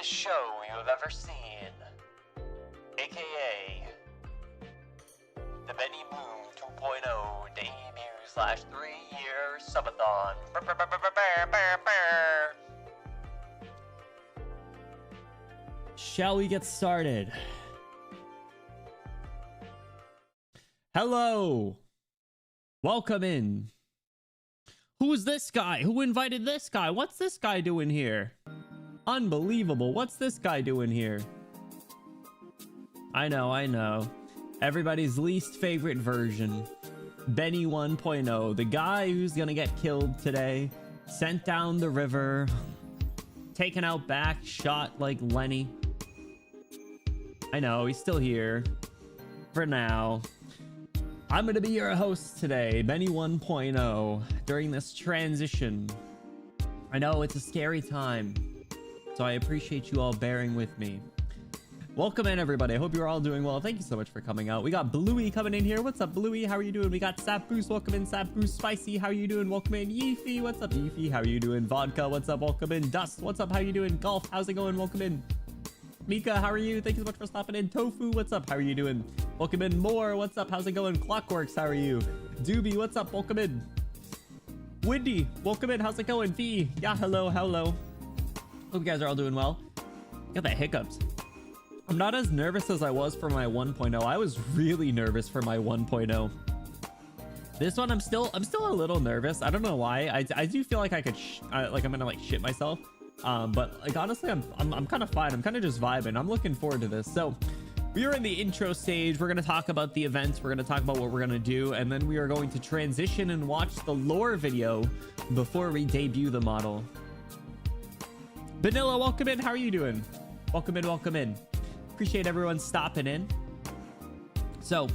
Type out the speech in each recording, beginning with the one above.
show you have ever seen, aka the Benny Bloom 2.0 debut / 3-year subathon. Shall we get started? Hello. Welcome in. Who is this guy? Who invited this guy? What's this guy doing here? Unbelievable. What's this guy doing here? I know. Everybody's least favorite version. Benny 1.0. The guy who's gonna get killed today. Sent down the river. Taken out back. Shot like Lenny. I know, he's still here. For now. I'm gonna be your host today, Benny 1.0, during this transition. I know it's a scary time, so I appreciate you all bearing with me. Welcome in, everybody. I hope you're all doing well. Thank you so much for coming out. We got Bluey coming in here. What's up, Bluey? How are you doing? We got Sap Boost. Welcome in, Sap Boost. Spicy, how are you doing? Welcome in. Yeefy, what's up, Yeefy? How are you doing? Vodka, what's up? Welcome in. Dust, what's up? How you doing? Golf, how's it going? Welcome in. Mika, how are you? Thank you so much for stopping in. Tofu, what's up? How are you doing? Welcome in. More, what's up? How's it going? Clockworks, how are you? Doobie, what's up? Welcome in. Windy, welcome in. How's it going? V, yeah, hello. Hope you guys are all doing well. Got the hiccups. I'm not as nervous as I was for my 1.0. I was really nervous for my 1.0. This one, I'm still a little nervous. I don't know why. I do feel like I could, I'm gonna like shit myself. But like honestly, I'm kind of fine. I'm kind of just vibing. I'm looking forward to this. So we are in the intro stage. We're going to talk about the events. We're going to talk about what we're going to do, and then we are going to transition and watch the lore video before we debut the model. Vanilla, welcome in. How are you doing? Welcome in. Appreciate everyone stopping in. So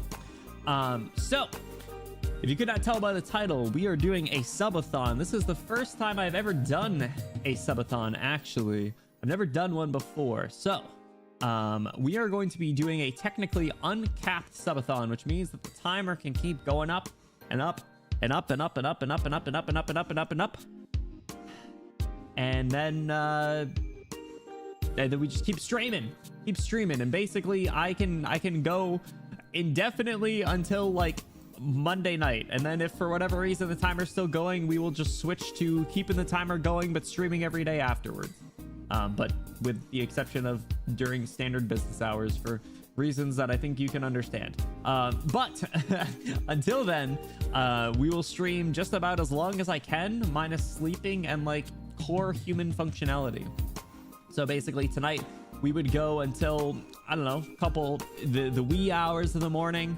if you could not tell by the title, we are doing a subathon. This is the first time I've ever done a subathon, actually. I've never done one before. So, we are going to be doing a technically uncapped subathon, which means that the timer can keep going up and up and up and up and up and up and up and up and up and up and up and up. And then we just keep streaming. And basically I can go indefinitely until like Monday night, and then if for whatever reason the timer's still going, we will just switch to keeping the timer going but streaming every day afterwards, but with the exception of during standard business hours for reasons that I think you can understand, but until then we will stream just about as long as I can, minus sleeping and like core human functionality. So basically tonight we would go until, I don't know, the wee hours of the morning.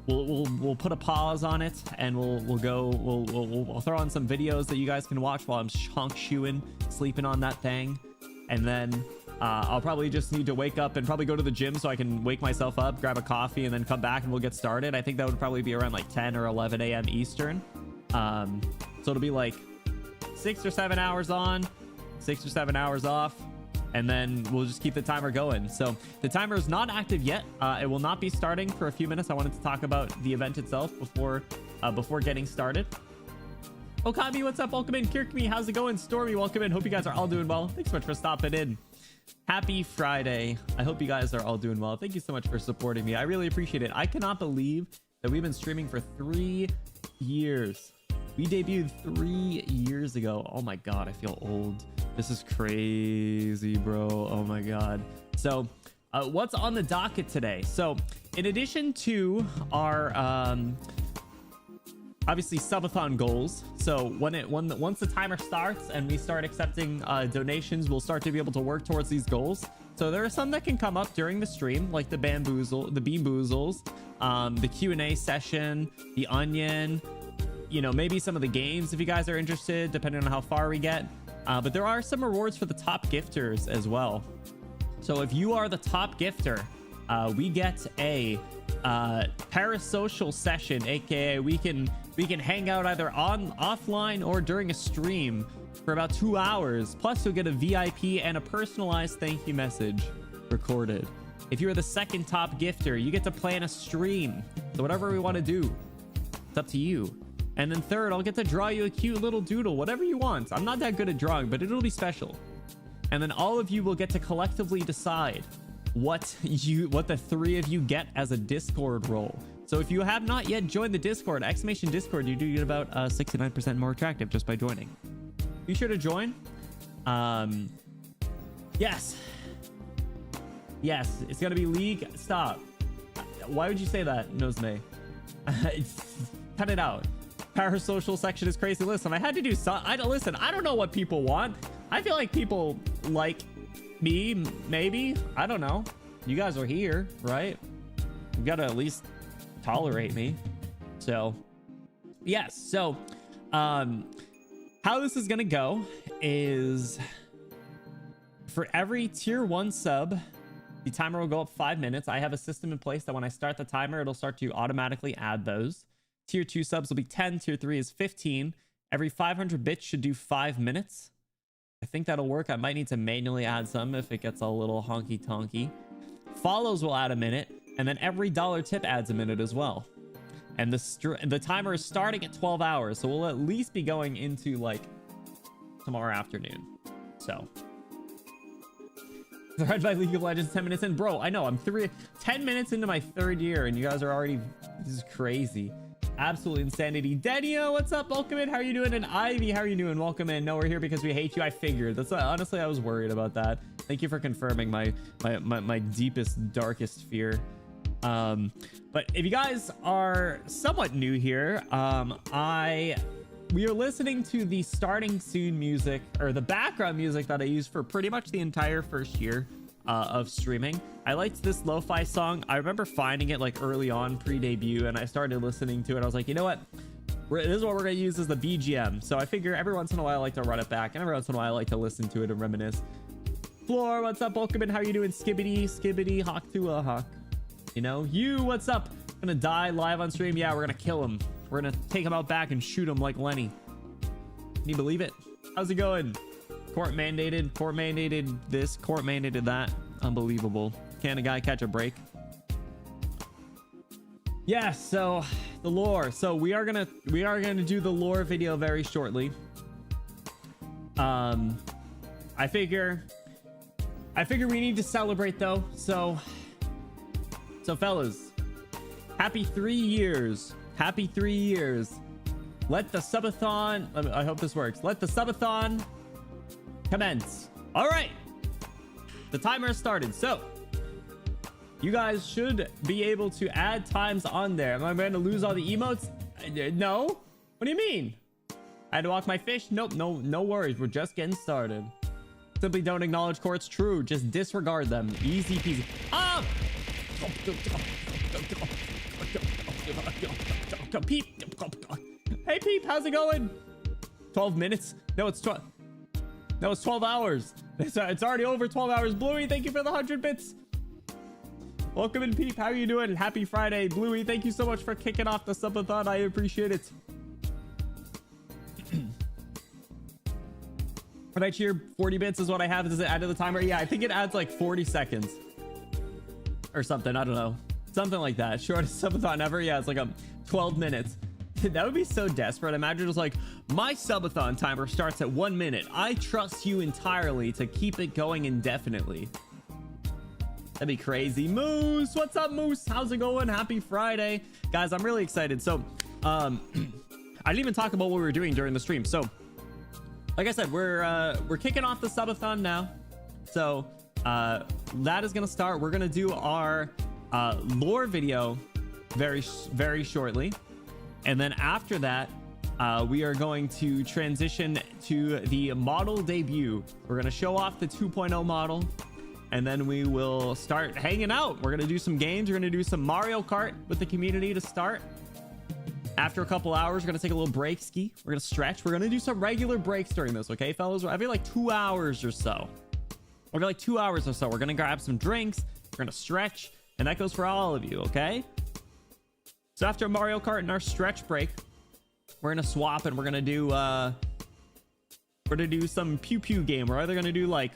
We'll put a pause on it, and we'll throw on some videos that you guys can watch while I'm shoeing, sleeping on that thing, and then I'll probably just need to wake up and probably go to the gym so I can wake myself up, grab a coffee, and then come back and we'll get started. I think that would probably be around like 10 or 11 a.m. Eastern. So it'll be like 6 or 7 hours on, 6 or 7 hours off. And then we'll just keep the timer going. So the timer is not active yet. It will not be starting for a few minutes. I wanted to talk about the event itself before getting started. Okami, what's up? Welcome in. Kirkme, how's it going? Stormy, welcome in. Hope you guys are all doing well. Thanks so much for stopping in. Happy Friday. I hope you guys are all doing well. Thank you so much for supporting me. I really appreciate it. I cannot believe that we've been streaming for 3 years. We debuted 3 years ago. Oh my God, I feel old. This is crazy, bro. Oh my God. So what's on the docket today? So in addition to our obviously subathon goals, so once the timer starts and we start accepting donations, we'll start to be able to work towards these goals. So there are some that can come up during the stream, like the Beanboozles, the Q&A session, the Onion, you know, maybe some of the games if you guys are interested, depending on how far we get. But there are some rewards for the top gifters as well. So if you are the top gifter, we get a parasocial session, aka we can hang out either offline or during a stream for about 2 hours. Plus you'll get a VIP and a personalized thank you message recorded. If you're the second top gifter, you get to plan a stream. So whatever we want to do, it's up to you. And then third, I'll get to draw you a cute little doodle, whatever you want. I'm not that good at drawing, but it'll be special. and then all of you will get to collectively decide what the three of you get as a Discord role. So if you have not yet joined the Discord, exclamation Discord, you do get about 69% more attractive just by joining. Be sure to join. Yes, it's gonna be League. Stop. Why would you say that, Nosme? Cut it out. Parasocial section is crazy. Listen, I had to do listen, I don't know what people want. I feel like people like me, maybe. I don't know. You guys are here, right? You gotta at least tolerate me. So yes, so how this is gonna go is for every tier 1 sub, the timer will go up 5 minutes. I have a system in place that when I start the timer, it'll start to automatically add those. Tier 2 subs will be 10, tier 3 is 15. Every 500 bits should do 5 minutes. I think that'll work. I might need to manually add some if it gets a little honky tonky. Follows will add a minute, and then every dollar tip adds a minute as well. And the timer is starting at 12 hours, so we'll at least be going into like tomorrow afternoon. So Thread by League of Legends 10 minutes in. Bro, I know I'm 10 minutes into my 3rd year and you guys are already, this is crazy. Absolute insanity. Denio, what's up? Welcome in. How are you doing? And Ivy, how are you doing? Welcome in. No, we're here because we hate you. I figured. That's honestly, I was worried about that. Thank you for confirming my deepest, darkest fear. But if you guys are somewhat new here, we are listening to the starting soon music, or the background music that I used for pretty much the entire first year of streaming. I liked this lo-fi song. I remember finding it like early on pre-debut, and I started listening to it. I was like, you know what? This is what we're gonna use as the BGM. So I figure every once in a while I like to run it back, and every once in a while I like to listen to it and reminisce. Floor, what's up? Welcome in. How you doing? Skibbity, hawk to a hawk. You know, you, what's up? Gonna die live on stream. Yeah, we're gonna kill him. We're gonna take him out back and shoot him like Lenny. Can you believe it? How's it going? Court mandated this, court mandated that. Unbelievable. Can a guy catch a break? Yeah, so the lore. So we are gonna do the lore video very shortly. I figure we need to celebrate though. So fellas, happy 3 years. Happy 3 years. Let the subathon, I hope this works. Let the subathon commence. All right. The timer has started. So you guys should be able to add times on there. Am I going to lose all the emotes? No. What do you mean? I had to walk my fish? Nope. No worries. We're just getting started. Simply don't acknowledge courts. True. Just disregard them. Easy peasy. Ah! Peep. Hey Peep, how's it going? 12 minutes? No, it's 12. No, it's 12 hours. It's already over 12 hours. Bluey, thank you for the 100 bits. Welcome in, Peep. How are you doing? Happy Friday. Bluey, thank you so much for kicking off the subathon. I appreciate it. When I cheer, 40 bits is what I have. Does it add to the timer? Yeah, I think it adds like 40 seconds or something. I don't know. Something like that. Shortest subathon ever. Yeah, it's like 12 minutes. That would be so desperate. Imagine it's like, my subathon timer starts at 1 minute. I trust you entirely to keep it going indefinitely. That'd be crazy. Moose, what's up, Moose? How's it going? Happy Friday. Guys, I'm really excited. So, I didn't even talk about what we were doing during the stream. So, like I said, we're kicking off the subathon now. So, that is gonna start. We're gonna do our lore video very shortly. And then after that, we are going to transition to the model debut. We're going to show off the 2.0 model, and then we will start hanging out. We're going to do some games. We're going to do some Mario Kart with the community to start. After a couple hours, we're going to take a little break ski. We're going to stretch. We're going to do some regular breaks during this, okay, fellas? Every like 2 hours or so. Every like 2 hours or so, we're going to grab some drinks. We're going to stretch, and that goes for all of you, okay? So after Mario Kart and our stretch break, we're gonna swap and we're gonna do some pew pew game. We're either gonna do like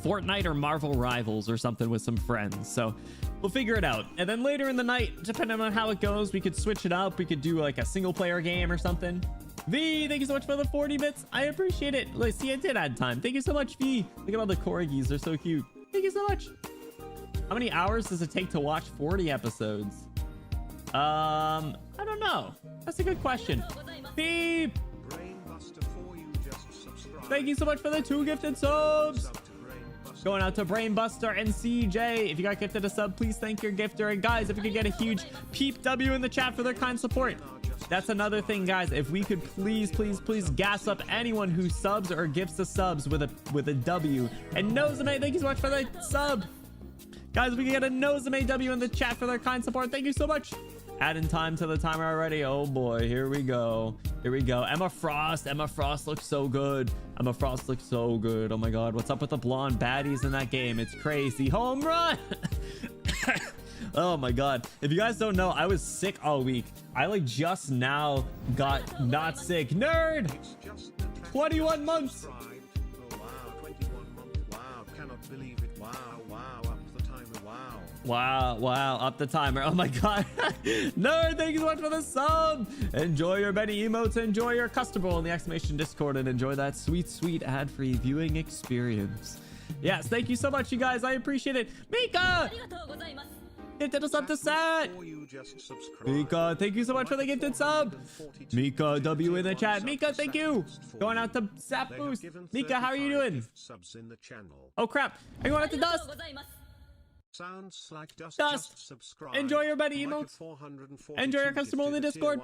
Fortnite or Marvel Rivals or something with some friends. So we'll figure it out. And then later in the night, depending on how it goes, we could switch it up. We could do like a single player game or something. V, thank you so much for the 40 bits. I appreciate it. Let's see, I did add time. Thank you so much, V. Look at all the corgis. They're so cute. Thank you so much. How many hours does it take to watch 40 episodes? I don't know. That's a good question. Beep. Thank you so much for the 2 gifted subs. Going out to Brainbuster and CJ. If you got gifted a sub, please thank your gifter. And guys, if you could get a huge peep W in the chat for their kind support. That's another thing, guys. If we could please gas up anyone who subs or gifts the subs with a W. And Nozame, thank you so much for the sub. Guys, we can get a Nozame W in the chat for their kind support. Thank you so much. Adding time to the timer already. Oh boy, here we go. Here we go. Emma Frost looks so good. Emma Frost looks so good. Oh my god, what's up with the blonde baddies in that game? It's crazy. Home run. Oh my god, if you guys don't know, I was sick all week. I like just now got not sick. Nerd. 21 months. Wow, up the timer. Oh my god. Nerd, thank you so much for the sub. Enjoy your Benny emotes, enjoy your customable in the exclamation Discord, and enjoy that sweet ad-free viewing experience. Yes, thank you so much, you guys. I appreciate it. Mika! Gifted a sub to set. Mika, thank you so much for the gifted sub. Mika W in the chat. Mika, thank you. Going out to Sap Boost. Mika, how are you doing? Oh crap. I'm going out to Dust. Sounds like Dust. Enjoy your Benny emotes. Enjoy your customer in the Discord.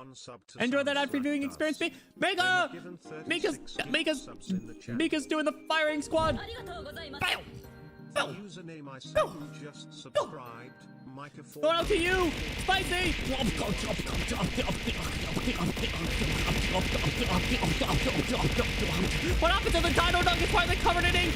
Enjoy that ad-free viewing experience. Mika! Mika's doing the firing squad. Going out to you, Spicy. What happened to the dino nuggets? Why are they covered in ink?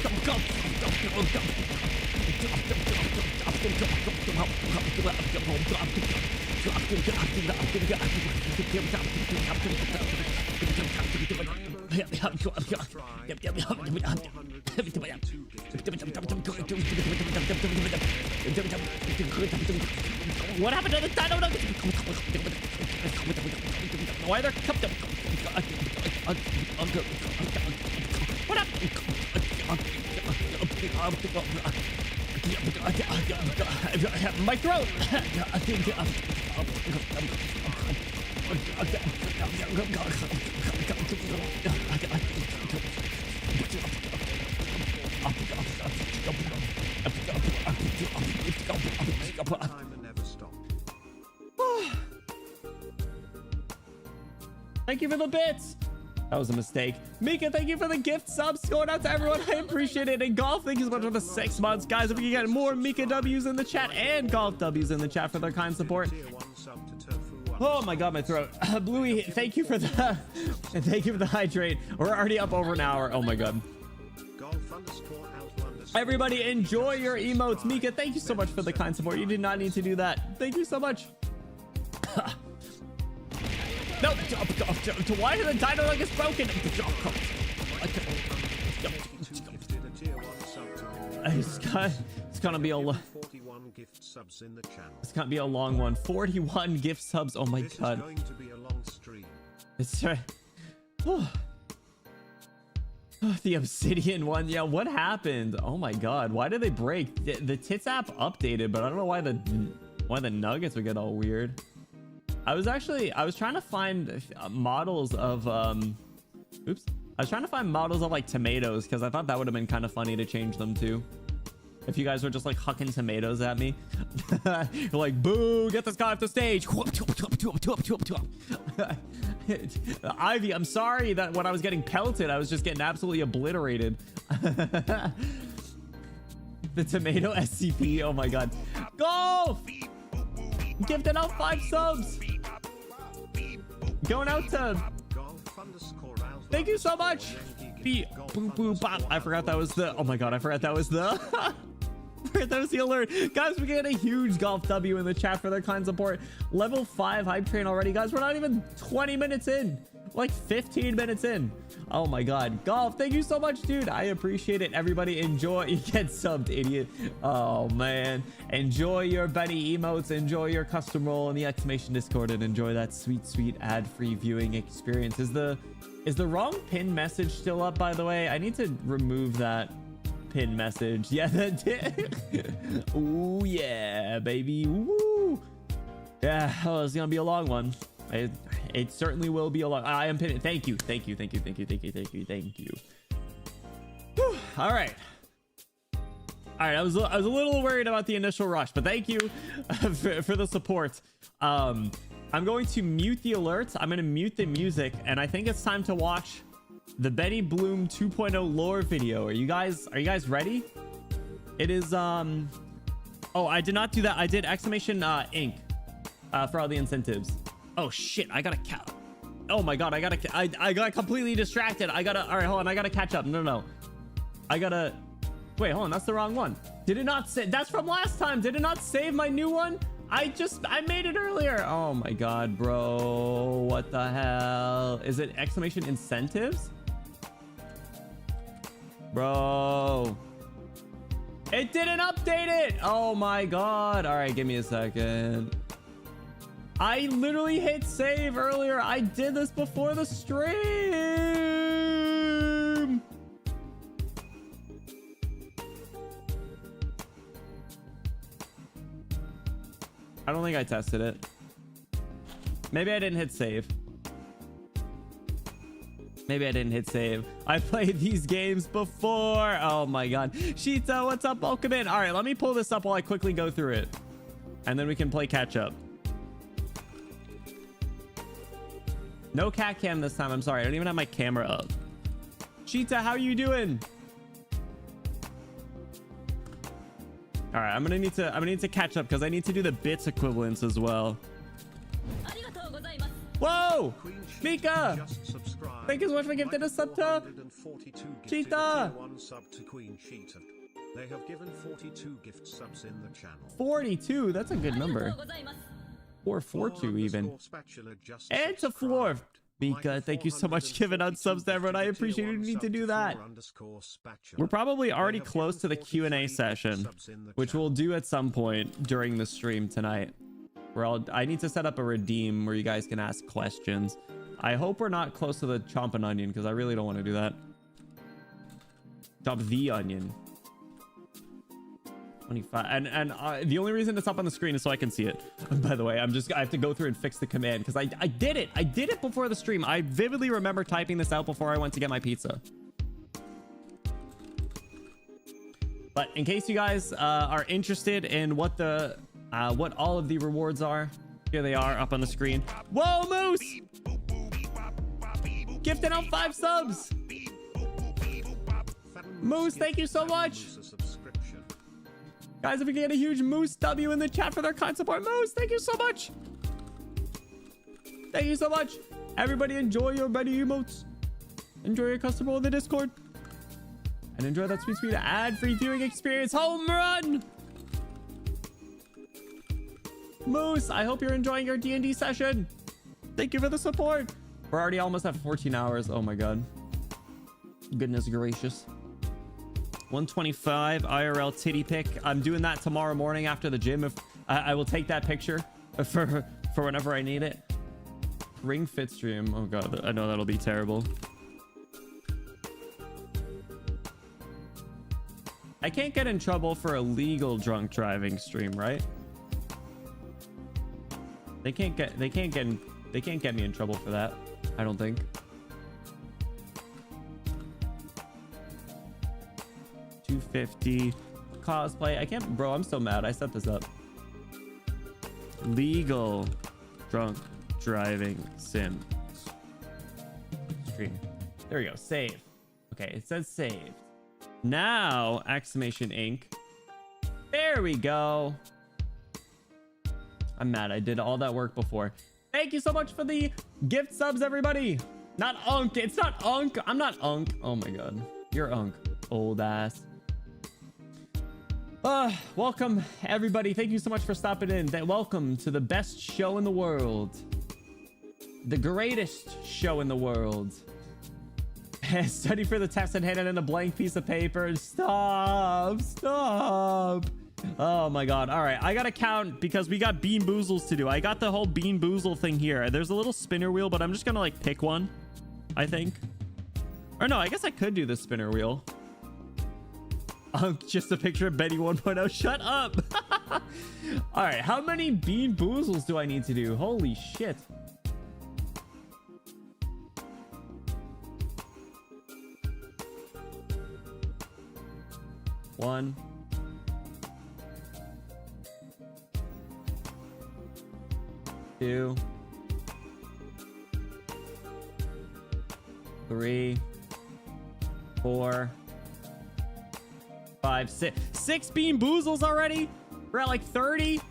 What happened to the dino nuggets? Why are there cupped up? What happened? My throat. Thank you for the bits. That was a mistake. Mika, thank you for the gift subs. Going out to everyone. I appreciate it. And Golf, thank you so much for the 6 months. Guys, if we can get more Mika W's in the chat and Golf W's in the chat for their kind support. Oh my god, my throat. Bluey, thank you for the hydrate. We're already up over an hour. Oh my god. Everybody enjoy your emotes. Mika, thank you so much for the kind support. You did not need to do that. Thank you so much. No, why are the dino nuggets broken? It's gonna be a long one. 41 gift subs. Oh my god. Going to be a long stream. It's the obsidian one. Yeah, what happened? Oh my god, why did they break? The tits app updated, but I don't know why the nuggets would get all weird. I was trying to find models of oops. I was trying to find models of like tomatoes because I thought that would have been kind of funny to change them to. If you guys were just like hucking tomatoes at me. You're like, boo, get this guy off the stage. Ivy, I'm sorry that when I was getting pelted, I was just getting absolutely obliterated. The tomato SCP. Oh my god. Golf! Gifted out 5 subs. Going out to... Thank you so much. I forgot that was the... Oh my god, I forgot that was the... That was the alert. Guys, we get a huge Golf W in the chat for their kind support. Level 5 hype train already. Guys, we're not even 20 minutes in. like 15 minutes in. Oh my god. Golf, thank you so much, dude. I appreciate it. Everybody enjoy. You get subbed, idiot. Oh man. Enjoy your Benny emotes. Enjoy your custom role in the exclamation Discord, and enjoy that sweet, sweet ad-free viewing experience. Is the wrong pin message still up, by the way? I need to remove that pin message. Yeah, that did. Ooh, yeah, baby. Woo. Yeah, oh, it's gonna be a long one. It certainly will be a long. I am pinning. Thank you. Thank you. Thank you. Thank you. Thank you. Thank you. Thank you. Whew. All right. All right. I was a little worried about the initial rush, but thank you for the support. I'm going to mute the alerts. I'm going to mute the music, and I think it's time to watch the Benny Bloom 2.0 lore video. Are you guys ready? It is oh, I did not do that. I did exclamation Inc. For all the incentives. Oh shit, I gotta oh my god, I got completely distracted. All right, hold on, I gotta catch up. No. I gotta, wait, hold on, that's the wrong one. Did it not say, that's from last time. Did it not save my new one? I made it earlier. Oh my god, bro. What the hell? Is it exclamation incentives? Bro. It didn't update it. Oh my god. All right, give me a second. I literally hit save earlier. I did this before the stream. I don't think I tested it. Maybe I didn't hit save. Maybe I didn't hit save. I played these games before. Oh my god. Sheeta, what's up? Welcome in. All right, let me pull this up while I quickly go through it. And then we can play catch up. No cat cam this time. I'm sorry. I don't even have my camera up. Cheetah, how you doing? All right, I'm gonna need to catch up because I need to do the bits equivalents as well. Whoa, Mika! Thank you so much for gifting a sub to Cheetah. They have given 42 gift subs in the channel. 42. That's a good number. 442 even. And to floor. Mika, thank you so much giving out subs to everyone. I appreciate you need to do that. We're probably already close to the Q&A session, which we'll do at some point during the stream tonight. I need to set up a redeem where you guys can ask questions. I hope we're not close to the chomp an onion because I really don't want to do that. Chomp the onion. 25 and the only reason it's up on the screen is so I can see it. By the way, I have to go through and fix the command because I did it before the stream. I vividly remember typing this out before I went to get my pizza. But in case you guys are interested in what all of the rewards are, here they are up on the screen. Whoa, Moose! Gifting out 5 subs. Moose, thank you so much. Guys, if we can get a huge Moose W in the chat for their kind support. Moose, thank you so much. Thank you so much. Everybody enjoy your Benny emotes. Enjoy your custom role in the Discord. And enjoy that sweet, sweet ad-free viewing experience. Home run! Moose, I hope you're enjoying your D&D session. Thank you for the support. We're already almost at 14 hours. Oh my god. Goodness gracious. 125 IRL titty pic. I'm doing that tomorrow morning after the gym. If I will take that picture for whenever I need it. Ring Fit stream. Oh god, I know that'll be terrible. I can't get in trouble for illegal drunk driving stream, right? They can't get me in trouble for that. I don't think. 250 cosplay. I can't, bro. I'm so mad. I set this up. Legal drunk driving sim stream. There we go. Save. Okay, it says saved. Now exclamation Inc. There we go. I'm mad. I did all that work before. Thank you so much for the gift subs, everybody. Not Unk. It's not Unk. I'm not Unk. Oh my god. You're Unk. Old ass. Welcome everybody. Thank you so much for stopping in. Welcome to the best show in the world. The greatest show in the world. Study for the test and hand it in a blank piece of paper. Stop. Oh my god. All right, I gotta count because we got Bean Boozles to do. I got the whole Bean Boozle thing here. There's a little spinner wheel, but I'm just gonna like pick one, I think. Or no, I guess I could do the spinner wheel. Just a picture of Benny 1.0. Shut up. All right, how many Bean Boozles do I need to do? Holy shit. One. Two. Three. 4. 5, 6. 6 Bean Boozles already? We're at like 30.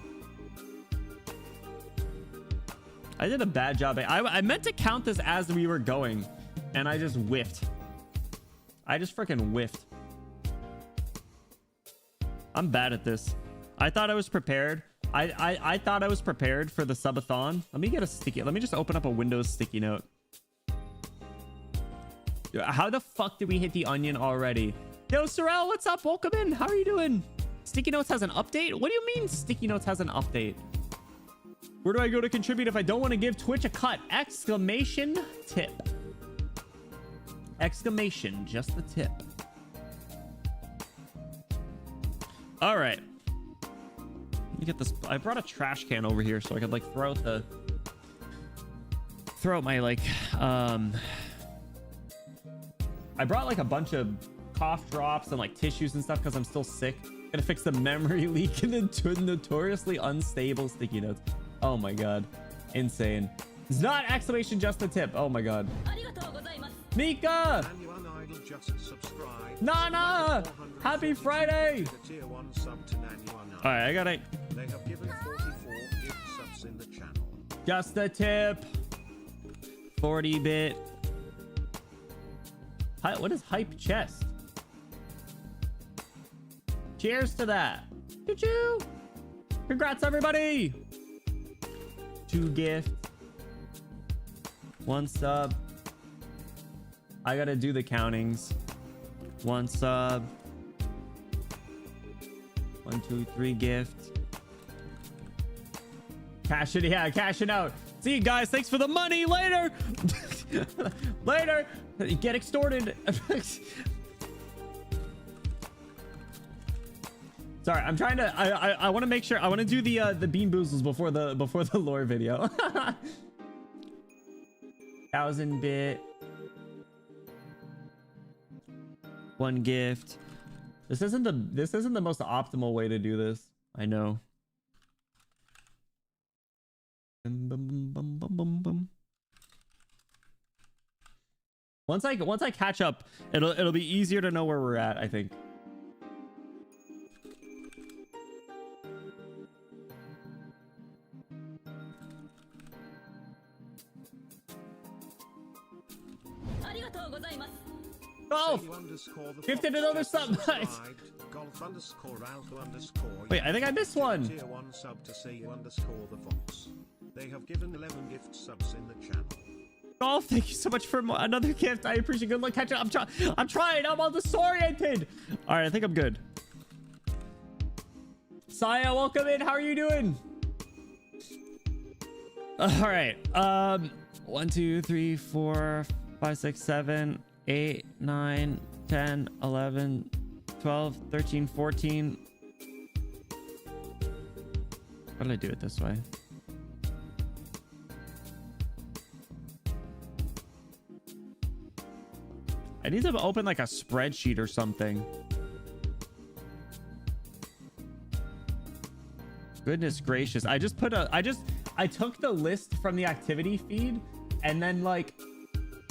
I did a bad job. I meant to count this as we were going, and I just whiffed. I just freaking whiffed. I'm bad at this. I thought I was prepared. I thought I was prepared for the subathon. Let me get a sticky. Let me just open up a Windows sticky note. How the fuck did we hit the onion already? Yo, Sorrel, what's up? Welcome in. How are you doing? Sticky Notes has an update? What do you mean Sticky Notes has an update? Where do I go to contribute if I don't want to give Twitch a cut? Exclamation tip. Exclamation, just the tip. All right. Let me get this. I brought a trash can over here so I could like throw out my like I brought like a bunch of cough drops and like tissues and stuff because I'm still sick. Gonna fix the memory leak in the notoriously unstable sticky notes. Oh my god, insane. It's not exclamation, just the tip. Oh my god. Mika, Nana, happy Friday. All right, I got it. They have given 44 gift subs in the channel. Just the tip. 40-bit. What is hype chest? Cheers to that. Choo-choo. Congrats, everybody. 2 gift. 1 sub. I gotta do the countings. 1 sub. 1, 2, 3 gift. Cash it. Yeah, cash it out. See you guys. Thanks for the money. Later. Later. Get extorted. Sorry, I'm trying to. I want to make sure. I want to do the Bean Boozles before the lore video. 1000-bit. 1 gift. This isn't the most optimal way to do this. I know. Once I catch up, it'll be easier to know where we're at, I think. Golf! Gifted another sub. Wait, I think I missed one. Tier 1 sub to say _the fox. They have given 11 gift subs in the channel. Golf, thank you so much for another gift. I appreciate it. Good luck catching up. I'm trying. I'm all disoriented. All right, I think I'm good. Saya, welcome in. How are you doing? All right. 1, 2, 3, 4, 5, 6, 7, 8, 9, 10, 11, 12, 13, 14. Why did I do it this way? I need to open like a spreadsheet or something. Goodness gracious. I took the list from the activity feed and then like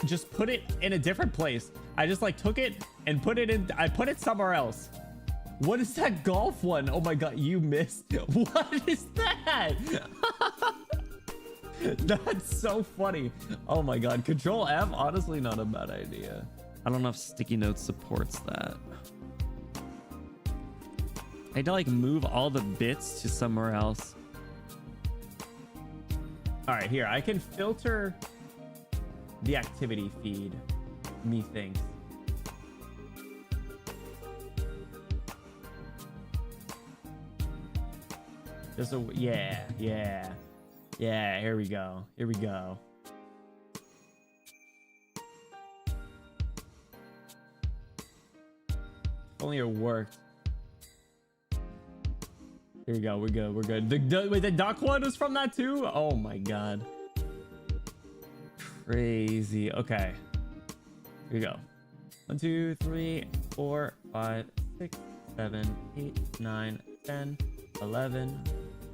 just put it in a different place. I just like took it and put it in. I put it somewhere else. What is that golf one? Oh my god, you missed. What is that? That's so funny. Oh my god, Control F, honestly not a bad idea. I don't know if Sticky Notes supports that. I had to like move all the bits to somewhere else. All right, here I can filter the activity feed, methinks. There's a, yeah. Here we go. If only it worked. Here we go. We're good. Wait, the duck one was from that too? Oh my god. Crazy. Okay. Here we go. 1, 2, 3, 4, 5, 6, 7, 8, 9, 10, 11,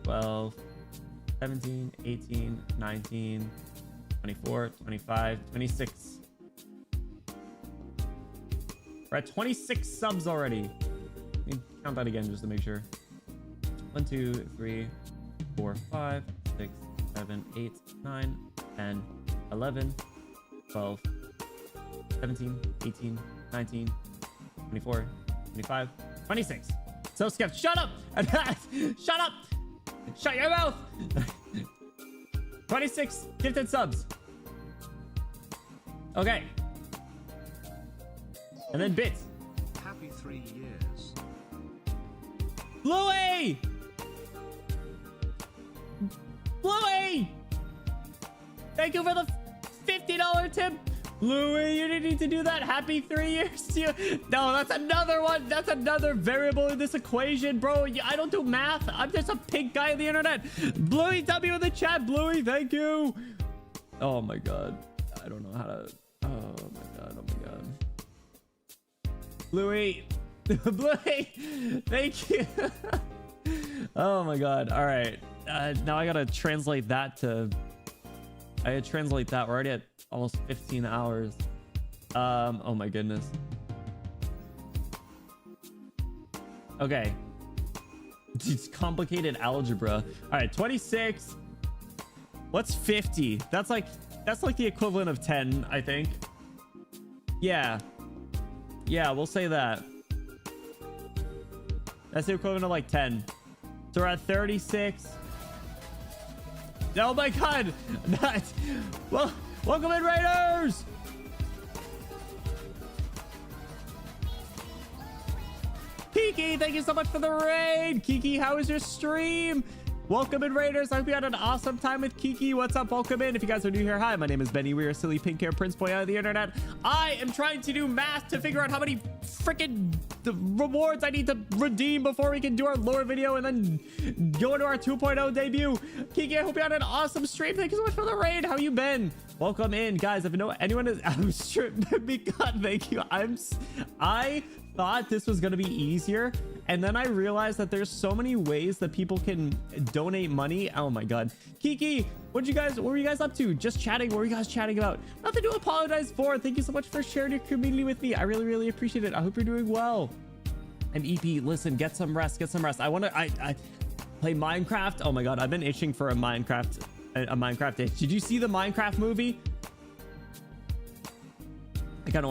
12, 17, 18, 19, 24, 25, 26. We're at 26 subs already. Let me count that again just to make sure. 1, 2, 3, 4, 5, 6, 7, 8, 9, 10, 11, 12, 17, 18, 19, 24, 25, 26. So Skip, shut up! Shut up! Shut your mouth! 26 gifted subs. Okay. And then bits. Happy 3 years. Bluey! Bluey! Thank you for the $50 tip. Bluey, you didn't need to do that. Happy 3 years to you. No, that's another one. That's another variable in this equation, bro. I don't do math. I'm just a pink guy on the internet. Bluey, W in the chat. Bluey, thank you. Oh my god. I don't know how to. Oh my god. Bluey. Bluey, thank you. Oh my god. All right. Now I gotta translate that to. We're already at almost 15 hours. Oh my goodness. Okay. It's complicated algebra. All right, 26. What's 50? That's like the equivalent of 10, I think. Yeah, we'll say that. That's the equivalent of like 10. So we're at 36. Oh my god. Well, welcome in, Raiders. Kiki, thank you so much for the raid. Kiki, how was your stream? Welcome in, Raiders. I hope you had an awesome time with Kiki. What's up? Welcome in. If you guys are new here, hi, my name is Benny. We are silly pink hair prince boy out of the internet. I am trying to do math to figure out how many freaking rewards I need to redeem before we can do our lore video and then go into our 2.0 debut. Kiki, I hope you had an awesome stream. Thank you so much for the raid. How you been? Welcome in, guys. If anyone is, I'm sure. God, thank you. I thought this was gonna be easier, and then I realized that there's so many ways that people can donate money. Oh my god. Kiki, what were you guys up to? Just chatting. What were you guys chatting about? Nothing to apologize for. Thank you so much for sharing your community with me. I really appreciate it. I hope you're doing well. And EP, listen, get some rest. I play Minecraft. Oh my god, I've been itching for a Minecraft itch. Did you see the Minecraft movie? I kind of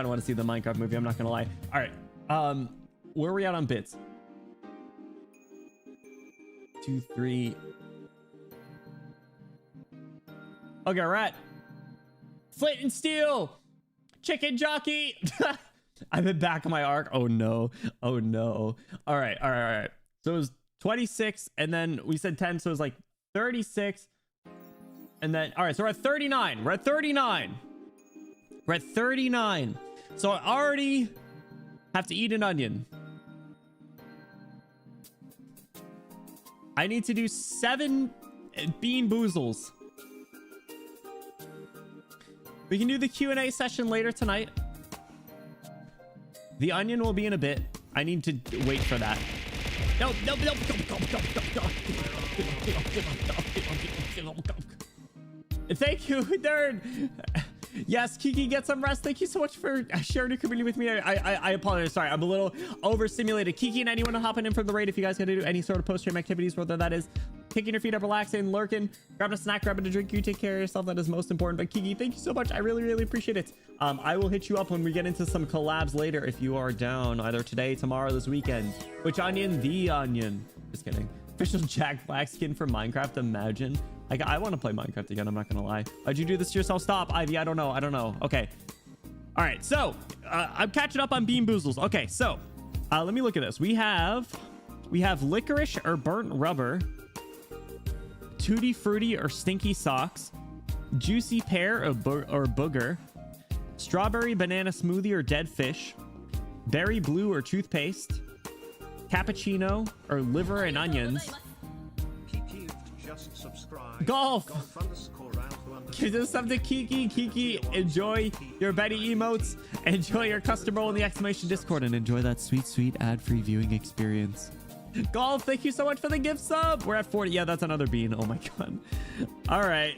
want to see the Minecraft movie. I'm not gonna lie. All right, where are we at on bits? 2, 3. Okay, we're at Flint and Steel, Chicken Jockey. I've been back on my arc. Oh no. All right. So it was 26, and then we said 10, so it was like 36, and then all right. So we're at 39. We're at 39. So I already have to eat an onion. I need to do 7 bean boozles. We can do the Q&A session later tonight. The onion will be in a bit. I need to wait for that. No. Thank you, Darren. Yes, Kiki, get some rest. Thank you so much for sharing your community with me. I apologize. Sorry, I'm a little overstimulated. Kiki and anyone hopping in from the raid, if you guys got to do any sort of post-stream activities, whether that is kicking your feet up, relaxing, lurking, grabbing a snack, grabbing a drink, you take care of yourself. That is most important. But Kiki, thank you so much. I really appreciate it. I will hit you up when we get into some collabs later if you are down, either today, tomorrow, this weekend. Which onion? The onion. Just kidding. Official Jack Black skin for Minecraft. Imagine. I want to play Minecraft again. I'm not gonna lie. Why'd you do this to yourself? Stop, Ivy. I don't know. Okay. All right. So I'm catching up on Bean Boozles. Okay. So let me look at this. We have licorice or burnt rubber, tutti frutti or stinky socks, juicy pear or booger, strawberry banana smoothie or dead fish, berry blue or toothpaste, cappuccino or liver and onions. Kiki just subscribe. Golf. _out_. Is this something? Kiki, enjoy your Benny emotes, enjoy your custom role in the exclamation Discord, and enjoy that sweet ad-free viewing experience. Golf, thank you so much for the gift sub. We're at 40. Yeah, that's another bean. Oh my god. All right.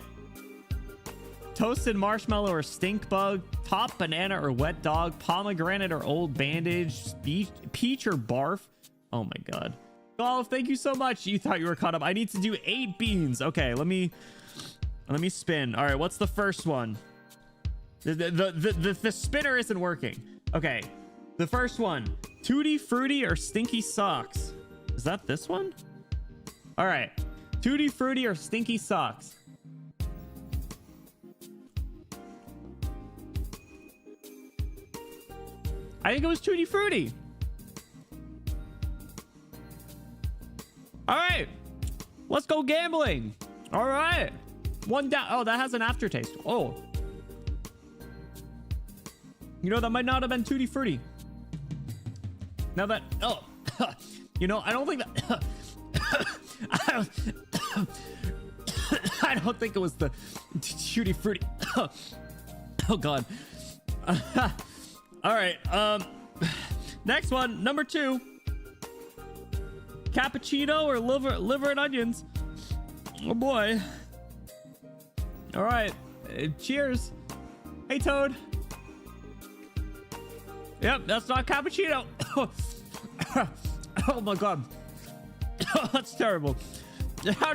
Toasted marshmallow or stink bug, top banana or wet dog, pomegranate or old bandage, peach or barf. Oh my god. Golf, thank you so much. You thought you were caught up. I need to do 8 beans. Okay, let me spin. All right, what's the first one? The spinner isn't working. Okay, the first one, tutti frutti or stinky socks. Is that this one? All right, tutti frutti or stinky socks. I think it was tutti frutti. All right, let's go gambling. All right, one down. Oh, that has an aftertaste. Oh, you know, that might not have been tutti frutti. Now that, oh, you know, I don't think that, I don't think it was the tutti frutti. Oh god. All right, next one, number 2. Cappuccino or liver and onions. Oh boy. All right, cheers. Hey Toad. Yep, that's not cappuccino. Oh my god. That's terrible. How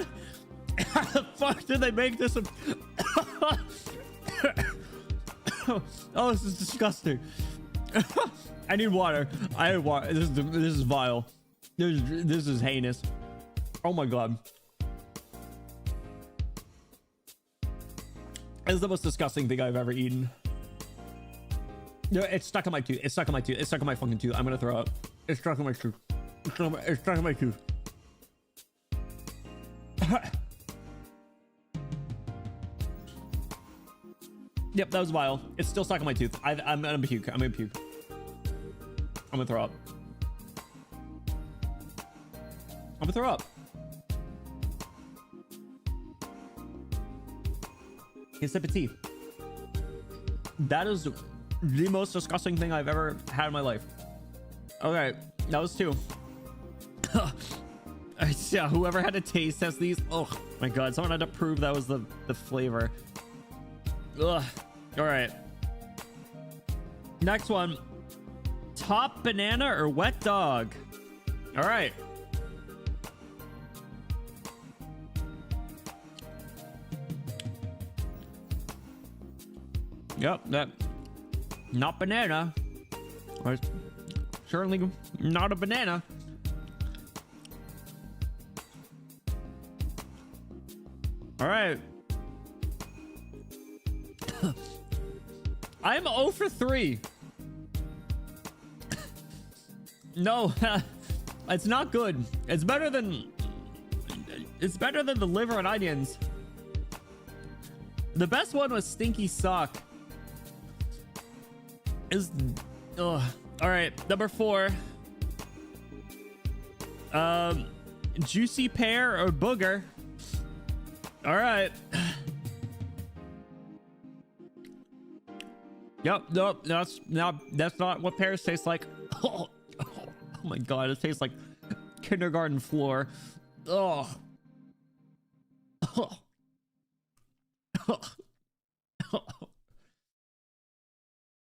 the fuck did they make this? Oh, this is disgusting. I need water. I need water. This is vile. This is heinous. Oh my god. This is the most disgusting thing I've ever eaten. No, it's stuck in my tooth. It's stuck in my tooth. It's stuck in my fucking tooth. I'm gonna throw up. It's stuck in my tooth. It's stuck in my tooth. Yep, that was vile. It's still stuck in my tooth. I'm gonna puke. I'm gonna puke. I'm gonna throw up. I'm gonna throw up. A sip of tea. That is the most disgusting thing I've ever had in my life. Okay, that was 2. Yeah, whoever had a taste test these. Oh my god, someone had to prove that was the flavor. Ugh. All right. Next one. Top banana or wet dog. All right. Yep, that not banana. Or certainly not a banana. All right. I'm 0 for 3. No, it's not good. It's better than the liver and onions. The best one was stinky sock. All right, number 4. Juicy pear or booger. All right. Yep, nope, that's not what pears taste like. Oh my god, it tastes like kindergarten floor. Oh.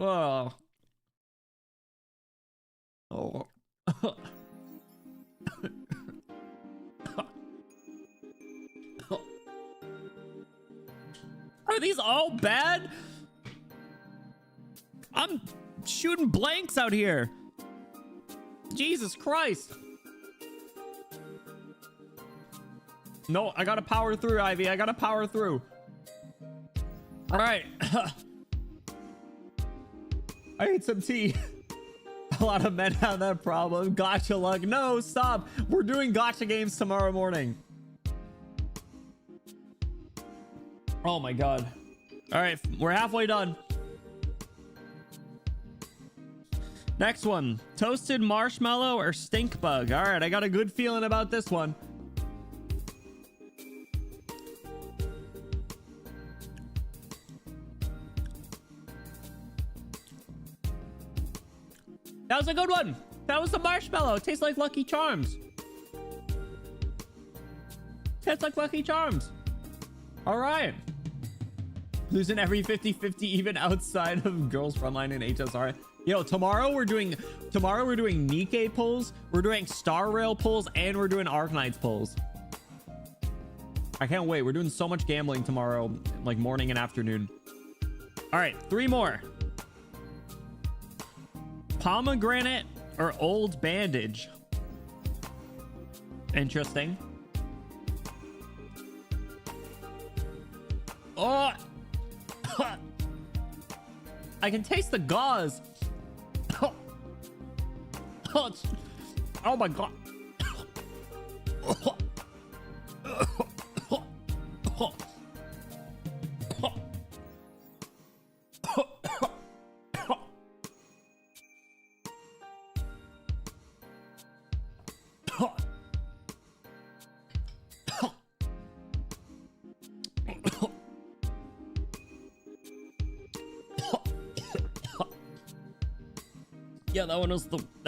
Oh. Oh. Are these all bad? I'm shooting blanks out here. Jesus Christ. No, I gotta power through, Ivy. I gotta power through. All right. I need some tea. A lot of men have that problem. Gotcha luck. No, stop. We're doing gotcha games tomorrow morning. Oh my god. All right, we're halfway done. Next one, toasted marshmallow or stink bug. All right, I got a good feeling about this one. That was a good one. That was the marshmallow. It tastes like Lucky Charms. Tastes like Lucky Charms. All right. Losing every 50-50 even outside of girls frontline and HSR. Yo, tomorrow we're doing Nikkei pulls, we're doing Star Rail pulls, and we're doing Arknights pulls. I can't wait. We're doing so much gambling tomorrow, like morning and afternoon. All right, 3 more. Pomegranate or old bandage. Interesting. Oh, I can taste the gauze. Oh my god. Yeah, that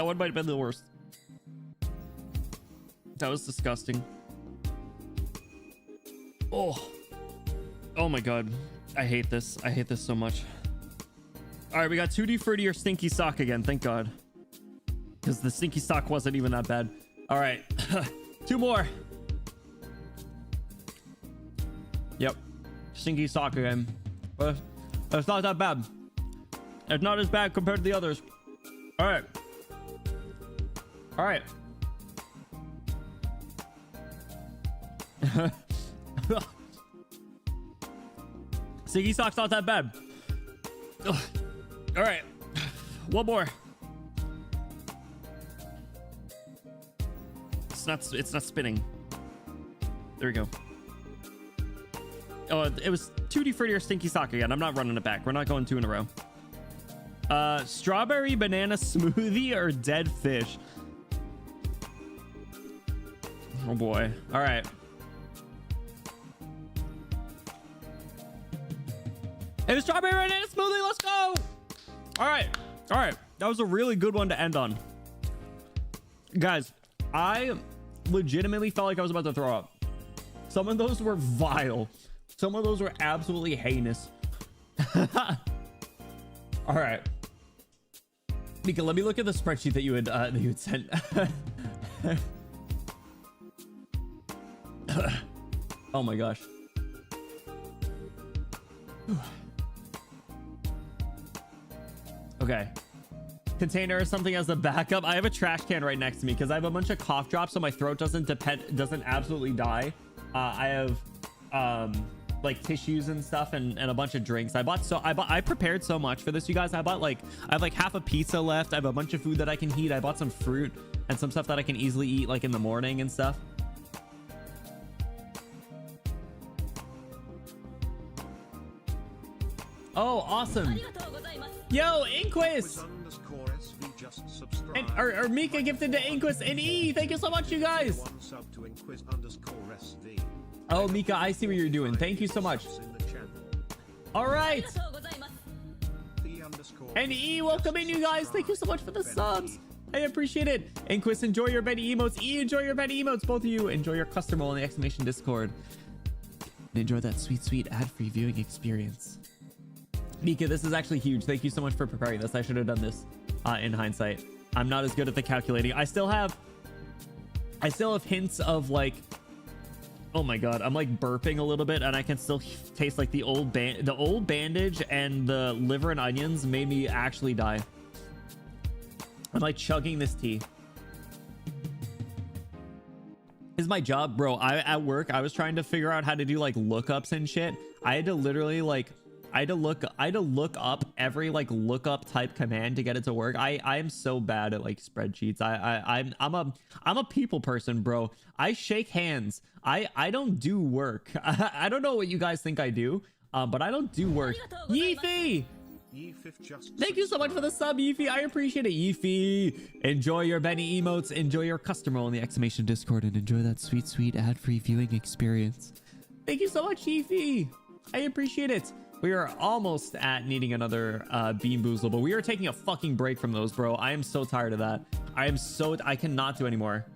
one might have been the worst. That was disgusting. Oh my god, I hate this. I hate this so much. All right, we got 2D fruity or stinky sock again. Thank god, because the stinky sock wasn't even that bad. All right, 2 more. Yep, stinky sock again. But it's not that bad. It's not as bad compared to the others. All right. All right. Siggy sock's not that bad. Ugh. All right. One more. It's not spinning. There we go. Oh, it was 2D fruity or stinky sock again. I'm not running it back. We're not going 2 in a row. Strawberry banana smoothie or dead fish? Oh boy. All right. It was strawberry banana smoothie. Let's go. All right. All right. That was a really good one to end on. Guys, I legitimately felt like I was about to throw up. Some of those were vile. Some of those were absolutely heinous. All right. Mika, let me look at the spreadsheet that you had sent. Oh my gosh. Okay. Container or something as a backup. I have a trash can right next to me because I have a bunch of cough drops so my throat doesn't absolutely die. I have like tissues and stuff and a bunch of drinks. I prepared so much for this, you guys. I have like half a pizza left. I have a bunch of food that I can heat. I bought some fruit and some stuff that I can easily eat like in the morning and stuff. Oh, awesome. Yo, Inquis! And or Mika gifted to Inquis and E. Thank you so much, you guys. Oh, Mika, I see what you're doing. Thank you so much. All right. And E, welcome in, you guys. Thank you so much for the subs. I appreciate it. Inquis, enjoy your Benny emotes. E, enjoy your Benny emotes. Both of you enjoy your custom role in the exclamation Discord. And enjoy that sweet, sweet ad-free viewing experience. Mika, this is actually huge. Thank you so much for preparing this. I should have done this in hindsight. I'm not as good at the calculating. I still have hints of like, oh my god, I'm like burping a little bit and I can still taste like the old bandage and the liver and onions made me actually die. I'm like chugging this tea. This is my job, bro. At work, I was trying to figure out how to do like lookups and shit. I had to literally like, I had to look up every like lookup type command to get it to work. I am so bad at like spreadsheets. I'm a people person, bro. I shake hands. I don't do work. I don't know what you guys think I do, but I don't do work. Yeefy! Thank you so much for the sub, Yeefy. I appreciate it, Yeefy. Enjoy your Benny emotes. Enjoy your customer on the exclamation Discord, and enjoy that sweet, sweet ad-free viewing experience. Thank you so much, Yeefy. I appreciate it. We are almost at needing another Bean Boozle, but we are taking a fucking break from those, bro. I am so tired of that. I cannot do anymore.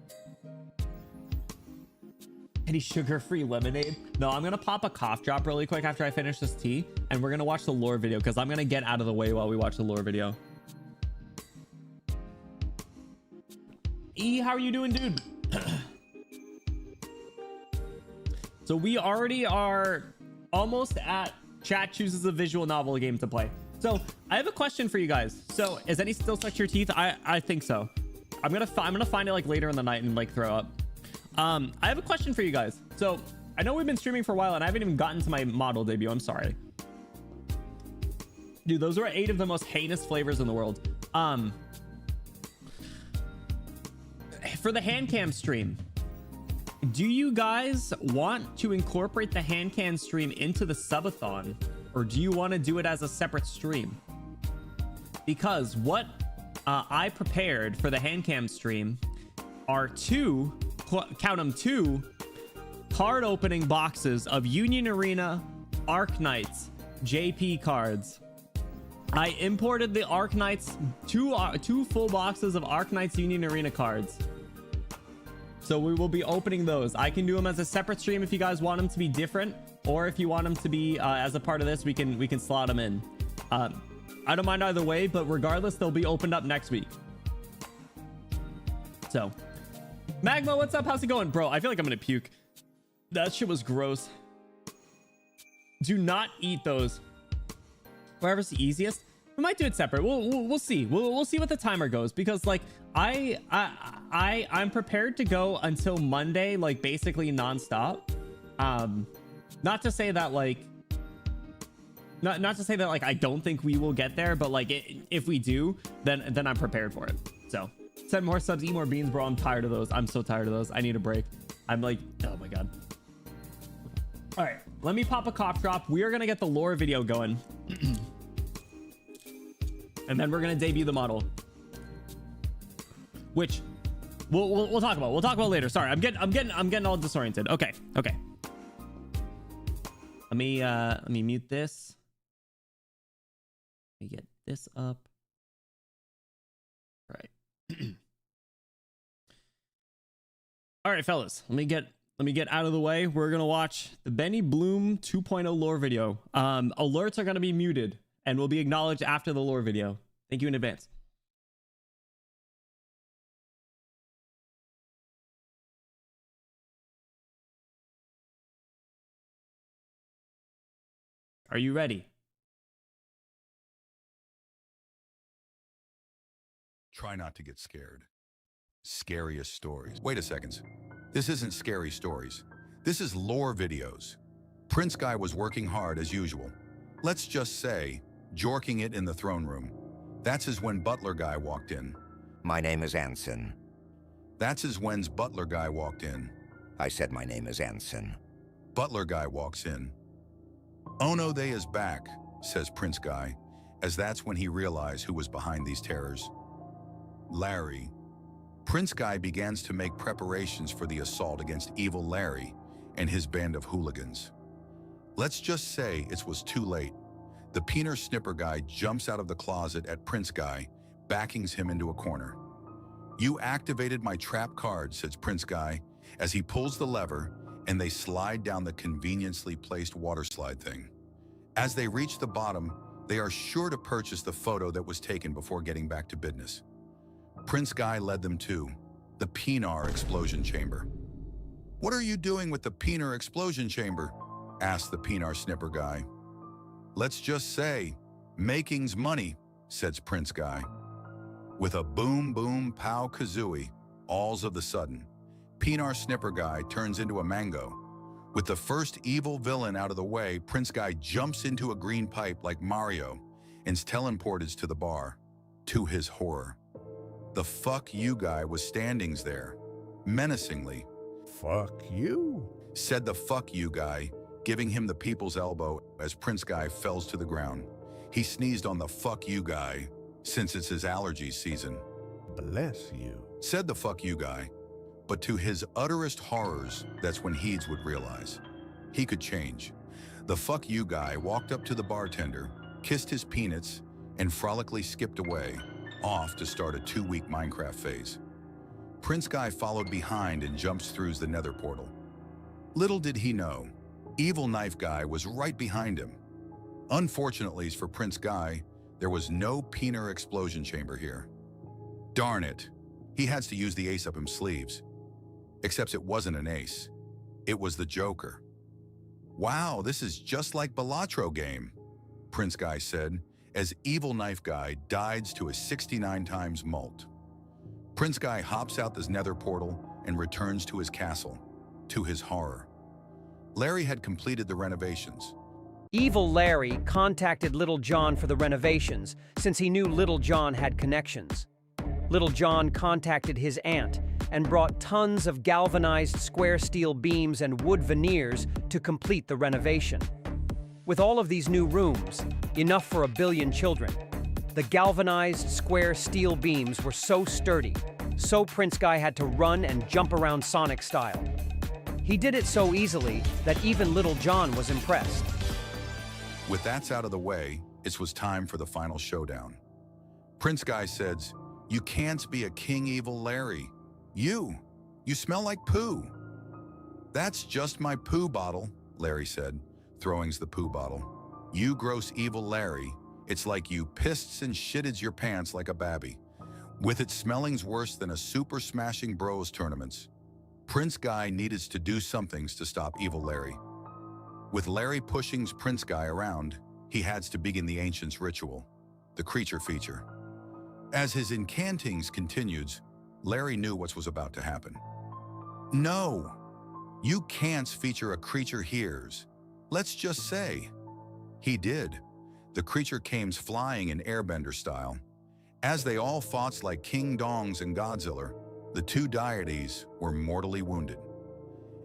Any sugar-free lemonade? No, I'm gonna pop a cough drop really quick after I finish this tea, and we're gonna watch the lore video because I'm gonna get out of the way while we watch the lore video. E, how are you doing, dude? So we already are almost at chat chooses a visual novel game to play. So I have a question for you guys. So is any still sucks your teeth? I think so. I'm gonna find it like later in the night and like throw up. I have a question for you guys. So I know we've been streaming for a while and I haven't even gotten to my model debut. I'm sorry. Dude, those were 8 of the most heinous flavors in the world. For the hand cam stream, do you guys want to incorporate the hand cam stream into the subathon, or do you want to do it as a separate stream? Because what I prepared for the hand cam stream are count them, 2 card opening boxes of Union Arena Arc Knights JP cards. I imported the Arc Knights, two full boxes of Arc Knights Union Arena cards. So we will be opening those. I can do them as a separate stream if you guys want them to be different, or if you want them to be as a part of this, we can slot them in. I don't mind either way, but regardless, they'll be opened up next week. So Magma, what's up? How's it going, bro? I feel like I'm gonna puke. That shit was gross. Do not eat those. Wherever's the easiest. We might do it separate. We'll see. We'll see what the timer goes, because like I'm prepared to go until Monday, like basically nonstop. Not to say that like not to say that like I don't think we will get there, but like if we do, then I'm prepared for it. So send more subs, eat more beans, bro. I'm tired of those. I'm so tired of those. I need a break. I'm like, oh my god. All right, let me pop a cough drop. We are gonna get the lore video going. And then we're gonna debut the model, which we'll talk about. We'll talk about later. Sorry, I'm getting all disoriented. Okay. Let me mute this. Let me get this up. All right. All right, fellas. Let me get out of the way. We're gonna watch the Benny Bloom 2.0 lore video. Alerts are gonna be muted and will be acknowledged after the lore video. Thank you in advance. Are you ready? Try not to get scared. Scariest stories. Wait a second. This isn't scary stories. This is lore videos. Prince Guy was working hard as usual. Let's just say, jorking it in the throne room. That's as when Butler Guy walked in. My name is Anson. That's as when's Butler Guy walked in. I said my name is Anson. Butler Guy walks in. Oh no, they is back, says Prince Guy, as that's when he realized who was behind these terrors. Larry. Prince Guy begins to make preparations for the assault against evil Larry and his band of hooligans. Let's just say it was too late. The Peener Snipper Guy jumps out of the closet at Prince Guy, backings him into a corner. You activated my trap card, says Prince Guy, as he pulls the lever and they slide down the conveniently placed water slide thing. As they reach the bottom, they are sure to purchase the photo that was taken before getting back to business. Prince Guy led them to the Peenar explosion chamber. What are you doing with the Peenar explosion chamber? Asked the Peenar Snipper Guy. Let's just say, making's money, says Prince Guy. With a boom boom pow kazooie, alls of the sudden, Pinar Snipper Guy turns into a mango. With the first evil villain out of the way, Prince Guy jumps into a green pipe like Mario and is teleported to the bar. To his horror, the fuck you guy was standing there, menacingly. Fuck you, said the fuck you guy, giving him the people's elbow as Prince Guy fells to the ground. He sneezed on the fuck you guy, since it's his allergy season. Bless you, said the fuck you guy. But to his utterest horrors, that's when Heeds would realize he could change. The fuck you guy walked up to the bartender, kissed his peanuts, and frolically skipped away, off to start a 2-week Minecraft phase. Prince Guy followed behind and jumps through the nether portal. Little did he know, Evil Knife Guy was right behind him. Unfortunately for Prince Guy, there was no Pinar explosion chamber here. Darn it, he had to use the ace up his sleeves. Except it wasn't an ace. It was the Joker. Wow, this is just like Balatro game, Prince Guy said, as Evil Knife Guy dives to a 69 times mult. Prince Guy hops out this nether portal and returns to his castle, to his horror. Larry had completed the renovations. Evil Larry contacted Little John for the renovations since he knew Little John had connections. Little John contacted his aunt and brought tons of galvanized square steel beams and wood veneers to complete the renovation. With all of these new rooms, enough for 1 billion children, the galvanized square steel beams were so sturdy, so Prince Guy had to run and jump around Sonic style. He did it so easily that even Little John was impressed. With that out of the way, it was time for the final showdown. Prince Guy says, "You can't be a King Evil Larry. You smell like poo." "That's just my poo bottle," Larry said, throwing the poo bottle. "You gross evil Larry, it's like you pissed and shitted your pants like a babby. With it smelling's worse than a super smashing bros tournaments." Prince Guy needed to do somethings to stop evil Larry. With Larry pushing Prince Guy around, he had to begin the Ancients ritual, the creature feature. As his incantings continued, Larry knew what was about to happen. "No, you can't feature a creature here's. Let's just say." He did. The creature came flying in airbender style. As they all fought like King Dongs and Godzilla, the two deities were mortally wounded.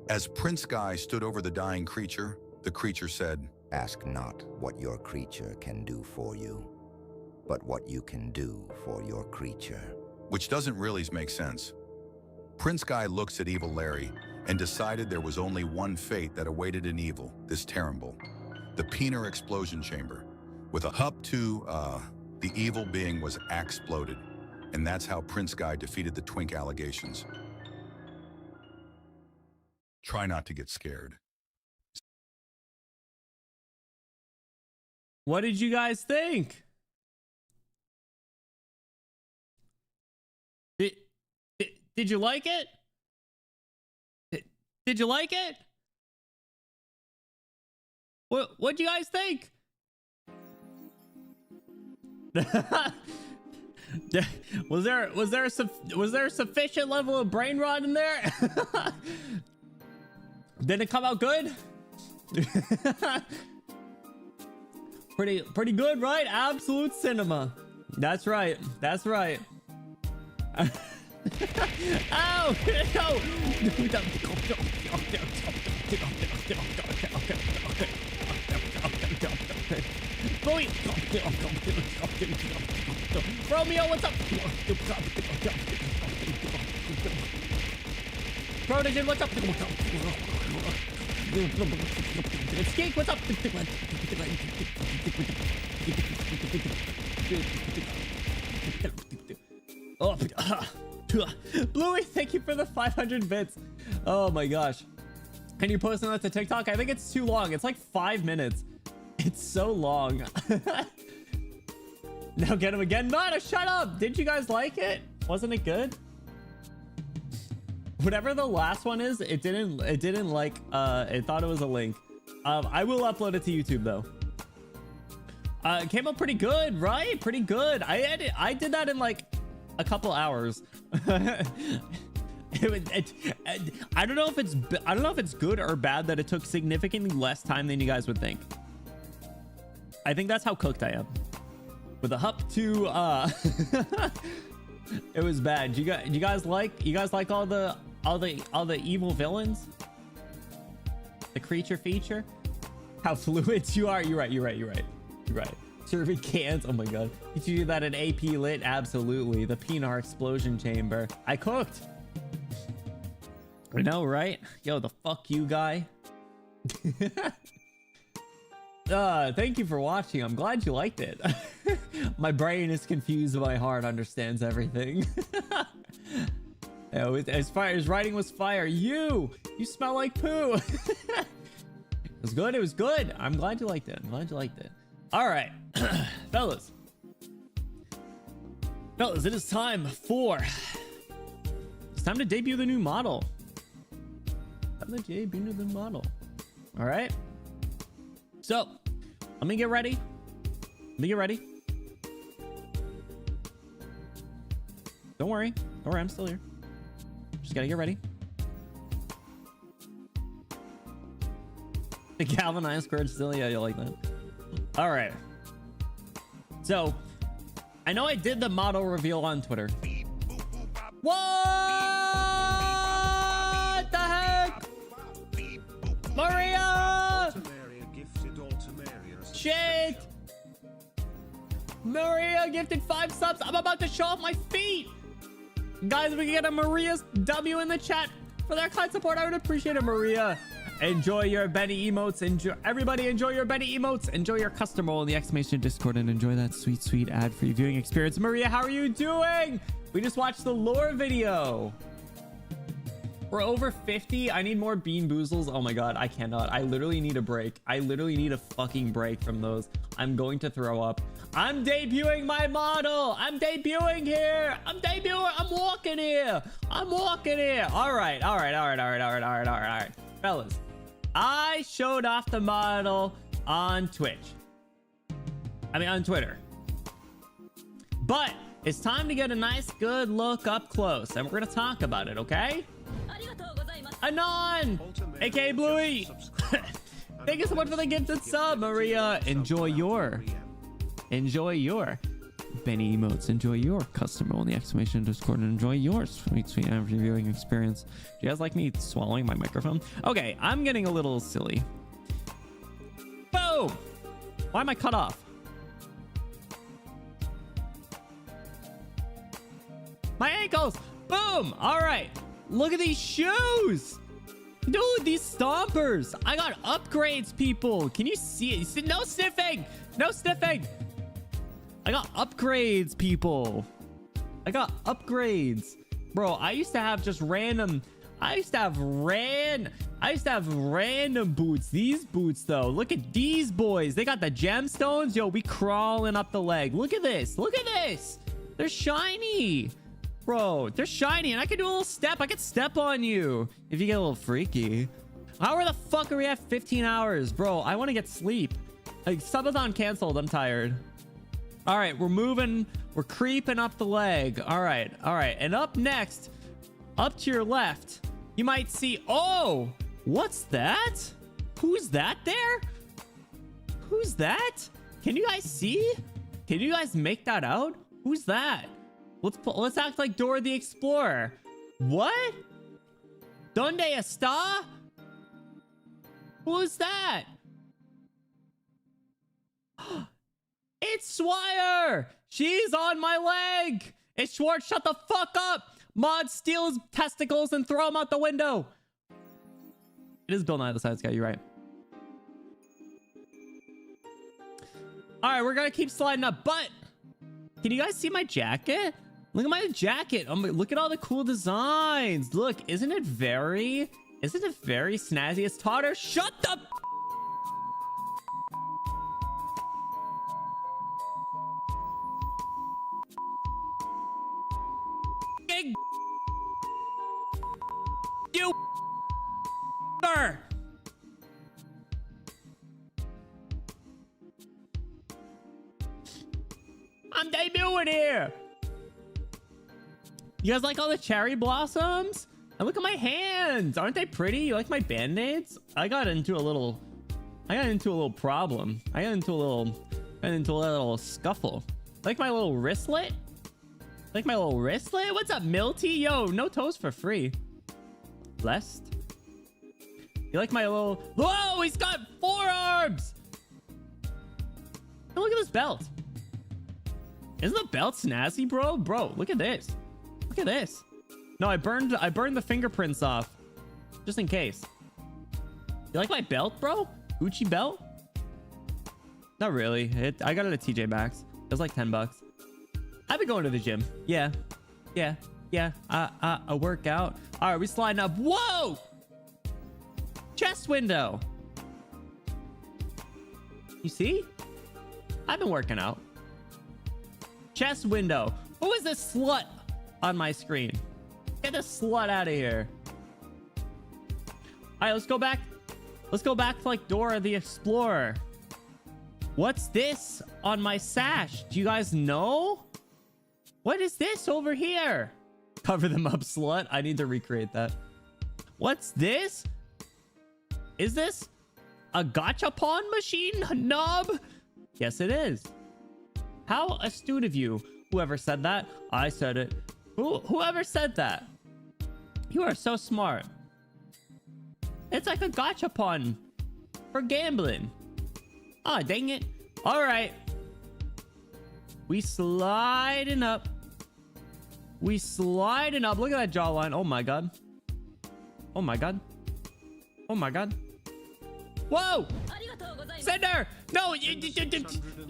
As Prince Guy stood over the dying creature, the creature said, Ask not what your creature can do for you, but what you can do for your creature. which doesn't really make sense. Prince Guy looks at evil Larry and decided there was only one fate that awaited an evil, this terrible, the Pinar explosion chamber. With a hup to, the evil being was exploded, and that's how Prince Guy defeated the twink allegations. Try not to get scared. What did you guys think? Did you like it? Did you like it? What'd you guys think? was there a sufficient level of brain rot in there? Did it come out good? pretty good, right? Absolute cinema. That's right. That's right. Ow! No! Romeo, what's up? Protogen, what's up? Skink, what's up? Oh, Bluey, thank you for the 500 bits. Oh my gosh. Can you post that to TikTok? I think it's too long. It's like 5 minutes. It's so long. Now get him again. Nada, shut up. Did you guys like it? Wasn't it good? Whatever the last one is, it didn't like, it thought it was a link. I will upload it to YouTube though. It came out pretty good, right? Pretty good. I did that in like a couple hours. I don't know if it's good or bad that it took significantly less time than you guys would think. I think that's how cooked I am. With a hup to it was bad. You guys like all the evil villains? The creature feature? How fluid you are. You're right. Serving cans. Oh my god. Did you do that in AP Lit? Absolutely. The Pinar explosion chamber. I cooked. I know, right? Yo, the fuck you guy. Thank you for watching. I'm glad you liked it. My brain is confused, my heart understands everything. As fire as writing was fire. You smell like poo. It was good. I'm glad you liked it. All right. fellas, it is time to debut the new model. All right, so let me get ready. Don't worry, I'm still here. Just gotta get ready. The galvanized squared still, yeah, you like that. All right, so I know I did the model reveal on Twitter. What the heck? Maria! Shit! Maria gifted 5 subs. I'm about to show off my feet. Guys, we can get a Maria's W in the chat for that kind support. I would appreciate it, Maria. Enjoy your Benny emotes. Everybody enjoy your Benny emotes. Enjoy your custom role in the exclamation Discord and enjoy that sweet ad-free viewing experience. Maria, how are you doing? We just watched the lore video. We're over 50. I need more Bean Boozles. Oh my god, I cannot. I literally need a break. I literally need a fucking break from those. I'm going to throw up. I'm debuting my model. I'm debuting here. I'm walking here. All right. Fellas, I showed off the model on on Twitter. But it's time to get a nice good look up close and we're gonna talk about it, okay? Anon, aka Bluey. Thank you so much for the gifted sub, Maria. Enjoy your Benny emotes. Enjoy your custom role in the exclamation Discord and enjoy your sweet viewing experience. Do you guys like me swallowing my microphone? Okay, I'm getting a little silly. Boom! Why am I cut off? My ankles! Boom! All right. Look at these shoes! Dude, these stompers! I got upgrades, people! Can you see it? No sniffing! No sniffing! I got upgrades, people! I got upgrades! Bro, I used to have just random... I used to have random boots. These boots, though. Look at these boys. They got the gemstones. Yo, we crawling up the leg. Look at this. Look at this. They're shiny. Bro, they're shiny, and I can do a little step. I can step on you if you get a little freaky. How the fuck are we at 15 hours? Bro, I want to get sleep. Like, subathon canceled. I'm tired. All right, we're moving. We're creeping up the leg. All right. And up next, up to your left, you might see... Oh, what's that? Who's that there? Who's that? Can you guys see? Can you guys make that out? Who's that? Let's act like Dora the Explorer. What? Donde está? Who's that? It's Swire! She's on my leg! It's Schwartz, shut the fuck up! Mod, steal his testicles and throw him out the window! It is Bill Nye the Science Guy, you're right. Alright, we're gonna keep sliding up, but... Can you guys see my jacket? Look at my jacket. Look at all the cool designs. Look, isn't it very snazzy? It's Totter. Shut the... You... I'm debuting here. You guys like all the cherry blossoms? And look at my hands. Aren't they pretty? You like my band-aids? I got into a little problem. I got into a little scuffle. Like my little wristlet? Like my little wristlet? What's up, Milty? Yo, no toes for free. Blessed. You like my little... Whoa, he's got forearms! And look at this belt. Isn't the belt snazzy, bro? Bro, look at this. Look at this. No, I burned the fingerprints off. Just in case. You like my belt, bro? Gucci belt? Not really. I got it at TJ Maxx. It was like 10 bucks. I've been going to the gym. Yeah. I work out. All right, we sliding up. Whoa! Chest window. You see? I've been working out. Chest window. Who is this slut on my screen? Get this slut out of here. All right, let's go back. Let's go back to like Dora the Explorer. What's this on my sash? Do you guys know? What is this over here? Cover them up, slut. I need to recreate that. What's this? Is this a gachapon machine knob? Yes, it is. How astute of you. Whoever said that? I said it. Whoever said that? You are so smart. It's like a gachapon for gambling. Ah, dang it. All right. We sliding up. We sliding up. Look at that jawline. Oh my god. Oh my god. Oh my god. Whoa! Cinder! No, you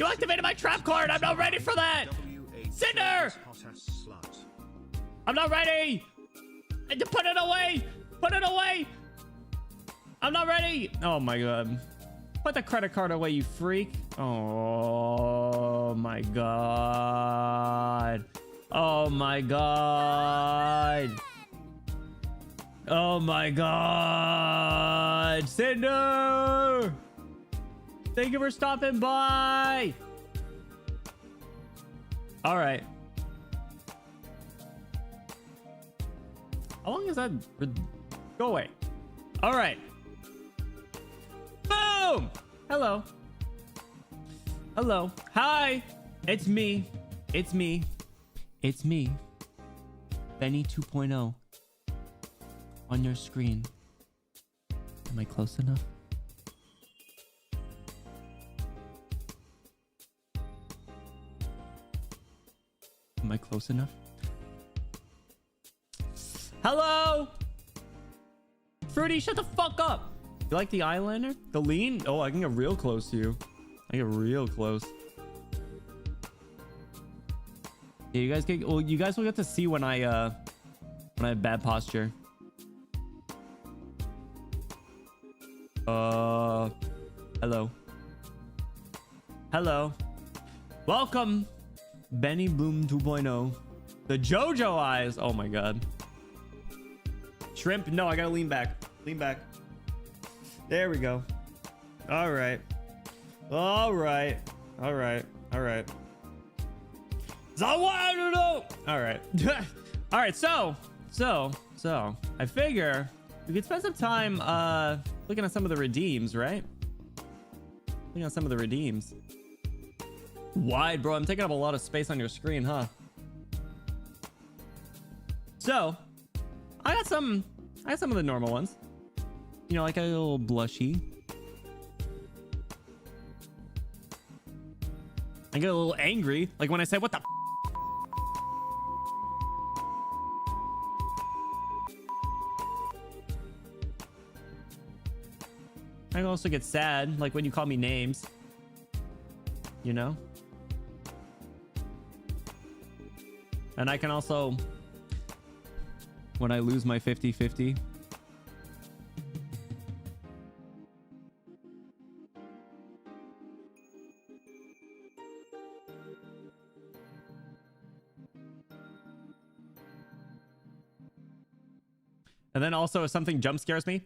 activated my trap card. I'm not ready for that. Cinder! I'm not ready. Put it away. Put it away. I'm not ready. Oh my god. Put the credit card away, you freak. Oh my god. Oh my god. Oh my god. Cinder! Thank you for stopping by. All right. How long is that? Go away. All right. Boom! Hello. Hello. Hi. It's me. It's me. It's me. Benny 2.0 on your screen. Am I close enough? Am I close enough? Hello? Fruity, shut the fuck up. You like the eyeliner? The lean? Oh, I can get real close to you. I get real close. Yeah, you guys get... Well, you guys will get to see when I have bad posture. Hello. Hello. Welcome, Benny Bloom 2.0. The JoJo eyes. Oh my god. Shrimp. No, I gotta lean back. Lean back. There we go. All right. All right. All right. All right. All right. All right. So I figure we could spend some time looking at some of the redeems, right? Looking at some of the redeems. Wide, bro. I'm taking up a lot of space on your screen, huh? So I got some of the normal ones. You know, like a little blushy. I get a little angry, like when I say, what the f? I also get sad, like when you call me names. You know? And I can also, when I lose my 50-50. And then also if something jump scares me.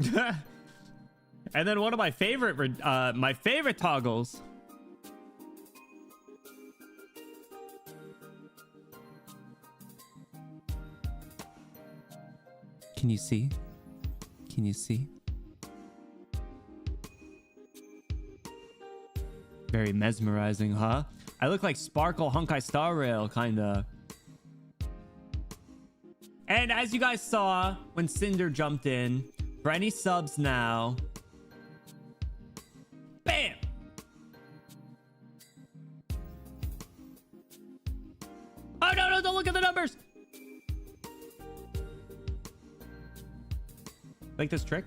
And then one of my favorite toggles. Can you see? Can you see? Very mesmerizing, huh? I look like Sparkle Honkai Star Rail, kinda. And as you guys saw when Cinder jumped in, for any subs now, bam! Oh no, no, don't look at the numbers! Like this trick?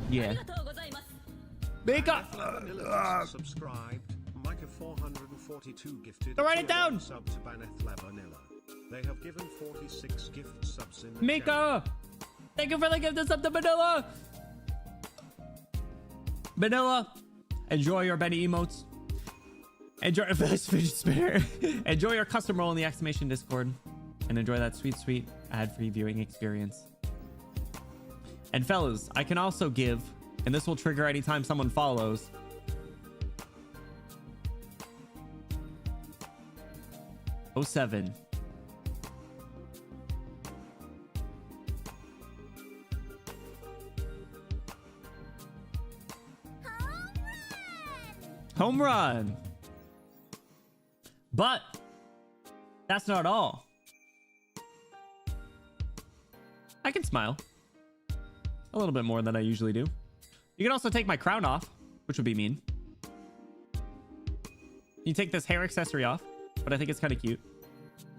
Yeah. Mika! Subscribed. Micah 442 gifted. Write it down! Sub to Baneth La Vanilla. They have given 46 gift subs in the Mika! channel. Thank you for the gift up to Manila! Manila, enjoy your Benny emotes. Enjoy this fidget spinner. Enjoy your custom role in the exclamation Discord. And enjoy that sweet, sweet ad-free viewing experience. And fellas, I can also give, and this will trigger anytime someone follows. '07. Home run! But that's not all. I can smile. A little bit more than I usually do. You can also take my crown off, which would be mean. You take this hair accessory off, but I think it's kind of cute.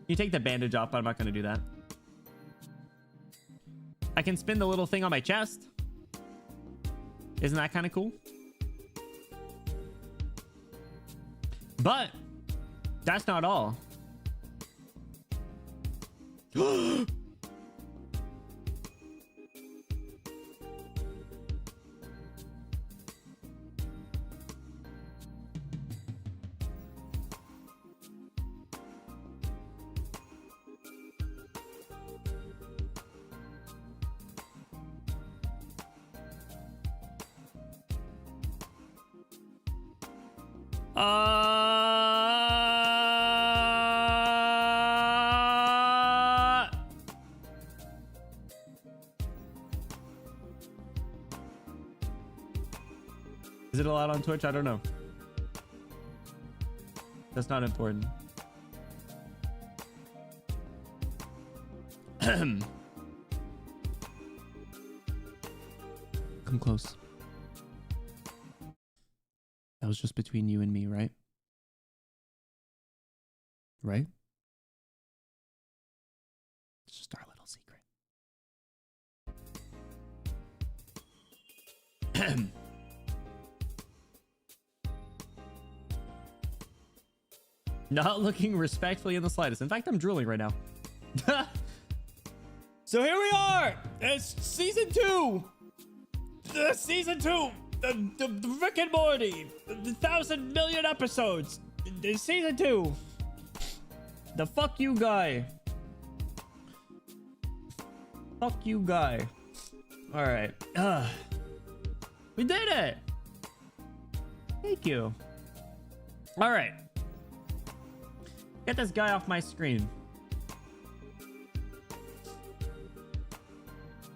You take the bandage off, but I'm not going to do that. I can spin the little thing on my chest. Isn't that kind of cool? But that's not all. Is it allowed on Twitch? I don't know. That's not important. Come close. That was just between you and me, right? Right? It's just our little secret. Not looking respectfully in the slightest. In fact, I'm drooling right now. So here we are. It's season 2. Season 2. The Rick and Morty. The 1,000 million episodes. Season 2. The fuck you guy. Fuck you guy. All right. We did it. Thank you. All right. Get this guy off my screen.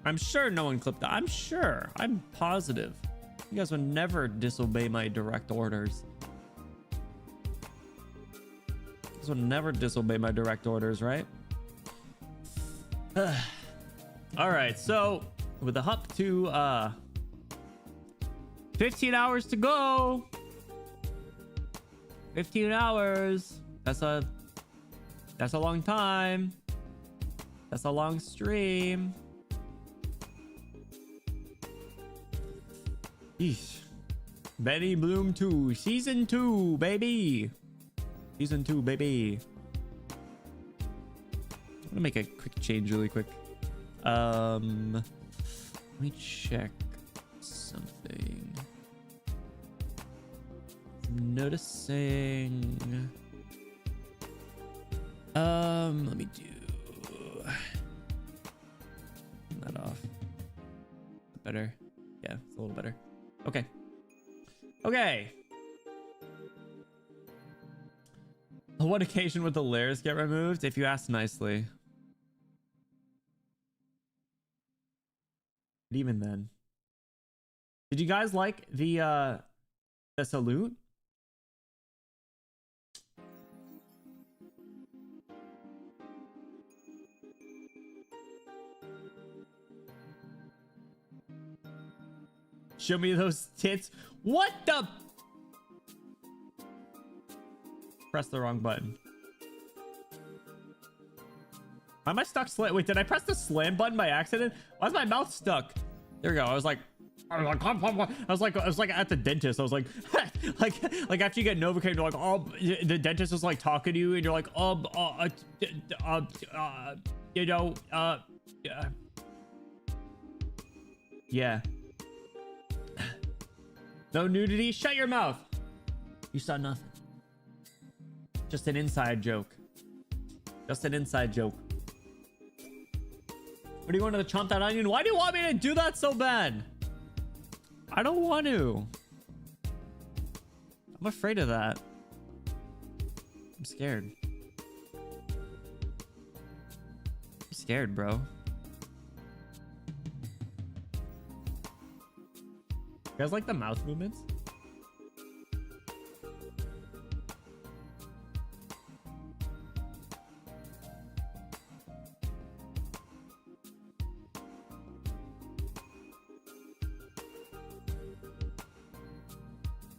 I'm sure no one clipped that. I'm sure. I'm positive. You guys would never disobey my direct orders. You guys would never disobey my direct orders, right? All right, so with the hop to 15 hours to go. 15 hours. That's a long time. That's a long stream. Eesh. Benny Bloom 2, season 2, baby. Season 2, baby. I'm gonna make a quick change really quick. Let me check something. I'm noticing Let me do that off. Better. Yeah, it's a little better. Okay. Okay. On what occasion would the layers get removed? If you ask nicely. But even then. Did you guys like the salute? Show me those tits. What the? Press the wrong button. Why am I stuck slam? Wait, did I press the slam button by accident? Why is my mouth stuck? There we go. I was like at the dentist. I was like, like after you get Novocaine, you're like, oh, the dentist is like talking to you, and you're like, you know, yeah. No nudity. Shut your mouth. You saw nothing. Just an inside joke. Just an inside joke. What do you want to chomp that onion? Why do you want me to do that so bad? I don't want to. I'm afraid of that. I'm scared. I'm scared, bro. You guys like the mouth movements?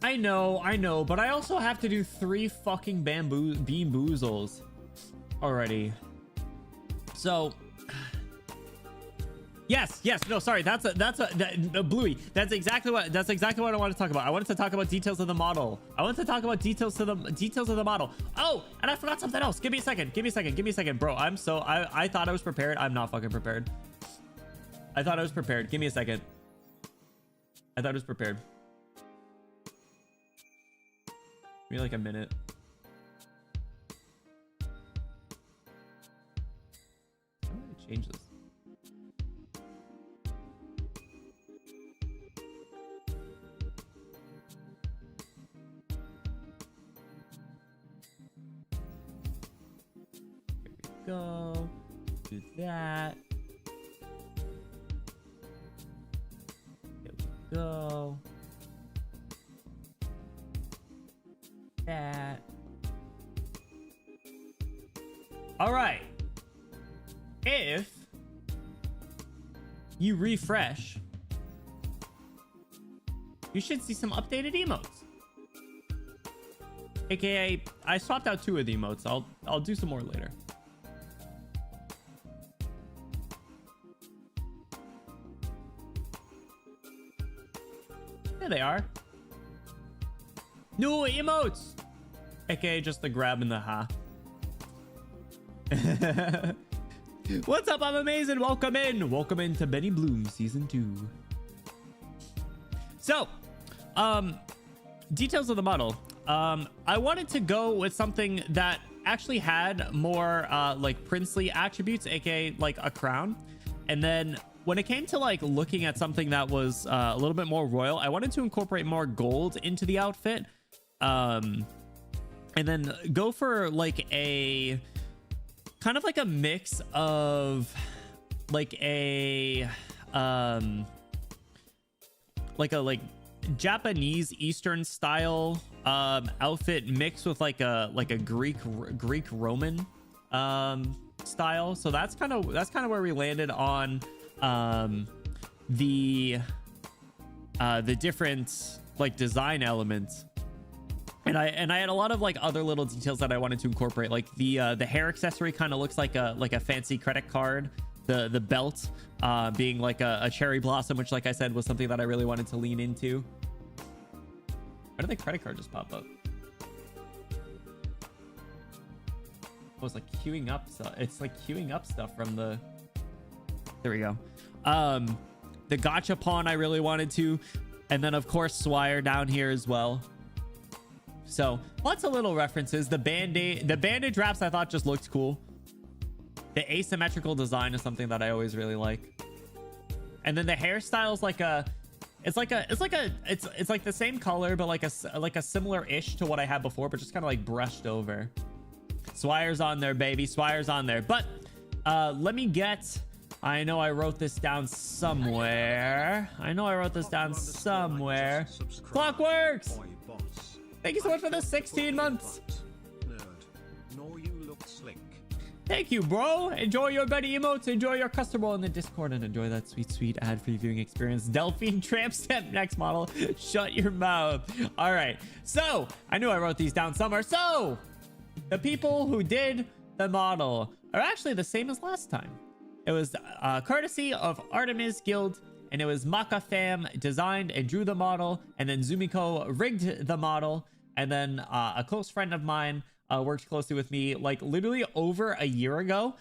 I know, but I also have to do 3 fucking bean boozles already. So yes, no, sorry, that's Bluey. That's exactly what I want to talk about. I wanted to talk about details of the model. I wanted to talk about details of the model. Oh, and I forgot something else. Give me a second, bro. I thought I was prepared. I'm not fucking prepared. I thought I was prepared. Give me a second. I thought I was prepared. Give me like a minute. How do I change this? Here we go. Do that. There we go. That. All right. If you refresh, you should see some updated emotes. AKA, I swapped out 2 of the emotes. I'll do some more later. There they are. New emotes. AKA just the grab and the ha. What's up? I'm amazing. Welcome in to Benny Bloom season 2. So, details of the model. I wanted to go with something that actually had more like princely attributes, aka like a crown. And then when it came to like looking at something that was a little bit more royal, I wanted to incorporate more gold into the outfit. And then go for like a kind of like a mix of like a like Japanese Eastern style outfit mixed with like a Greek Roman style. So that's kind of where we landed on the different like design elements. And I had a lot of like other little details that I wanted to incorporate, like the hair accessory kind of looks like a fancy credit card. The belt being like a cherry blossom, which like I said was something that I really wanted to lean into. Why did the credit card just pop up? Oh, it's like queuing up stuff. It's like queuing up stuff from the. There we go. The gachapon I really wanted to, and then of course Swire down here as well. So lots of little references. The bandage wraps I thought just looked cool. The asymmetrical design is something that I always really like. And then the hairstyle's like it's like the same color, but like a similar-ish to what I had before, but just kind of like brushed over. Swire's on there, baby. Swire's on there. But let me get, I know I wrote this down somewhere. Clockworks! Thank you so much for the 16 months. Nerd, nor you look slick. Thank you, bro. Enjoy your Benny emotes. Enjoy your custom role in the Discord, and enjoy that sweet ad-free viewing experience. Delphine Tramp Stamp next model. Shut your mouth. All right. So I knew I wrote these down somewhere. So the people who did the model are actually the same as last time. It was courtesy of Artemis Guild, and it was Maka Fam designed and drew the model, and then Zumiko rigged the model, and then a close friend of mine worked closely with me like literally over a year ago.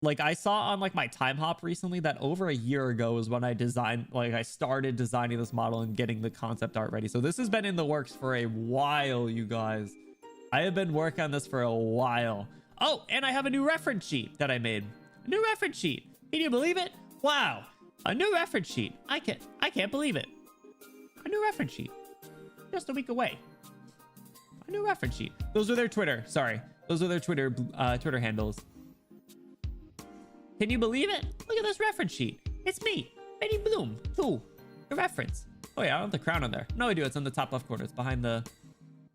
Like I saw on like my time hop recently that over a year ago was when I started designing this model and getting the concept art ready. So this has been in the works for a while, you guys. I have been working on this for a while. Oh, and I have a new reference sheet that I made. A new reference sheet. Can you believe it? Wow. A new reference sheet. I can't believe it. A new reference sheet. Just a week away. A new reference sheet. Those are their Twitter. Sorry. Those are their Twitter handles. Can you believe it? Look at this reference sheet. It's me, Benny Bloom. Who? The reference. Oh yeah, I don't have the crown on there. No, I do. It's on the top left corner. It's behind the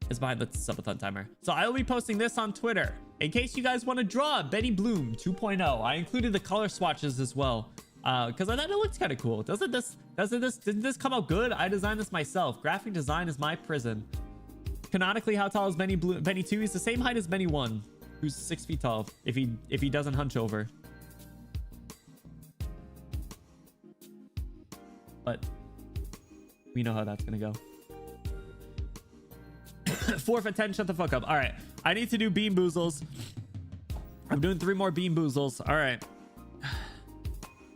subathon timer. So I will be posting this on Twitter in case you guys want to draw Benny Bloom 2.0. I included the color swatches as well because I thought it looked kind of cool. Didn't this come out good? I designed this myself. Graphic design is my prison. Canonically, how tall is Benny 2? He's the same height as Benny 1, who's 6 feet tall if he doesn't hunch over. But we know how that's gonna go. 4 for 10, shut the fuck up. All right, I need to do bean boozles. I'm doing 3 more bean boozles. All right,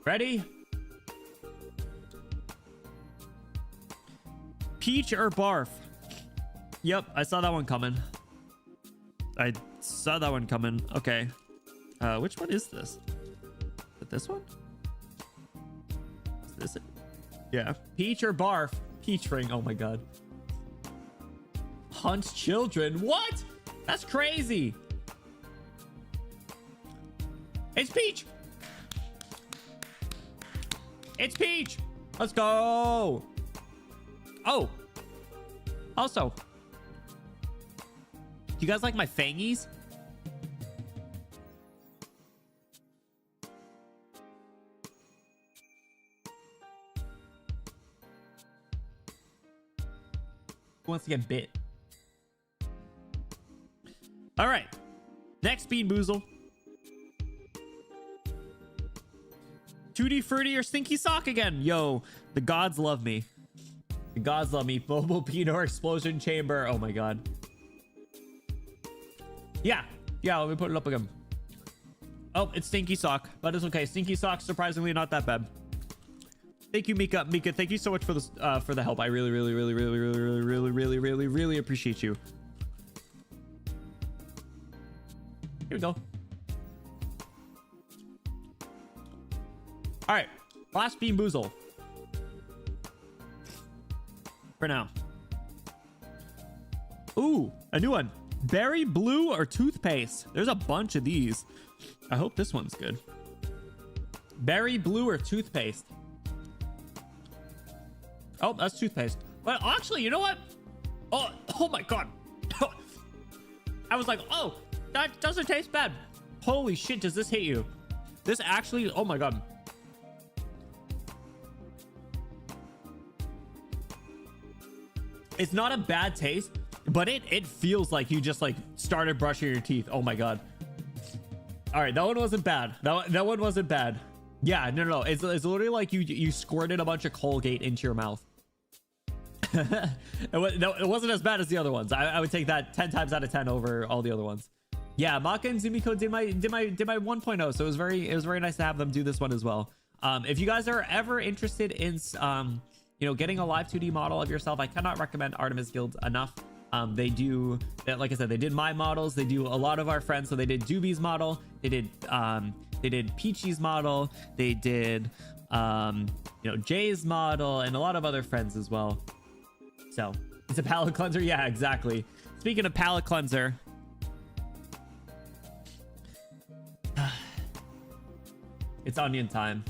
ready? Peach or barf? Yep, I saw that one coming. Okay, which one is this? Is it this one? Is this it? Yeah. Peach or barf? Peach ring. Oh my god. Hunt children. What? That's crazy. It's Peach. It's Peach. Let's go. Oh. Also, do you guys like my fangies? Who wants to get bit? All right, next bean boozle. Tutti Frutti or Stinky Sock again? Yo, the gods love me. The gods love me. Bobo Pino or Explosion Chamber. Oh my god. Yeah, let me put it up again. Oh, it's Stinky Sock, but it's okay. Stinky Sock, surprisingly not that bad. Thank you, Mika. Mika, thank you so much for this for the help. I really appreciate you. Here we go. All right, last bean boozle for now. Ooh, a new one. Berry blue or toothpaste? There's a bunch of these. I hope this one's good. Berry blue or toothpaste? Oh, that's toothpaste. Well, actually, you know what? Oh my god. I was like, oh, that doesn't taste bad. Holy shit, does this hit you? This actually, oh my god. It's not a bad taste, but it feels like you just like started brushing your teeth. Oh my god. All right, that one wasn't bad. That one wasn't bad. Yeah, no. It's literally like you squirted a bunch of Colgate into your mouth. It wasn't as bad as the other ones. I would take that 10 times out of 10 over all the other ones. Yeah, Maka and Zumiko did my 1.0, so it was very nice to have them do this one as well. If you guys are ever interested in getting a live 2D model of yourself, I cannot recommend Artemis Guild enough. They do, like I said, they did my models. They do a lot of our friends. So they did Doobie's model. They did Peachy's model. They did, Jay's model and a lot of other friends as well. So it's a palette cleanser. Yeah, exactly. Speaking of palette cleanser, it's onion time.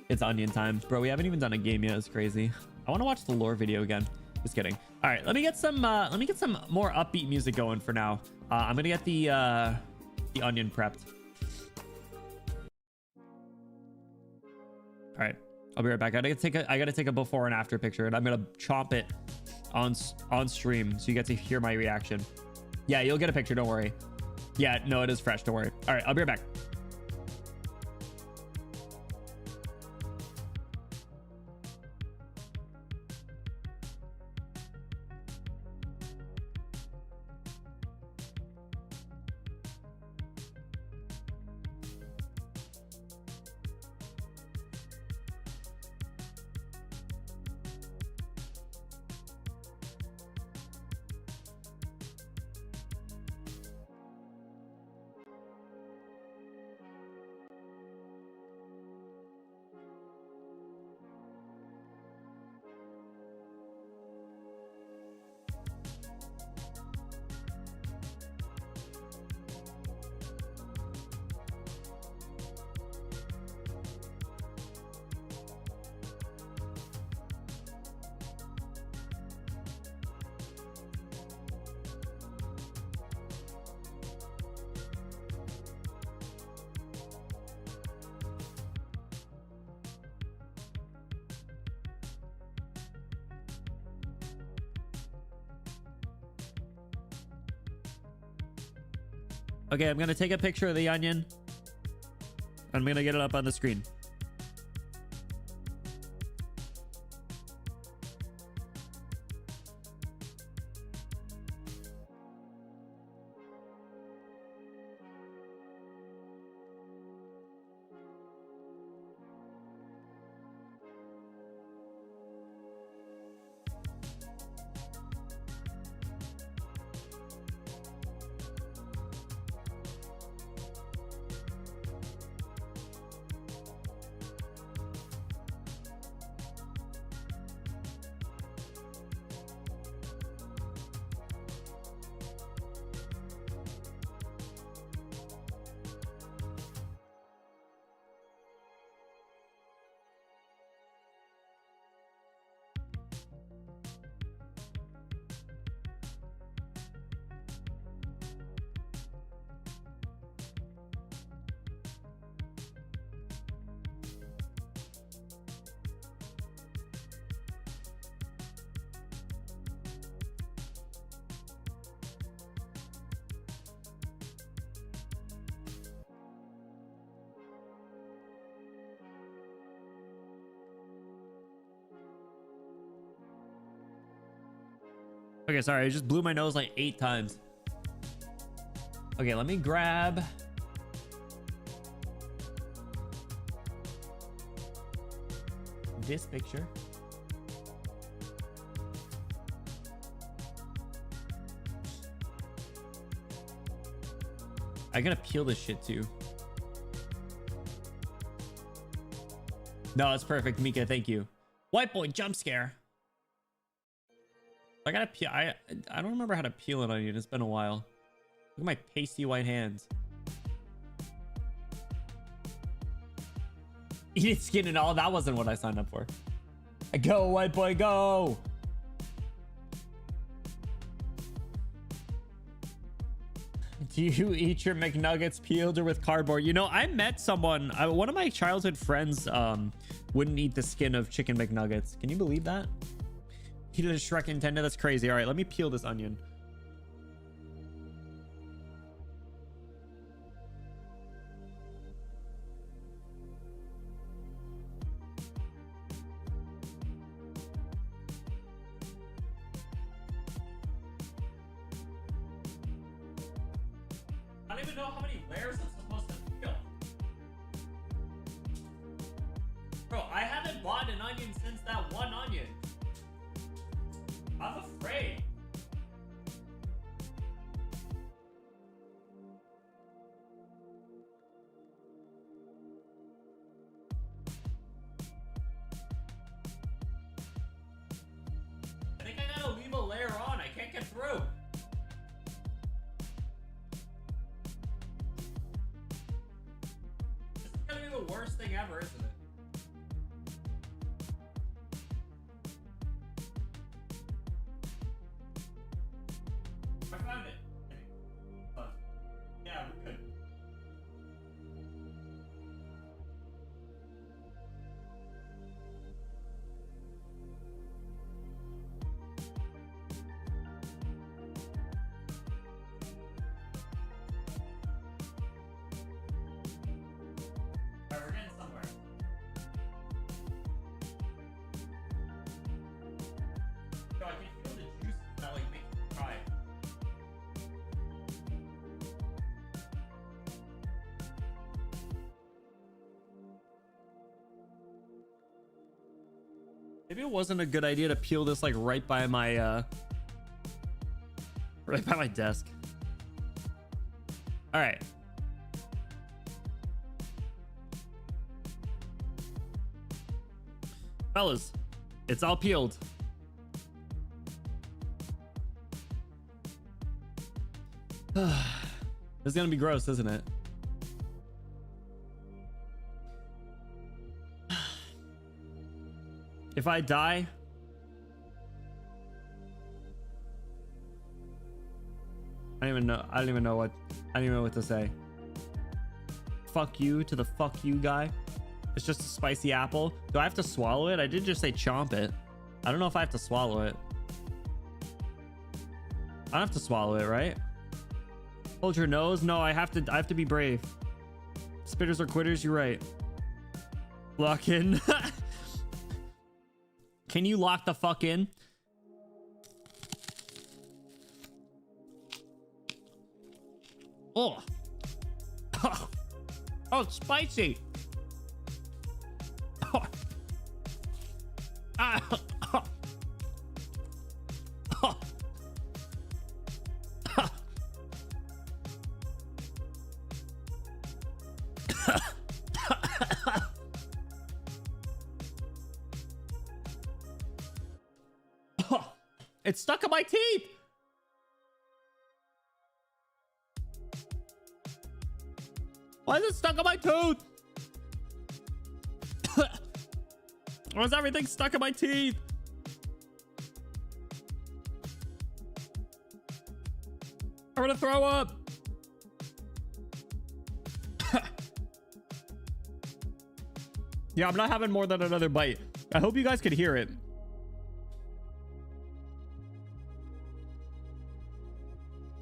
It's onion time, bro. We haven't even done a game yet. It's crazy. I want to watch the lore video again. Just kidding. All right, let me get some more upbeat music going for now. I'm gonna get the onion prepped. All right, I'll be right back. I gotta take a before and after picture, and I'm gonna chomp it on stream so you get to hear my reaction. Yeah, you'll get a picture. Don't worry. Yeah, no, it is fresh. Don't worry. All right, I'll be right back. Okay, I'm gonna take a picture of the onion. I'm gonna get it up on the screen. Okay, sorry, I just blew my nose like 8 times. Okay, let me grab this picture. I gotta peel this shit too. No, it's perfect, Mika. Thank you. White boy jump scare. I gotta peel. I don't remember how to peel an onion. It's been a while. Look at my pasty white hands. Eat it, skin and all. That wasn't what I signed up for. Go, white boy, go. Do you eat your McNuggets peeled or with cardboard? You know, I met someone, one of my childhood friends wouldn't eat the skin of chicken McNuggets. Can you believe that? He did a Shrek Nintendo. That's crazy. All right, let me peel this onion. I don't even know how many layers I'm supposed to peel. Bro, I haven't bought an onion since that one onion. I'm afraid. gotta leave a layer on. I can't get through. This is gonna be the worst thing ever, isn't it? I found it. Yeah, we're good. Alright, we're getting somewhere. Yo, I can feel the juice that like makes me cry. Maybe it wasn't a good idea to peel this like right by my desk. All right. Fellas, it's all peeled. This is gonna be gross, isn't it? If I die, I don't even know what to say. Fuck you to the fuck you guy. It's just a spicy apple. Do I have to swallow it? I did just say chomp it. I don't know if I have to swallow it. I don't have to swallow it, right? Hold your nose. No, I have to be brave. Spitters are quitters. You're right. Lock in. Can you lock the fuck in? Oh. Oh, it's spicy. Oh. Ah. Oh. Oh. It's stuck in my teeth. Why is it stuck in my tooth? Why is everything stuck in my teeth? I'm gonna throw up. Yeah, I'm not having more than another bite. I hope you guys could hear it.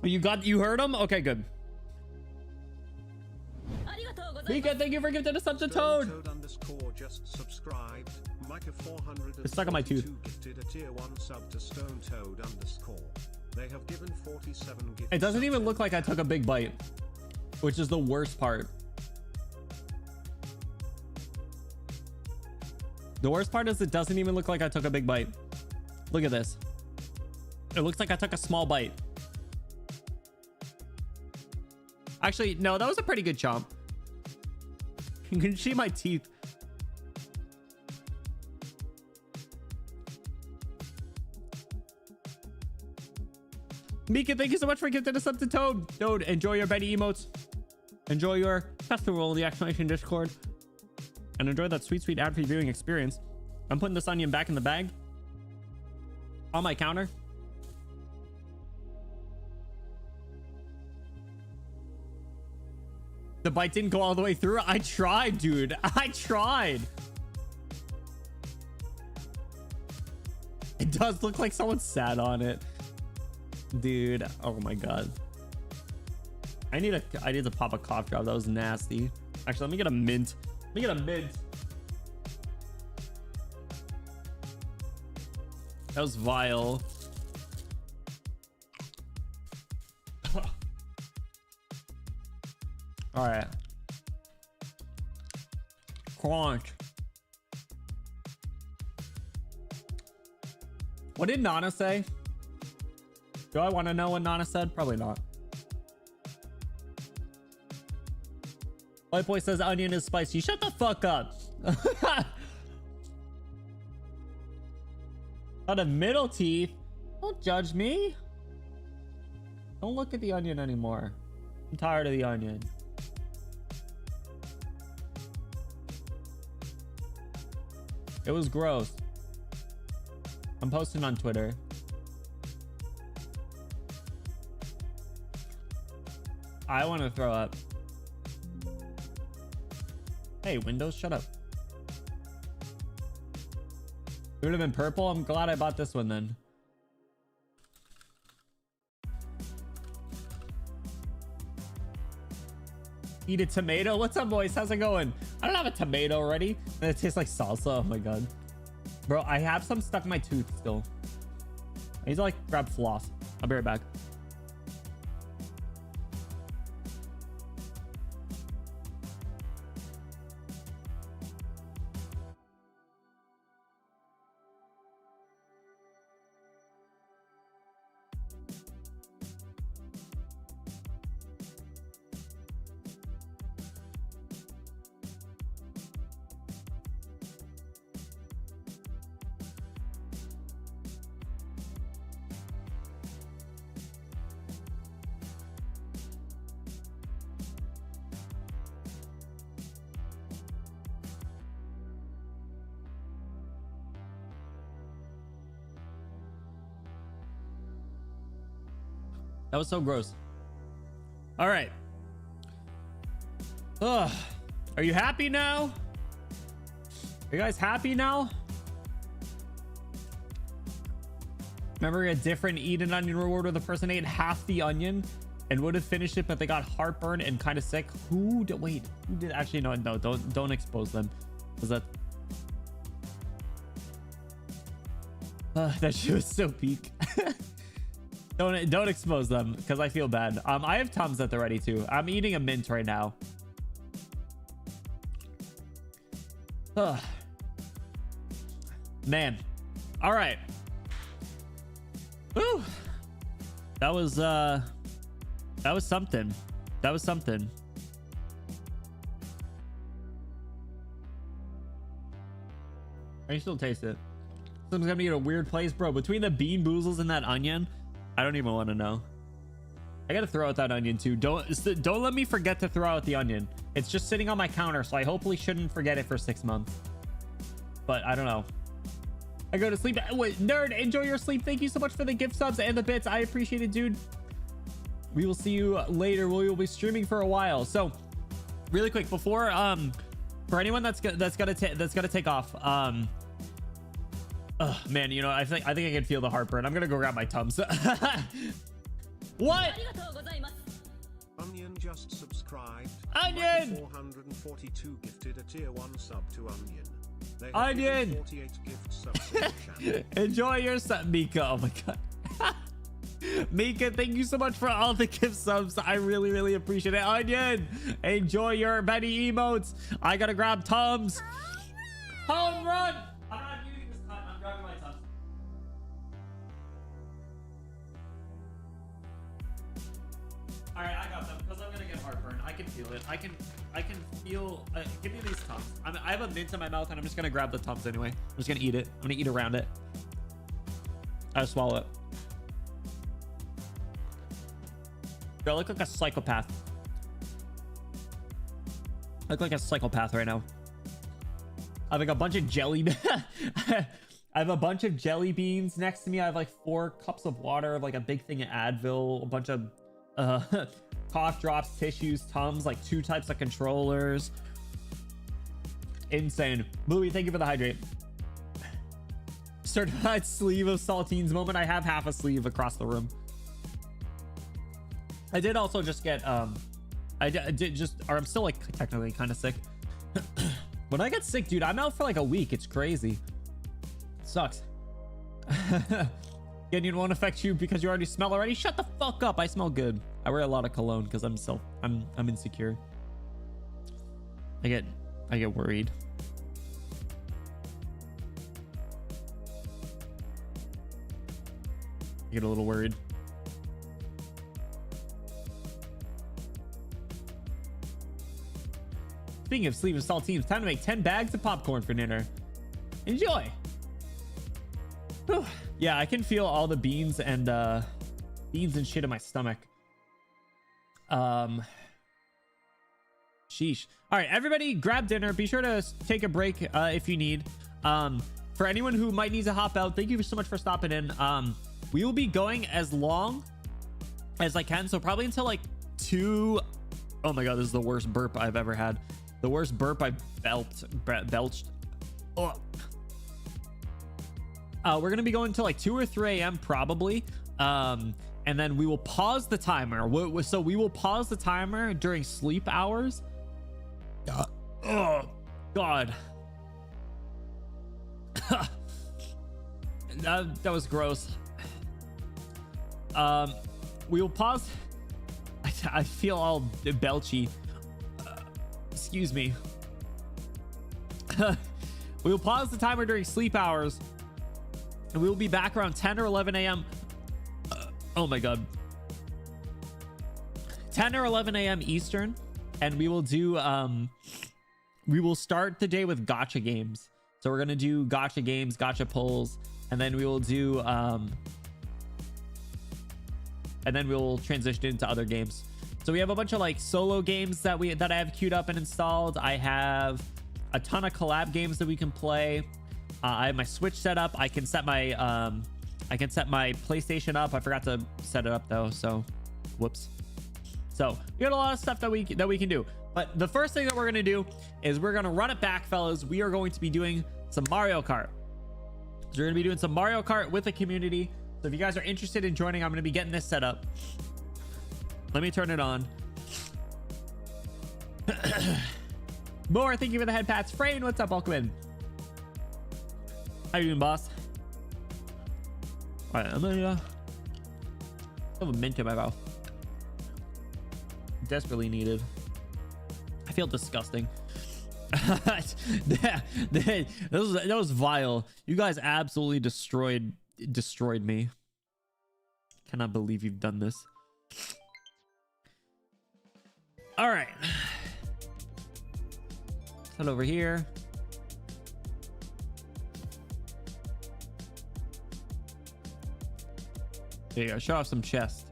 You heard him? Okay, good. Mika, thank you for gifting us such a toad. Toad_ just subscribed. Micah 400 It's stuck in my tooth. Gifted a tier 1 sub to Stone Toad _ They have given 47 gifts. It doesn't even look like I took a big bite, which is the worst part. The worst part is it doesn't even look like I took a big bite. Look at this. It looks like I took a small bite. Actually, no, that was a pretty good chomp. You can see my teeth. Mika, thank you so much for gifting us up to Toad. Toad, enjoy your Benny emotes. Enjoy your festival in the exclamation Discord. And enjoy that sweet, sweet ad-free viewing experience. I'm putting this onion back in the bag. On my counter. The bite didn't go all the way through. I tried, dude. I tried. It does look like someone sat on it. Dude, oh my god. I need to pop a cough drop. That was nasty. Actually, let me get a mint. Let me get a mint. That was vile. All right. Crunch. What did Nana say? Do I want to know what Nana said? Probably not. White boy says onion is spicy. Shut the fuck up. On the middle teeth. Don't judge me. Don't look at the onion anymore. I'm tired of the onion. It was gross. I'm posting on Twitter. I want to throw up. Hey, Windows, shut up. It would have been purple. I'm glad I bought this one then. Eat a tomato. What's up, boys? How's it going? I don't have a tomato already. And it tastes like salsa. Oh my god. Bro, I have some stuck in my tooth still. I need to like grab floss. I'll be right back. That was so gross. All right. Ugh. Are you happy now? Are you guys happy now? Remember a different eat an onion reward where the person ate half the onion and would have finished it, but they got heartburn and kind of sick. Who did? Wait, who did? Actually, no, don't expose them. Was that? That shit was so peak. Don't expose them because I feel bad. I have Tums at the ready too. I'm eating a mint right now. Ugh. Man. All right. Woo. That was something. That was something. I can still taste it. Someone's gonna be in a weird place, bro. Between the bean boozles and that onion, I don't even want to know. I gotta throw out that onion too. Don't let me forget to throw out the onion. It's just sitting on my counter, so I hopefully shouldn't forget it for 6 months. But I don't know. I go to sleep. Wait, nerd, enjoy your sleep. Thank you so much for the gift subs and the bits. I appreciate it, dude. We will see you later. We will be streaming for a while. So, really quick before for anyone that's gotta take off. Man, you know, I think I can feel the heartburn. I'm gonna go grab my Tums. What? Onion just subscribed. Onion! 442 gifted a tier 1 sub to Onion. They have Onion! given 48 gift subs in the channel. Enjoy your sub, Mika. Oh my god. Mika, thank you so much for all the gift subs. I really appreciate it. Onion, enjoy your Benny emotes. I gotta grab Tums. Home run! I'm not using this time. I'm grabbing my Tums. All right, I got them because I'm gonna get heartburn. I can feel it. I can feel. Give me these Tums. I have a mint in my mouth, and I'm just gonna grab the Tums anyway. I'm just gonna eat it. I'm gonna eat around it. I swallow it. Bro, I look like a psychopath. I look like a psychopath right now. I have like a bunch of jelly. I have a bunch of jelly beans next to me. I have like 4 cups of water, like a big thing of Advil, a bunch of cough drops, tissues, Tums, like 2 types of controllers. Insane. Bluey, thank you for the hydrate. Certified sleeve of saltines moment. I have half a sleeve across the room. I did also just get I'm still like technically kind of sick. When I get sick, dude, I'm out for like a week. It's crazy. It sucks. Again, you won't affect you because you already smell already. Shut the fuck up. I smell good. I wear a lot of cologne because I'm insecure. I get worried. I get a little worried. Speaking of sleeve of saltines, time to make 10 bags of popcorn for dinner. Enjoy. Whew. Yeah, I can feel all the beans and shit in my stomach. Sheesh. All right, everybody grab dinner. Be sure to take a break if you need. For anyone who might need to hop out, thank you so much for stopping in. We will be going as long as I can, so probably until like 2. Oh my god, this is the worst burp I've ever had. The worst burp I belched. Ugh. We're gonna be going till like 2 or 3 a.m. probably, and then we will pause the timer. So we will pause the timer during sleep hours. Oh god. that was gross. We will pause. I feel all belchy. Excuse me. We will pause the timer during sleep hours, and we will be back around 10 or 11 a.m. Oh my god. 10 or 11 a.m. Eastern, and we will do we will start the day with gacha games. So we're gonna do gacha games, gacha pulls, and then we will do and then we'll transition into other games. So we have a bunch of like solo games that I have queued up and installed. I have a ton of collab games that we can play. I have my Switch set up. I can set my PlayStation up. I forgot to set it up though, so whoops. So we got a lot of stuff that we can do. But the first thing that we're gonna do is we're gonna run it back, fellas. We are going to be doing some Mario Kart. So we're gonna be doing some Mario Kart with the community. So if you guys are interested in joining, I'm gonna be getting this set up. Let me turn it on. More, thank you for the head pats. Frayne, what's up? Welcome in. How you doing, boss? All right, I'm gonna have a mint in my mouth. Desperately needed. I feel disgusting. that was vile. You guys absolutely destroyed me. Cannot believe you've done this. All right. Head over here. There you go. Show off some chest.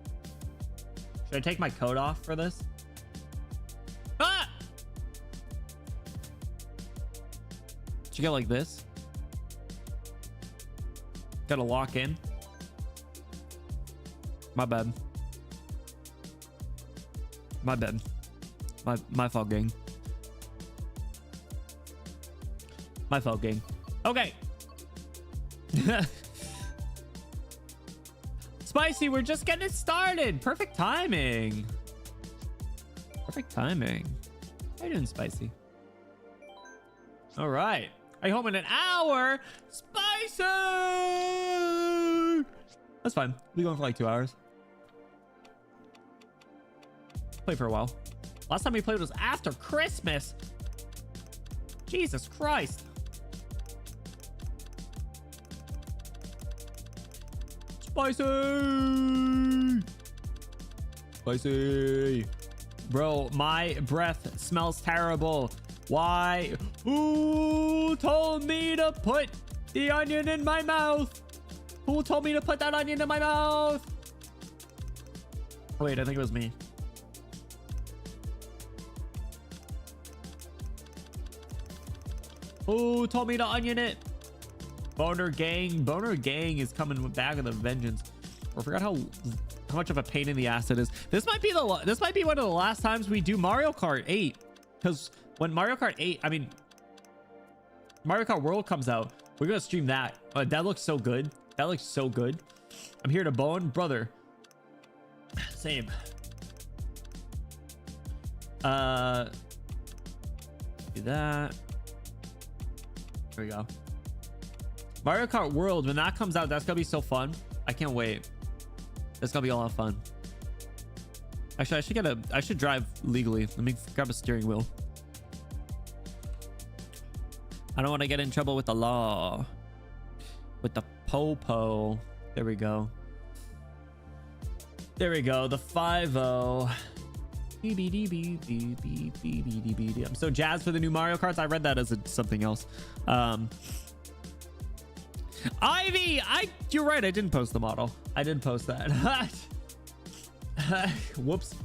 Should I take my coat off for this? Ah! Should you go like this? Gotta lock in. My bad. My bad. My fault, gang. My fault, gang. Okay. Spicy, we're just getting started. Perfect timing. Perfect timing. How you doing, Spicy? All right. Are you home in an hour? Spicy! That's fine. We'll be going for like 2 hours. Play for a while. Last time we played was after Christmas. Jesus Christ. Spicy! Spicy! Bro, my breath smells terrible. Why? Who told me to put the onion in my mouth? Who told me to put that onion in my mouth? Wait, I think it was me. Who told me to onion it? Boner gang. Boner gang is coming back with a vengeance. I forgot how much of a pain in the ass it is. This might be one of the last times we do Mario Kart 8, because when Mario Kart 8, I mean Mario Kart World comes out, we're gonna stream that. That looks so good. That looks so good. I'm here to bone, brother. Same. Do that. There we go. Mario Kart World, when that comes out, that's gonna be so fun. I can't wait. That's gonna be a lot of fun. Actually, I should drive legally. Let me grab a steering wheel. I don't want to get in trouble with the law. With the popo. There we go. There we go. The 5-0. I'm so jazzed for the new Mario Karts. I read that as something else. Ivy, you're right. I didn't post the model. I did post that. Whoops.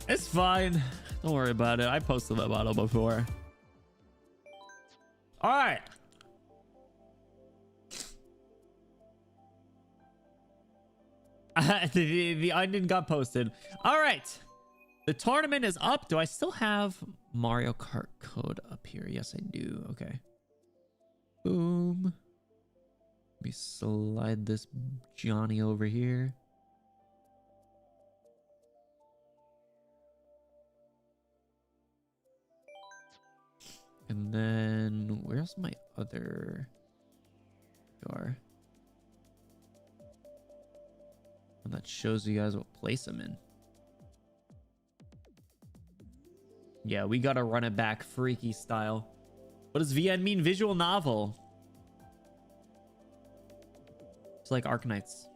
It's fine. Don't worry about it. I posted that model before. All right. The onion got posted. All right. The tournament is up. Do I still have Mario Kart code up here? Yes, I do. Okay. Boom. Let me slide this Johnny over here. And then where's my other jar? And that shows you guys what place I'm in. Yeah, we gotta run it back freaky style. What does VN mean? Visual novel. It's like Arknights.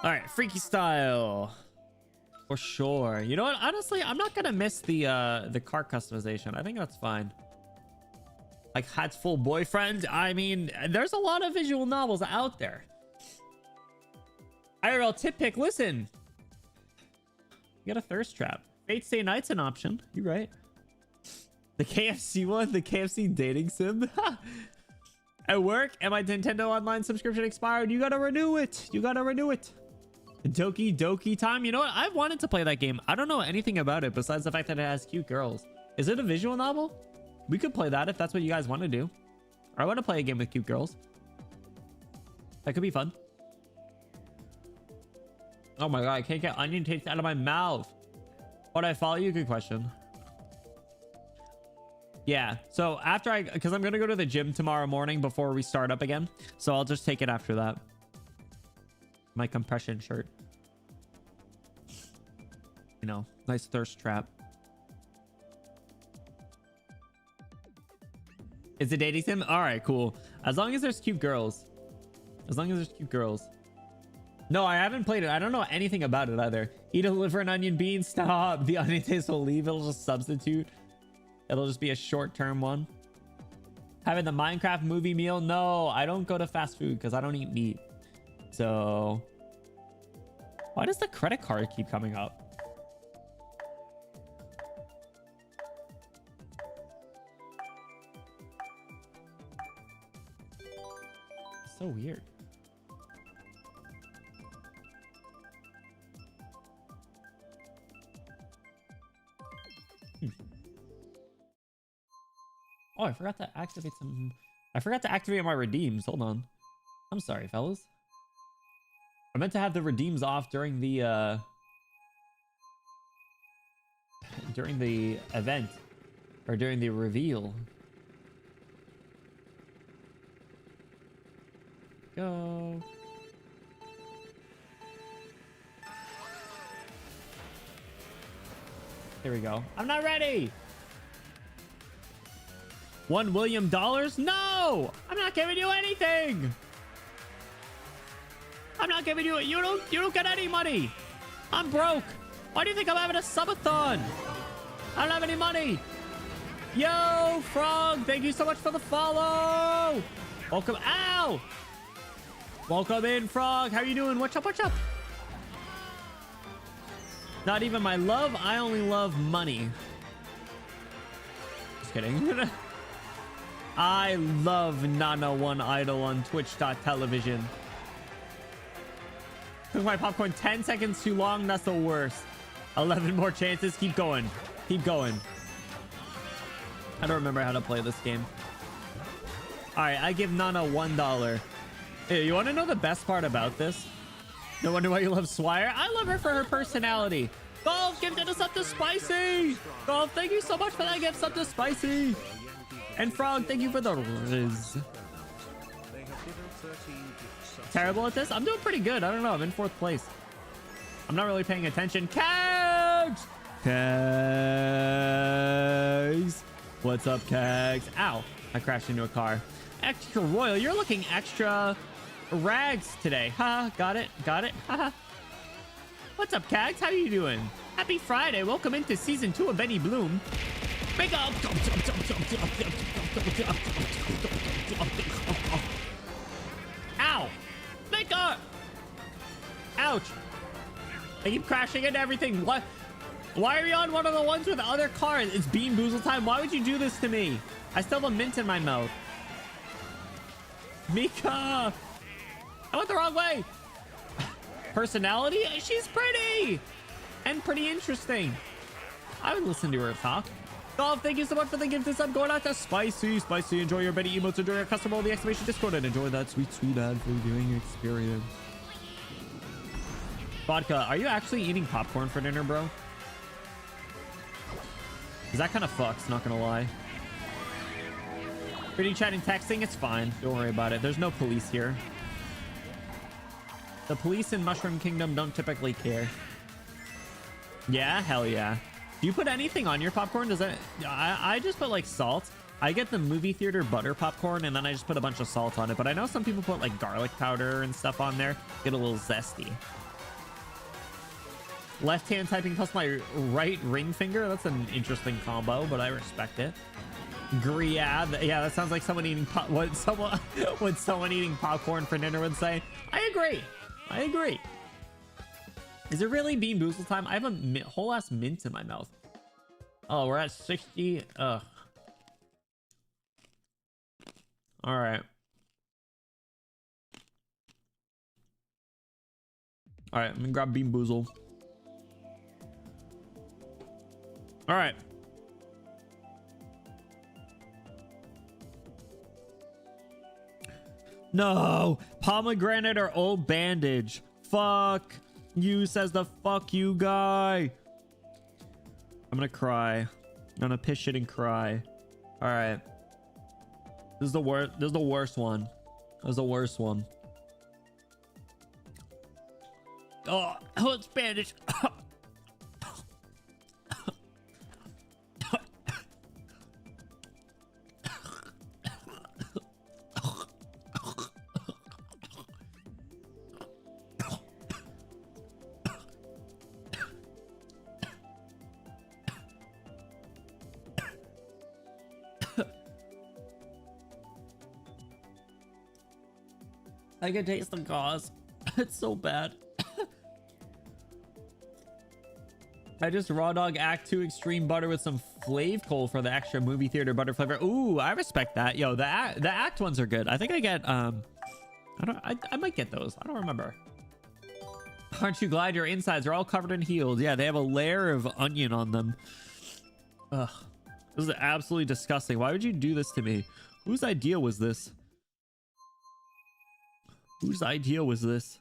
All right, freaky style. For sure. You know what? Honestly, I'm not gonna miss the Kart customization. I think that's fine. Like Hat's Full Boyfriend. I mean, there's a lot of visual novels out there. IRL tip pick. Listen, you got a thirst trap. Fate Stay Night's an option. You're right. The KFC one, the KFC dating sim. At work, and my Nintendo Online subscription expired. You gotta renew it. You gotta renew it. Doki Doki Time. You know what? I've wanted to play that game. I don't know anything about it besides the fact that it has cute girls. Is it a visual novel? We could play that if that's what you guys want to do. Or I want to play a game with cute girls. That could be fun. Oh my god, I can't get onion taste out of my mouth. Would I follow you? Good question. Yeah, so after because I'm gonna go to the gym tomorrow morning before we start up again. So I'll just take it after that. My compression shirt. You know, nice thirst trap. Is it dating sim? All right, cool. As long as there's cute girls. As long as there's cute girls. No, I haven't played it. I don't know anything about it either. Eat a liver and onion beans. Stop. The onion taste will leave. It'll just substitute. It'll just be a short-term one. Having the Minecraft movie meal? No, I don't go to fast food because I don't eat meat. So why does the credit card keep coming up? It's so weird. Oh, I forgot to activate some. I forgot to activate my redeems. Hold on. I'm sorry, fellas. I meant to have the redeems off during the event or during the reveal. Go. Here we go. I'm not ready. $1 William? No! I'm not giving you anything. I'm not giving you it. You don't get any money. I'm broke. Why do you think I'm having a subathon? I don't have any money. Yo, Frog, thank you so much for the follow. Welcome. Ow! Welcome in, Frog. How are you doing? What's up? What's up? Not even my love. I only love money. Just kidding. I love Nana1 Idol on Twitch.television. Took my popcorn 10 seconds too long. That's the worst. 11 more chances. Keep going. Keep going. I don't remember how to play this game. All right, I give Nana $1. Hey, you want to know the best part about this? No wonder why you love Swire. I love her for her personality. Golf gifted us up to Spicy. Golf, thank you so much for that gift up to Spicy. And Frog, thank you for the riz. Terrible at this? I'm doing pretty good. I don't know. I'm in 4th place. I'm not really paying attention. Cags! Cags! What's up, Cags? Ow. I crashed into a car. Extra Royal, you're looking extra rags today. Ha, got it. Got it. Haha. What's up, Cags? How you doing? Happy Friday. Welcome into season 2 of Benny Bloom. Make up. Ow. Make up. Ouch. I keep crashing into everything. What? Why are you on one of the ones with other cars? It's Bean Boozle time. Why would you do this to me? I still have a mint in my mouth. Mika. I went the wrong way. Personality? She's pretty. And pretty interesting. I would listen to her talk. Golf, thank you so much for the gift. This up going out to Spicy. Spicy, enjoy your Benny emotes. Enjoy your custom roll the exclamation Discord and enjoy that sweet, sweet ad for viewing experience. Vodka, are you actually eating popcorn for dinner, bro? Because that kind of fucks, not gonna lie. Pretty chatting, texting, it's fine. Don't worry about it. There's no police here. The police in Mushroom Kingdom don't typically care. Yeah, hell yeah. Do you put anything on your popcorn? Does that... I just put like salt. I get the movie theater butter popcorn and then I just put a bunch of salt on it. But I know some people put like garlic powder and stuff on there. Get a little zesty. Left hand typing plus my right ring finger. That's an interesting combo, but I respect it. Yeah, that sounds like someone eating what someone eating popcorn for dinner would say. I agree. I agree. Is it really Bean Boozle time? I have a whole ass mint in my mouth. Oh, we're at 60. Ugh. All right. All right, I'm gonna grab Bean Boozle. All right. No, pomegranate or old bandage. Fuck you, says the fuck you guy. I'm gonna cry. I'm gonna piss shit and cry. All right. This is the worst. This is the worst one. This is the worst one. Oh, it's bandage. I can taste the gauze. It's so bad. I just raw dog Act 2 extreme butter with some Flav Coal for the extra movie theater butter flavor. Ooh, I respect that. Yo, the Act ones are good. I think I get I might get those. I don't remember. Aren't you glad your insides are all covered in healed? Yeah, they have a layer of onion on them. Ugh. This is absolutely disgusting. Why would you do this to me? Whose idea was this? Whose idea was this?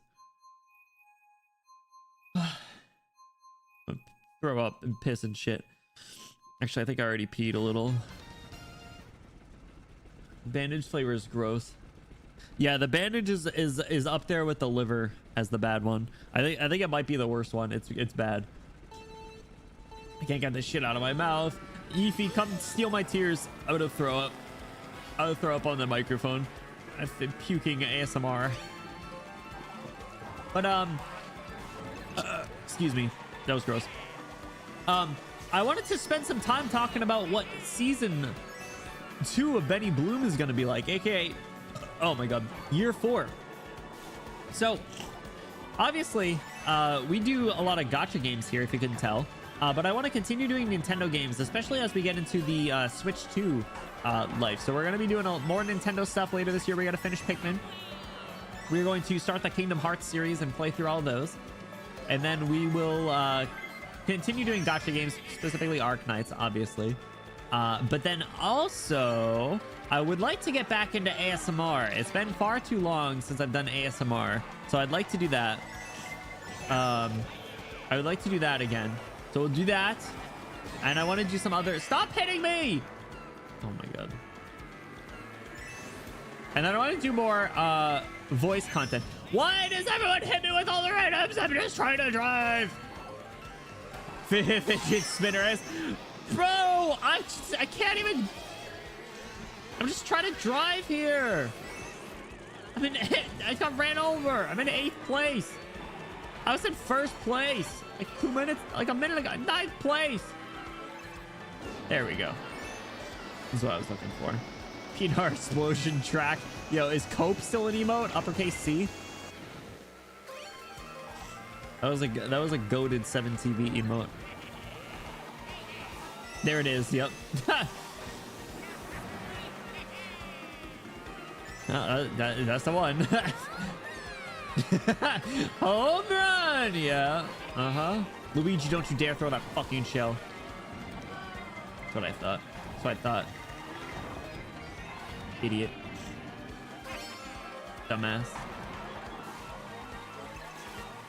Throw up and piss and shit. Actually, I think I already peed a little. Bandage flavor is gross. Yeah, the bandage is up there with the liver as the bad one. I think it might be the worst one. It's bad. I can't get this shit out of my mouth. Eefy, come steal my tears. I would throw up. I would throw up on the microphone. I've been puking ASMR. But excuse me, that was gross. I wanted to spend some time talking about what season 2 of Benny Bloom is going to be like, aka, oh my god, year 4. So obviously we do a lot of gacha games here, if you can tell, but I want to continue doing Nintendo games, especially as we get into the Switch 2 life. So we're going to be doing more Nintendo stuff later this year. We got to finish Pikmin. We're going to start the Kingdom Hearts series and play through all of those, and then we will continue doing gacha games, specifically Arc Knights, obviously. But then also, I would like to get back into ASMR. It's been far too long since I've done ASMR, so I'd like to do that. I would like to do that again. So we'll do that, and I want to do some other... Stop hitting me! Oh my god. And then I want to do more voice content. Why does everyone hit me with all the items? I'm just trying to drive. Fidget spinners. Bro, I can't even... I'm just trying to drive here. I got ran over. I'm in 8th place. I was in first place. Like 2 minutes, like a minute ago. 9th place. There we go. This is what I was looking for. Peanut explosion track. Yo, is Cope still an emote? Uppercase C. That was a goated 7TV emote. There it is. Yep. That's the one. Home run. Yeah. Luigi, don't you dare throw that fucking shell. That's what I thought. That's what I thought. Idiot. Dumbass.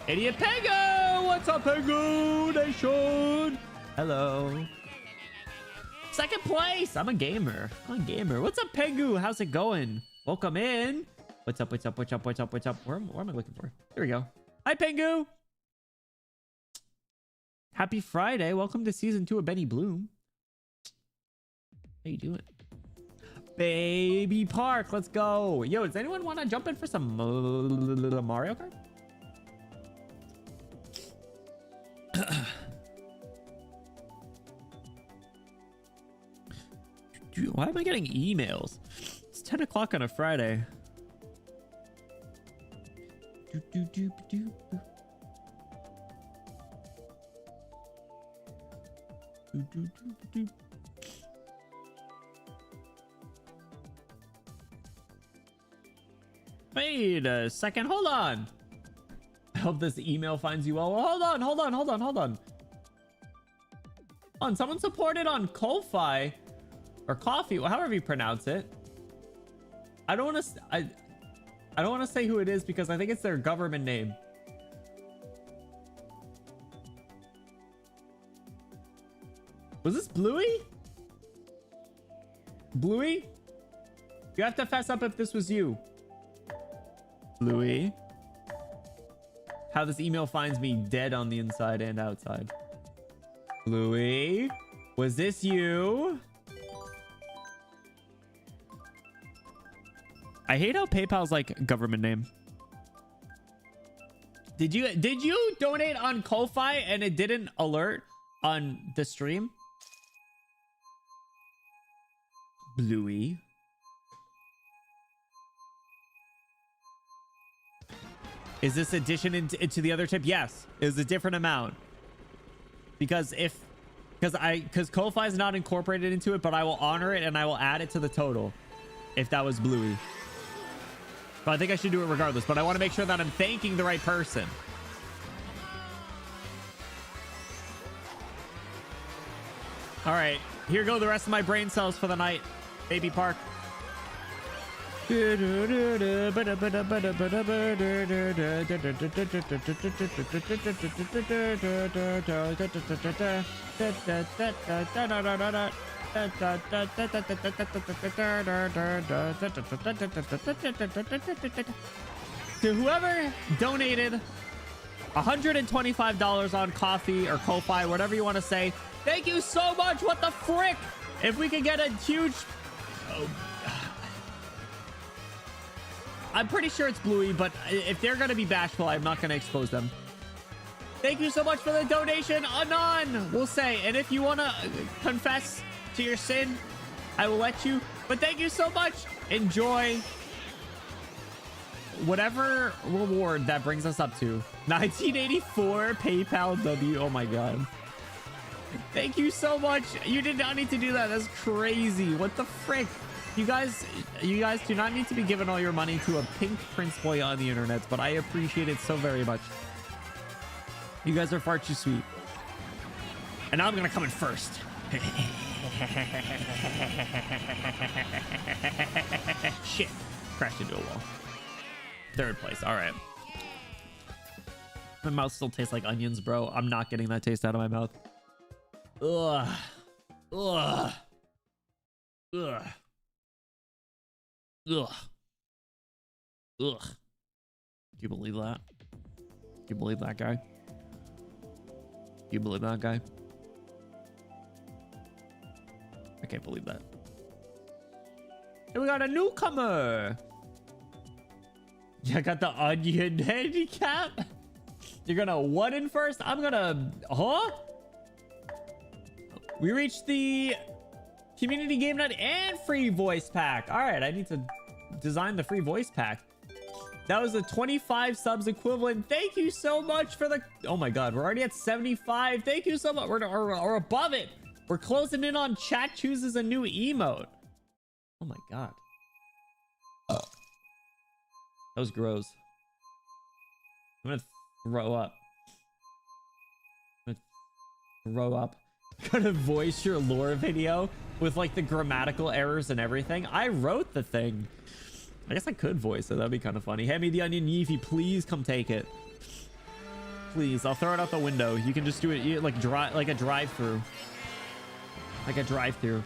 Idiot Pego! What's up, Pego Nation? Hello. Second place. I'm a gamer. What's up, Pengu? How's it going? Welcome in. What's up? What's up? Where am I looking for? Here we go. Hi, Pengu. Happy Friday. Welcome to season 2 of Benny Bloom. How you doing? Baby Park. Let's go. Yo, does anyone want to jump in for some Mario Kart? Dude, why am I getting emails? It's 10 o'clock on a Friday. Wait a second. Hold on. I hope this email finds you well. Hold on. Someone supported on Ko-Fi or Coffee, however you pronounce it. I don't want to say who it is because I think it's their government name. Was this Bluey? Bluey? You have to fess up if this was you. Bluey. How this email finds me dead on the inside and outside. Bluey. Was this you? I hate how PayPal's like government name. Did you donate on Ko-Fi and it didn't alert on the stream? Bluey. Is this addition into the other tip? Yes. It was a different amount. Because Ko-Fi is not incorporated into it, but I will honor it and I will add it to the total if that was Bluey. But I think I should do it regardless, but I want to make sure that I'm thanking the right person. All right, here go the rest of my brain cells for the night. Baby Park. To whoever donated $125 on Coffee or Ko-Fi, whatever you want to say, thank you so much. What the frick? If we could get a huge... Oh. I'm pretty sure it's Bluey, but if they're going to be bashful, I'm not going to expose them. Thank you so much for the donation, Anon, we'll say. And if you want to confess to your sin, I will let you. But thank you so much. Enjoy whatever reward that brings us up to. 1984 PayPal W. Oh my God. Thank you so much. You did not need to do that. That's crazy. What the frick? You guys do not need to be giving all your money to a pink prince boy on the internet, but I appreciate it so very much. You guys are far too sweet. And now I'm gonna come in first. Shit. Crashed into a wall. 3rd place. All right. My mouth still tastes like onions, bro. I'm not getting that taste out of my mouth. Ugh. Ugh. Ugh. Ugh. Ugh. Do you believe that? Do you believe that guy? Do you believe that guy? I can't believe that. And we got a newcomer. I got the onion handicap. You're gonna what in first? I'm gonna... Huh? We reached the community game night and free voice pack. All right, I need to design the free voice pack. That was a 25 subs equivalent. Thank you so much for the... Oh my God, we're already at 75. Thank you so much. We're above it. We're closing in on chat chooses a new emote. Oh my God. That was gross. I'm gonna throw up. I'm gonna throw up. I'm gonna voice your lore video with like the grammatical errors and everything. I wrote the thing. I guess I could voice it. That'd be kind of funny. Hand me the onion, Yeefy. Please come take it. Please, I'll throw it out the window. You can just do it like a drive-through. Like a drive-through.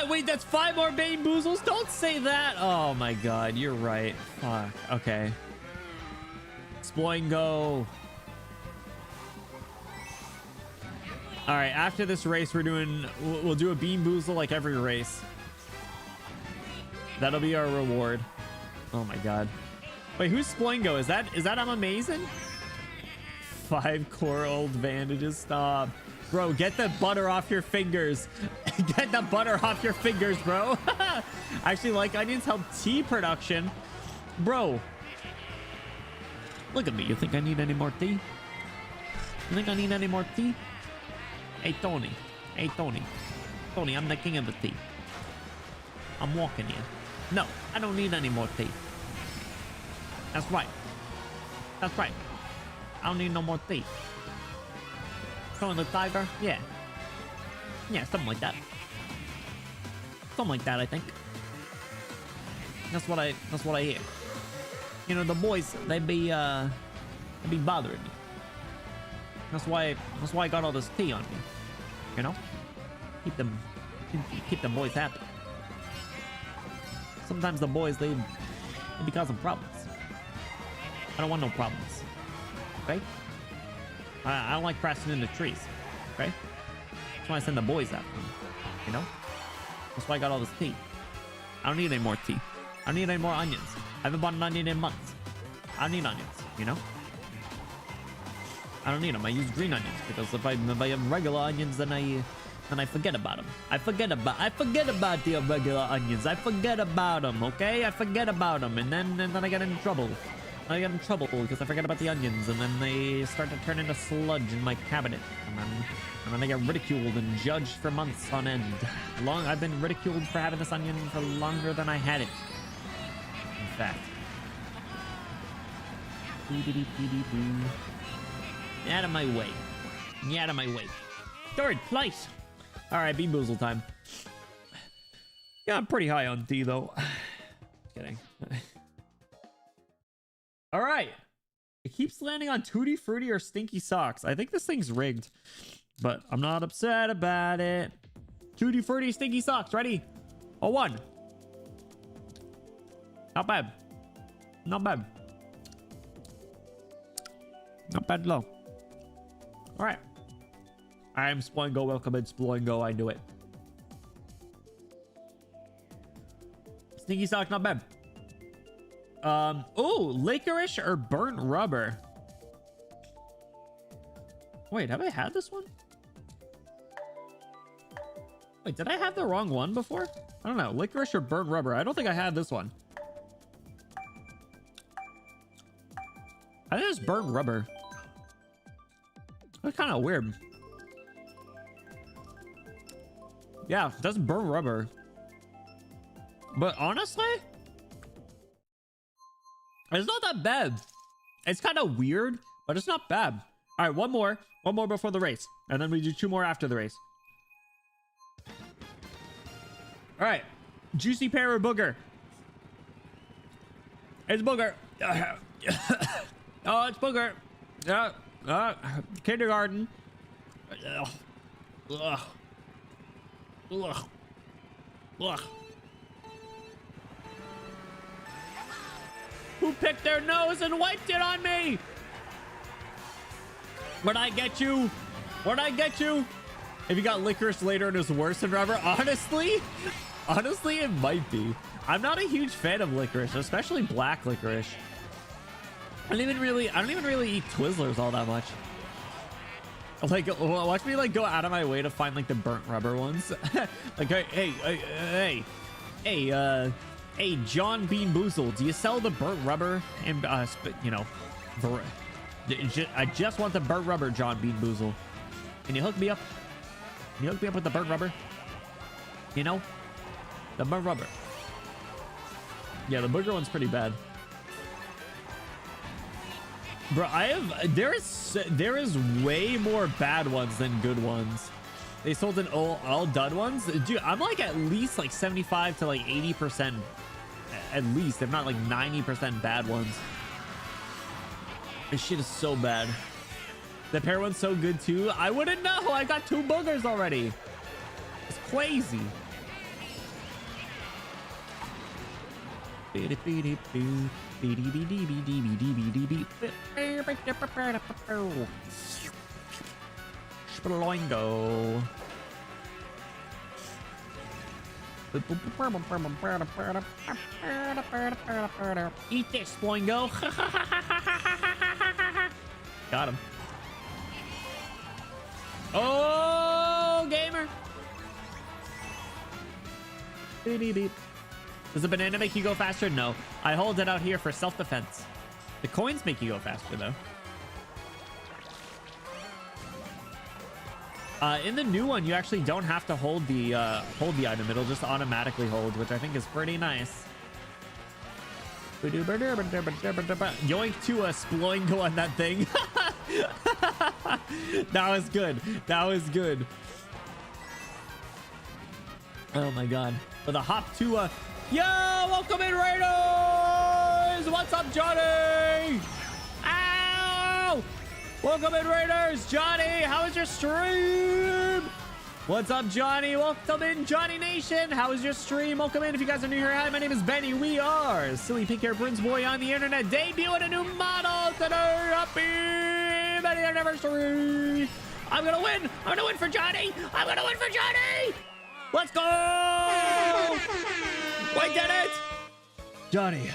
Wait, that's 5 more Bane Boozles? Don't say that. Oh my God, you're right. Fuck. Okay. Sploingo. All right, after this race, we'll do a Bean Boozle like every race. That'll be our reward. Oh my God. Wait, who's Sploingo? Is that I'm amazing? 5 core old bandages. Stop. Bro, get the butter off your fingers. Get the butter off your fingers, bro. Actually, like onions help tea production. Bro. Look at me. You think I need any more tea? You think I need any more tea? Hey, Tony. Hey, Tony. Tony, I'm the king of the tea. I'm walking here. No, I don't need any more tea. That's right. That's right. I don't need no more tea. Throwing the tiger? Yeah. Yeah, something like that. Something like that, I think. That's what I hear. You know, the boys, they be bothering me. That's why I got all this tea on me. You know? Keep them boys happy. Sometimes the boys, they be causing problems. I don't want no problems. Okay? I don't like crashing into trees. Okay? That's why I send the boys after me. You know? That's why I got all this tea. I don't need any more tea. I don't need any more onions. I haven't bought an onion in months. I don't need onions, you know? I don't need them. I use green onions because if I have regular onions, then I forget about them. I forget about the regular onions. I forget about them, okay? I forget about them, and then I get in trouble. I get in trouble because I forget about the onions, and then they start to turn into sludge in my cabinet, and then I get ridiculed and judged for months on end. I've been ridiculed for having this onion for longer than I had it. In fact. Out of my way. Out of my way. 3rd place. All right, Bean Boozle time. Yeah, I'm pretty high on tea though. Kidding. All right. It keeps landing on Tutti Frutti or Stinky Socks. I think this thing's rigged, but I'm not upset about it. Tutti Frutti, Stinky Socks. Ready? A 1. Not bad. Not bad. Not bad low. All right. I am Sploingo. Welcome in, Sploingo. I knew it. Stinky Sock, not bad. Oh, licorice or burnt rubber. Wait, have I had this one? Wait, did I have the wrong one before? I don't know. Licorice or burnt rubber. I don't think I had this one. I think it's burnt rubber. That's kind of weird. Yeah, that's burnt rubber. But honestly, it's not that bad. It's kind of weird, but it's not bad. All right, one more before the race, and then we do 2 more after the race. All right, juicy pear or booger? It's booger. Oh, it's booger. Kindergarten. Ugh. Ugh. Ugh. Who picked their nose and wiped it on me? Where'd I get you? Where'd I get you? If you got licorice later and it was worse than rubber, honestly, it might be. I'm not a huge fan of licorice, especially black licorice. I don't even really eat Twizzlers all that much. Like, watch me like go out of my way to find like the burnt rubber ones. Like, hey, John Bean Boozle, do you sell the burnt rubber? And you know, I just want the burnt rubber, John Bean Boozle. Can you hook me up? Can you hook me up with the burnt rubber? You know, the burnt rubber. Yeah, the booger one's pretty bad. Bro, there is way more bad ones than good ones. They sold in all dud ones. Dude, I'm like at least like 75 to like 80% at least, if not like 90% bad ones. This shit is so bad. The pear one's so good too. I wouldn't know. I got 2 boogers already. It's crazy. Sploingo. Eat this, Sploingo. Got him. Oh, gamer. Beep, beep, beep. Does the banana make you go faster? No. I hold it out here for self-defense. The coins make you go faster, though. In the new one, you actually don't have to hold the item. It'll just automatically hold, which I think is pretty nice. Yoink to a Sploingo on that thing. That was good. That was good. Oh my god. For the hop to a... Yo, welcome in, Raiders! What's up, Johnny? Ow! Welcome in, Raiders! Johnny, how was your stream? What's up, Johnny? Welcome in, Johnny Nation. How was your stream? Welcome in. If you guys are new here, hi, my name is Benny. We are Silly Pink Hair Prince Boy on the internet, debuting a new model today. Happy Benny anniversary! I'm gonna win! I'm gonna win for Johnny! I'm gonna win for Johnny! Let's go! We did it! Johnny,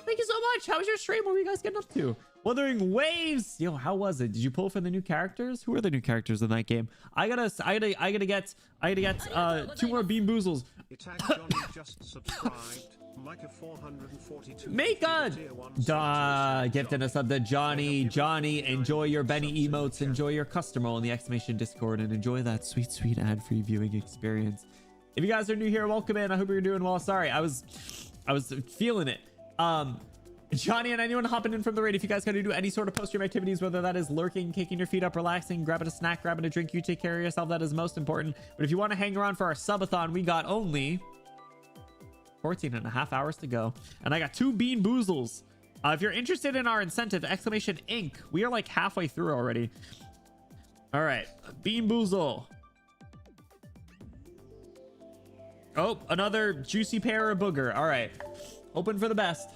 thank you so much. How was your stream? What were you guys getting up to? Wuthering Waves. Yo, how was it? Did you pull for the new characters? Who are the new characters in that game? I gotta get 2 more Bean Boozles. Johnny just subscribed. Micah 442. Mika gifted us up the Johnny. Johnny, enjoy your Benny emotes. Enjoy your customer in the exclamation Discord and enjoy that sweet, sweet ad-free viewing experience. If you guys are new here, welcome in. I hope you're doing well. Sorry, I was feeling it. Johnny and anyone hopping in from the raid, if you guys got to do any sort of post-stream activities, whether that is lurking, kicking your feet up, relaxing, grabbing a snack, grabbing a drink, you take care of yourself. That is most important. But if you want to hang around for our subathon, we got only 14 and a half hours to go. And I got 2 Bean Boozles. If you're interested in our incentive, exclamation Inc. We are like halfway through already. All right, Bean Boozle. Oh, another juicy pear or booger. All right, hoping for the best.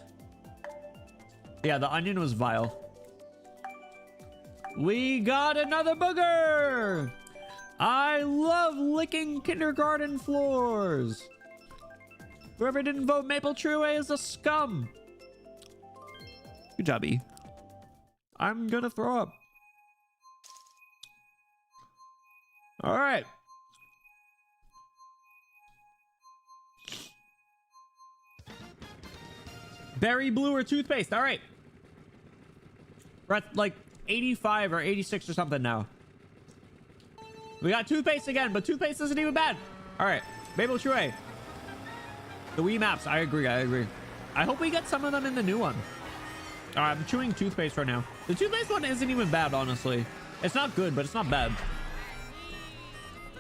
Yeah, the onion was vile. We got another booger. I love licking kindergarten floors. Whoever didn't vote Maple True is a scum. Good job, E. I'm gonna throw up. All right. Berry blue or toothpaste. All right. We're at like 85 or 86 or something now. We got toothpaste again, but toothpaste isn't even bad. All right. Maple True. The Wii maps. I agree. I agree. I hope we get some of them in the new one. All right, I'm chewing toothpaste right now. The toothpaste one isn't even bad, honestly. It's not good, but it's not bad.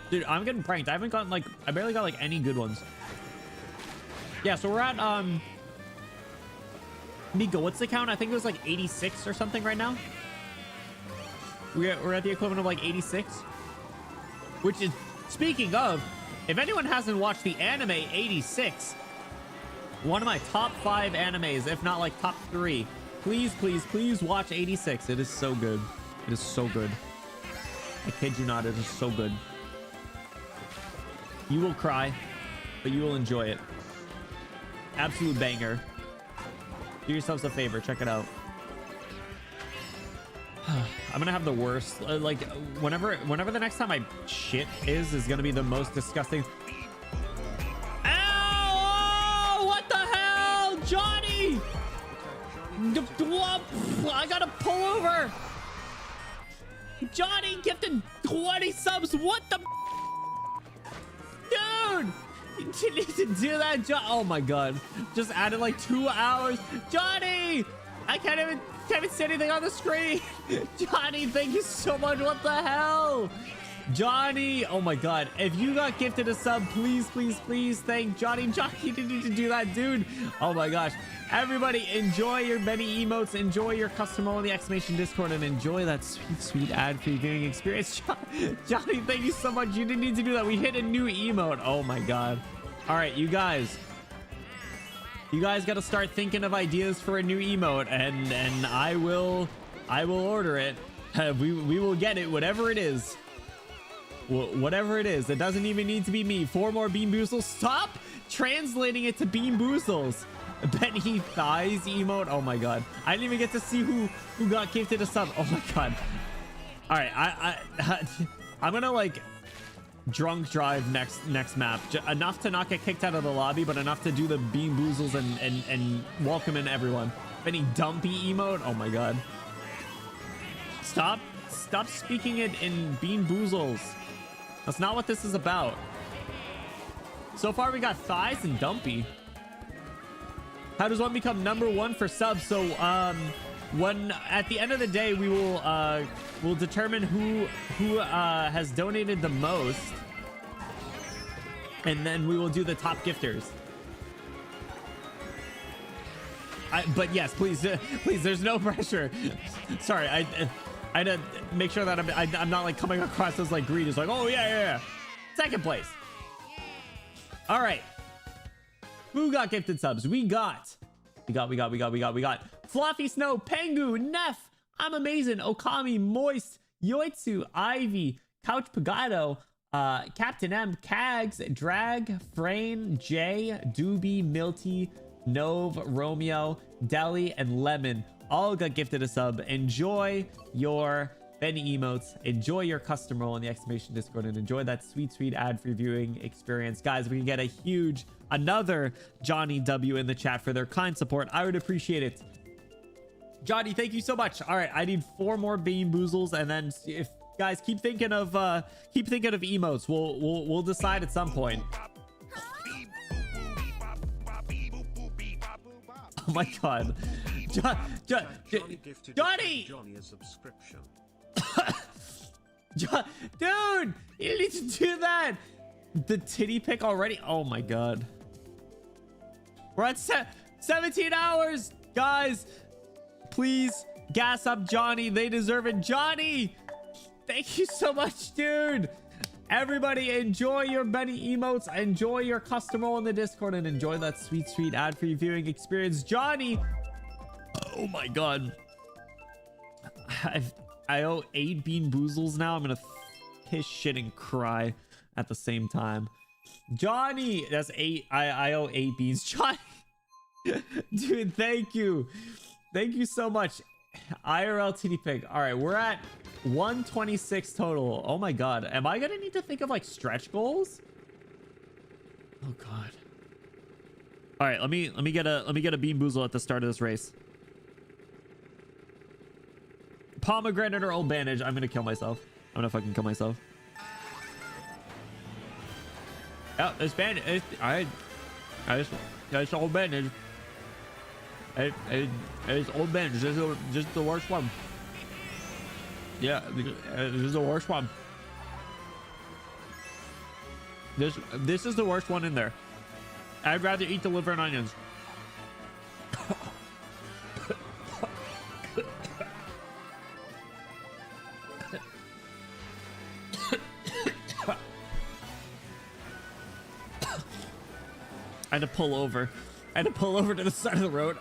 Dude, I'm getting pranked. I haven't gotten like... I barely got like any good ones. Yeah, so we're at... Miko, what's the count? I think it was like 86 or something right now. We're at the equivalent of like 86. Which is... Speaking of, if anyone hasn't watched the anime 86... One of my top 5 animes, if not like top 3. Please, please, please watch 86. It is so good. It is so good. I kid you not, it is so good. You will cry, but you will enjoy it. Absolute banger. Do yourselves a favor, check it out. I'm gonna have the worst. Like whenever the next time I shit is gonna be the most disgusting. Ow! Oh, what the hell, Johnny? I gotta pull over. Johnny gifted 20 subs. What the? Dude, you need to do that, oh my god, just added like 2 hours. Johnny, I can't even see anything on the screen. Johnny, thank you so much. What the hell, Johnny? Oh my god, if you got gifted a sub, please thank Johnny. You need to do that, dude. Oh my gosh, everybody, enjoy your Benny emotes, enjoy your custom role in the exclamation Discord, and enjoy that sweet ad-free viewing experience. Johnny, thank you so much. You didn't need to do that. We hit a new emote. Oh my god. All right, you guys got to start thinking of ideas for a new emote, and I will order it. We will get it, whatever it is. Whatever it is. It doesn't even need to be me. 4 more Bean Boozles. Stop translating it to Bean Boozles. Benny Thighs emote. Oh my god, I didn't even get to see who got gifted a sub. Oh my god. All right, I'm gonna like drunk drive next map, enough to not get kicked out of the lobby, but enough to do the Bean Boozles and welcome in everyone. Benny Dumpy emote. Oh my god, stop speaking it in Bean Boozles. That's not what this is about. So far we got Thighs and Dumpy. How does one become #1 for subs? So when at the end of the day we will we'll determine who has donated the most, and then we will do the top gifters. But yes, please, there's no pressure. Sorry, I had to make sure that I'm not like coming across as like greedy. It's like, oh yeah. Second place. All right. Who got gifted subs? We got Fluffy Snow, Pengu, Neff, I'm Amazing, Okami, Moist, Yoitsu, Ivy, Couch Pagado, Captain M, Kags, Drag, Frayne, Jay, Doobie, Milty, Nove, Romeo, Deli, and Lemon all got gifted a sub. Enjoy your Benny emotes, enjoy your custom role in the exclamation Discord, and enjoy that sweet ad-free viewing experience. Guys, we can get another Johnny W in the chat for their kind support. I would appreciate it. Johnny, thank you so much. All right, I need 4 more Bean Boozles, and then if guys keep thinking of emotes, we'll decide at some point. Oh my god, Johnny gifted Johnny a subscription. Dude, you need to do that. The titty pic already. Oh my god, we're at 17 hours, guys. Please gas up Johnny. They deserve it. Johnny, thank you so much, dude. Everybody, enjoy your Benny emotes, enjoy your custom role in the Discord, and enjoy that sweet ad-free viewing experience. Johnny, oh my god, I owe 8 Bean Boozles now. I'm gonna piss, shit, and cry at the same time. Johnny, that's 8. I owe 8 beans. Johnny, dude, thank you so much. IRL TD Pig. All right, we're at 126 total. Oh my god, am I gonna need to think of like stretch goals? Oh god. All right, let me get a Bean Boozle at the start of this race. Pomegranate or old bandage. I'm gonna kill myself. I'm gonna fucking kill myself. Yeah, this bandage. I just old bandage. It's old bandage. This is the worst one. Yeah, this is the worst one. This is the worst one in there. I'd rather eat the liver and onions. I had to pull over. I had to pull over to the side of the road.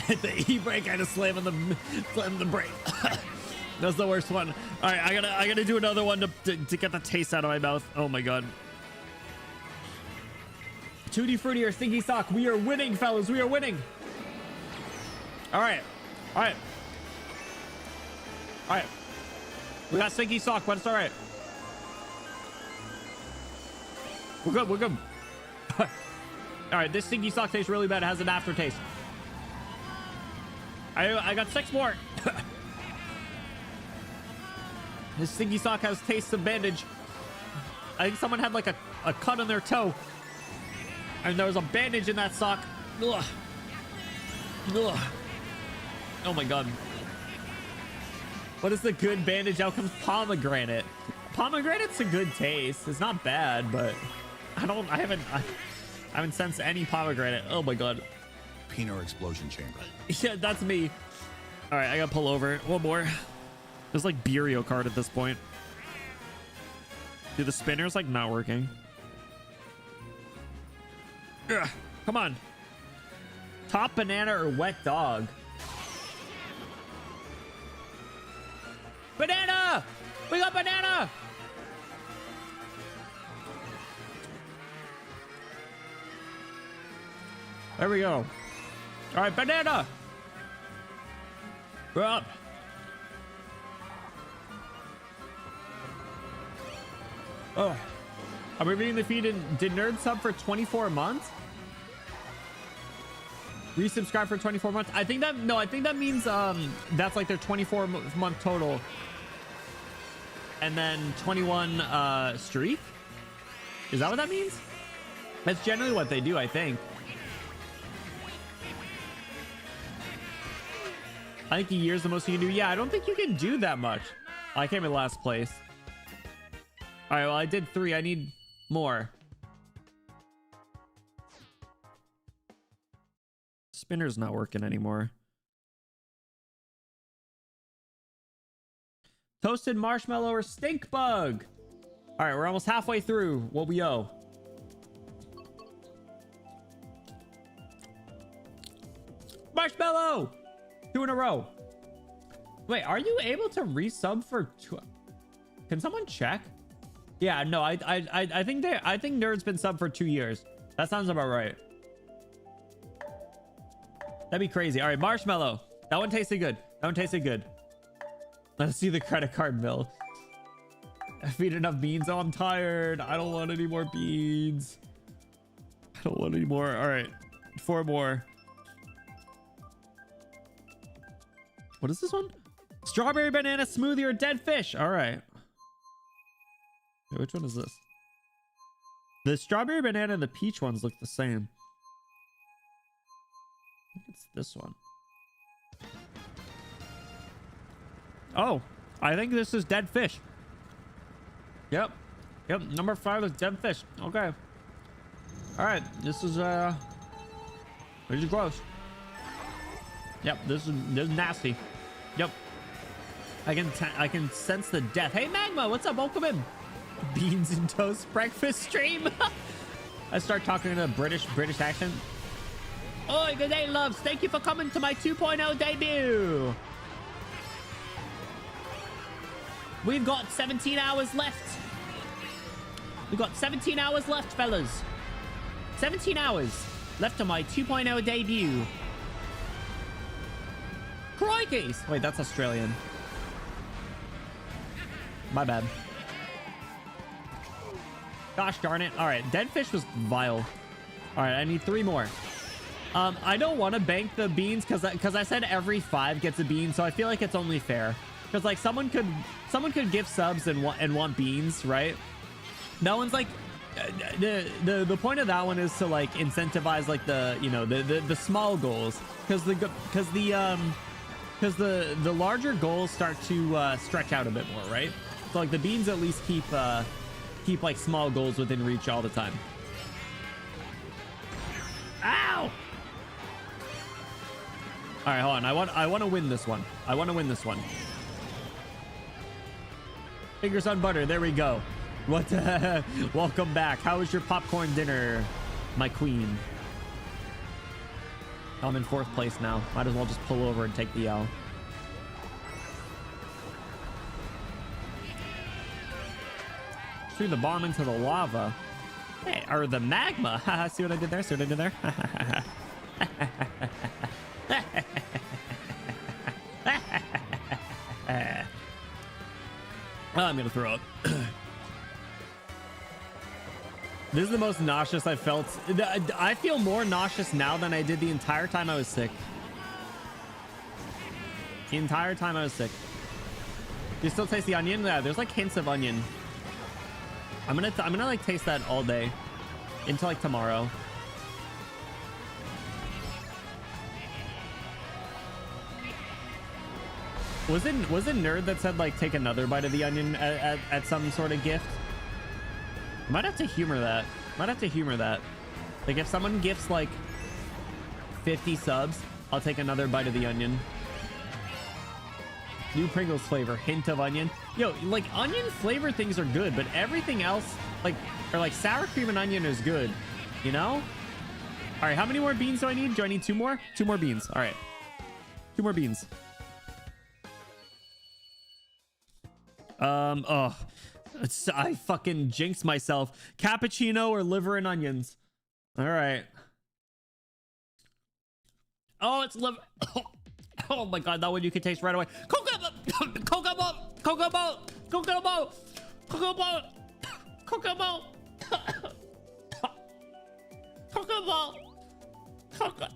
Hit the e-brake. I had to slam on the brake. That's the worst one. All right, I gotta do another one to get the taste out of my mouth. Oh my god. Tutti Frutti or Stinky Sock. We are winning, fellas. We are winning. All right. All right. All right. We got Stinky Sock, but it's all right. We're good. We're good. All right. This Stinky Sock tastes really bad. It has an aftertaste. I got 6 more. This Stinky Sock has taste of bandage. I think someone had like a cut on their toe. And there was a bandage in that sock. Ugh. Ugh. Oh my god. What is the good bandage outcomes? Pomegranate. Pomegranate's a good taste. It's not bad, but I haven't sensed any pomegranate. Oh my god. Peanut explosion chamber. Yeah, that's me. All right, I gotta pull over. One more. There's like Burio card at this point. Dude, the spinner's like not working. Ugh, come on. Top banana or wet dog? Banana! We got banana! There we go. All right, banana. We're up. Oh, are we reading the feed? And did Nerd sub for 24 months? Resubscribe for 24 months. I think that means that's like their 24-month total, and then 21 streak. Is that what that means? That's generally what they do, I think. I think a year's the most you can do. Yeah, I don't think you can do that much. I came in last place. All right, well, I did 3. I need more. Spinner's not working anymore. Toasted marshmallow or stink bug? All right, we're almost halfway through what we owe. Marshmallow! 2 in a row. Wait, are you able to resub for 2? Can someone check? Yeah, no, I think Nerd's been sub for 2 years. That sounds about right. That'd be crazy. All right, marshmallow. That one tasted good. That one tasted good. Let's see the credit card bill. I feed enough beans. Oh, I'm tired. I don't want any more beans. I don't want any more. All right, 4 more. What is this one? Strawberry banana smoothie or dead fish. All right. Wait, which one is this? The strawberry banana and the peach ones look the same. I think it's this one. Oh, I think this is dead fish. Yep. Yep. Number 5 is dead fish. Okay. All right. This is gross. Yep. This is nasty. Yep. I can sense the death. Hey, Magma, what's up? Welcome in. Beans and toast breakfast stream. I start talking in a British accent. Oi, good day, loves. Thank you for coming to my 2.0 debut. We've got 17 hours left. We've got 17 hours left, fellas. 17 hours left on my 2.0 debut. Crikey! Wait, that's Australian. My bad. Gosh darn it. All right, dead fish was vile. All right, I need 3 more. I don't want to bank the beans because I said every 5 gets a bean, so I feel like it's only fair. Because like someone could give subs and want beans, right? That one's like the point of that one is to like incentivize like the small goals because the larger goals start to stretch out a bit more, right? So like the beans at least keep like small goals within reach all the time. Ow! All right, hold on. I want to win this one. I want to win this one. Fingers on butter. There we go. What? Welcome back. How was your popcorn dinner, my queen? I'm in 4th place now. Might as well just pull over and take the L. Threw the bomb into the lava. Hey, or the magma. Haha, see what I did there? See what I did there? Oh, I'm gonna throw up. This is the most nauseous I've felt. I feel more nauseous now than I did the entire time I was sick. The entire time I was sick. Do you still taste the onion? Yeah, there's like hints of onion. I'm gonna like taste that all day until like tomorrow. Was it Nerd that said like take another bite of the onion at some sort of gift? Might have to humor that. Might have to humor that. Like if someone gifts like 50 subs, I'll take another bite of the onion. New Pringles flavor, hint of onion. Yo, like onion flavor things are good, but everything else, like, or like sour cream and onion is good, you know? All right, how many more beans do I need? Do I need 2 more? 2 more beans. All right, 2 more beans. Oh, I fucking jinxed myself. Cappuccino or liver and onions. All right. Oh, it's liver. Oh my god, that one you can taste right away. Coconut, coconut, coconut, coconut, coconut, coconut, coconut, coconut.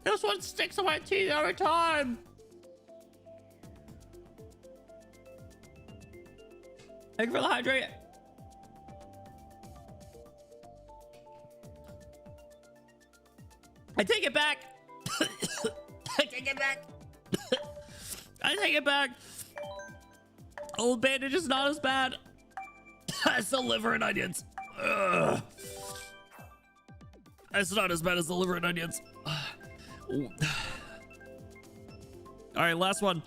This one sticks to my teeth every time. Thank you for the hydrate. I take it back. I take it back. I take it back. Old Bandage is not as bad as the liver and onions. Ugh. It's not as bad as the liver and onions. All right, last one.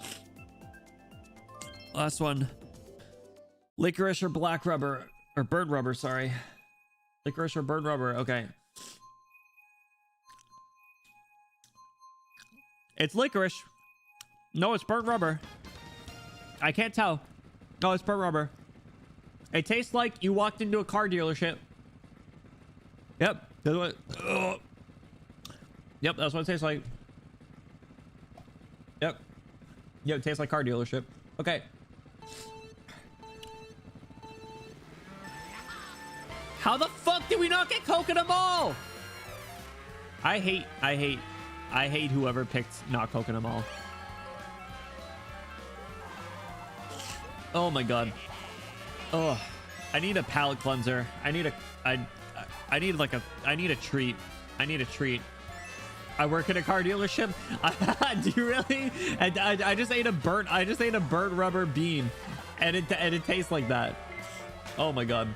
Last one. Licorice or black rubber, or burnt rubber, sorry. Licorice or burnt rubber, okay. It's licorice. No, it's burnt rubber. I can't tell. No, it's burnt rubber. It tastes like you walked into a car dealership. Yep. That's what, yep, that's what it tastes like. Yep. Yep, it tastes like car dealership. Okay. How the fuck did we not get coconut ball? I hate whoever picked not coconut ball. Oh my god. Oh, I need a palate cleanser. I need a treat. I need a treat. I work at a car dealership. Do you really? I just ate a burnt rubber bean, and it tastes like that. Oh my god.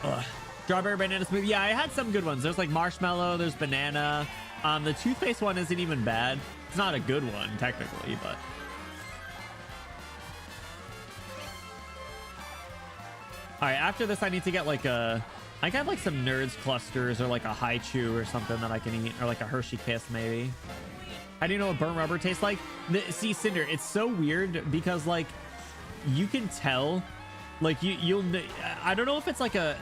Ugh. Strawberry banana smoothie. Yeah, I had some good ones. There's like marshmallow. There's banana. The toothpaste one isn't even bad. It's not a good one technically, but. All right, after this, I need to get like a. I got like some Nerds clusters or like a high chew or something that I can eat, or like a Hershey Kiss maybe. How do you know what burnt rubber tastes like? See, Cinder, it's so weird because like you can tell. Like you'll I don't know if it's like a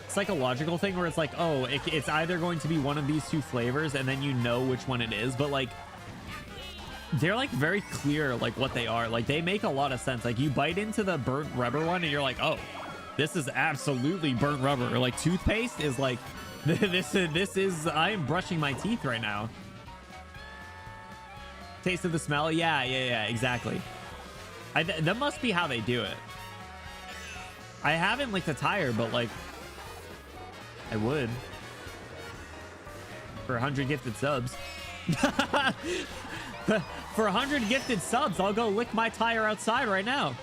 psychological thing where it's like, oh, it's either going to be one of these 2 flavors and then you know which one it is, but like they're like very clear like what they are. Like they make a lot of sense. Like you bite into the burnt rubber one and you're like, oh, this is absolutely burnt rubber. Or like toothpaste is like this is I am brushing my teeth right now. Taste of the smell. Yeah, exactly. That must be how they do it. I haven't licked a tire, but like I would for 100 gifted subs. For 100 gifted subs, I'll go lick my tire outside right now.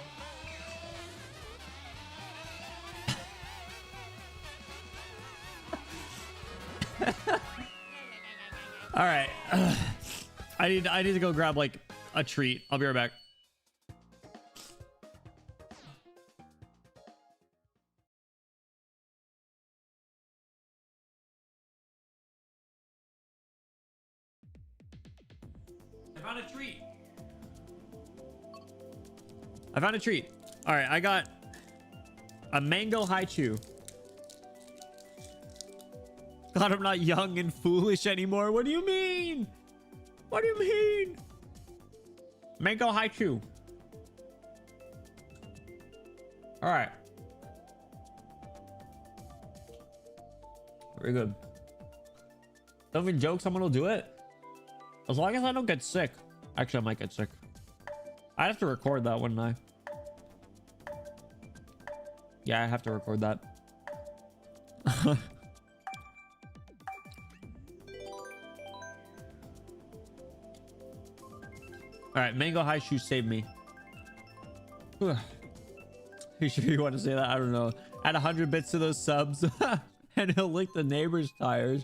All right. I need to go grab like a treat. I'll be right back. I found a treat. All right, I got A mango haichu. God, I'm not young and foolish anymore. What do you mean? What do you mean? Mango haichu. All right. Very good. Don't even joke, someone will do it. As long as I don't get sick. Actually, I might get sick. I'd have to record that, wouldn't I? Yeah, I have to record that. All right, Mango High Shoe saved me. You sure you want to say that? I don't know. Add 100 bits to those subs and he'll lick the neighbor's tires.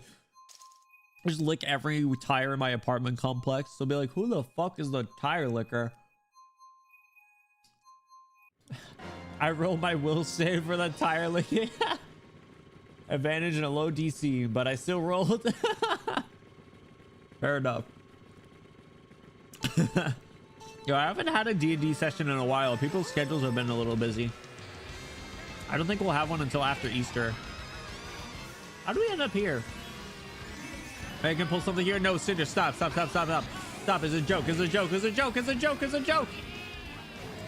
Just lick every tire in my apartment complex. They'll be like, who the fuck is the tire licker? I roll my will save for that tire licking. Advantage in a low DC, but I still rolled. Fair enough. Yo, I haven't had a D&D session in a while. People's schedules have been a little busy. I don't think we'll have one until after Easter. How do we end up here? I can pull something here. No, Cinder, stop. Stop. It's a joke. It's a joke.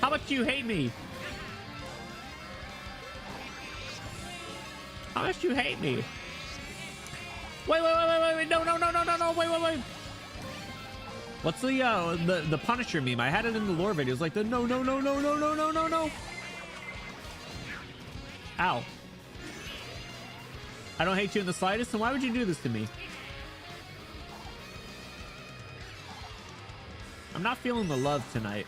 How much do you hate me? How much do you hate me? Wait. No. Wait. What's the Punisher meme? I had it in the lore videos. Like the no. Ow. I don't hate you in the slightest, and why would you do this to me? I'm not feeling the love tonight.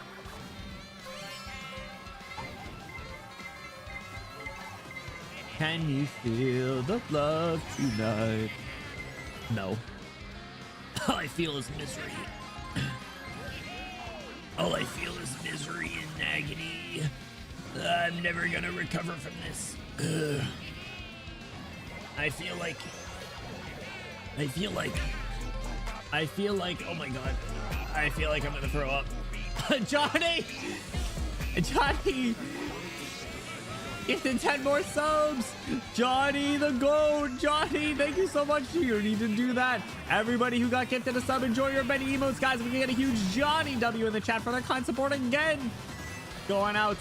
Can you feel the love tonight? No. All I feel is misery. All I feel is misery and agony. I'm never gonna recover from this. I feel like, oh my God. I feel like I'm gonna throw up. Johnny! Gifted 10 more subs! Johnny the GOAT! Johnny, thank you so much. You don't need to do that. Everybody who got gifted a sub, enjoy your Benny emotes, guys. We can get a huge Johnny W in the chat for their kind support again. Going out.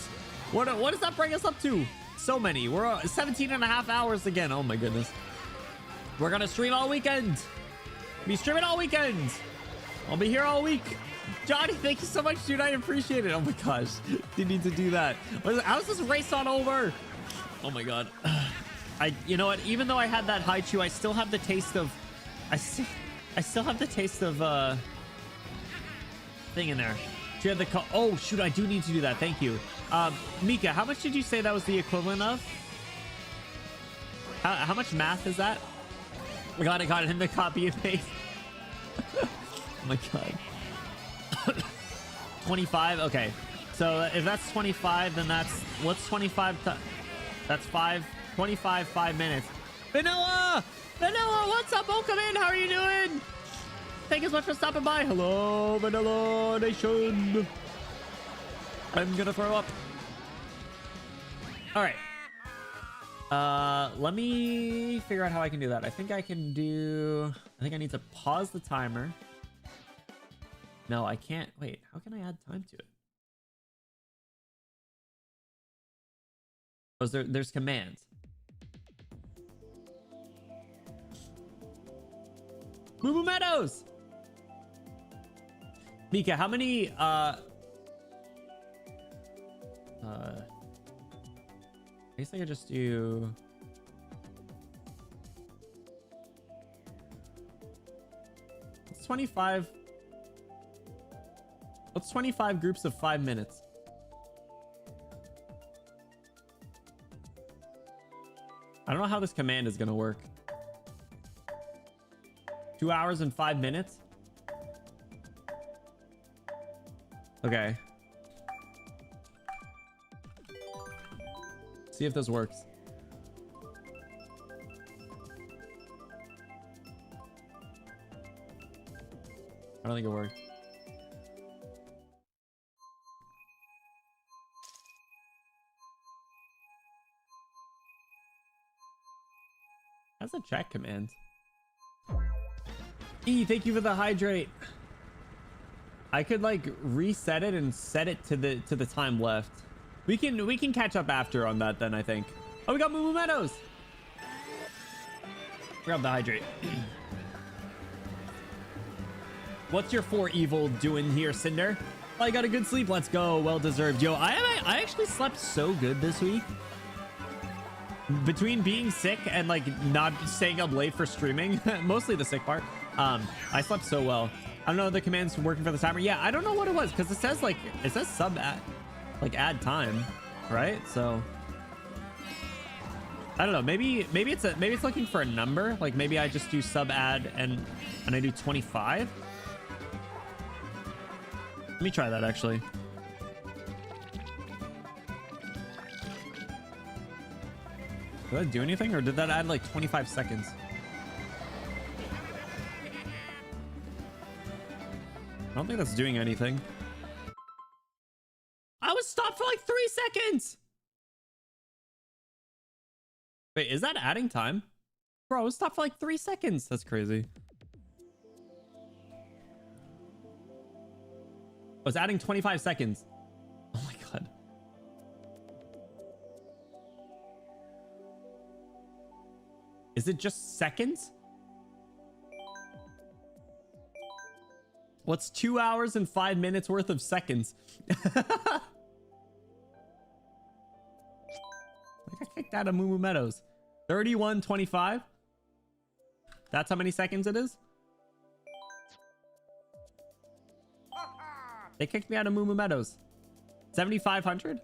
What does that bring us up to? So many. We're 17 and a half hours again. Oh my goodness. We're gonna stream all weekend. Be streaming all weekend. I'll be here all week. Johnny, thank you so much, dude. I appreciate it. Oh my gosh. Didn't need to do that. How's this race on over? Oh my God. You know what? Even though I had that haichu, I still have the taste of... I still have the taste of, thing in there. Do you have the... Oh, shoot. I do need to do that. Thank you. Mika, how much did you say that was the equivalent of? How much math is that? I got it in the copy and paste. Oh my God. 25. Okay, so if that's 25, then that's what's 25 that's 5 minutes. Vanilla, what's up? Welcome in. How are you doing? Thank you so much for stopping by. Hello, Vanilla Nation. I'm gonna throw up. All right, let me figure out how I can do that. I think I need to pause the timer. No, I can't. Wait, how can I add time to it? Oh, there's commands. Moo Moo Meadows! Mika, how many, I guess I could just do... It's 25... What's 25 groups of 5 minutes? I don't know how this command is gonna work. 2 hours and 5 minutes? Okay. See if this works. I don't think it worked. chat command. E, thank you for the hydrate. I could like reset it and set it to the time left. We can catch up after on that then, I think. Oh, we got Moo Moo Meadows. Grab the hydrate. What's your 4 evil doing here, Cinder? I got a good sleep. Let's go. Well deserved. Yo, I actually slept so good this week. Between being sick and like not staying up late for streaming, mostly the sick part, I slept so well. I don't know if the command's working for the timer. Yeah, I don't know what it was because it says sub add, like add time, right? So I don't know. Maybe it's looking for a number. Like maybe I just do sub add and I do 25. Let me try that actually. Did that do anything or did that add like 25 seconds? I don't think that's doing anything. I was stopped for like 3 seconds. Wait, is that adding time? Bro, I was stopped for like 3 seconds. That's crazy. Oh, it's adding 25 seconds. Oh my God. Is it just seconds? What's 2 hours and 5 minutes worth of seconds? I got kicked out of Moo Moo Meadows. 31:25. That's how many seconds it is? They kicked me out of Moo Moo Meadows. 7,500?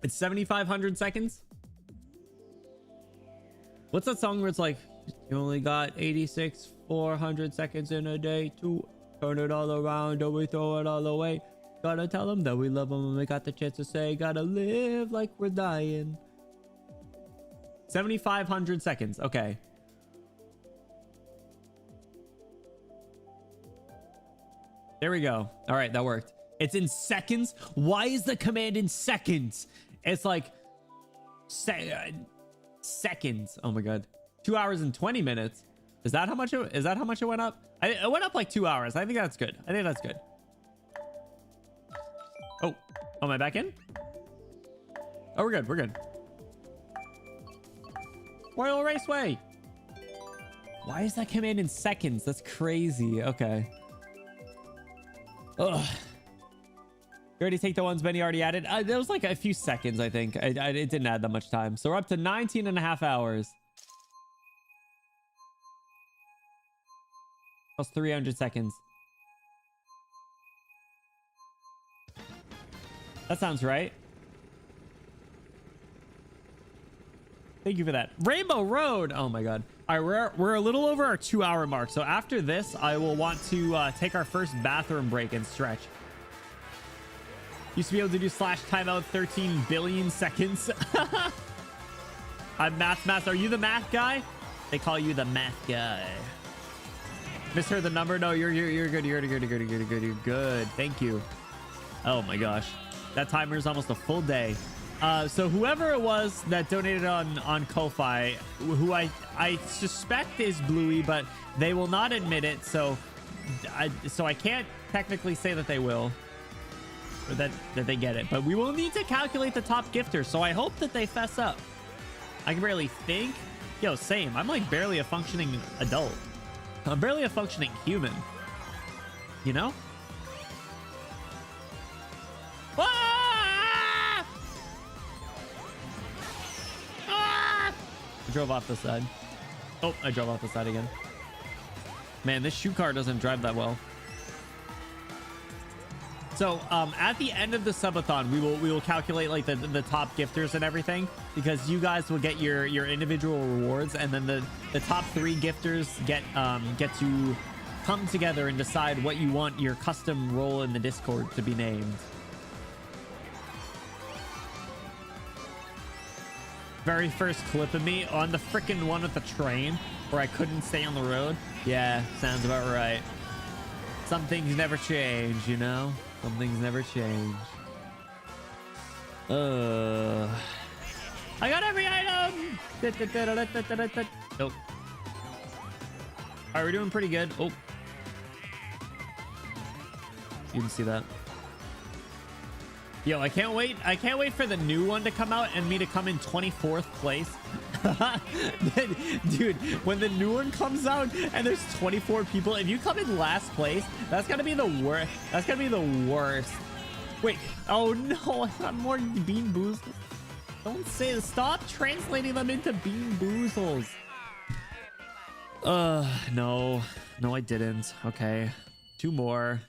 It's 7,500 seconds? What's that song where it's like, you only got 400 seconds in a day to turn it all around or we throw it all away. Gotta tell them that we love them when we got the chance to say, gotta live like we're dying. 7,500 seconds. Okay. There we go. All right, that worked. It's in seconds. Why is the command in seconds? It's like seconds. Oh my God. 2 hours and 20 minutes. Is that how much it went up? It went up like 2 hours. I think that's good. I think that's good. Oh, am I back in? Oh, we're good. We're good. Royal Raceway. Why is that command in seconds? That's crazy. Okay. Ugh. You already take the ones Benny already added? There was like a few seconds, I think. It didn't add that much time. So we're up to 19 and a half hours. That's 300 seconds. That sounds right. Thank you for that. Rainbow Road. Oh my God. All right, we're a little over our 2 hour mark. So after this, I will want to take our first bathroom break and stretch. Used to be able to do slash timeout 13 billion seconds. I'm math. Are you the math guy? They call you the math guy. Misheard the number. No, you're good. You're good. Thank you. Oh my gosh. That timer is almost a full day. So whoever it was that donated on Ko-Fi, who I suspect is Bluey, but they will not admit it. So I can't technically say that they will, or that they get it. But we will need to calculate the top gifters. So I hope that they fess up. I can barely think. Yo, same. I'm like barely a functioning adult. I'm barely a functioning human. You know? Ah! Ah! I drove off the side. Oh, I drove off the side again. Man, this shoe car doesn't drive that well. So at the end of the subathon, we will calculate like the top gifters and everything, because you guys will get your individual rewards, and then the top 3 gifters get to come together and decide what you want your custom role in the Discord to be named. Very first clip of me on the freaking one with the train where I couldn't stay on the road. Yeah, sounds about right. Some things never change, you know? Some things never change. I got every item. Nope. All right, we're doing pretty good. Oh, you didn't see that. Yo, I can't wait. I can't wait for the new one to come out and me to come in 24th place. Dude, when the new one comes out and there's 24 people, if you come in last place, that's gonna be the worst. That's gonna be the worst. Wait, oh no, I got more bean boozles. Don't say it. Stop translating them into bean boozles. No, I didn't. Okay, 2 more.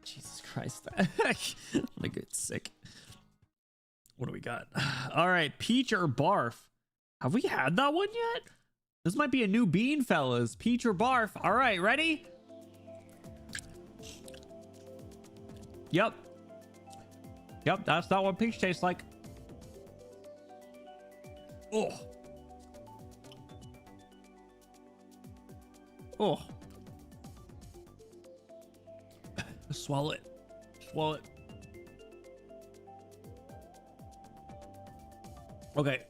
Jesus Christ. I'm gonna get sick. What do we got? All right, peach or barf. Have we had that one yet? This might be a new bean, fellas. Peach or barf. All right, ready? Yep, that's not what peach tastes like. Oh, swallow it. Okay,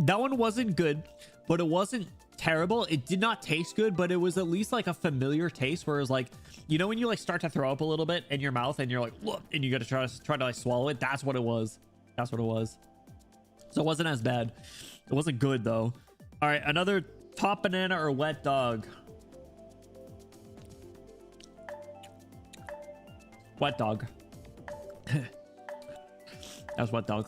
that one wasn't good, but it wasn't terrible. It did not taste good, but it was at least like a familiar taste, where it was like, you know, when you like start to throw up a little bit in your mouth and you're like, look, and you gotta try to like swallow it. That's what it was. So it wasn't as bad. It wasn't good though. All right, another top banana or wet dog. Wet dog. That's wet dog.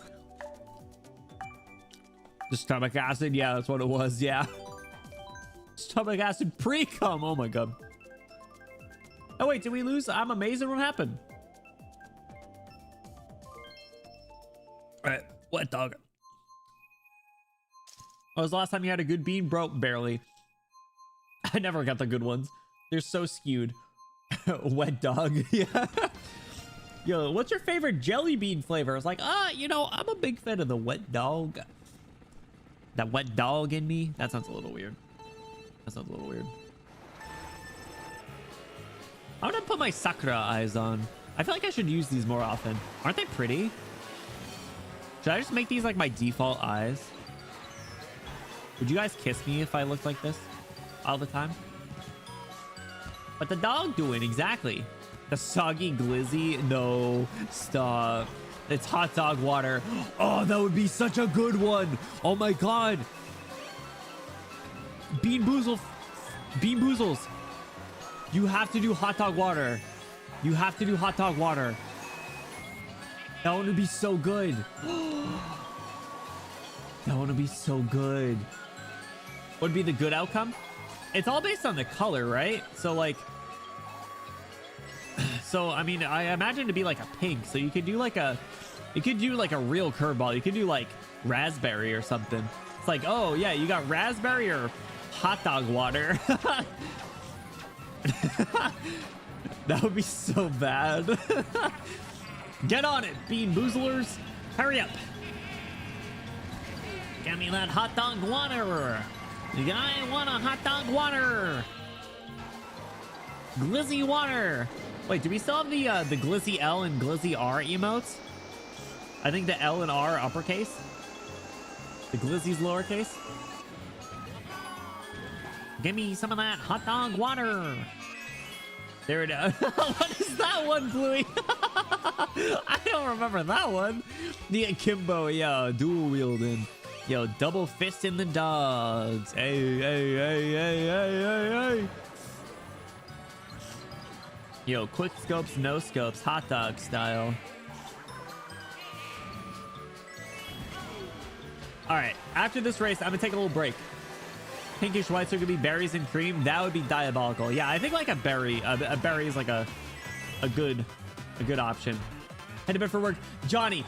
The stomach acid. Yeah, that's what it was. Yeah. Stomach acid pre-cum. Oh my god. Oh wait, did we lose? I'm amazing. What happened? All right, wet dog. When was the last time you had a good bean, bro? Barely. I never got the good ones. They're so skewed. Wet dog. Yeah. Yo, what's your favorite jelly bean flavor? It's like, you know, I'm a big fan of the wet dog. That wet dog in me. That sounds a little weird. I'm gonna put my Sakura eyes on. I feel like I should use these more often. Aren't they pretty? Should I just make these like my default eyes? Would you guys kiss me if I looked like this all the time? What the dog doing exactly? The soggy glizzy? No, stop. It's hot dog water. Oh, that would be such a good one. Oh my god. Bean boozles. You have to do hot dog water. That one would be so good. That one would be so good. What would be the good outcome? It's all based on the color, right? So like, I mean, I imagine to be like a pink. So you could do like a real curveball. You could do like raspberry or something. It's like, oh yeah, you got raspberry or hot dog water. That would be so bad. Get on it, bean boozlers. Hurry up. Give me that hot dog water. I want a hot dog water. Glizzy water. Wait, do we still have the Glizzy L and Glizzy R emotes? I think the L and R are uppercase. The Glizzy's lowercase. Give me some of that hot dog water. There it is. What is that one, Bluey? I don't remember that one. The akimbo, yeah, dual wielding. Yo, double fist in the dogs. Hey. Yo, quick scopes, no scopes, hot dog style. All right, after this race, I'm gonna take a little break. Pinkish whites are gonna be berries and cream. That would be diabolical. Yeah, I think like a berry is like a good option. Head to bed for work. Johnny,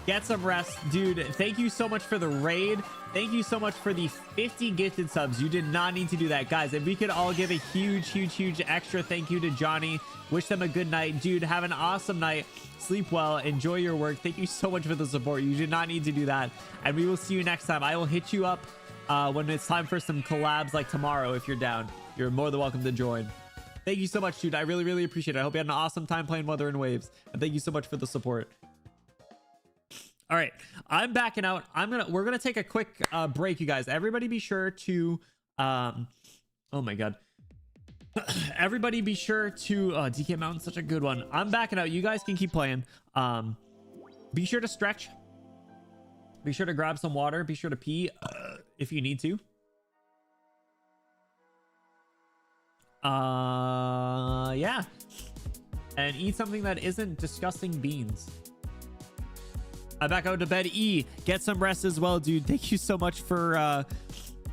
get some rest, dude. Thank you so much for the raid. Thank you so much for the 50 gifted subs. You did not need to do that, guys. If we could all give a huge extra thank you to Johnny. Wish them a good night, dude. Have an awesome night. Sleep well. Enjoy your work. Thank you so much for the support. You did not need to do that, and we will see you next time. I will hit you up when it's time for some collabs, like tomorrow. If you're down, you're more than welcome to join. Thank you so much, dude. I really appreciate it. I hope you had an awesome time playing Weather and Waves, and thank you so much for the support. All right, I'm backing out. We're gonna take a quick break, you guys. Everybody be sure to oh my god. Everybody be sure to DK Mountain's such a good one. I'm backing out. You guys can keep playing. Be sure to stretch. Be sure to grab some water. Be sure to pee if you need to. Yeah. And eat something that isn't disgusting beans. I back out to bed. Get some rest as well, dude. Thank you so much for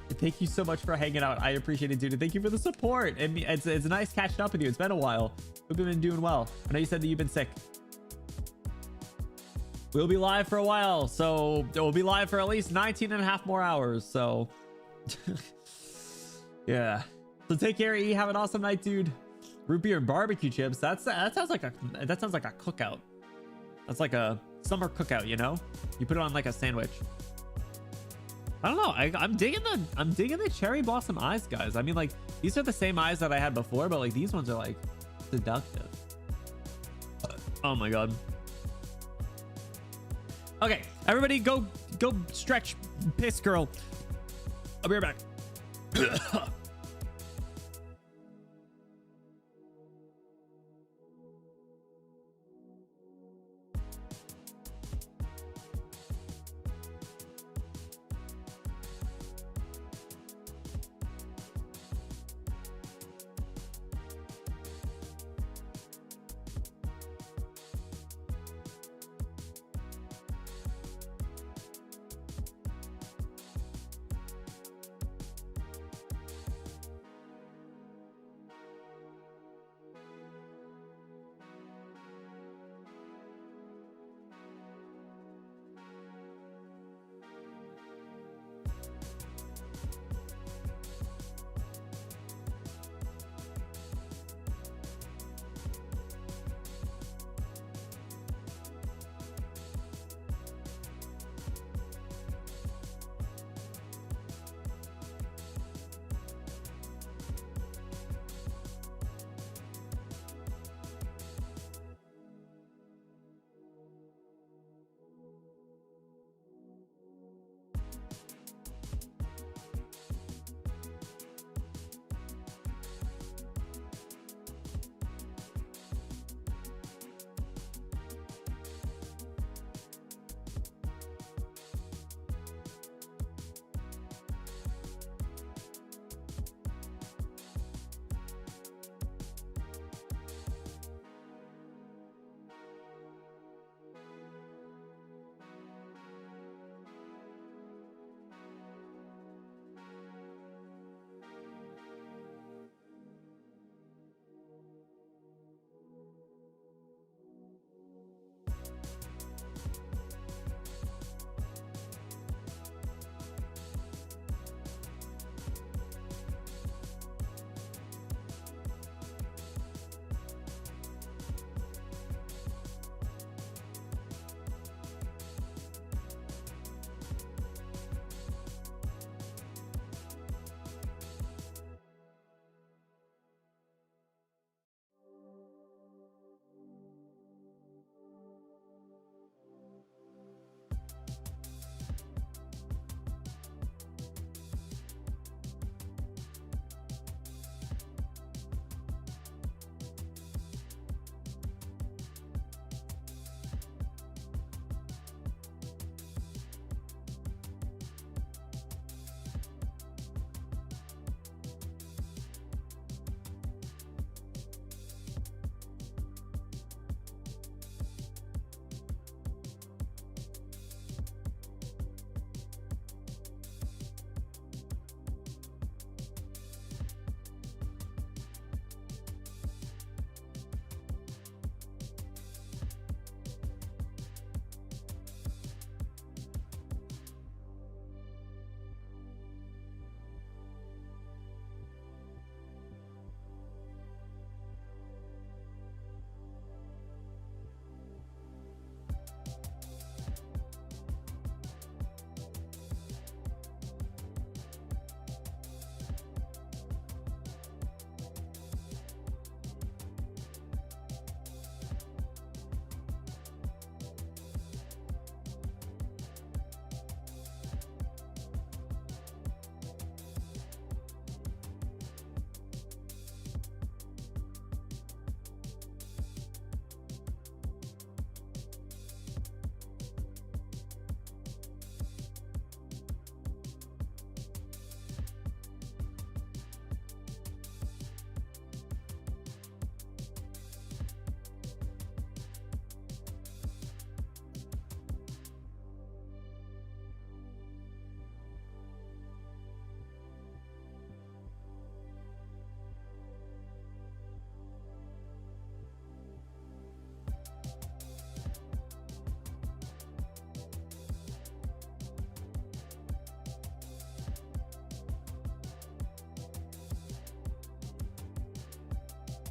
hanging out. I appreciate it, dude. And thank you for the support. And it's nice catching up with you. It's been a while. Hope you've been doing well. I know you said that you've been sick. We'll be live for a while, so we'll be live for at least 19 and a half more hours. So yeah. So take care, E. Have an awesome night, dude. Root beer and barbecue chips. That sounds like a cookout. That's like a summer cookout, you know? You put it on like a sandwich. I don't know. I'm digging the cherry blossom eyes, guys. I mean, like, these are the same eyes that I had before, but like these ones are like seductive. Oh my god. Okay, everybody go stretch, piss girl. I'll be right back.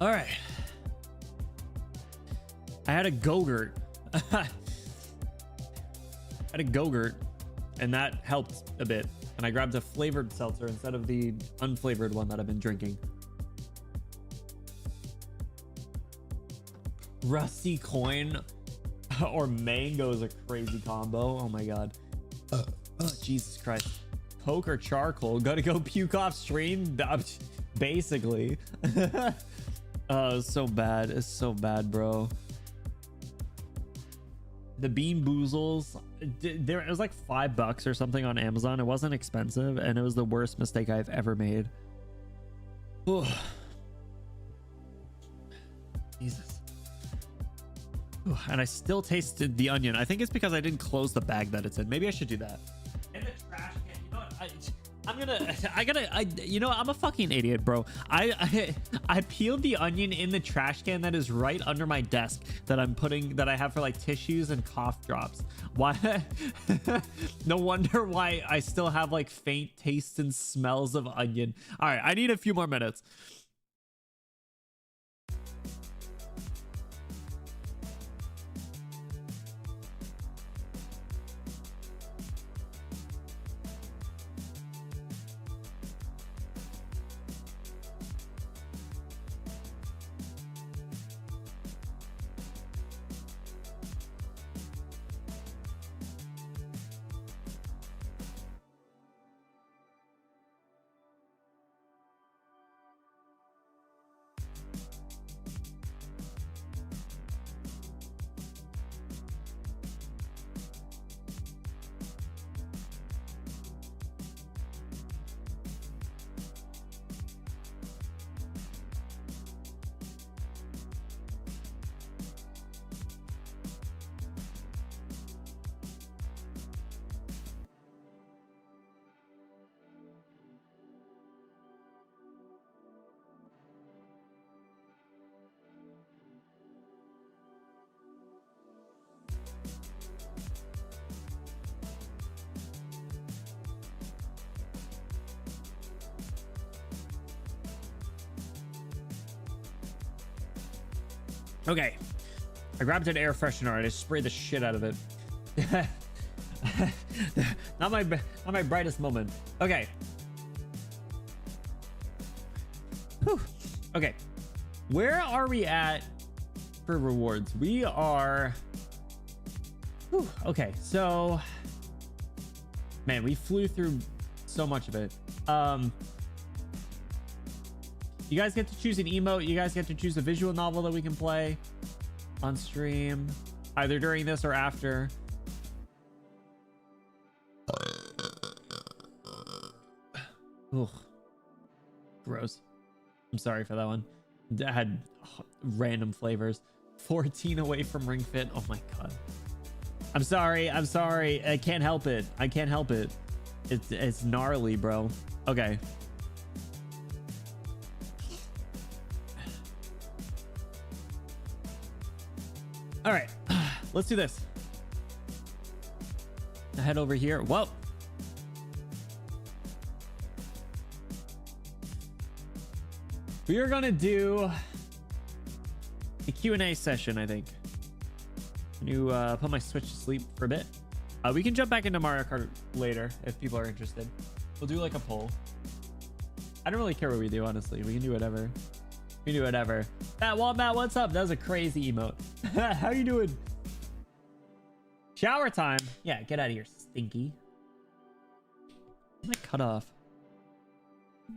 All right. I had a Go-Gurt. I had a Go-Gurt, and that helped a bit. And I grabbed a flavored seltzer instead of the unflavored one that I've been drinking. Rusty coin or mango is a crazy combo. Oh my god. Oh, Jesus Christ. Coke or charcoal? Gotta go puke off stream? Basically. Oh, it's so bad. It's so bad, bro. The Bean Boozles, it was like $5 or something on Amazon. It wasn't expensive, and it was the worst mistake I've ever made. Ooh. Jesus. Ooh, and I still tasted the onion. I think it's because I didn't close the bag that it's in. Maybe I should do that. In the trash can. You know what? I'm a fucking idiot, bro. I peeled the onion in the trash can that is right under my desk that I have for like tissues and cough drops. Why? No wonder why I still have like faint tastes and smells of onion. All right, I need a few more minutes. Okay, I grabbed an air freshener and I sprayed the shit out of it. not my brightest moment. Okay. Whew. Okay, where are we at for rewards? We are. Whew. Okay, so man, we flew through so much of it. You guys get to choose an emote. You guys get to choose a visual novel that we can play on stream, either during this or after. Ugh. Gross. I'm sorry for that one. That had random flavors. 14 away from Ring Fit. Oh my god. I'm sorry. I'm sorry. I can't help it. I can't help it. It's gnarly, bro. Okay. All right, let's do this. Head over here. Whoa. We are gonna do a Q&A session, I think. Can you put my Switch to sleep for a bit? We can jump back into Mario Kart later if people are interested. We'll do like a poll. I don't really care what we do, honestly. We can do whatever. We can do whatever. Matt, what's up? That was a crazy emote. How you doing? Shower time. Yeah, get out of here, stinky. I'm gonna cut off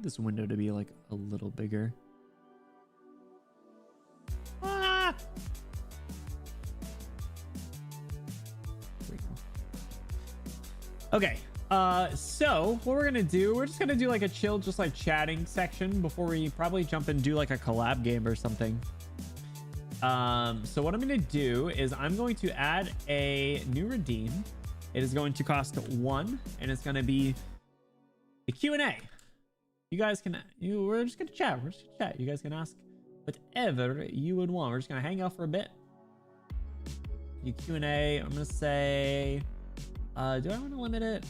this window to be like a little bigger. Ah! There we go. Okay. So what we're gonna do, we're just gonna do like a chill, just like chatting section before we probably jump and do like a collab game or something. So what I'm gonna do is I'm going to add a new redeem. It is going to cost 1, and it's gonna be the Q&A. You guys can, we're just gonna chat. We're just gonna chat. You guys can ask whatever you would want. We're just gonna hang out for a bit. You Q&A. I'm gonna say, do I want to limit it?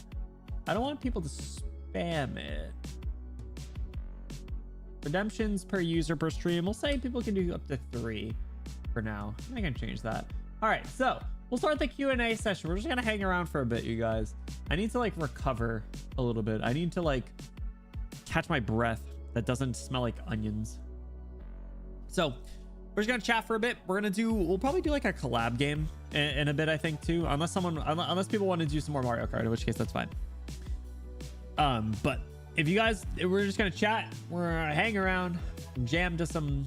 I don't want people to spam it. redemptions per user per stream. We'll say people can do up to 3 for now. I can change that. All right, so we'll start the Q&A session. We're just gonna hang around for a bit, you guys. I need to like recover a little bit. I need to like catch my breath that doesn't smell like onions. So we're just gonna chat for a bit. We'll probably do like a collab game in a bit, I think, too, unless people want to do some more Mario Kart, in which case that's fine. But if you guys, we're just gonna chat, we're gonna hang around, jam to some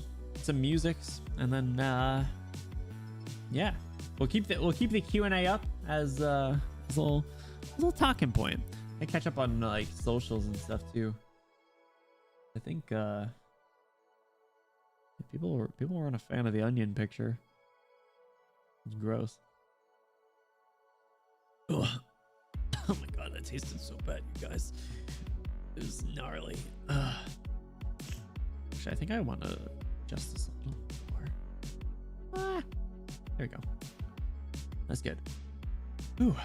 musics, and then yeah, we'll keep the Q&A up as a little talking point. I catch up on like socials and stuff too. I think people weren't a fan of the onion picture. It's gross. Ugh. Oh my god, that tasted so bad, you guys. It was gnarly. Actually, I think I want to adjust this a little more. There we go. That's good. Ooh.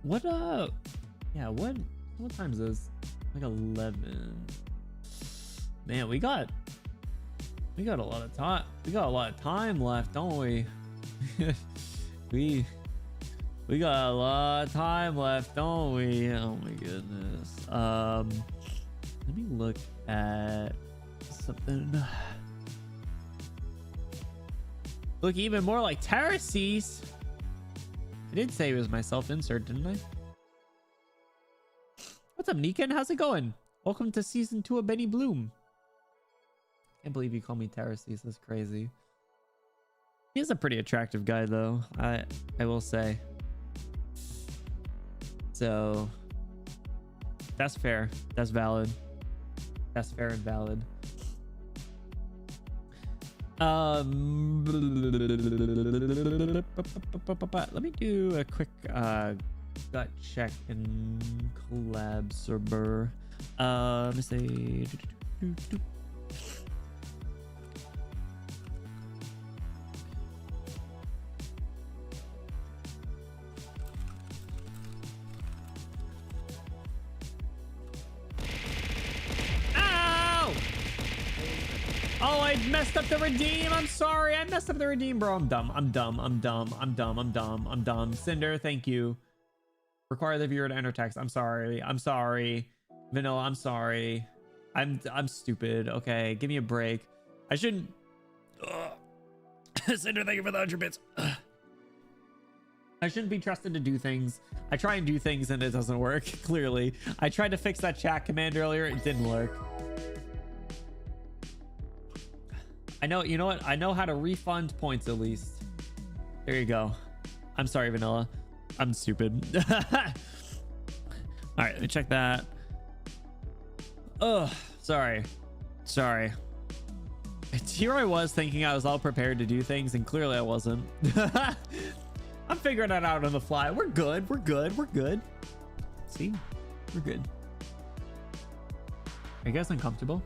What time is this? Like 11. Man, we got a lot of time. We got a lot of time left, don't we? we got a lot of time left, don't we? Oh my goodness. Let me look at something. Look even more like Terraces. I did say it was my self-insert, didn't I? What's up, Nikan? How's it going? Welcome to season 2 of Benny Bloom. Can't believe you call me Terraces. That's crazy. He's a pretty attractive guy, though. I will say. So that's fair. That's valid. That's fair and valid. Let me do a quick gut check in collab server. Let me say. Oh, I messed up the redeem. I'm sorry. I messed up the redeem, bro. I'm dumb. Cinder, thank you. Require the viewer to enter text. I'm sorry. Vanilla, I'm sorry. I'm stupid. Okay, give me a break. I shouldn't. Cinder, thank you for the 100 bits. I shouldn't be trusted to do things. I try and do things and it doesn't work, clearly. I tried to fix that chat command earlier. It didn't work. I know, you know what? I know how to refund points at least. There you go. I'm sorry, Vanilla. I'm stupid. All right, let me check that. Oh, sorry. Here I was thinking I was all prepared to do things, and clearly I wasn't. I'm figuring that out on the fly. We're good. See? We're good. Are you guys uncomfortable?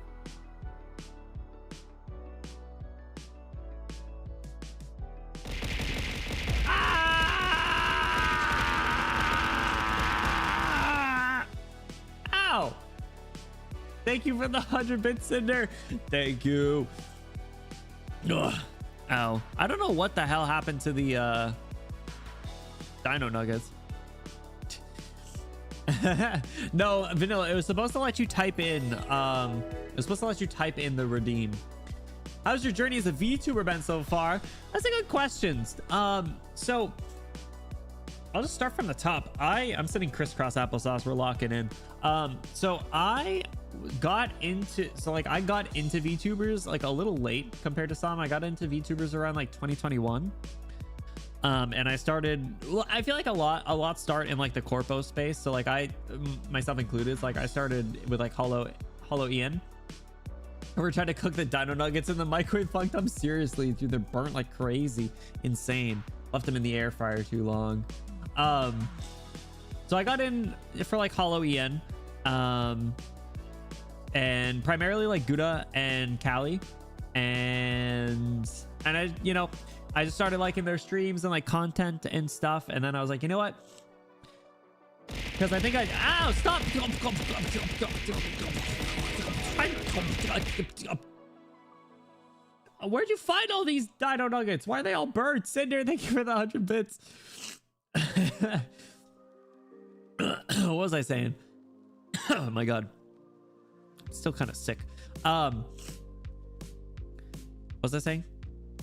Thank you for the 100 bits, Cinder. Thank you. Ugh. Ow. I don't know what the hell happened to the Dino Nuggets. No, Vanilla, it was supposed to let you type in the redeem. How's your journey as a VTuber been so far? That's a good question. So I'll just start from the top. I'm sitting crisscross applesauce. We're locking in. So I got into VTubers like a little late compared to some. I got into VTubers around like 2021. And I started, well, I feel like a lot start in like the corpo space. So like I, myself included, like I started with like Hollow Ian. We're trying to cook the dino nuggets in the microwave. Fucked them seriously, dude. They're burnt like crazy. Insane. Left them in the air fryer too long. So I got in for like Hollow Ian. And primarily like Gouda and Callie. And I, you know, I just started liking their streams and like content and stuff. And then I was like, you know what? Because I think ow, stop. Where'd you find all these dino nuggets? Why are they all burnt? Cinder, thank you for the 100 bits. What was I saying? Oh my god. Still kind of sick. What was I saying?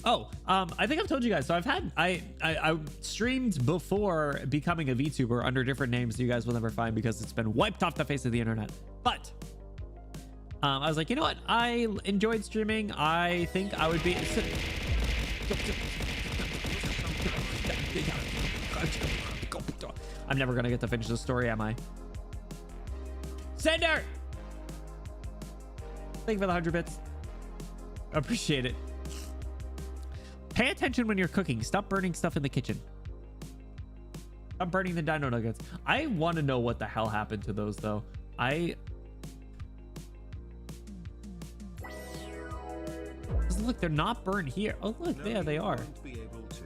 Oh, I think I've told you guys. So I streamed before becoming a VTuber under different names you guys will never find because it's been wiped off the face of the internet. But I was like, you know what? I enjoyed streaming. I think I would be. I'm never gonna get to finish the story, am I? Sender! Thank you for the 100 bits. Appreciate it. Pay attention when you're cooking. Stop burning stuff in the kitchen. Stop burning the dino nuggets. I want to know what the hell happened to those, though. Look, they're not burned here. Oh, look, No, there they you are. won't be able to.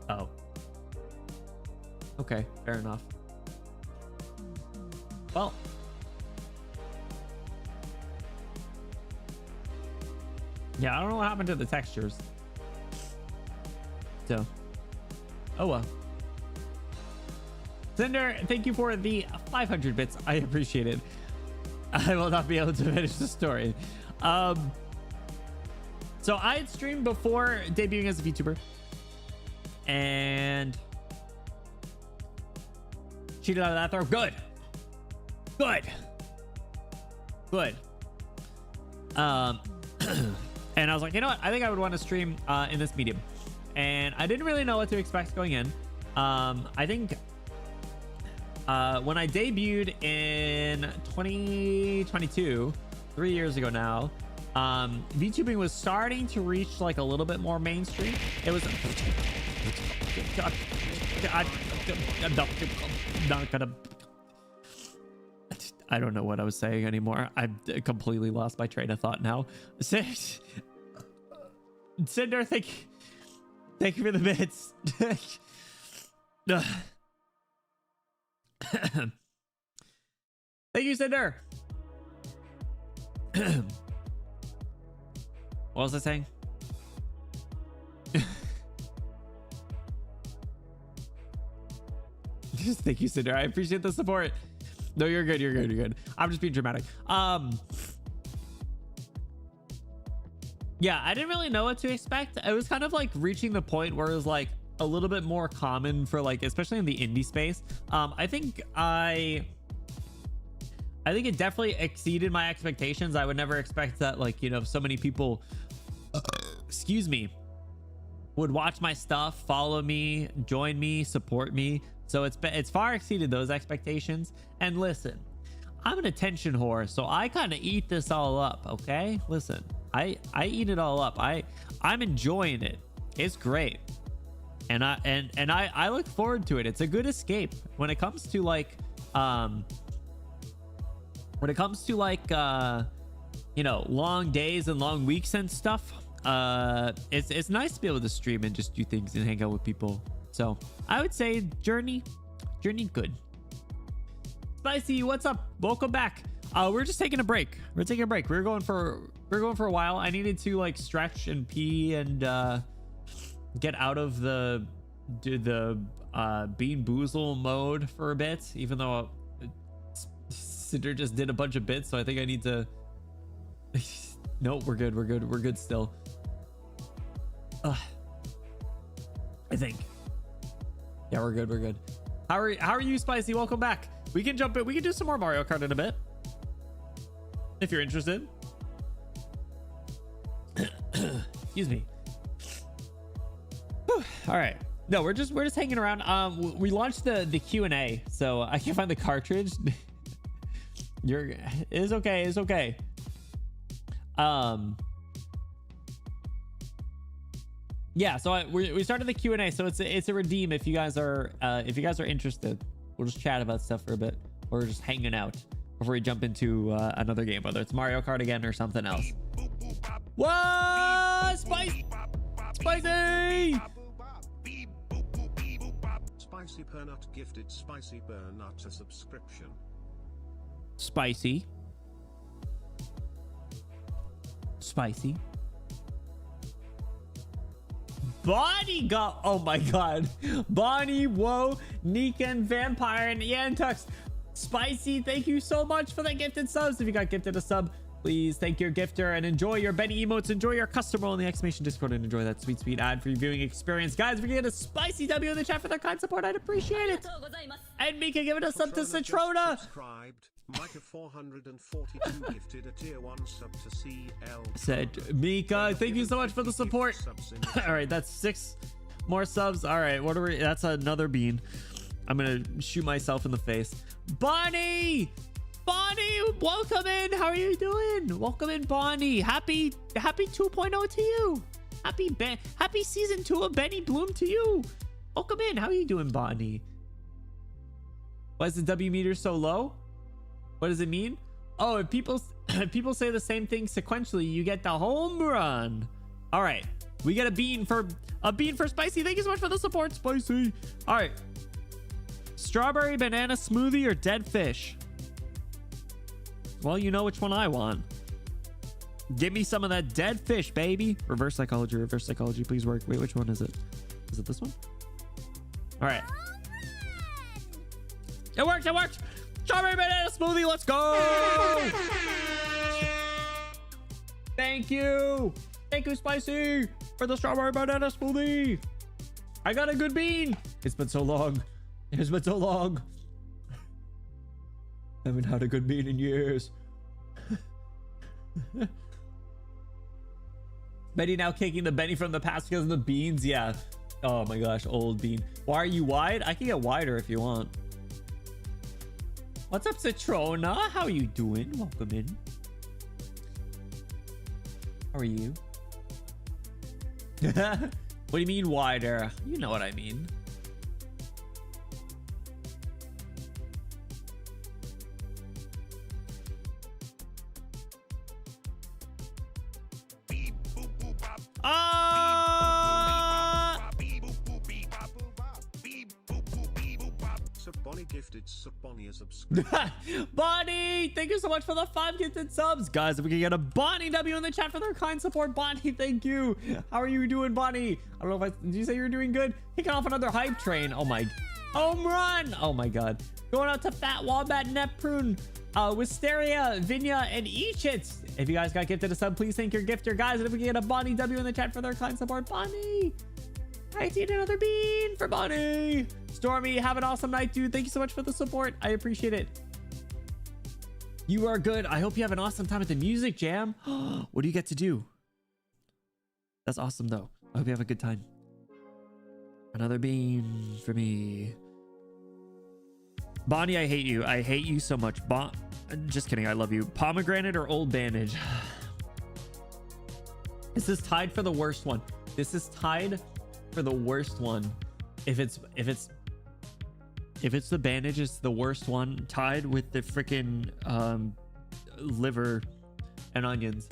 Oh. Okay, fair enough. Well. Yeah, I don't know what happened to the textures. So. Oh well. Cinder, thank you for the 500 bits. I appreciate it. I will not be able to finish the story. So I had streamed before debuting as a VTuber. And cheated out of that throw. Good. Good. Good. And I was like, you know what? I think I would want to stream in this medium. And I didn't really know what to expect going in. I think when I debuted in 2022, 3 years ago now, VTubing was starting to reach like a little bit more mainstream. It was I don't know what I was saying anymore. I completely lost my train of thought now. Cinder, thank you for the bits. Thank you, Cinder. What was I saying? Just thank you, Cinder. I appreciate the support. No, you're good. You're good. You're good. I'm just being dramatic. Yeah, I didn't really know what to expect. It was kind of like reaching the point where it was like a little bit more common for like, especially in the indie space. I think it definitely exceeded my expectations. I would never expect that, like, you know, so many people, excuse me, would watch my stuff, follow me, join me, support me. So it's far exceeded those expectations. And listen, I'm an attention whore, so I kind of eat this all up. Okay, listen, I eat it all up. I'm enjoying it. It's great, and I look forward to it. It's a good escape when it comes to like you know, long days and long weeks and stuff. It's nice to be able to stream and just do things and hang out with people. So I would say journey good. Spicy, what's up? Welcome back. We're just taking a break. We're going for a while. I needed to like stretch and pee and get out of the Bean Boozle mode for a bit, even though Cinder just did a bunch of bits, so I think I need to nope, we're good still. I think, yeah, we're good. How are you, Spicy? Welcome back. We can jump in. We can do some more Mario Kart in a bit if you're interested. Excuse me. Whew. All right. No, we're just hanging around. We launched the Q&A, so I can't find the cartridge. It's okay. Yeah, so we started the Q&A, so it's a redeem if you guys are interested. We'll just chat about stuff for a bit, or just hanging out before we jump into another game, whether it's Mario Kart again or something else. What? Spicy! Spicy Pernut gifted Spicy Pernut a subscription. Spicy. Spicy. Bonnie got, oh my god. Bonnie, whoa, Nikan, Vampire, and Yantux. Spicy, thank you so much for the gifted subs. If you got gifted a sub, please thank your gifter and enjoy your Benny emotes. Enjoy your custom role in the exclamation Discord and enjoy that sweet, sweet ad-free viewing experience. Guys, if we get a spicy W in the chat for their kind support, I'd appreciate it. And Mika giving us sub to Citrona. Micah 442 gifted a tier 1 sub to CL. Said Mika, thank you so much for the support. All right, that's 6 more subs. All right, what are we? That's another bean. I'm gonna shoot myself in the face. Bonnie, welcome in. How are you doing? Welcome in, Bonnie. Happy 2.0 to you. Happy season 2 of Benny Bloom to you. Welcome in. How are you doing, Bonnie? Why is the W meter so low? What does it mean? Oh, if people say the same thing sequentially, you get the home run. All right, we get a bean for Spicy. Thank you so much for the support, Spicy. All right, strawberry banana smoothie or dead fish? Well, you know which one I want. Give me some of that dead fish, baby. Reverse psychology, please work. Wait, which one is it? Is it this one? All right. It worked. Strawberry banana smoothie, let's go. Thank you, Spicy, for the strawberry banana smoothie. I got a good bean. It's been so long. Haven't had a good bean in years. Benny now kicking the Benny from the past because of the beans. Yeah. Oh my gosh, old bean. Why are you wide? I can get wider if you want. What's up, Citrona? How are you doing? Welcome in. How are you? What do you mean wider? You know what I mean. Bonnie gifted sub. Bonnie is Bonnie, thank you so much for the 5 gifted subs. Guys, if we can get a Bonnie W in the chat for their kind support. Bonnie, thank you. How are you doing, Bonnie? I don't know if did you say you were doing good? Kicking off another hype train. Oh my, home run. Oh my god. Going out to Fat Wombat, Nepprune, Wisteria, Vinya, and Eachits. If you guys got gifted a sub, please thank your gifter. Guys, and if we can get a Bonnie W in the chat for their kind support. Bonnie, I see another bean for Bonnie. Stormy, have an awesome night, dude. Thank you so much for the support. I appreciate it. You are good. I hope you have an awesome time at the music jam. What do you get to do? That's awesome, though. I hope you have a good time. Another bean for me. Bonnie, I hate you. I hate you so much. Just kidding. I love you. Pomegranate or Old Bandage? This is tied for the worst one. This is tied for the worst one. If it's the bandage, it's the worst one, tied with the freaking liver and onions.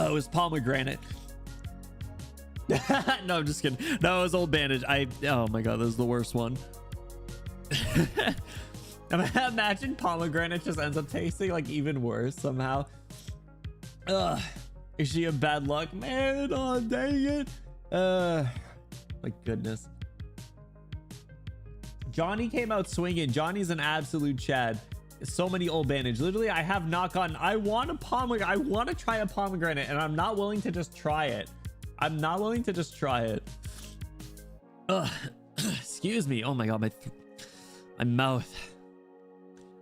Oh, it was pomegranate. No, I'm just kidding. No, it was Old Bandage. Oh my god, that was the worst one. Imagine pomegranate just ends up tasting like even worse somehow. Ugh. Is she a bad luck? Man, oh dang it. My goodness. Johnny came out swinging. Johnny's an absolute Chad. So many Old Bandage. Literally, I have not gotten. I want to try a pomegranate, and I'm not willing to just try it. Ugh. Excuse me. Oh my god, my mouth.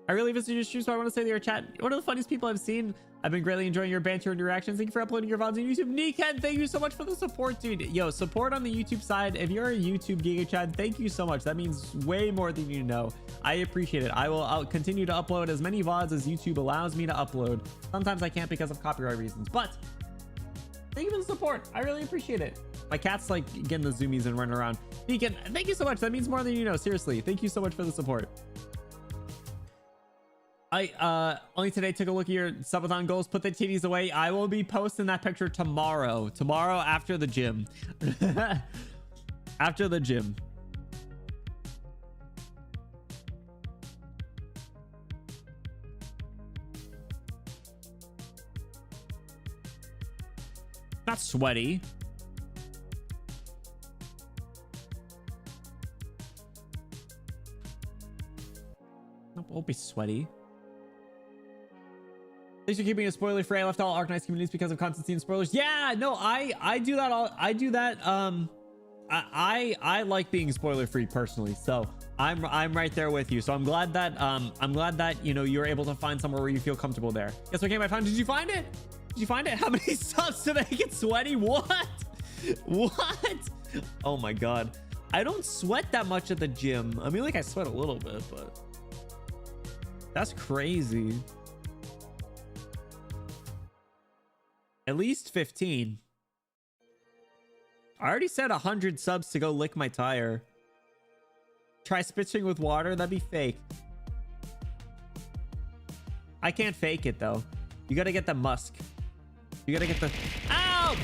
I really visited your stream, so I want to say to your chat, one of the funniest people I've seen. I've been greatly enjoying your banter and your reactions. Thank you for uploading your VODs on YouTube. Nikan, thank you so much for the support, dude. Yo, support on the YouTube side. If you're a YouTube Giga Chad, thank you so much. That means way more than you know. I appreciate it. I'll continue to upload as many VODs as YouTube allows me to upload. Sometimes I can't because of copyright reasons, but thank you for the support. I really appreciate it. My cat's like getting the zoomies and running around. Nikan, thank you so much. That means more than you know. Seriously, thank you so much for the support. I only today took a look at your subathon goals. Put the titties away. I will be posting that picture tomorrow after the gym. After the gym. Not sweaty. Nope, won't be sweaty. Thanks for keeping it spoiler free. I left all Arknights communities because of Constantine spoilers. Yeah, no, I do that all. I do that. I like being spoiler free personally, so I'm right there with you. So I'm glad that you know you're able to find somewhere where you feel comfortable there. Guess what game I found? Did you find it? Did you find it? How many subs to make it sweaty? What? What? Oh my god. I don't sweat that much at the gym. I mean, like I sweat a little bit, but that's crazy. At least 15. I already said 100 subs to go lick my tire. Try spitching with water. That'd be fake. I can't fake it though. You gotta get the musk. You gotta get the... Ow!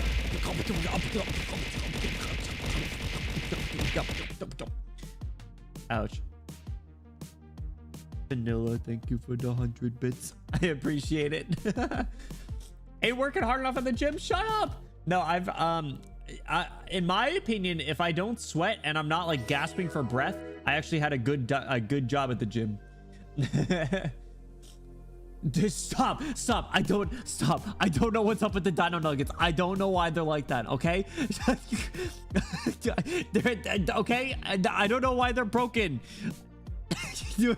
Ouch. Vanilla, thank you for the 100 bits. I appreciate it. Ain't working hard enough at the gym. Shut up. No, in my opinion, if I don't sweat and I'm not like gasping for breath, I actually had a good job at the gym. Just stop. I don't know what's up with the Dino Nuggets. I don't know why they're like that. Okay. Okay. I don't know why they're broken. But you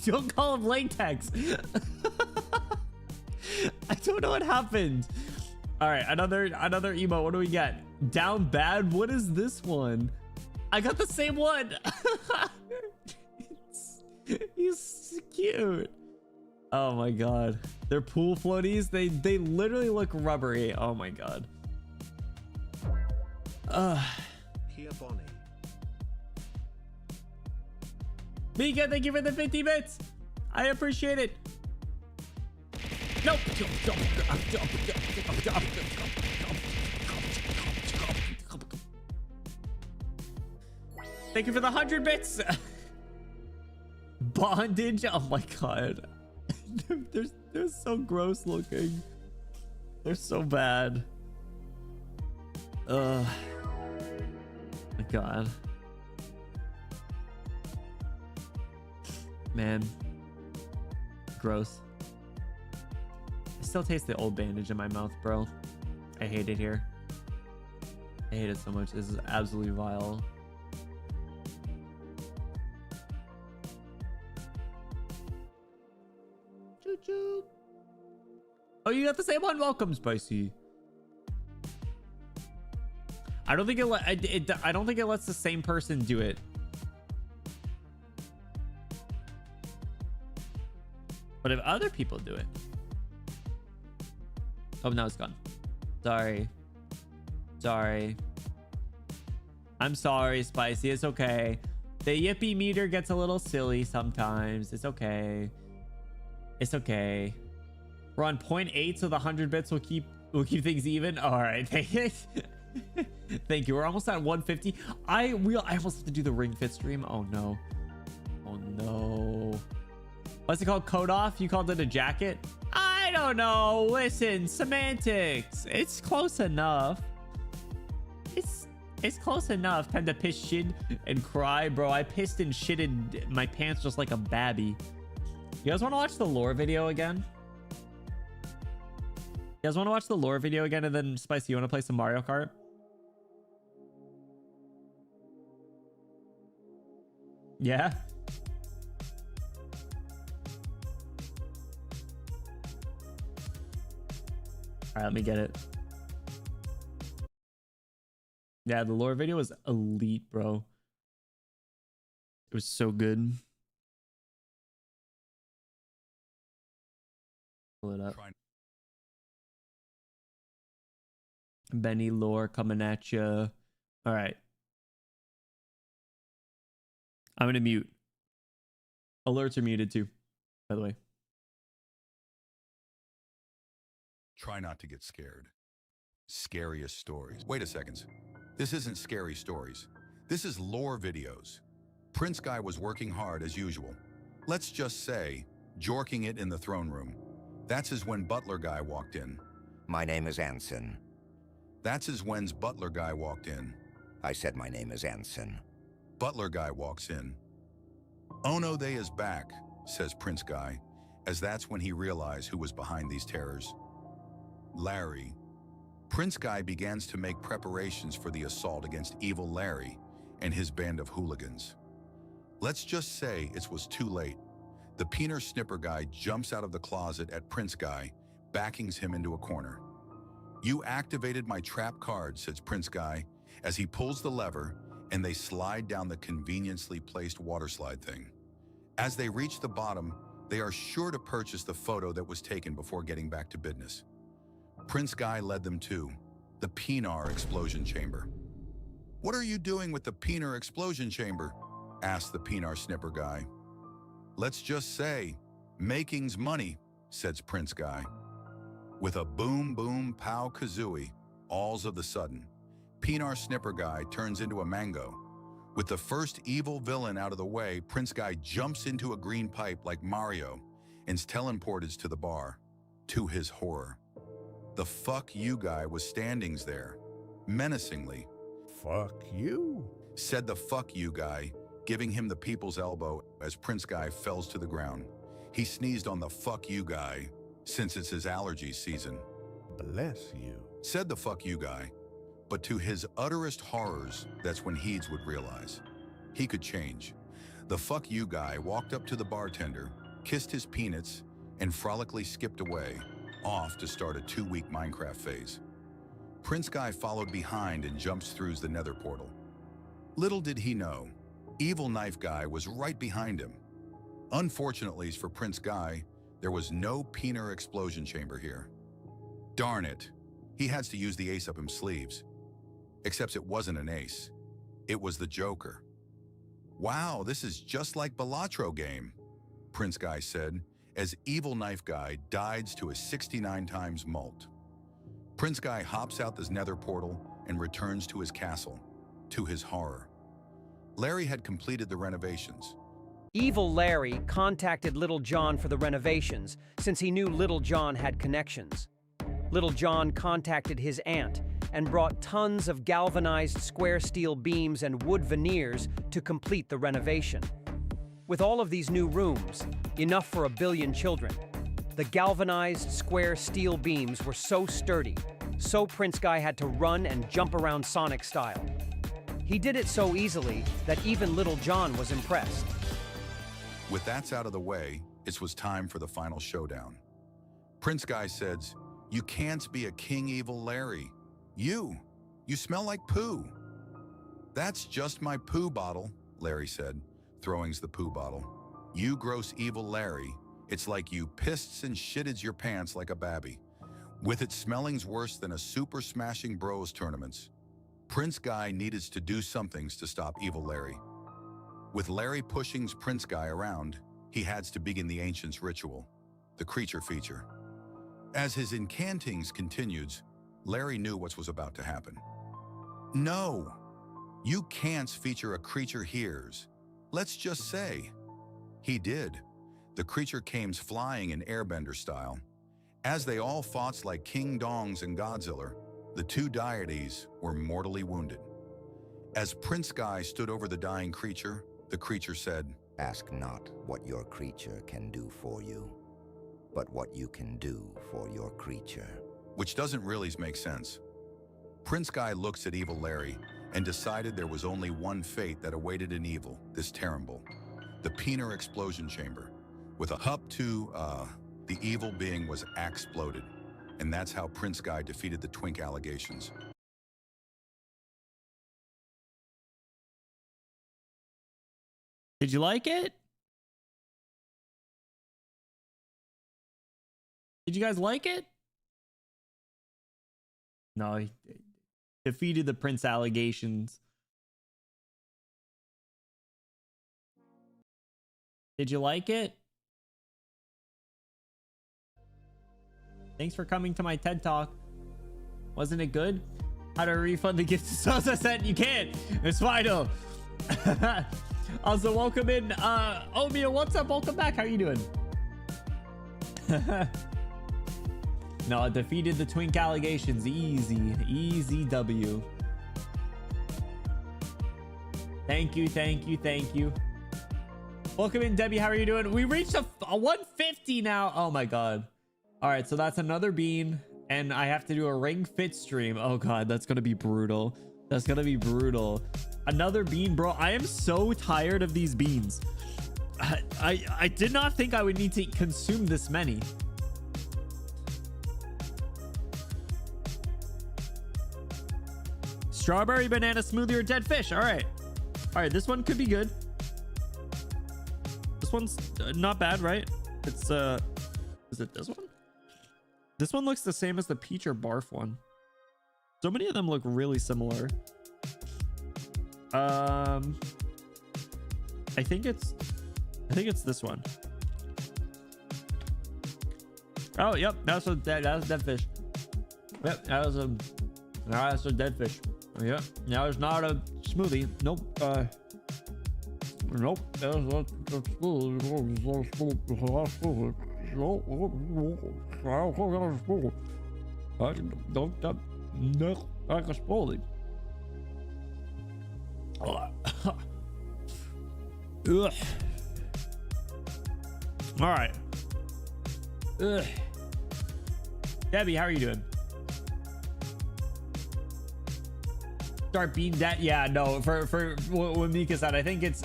don't call them latex. I don't know what happened. All right, another emote. What do we get? Down bad. What is this one? I got the same one. He's cute. Oh my god. They're pool floaties. They literally look rubbery. Oh my god. Here, Bonnie. Mika, thank you for the 50 bits. I appreciate it. Nope. Thank you for the 100 bits. Bondage. Oh my god. They're so gross looking. They're so bad. My god. Man. Gross. I still taste the old bandage in my mouth, bro. I hate it here. I hate it so much. This is absolutely vile. Choo choo. Oh, you got the same one. Welcome, Spicy. I don't think I don't think it lets the same person do it. But if other people do it. Oh, now it's gone. Sorry. I'm sorry, Spicy. It's okay. The yippee meter gets a little silly sometimes. It's okay. We're on 0.8, so the 100 bits will keep things even. All right. Thank you. We're almost at 150. I almost have to do the Ring Fit stream. Oh no. What's it called? Coat off? You called it a jacket? I don't know. Listen, semantics. It's close enough. It's close enough. Time to piss, shit, and cry, bro. I pissed and shitted my pants just like a babby. You guys want to watch the lore video again? And then Spicy, you want to play some Mario Kart? Yeah. right, let me get it. Yeah, the lore video was elite, bro. It was so good. Pull it up. Benny lore coming at you. All right. I'm going to mute. Alerts are muted too, by the way. Try not to get scared. Scariest stories. Wait a second. This isn't scary stories. This is lore videos. Prince Guy was working hard as usual. Let's just say, jorking it in the throne room. That's as when Butler Guy walked in. My name is Anson. That's as when's Butler Guy walked in. I said my name is Anson. Butler Guy walks in. Oh no, they is back, says Prince Guy, as that's when he realized who was behind these terrors. Larry. Prince Guy begins to make preparations for the assault against Evil Larry and his band of hooligans. Let's just say it was too late. The Peener Snipper Guy jumps out of the closet at Prince Guy, backings him into a corner. You activated my trap card, says Prince Guy, as he pulls the lever and they slide down the conveniently placed water slide thing. As they reach the bottom, they are sure to purchase the photo that was taken before getting back to business. Prince Guy led them to the Peenar explosion chamber. What are you doing with the Peenar explosion chamber? Asked the Peenar Snipper Guy. Let's just say, making's money, says Prince Guy. With a boom boom pow kazooie, alls of the sudden, Peenar Snipper Guy turns into a mango. With the first evil villain out of the way, Prince Guy jumps into a green pipe like Mario and teleported to the bar. To his horror, the fuck you guy was standings there, menacingly. Fuck you. Said the fuck you guy, giving him the people's elbow as Prince Guy falls to the ground. He sneezed on the fuck you guy, since it's his allergy season. Bless you. Said the fuck you guy, but to his utterest horrors, that's when Heeds would realize. He could change. The fuck you guy walked up to the bartender, kissed his peanuts, and frolically skipped away, off to start a 2-week Minecraft phase. Prince Guy followed behind and jumps through the nether portal. Little did he know, Evil Knife Guy was right behind him. Unfortunately for Prince Guy, there was no Peener explosion chamber here. Darn it, he has to use the ace up his sleeves. Except it wasn't an ace, it was the Joker. Wow, this is just like Balatro game, Prince Guy said, as Evil Knife Guy dives to a 69 times mult. Prince Guy hops out this nether portal and returns to his castle, to his horror. Larry had completed the renovations. Evil Larry contacted Little John for the renovations since he knew Little John had connections. Little John contacted his aunt and brought tons of galvanized square steel beams and wood veneers to complete the renovation. With all of these new rooms, enough for 1 billion children, the galvanized square steel beams were so sturdy, so Prince Guy had to run and jump around Sonic style. He did it so easily that even Little John was impressed. With that's out of the way, it was time for the final showdown. Prince Guy says, "You can't be a King Evil Larry. You smell like poo." "That's just my poo bottle," Larry said, throwing the poo bottle. "You gross evil Larry, it's like you pissed and shitted your pants like a babby. With its smellings worse than a super smashing bros tournaments." Prince Guy needed to do somethings to stop Evil Larry. With Larry pushing Prince Guy around, he had to begin the Ancient's ritual, the creature feature. As his incantings continued, Larry knew what was about to happen. "No, you can't feature a creature here's. Let's just say." He did. The creature came flying in airbender style. As they all fought like King Dongs and Godzilla, the two deities were mortally wounded. As Prince Guy stood over the dying creature, the creature said, Ask not what your creature can do for you, but what you can do for your creature. which doesn't really make sense. Prince Guy looks at Evil Larry and decided there was only one fate that awaited an evil, this terrible, the Peener explosion chamber. With a hup to, the evil being was exploded. And that's how Prince Guy defeated the twink allegations. Did you like it? Did you guys like it? No, he defeated the Prince allegations. Did you like it? Thanks for coming to my TED Talk. Wasn't it good? How to refund the gift to Sosa sent? You can't. It's final. Also, welcome in. Omia, what's up? Welcome back. How are you doing? No, defeated the twink allegations. Easy W. Thank you. Welcome in, Debbie. How are you doing? We reached a 150 now. Oh my god. All right, so that's another bean, and I have to do a ring fit stream. Oh god, that's gonna be brutal. That's gonna be brutal. Another bean, bro. I am so tired of these beans. I did not think I would need to consume this many. Strawberry banana smoothie or dead fish. All right, this one could be good. This one's not bad, right? It's is it this one? This one looks the same as the peach or barf one. So many of them look really similar. I think it's this one. Oh, yep, that was dead fish. Yep, that was a dead fish. Yep, that was not a smoothie. Nope. Nope. That was Ugh. All right. Ugh. Debbie, how are you doing? Start being that. Yeah, no. For what Mika said, I think it's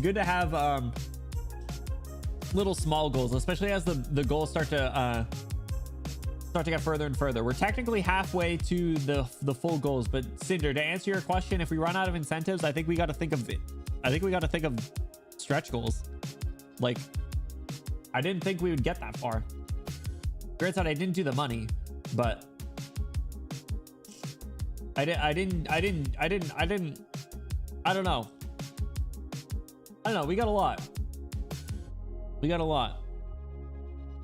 good to have little small goals, especially as the goals start to get further and further. We're technically halfway to the full goals, but Cinder, to answer your question, if we run out of incentives, I think we got to think of stretch goals. Like, I didn't think we would get that far. Grit said I didn't do the money, but I don't know. We got a lot.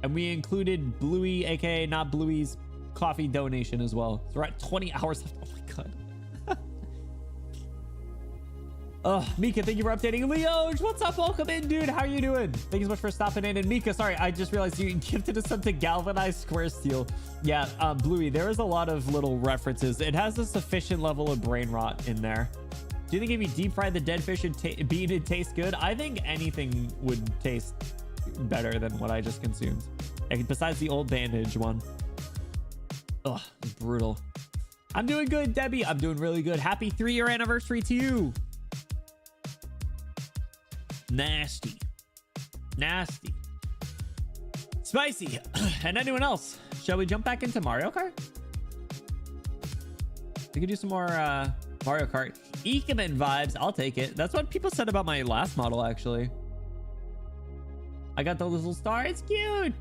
And we included Bluey, aka not Bluey's coffee donation as well. So we're at 20 hours left. Oh my god. Mika, thank you for updating. Leo, what's up? Welcome in, dude. How are you doing? Thank you so much for stopping in. And Mika, sorry, I just realized you gifted us something galvanized square steel. Yeah, Bluey, there is a lot of little references. It has a sufficient level of brain rot in there. Do you think if you deep fry the dead fish and bean, it tastes good? I think anything would taste better than what I just consumed. And besides the old bandage one. Ugh, brutal. I'm doing good, Debbie. I'm doing really good. Happy 3-year anniversary to you. Nasty. Spicy. And anyone else? Shall we jump back into Mario Kart? We could do some more Mario Kart. Ecoman vibes. I'll take it. That's what people said about my last model, actually. I got the little star. It's cute.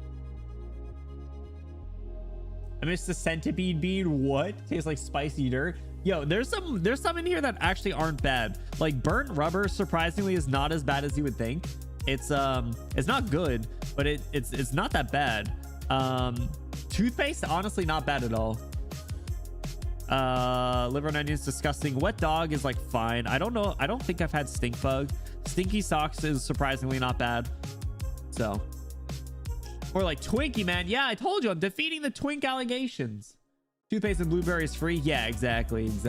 I missed the centipede bean. What? Tastes like spicy dirt. Yo, there's some in here that actually aren't bad. Like burnt rubber, surprisingly, is not as bad as you would think. It's not good, but it's not that bad. Toothpaste, honestly, not bad at all. Liver and onions, disgusting. Wet dog is like fine. I don't know. I don't think I've had stink bug. Stinky socks is surprisingly not bad. So, or like Twinkie, man. Yeah, I told you I'm defeating the twink allegations. Toothpaste and blueberries free. Yeah, exactly. It's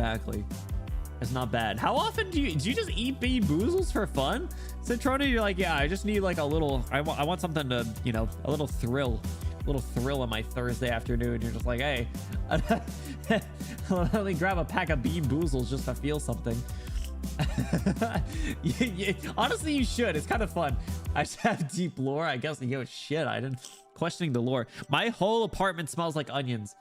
not bad. How often do you just eat Bean Boozles for fun? Citrona, you're like, yeah, I just need like a little. I want something to, you know, a little thrill on my Thursday afternoon. You're just like, hey, let me grab a pack of Bean Boozles just to feel something. Honestly, you should. It's kind of fun. I just have deep lore. I guess, yo, shit, I questioning the lore. My whole apartment smells like onions.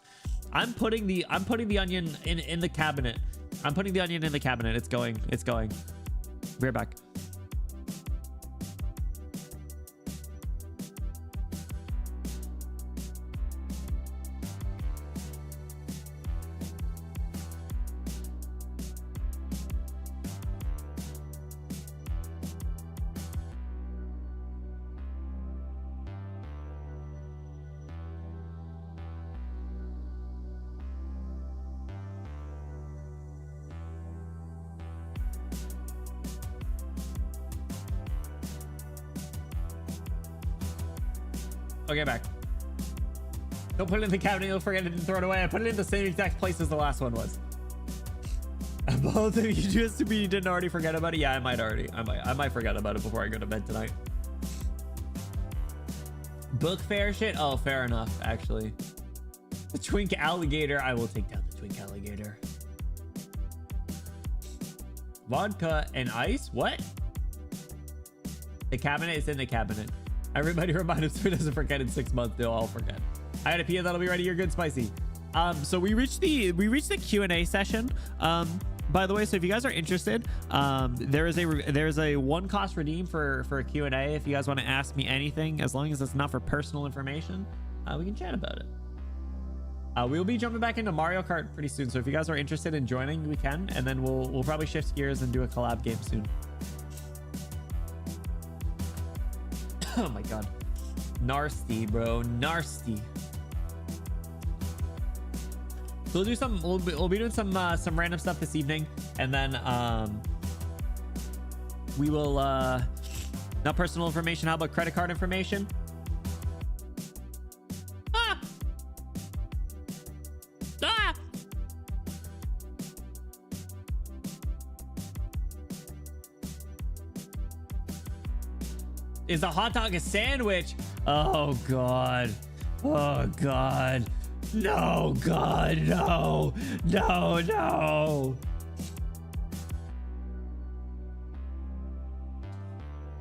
I'm putting the onion in the cabinet. I'm putting the onion in the cabinet. It's going. Be right back. Okay, back. Don't put it in the cabinet. You'll forget it and throw it away. I put it in the same exact place as the last one was. Both of you just to be you didn't already forget about it. Yeah, I might forget about it before I go to bed tonight. Book fair shit. Oh, fair enough. Actually, the twink alligator. I will take down the twink alligator. Vodka and ice. What? The cabinet is in the cabinet. Everybody remind us who doesn't forget in 6 months. They'll all forget. I got a pia that'll be ready. You're good, spicy. So we reached the Q&A session. By the way, so if you guys are interested, there is a one cost redeem for a Q&A. If you guys want to ask me anything, as long as it's not for personal information, we can chat about it. We'll be jumping back into Mario Kart pretty soon. So if you guys are interested in joining, we can, and then we'll probably shift gears and do a collab game soon. Oh my god, nasty, bro, nasty. So we'll do some. We'll be doing some random stuff this evening, and then we will not personal information. How about credit card information? Ah! Ah! Is a hot dog a sandwich? Oh god. Oh god. No, god, no. No, no.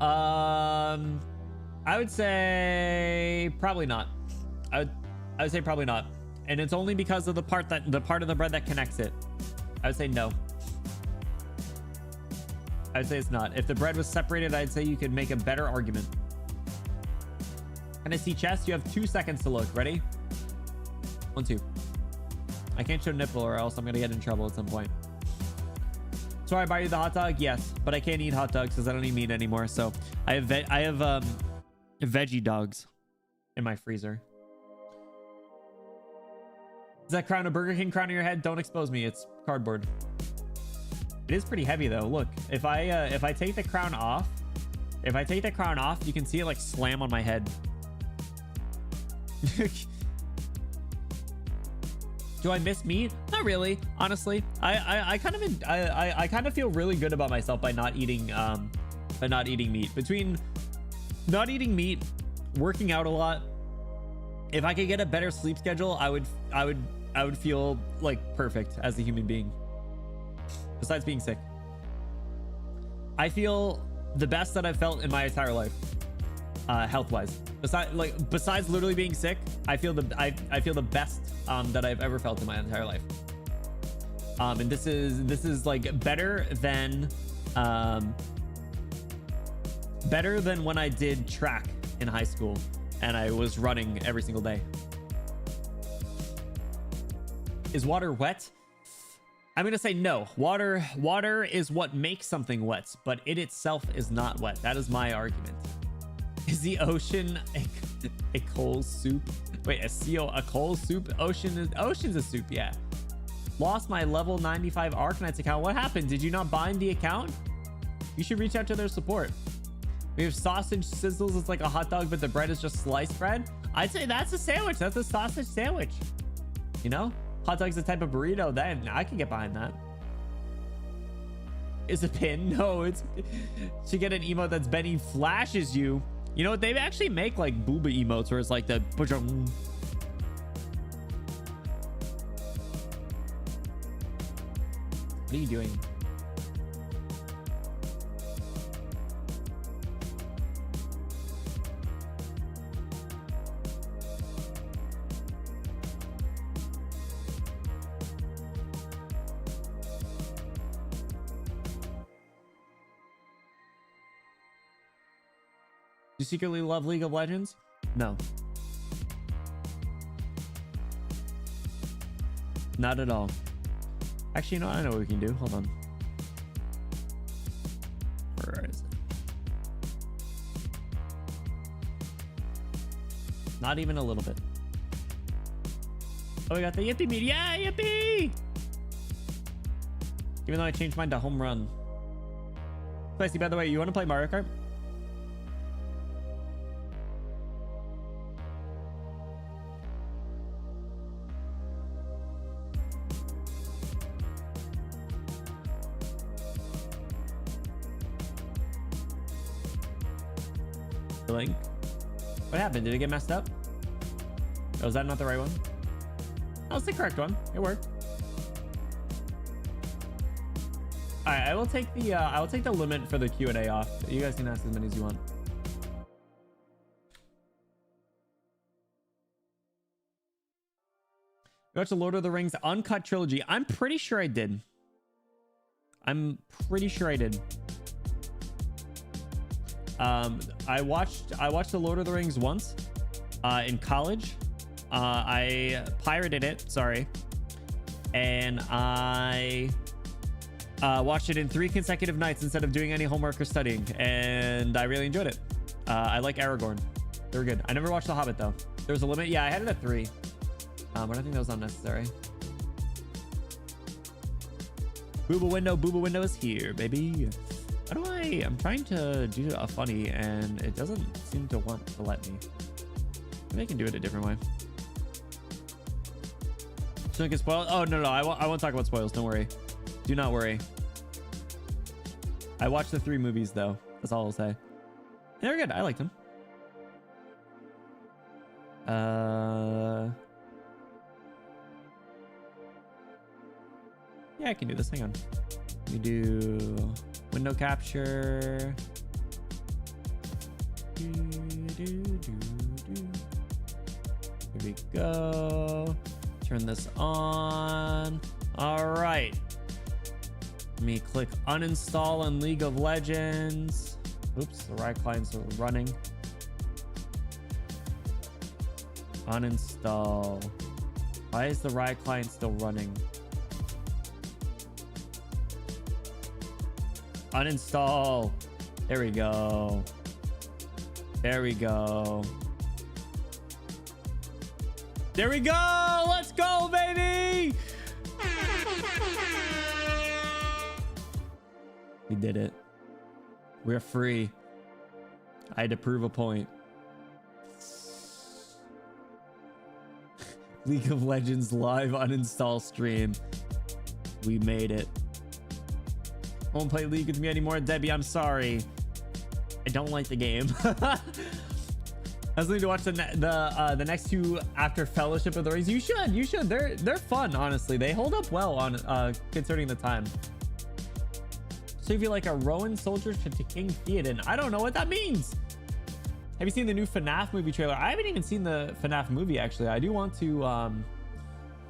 I would say probably not. I would say probably not. And it's only because of the part of the bread that connects it. I would say no. I'd say it's not. If the bread was separated, I'd say you could make a better argument. Can I see chest? You have 2 seconds to look. Ready? 1, 2. I can't show nipple or else I'm gonna get in trouble at some point. So I buy you the hot dog? Yes, but I can't eat hot dogs because I don't eat meat anymore. So I have veggie dogs in my freezer. Is that crown a Burger King crown on your head? Don't expose me. It's cardboard. It is pretty heavy though. Look, if I take the crown off, you can see it like slam on my head. Do I miss meat? Not really, honestly. I kind of feel really good about myself by not eating meat. Between not eating meat, working out a lot, if I could get a better sleep schedule, I would feel like perfect as a human being. Besides being sick, I feel the best that I've felt in my entire life, health-wise. Besides literally being sick, I feel the best that I've ever felt in my entire life. And this is like better than when I did track in high school and I was running every single day. Is water wet? I'm gonna say no. Water is what makes something wet, but it itself is not wet. That is my argument. Is the ocean a coal soup? Wait, a coal soup? Ocean's a soup, yeah. Lost my level 95 Arknights account. What happened? Did you not bind the account? You should reach out to their support. We have sausage sizzles. It's like a hot dog, but the bread is just sliced bread. I'd say that's a sandwich. That's a sausage sandwich. You know? Hot dog's a type of burrito. Then I can get behind that. Is a pin? No, it's... Should get an emote that's Benny flashes you. You know what? They actually make like booba emotes where it's like the... What are you doing? You secretly love League of Legends? No. Not at all. Actually, you know what? I know what we can do. Hold on. Where is it? Not even a little bit. Oh, we got the Yippee meet. Yeah, Yippee! Even though I changed mine to home run. Spicy, by the way, you want to play Mario Kart? Link. What happened? Did it get messed up? Oh, is that not the right one? Oh, it's the correct one. It worked. All right, I will take the limit for the Q&A off. You guys can ask as many as you want. You watched the Lord of the Rings Uncut Trilogy. I'm pretty sure I did. I'm pretty sure I did. I watched the Lord of the Rings once in college. I pirated it, sorry, and I watched it in 3 consecutive nights instead of doing any homework or studying, and I really enjoyed it. I like Aragorn. They were good. I never watched The Hobbit though. There was a limit. Yeah, I had it at 3, but I think that was unnecessary. Booba window is here, baby. How do I'm trying to do a funny and it doesn't seem to want to let me. Maybe I can do it a different way. So I can spoil. Oh, no, I won't talk about spoils. Don't worry. Do not worry. I watched the 3 movies though. That's all I'll say. They were good. I liked them. Yeah, I can do this. Hang on. We do window capture. Here we go. Turn this on. All right. Let me click uninstall in League of Legends. Oops, the right client's running. Uninstall. Why is the right client still running? Uninstall. There we go. There we go. There we go. Let's go, baby. We did it. We're free. I had to prove a point. League of Legends live uninstall stream. We made it. Won't play League with me anymore, Debbie. I'm sorry. I don't like the game. I was going to watch the next 2 after Fellowship of the Rings. You should. They're fun, honestly. They hold up well on concerning the time. So if you like a Rowan soldier to King Theoden, I don't know what that means. Have you seen the new FNAF movie trailer? I haven't even seen the FNAF movie actually. I do want to.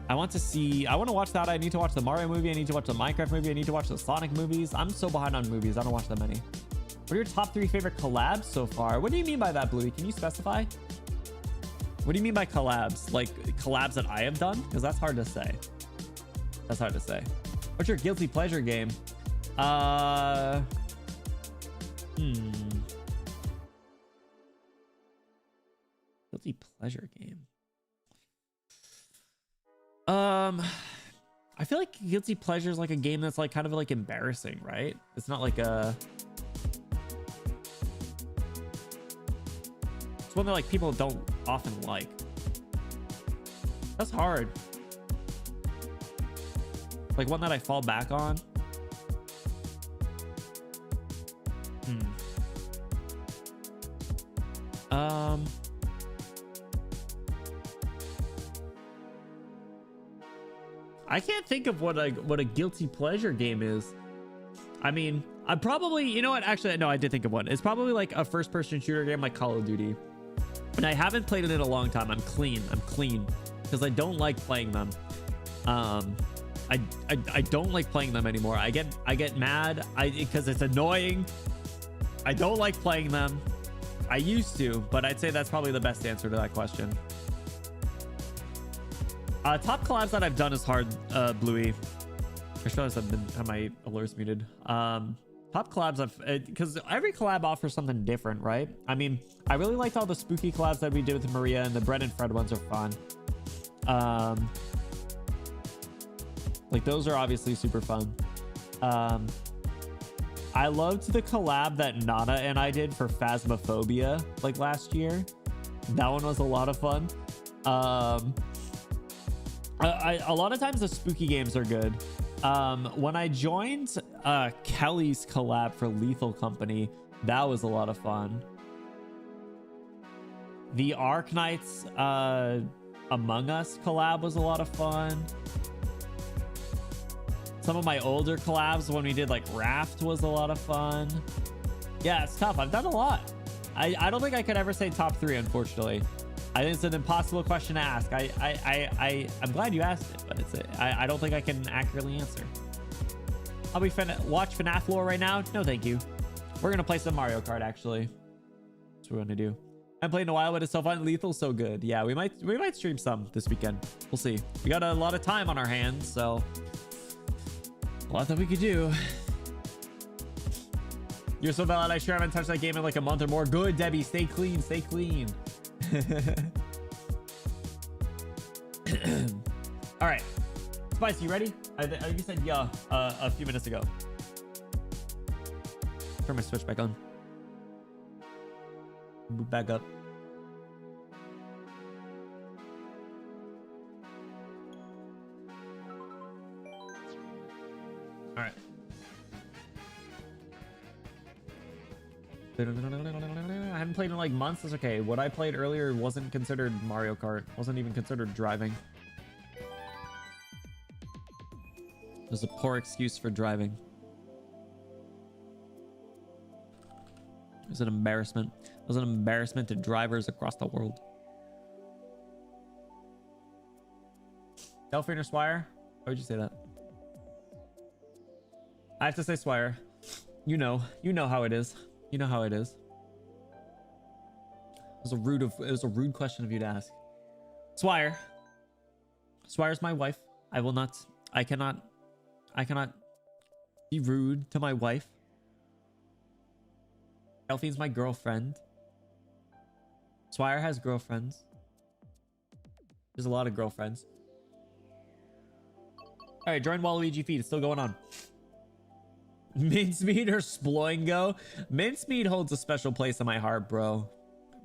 I want to watch that. I need to watch the Mario movie. I need to watch the Minecraft movie. I need to watch the Sonic movies. I'm so behind on movies. I don't watch that many. What are your top 3 favorite collabs so far? What do you mean by that, Bluey? Can you specify? What do you mean by collabs? Like collabs that I have done? Because that's hard to say. That's hard to say. What's your guilty pleasure game? Guilty pleasure game. I feel like guilty pleasure is like a game that's like kind of like embarrassing, right? It's not like a. It's one that like people don't often like. That's hard. Like one that I fall back on. I can't think of what a guilty pleasure game is. I mean, I probably, you know what? Actually, no, I did think of one. It's probably like a first-person shooter game like Call of Duty. And I haven't played it in a long time. I'm clean because I don't like playing them. I don't like playing them anymore. I get mad because it's annoying. I don't like playing them. I used to, but I'd say that's probably the best answer to that question. Top collabs that I've done is hard, Bluey. I just realized have my alerts muted. Top collabs because every collab offers something different, right? I mean, I really liked all the spooky collabs that we did with Maria, and the Brett and Fred ones are fun. Like those are obviously super fun. I loved the collab that Nana and I did for Phasmophobia like last year. That one was a lot of fun. A lot of times the spooky games are good. When I joined Kelly's collab for Lethal Company, that was a lot of fun. The Ark Knights Among Us collab was a lot of fun. Some of my older collabs when we did like Raft was a lot of fun. Yeah, it's tough. I've done a lot. I don't think I could ever say top 3, unfortunately. I think it's an impossible question to ask. I'm glad you asked it, but I don't think I can accurately answer. I'll be watch FNAF lore right now. No, thank you. We're gonna play some Mario Kart actually. That's what we're gonna do. I'm playing a while, but it's so fun. Lethal's so good. Yeah, we might stream some this weekend. We'll see. We got a lot of time on our hands, so a lot that we could do. You're so valid. I sure haven't touched that game in like a month or more. Good, Debbie. Stay clean. Stay clean. All right, Spice, you ready? I think you said yeah a few minutes ago. Turn my switch back on. Move back up. All right. I haven't played in like months. That's okay. What I played earlier wasn't considered Mario Kart. Wasn't even considered driving. It was a poor excuse for driving. It was an embarrassment. It was an embarrassment to drivers across the world. Delphine or Swire? Why would you say that? I have to say Swire. You know how it is. You know how it is. It was a rude question of you to ask. Swire. Swire's my wife. I cannot be rude to my wife. Delphine's my girlfriend. Swire has girlfriends. There's a lot of girlfriends. All right, join Waluigi feed. It's still going on. Mincemeat or Sploingo? Mincemeat holds a special place in my heart, bro.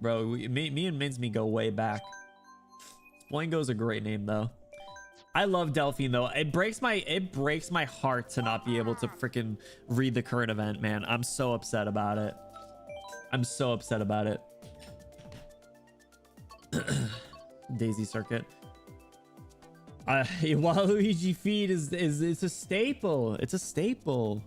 Me and Mincemeat go way back. Sploingo's a great name, though. I love Delphine, though. It breaks my heart to not be able to freaking read the current event, man. I'm so upset about it. I'm so upset about it. Daisy Circuit. Waluigi feed is it's a staple. It's a staple.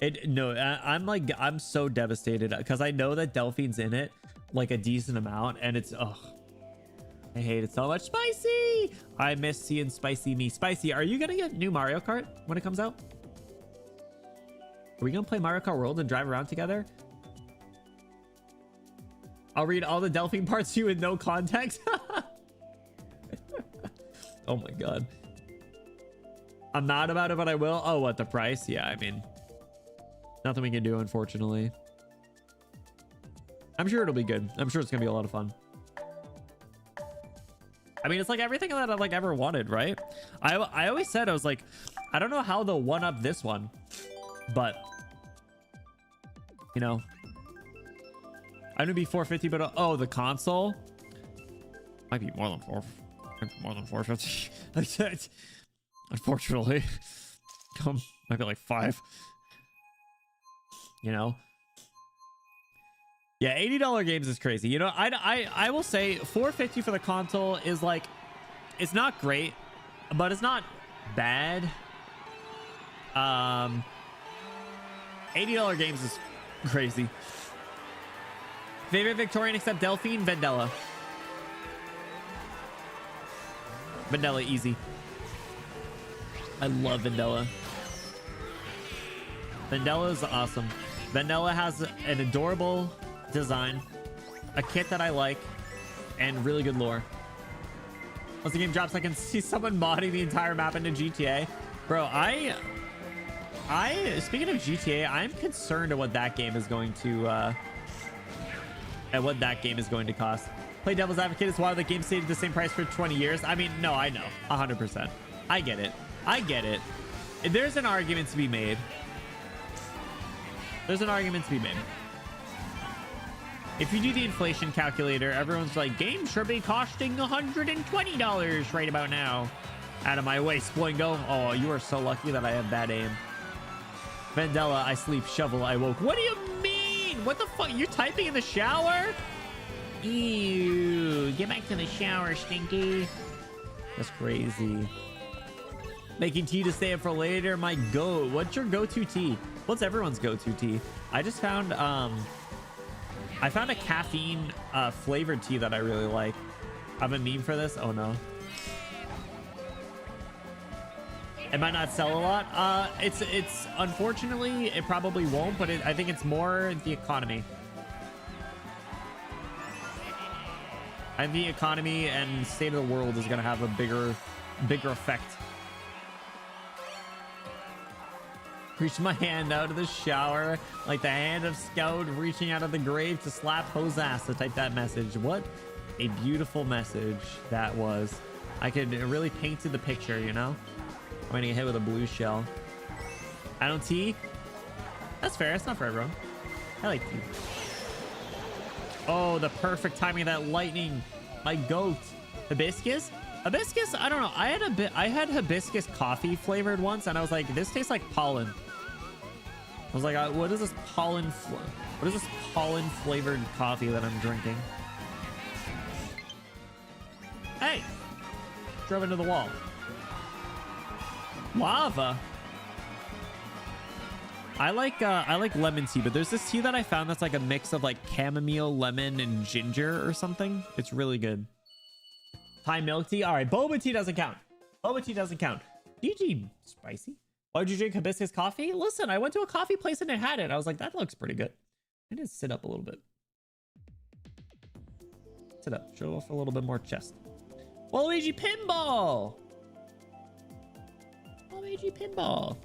I'm so devastated because I know that Delphine's in it like a decent amount, and it's I hate it so much. Spicy, I miss seeing Spicy me. Spicy, are you gonna get new Mario Kart when it comes out? Are we gonna play Mario Kart World and drive around together? I'll read all the Delphine parts to you with no context. Oh my god. I'm not about it, but I will. Oh, what, the price? Yeah, I mean, nothing we can do, unfortunately. I'm sure it'll be good. I'm sure it's gonna be a lot of fun. I mean, it's like everything that I've like ever wanted, right? I always said, I was like, I don't know how they'll one up this one, but you know, I'm gonna be 450, but oh, the console might be more than 450. Unfortunately, might be like 5. You know, yeah, $80 games is crazy. You know, I will say 450 for the console is like, it's not great, but it's not bad. $80 games is crazy. Favorite Victorian except Delphine? Vendella. Vendella, easy. I love Vendella. Vendella is awesome. Vendella has an adorable design, a kit that I like, and really good lore. Once the game drops, I can see someone modding the entire map into GTA. Bro, I speaking of GTA, I'm concerned at what that game is going to cost. Play devil's advocate is why the game stayed at the same price for 20 years. I mean, no, I know 100%. I get it. There's an argument to be made. If you do the inflation calculator, everyone's like, games should be costing $120 right about now. Out of my way, Spoingo. Oh, you are so lucky that I have bad aim. Mandela, I sleep. Shovel, I woke. What do you mean? What the fuck? You're typing in the shower? Ew. Get back to the shower, Stinky. That's crazy. Making tea to save for later. My go. What's your go-to tea? What's everyone's go-to tea? I just found a caffeine flavored tea that I really like. I have a meme for this. Oh no. It might not sell a lot. It's unfortunately it probably won't, but I think it's more the economy. And the economy and state of the world is gonna have a bigger effect. Reach my hand out of the shower like the hand of Scout reaching out of the grave to slap Ho's ass to type that message. What a beautiful message that was. I could really painted the picture, you know? I'm gonna get hit with a blue shell. I don't tea. That's fair. It's not for everyone. I like tea. Oh, the perfect timing of that lightning. My goat. Hibiscus? Hibiscus? I don't know. I had hibiscus coffee flavored once, and I was like, this tastes like pollen. I was like, what is this pollen flavored coffee that I'm drinking? Hey! Drove into the wall. Lava. I like lemon tea, but there's this tea that I found that's like a mix of like chamomile, lemon, and ginger or something. It's really good. Thai milk tea. All right, boba tea doesn't count. Boba tea doesn't count. GG, spicy. Why would you drink hibiscus coffee? Listen, I went to a coffee place and it had it. I was like, that looks pretty good. I need to sit up a little bit. Sit up. Show off a little bit more chest. Waluigi pinball. Waluigi pinball.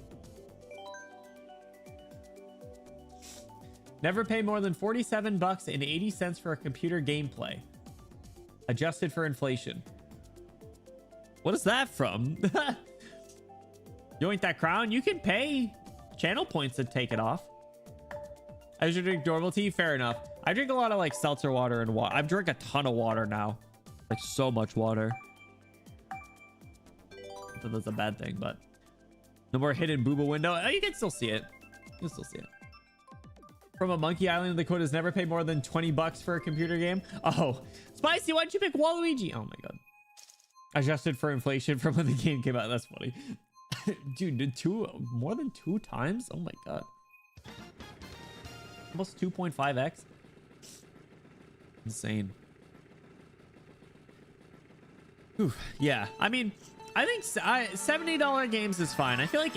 Never pay more than 47 bucks and 80 cents for a computer gameplay. Adjusted for inflation. What is that from? Yoink that crown. You can pay channel points to take it off. I usually drink normal tea. Fair enough. I drink a lot of like seltzer water and water. I've drank a ton of water now. Like so much water. Not that that's a bad thing, but no more hidden booba window. Oh, you can still see it. You can still see it. From a monkey island, the code is never pay more than 20 bucks for a computer game. Oh, Spicy, why'd you pick Waluigi? Oh my god. Adjusted for inflation from when the game came out. That's funny. Dude, more than 2 times? Oh my god. Almost 2.5x. Insane. Oof, yeah, I mean, I think $70 games is fine. I feel like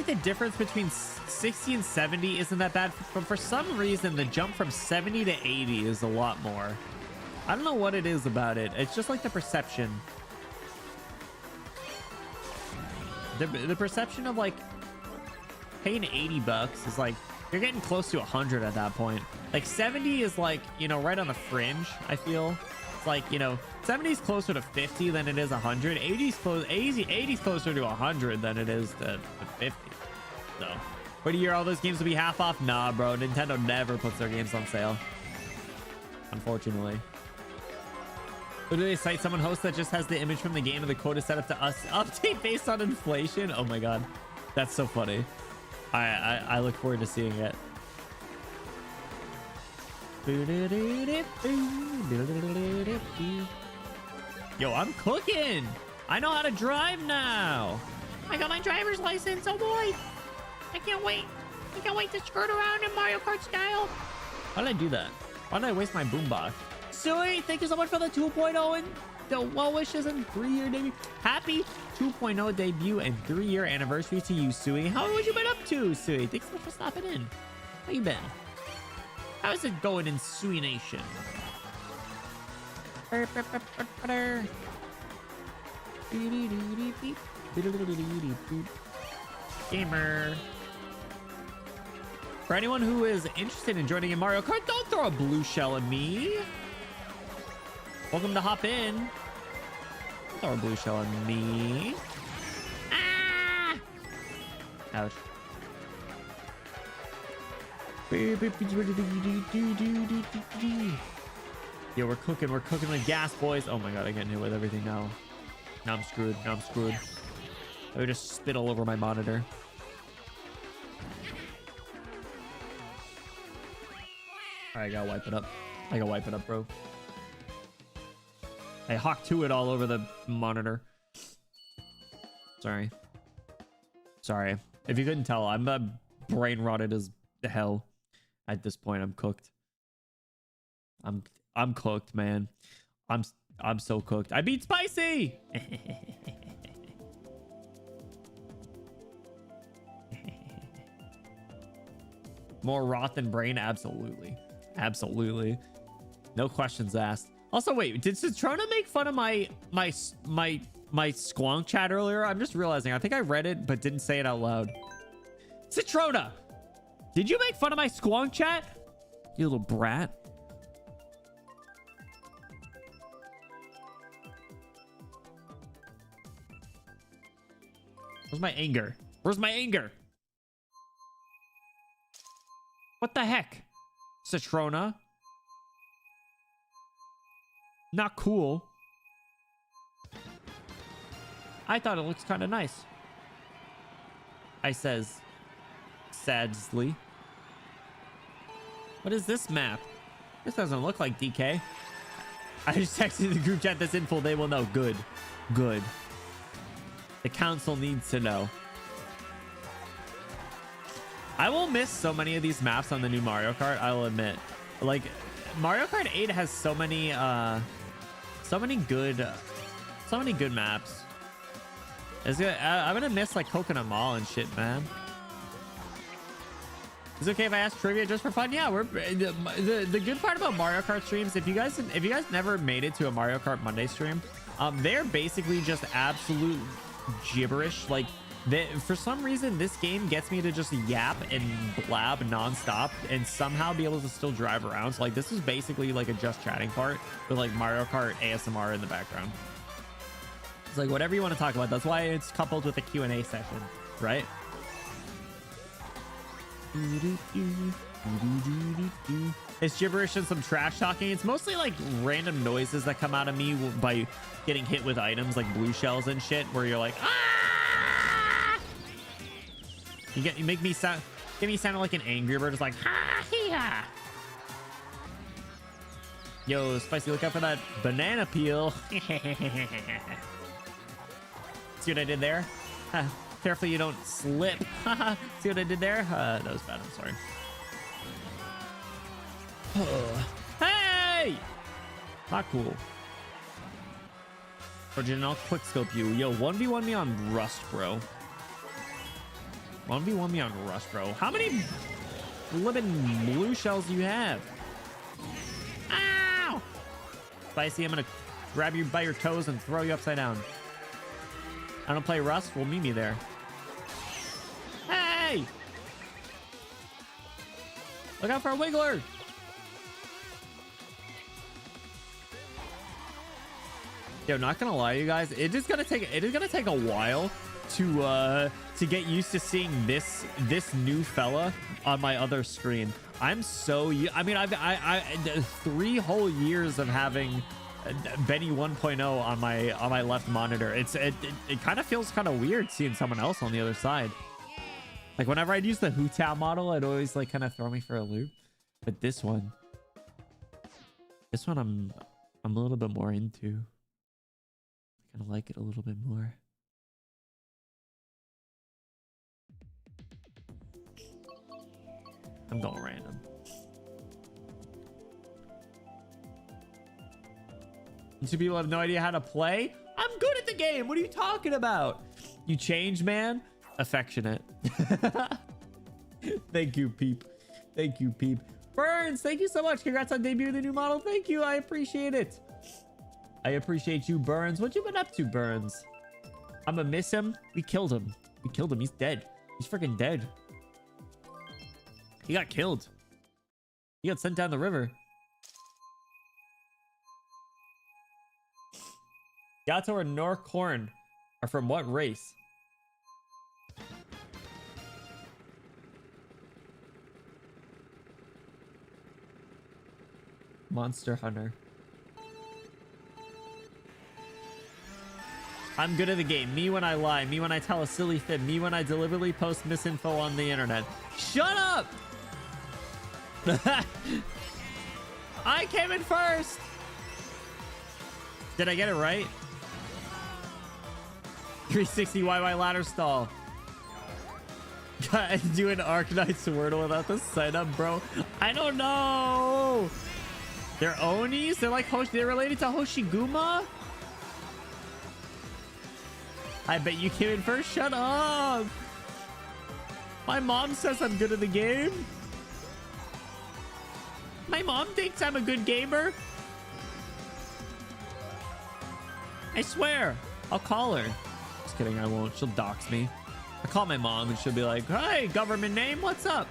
the difference between 60 and 70 isn't that bad, but for some reason the jump from 70 to 80 is a lot more. I don't know what it is about it. It's just like the perception. The perception of like paying 80 bucks is like you're getting close to 100 at that point. Like 70 is like, you know, right on the fringe. I feel it's like, you know, 70 is closer to 50 than it is 100. 80's closer to 100 than it is to 50. So, but do you hear all those games will be half off? Nah, bro. Nintendo never puts their games on sale. Unfortunately. Or do they cite someone host that just has the image from the game and the code is set up to us update based on inflation? Oh my god, that's so funny. I look forward to seeing it. Yo, I'm cooking. I know how to drive now. I got my driver's license. Oh boy, I can't wait. I can't wait to skirt around in Mario Kart style. How did I do that? Why did I waste my boombox? Sui, thank you so much for the 2.0 and the well wishes and 3-year debut. Happy 2.0 debut and 3-year anniversary to you, Sui. How have you been up to, Sui? Thanks so much for stopping in. How you been? How's it going in Sui Nation? Gamer. For anyone who is interested in joining in Mario Kart, don't throw a blue shell at me. Welcome to hop in. Don't throw a blue shell at me. Ah! Ouch. Yo, we're cooking with gas, boys. Oh my god, I get hit with everything now. Now I'm screwed. I would just spit all over my monitor. Alright, I gotta wipe it up, bro. I Hawk 2 it all over the monitor. Sorry. If you couldn't tell, I'm brain rotted as hell. At this point, I'm cooked. I'm cooked, man. I'm so cooked. I beat Spicy. More rot than brain? Absolutely. No questions asked. Also, wait, did Citrona make fun of my squonk chat earlier? I'm just realizing. I think I read it, but didn't say it out loud. Citrona, did you make fun of my squonk chat? You little brat. Where's my anger? What the heck? Citrona? Not cool. I thought it looks kind of nice. I says sadly. What is this map? This doesn't look like DK. I just texted the group chat this info. They will know. Good. The council needs to know. I will miss so many of these maps on the new Mario Kart, I'll admit. Like, Mario Kart 8 has so many good maps. I'm gonna miss like Coconut Mall and shit, man. Is it okay if I ask trivia just for fun? Yeah, we're the good part about Mario Kart streams. If you guys never made it to a Mario Kart Monday stream, they're basically just absolute gibberish. Like, for some reason, this game gets me to just yap and blab nonstop and somehow be able to still drive around. So like, this is basically like a just chatting part with like Mario Kart ASMR in the background. It's like whatever you want to talk about. That's why it's coupled with a Q&A session, right? It's gibberish and some trash talking. It's mostly like random noises that come out of me by getting hit with items like blue shells and shit, where you're like, ah! You make me sound, get me sounding like an Angry Bird. It's like, ha hee ha. Yo, Spicy, look out for that banana peel. See what I did there? Carefully you don't slip. See what I did there? That was bad. I'm sorry. Hey! Not cool. Origin, I'll quickscope you. Yo, 1v1 me on Rust, bro. 1v1 me on Rust, bro. How many living blue shells do you have? Ow! Spicy, I'm gonna grab you by your toes and throw you upside down. I don't play Rust? Well, meet me there. Hey! Look out for a wiggler! Yo, not gonna lie, you guys, it is gonna take a while to get used to seeing this new fella on my other screen. I'm so, I mean, I've 3 whole years of having Benny 1.0 on my left monitor. It kind of feels kind of weird seeing someone else on the other side. Like whenever I'd use the Hu-Tao model, it'd always like kind of throw me for a loop. But this one I'm a little bit more into. I kind of like it a little bit more. I'm going random. And two people have no idea how to play. I'm good at the game. What are you talking about? You changed, man. Affectionate. Thank you, Peep. Thank you, Peep. Burns, thank you so much. Congrats on debuting the new model. Thank you. I appreciate it. I appreciate you, Burns. What you been up to, Burns? I'm gonna miss him. We killed him. We killed him. He's dead. He's freaking dead. He got killed. He got sent down the river. Gato or Norcorn are from what race? Monster Hunter. I'm good at the game. Me when I lie. Me when I tell a silly fib. Me when I deliberately post misinfo on the internet. Shut up! I came in first! Did I get it right? 360 YY ladder stall. God, do an Arcanine Swirtle without the setup, bro. I don't know. They're Onis? They're like they're related to Hoshiguma? I bet you came in first. Shut up. My mom says I'm good at the game. My mom thinks I'm a good gamer. I swear. I'll call her. Just kidding, I won't. She'll dox me. I call my mom and she'll be like, hey, government name, what's up?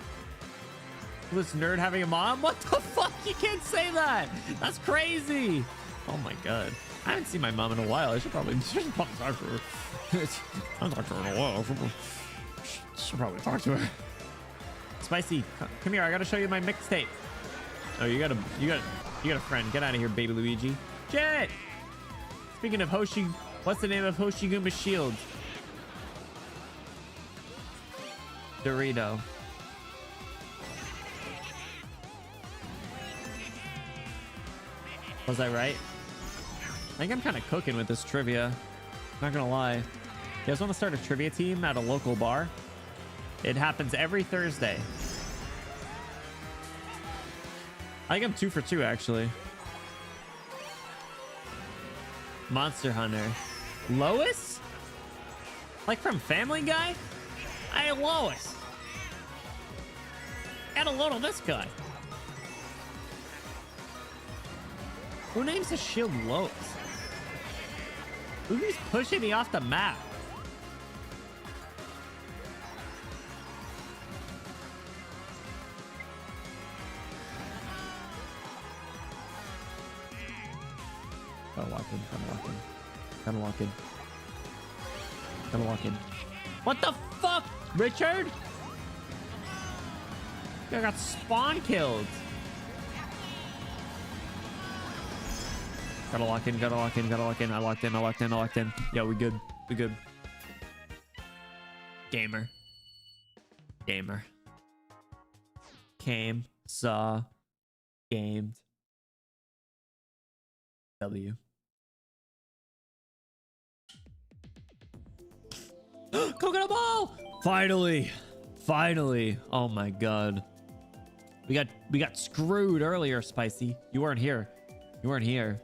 This nerd having a mom? What the fuck? You can't say that. That's crazy. Oh my god. I haven't seen my mom in a while. I should probably talk to her. I haven't talked to her in a while. Should probably talk to her. Spicy, come here. I gotta show you my mixtape. Oh, you got a friend. Get out of here, baby Luigi. Jet. Speaking of Hoshi, what's the name of Hoshiguma's shield? Dorito. Was I right? I think I'm kind of cooking with this trivia. Not gonna lie. You guys want to start a trivia team at a local bar? It happens every Thursday. I think I'm 2 for 2 actually. Monster Hunter. Lois? Like from Family Guy? Hey, Lois. Add a load of this guy. Who names the shield Lois? Who's pushing me off the map? Gotta walk in, gotta walk in. Gotta walk in. Gotta walk in. What the fuck, Richard? I got spawn killed. Gotta lock in, gotta lock in, gotta lock in. I locked in, I locked in, I locked in. Yeah, we good. We good. Gamer. Gamer. Came, saw, gamed. W. Coconut ball! Finally. Finally. Oh my god. We got screwed earlier, Spicy. You weren't here. You weren't here.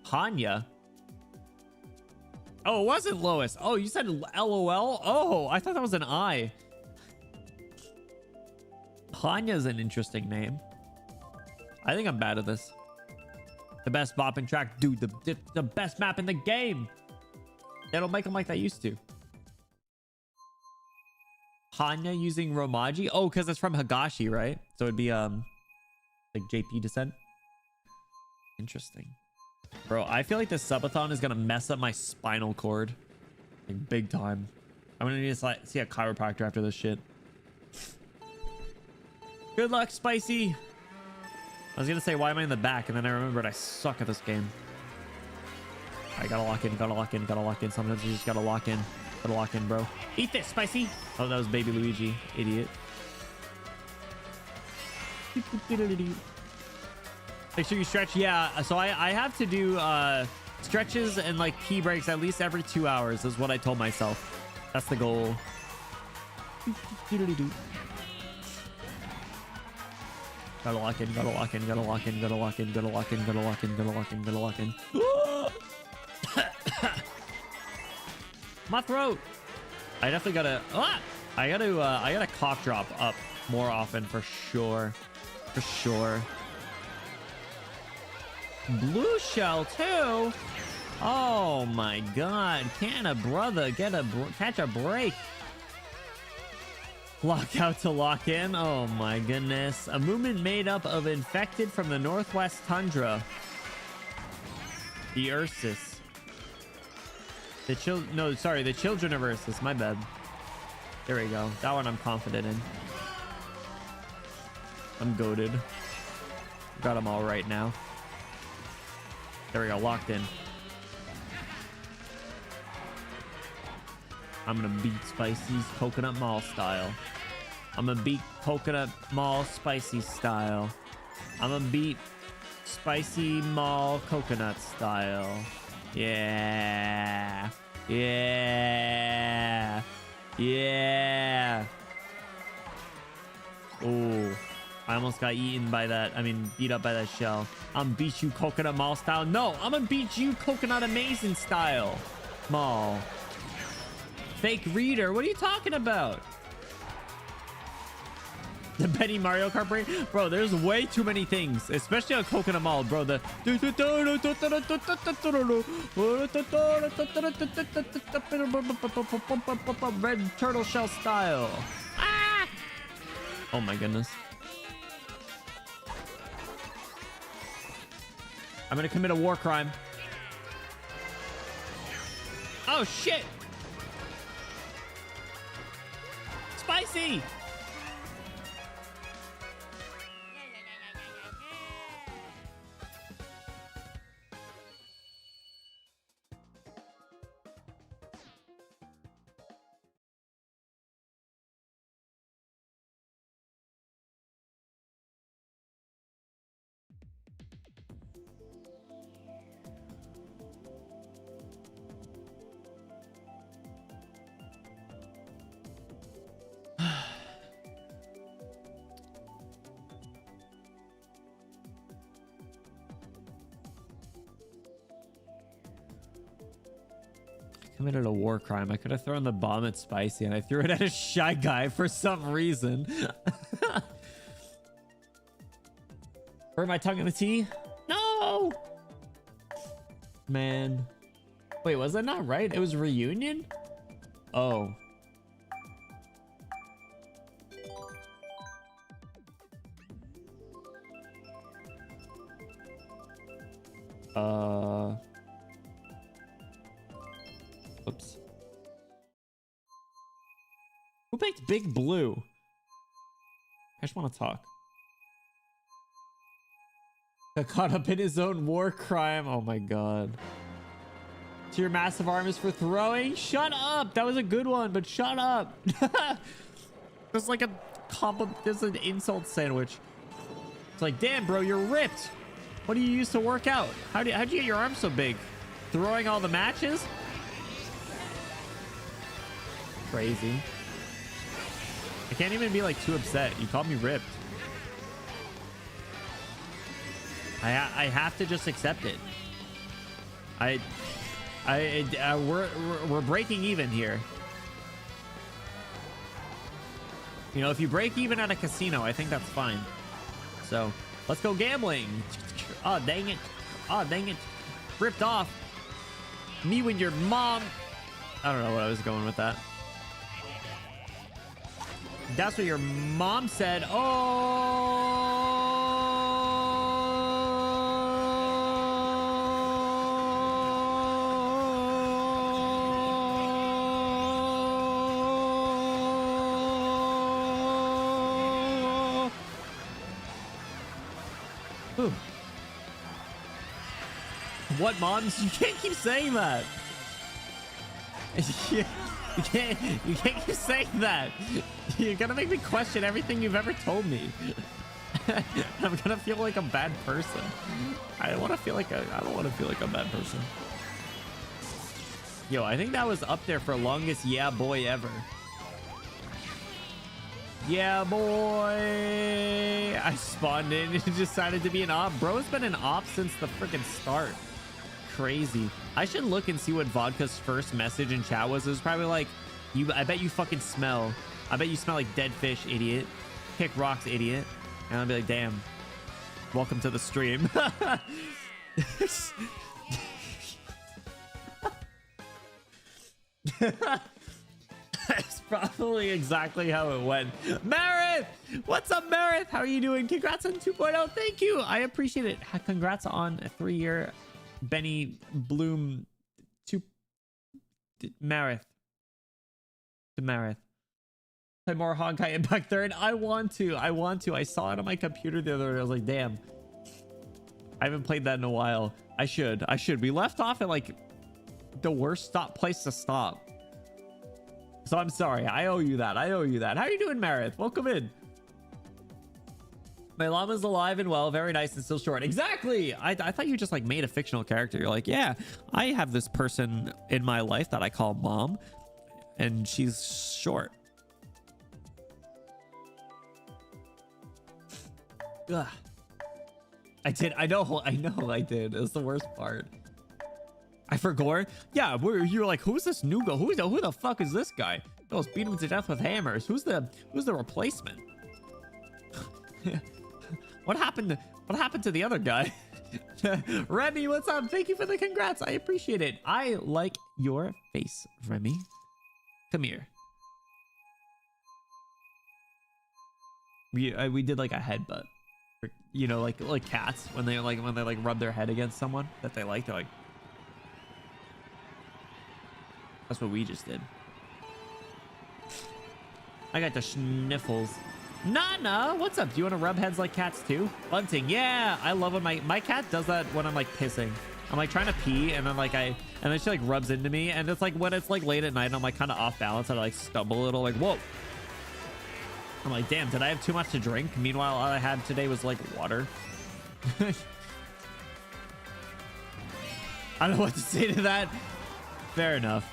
Hanya? Oh, it wasn't Lois. Oh, you said LOL? Oh, I thought that was an I. Hanya's an interesting name. I think I'm bad at this. The best bopping track. Dude, the best map in the game. They don't make them like they used to. Hanya using Romaji? Oh, because it's from Higashi, right? So it'd be like JP descent. Interesting. Bro, I feel like this subathon is gonna mess up my spinal cord. Like big time. I'm gonna need to see a chiropractor after this shit. Good luck, Spicy. I was gonna say, why am I in the back? And then I remembered I suck at this game. I gotta lock in, gotta lock in, gotta lock in. Sometimes you just gotta lock in. Gotta lock in, bro. Eat this, Spicy. Oh, that was baby Luigi. Idiot. Make sure you stretch. Yeah, so I have to do stretches and like pee breaks at least every 2 hours is what I told myself. That's the goal. Gotta lock in, gotta lock in, gotta lock in, gotta lock in, gotta lock in, gotta lock in, gotta lock in, gotta lock in. My throat. I definitely gotta. Ah! I gotta cough drop up more often for sure. For sure. Blue shell too? Oh my god. Can a brother catch a break? Lock out to lock in. Oh my goodness. A movement made up of infected from the northwest tundra. The Ursus. The children of Ursus. My bad. There we go. That one I'm confident in. I'm goated. Got them all right now. There we go. Locked in. I'm gonna beat Spicy's Coconut Mall style. I'm gonna beat Coconut Mall Spicy style. I'm gonna beat Spicy Mall Coconut style. Yeah. Yeah. Yeah. Oh, I almost got eaten by that. I mean, beat up by that shell. I'm gonna beat you Coconut Mall style. No, I'm gonna beat you Coconut Amazing style. Mall. Fake reader. What are you talking about? The Benny Mario Kart break? Bro, there's way too many things, especially on Coconut Mall, bro. The red turtle shell style. Ah! Oh my goodness. I'm gonna commit a war crime. Oh shit! Spicy! Committed a war crime. I could have thrown the bomb at Spicy and I threw it at a Shy Guy for some reason. Burn my tongue in the tea? No! Man. Wait, was that not right? It was reunion? Oh. Oops. Who picked Big Blue? I just want to talk. Got caught up in his own war crime. Oh my god. To your massive arm is for throwing? Shut up! That was a good one, but shut up! It's like a there's an insult sandwich. It's like, damn bro, you're ripped. What do you use to work out? How'd you get your arm so big? Throwing all the matches? Crazy. I can't even be like too upset. You called me ripped. I have to just accept it. We're breaking even here. You know, if you break even at a casino, I think that's fine. So let's go gambling. Oh dang it. Oh dang it. Ripped off. Me when your mom. I don't know what I was going with that. That's what your mom said. Oh. Ooh. What moms? You can't keep saying that. You can't keep saying that. You're gonna make me question everything you've ever told me. I'm gonna feel like a bad person. I don't want to feel like a bad person. Yo, I think that was up there for longest yeah boy ever. Yeah boy. I spawned in and decided to be an op. Bro's been an op since the freaking start. Crazy. I should look and see what Vodka's first message in chat was. It was probably like, I bet you fucking smell. I bet you smell like dead fish, idiot. Kick rocks, idiot. And I'll be like, damn. Welcome to the stream. That's probably exactly how it went. Meredith! What's up, Meredith? How are you doing? Congrats on 2.0. Thank you. I appreciate it. Congrats on a 3-year Benny Bloom Meredith. Play more Honkai Impact 3rd. I want to. I saw it on my computer the other day. I was like, damn. I haven't played that in a while. I should. We left off at like the worst place to stop. So I'm sorry. I owe you that. How are you doing, Meredith? Welcome in. My llama's alive and well. Very nice and still short. Exactly. I thought you just like made a fictional character. You're like, yeah, I have this person in my life that I call mom, and she's short. Ugh. I did. I know I did. It's the worst part. I forgot. Yeah, you were like, who's this new guy? Who the fuck is this guy? Let's beat him to death with hammers. Who's the replacement? What happened to the other guy? Remy, what's up? Thank you for the congrats. I appreciate it. I like your face, Remy. Come here. We did like a headbutt. You know, like cats when they rub their head against someone that they like. They're like, that's what we just did. I got the sniffles. Nana, what's up? Do you want to rub heads like cats too? Bunting, yeah. I love when my cat does that when I'm like pissing. I'm like trying to pee, and then and then she like rubs into me, and it's like when it's like late at night and I'm like kind of off balance, I like stumble a little, like whoa. I'm like, damn, did I have too much to drink? Meanwhile, all I had today was like water. I don't know what to say to that. Fair enough.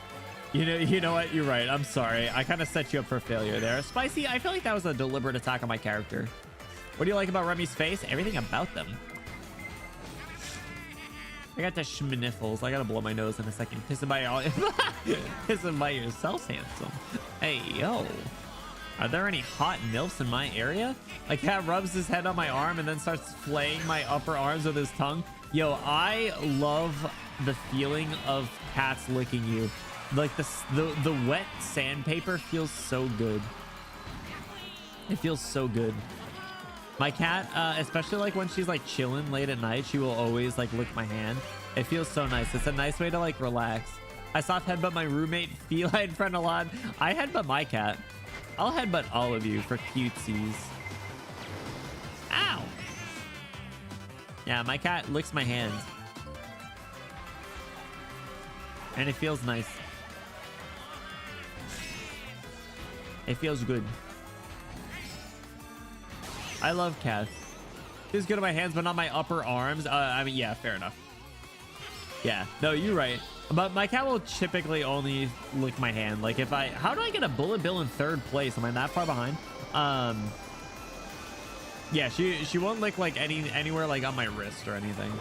You know what? You're right. I'm sorry. I kind of set you up for failure there. Spicy, I feel like that was a deliberate attack on my character. What do you like about Remy's face? Everything about them. I got the schminiffles. I gotta blow my nose in a second. Pissing by yourself, handsome. Hey, yo. Are there any hot milfs in my area? A cat rubs his head on my arm and then starts flaying my upper arms with his tongue. Yo, I love the feeling of cats licking you. Like the wet sandpaper feels so good. It feels so good. My cat, especially like when she's like chilling late at night, she will always like lick my hand. It feels so nice. It's a nice way to like relax. I soft headbutt my roommate feline friend a lot. I headbutt my cat. I'll headbutt all of you for cutesies. Ow! Yeah, my cat licks my hands. And it feels nice. It feels good. I love cats. Feels good on my hands, but not my upper arms. I mean, yeah, fair enough. Yeah, no, you're right. But my cat will typically only lick my hand. Like if how do I get a bullet bill in 3rd place? Am I that far behind? Yeah, she won't lick like anywhere like on my wrist or anything.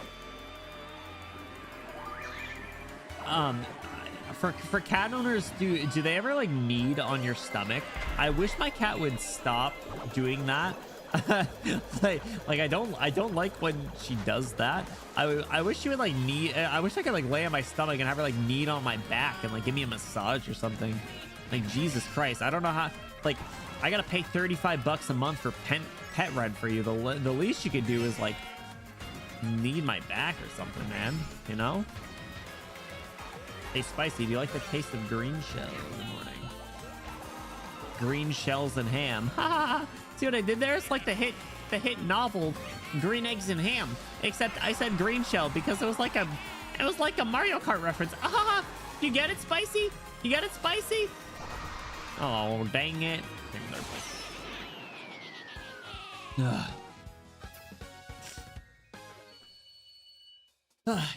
For cat owners, do they ever like knead on your stomach? I wish my cat would stop doing that. like I don't like when she does that. I wish she would like knead. I wish I could like lay on my stomach and have her like knead on my back and like give me a massage or something. Like Jesus Christ, I don't know how. Like I gotta pay $35 a month for pet rent for you. The least you could do is like knead my back or something, man. You know? Hey Spicy, do you like the taste of green shell in the morning? Green shells and ham. Ha! See what I did there? It's like the hit novel Green Eggs and Ham, except I said green shell because it was like a Mario Kart reference. Ah! You get it, Spicy? You get it, Spicy? Oh, dang it.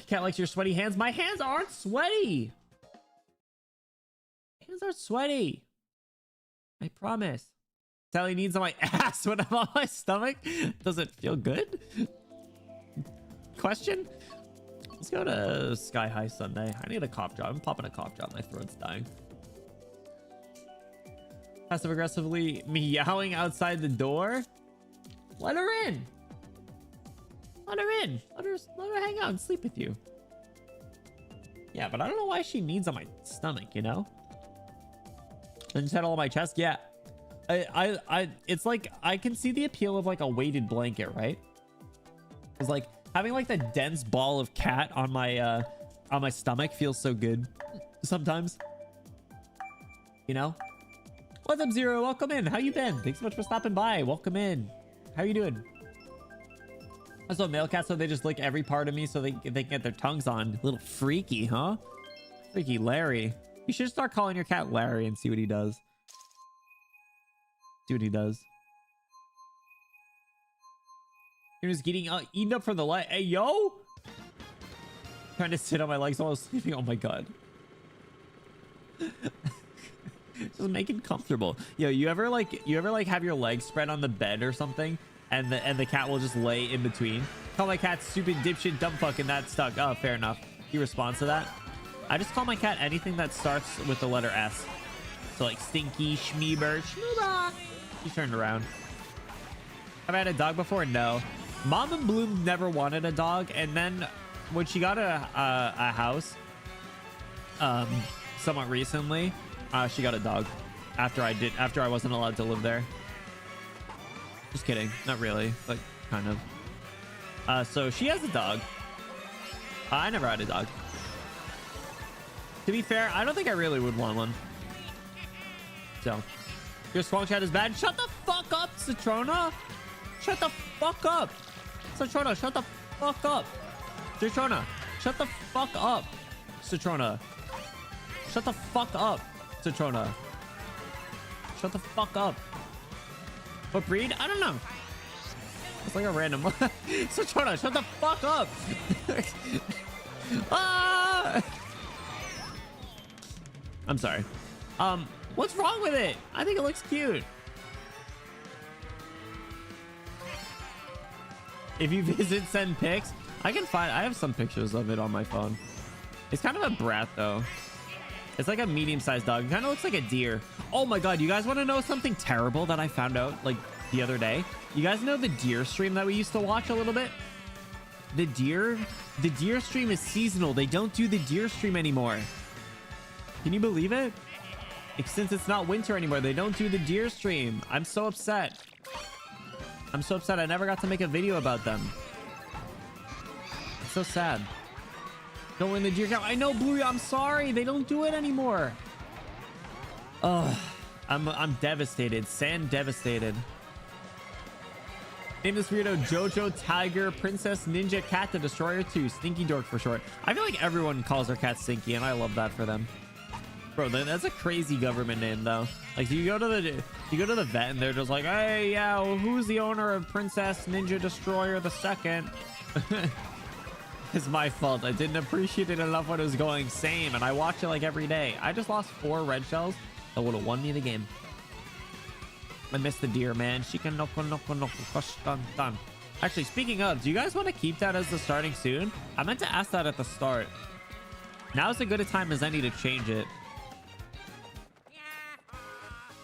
Cat likes your sweaty hands. My hands aren't sweaty. Hands aren't sweaty. I promise. Sally needs on my ass when I'm on my stomach. Does it feel good? Question? Let's go to Sky High Sunday. I need a cough drop. I'm popping a cough drop. My throat's dying. Passive aggressively meowing outside the door. Let her in. Let her in. Let her hang out and sleep with you. Yeah, but I don't know why she needs on my stomach, you know? And settle on my chest. Yeah. It's like I can see the appeal of like a weighted blanket, right? It's like having like the dense ball of cat on my stomach feels so good sometimes. You know? What's up, Zero? Welcome in. How you been? Thanks so much for stopping by. Welcome in. How you doing? Also, male cats, so they just lick every part of me so they can get their tongues on. Little freaky, huh? Freaky Larry. You should start calling your cat Larry and see what he does. See what he does. You're just getting eaten up from the light. Hey, yo! Trying to sit on my legs while I was sleeping. Oh my god. Just make it comfortable. Yo, you ever have your legs spread on the bed or something, and the cat will just lay in between? Call my cat stupid dipshit dumb fuck, and that stuck. Oh, fair enough. He responds to that. I just call my cat anything that starts with the letter S. So like Stinky, Schmeeber, Schmooba. She turned around. Have I had a dog before? No. Mom and Bloom never wanted a dog, and then when she got a house, somewhat recently, she got a dog. After I wasn't allowed to live there. Just kidding. Not really, but kind of. So she has a dog. I never had a dog. To be fair, I don't think I really would want one. So, your swamp chat is bad. Shut the fuck up, Citrona. Shut the fuck up. Citrona, shut the fuck up. Citrona, shut the fuck up. Citrona. Shut the fuck up, Citrona. Shut the fuck up. What breed? I don't know. It's like a random one. Citrona, shut the fuck up. Ah! I'm sorry. What's wrong with it? I think it looks cute. If you visit, send pics. I have some pictures of it on my phone. It's kind of a brat though. It's like a medium-sized dog. It kind of looks like a deer. Oh my god, you guys want to know something terrible that I found out like the other day? You guys know the deer stream that we used to watch a little bit? The deer stream is seasonal. They don't do the deer stream anymore. Can you believe it? Since it's not winter anymore, they don't do the deer stream. I'm so upset. I'm so upset. I never got to make a video about them. It's so sad. Don't win the deer count. I know, Blue. I'm sorry. They don't do it anymore. Oh, I'm devastated. Sand devastated. Name this weirdo Jojo Tiger Princess Ninja Cat the Destroyer 2. Stinky Dork for short. I feel like everyone calls their cat Stinky, and I love that for them. Bro, that's a crazy government name though. Like you go to the vet and they're just like, hey, yeah, well, who's the owner of Princess Ninja Destroyer the Second? It's my fault. I didn't appreciate it enough when it was going same, and I watch it like every day. I just lost 4 red shells that would have won me the game. I missed the deer, man. She can done. Actually, speaking of, do you guys want to keep that as the starting soon? I meant to ask that at the start. Now's as good a time as any to change it.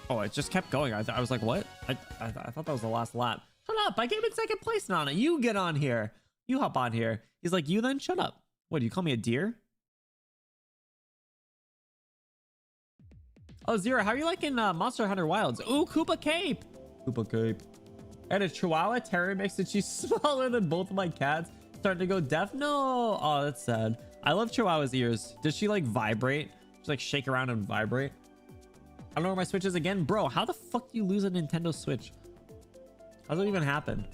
Oh, it just kept going. I was like, what? I thought that was the last lap. Shut up. I came in second place, Nana. You get on here. You hop on here. He's like, you then? Shut up. What, do you call me a deer? Oh, Zero, how are you liking Monster Hunter Wilds? Ooh, Koopa Cape. Koopa Cape. And a Chihuahua Terrier mix, and she's smaller than both of my cats. Starting to go deaf? No. Oh, that's sad. I love Chihuahua's ears. Does she like vibrate? She like shake around and vibrate? I don't know where my Switch is again. Bro, how the fuck do you lose a Nintendo Switch? How does that even happen?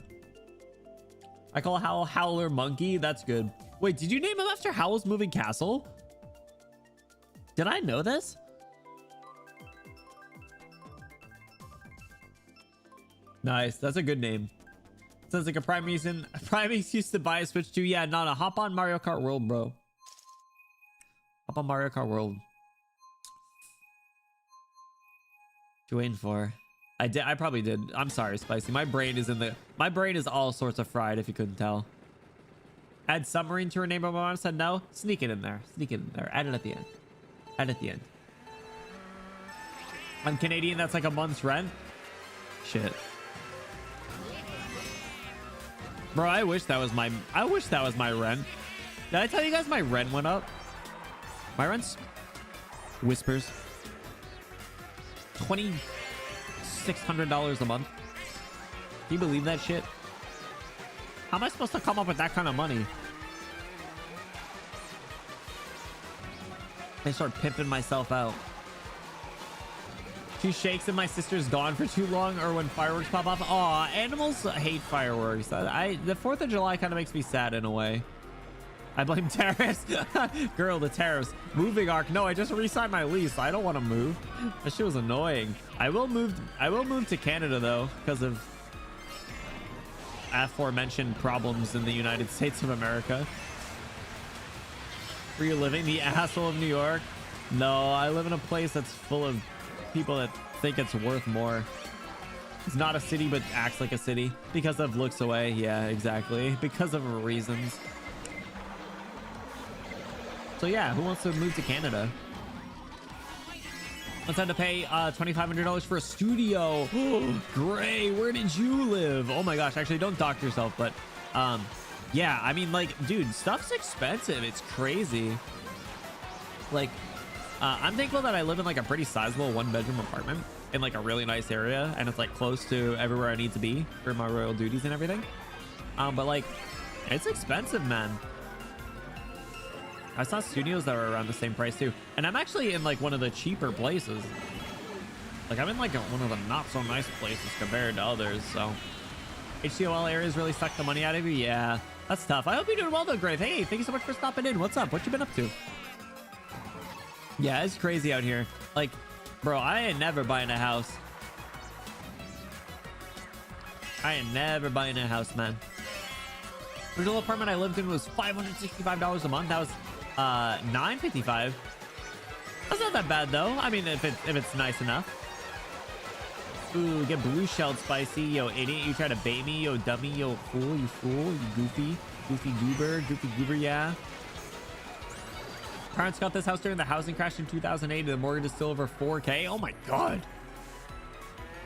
I call Howl Howler Monkey. That's good. Wait, did you name him after Howl's Moving Castle? Did I know this? Nice. That's a good name. Sounds like a prime excuse to buy a Switch too. Yeah, Nana, hop on Mario Kart World, bro. Hop on Mario Kart World. What you waiting for? I probably did. I'm sorry, Spicy. My brain is all sorts of fried, if you couldn't tell. Add submarine to her name, but my mom said no. Sneak it in there. Sneak it in there. Add it at the end. Add it at the end. I'm Canadian. That's like a month's rent. Shit. Bro, I wish that was my rent. Did I tell you guys my rent went up? My rent's whispers $2,600 a month. Can you believe that shit? How am I supposed to come up with that kind of money? I start pimping myself out. She shakes and my sister's gone for too long, or when fireworks pop off. Aw, animals hate fireworks. The 4th of July kind of makes me sad in a way. I blame tariffs. Girl, the tariffs. Moving arc. No, I just re-signed my lease. I don't want to move. That shit was annoying. I will move to Canada though, because of aforementioned problems in the United States of America. Were you living the asshole of New York? No, I live in a place that's full of people that think it's worth more. It's not a city, but acts like a city because of looks away. Yeah, exactly. Because of reasons. So yeah, who wants to move to Canada? Let's have to pay $2,500 for a studio. Gray, where did you live? Oh my gosh, actually don't dock yourself, but yeah, I mean, like, dude, stuff's expensive. It's crazy. Like, I'm thankful that I live in like a pretty sizable 1-bedroom apartment in like a really nice area, and it's like close to everywhere I need to be for my royal duties and everything. But like, it's expensive, man. I saw studios that were around the same price too, and I'm actually in like one of the cheaper places. Like, I'm in like one of the not so nice places compared to others. So HCOL areas really suck the money out of you. Yeah, that's tough. I hope you're doing well though, Grave. Hey, thank you so much for stopping in. What's up? What you been up to? Yeah, it's crazy out here. Like, bro, I ain't never buying a house. I ain't never buying a house, man. The original apartment I lived in was $565 a month. That was $955. That's not that bad though. I mean, if it's nice enough. Ooh, get blue shelled spicy. Yo, idiot, you try to bait me. Yo, dummy. Yo, you fool, you goofy goober, yeah. Parents got this house during the housing crash in 2008, and the mortgage is still over 4K. Oh my god.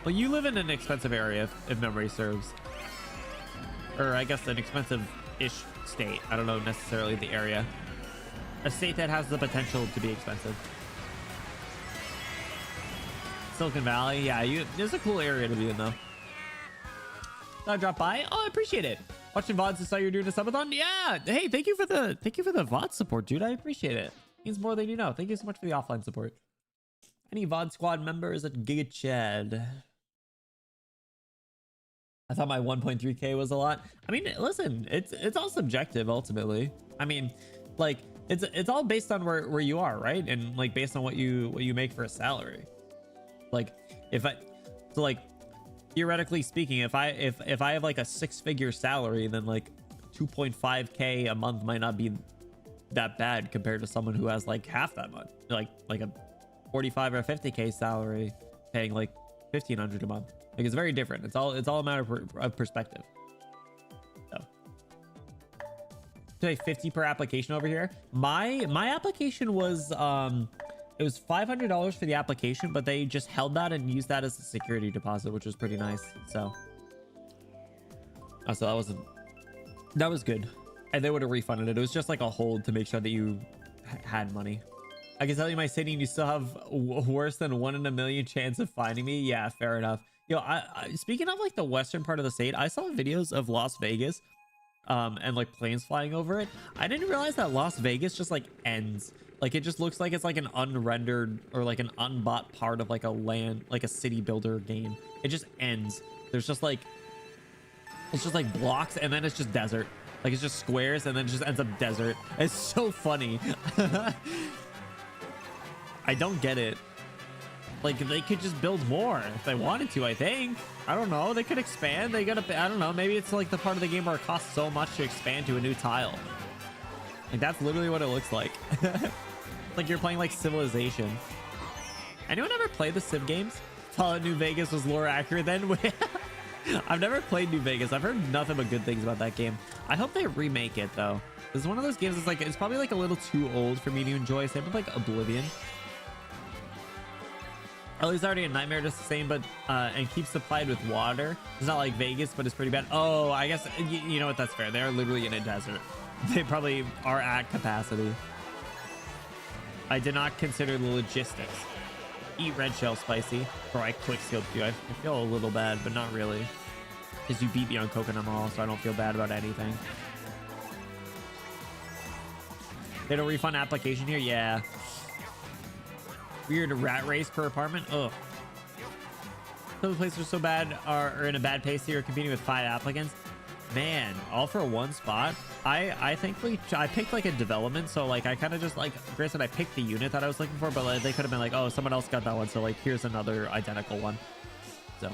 Well, you live in an expensive area, if memory serves. Or I guess an expensive-ish state. I don't know necessarily the area. A state that has the potential to be expensive. Silicon Valley, yeah, there's a cool area to be in though. I dropped by. Oh, I appreciate it. Watching VODs and saw you're doing a subathon. Yeah. Hey, thank you for the VOD support, dude. I appreciate it. Means more than you know. Thank you so much for the offline support. Any VOD squad members at Giga Chad? I thought my 1.3K was a lot. I mean, listen, it's all subjective ultimately. I mean, like it's all based on where you are, right? And like based on what you make for a salary. Like theoretically speaking, if I have like a 6-figure salary, then like 2.5K a month might not be that bad compared to someone who has like half that much, like a 45 or 50K salary paying like $1,500 a month. Like, it's very different. It's all a matter of perspective. So pay 50 per application over here. My application was it was $500 for the application, but they just held that and used that as a security deposit, which was pretty nice. So so that was good. And they would have refunded it. It was just like a hold to make sure that you had money. I can tell you my city, and you still have worse than 1 in a million chance of finding me. Yeah, fair enough. Yo, I speaking of like the western part of the state, I saw videos of Las Vegas and like planes flying over it. I didn't realize that Las Vegas just like ends. Like, it just looks like it's like an unrendered or like an unbought part of like a land, like a city builder game. It just ends. There's just like, it's just like blocks, and then it's just desert. Like, it's just squares, and then it just ends up desert. It's so funny. I don't get it. Like, they could just build more if they wanted to, I think. I don't know. They could expand. They gotta, I don't know. Maybe it's like the part of the game where it costs so much to expand to a new tile. Like, that's literally what it looks like. Like you're playing like Civilization. Anyone ever play the Civ games? Fallout New Vegas was lore accurate then? I've never played New Vegas. I've heard nothing but good things about that game. I hope they remake it though. This is one of those games that's like, it's probably like a little too old for me to enjoy. Same with like Oblivion. Ellie's already a nightmare just the same, but and keeps supplied with water. It's not like Vegas, but it's pretty bad. Oh, I guess you know what? That's fair. They're literally in a desert. They probably are at capacity. I did not consider the logistics. Eat red shell spicy. Bro, I quick scoped you. I feel a little bad, but not really. Because you beat me on Coconut Mall, so I don't feel bad about anything. They don't refund application here? Yeah. Weird rat race per apartment? Ugh. Some places are so bad, are in a bad pace here, competing with 5 applicants. Man, all for one spot. I picked like a development, so like I kind of just like, granted I picked the unit that I was looking for, but like, they could have been like, oh, someone else got that one, so like here's another identical one. So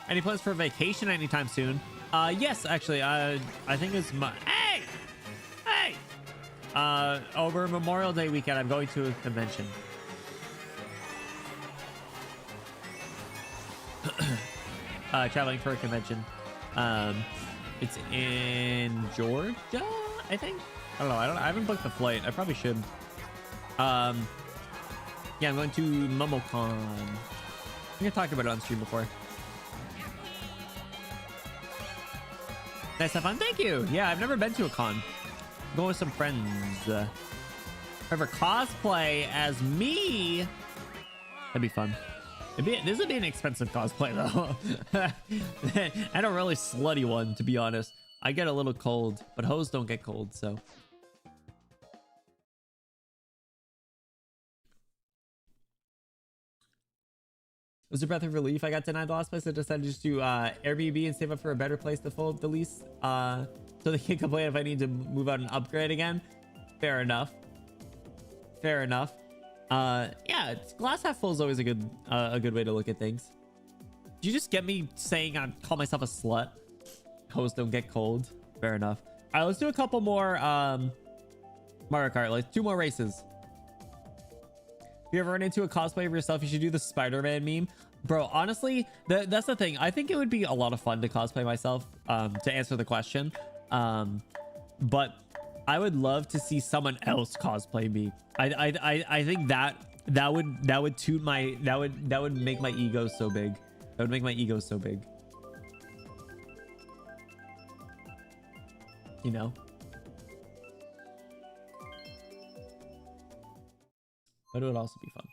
any plans for vacation anytime soon? Yes, actually. I think it's my hey over Memorial Day weekend I'm going to a convention. Traveling for a convention. It's in Georgia, I think. I don't know. I haven't booked the flight. I probably should. Yeah, I'm going to MomoCon. I think I talked about it on stream before. Nice, have fun. Thank you. Yeah, I've never been to a con. I'm going with some friends. Ever cosplay as me? That'd be fun. This would be an expensive cosplay though. And a really slutty one, to be honest. I get a little cold, but hoes don't get cold, so. It was a breath of relief. I got denied the last place. I decided to just do Airbnb and save up for a better place to fill up the lease. So they can't complain if I need to move out and upgrade again. Fair enough. Fair enough. Yeah, glass half full is always a good way to look at things. Did you just get me saying I call myself a slut? Hoes don't get cold. Fair enough. All right, let's do a couple more Mario Kart. Like 2 more races. If you ever run into a cosplay of yourself, you should do the Spider-Man meme. Bro, honestly, that's the thing. I think it would be a lot of fun to cosplay myself, to answer the question. But I would love to see someone else cosplay me. I think that would toot my that would make my ego so big. That would make my ego so big. You know? But it would also be fun.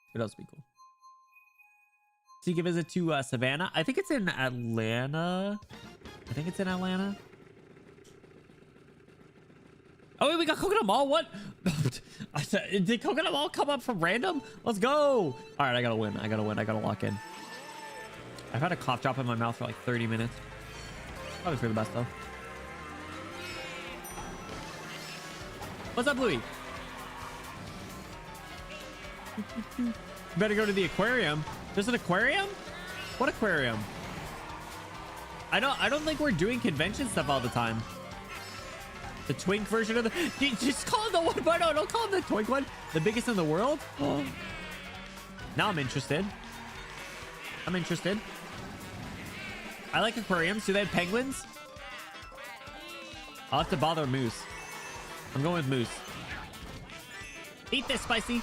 It would also be cool. Take a visit to Savannah. I think it's in Atlanta. I think it's in Atlanta. Oh, wait, we got Coconut Mall. What? I said, did Coconut Mall come up from random? Let's go. All right, I gotta win. I gotta win. I gotta lock in. I've had a cough drop in my mouth for like 30 minutes. Probably for the best though. What's up, Louie? Better go to the aquarium. There's an aquarium? What aquarium? I don't think we're doing convention stuff all the time. The twink version of the... Just call it the 1.0. Don't call it the twink one. The biggest in the world? Oh. Now I'm interested. I'm interested. I like aquariums. Do they have penguins? I'll have to bother Moose. I'm going with Moose. Eat this, spicy.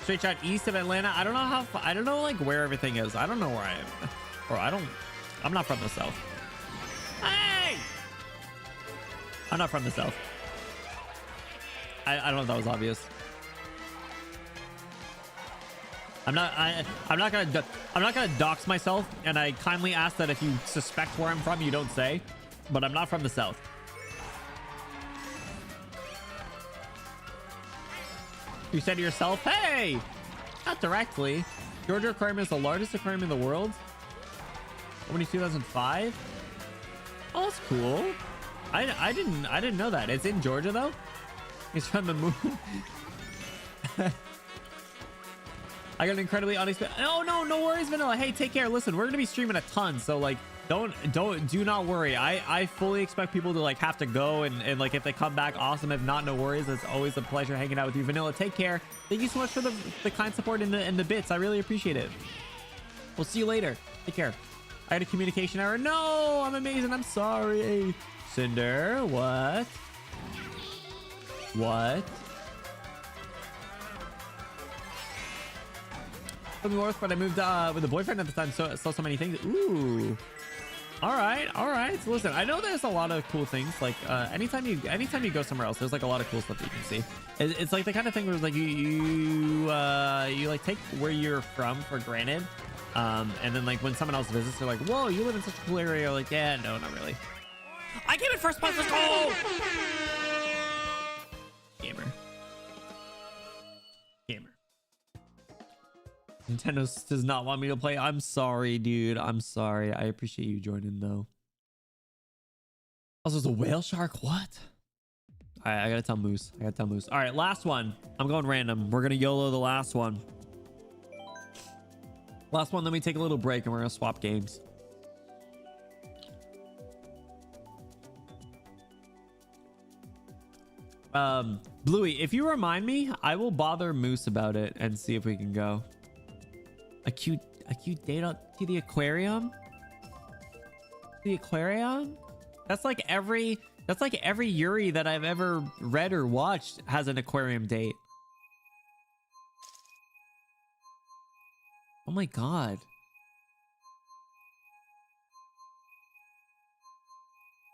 Straight shot east of Atlanta. I don't know how... I don't know, like, where everything is. I don't know where I am. Or I'm not from the South. Hey! I'm not from the South. I don't know if that was obvious. I'm not gonna dox myself, and I kindly ask that if you suspect where I'm from, you don't say. But I'm not from the South. You said to yourself, hey! Not directly. Georgia Aquarium is the largest aquarium in the world. Opened in 2005. Oh, that's cool. I didn't know that. It's in Georgia though. He's from the moon. I got an incredibly unexpected. Oh no worries, Vanilla. Hey, take care. Listen, we're gonna be streaming a ton, so like, do not worry. I fully expect people to like have to go, and like if they come back, awesome. If not, no worries. It's always a pleasure hanging out with you, Vanilla. Take care. Thank you so much for the kind support and the bits. I really appreciate it. We'll see you later. Take care. I had a communication error. No, I'm amazing. I'm sorry. Cinder, what? What? North, but I moved with a boyfriend at the time, so saw so many things. Ooh. All right. So listen, I know there's a lot of cool things. Like anytime you go somewhere else, there's like a lot of cool stuff that you can see. It's like the kind of thing where it's like you like take where you're from for granted, and then like when someone else visits, they're like, "Whoa, you live in such a cool area." You're like, yeah, no, not really. I came in first place. Let's go. Gamer. Nintendo does not want me to play. I'm sorry, dude. I'm sorry. I appreciate you joining, though. Also, it's a whale shark. What? All right, I gotta tell Moose. All right, last one. I'm going random. We're gonna YOLO the last one. Last one. Then we take a little break and we're gonna swap games. Bluey, if you remind me, I will bother Moose about it and see if we can go. A cute date to the aquarium? The aquarium? That's like every Yuri that I've ever read or watched has an aquarium date. Oh my god.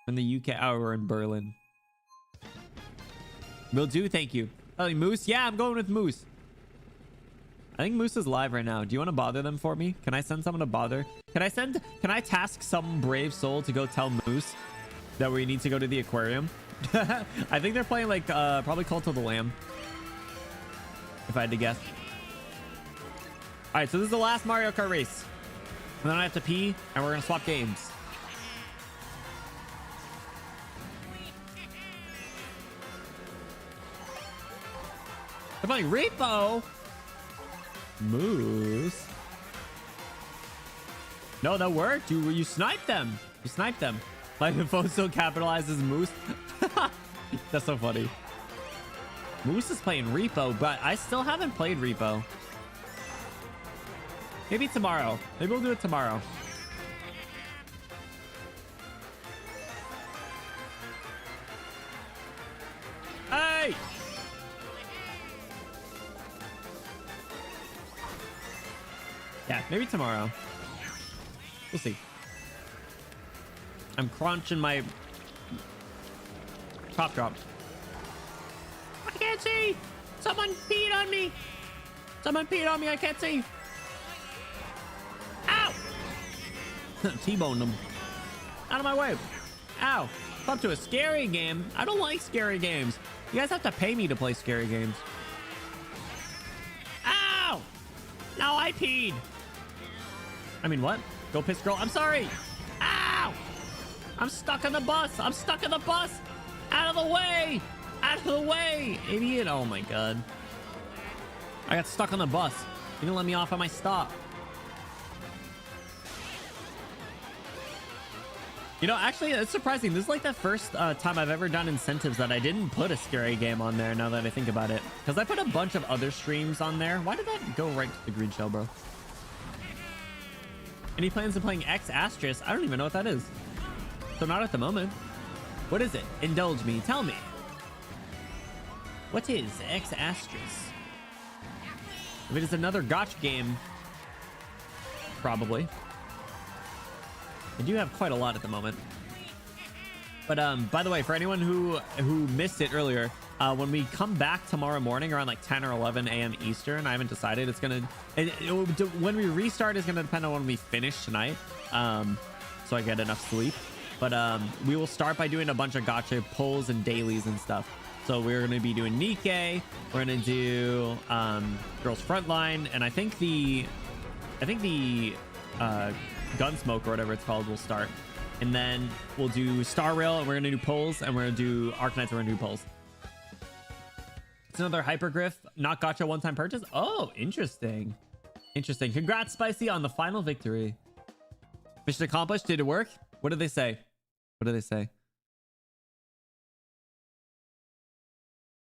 In the UK, oh, we're in Berlin. Will do, thank you. Oh, Moose? Yeah, I'm going with Moose. I think Moose is live right now. Do you want to bother them for me? Can I send someone to bother? Can I task some brave soul to go tell Moose that we need to go to the aquarium? I think they're playing like probably Cult of the Lamb, if I had to guess. All right, so this is the last Mario Kart race. And then I have to pee and we're gonna swap games. They're playing Repo. Moose. No, that worked. You sniped them. My phone still capitalizes Moose. That's so funny. Moose is playing Repo, but I still haven't played Repo. Maybe tomorrow. Maybe we'll do it tomorrow. Hey! Yeah, maybe tomorrow. We'll see. I'm crunching my top drop. I can't see! Someone peed on me! I can't see! Ow! T-boned them. Out of my way. Ow. Up to a scary game. I don't like scary games. You guys have to pay me to play scary games. Ow! No, I peed. I mean, what? Go piss girl. I'm sorry. Ow! I'm stuck on the bus. Out of the way. Idiot. Oh my god. I got stuck on the bus. You didn't let me off at my stop. You know, actually, it's surprising. This is like the first time I've ever done incentives that I didn't put a scary game on there, now that I think about it. Because I put a bunch of other streams on there. Why did that go right to the green shell, bro? Any plans of playing X Asterisk? I don't even know what that is. So not at the moment. What is it? Indulge me. Tell me. What is X Asterisk? If it is another gotcha game, probably. I do have quite a lot at the moment. But by the way, for anyone who missed it earlier, when we come back tomorrow morning around like 10 or 11 a.m. Eastern, I haven't decided. It's gonna when we restart is gonna depend on when we finish tonight, so I get enough sleep. But we will start by doing a bunch of gotcha pulls and dailies and stuff. So we're gonna be doing Nikkei. We're gonna do Girls Frontline, and I think the Gunsmoke or whatever it's called will start, and then we'll do Star Rail, and we're gonna do polls, and we're gonna do Arknights, and we're gonna do polls. It's another Hypergriff, not gotcha one-time purchase. Oh, interesting. Congrats, Spicy, on the final victory. Mission accomplished. Did it work? What did they say?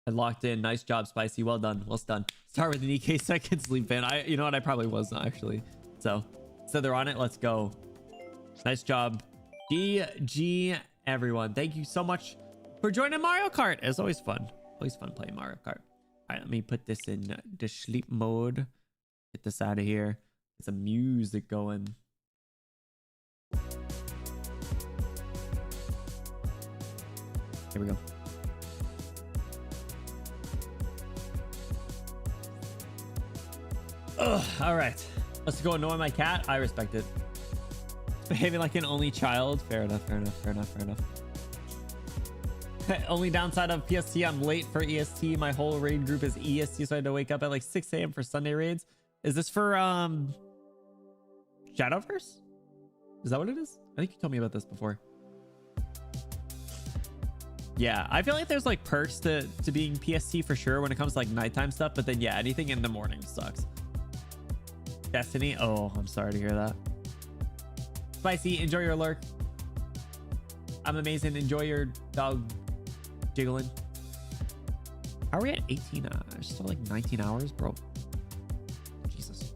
I locked in. Nice job, Spicy. Well done. Start with an EK second sleep in. You know what? I probably was not actually. So they're on it. Let's go. Nice job. GGMT. everyone. Thank you so much for joining Mario Kart. It's always fun. Always fun playing Mario Kart. All right, let me put this in the sleep mode. Get this out of here. Get some music going. Here we go. Ugh, all right. Let's go annoy my cat. I respect it. Behaving like an only child. Fair enough, fair enough, fair enough, fair enough. Only downside of PST, I'm late for EST. My whole raid group is EST, so I had to wake up at like 6 a.m. for Sunday raids. Is this for Shadowverse? Is that what it is? I think you told me about this before. Yeah, I feel like there's like perks to being PST for sure when it comes to like nighttime stuff, but then yeah, anything in the morning sucks. Destiny. Oh, I'm sorry to hear that. Spicy, enjoy your lurk. I'm amazing. Enjoy your dog jiggling. How are we at 18 hours? Still like 19 hours, bro. Jesus.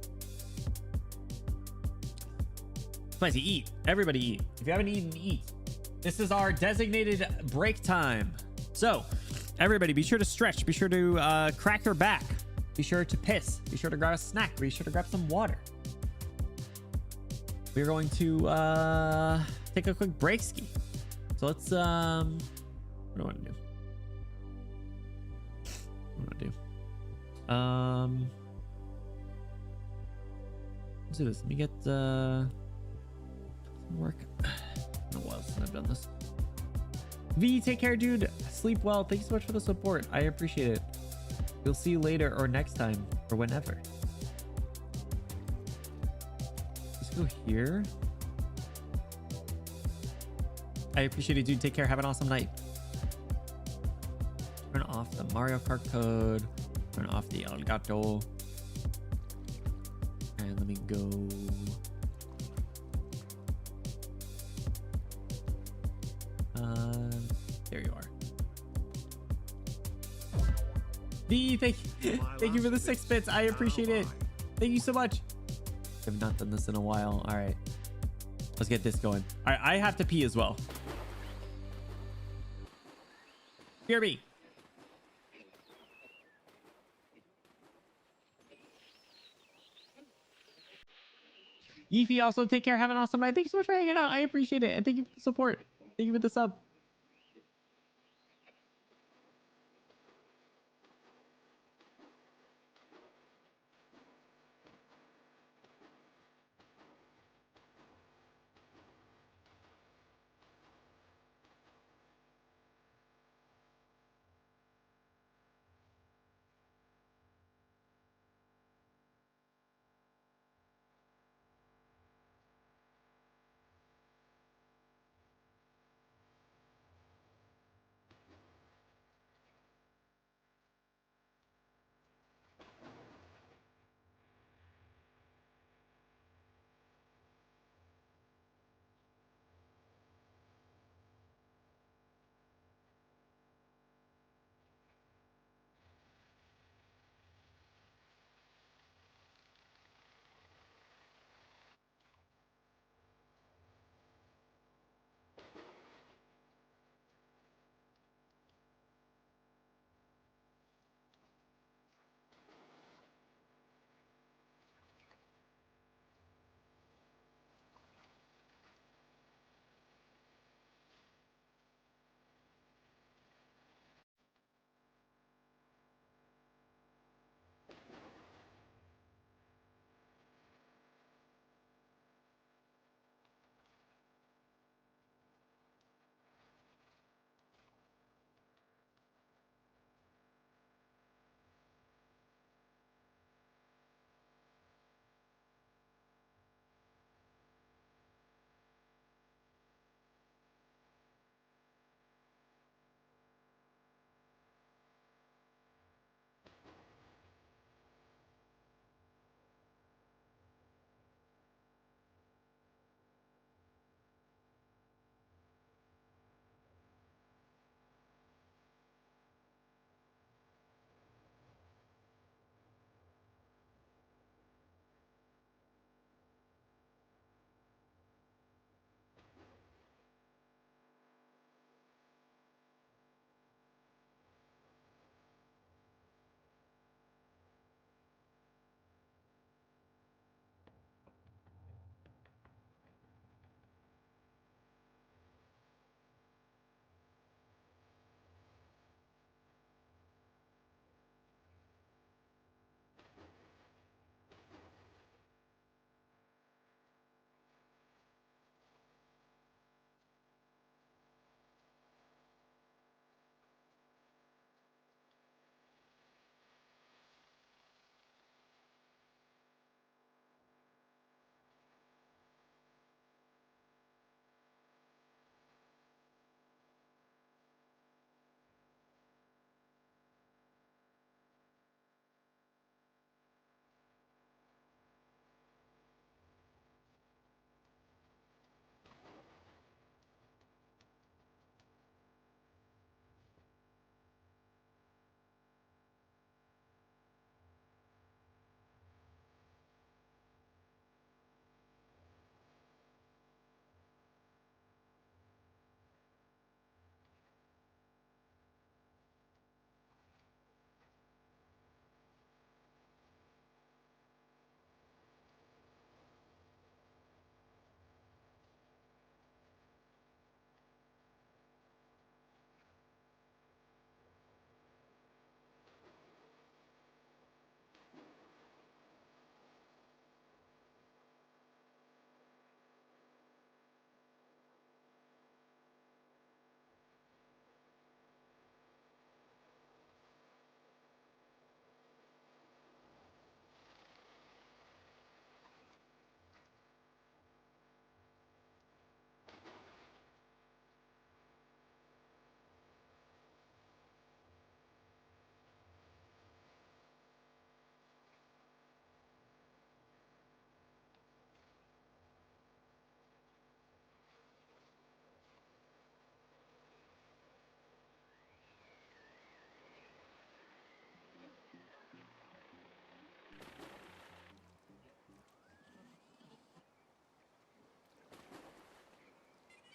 Spicy, eat. Everybody eat. If you haven't eaten, eat. This is our designated break time. So, everybody, be sure to stretch. Be sure to crack your back. Be sure to piss. Be sure to grab a snack. Be sure to grab some water. We're going to take a quick break ski. So let's what do I want to do? What do I want to do? Let's do this. Let me get some work. It's been a while since I've done this. V, take care, dude. Sleep well. Thank you so much for the support. I appreciate it. We'll see you later or next time or whenever. Let's go here. I appreciate it, dude. Take care. Have an awesome night. Turn off the Mario Kart code. Turn off the Elgato. And let me go. There you are. V, thank you for the 6 bits. I appreciate it. Thank you so much. I've not done this in a while. All right. Let's get this going. All right, I have to pee as well. Hear me. Yeefy, also take care. Have an awesome night. Thank you so much for hanging out. I appreciate it. And thank you for the support. Thank you for the sub.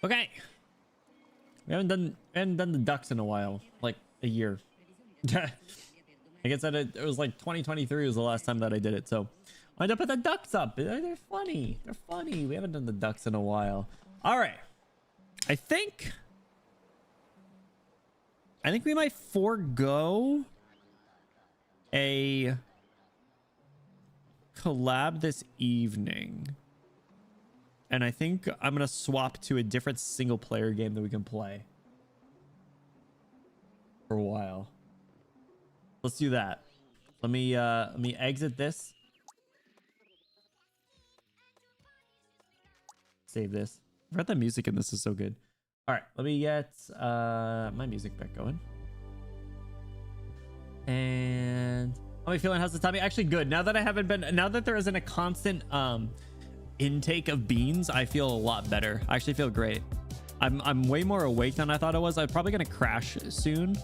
Okay. We haven't done the ducks in a while, like a year. I guess that it was like 2023 was the last time that I did it. So I had to put the ducks up. They're funny. They're funny. We haven't done the ducks in a while. All right. I think we might forego a collab this evening. And I think I'm going to swap to a different single player game that we can play for a while. Let's do that. Let me exit this. Save this. I forgot the music in this is so good. All right, let me get my music back going. And how am I feeling? How's the timing? Actually good. Now that there isn't a constant intake of beans, I feel a lot better. I actually feel great. I'm way more awake than I thought I was. I'm probably gonna crash soon.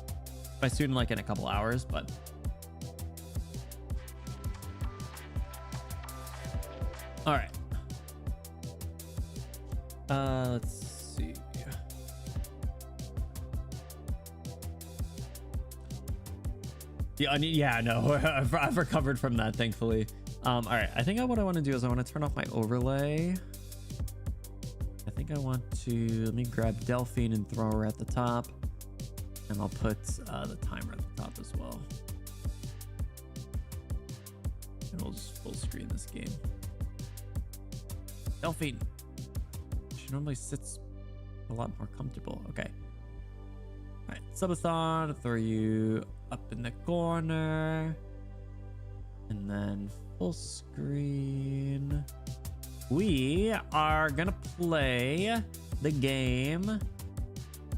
By soon, like in a couple hours, but all right. Let's see. Yeah, no, I've recovered from that, thankfully. All right, I think what I want to do is I want to turn off my overlay. I think I want to, let me grab Delphine and throw her at the top. And I'll put the timer at the top as well. And we'll just full screen this game. Delphine. She normally sits a lot more comfortable. Okay. All right, Subathon, throw you up in the corner. And then full screen. We are gonna play the game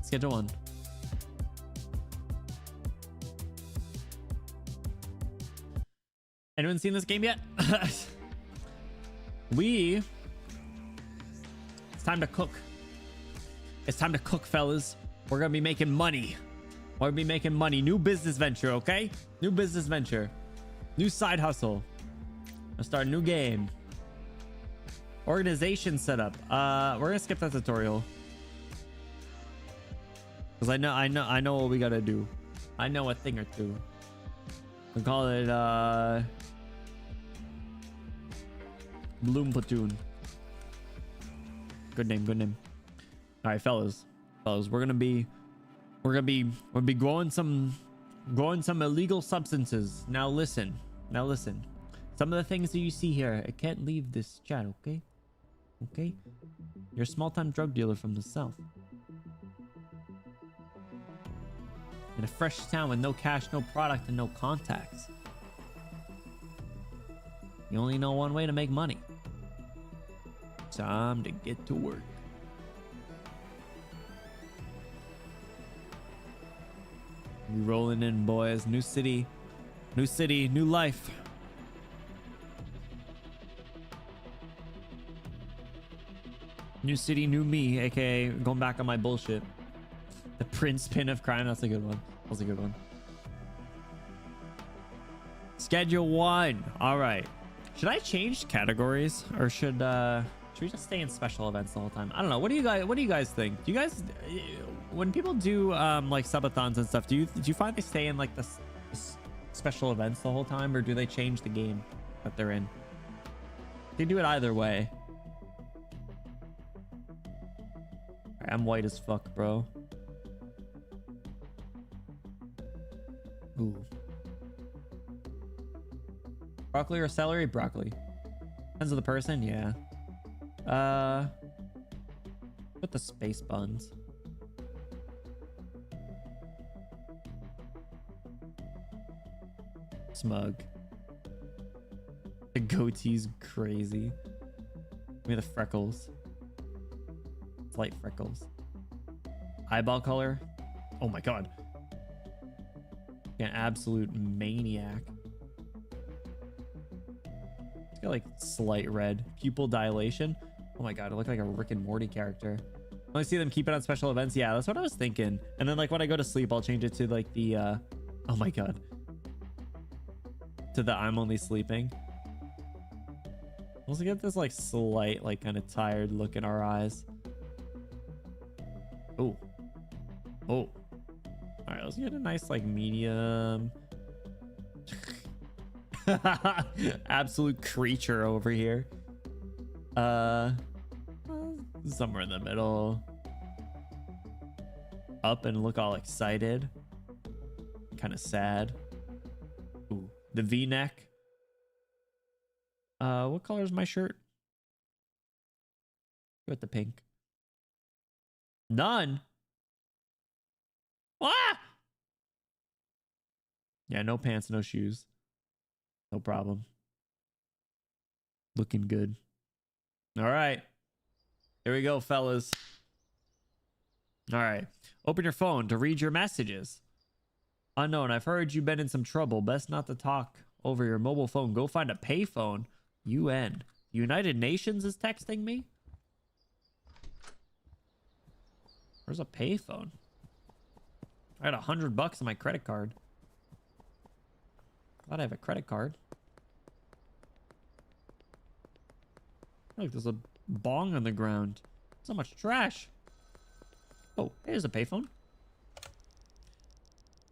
Schedule 1. Anyone seen this game yet? It's time to cook. It's time to cook, fellas. We're gonna be making money. We're gonna be making money. New business venture, okay? New business venture. New side hustle. Let's start a new game. Organization setup. We're gonna skip that tutorial. Because I know what we gotta do. I know a thing or two. We call it Bloom Platoon. Good name, good name. All right, fellas, we're gonna be growing some illegal substances. Now listen. Some of the things that you see here, it can't leave this chat, okay? Okay? You're a small-time drug dealer from the south. In a fresh town with no cash, no product, and no contacts. You only know one way to make money. Time to get to work. We rolling in, boys. New city, new life. New city, new me, aka going back on my bullshit. The Prince pin of crime. That's a good one. That's a good one. Schedule 1. All right. Should I change categories, or should we just stay in special events the whole time? I don't know. What do you guys think? Do you guys, when people do like subathons and stuff, do you find they stay in like the special events the whole time, or do they change the game that they're in? They do it either way. I'm white as fuck, bro. Ooh. Broccoli or celery? Broccoli. Depends on the person, yeah. Put the space buns. Smug. The goatee's crazy. Give me the freckles. Slight freckles. Eyeball color. Oh my god. An absolute maniac. It's got like slight red. Pupil dilation. Oh my god, I look like a Rick and Morty character. I only see them keep it on special events. Yeah, that's what I was thinking. And then like when I go to sleep, I'll change it to like the oh my god. To the I'm only sleeping. Also get this like slight, like kind of tired look in our eyes. Oh. Oh. All right, let's get a nice like medium. Absolute creature over here. Somewhere in the middle. Up and look all excited. Kind of sad. Ooh, the V-neck. What color is my shirt? With the pink. None. Ah! Yeah, no pants, no shoes. No problem. Looking good. All right. Here we go, fellas. All right. Open your phone to read your messages. Unknown, I've heard you've been in some trouble. Best not to talk over your mobile phone. Go find a payphone. UN. United Nations is texting me? Where's a payphone? I had $100 on my credit card. Thought I have a credit card. Look, there's a bong on the ground. So much trash. Oh, here's a payphone.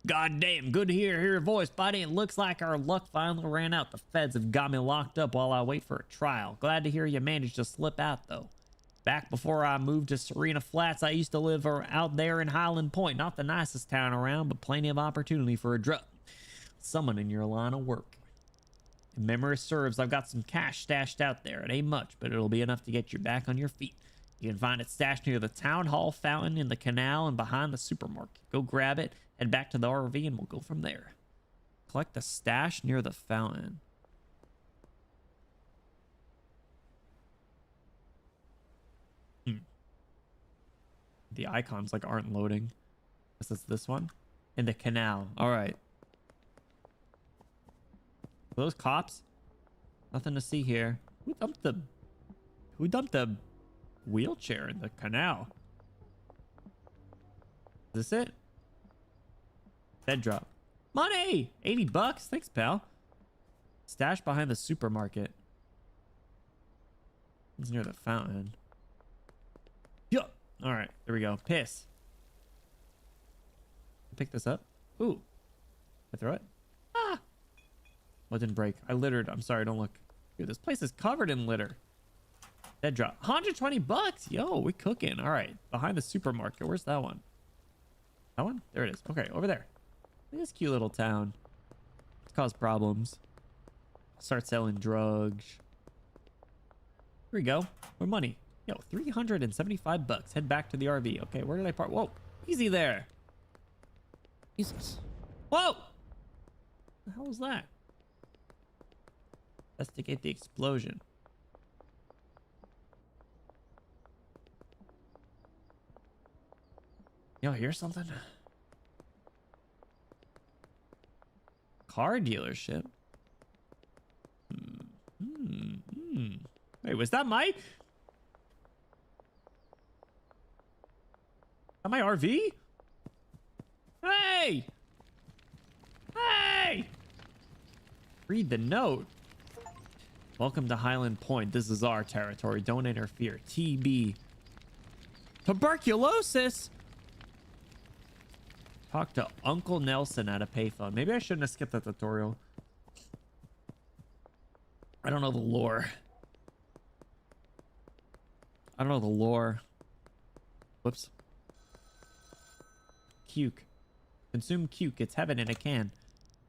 God damn, good to hear your voice, buddy. It looks like our luck finally ran out. The feds have got me locked up while I wait for a trial. Glad to hear you managed to slip out, though. Back before I moved to Serena Flats, I used to live out there in Highland Point. Not the nicest town around, but plenty of opportunity for a drug. Someone in your line of work. If memory serves, I've got some cash stashed out there. It ain't much, but it'll be enough to get you back on your feet. You can find it stashed near the town hall fountain, in the canal, and behind the supermarket. Go grab it, head back to the RV, and we'll go from there. Collect the stash near the fountain. The icons like aren't loading. Guess it's this one. In the canal. All right. Those cops? Nothing to see here. Who dumped the wheelchair in the canal? Is this it? Bed drop. Money! $80. Thanks, pal. Stash behind the supermarket. It's near the fountain. Yup. All right, there we go. Piss. Pick this up. Ooh. I throw it. Ah. Well, it didn't break. I littered. I'm sorry. Don't look. Dude, this place is covered in litter. Dead drop. $120. Yo, we cooking. All right. Behind the supermarket. Where's that one? That one? There it is. Okay, over there. Look at this cute little town. It's caused problems. Start selling drugs. Here we go. More money. Yo, $375. Head back to the RV. Okay, where did I park? Whoa, easy there. Jesus. Whoa! What the hell was that? Investigate the explosion. Yo, hear something? Car dealership. Wait, was that my... my RV? Hey! Hey! Read the note. Welcome to Highland Point. This is our territory. Don't interfere. TB. Tuberculosis? Talk to Uncle Nelson at a payphone. Maybe I shouldn't have skipped that tutorial. I don't know the lore. I don't know the lore. Whoops. Cuke. Consume cuke. It's heaven in a can.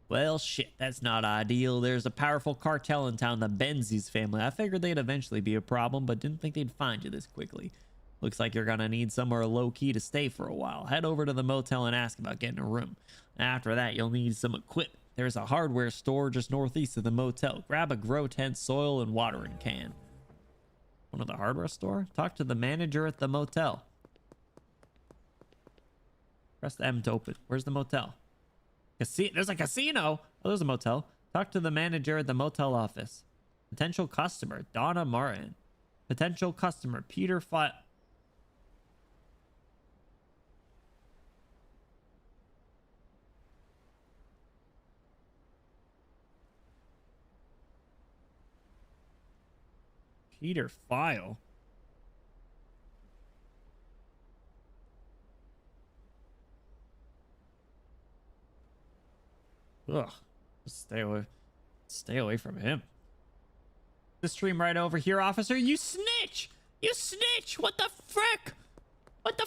Well, shit, that's not ideal. There's a powerful cartel in town, the Benzies family. I figured they'd eventually be a problem, but didn't think they'd find you this quickly. Looks like you're gonna need somewhere low-key to stay for a while. Head over to the motel and ask about getting a room. After that, you'll need some equipment. There's a hardware store just northeast of the motel. Grab a grow tent, soil, and watering can. One of the hardware store? Talk to the manager at the motel. Press M to open. Where's the motel? There's a casino. Oh, there's a motel. Talk to the manager at the motel office. Potential customer, Donna Martin. Potential customer, Peter Peter File. Ugh. Just stay away from him. The stream right over here, officer. You snitch! You snitch! What the frick? What the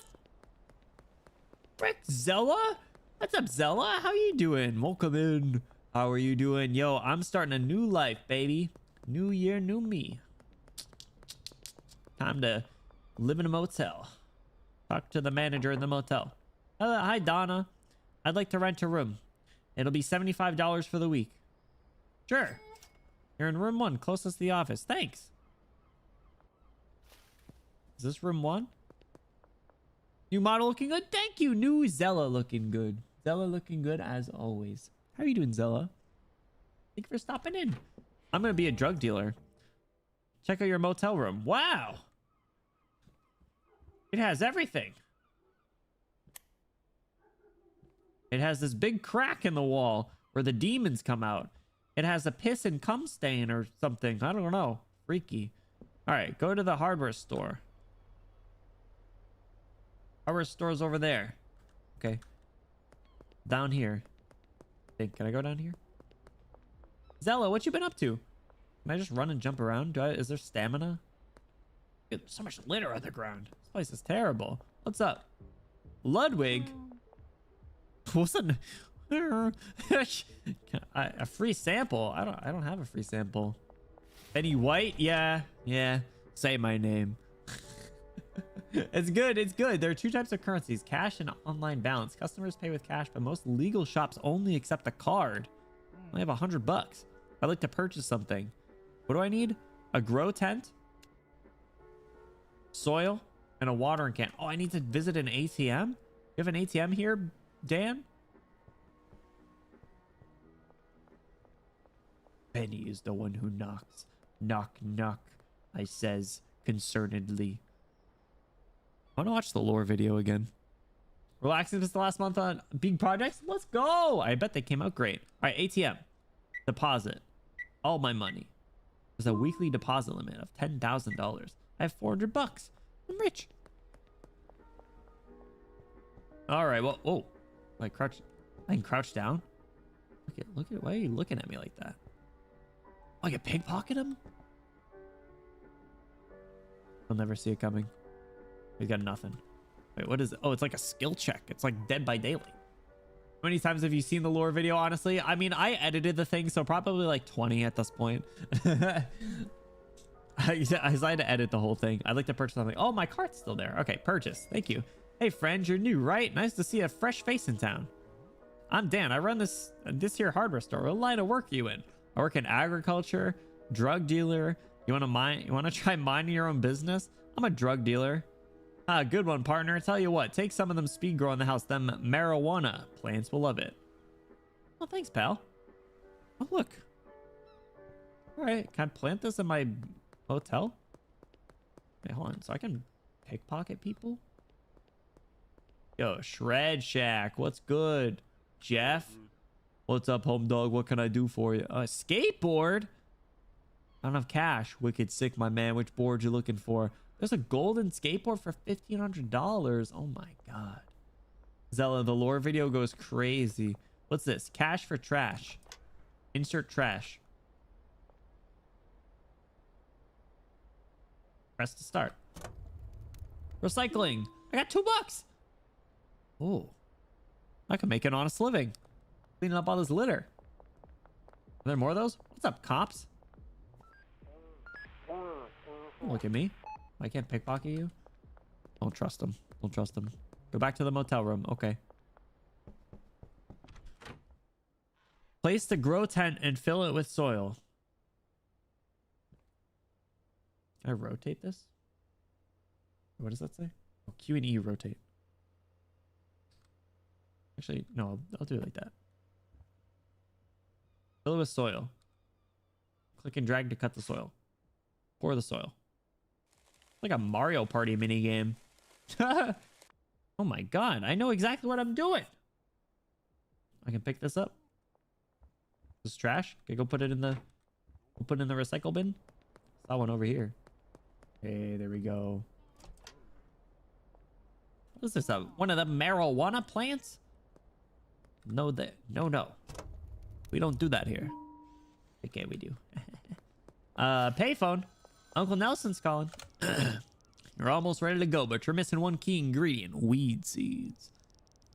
frick? Zella? What's up, Zella? How you doing? Welcome in. How are you doing? Yo, I'm starting a new life, baby. New year, new me. Time to live in a motel. Talk to the manager in the motel. Hi, Donna. I'd like to rent a room. It'll be $75 for the week. Sure. You're in room 1, closest to the office. Thanks. Is this room 1? New model looking good? Thank you. New Zella looking good. Zella looking good as always. How are you doing, Zella? Thank you for stopping in. I'm going to be a drug dealer. Check out your motel room. Wow. It has everything. It has this big crack in the wall where the demons come out. It has a piss and cum stain or something. I don't know. Freaky. All right, go to the hardware store. Hardware store's over there. Okay. Down here. Can I go down here? Zella, what you been up to? Can I just run and jump around? Is there stamina? Dude, there's so much litter on the ground. This place is terrible. What's up? Ludwig? What's a free sample? I don't have a free sample. Benny White? Yeah. Say my name. It's good. There are 2 types of currencies, cash and online balance. Customers pay with cash, but most legal shops only accept a card. I have $100. I'd like to purchase something. What do I need? A grow tent, soil, and a watering can. Oh, I need to visit an ATM? You have an ATM here, Dan? Benny is the one who knocks. Knock, knock, I says concernedly. I want to watch the lore video again. Relaxing this the last month on big projects? Let's go! I bet they came out great. All right, ATM. Deposit. All my money. There's a weekly deposit limit of $10,000. I have $400. I'm rich. All right, well, oh. I can crouch down? Look at, why are you looking at me like that? Oh, I can pickpocket him? I'll never see it coming. We got nothing. Wait, what is it? Oh, it's like a skill check. It's like Dead by Daylight. How many times have you seen the lore video, honestly? I mean, I edited the thing, so probably like 20 at this point. I had to edit the whole thing. I'd like to purchase something. Oh, my cart's still there. Okay, purchase. Thank you. Hey, friend, you're new, right? Nice to see a fresh face in town. I'm Dan. I run this here hardware store. What line of work are you in? I work in agriculture, drug dealer. You want to try minding your own business? I'm a drug dealer. Ah, good one, partner. I tell you what, take some of them speed grow in the house. Them marijuana plants will love it. Oh, thanks, pal. Oh, look. All right, can I plant this in my hotel? Wait, hold on. So I can pickpocket people? Yo, Shred Shack, what's good? Jeff? What's up, home dog? What can I do for you? A skateboard? I don't have cash. Wicked sick, my man. Which board you looking for? There's a golden skateboard for $1,500. Oh my god. Zella, the lore video goes crazy. What's this? Cash for trash. Insert trash. Press to start. Recycling. I got $2. Oh. I can make an honest living. Cleaning up all this litter. Are there more of those? What's up, cops? Don't look at me. I can't pickpocket you. Don't trust him. Don't trust him. Go back to the motel room. Okay. Place the grow tent and fill it with soil. Can I rotate this? What does that say? Oh, Q and E rotate. Actually, no, I'll do it like that. Fill it with soil. Click and drag to cut the soil. Pour the soil. Like a Mario Party mini game. Oh my god, I know exactly what I'm doing. I can pick this up. This is trash. Okay, go put it in the recycle bin. Saw one over here. Hey, there we go. What is this? One of the marijuana plants? No. We don't do that here. Okay, we do. Payphone. Uncle Nelson's calling. You're almost ready to go, but you're missing one key ingredient, weed seeds.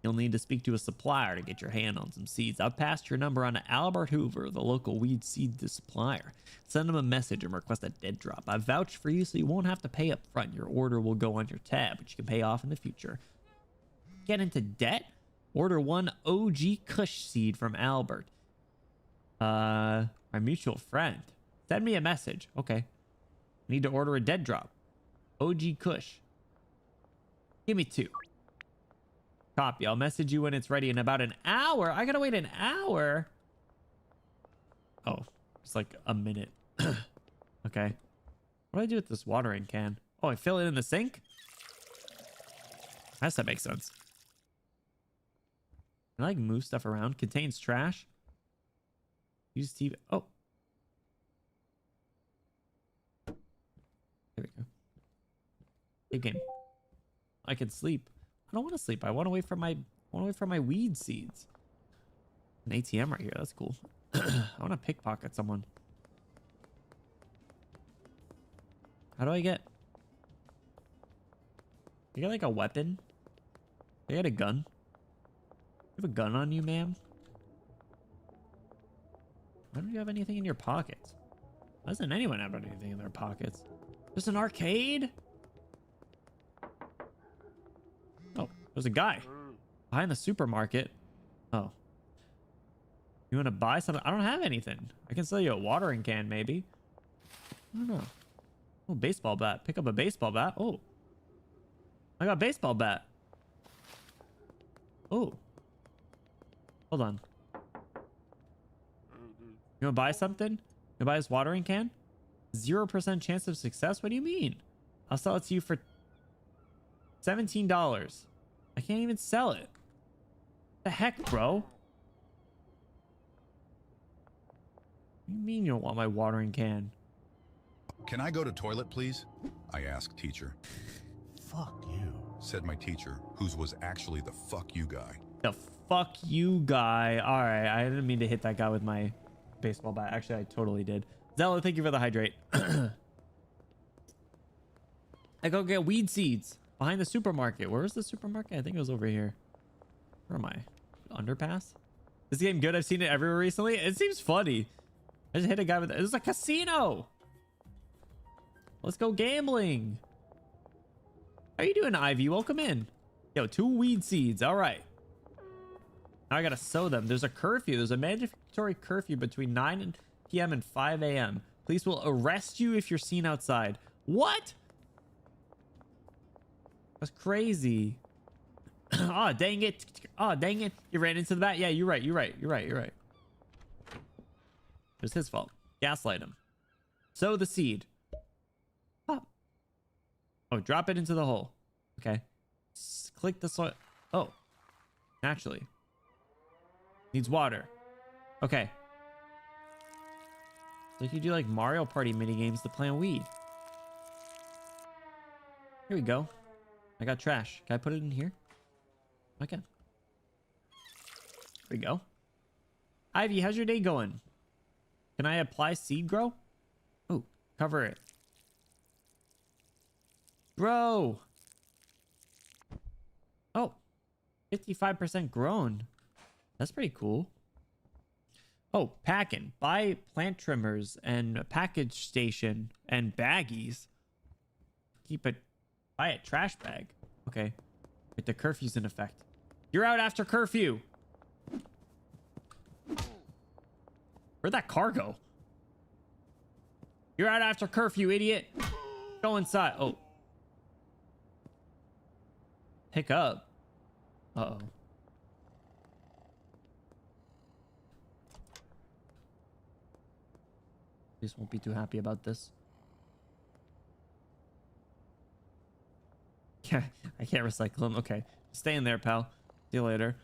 You'll need to speak to a supplier to get your hand on some seeds. I've passed your number on to Albert Hoover, the local weed seed supplier. Send him a message and request a dead drop. I've vouched for you so you won't have to pay up front. Your order will go on your tab, but you can pay off in the future. Get into debt? Order one OG Kush seed from Albert. My mutual friend. Send me a message. Okay. Need to order a dead drop. OG Kush. Give me 2. Copy. I'll message you when it's ready in about an hour. I gotta wait an hour. Oh, it's like a minute. Okay. What do I do with this watering can? Oh, I fill it in the sink? I guess that makes sense. Can I like move stuff around? Contains trash. Use TV. Oh. There we go. Big game. I can sleep. I don't want to sleep. I want to wait for my weed seeds. An ATM right here. That's cool. I want to pickpocket someone. How do I get? You got like a weapon? You got a gun? You have a gun on you, ma'am? Why don't you have anything in your pockets? Why doesn't anyone have anything in their pockets? There's an arcade? Oh, there's a guy behind the supermarket. Oh. You want to buy something? I don't have anything. I can sell you a watering can, maybe. I don't know. Oh, baseball bat. Pick up a baseball bat. Oh. I got a baseball bat. Oh. Hold on. You want to buy something? You want to buy this watering can? 0% chance of success? What do you mean? I'll sell it to you for $17. I can't even sell it. The heck, bro? What do you mean you don't want my watering can? Can I go to toilet, please? I asked teacher. Fuck you. Said my teacher, whose was actually the fuck you guy. The fuck you guy. All right, I didn't mean to hit that guy with my baseball bat. Actually, I totally did. Zella, thank you for the hydrate. I go get weed seeds behind the supermarket. Where's the supermarket? I think it was over here. Where am I? Underpass? This game good? I've seen it everywhere recently. It seems funny. I just hit a guy with it. It's a casino. Let's go gambling. How you doing, Ivy? Welcome in. Yo, 2 weed seeds. All right. Now I gotta sow them. There's a curfew. There's a mandatory curfew between 9 p.m. and 5 a.m. Police will arrest you if you're seen outside. What? That's crazy. Oh, dang it. Oh, dang it. You ran into the bat. Yeah, you're right. You're right. You're right. You're right. It was his fault. Gaslight him. Sow the seed. Pop. Oh, drop it into the hole. Okay. Click the soil. Oh. Naturally. Needs water. Okay. So you do like Mario Party mini games to plant weed. Here we go. I got trash. Can I put it in here? Okay. Here we go. Ivy, how's your day going? Can I apply seed grow? Oh, cover it. Grow. Oh, 55% grown. That's pretty cool. Oh, packing. Buy plant trimmers and a package station and baggies. Keep it. Buy a trash bag. Okay. Wait, the curfew's in effect. You're out after curfew. Where'd that car go? You're out after curfew, idiot. Go inside. Oh. Pick up. Uh-oh. Police won't be too happy about this. Yeah, I can't recycle them. Okay. Stay in there, pal. See you later.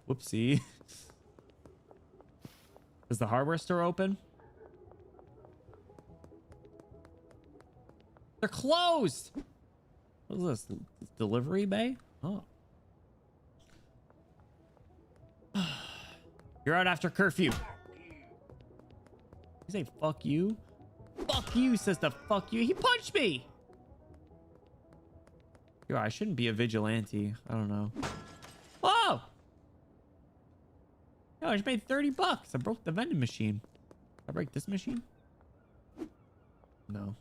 Whoopsie. Is the hardware store open? They're closed! What is this? Delivery bay? Oh. You're out after curfew. You say fuck you? Fuck you, sister. Fuck you. He punched me. Yo, I shouldn't be a vigilante. I don't know. Whoa! Yo, I just made 30 bucks. I broke the vending machine. I break this machine? No.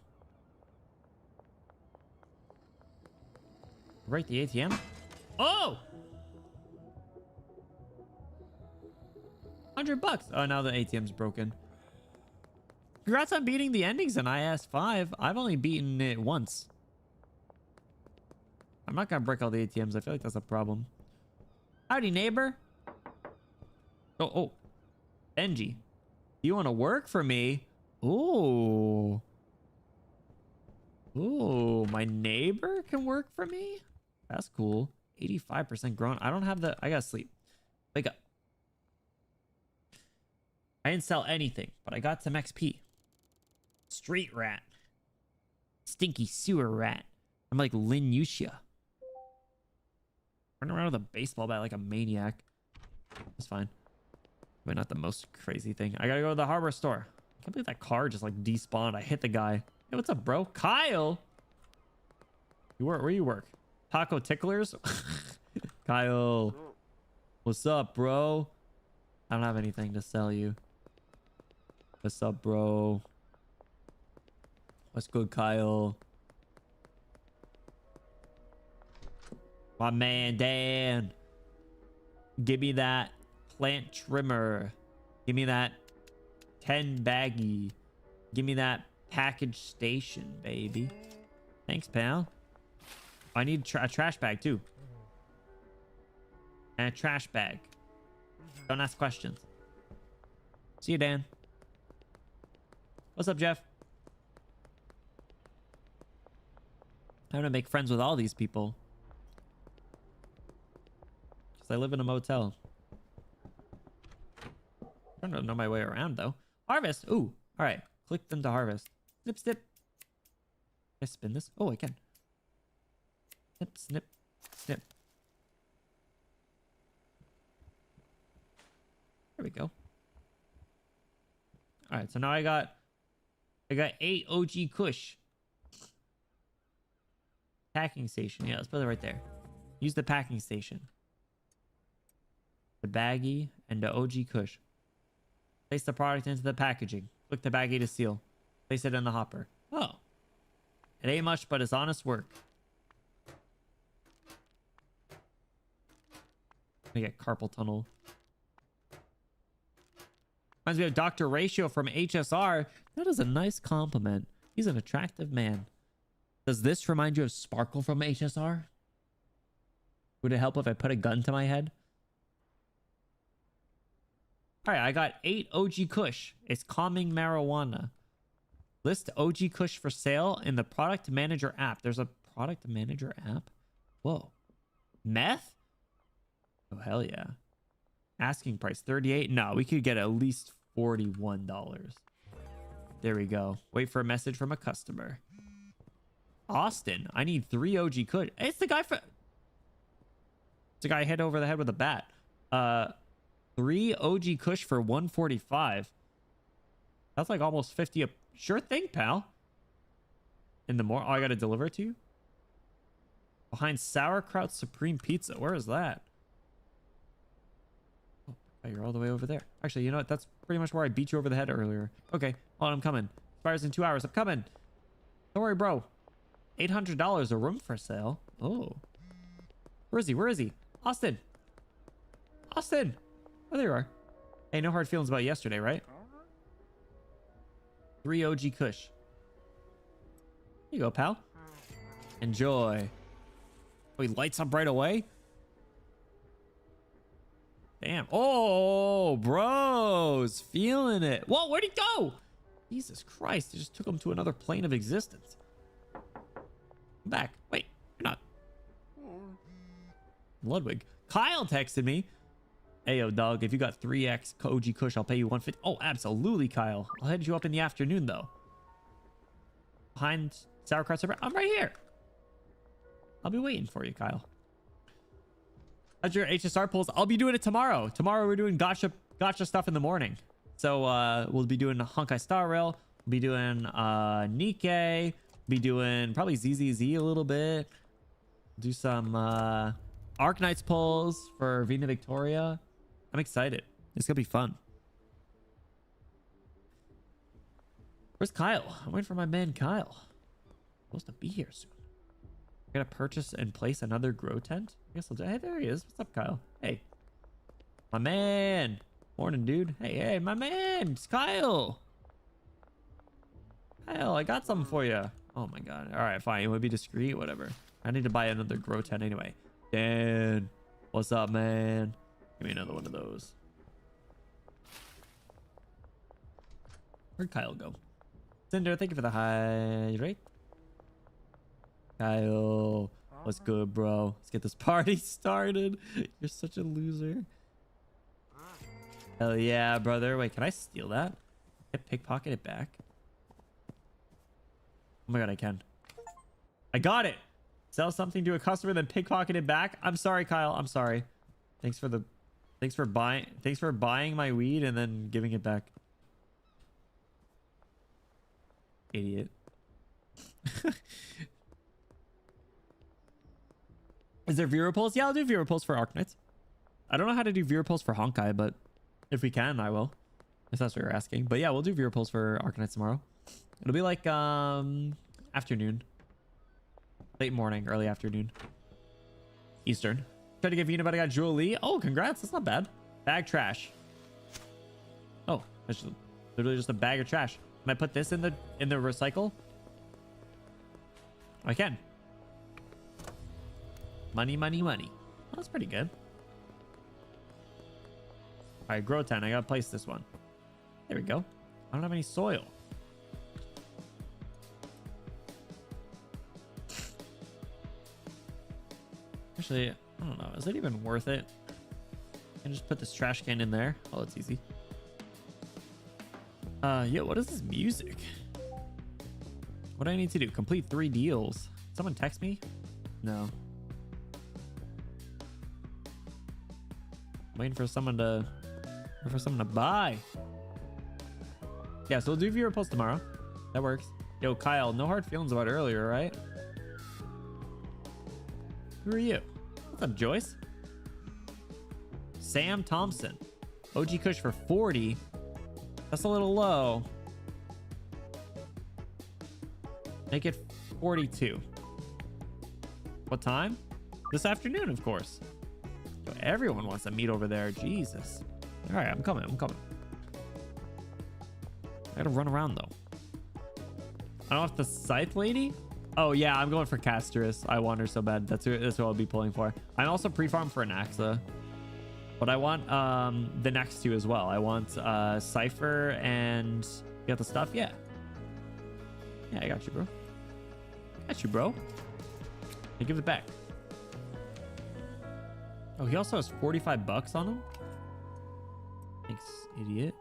Break the ATM? Oh! 100 bucks. Oh, now the ATM's broken. Congrats on beating the endings in IS5. I've only beaten it once. I'm not gonna break all the ATMs. I feel like that's a problem. Howdy, neighbor. Oh. Benji. You want to work for me? Ooh. Ooh, my neighbor can work for me? That's cool. 85% grown. I don't have the... I gotta sleep. Wake up. I didn't sell anything, but I got some XP. Street rat. Stinky sewer rat. I'm like Lin Yuxia. Running around with a baseball bat like a maniac. It's fine. But not the most crazy thing. I gotta go to the hardware store. I can't believe that car just like despawned. I hit the guy. Hey, what's up, bro? Kyle! You work? Where you work? Taco Ticklers? Kyle. What's up, bro? I don't have anything to sell you. What's up, bro? What's good, Kyle? My man, Dan. Give me that plant trimmer. Give me that 10 baggie. Give me that package station, baby. Thanks, pal. I need a trash bag, too. And a trash bag. Don't ask questions. See you, Dan. What's up, Jeff? I'm gonna make friends with all these people. Because I live in a motel. I don't know my way around, though. Harvest! Ooh, alright. Click them to harvest. Snip, snip. Can I spin this? Oh, I can. Snip, snip, snip. There we go. All right, so now I got 8 OG Kush. Packing station. Yeah, let's put it right there. Use the packing station. The baggie and the OG Kush. Place the product into the packaging. Click the baggie to seal. Place it in the hopper. Oh. It ain't much, but it's honest work. I get carpal tunnel. Reminds me of Dr. Ratio from HSR. That is a nice compliment. He's an attractive man. Does this remind you of Sparkle from HSR? Would it help if I put a gun to my head? All right, I got 8 OG Kush. It's calming marijuana. List OG Kush for sale in the product manager app. There's a product manager app? Whoa. Meth? Oh, hell yeah. Asking price 38. No, we could get at least $41. There we go. Wait for a message from a customer. Austin, I need 3 OG Kush. Hey, it's the guy for... It's the guy hit over the head with a bat. 3 OG Kush for $145. That's like almost 50 a... Sure thing, pal. In the more... Oh, I gotta deliver it to you? Behind Sauerkraut Supreme Pizza. Where is that? Oh, you're all the way over there. Actually, you know what? That's pretty much where I beat you over the head earlier. Okay, hold on, I'm coming. Expires in 2 hours. I'm coming. Don't worry, bro. $800 a room for sale. Oh. Where is he? Where is he? Austin. Austin. Oh, there you are. Hey, no hard feelings about yesterday, right? 3 OG Kush. Here you go, pal. Enjoy. Oh, he lights up right away? Damn. Oh, bros. Feeling it. Whoa, where'd he go? Jesus Christ. It just took him to another plane of existence. I'm back. Wait, you're not. Ludwig. Kyle texted me. Hey, yo, dog. If you got 3x OG Kush, I'll pay you 150. Oh, absolutely, Kyle. I'll head you up in the afternoon, though. Behind Sauerkraut Server. I'm right here. I'll be waiting for you, Kyle. How's your HSR pulls? I'll be doing it tomorrow. Tomorrow we're doing Gacha gotcha stuff in the morning. So we'll be doing Honkai Star Rail. We'll be doing Nikkei. Be doing probably ZZZ a little bit. Do some Arknights pulls for Vina Victoria. I'm excited. It's gonna be fun. Where's Kyle? I'm waiting for my man Kyle. Supposed to be here soon. I gotta purchase and place another grow tent. I guess I'll do. Hey, there he is. What's up, Kyle? Hey, my man. Morning, dude. Hey, my man. It's Kyle. Kyle, I got something for you. Oh my god. All right, fine. You want to be discreet? Whatever. I need to buy another grow tent anyway. Dan, what's up, man? Give me another one of those. Where'd Kyle go? Cinder, thank you for the hydrate. Kyle, what's good, bro? Let's get this party started. You're such a loser. Hell yeah, brother. Wait, can I steal that? Can I pickpocket it back? Oh my god, I can. I got it. Sell something to a customer, then pickpocket it back. I'm sorry, Kyle. I'm sorry. Thanks for buying my weed and then giving it back. Idiot. Is there viewer polls? Yeah, I'll do viewer polls for Arknights. I don't know how to do viewer polls for Honkai, but if we can, I will. If that's what you're asking. But yeah, we'll do viewer polls for Arknights tomorrow. It'll be like afternoon. Late morning, early afternoon. Eastern. Try to give you anybody got Jewel Lee. Oh, congrats. That's not bad. Bag trash. Oh, that's literally just a bag of trash. Can I put this in the recycle? I can. Money, money, money. Oh, that's pretty good. All right, grow 10. I gotta place this one. There we go. I don't have any soil. Actually, I don't know. Is it even worth it? I can just put this trash can in there. Oh, it's easy. Yo, what is this music? What do I need to do? Complete 3 deals. Someone text me? No. Waiting for someone to buy. Yeah, so we'll do viewer post tomorrow. That works. Yo, Kyle, no hard feelings about earlier, right? Who are you? What's up, Joyce? Sam Thompson. OG Kush for 40. That's a little low. Make it 42. What time? This afternoon, of course. Yo, everyone wants to meet over there. Jesus. All right, I'm coming. I gotta run around, though. I don't have the Scythe Lady? Oh, yeah, I'm going for Casterus. I want her so bad. That's what I'll be pulling for. I'm also pre-farmed for Anaxa. But I want the next 2 as well. I want Cypher and... You got the stuff? Yeah. Yeah, I got you, bro. Hey, give it back. Oh, he also has 45 bucks on him? Thanks, idiot.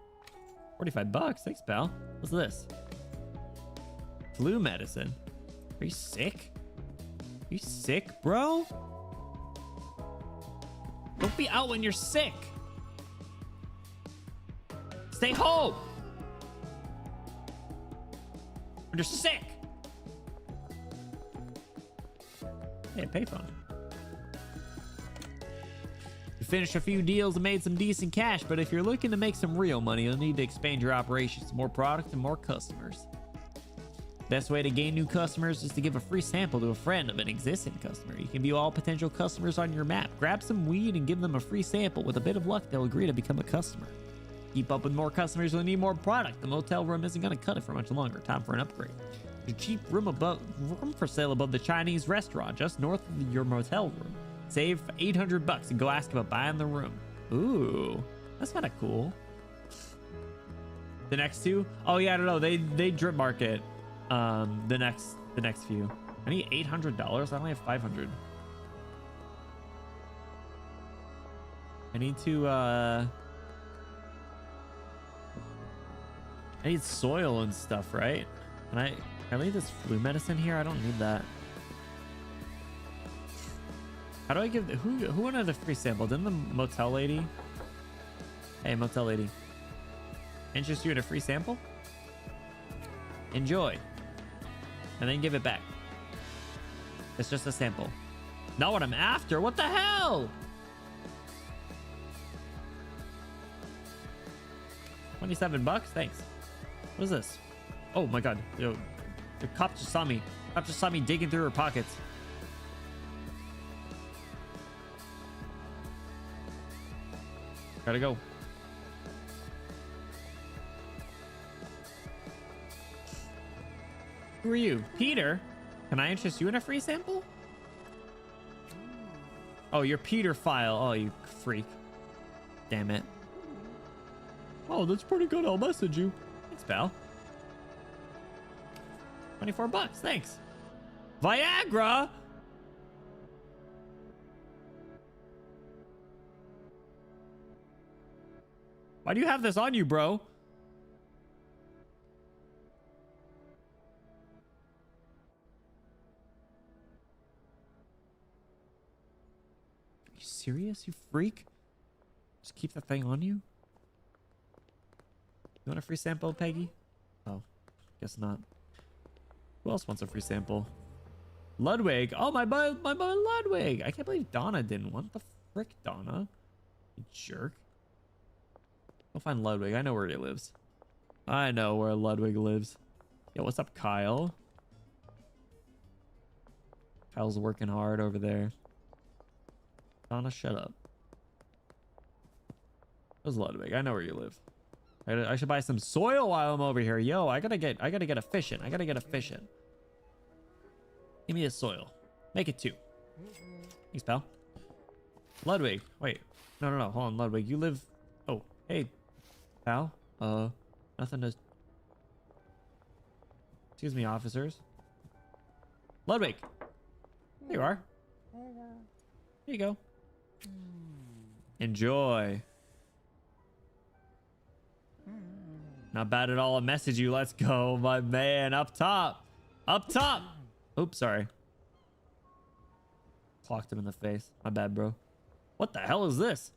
45 bucks? Thanks, pal. What's this? Flu medicine. Are you sick? Are you sick, bro? Don't be out when you're sick. Stay home. When you're sick. Hey, payphone. You finished a few deals and made some decent cash, but if you're looking to make some real money, you'll need to expand your operations to more product and more customers. Best way to gain new customers is to give a free sample to a friend of an existing customer. You can view all potential customers on your map. Grab some weed and give them a free sample. With a bit of luck, they'll agree to become a customer. Keep up with more customers, you'll need more product. The motel room isn't going to cut it for much longer. Time for an upgrade. There's a cheap room for sale above the Chinese restaurant, just north of your motel room. Save $800 and go ask about buying the room. Ooh, that's kind of cool. The next 2? Oh yeah, I don't know. They drip market. The next few. I need $800. I only have 500. I need to I need soil and stuff, right? Can I leave this flu medicine here? I don't need that. How do I give who wanted the free sample? Didn't the motel lady? Hey, motel lady. Interest you in a free sample? Enjoy. And then give it back. It's just a sample. Not what I'm after. What the hell? 27 bucks? Thanks. What is this? Oh my god. Yo, the cop just saw me. Cop just saw me digging through her pockets. Gotta go. Who are you? Peter? Can I interest you in a free sample? Oh, your Peter file. Oh, you freak. Damn it. Oh, that's pretty good. I'll message you. Thanks, pal. 24 bucks. Thanks. Viagra? Why do you have this on you, bro? Are you serious, you freak? Just keep the thing on you? You want a free sample, Peggy? Oh, guess not. Who else wants a free sample? Ludwig. Oh, my boy Ludwig. I can't believe Donna didn't want the frick, Donna. You jerk. I'll find Ludwig. I know where he lives. I know where Ludwig lives. Yo, what's up, Kyle? Kyle's working hard over there. Donna, shut up. Where's Ludwig? I know where you live. I should buy some soil while I'm over here. Yo, I gotta get a fishing. I gotta get a fishing. Give me a soil. Make it 2. Thanks, pal. Ludwig. Wait. No. Hold on, Ludwig. You live... Oh, hey, pal. Nothing to... Excuse me, officers. Ludwig. There you are. There you go. Enjoy. Not bad at all. I'll message you. Let's go, my man. Up top. Up top. Oops, sorry. Clocked him in the face. My bad, bro. What the hell is this?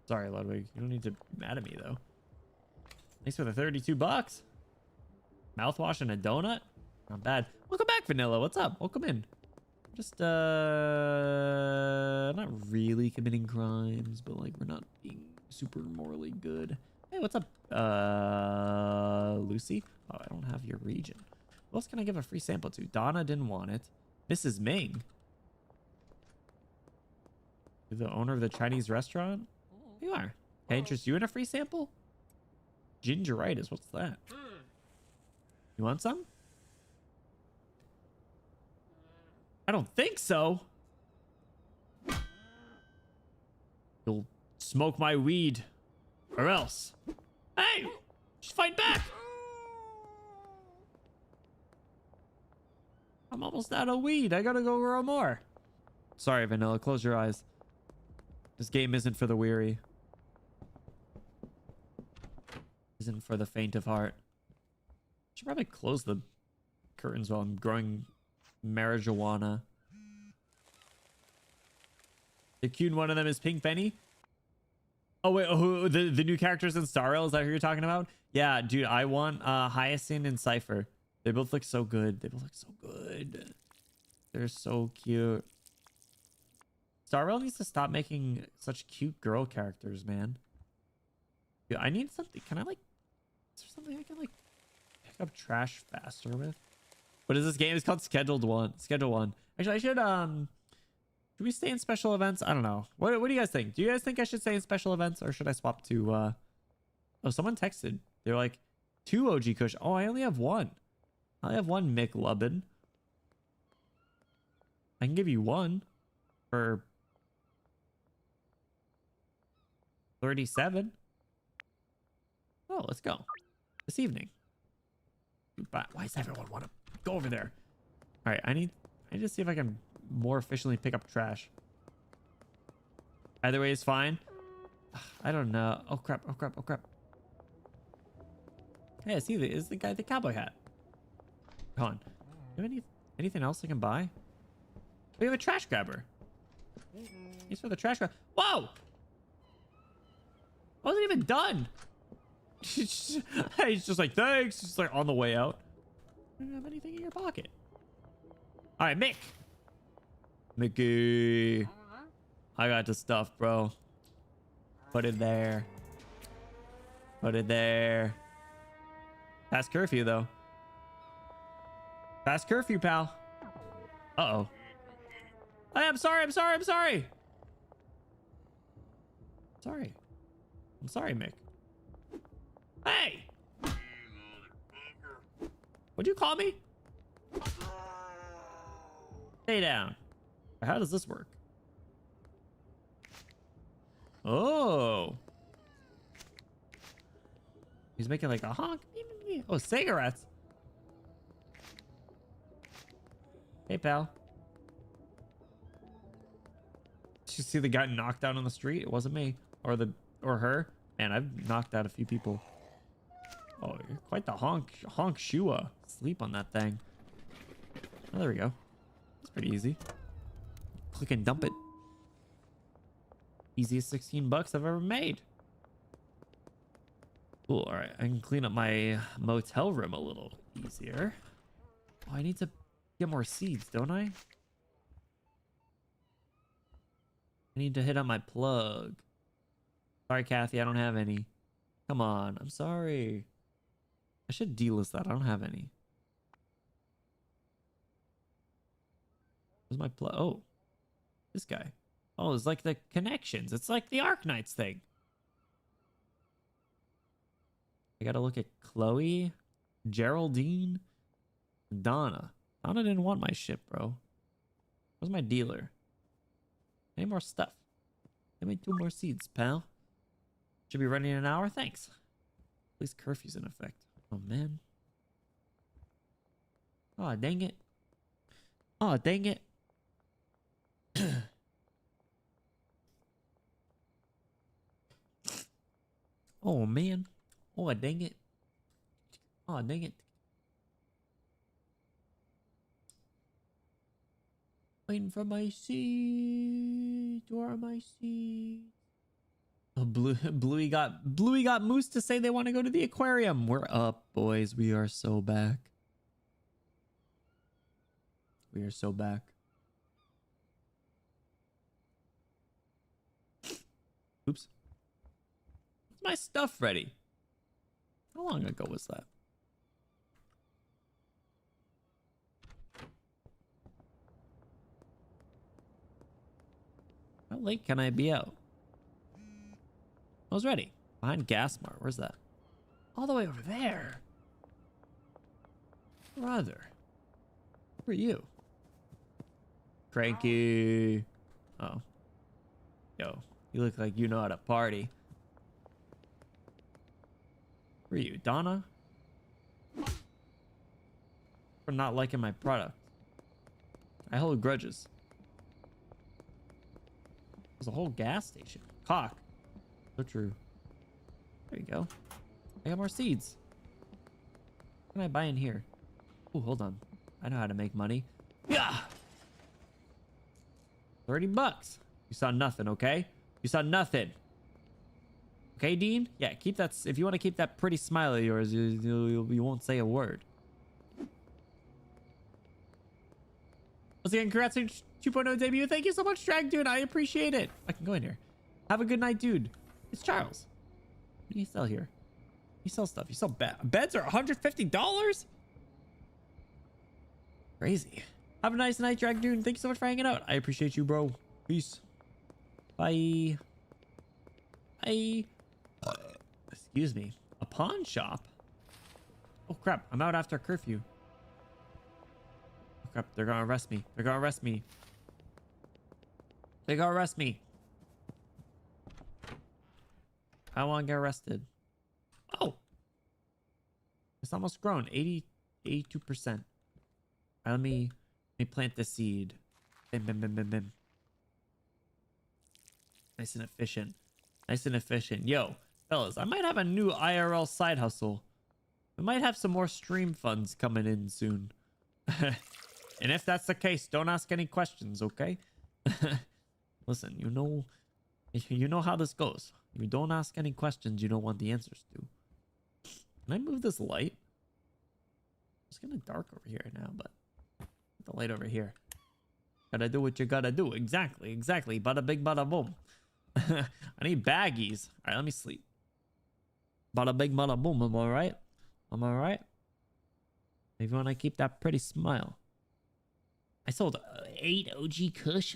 Sorry, Ludwig. You don't need to be mad at me, though. Thanks for the 32 bucks. Mouthwash and a donut? Not bad. Welcome back, Vanilla. What's up? Welcome in. Just, not really committing crimes, but, like, we're not being super morally good. Hey, what's up, Lucy? Oh, I don't have your region. What else can I give a free sample to? Donna didn't want it. Mrs. Ming. You're the owner of the Chinese restaurant? You are. Can I interest you in a free sample? Gingeritis, what's that? You want some? I don't think so. You'll smoke my weed. Or else. Hey! Just fight back! I'm almost out of weed. I gotta go grow more. Sorry, Vanilla. Close your eyes. This game isn't for the weary. Isn't for the faint of heart. Should probably close the curtains while I'm growing marijuana. The cute one of them is Pink Benny. Oh wait, oh, the new characters in Star Rail, is that who you're talking about? Yeah, dude, I want Hyacinth and Cypher. They both look so good. They both look so good. They're so cute. Star Rail needs to stop making such cute girl characters, man. Dude, I need something. Can I like... Is there something I can like pick up trash faster with? What is this game? It's called Scheduled One. Schedule One. Actually, I should should we stay in special events? I don't know. What do you guys think? Do you guys think I should stay in special events, or should I swap to oh, someone texted. They're like 2 OG Kush. Oh, I only have 1. I only have 1 McLubbin. I can give you 1 for 37. Oh, let's go. This evening. Why does everyone want to go over there? All right, I need to see if I can more efficiently pick up trash. Either way is fine. I don't know. Oh crap, oh crap, oh crap. Hey, I see the guy with the cowboy hat. Hold on. Do you have anything else I can buy? We have a trash grabber. Thanks for the trash grab. Whoa! I wasn't even done. He's just like, thanks. Just like on the way out. You don't have anything in your pocket. All right, Mick. Mickey. I got the stuff, bro. Put it there. Put it there. Past curfew, though. Past curfew, pal. Uh-oh. Hey, I'm sorry. I'm sorry. I'm sorry. Sorry. I'm sorry, Mick. Hey! What'd you call me? Stay down. How does this work? Oh. He's making like a honk. Oh, cigarettes. Hey, pal. Did you see the guy knocked out on the street? It wasn't me. Or her. Man, I've knocked out a few people. Oh, you're quite the honk shua. Sleep on that thing. Oh, there we go. It's pretty easy. Click and dump it. Easiest 16 bucks I've ever made. Cool. All right, I can clean up my motel room a little easier. Oh, I need to get more seeds, don't I? I need to hit on my plug. Sorry, Kathy, I don't have any. Come on, I'm sorry. I should delist that. I don't have any. Where's my plug? Oh, this guy. Oh, it's like the connections. It's like the Arknights thing. I gotta look at Chloe, Geraldine, Donna. Donna didn't want my shit, bro. Where's my dealer? Any more stuff? Give me 2 more seeds, pal. Should be running in an hour. Thanks. At least curfew's in effect. Oh, man. Oh, dang it. Oh, dang it. Oh, man. Oh, dang it. Oh, dang it. Waiting for my seat. Where are my seats? Oh, Bluey got Moose to say they want to go to the aquarium. We're up, boys. We are so back. We are so back. Oops. Is my stuff ready? How long ago was that? How late can I be out? I was ready. Behind Gasmart. Where's that? All the way over there. Brother. Who are you? Cranky. Oh. Yo, you look like you know how to party. Who are you? Donna? For not liking my product. I hold grudges. There's a whole gas station. Cock. So true. There you go. I got more seeds. What can I buy in here? Oh, hold on. I know how to make money. Yeah. 30 bucks. You saw nothing, okay? You saw nothing. Okay, Dean? Yeah, keep that. If you want to keep that pretty smile of yours, you won't say a word. Once again, congrats on 2.0 debut. Thank you so much, Drag Dude. I appreciate it. I can go in here. Have a good night, dude. It's Charles. What do you sell here? You sell stuff. You sell beds are $150? Crazy. Have a nice night, Drag Dude. Thank you so much for hanging out. I appreciate you, bro. Peace. Bye. Bye. Excuse me. A pawn shop? Oh, crap. I'm out after curfew. Oh, crap. They're gonna arrest me. They're gonna arrest me. They're gonna arrest me. I don't want to get arrested. Oh. It's almost grown. 82%. All right, let me plant the seed. Bim, bim, bim, bim, bim. Nice and efficient. Nice and efficient. Yo, fellas, I might have a new IRL side hustle. We might have some more stream funds coming in soon. And if that's the case, don't ask any questions, okay? Listen, you know how this goes. You don't ask any questions you don't want the answers to. Can I move this light? It's kind of dark over here now, but the light over here. Gotta do what you gotta do. Exactly. Bada big, bada boom. I need baggies. All right, let me sleep. Bada big, bada boom. Am I right? Am I right? If you want to keep that pretty smile. I sold 8 OG Kush.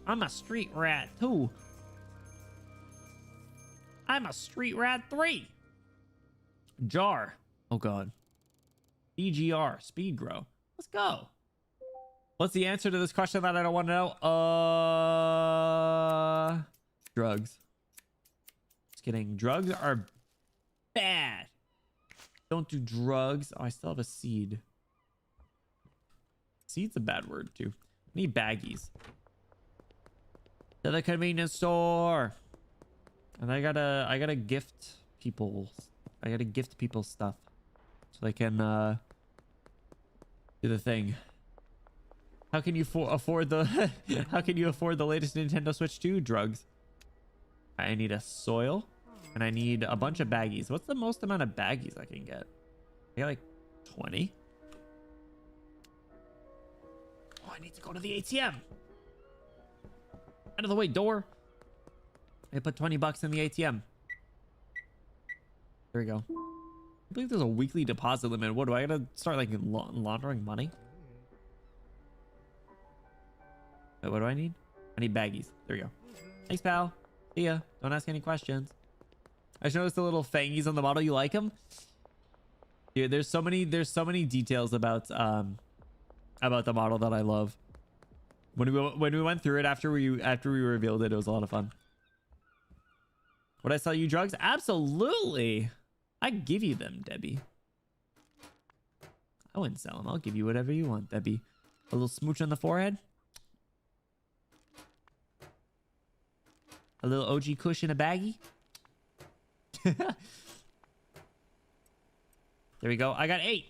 I'm a street rat too. I'm a street rat 3. Jar. Oh god. EGR. Speed grow. Let's go. What's the answer to this question that I don't want to know? Drugs. Just kidding. Drugs are bad. Don't do drugs. Oh, I still have a seed. Seed's a bad word too. I need baggies. To the convenience store. And I gotta gift people. I gotta gift people stuff so they can do the thing. How can you afford the how can you afford the latest Nintendo Switch 2? Drugs. I need a soil and I need a bunch of baggies. What's the most amount of baggies I can get? I got like 20. Oh, I need to go to the ATM. Out of the way, door. I put 20 bucks in the ATM. There we go. I believe there's a weekly deposit limit. What do I gotta start like laundering money? Wait, what do I need? I need baggies. There we go. Thanks, pal. See ya. Don't ask any questions. I just noticed the little fangies on the model. You like them? Dude, there's so many details about the model that I love. When we went through it after we revealed it, it was a lot of fun. Would I sell you drugs? Absolutely. I'd give you them, Debbie. I wouldn't sell them. I'll give you whatever you want, Debbie. A little smooch on the forehead. A little OG Kush in a baggie. There we go. I got 8.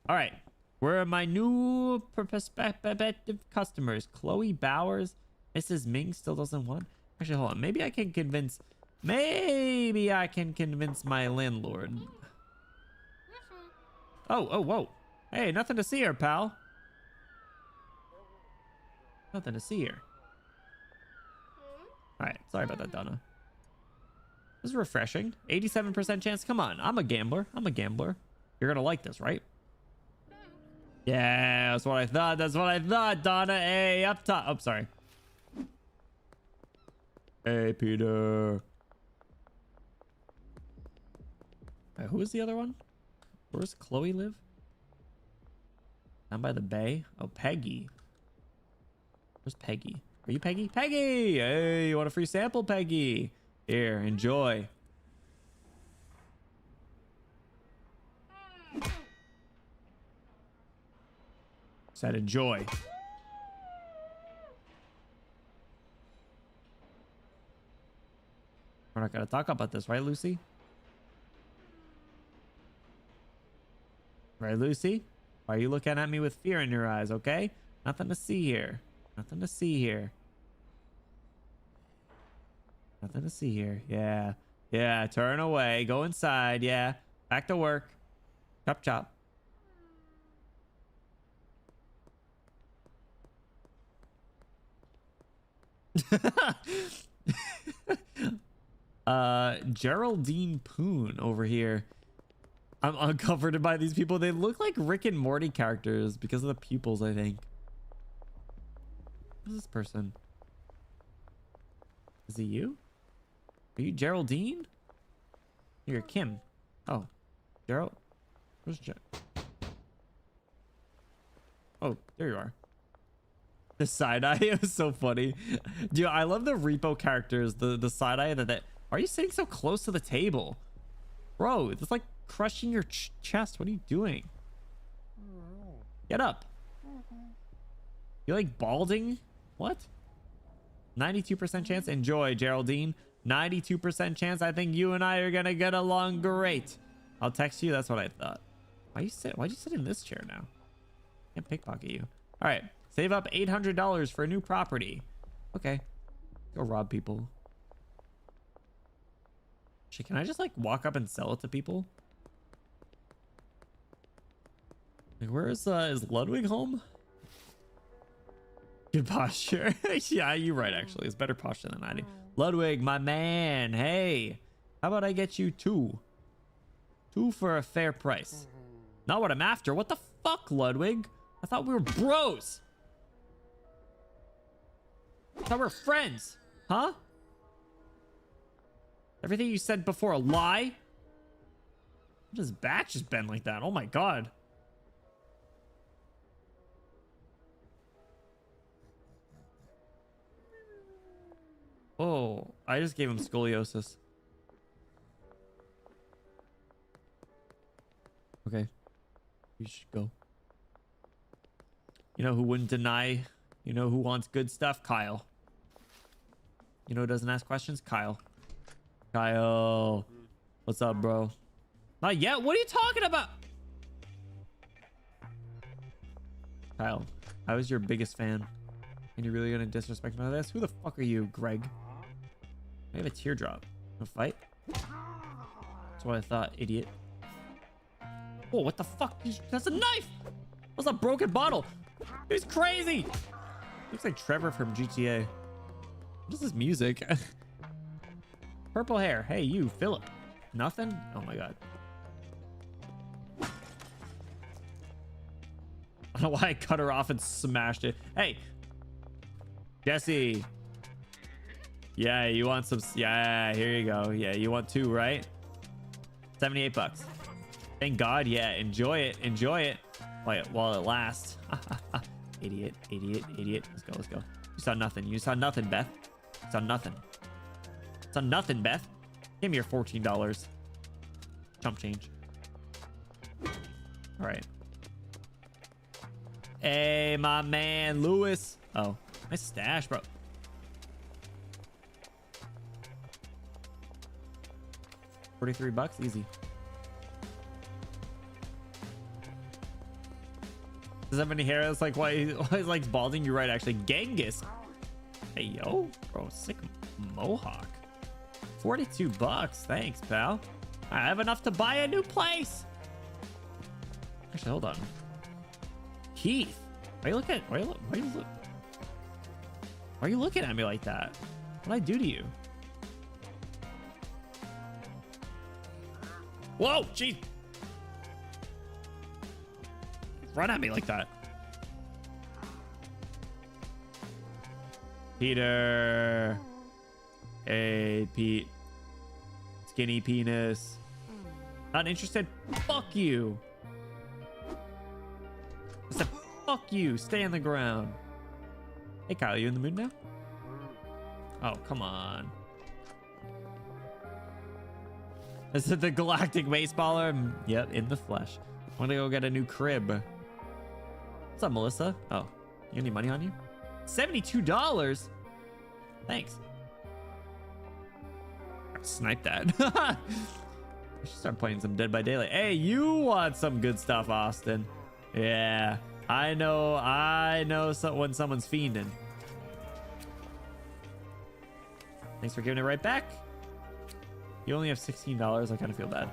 All right. Where are my new prospective customers? Chloe Bowers. Mrs. Ming still doesn't want. Actually, hold on. Maybe I can convince my landlord. Oh, whoa. Hey, nothing to see here, pal. Nothing to see here. All right. Sorry about that, Donna. This is refreshing. 87% chance. Come on. I'm a gambler. You're going to like this, right? Yeah, that's what I thought. Donna. Hey, up top. Oh, sorry. Hey, Peter. Who is the other one? Where's Chloe live? Down by the bay? Oh, Peggy. Where's Peggy? Are you Peggy? Peggy! Hey, you want a free sample, Peggy? Here, enjoy. Said enjoy. We're not gonna talk about this, right, Lucy? Right, Lucy? Why are you looking at me with fear in your eyes, okay? Nothing to see here. Nothing to see here. Nothing to see here. Yeah. Yeah, turn away. Go inside. Yeah. Back to work. Chop, chop. Geraldine Poon over here. I'm uncovered by these people. They look like Rick and Morty characters because of the pupils, I think. Who's this person? Is it you? Are you Geraldine? You're Kim. Oh, Gerald. Where's Ger? Oh, there you are. The side eye, it was so funny. Dude, I love the repo characters. The side eye that. Why are you sitting so close to the table? Bro, it's like crushing your chest. What are you doing? Get up. You're like balding? What? 92% chance. Enjoy, Geraldine. 92% chance. I think you and I are gonna get along great. I'll text you. That's what I thought. Why'd you sit in this chair now? Can't pickpocket you. All right. Save up $800 for a new property. Okay. Go rob people. Shit, can I just like walk up and sell it to people? Like, where is Ludwig home? Good posture. Yeah, you're right, actually. It's better posture than I do. Ludwig, my man. Hey, how about I get you two? Two for a fair price. Not what I'm after. What the fuck, Ludwig? I thought we were bros. I thought we were friends. Huh? Everything you said before a lie? What has back just been like that? Oh my god. Oh, I just gave him scoliosis. Okay. We should go. You know who wouldn't deny? You know who wants good stuff? Kyle. You know who doesn't ask questions? Kyle. Kyle. What's up, bro? Not yet? What are you talking about? Kyle, I was your biggest fan. And you're really gonna disrespect me like this? Who the fuck are you, Greg? I have a teardrop. A fight? That's what I thought, idiot. Oh, what the fuck? That's a knife! That's a broken bottle. He's crazy! Looks like Trevor from GTA. What is this music? Purple hair. Hey, you, Philip. Nothing? Oh my god. I don't know why I cut her off and smashed it. Hey! Jesse! Yeah, you want some... Yeah, here you go. Yeah, you want two, right? 78 bucks. Thank God. Yeah, enjoy it. Enjoy it. While it lasts. Idiot, idiot, idiot. Let's go, let's go. You saw nothing. You saw nothing, Beth. You saw nothing. You saw nothing, Beth. Give me your $14. Chump change. All right. Hey, my man, Lewis. Oh, nice stash, bro. $43, easy. Does that have any hair? That's like why he likes balding. You're right, actually. Genghis. Hey, yo, bro, sick mohawk. $42. Thanks, pal. I have enough to buy a new place. Actually, hold on. Keith, why you looking? Why are you looking at me like that? What'd I do to you? Whoa, jeez. Run at me like that. Peter. Hey, Pete. Skinny penis. Not interested? Fuck you. I said, fuck you. Stay on the ground. Hey, Kyle, you in the mood now? Oh, come on. Is it the galactic baseballer? Yep, in the flesh. I'm gonna go get a new crib. What's up, Melissa? Oh, you got any money on you? $72? Thanks. Snipe that. I should start playing some Dead by Daylight. Hey, you want some good stuff, Austin? Yeah, I know when someone's fiending. Thanks for giving it right back. You only have $16. I kind of feel bad.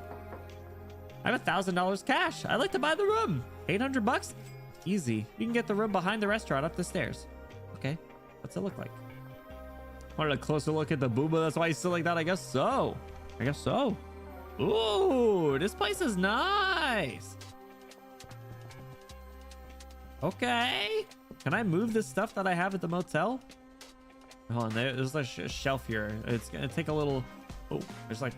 I have $1,000 cash. I'd like to buy the room. $800? Easy. You can get the room behind the restaurant up the stairs. Okay. What's it look like? Wanted a closer look at the booba. That's why he's still like that. I guess so. I guess so. Ooh, this place is nice. Okay. Can I move this stuff that I have at the motel? Hold on. There's a shelf here. It's going to take a little... Oh, there's like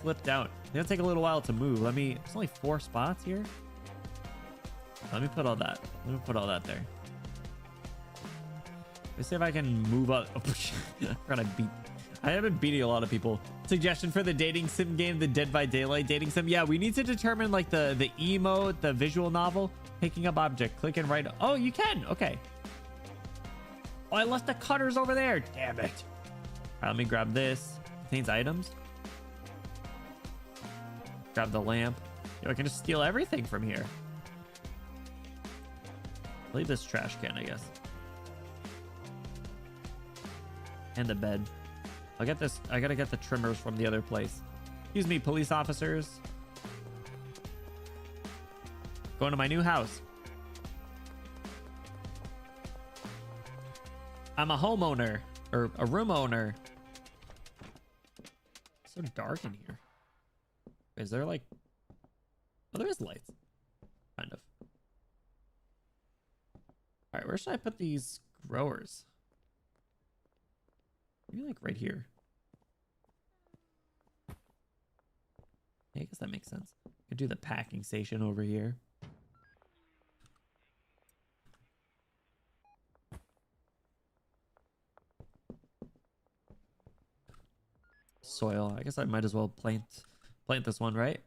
clipped out. It's going to take a little while to move. There's only 4 spots here. Let me put all that. Let me put all that there. Let's see if I can move up. I have been beating a lot of people. Suggestion for the dating sim game, the Dead by Daylight dating sim. Yeah, we need to determine like the emote, the visual novel. Picking up object, click and write. Oh, you can. Okay. Oh, I left the cutters over there. Damn it. All right, let me grab this. Contains items. Grab the lamp. Yo, I can just steal everything from here. Leave this trash can, I guess. And the bed. I'll get this. I gotta get the trimmers from the other place. Excuse me, police officers. Going to my new house. I'm a homeowner or a room owner. It's so dark in here. Is there like... Oh, there is lights. Kind of. All right, where should I put these growers? Maybe like right here. Yeah, I guess that makes sense. Could do the packing station over here. Soil. I guess I might as well plant this one, right?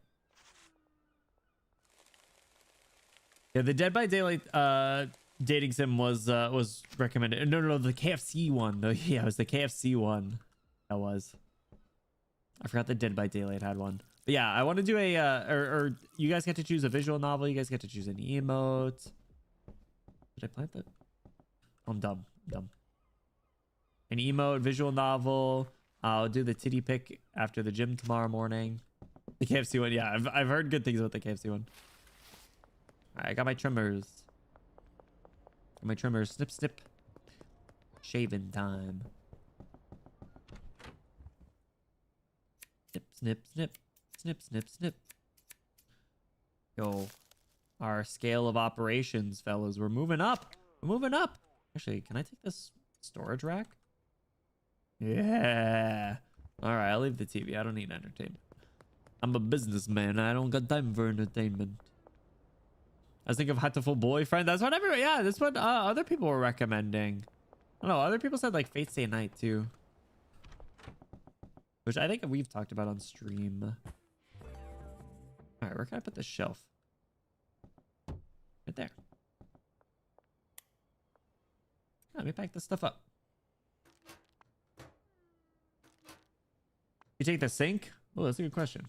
Yeah, the Dead by Daylight dating sim was recommended. No, the KFC one. Yeah, it was the KFC one. That was. I forgot the Dead by Daylight had one. But yeah, I want to do a or you guys get to choose a visual novel. You guys get to choose an emote. Did I plant that? Oh, I'm dumb. An emote, visual novel. I'll do the titty pic after the gym tomorrow morning. The KFC one, yeah, I've heard good things about the KFC one. All right, I got my trimmers. Snip, snip. Shaving time. Snip, snip, snip. Snip, snip, snip. Yo, our scale of operations, fellas. We're moving up. Actually, can I take this storage rack? Yeah. All right, I'll leave the TV. I don't need entertainment. I'm a businessman. I don't got time for entertainment. I was thinking of Hatoful Boyfriend. That's what everyone... Yeah, that's what other people were recommending. I don't know. Other people said like Fate Stay Night too. Which I think we've talked about on stream. All right, where can I put this shelf? Right there. Let me pack this stuff up. You take the sink? Oh, that's a good question.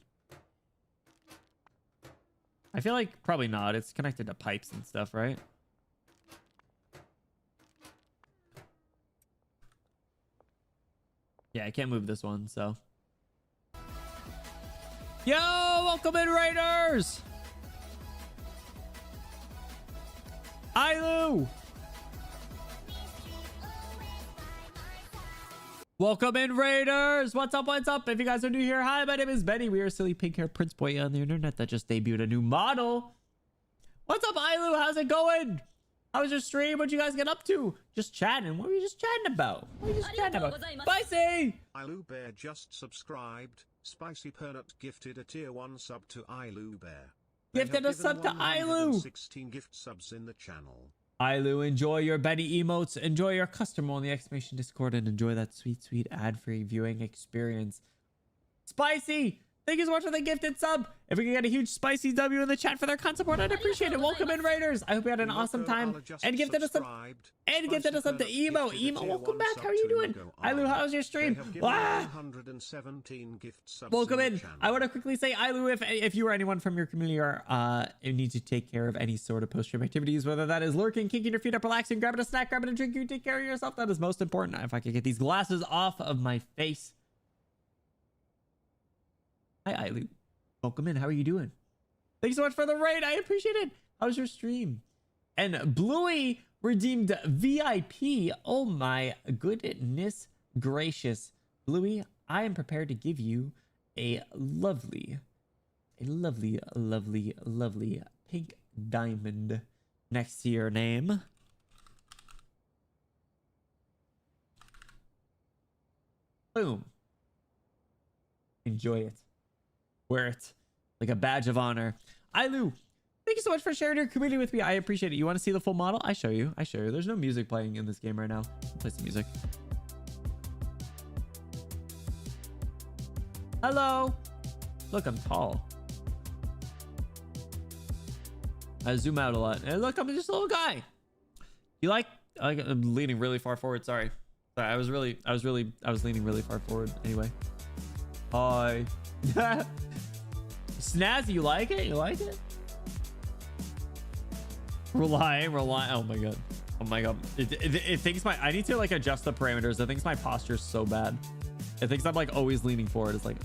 I feel like probably not. It's connected to pipes and stuff, right? Yeah, I can't move this one, so. Yo, welcome in, Raiders! Ilu! Welcome in, Raiders! What's up, what's up? If you guys are new here, hi, my name is Benny. We are silly pink hair Prince Boy on the internet that just debuted a new model. What's up, Ilu? How's it going? How was your stream? What'd you guys get up to? Just chatting. What were you just chatting about? Spicy! Ilu Bear just subscribed. Spicy Pernut gifted a tier 1 sub to Ilu Bear. Gifted a sub to Ilu! 16 gift subs in the channel. Ilu, enjoy your Benny emotes, enjoy your custom on the exclamation Discord, and enjoy that sweet, sweet ad-free viewing experience. Spicy! Thank you so much for the gifted sub. If we can get a huge Spicy W in the chat for their con support, I'd appreciate it. Welcome in, Raiders. I hope you had an awesome time. And gifted us up. And gifted us up to Emo. Emo, welcome back. How are you doing? Ilu, how's your stream? Welcome in. I want to quickly say, Ilu, if you or anyone from your community are need to take care of any sort of post-stream activities, whether that is lurking, kicking your feet up, relaxing, grabbing a snack, grabbing a drink, you take care of yourself. That is most important. If I could get these glasses off of my face. Hi, Ilu. Welcome in. How are you doing? Thank you so much for the raid. I appreciate it. How's your stream? And Bluey redeemed VIP. Oh my goodness gracious. Bluey, I am prepared to give you a lovely pink diamond next to your name. Boom. Enjoy it. Wear it like a badge of honor. Ilu, thank you so much for sharing your community with me. I appreciate it. You want to see the full model? I show you. There's no music playing in this game right now. I'll play some music. Hello. Look, I'm tall. I zoom out a lot. And look, I'm just a little guy. You like? I'm leaning really far forward. Sorry. I was leaning really far forward. Anyway. Hi. Snazzy, you like it? You like it? Rely. Oh my god. Oh my god. It thinks I need to like adjust the parameters. It thinks my posture is so bad. It thinks I'm like always leaning forward. It's like,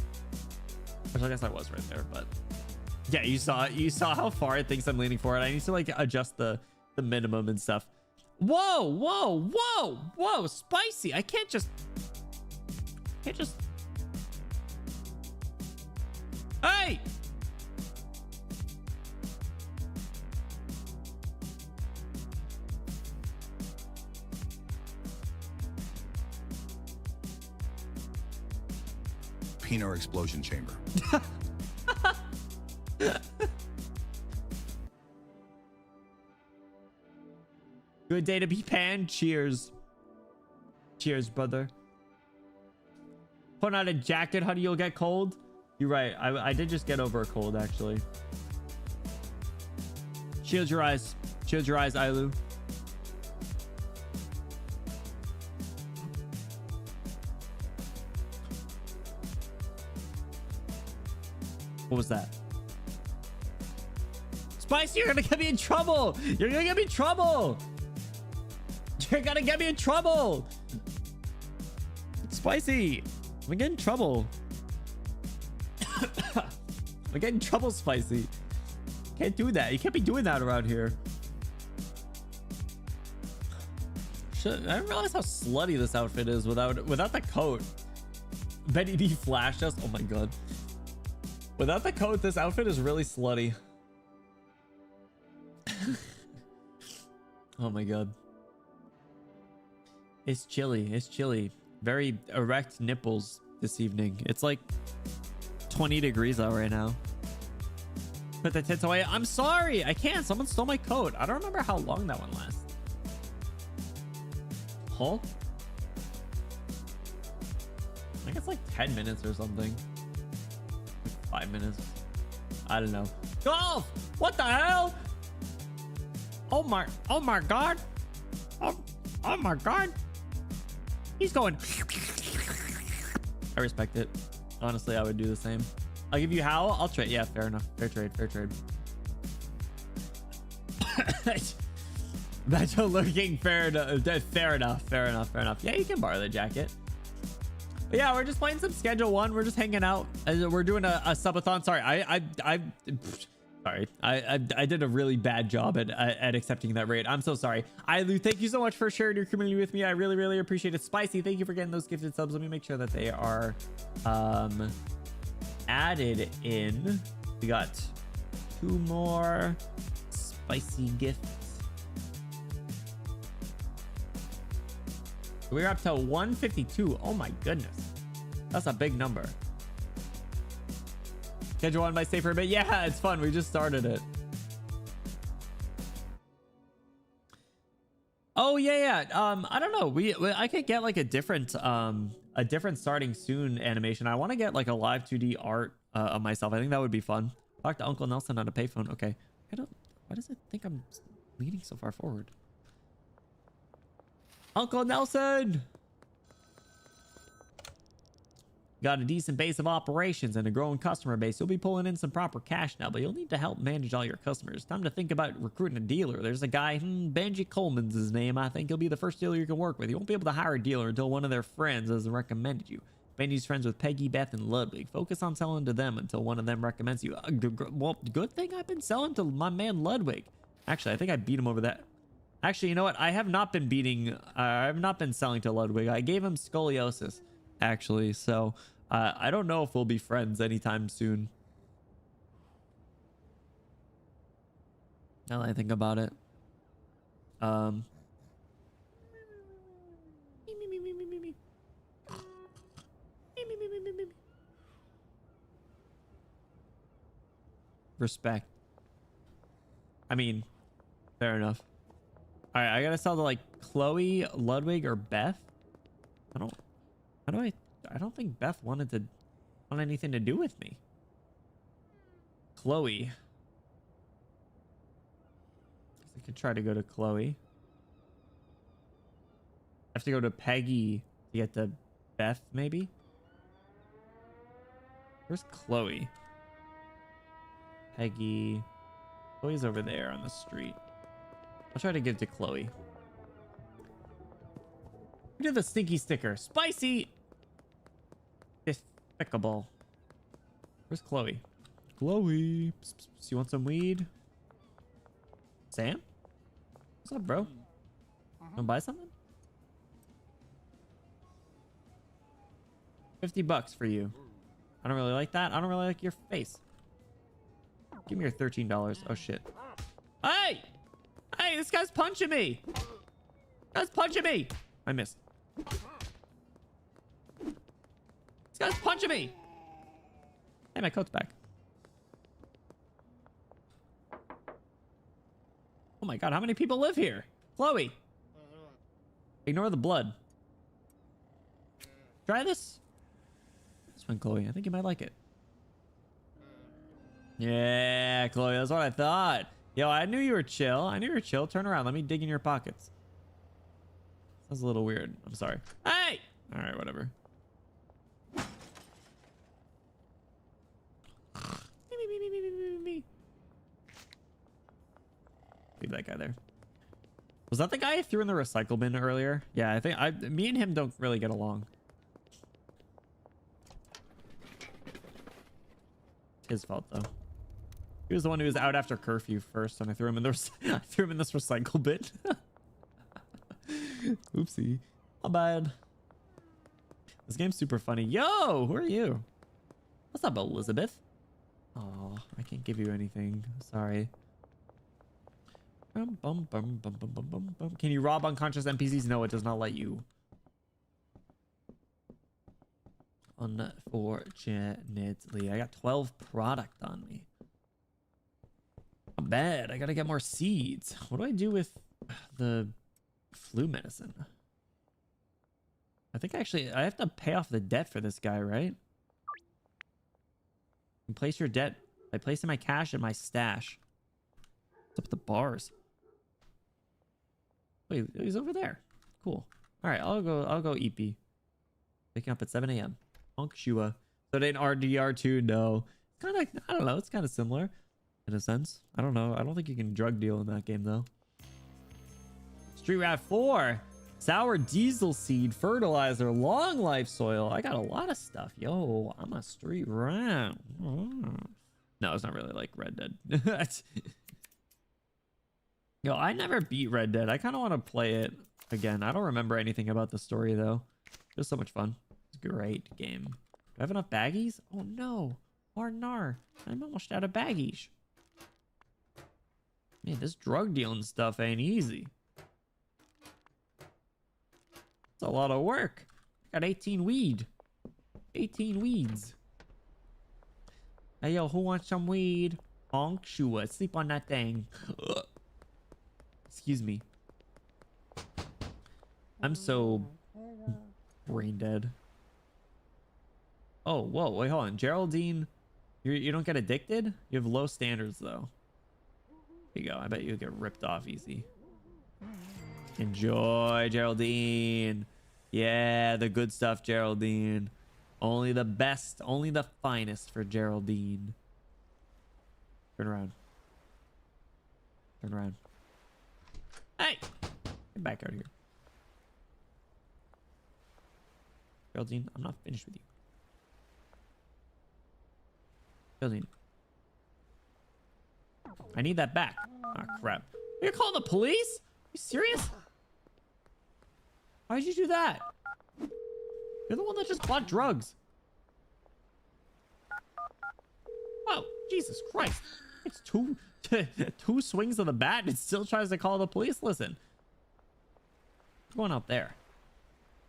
which I guess I was right there, but yeah, you saw how far it thinks I'm leaning forward. I need to like adjust the minimum and stuff. Whoa, spicy. I can't just hey. Peanut explosion chamber. Good day to be panned. Cheers. Cheers, brother. Put on a jacket, honey, you'll get cold. You're right. I did just get over a cold, actually. Shield your eyes. Shield your eyes, Ailu. What was that? Spicy, you're gonna get me in trouble. You're gonna get me in trouble. You're gonna get me in trouble. Spicy, I'm getting in trouble. I'm getting in trouble, Spicy. Can't do that. You can't be doing that around here. Shit, I didn't realize how slutty this outfit is without the coat. Benny B flashed us. Oh my god. Without the coat, this outfit is really slutty. Oh my god. It's chilly. It's chilly. Very erect nipples this evening. It's like 20 degrees out right now. Put the tits away. I'm sorry. I can't. Someone stole my coat. I don't remember how long that one lasts. Huh? I think it's like 10 minutes or something. 5 minutes. I don't know. Golf! What the hell? Oh my god. Oh my god. He's going. I respect it. Honestly, I would do the same. I'll give you how? I'll trade. Yeah, fair enough. Fair trade. Fair trade. That's looking fair enough. Fair enough. Fair enough. Fair enough. Yeah, you can borrow the jacket. But yeah, we're just playing some Schedule 1. We're just hanging out. We're doing a subathon. Sorry, I did a really bad job at accepting that raid. I'm so sorry. Ailu, thank you so much for sharing your community with me. I really, really appreciate it. Spicy, thank you for getting those gifted subs. Let me make sure that they are added in. We got 2 more spicy gifts. We're up to 152. Oh my goodness. That's a big number. Schedule 1 by stay for a bit. Yeah, it's fun. We just started it. Oh yeah. I don't know. I could get like a different starting soon animation. I want to get like a live 2D art of myself. I think that would be fun. Talk to Uncle Nelson on a payphone. Okay. Why does it think I'm leaning so far forward? Uncle Nelson! Got a decent base of operations and a growing customer base. You'll be pulling in some proper cash now, but you'll need to help manage all your customers. Time to think about recruiting a dealer. There's a guy, Benji Coleman's his name. I think he'll be the first dealer you can work with. You won't be able to hire a dealer until one of their friends has recommended you. Benji's friends with Peggy, Beth, and Ludwig. Focus on selling to them until one of them recommends you. Well, good thing I've been selling to my man Ludwig. Actually, I think I beat him over that. Actually, you know what? I have not been selling to Ludwig. I gave him scoliosis, actually. So I don't know if we'll be friends anytime soon. Now that I think about it. Respect. I mean, fair enough. All right, I gotta sell to like Chloe, Ludwig, or Beth. I don't think Beth want anything to do with me. Chloe. I could try to go to Chloe. I have to go to Peggy to get to Beth, maybe. Where's Chloe? Peggy. Chloe's over there on the street. I'll try to give it to Chloe. We did the stinky sticker. Spicy. Despicable. Where's Chloe? Chloe. Psst, psst, psst. You want some weed? Sam? What's up, bro? Wanna buy something? $50 for you. I don't really like that. I don't really like your face. Give me your $13. Oh shit. Hey! Hey, this guy's punching me! This guy's punching me! I missed. This guy's punching me! Hey, my coat's back. Oh my god, how many people live here? Chloe! Ignore the blood. Try this. This one, Chloe. I think you might like it. Yeah, Chloe, that's what I thought. Yo, I knew you were chill. I knew you were chill. Turn around. Let me dig in your pockets. Sounds a little weird. I'm sorry. Hey! All right, whatever. Leave that guy there. Was that the guy I threw in the recycle bin earlier? Yeah, I think me and him don't really get along. It's his fault though. He was the one who was out after curfew first, and I threw him in the I threw him in this recycle bin. Oopsie. My bad. This game's super funny. Yo, who are you? What's up, Elizabeth? Oh, I can't give you anything. Sorry. Can you rob unconscious NPCs? No, it does not let you. Unfortunately, I got 12 product on me. Not bad. I gotta get more seeds. What do I do with the flu medicine? I think actually I have to pay off the debt for this guy, right? And place your debt. I place in my cash and my stash. What's up with the bars? Wait, he's over there. Cool. All right, I'll go EP. Waking up at 7 a.m. Bonk Shua. So they RDR2? No. Kind of, I don't know. It's kind of similar in a sense. I don't know. I don't think you can drug deal in that game though. Street Rat 4. Sour diesel seed, fertilizer, long life soil. I got a lot of stuff. Yo, I'm a street rat. No, it's not really like Red Dead. Yo, I never beat Red Dead. I kind of want to play it again. I don't remember anything about the story though. It was so much fun. It's a great game. Do I have enough baggies? Oh no. Nar. I'm almost out of baggies. Man, this drug dealing stuff ain't easy. It's a lot of work. I got 18 weed. 18 weeds. Hey, yo, who wants some weed? Honk, Shua. Sleep on that thing. Ugh. Excuse me. I'm so brain dead. Oh, whoa, wait, hold on. Geraldine, you don't get addicted? You have low standards, though. Here you go. I bet you'll get ripped off easy. Enjoy, Geraldine. Yeah, the good stuff, Geraldine. Only the best, only the finest for Geraldine. Turn around. Turn around. Hey! Get back out of here. Geraldine, I'm not finished with you. Geraldine. I need that back. Ah, crap. You're calling the police? Are you serious? Why'd you do that? You're the one that just bought drugs. Oh, Jesus Christ. It's two swings of the bat and it still tries to call the police. Listen. What's going out there?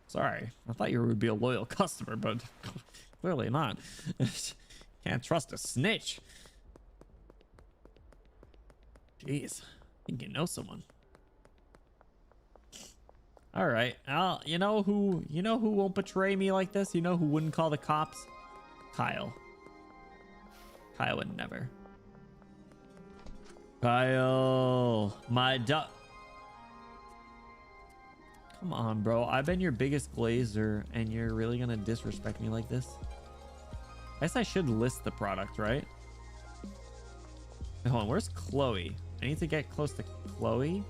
Sorry. I thought you would be a loyal customer, but clearly not. Can't trust a snitch. Jeez. I think you know someone. All right. You know who won't betray me like this? You know who wouldn't call the cops? Kyle. Kyle would never. Kyle, my duck. Come on, bro. I've been your biggest glazer, and you're really gonna disrespect me like this? I guess I should list the product, right? Hold on, where's Chloe? I need to get close to Chloe.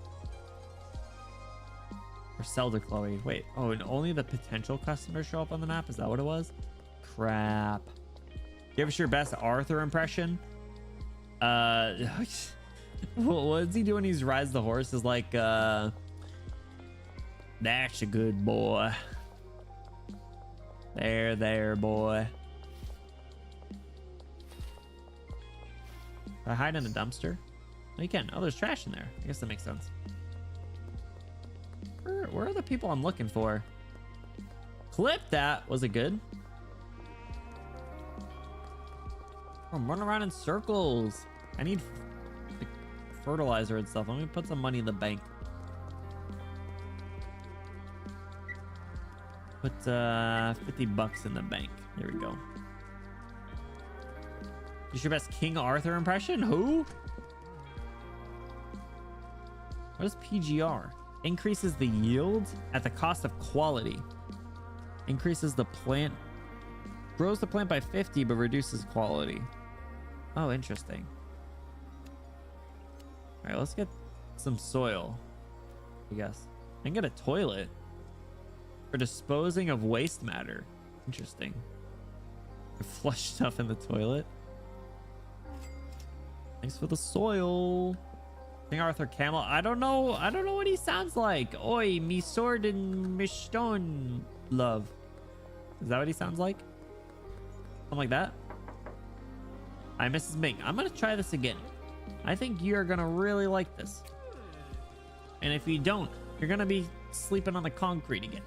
Or sell to Chloe. Wait, oh, and only the potential customers show up on the map? Is that what it was? Crap. Give us your best Arthur impression. What's he doing? He's rides the horse is like, that's a good boy. There, boy. Can I hide in a dumpster? No, you can. Oh, there's trash in there. I guess that makes sense. Where are the people I'm looking for? Clip that. Was it good? I'm running around in circles. I need like, fertilizer and stuff. Let me put some money in the bank. Put 50 bucks in the bank. There we go. Use your best King Arthur impression? Who? What is PGR? Increases the yield at the cost of quality. Increases the plant. Grows the plant by 50 but reduces quality. Oh, interesting. All right, let's get some soil, I guess. I can get a toilet for disposing of waste matter. Interesting. Flush stuff in the toilet. Thanks for the soil. King Arthur Camel. I don't know what he sounds like. Oi, me sword and me stone love. Is that what he sounds like? Something like that? Hi, Mrs. Ming. I'm gonna try this again. I think you're gonna really like this. And if you don't, you're gonna be sleeping on the concrete again.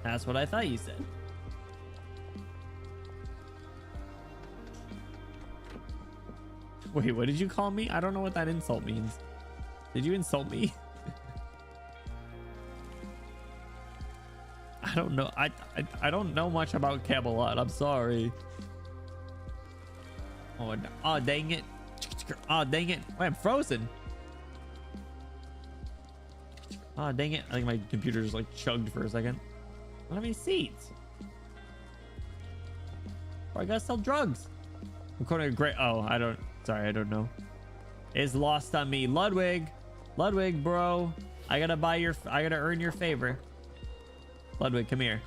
That's what I thought you said. Wait, what did you call me? I don't know what that insult means. Did you insult me? I don't know. I don't know much about Camelot. I'm sorry. Oh, no. Oh, dang it. Oh, dang it. Wait, I'm frozen. Oh, dang it. I think my computer just like chugged for a second. I don't have any seats. Oh, I gotta sell drugs. I'm quoting a great. Oh, I don't. Sorry, I don't know. It's lost on me. Ludwig, bro. I gotta earn your favor. Ludwig, come here.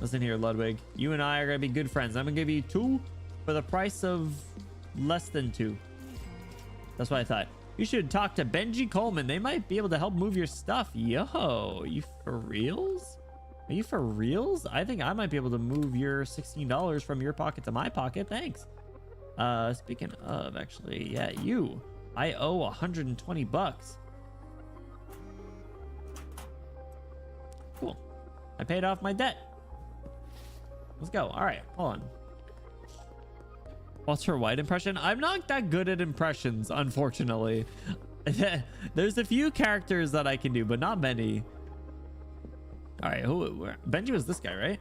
Listen here, Ludwig. You and I are gonna be good friends. I'm gonna give you 2 for the price of less than 2. That's what I thought. You should talk to Benji Coleman. They might be able to help move your stuff. Yo, you for reals? Are you for reals? I think I might be able to move your $16 from your pocket to my pocket. Thanks. Speaking of, actually, yeah, I owe 120 bucks. Cool. I paid off my debt. Let's go. All right, hold on. Walter White impression? I'm not that good at impressions, unfortunately. There's a few characters that I can do, but not many. All right, Benji was this guy, right?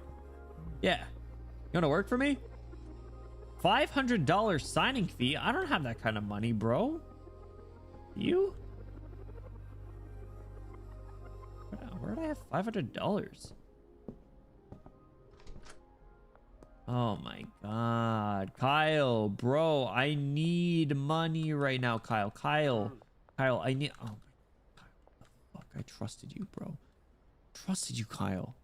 Yeah. You want to work for me? $500 signing fee? I don't have that kind of money, bro. You? Where did I have $500? Oh my god. Kyle, bro, I need money right now, Kyle. Kyle, I need... Oh my god. Fuck, I trusted you, bro. Trusted you, Kyle.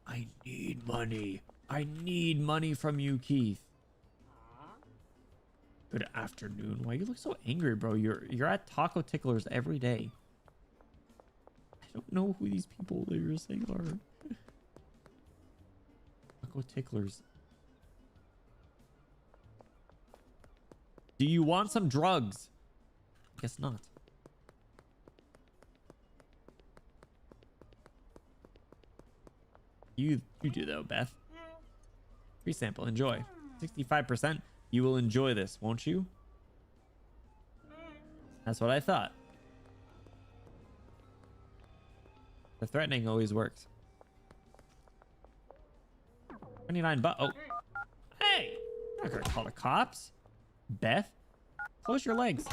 I need money. I need money from you, Keith. Good afternoon. Why you look so angry, bro? You're at Taco Ticklers every day. I don't know who these people that you're saying are. Taco Ticklers. Do you want some drugs? Guess not. You do though, Beth. Free sample. Enjoy. 65%. You will enjoy this, won't you? That's what I thought. The threatening always works. 29 bucks. Oh. Hey! I'm not gonna call the cops. Beth, close your legs.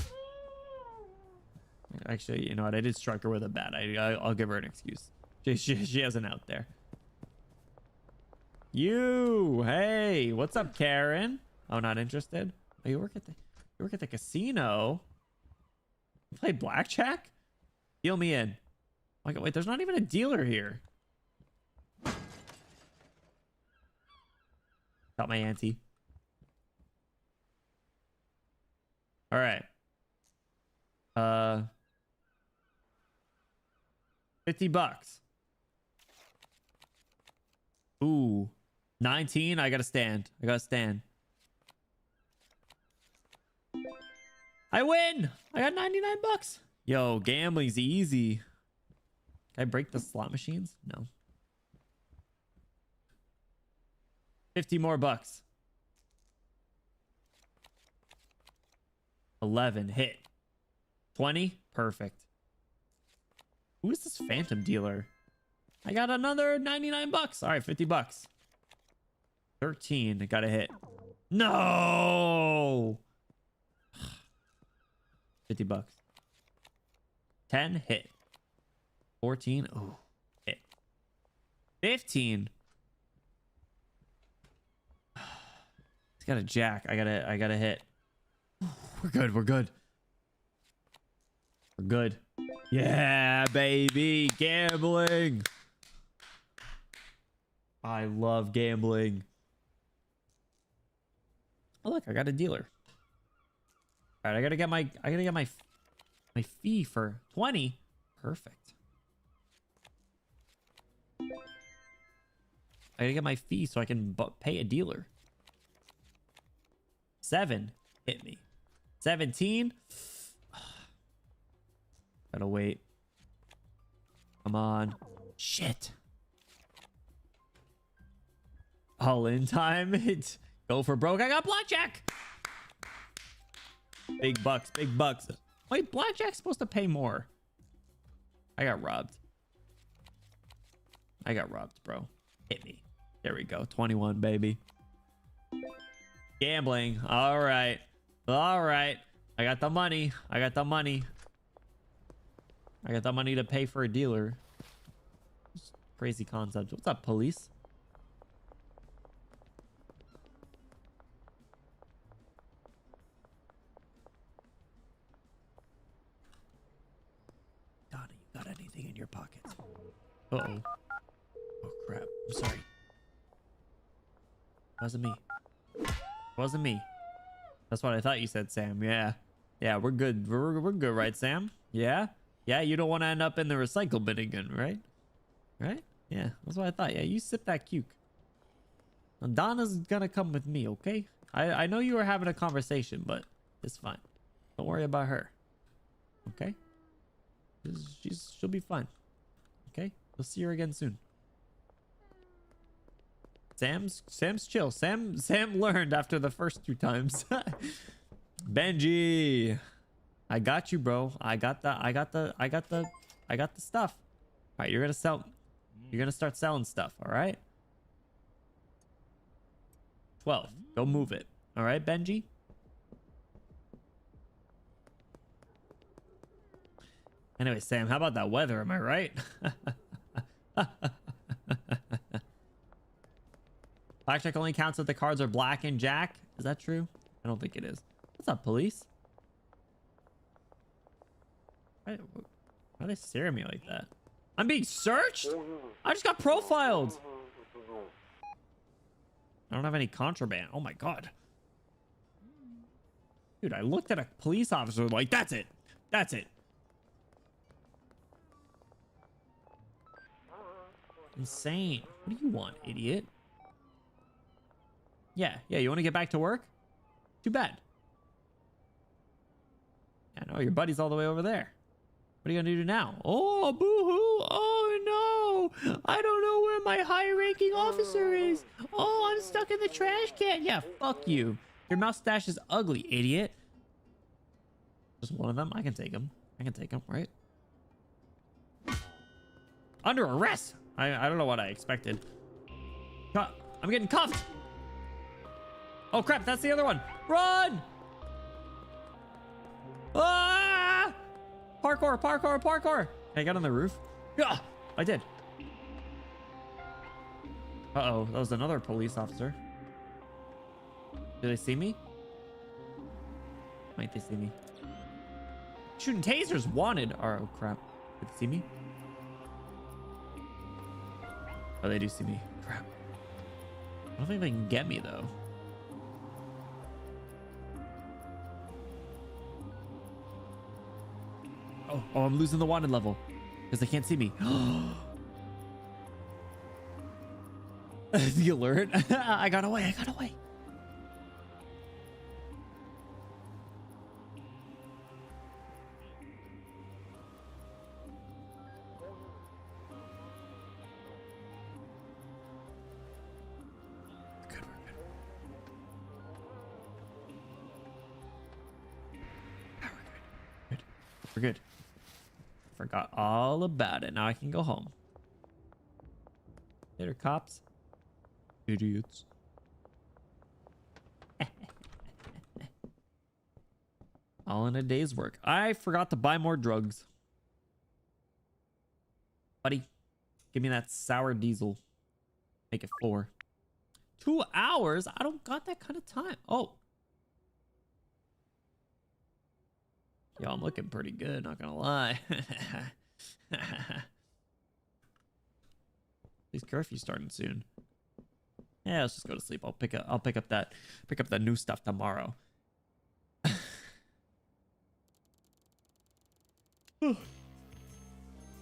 Actually, you know what? I did strike her with a bat. I'll give her an excuse. She has an out there. You! Hey! What's up, Karen? Oh, not interested? Oh, you work at the casino? You play blackjack? Deal me in. Like, wait, there's not even a dealer here. Got my ante. All right. 50 bucks. Ooh. 19. I gotta stand. I gotta stand. I win. I got 99 bucks. Yo, gambling's easy. Can I break the slot machines? No. 50 more bucks. 11. Hit. 20. Perfect. Who is this phantom dealer? I got another 99 bucks. All right, 50 bucks. 13. I got a hit. No. 50 bucks. 10. Hit. 14. Oh, hit. 15. It's got a jack. I gotta hit. We're good. We're good. We're good. Yeah, baby. Gambling. I love gambling. Oh, look, I got a dealer. All right, I gotta get my fee for 20. Perfect. I gotta get my fee so I can pay a dealer. 7. Hit me. 17. Gotta wait. Come on. Shit. All in time. It's go for broke. I got blackjack. Big bucks. Big bucks. Wait, blackjack's supposed to pay more. I got robbed. I got robbed, bro. Hit me. There we go. 21, baby. Gambling. All right. All right. I got the money. I got the money. I got the money to pay for a dealer. Crazy concept. What's up, police? Donna, you got anything in your pockets? Uh-oh. Oh, crap. I'm sorry. Wasn't me. Wasn't me. That's what I thought you said, Sam. Yeah. Yeah, we're good. We're good, right, Sam? Yeah? Yeah, you don't want to end up in the recycle bin again, right? Right? Yeah, that's what I thought. Yeah, you sip that cuke. Now, Donna's gonna come with me, okay? I know you were having a conversation, but it's fine. Don't worry about her. Okay? She'll be fine. Okay? We'll see her again soon. Sam's chill. Sam learned after the first 2 times. Benji, I got you, bro. I got the stuff. All right, you're gonna start selling stuff. All right. 12. Go move it. All right, Benji. Anyway, Sam, how about that weather? Am I right? Blackjack only counts if the cards are black and jack. Is that true? I don't think it is. What's up, police? Why are they staring at me like that? I'm being searched? I just got profiled. I don't have any contraband. Oh my god. Dude, I looked at a police officer like, that's it. That's it. Insane. What do you want, idiot? Yeah, you want to get back to work? Too bad. I know your buddy's all the way over there. What are you gonna do now? Oh, boo-hoo! Oh no! I don't know where my high-ranking officer is. Oh, I'm stuck in the trash can. Yeah, fuck you. Your mustache is ugly, idiot. Just one of them. I can take him. Right? Under arrest. I don't know what I expected. I'm getting cuffed. Oh crap! That's the other one. Run! Ah! Parkour. Can I get on the roof? Yeah, I did. Uh-oh, that was another police officer. Do they see me? Might they see me? Shooting tasers wanted. Oh crap. Did they see me? Oh, they do see me. Crap. I don't think they can get me though. Oh, I'm losing the wanted level because they can't see me. The alert. I got away. I got away. Good, we're good. Forgot all about it. Now I can go home. Later, cops. Idiots. All in a day's work. I forgot to buy more drugs. Buddy, give me that sour diesel. Make it 4. 2 hours? I don't got that kind of time. Oh. Yo, I'm looking pretty good, not gonna lie. These curfew's starting soon. Yeah, let's just go to sleep. I'll pick up that new stuff tomorrow.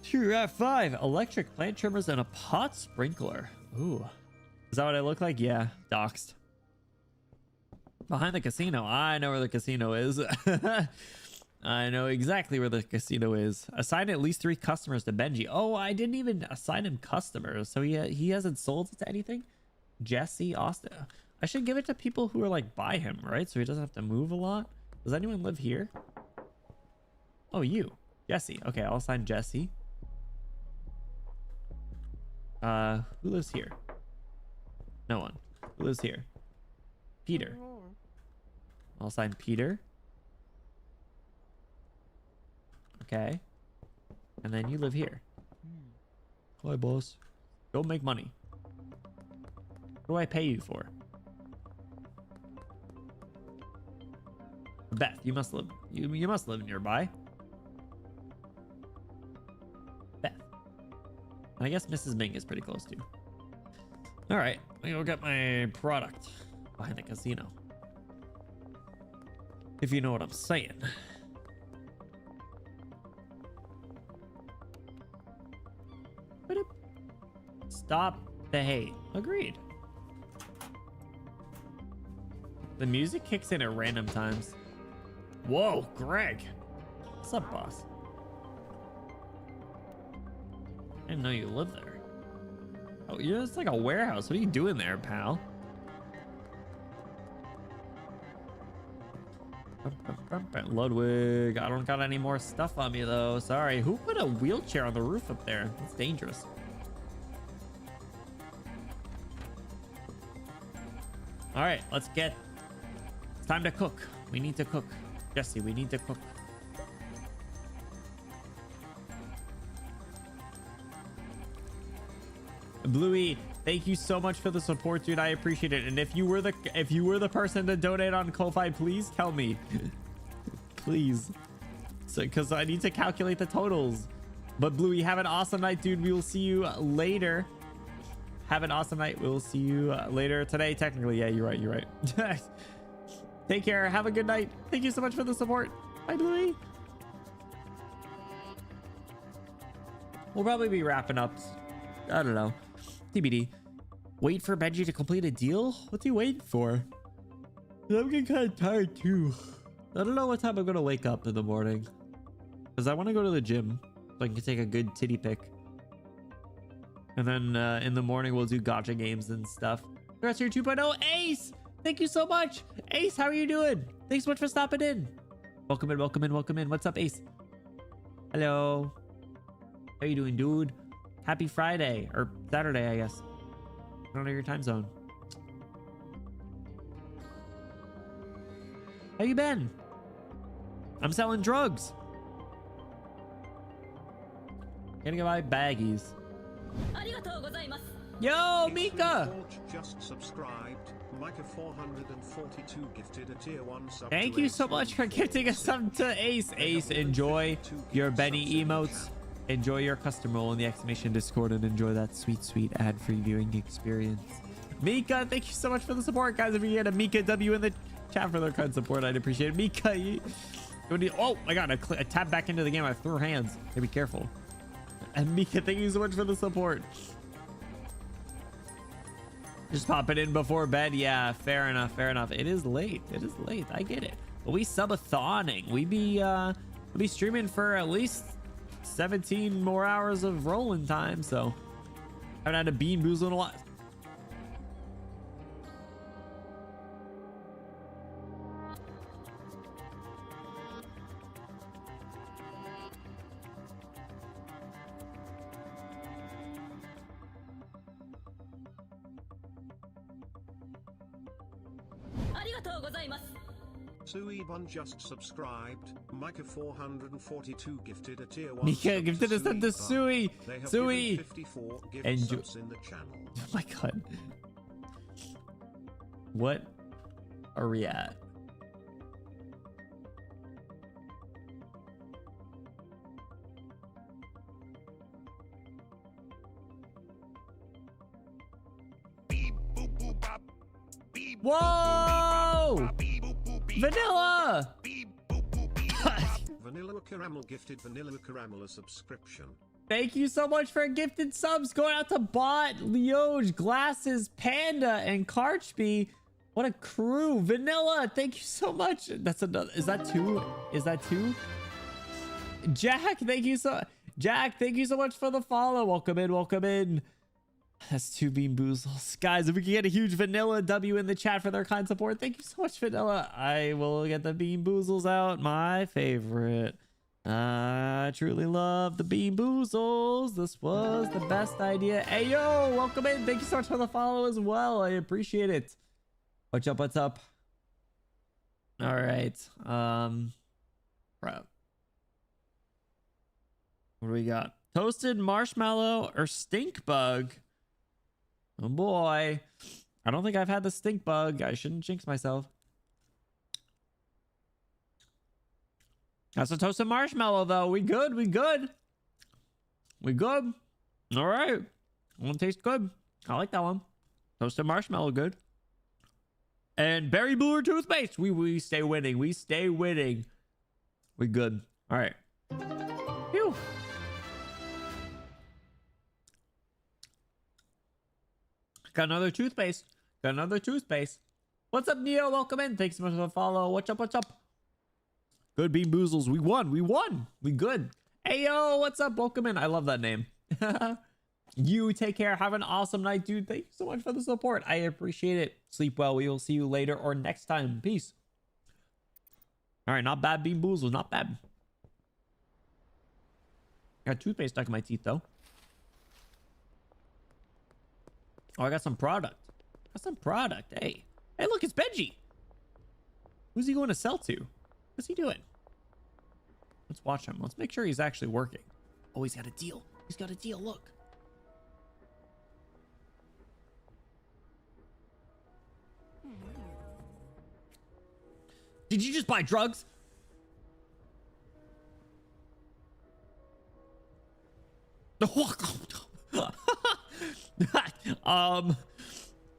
You're at 5. Electric plant trimmers and a pot sprinkler. Ooh. Is that what I look like? Yeah, doxed. Behind the casino. I know where the casino is. I know exactly where the casino is. Assign at least 3 customers to Benji. Oh, I didn't even assign him customers. So he hasn't sold it to anything? Jesse Austin. I should give it to people who are like by him, right? So he doesn't have to move a lot. Does anyone live here? Oh, you. Jesse. Okay, I'll assign Jesse. Who lives here? No one. Who lives here? Peter. I'll assign Peter. Okay. And then you live here. Hi, boss. Go make money. What do I pay you for? Beth, you must live. You must live nearby. Beth. And I guess Mrs. Ming is pretty close too. All right, let me go get my product behind the casino. If you know what I'm saying. Stop the hate. Agreed. The music kicks in at random times. Whoa, Greg. What's up, boss? I didn't know you lived there. Oh, you're just like a warehouse. What are you doing there, pal? Ludwig, I don't got any more stuff on me though. Sorry. Who put a wheelchair on the roof up there? That's dangerous. All right, let's get. It's time to cook. We need to cook. Jesse, we need to cook. Bluey, thank you so much for the support, dude. I appreciate it. And if you were the person to donate on Ko-Fi, please tell me. Please. So, because I need to calculate the totals. But Bluey, have an awesome night, dude. We will see you later. Have an awesome night. We'll see you later today. Technically, yeah, you're right. You're right. Take care. Have a good night. Thank you so much for the support. Bye, Bluey. We'll probably be wrapping up. I don't know. TBD. Wait for Benji to complete a deal? What's he waiting for? I'm getting kind of tired too. I don't know what time I'm going to wake up in the morning. Because I want to go to the gym so I can take a good titty pic. And then in the morning, we'll do gacha games and stuff. Congrats to your 2.0. Ace! Thank you so much. Ace, how are you doing? Thanks so much for stopping in. Welcome in, welcome in, welcome in. What's up, Ace? Hello. How you doing, dude? Happy Friday. Or Saturday, I guess. I don't know your time zone. How you been? I'm selling drugs. Gonna go buy baggies. Yo, Mika! Just subscribed. Micah 442 gifted a tier 1 sub. Thank you so much for gifting a sub to Ace. Ace, enjoy your Benny emotes. Enjoy your custom role in the exclamation Discord and enjoy that sweet, sweet ad-free viewing experience. Mika, thank you so much for the support, guys. If you get a Mika W in the chat for their kind support, I'd appreciate it. Mika, oh my god, I tapped back into the game. I threw hands. Hey, be careful. And Mika, thank you so much for the support. Just pop it in before bed. Yeah, fair enough. Fair enough. It is late. It is late. I get it. But we subathoning. We be streaming for at least 17 more hours of rolling time. So I haven't had a bean boozle in a while. Suibon just subscribed. Micah 442 gifted a tier 1. Mika gifted us up to Sui. They have Sui. given 54 gift And subs in the channel. Oh my god. What are we at? Whoa! Vanilla! Vanilla Caramel gifted Vanilla Caramel a subscription. Thank you so much for gifted subs. Going out to Bot, Leoj, Glasses, Panda, and Karchby. What a crew. Vanilla, thank you so much. That's another. Is that two? Is that two? Jack, thank you so much for the follow. Welcome in, welcome in. That's two Bean Boozles. Guys, if we can get a huge Vanilla W in the chat for their kind support, thank you so much, Vanilla. I will get the Bean Boozles out. My favorite. I truly love the Bean Boozles. This was the best idea. Hey, yo, welcome in. Thank you so much for the follow as well. I appreciate it. What's up? What's up? All right. Crap. What do we got? Toasted marshmallow or stink bug? Oh boy. I don't think I've had the stink bug. I shouldn't jinx myself. That's a toasted marshmallow though. We good. We good. We good. All right. One tastes good. I like that one. Toasted marshmallow good. And berry bluer toothpaste. We stay winning. We stay winning. We good. All right. Phew. Got another toothpaste. Got another toothpaste. What's up, Neo? Welcome in. Thanks so much for the follow. What's up? What's up? Good Bean Boozles. We won. We won. We good. Hey, yo. What's up? Welcome in. I love that name. You take care. Have an awesome night, dude. Thank you so much for the support. I appreciate it. Sleep well. We will see you later or next time. Peace. All right. Not bad, Bean Boozles. Not bad. Got toothpaste stuck in my teeth, though. Oh, I got some product. Got some product. Hey. Hey, look, it's Benji. Who's he going to sell to? What's he doing? Let's watch him. Let's make sure he's actually working. Oh, he's got a deal. He's got a deal. Look. Did you just buy drugs? I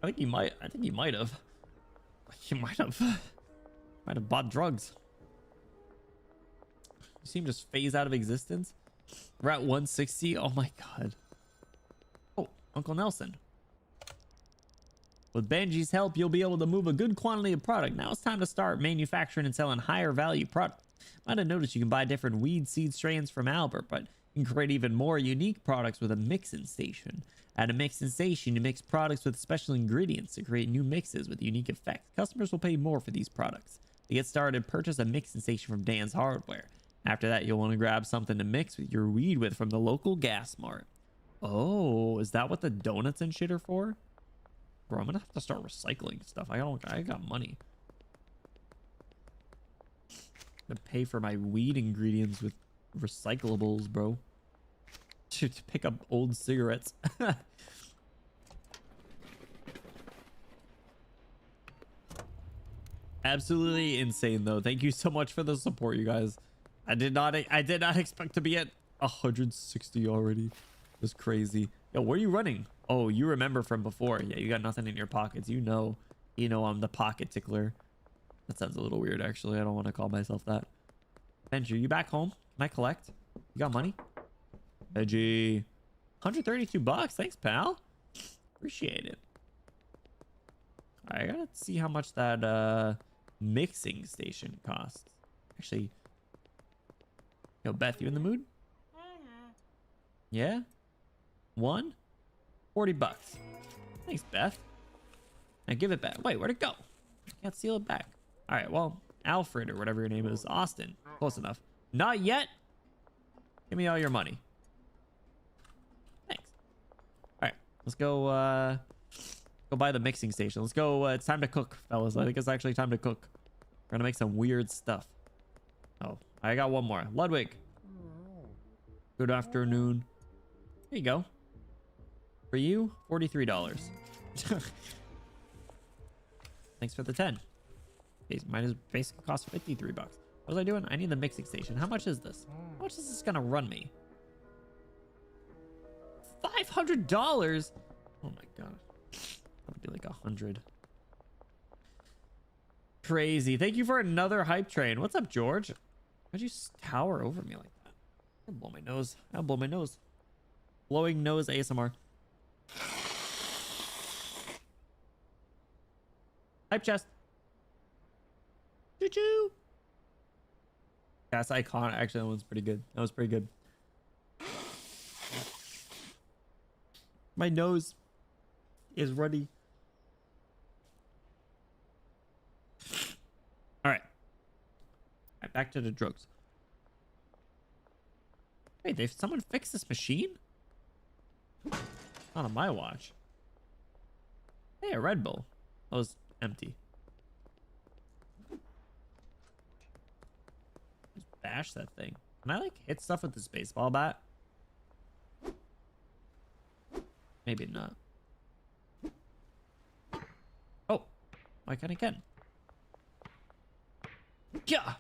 think he might have. He might have bought drugs. You see him just phase out of existence. We're at 160. Oh my god. Oh, Uncle Nelson. With Benji's help, you'll be able to move a good quantity of product. Now it's time to start manufacturing and selling higher value product. Might have noticed you can buy different weed seed strains from Albert, but you can create even more unique products with a mixing station. At a mixing station, you mix products with special ingredients to create new mixes with unique effects. Customers will pay more for these products. To get started, purchase a mixing station from Dan's Hardware. After that, you'll want to grab something to mix with your weed with from the local gas mart. Oh, is that what the donuts and shit are for? Bro, I'm gonna have to start recycling stuff. I got money. To pay for my weed ingredients with recyclables, bro. To pick up old cigarettes. Absolutely insane though. Thank you so much for the support, you guys. I did not expect to be at 160 already. That's crazy. Yo, where are you running? Oh, you remember from before. Yeah, you got nothing in your pockets. You know I'm the pocket tickler. That sounds a little weird, actually. I don't want to call myself that. Benji, you back home? Can I collect? You got money? Benji. 132 bucks. Thanks, pal. Appreciate it. All right, I gotta see how much that mixing station costs. Actually, yo, Beth, you in the mood? Yeah? 40 bucks. Thanks, Beth. Now give it back. Wait, where'd it go? I can't steal it back. All right, well, Alfred or whatever your name is. Austin. Close enough. Not yet. Give me all your money. Thanks. All right, let's go go buy the mixing station. Let's go. It's time to cook, fellas. I think it's actually time to cook. We're gonna make some weird stuff. Oh, I got one more. Ludwig. Good afternoon. There you go. For you, $43. Thanks for the 10. Mine is basically cost 53 bucks. What was I doing? I need the mixing station. How much is this? How much is this gonna run me? $500? Oh my god. That would be like 100. Crazy. Thank you for another hype train. What's up, George? Why'd you tower over me like that? I'll blow my nose. I'll blow my nose. Blowing nose ASMR. Hype chest. Choo-choo. That's iconic. Actually, that one's pretty good. That was pretty good. My nose is runny. All right. All right, back to the drugs. Wait, someone fixed this machine? Not on my watch. Hey, a Red Bull. That was empty. Just bash that thing. Can I like hit stuff with this baseball bat? Maybe not. Oh, I kind of can. Yeah.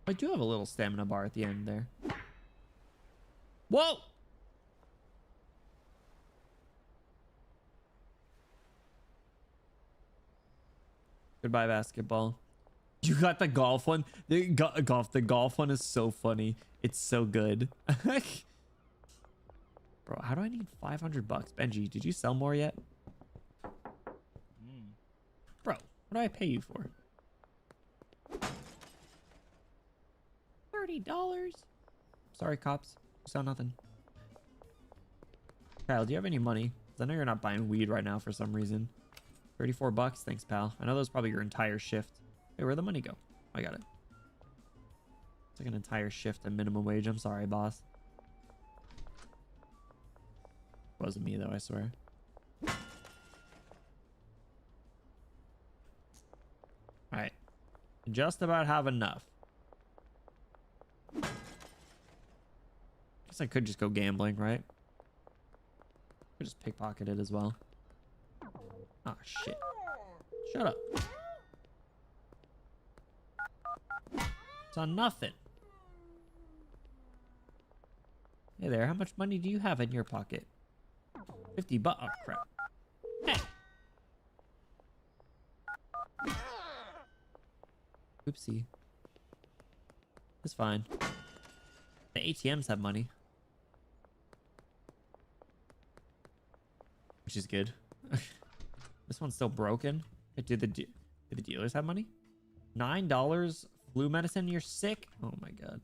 I do have a little stamina bar at the end there. Whoa! Goodbye, basketball. You got the golf one. The golf one is so funny. It's so good. Bro, how do I need 500 bucks? Benji, did you sell more yet? Bro, what do I pay you for? $30. Sorry, cops. You saw nothing. Kyle, do you have any money? 'Cause I know you're not buying weed right now for some reason. 34 bucks. Thanks, pal. I know that was probably your entire shift. Hey, where'd the money go? I got it. It's like an entire shift at minimum wage. I'm sorry, boss. Wasn't me, though, I swear. Alright. Just about have enough. Guess I could just go gambling, right? Could just pickpocket it as well. Ah, shit. Shut up. It's on nothing. Hey there, how much money do you have in your pocket? 50 bucks. Oh, crap. Hey. Oopsie. It's fine. The ATMs have money. Which is good. This one's still broken. Do the dealers have money? $9 flu medicine? You're sick? Oh my god.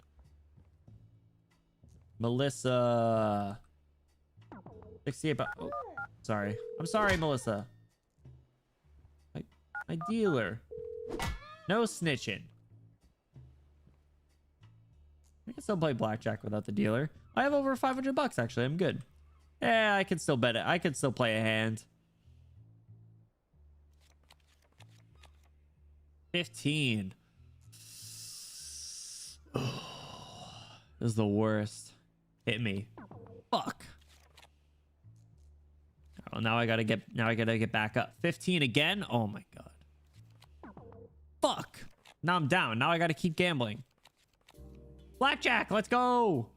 Melissa. 68 bucks. Oh, sorry. I'm sorry, Melissa. My dealer. No snitching. I can still play blackjack without the dealer. I have over 500 bucks, actually. I'm good. Yeah, I can still bet it. I can still play a hand. 15. Oh, this is the worst. Hit me. Fuck. Well, now I gotta get back up. 15 again? Oh my god. Fuck. Now I'm down. Now I gotta keep gambling. Blackjack, let's go.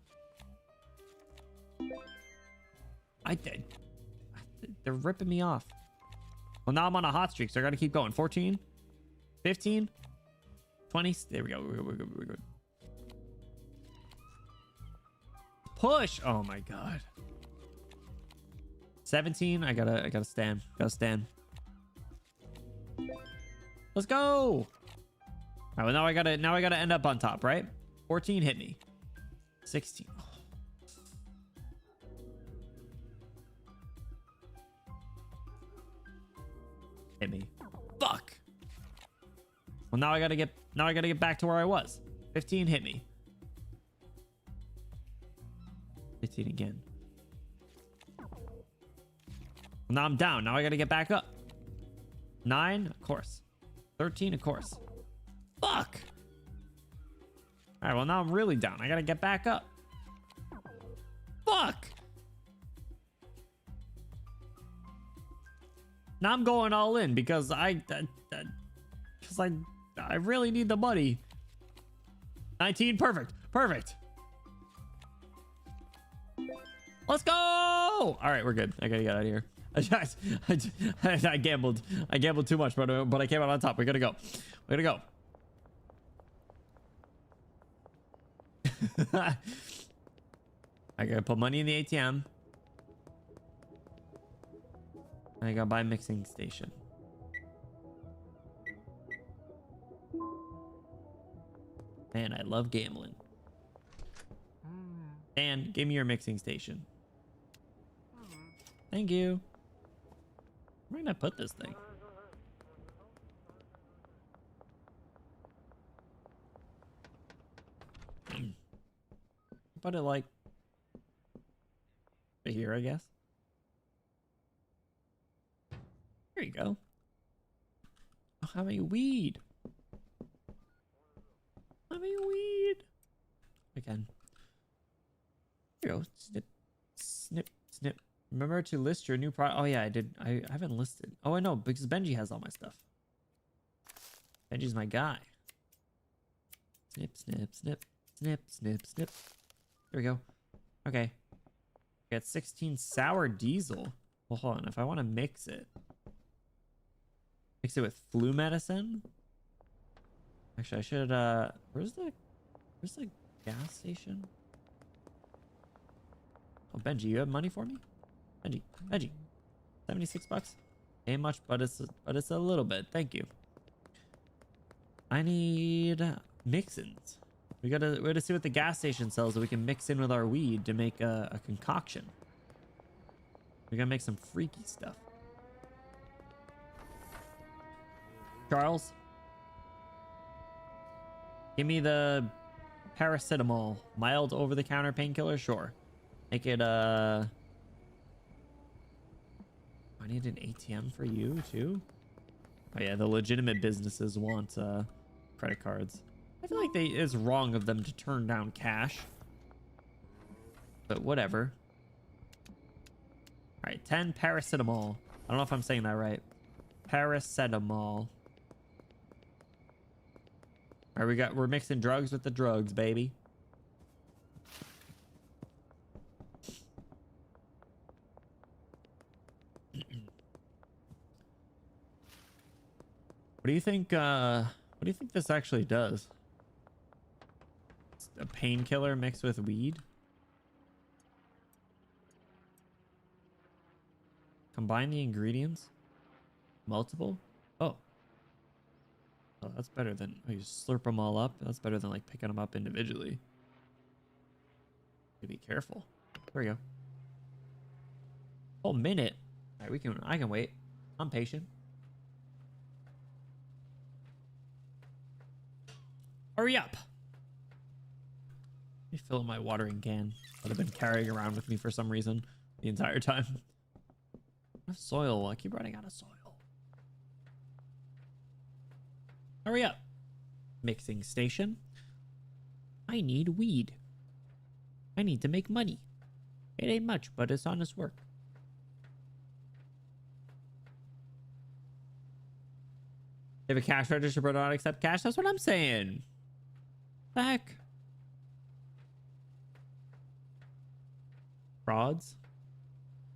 I did. They're ripping me off. Well, now I'm on a hot streak, so I gotta keep going. 14, 15, 20. There we go. We're good. Push. Oh my god. 17. I gotta stand. Let's go. All right, well, now I gotta end up on top, right? 14 hit me. 16. Hit me. Fuck. Well, now I gotta get back to where I was. 15 hit me. 15 again. Well, now I'm down. Now I gotta get back up. 9, of course. 13, of course. Fuck. All right, well, now I'm really down. I gotta get back up. Fuck. Now I'm going all in because I really need the money. 19, perfect. Let's go. All right, we're good. I gotta get out of here. I gambled too much, but I came out on top. We gotta go. I gotta put money in the ATM. I gotta buy a mixing station. Man, I love gambling. Dan, give me your mixing station. Thank you. Where can I put this thing? Put it like right here, I guess. There you go. Oh, how many weed? Again. Here you go. Snip. Remember to list your new product. Oh yeah, I did. I haven't listed. Oh, I know, because Benji has all my stuff. Benji's my guy. Snip. There we go. Okay. I got 16 sour diesel. Well, hold on. If I want to mix it with flu medicine. Actually, I should. Where's the gas station? Oh, Benji, you have money for me? Benji, 76 bucks. Ain't much, but it's a little bit. Thank you. I need mix-ins. We gotta see what the gas station sells that we can mix in with our weed to make a concoction. We gotta make some freaky stuff. Charles, give me the paracetamol, mild over-the-counter painkiller. Sure. Make it I need an ATM for you too. Oh yeah, the legitimate businesses want credit cards. I feel like it's wrong of them to turn down cash, but whatever. All right, 10 paracetamol. I don't know if I'm saying that right. Paracetamol. All right, we're mixing drugs with the drugs, baby. What do you think this actually does? It's a painkiller mixed with weed? Combine the ingredients? Multiple? Oh, that's better than, oh, you slurp them all up. That's better than like picking them up individually. Be careful. There we go. Whole minute. All right, I can wait. I'm patient. Hurry up. Let me fill up my watering can that I've been carrying around with me for some reason the entire time. Soil. I keep running out of soil. Hurry up. Mixing station. I need weed. I need to make money. It ain't much, but it's honest work. They have a cash register but not accept cash. That's what I'm saying. The heck? Frauds?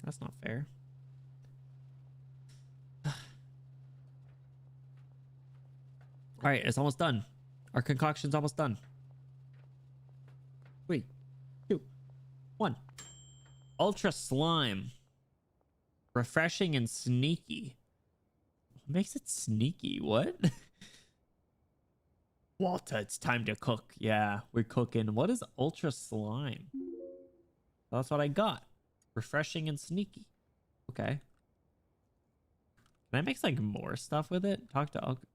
That's not fair. All right, it's almost done. Our concoction's almost done. 3, 2, 1. Ultra slime. Refreshing and sneaky. What makes it sneaky? What? Walter, it's time to cook. Yeah, we're cooking. What is ultra slime? That's what I got. Refreshing and sneaky. Okay. Can I mix like more stuff with it? Talk to Uncle.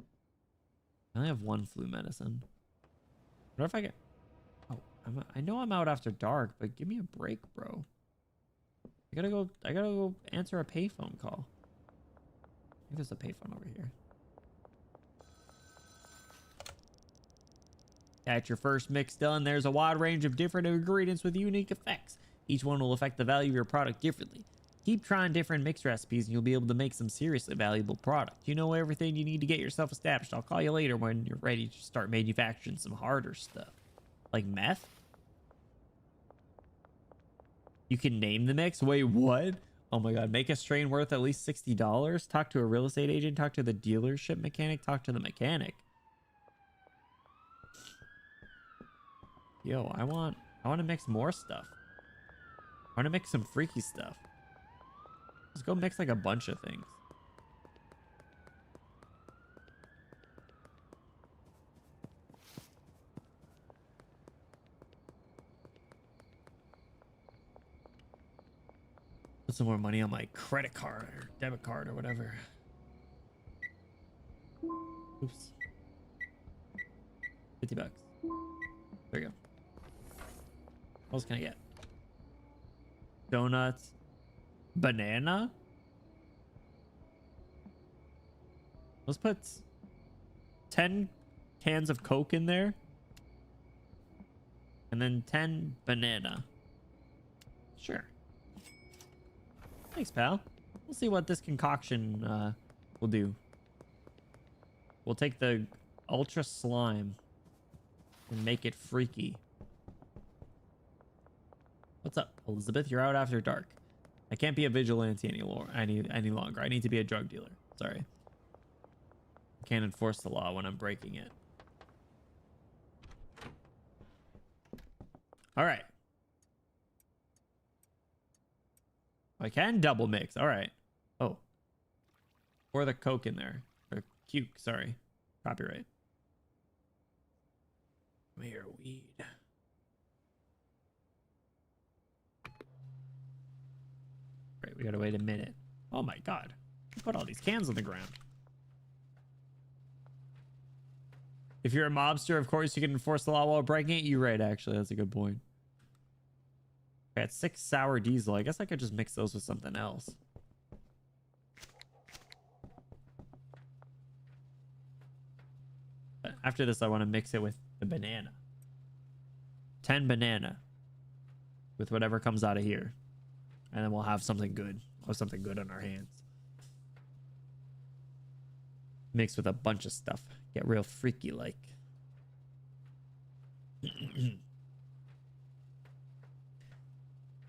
I only have 1 flu medicine. What if I get... Oh, I know I'm out after dark, but give me a break, bro. I gotta go answer a payphone call. I think there's a payphone over here. At your first mix done, there's a wide range of different ingredients with unique effects. Each one will affect the value of your product differently. Keep trying different mix recipes and you'll be able to make some seriously valuable product. You know everything you need to get yourself established. I'll call you later when you're ready to start manufacturing some harder stuff. Like meth? You can name the mix? Wait, what? Oh my god, make a strain worth at least $60? Talk to a real estate agent, talk to the dealership mechanic, talk to the mechanic. Yo, I want to mix more stuff. I want to mix some freaky stuff. Let's go mix like a bunch of things. Put some more money on my credit card or debit card or whatever. Oops. 50 bucks. There you go. What else can I get? Donuts. Banana? Let's put 10 cans of Coke in there. And then 10 banana. Sure. Thanks, pal. We'll see what this concoction will do. We'll take the ultra slime and make it freaky. What's up, Elizabeth? You're out after dark. I can't be a vigilante any longer. I need to be a drug dealer. Sorry. I can't enforce the law when I'm breaking it. All right. I can double mix. All right. Oh. Pour the Coke in there. Or Cuke, sorry. Copyright. Come here, weed. Right, we gotta wait a minute. Oh my god. Put all these cans on the ground. If you're a mobster, of course you can enforce the law while breaking it. You're right, actually. That's a good point. I got 6 sour diesel. I guess I could just mix those with something else. But after this, I want to mix it with the banana. 10 banana. With whatever comes out of here. And then we'll have something good. We'll have something good on our hands. Mixed with a bunch of stuff. Get real freaky like.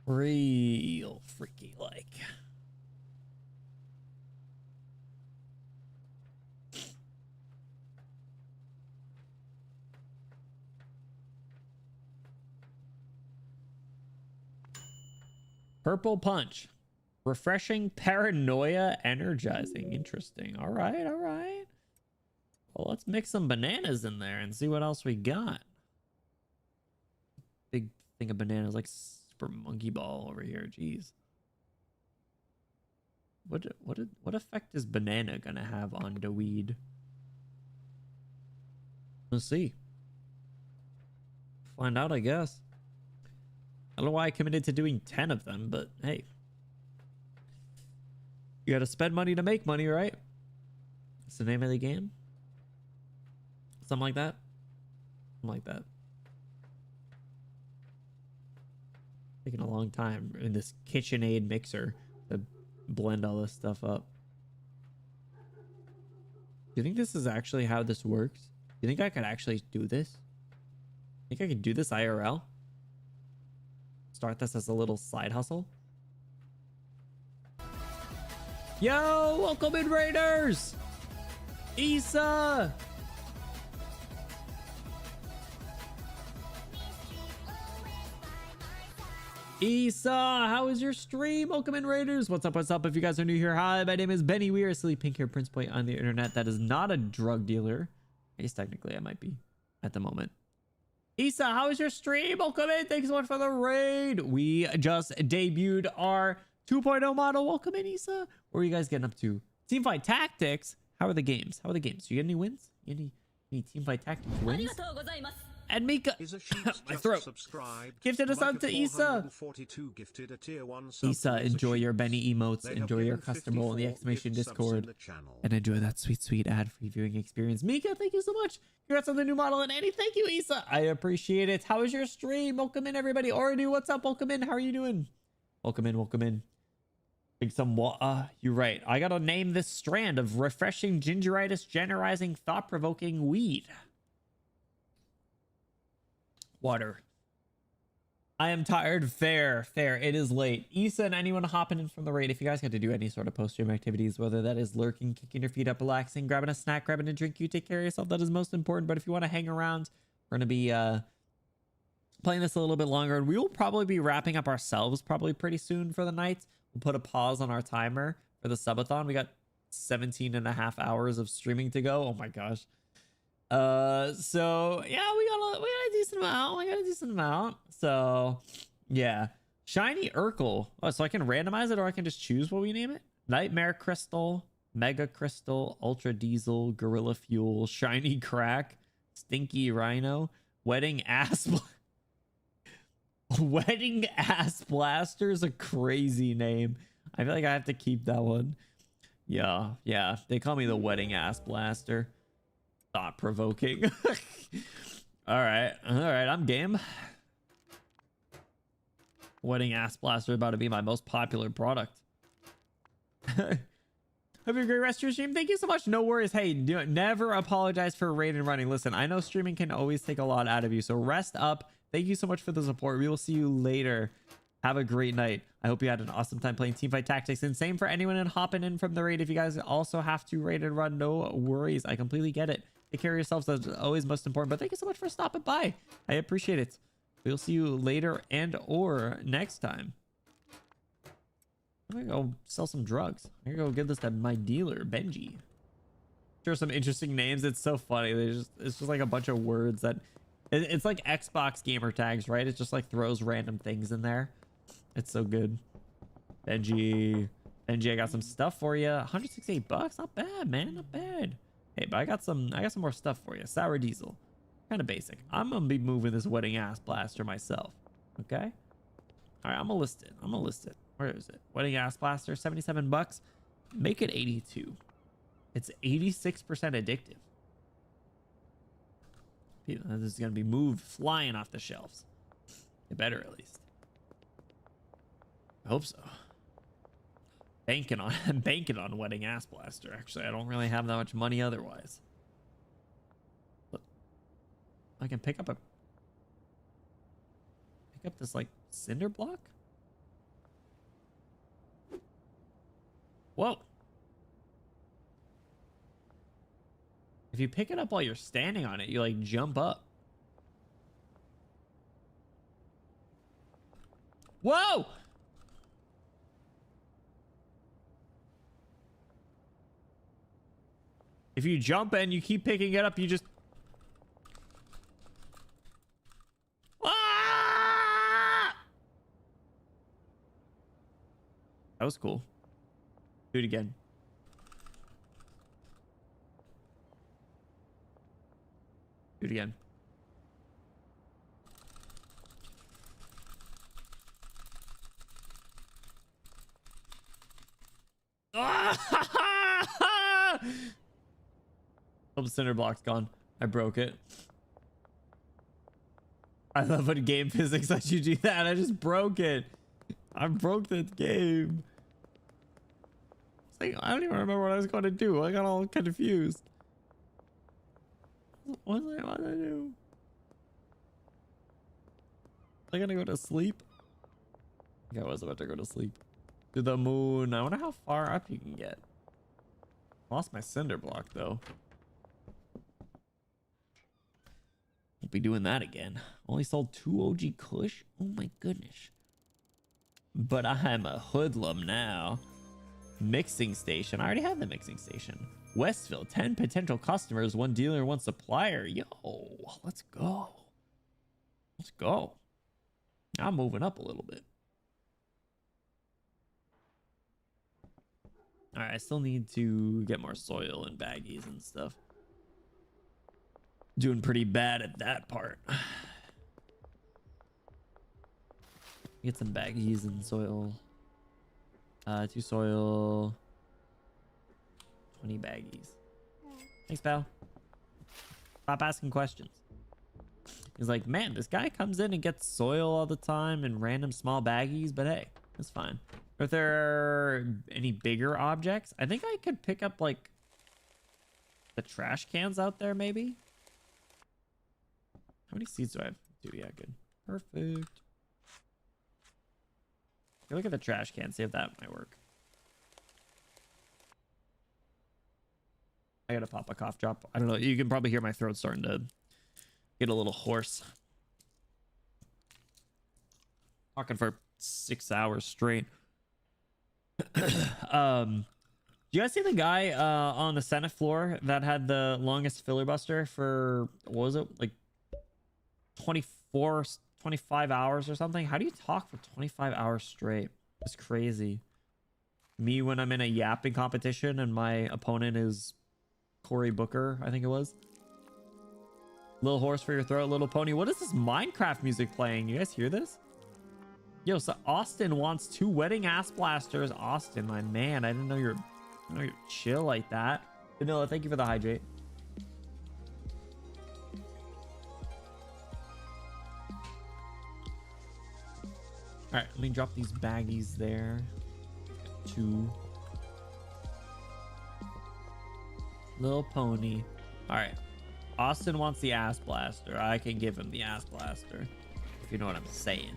Real freaky like. Purple punch. Refreshing, paranoia, energizing. Interesting. All right, all right. Well, let's mix some bananas in there and see what else we got. Big thing of bananas, like super monkey ball over here. Jeez. What effect is banana gonna have on the weed? Let's see. Find out, I guess. I don't know why I committed to doing 10 of them, but hey. You gotta spend money to make money, right? That's the name of the game. Something like that. Something like that. Taking a long time in this KitchenAid mixer to blend all this stuff up. you think this is actually how this works? You think I could actually do this? Think I could do this IRL? Start this as a little side hustle? Yo, welcome in, Raiders! Issa! Issa, how was your stream? Welcome in, Raiders. What's up? What's up? If you guys are new here, hi, my name is Benny. We are Silly Pink here, Prince Boy on the internet. That is not a drug dealer. I guess technically I might be at the moment. Issa, how was your stream? Welcome in. Thanks so much for the raid. We just debuted our 2.0 model. Welcome in, Issa. What are you guys getting up to? Teamfight Tactics. How are the games? How are the games? Do you get any wins? Any Teamfight Tactics wins? And Mika, my throat, gifted us up to Issa. Issa, enjoy your Benny emotes, enjoy your custom role in the exclamation Discord, and enjoy that sweet, sweet ad-free viewing experience. Mika, thank you so much. Congrats on the new model. And Annie, thank you, Issa. I appreciate it. How was your stream? Welcome in, everybody. Oradu, what's up? Welcome in. How are you doing? Welcome in, welcome in. Drink some water. You're right. I gotta name this strand of refreshing, gingeritis, generizing, thought-provoking weed. Water. I am tired. Fair. It is late. Issa and anyone hopping in from the raid, if you guys got to do any sort of post-stream activities, whether that is lurking, kicking your feet up, relaxing, grabbing a snack, grabbing a drink, you take care of yourself. That is most important. But if you want to hang around, we're going to be playing this a little bit longer, and we will probably be wrapping up ourselves probably pretty soon for the night. We'll put a pause on our timer for the subathon. We got 17 and a half hours of streaming to go. Oh my gosh. So yeah, we got a decent amount. So yeah, shiny Urkel. Oh, so I can randomize it, or I can just choose what we name it. Nightmare Crystal, Mega Crystal, Ultra Diesel, Gorilla Fuel, Shiny Crack, Stinky Rhino, Wedding Ass. Wedding Ass Blaster is a crazy name. I feel like I have to keep that one. Yeah. They call me the Wedding Ass Blaster. Thought provoking. All right. I'm game. Wedding Ass Blaster about to be my most popular product. Have a great rest of your stream. Thank you so much. No worries. Hey, never apologize for raid and running. Listen, I know streaming can always take a lot out of you, so rest up. Thank you so much for the support. We will see you later. Have a great night. I hope you had an awesome time playing Teamfight Tactics. And same for anyone hopping in from the raid. If you guys also have to raid and run, no worries. I completely get it. Take care of yourselves. That's always most important. But thank you so much for stopping by. I appreciate it. We'll see you later and or next time. I'm gonna go sell some drugs. I'm gonna go give this to my dealer, Benji. Sure, some interesting names. It's so funny. It's just like a bunch of words that it's like Xbox gamer tags, right? It just like throws random things in there. It's so good. Benji, I got some stuff for you. 168 bucks, not bad, man, not bad. Hey, but I got some more stuff for you. Sour Diesel, kind of basic. I'm gonna be moving this Wedding Ass Blaster myself. Okay. All right, I'm gonna list it. Where is it? Wedding Ass Blaster, 77 bucks. Make it 82. It's 86% addictive. This is gonna be moved flying off the shelves. It better, at least. I hope so. Banking on Wedding Ass Blaster. Actually, I don't really have that much money otherwise. But I can pick up this like cinder block. Whoa. If you pick it up while you're standing on it, you like jump up. Whoa! If you jump and you keep picking it up, you just... Ah! That was cool. Do it again. Do it again. Oh, the cinder block's gone. I broke it. I love when game physics let you do that. I just broke it. I broke the game. It's like, I don't even remember what I was going to do. I got all confused. What do I want to do? Am I gonna go to sleep? Yeah, I was about to go to sleep. To the moon. I wonder how far up you can get. Lost my cinder block though. Won't be doing that again. Only sold 2 OG Kush. Oh my goodness. But I'm a hoodlum now. Mixing station. I already have the mixing station. Westville. 10 potential customers. 1 dealer, 1 supplier. Yo, let's go. Let's go. I'm moving up a little bit. All right, I still need to get more soil and baggies and stuff. Doing pretty bad at that part. Get some baggies and soil. 2 soil. 20 baggies. Thanks, pal. Stop asking questions. He's like, man, this guy comes in and gets soil all the time and random small baggies, but hey, that's fine. If there are any bigger objects, I think I could pick up like the trash cans out there, maybe. How many seeds do I have? 2. Yeah, good. Perfect. Look at the trash can, see if that might work. I gotta pop a cough drop. I don't know. You can probably hear my throat starting to get a little hoarse. Talking for 6 hours straight. Do you guys see the guy on the Senate floor that had the longest filibuster for, what was it, like 25 hours or something? How do you talk for 25 hours straight? It's crazy. Me when I'm in a yapping competition and my opponent is Cory Booker, I think it was. Little horse for your throat, little pony. What is this Minecraft music playing? You guys hear this? Yo, so Austin wants 2 wedding ass blasters. Austin, my man, I didn't know you're chill like that. Vanilla, thank you for the hydrate. All right, let me drop these baggies there. 2. Little pony. All right. Austin wants the ass blaster. I can give him the ass blaster, if you know what I'm saying.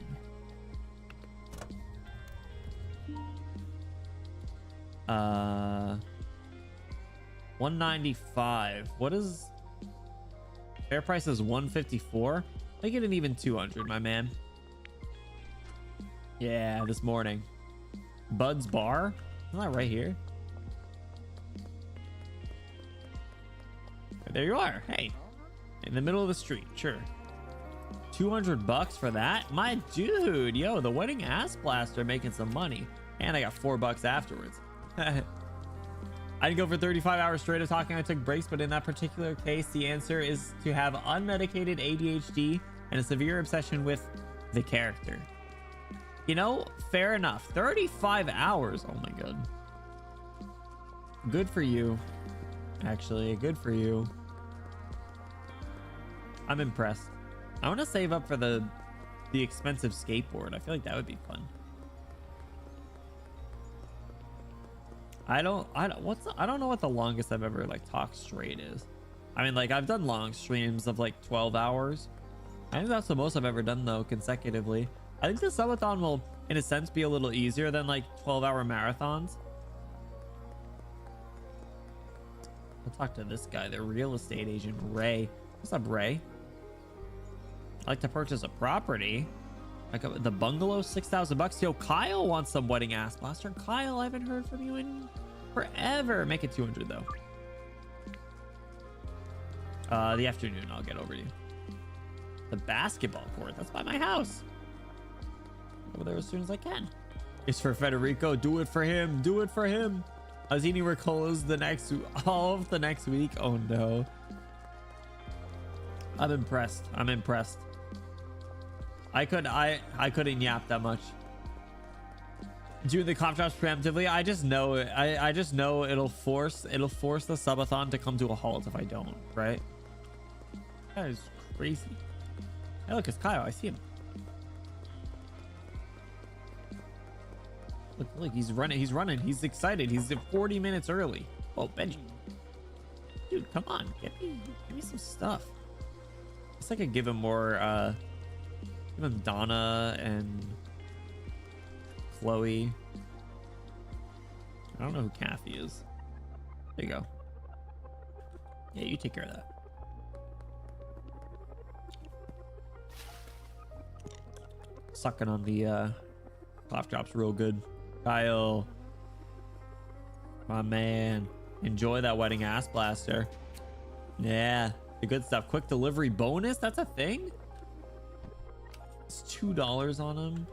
$195. What is fair price? Is 154. Make it an even 200, my man. Yeah, this morning. Bud's Bar. Isn't that right here? There you are. Hey, in the middle of the street. Sure. $200 for that, my dude. Yo, the wedding ass blaster making some money, and I got $4 afterwards. I didn't go for 35 hours straight of talking. I took breaks, but in that particular case, the answer is to have unmedicated ADHD and a severe obsession with the character. You know, fair enough. 35 hours. Oh my god. Good for you. Actually, good for you. I'm impressed. I want to save up for the expensive skateboard. I feel like that would be fun. I don't know what the longest I've ever like talked straight is. I mean, like I've done long streams of like 12 hours. I think that's the most I've ever done though, consecutively. I think the subathon will, in a sense, be a little easier than like 12-hour marathons. I'll talk to this guy, the real estate agent, Ray. What's up, Ray? I'd like to purchase a property. Like the bungalow, $6,000. Yo, Kyle wants some wedding ass blaster. Kyle, I haven't heard from you in forever. Make it 200 though. The afternoon, I'll get over to you. The basketball court, that's by my house. Over there as soon as I can. It's for Federico. Do it for him. Do it for him. Azini, we're closed all of the next week. Oh no. I'm impressed. I'm impressed. I couldn't yap that much. Do the cough drops preemptively. I just know it. I just know it'll force the subathon to come to a halt if I don't, right? That is crazy. Hey, look, it's Kyle. I see him. Look, he's running. He's excited. He's 40 minutes early. Oh, Benji. Dude, come on. Give me some stuff. Guess I could give him more, give him Donna and Chloe. I don't know who Kathy is. There you go. Yeah, you take care of that. Sucking on the cough drops real good. Kyle, my man, enjoy that wedding ass blaster. Yeah, the good stuff. Quick delivery bonus, that's a thing. It's $2 on him.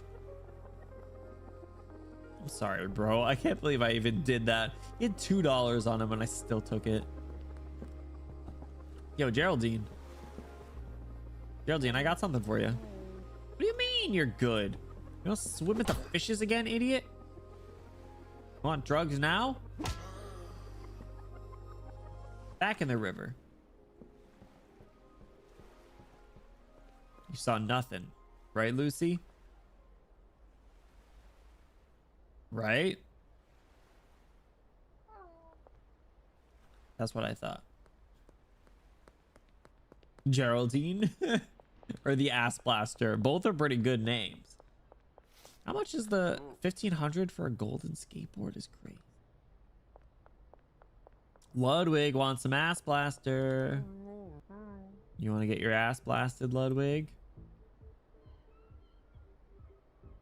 I'm sorry, bro, I can't believe I even did that. He had $2 on him and I still took it. Yo, Geraldine, I got something for you. What do you mean you're good? You don't swim with the fishes again, idiot? Want drugs now? Back in the river. You saw nothing, right, Lucy? Right? That's what I thought. Geraldine or the Ass Blaster. Both are pretty good names. How much is the 1500 for a golden skateboard? Is great. Ludwig wants some Ass Blaster. You want to get your ass blasted, Ludwig?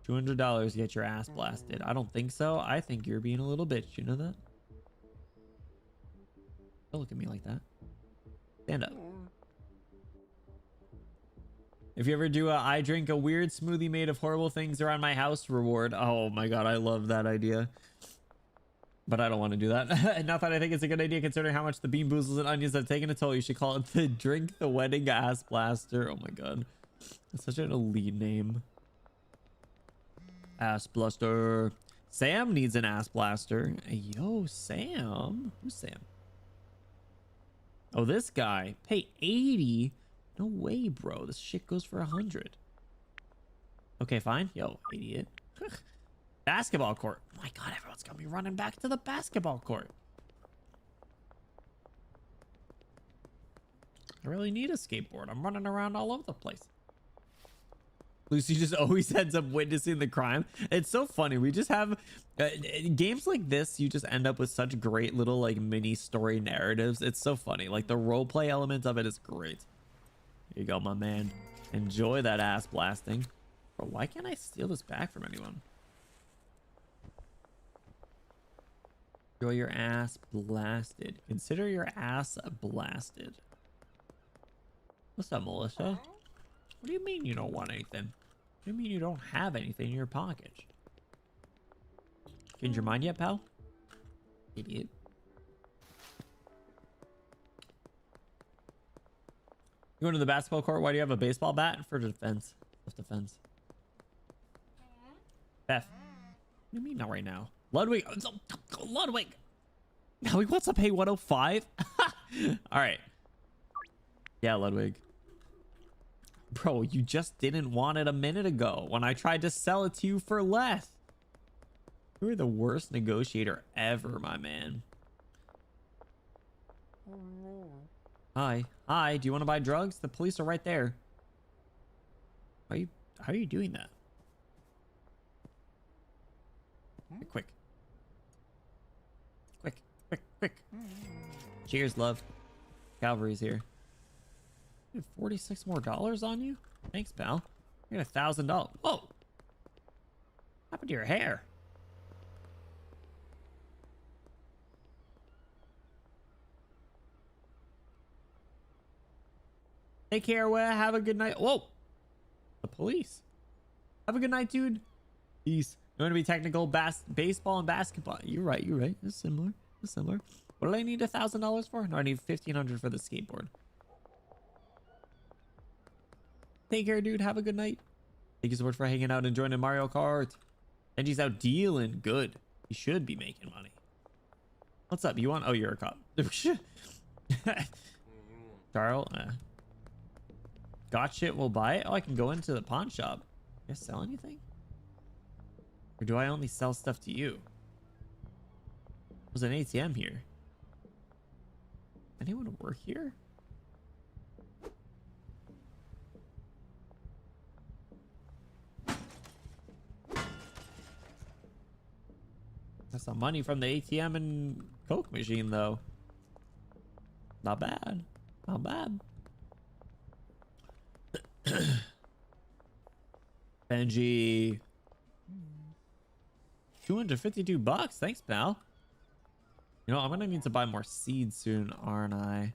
$200 to get your ass blasted. I don't think so. I think you're being a little bitch. You know that? Don't look at me like that. Stand up. If you ever do a I drink a weird smoothie made of horrible things around my house reward. Oh my god, I love that idea. But I don't want to do that. Not that I think it's a good idea considering how much the bean boozles and onions have taken a toll. You should call it the Drink the Wedding Ass Blaster. Oh my god. That's such an elite name. Ass Blaster. Sam needs an ass blaster. Yo, Sam. Who's Sam? Oh, this guy. Pay 80? No way, bro. This shit goes for 100. Okay, fine. Yo, idiot. Basketball court. Oh my god, everyone's gonna be running back to the basketball court. I really need a skateboard. I'm running around all over the place. Lucy just always ends up witnessing the crime. It's so funny. We just have games like this. You just end up with such great little like mini story narratives. It's so funny. Like the role play element of it is great. Here you go, my man. Enjoy that ass blasting. Bro, why can't I steal this back from anyone? Enjoy your ass blasted. Consider your ass blasted. What's up, Melissa? What do you mean you don't want anything? What do you mean you don't have anything in your pocket? Change your mind yet, pal? Idiot. You going to the basketball court? Why do you have a baseball bat? For defense. Self-defense. Beth. What do you mean not right now? Ludwig. Ludwig. Now he wants to pay 105? All right. Yeah, Ludwig. Bro, you just didn't want it a minute ago when I tried to sell it to you for less. You're the worst negotiator ever, my man. Hi. Hi, do you want to buy drugs? The police are right there. How are you doing that? Quick. Quick. Cheers, love. Calvary's here. You have $46 more on you? Thanks, pal. You got $1,000. Whoa! What happened to your hair? Take care, have a good night. Whoa! The police. Have a good night, dude. Peace. You want to be technical? Baseball and basketball. You're right. It's similar. What do I need $1,000 for? No, I need $1,500 for the skateboard. Take care, dude. Have a good night. Thank you so much for hanging out and joining Mario Kart. Benji's out dealing good. He should be making money. What's up? You want? Oh, you're a cop. Charles. Got shit, we'll buy it. Oh, I can go into the pawn shop. You guys sell anything? Or do I only sell stuff to you? There's an ATM here. Anyone work here? That's some money from the ATM and Coke machine, though. Not bad. Not bad. Benji. 252 bucks. Thanks, pal. You know, I'm gonna need to buy more seeds soon, aren't I?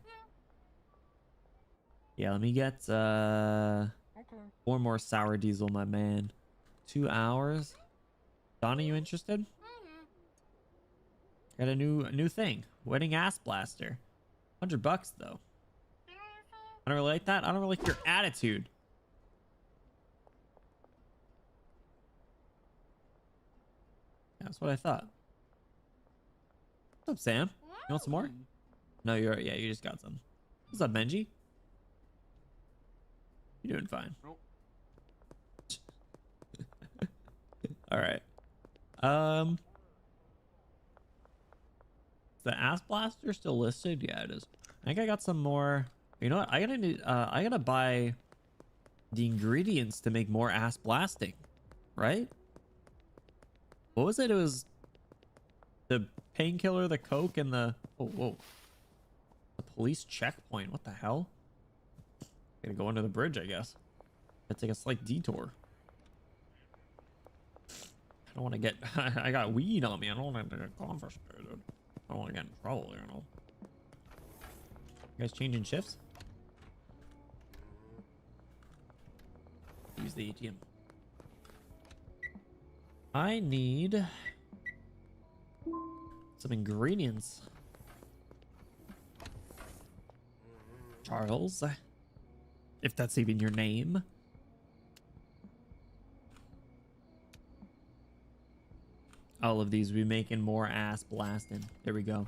Yeah, let me get 4 more sour diesel, my man. 2 hours. Donna, you interested? Got a new thing. Wedding ass blaster. 100 bucks though. I don't really like that. I don't really like your attitude. Yeah, that's what I thought. What's up, Sam? You want some more? No, yeah, you just got some. What's up, Benji? You doing fine? All right. Is the ass blaster still listed? Yeah, it is. I think I got some more. You know what? I gotta buy the ingredients to make more ass blasting, right? What was it? It was the painkiller, the coke, and the whoa. The police checkpoint. What the hell? Gotta go under the bridge, I guess. Gotta take a slight detour. I don't want to get. I got weed on me. I don't want to get confiscated. I don't want to get in trouble, you know. You guys changing shifts? Use the ATM. I need some ingredients. Charles, if that's even your name. All of these will be making more ass blasting. There we go.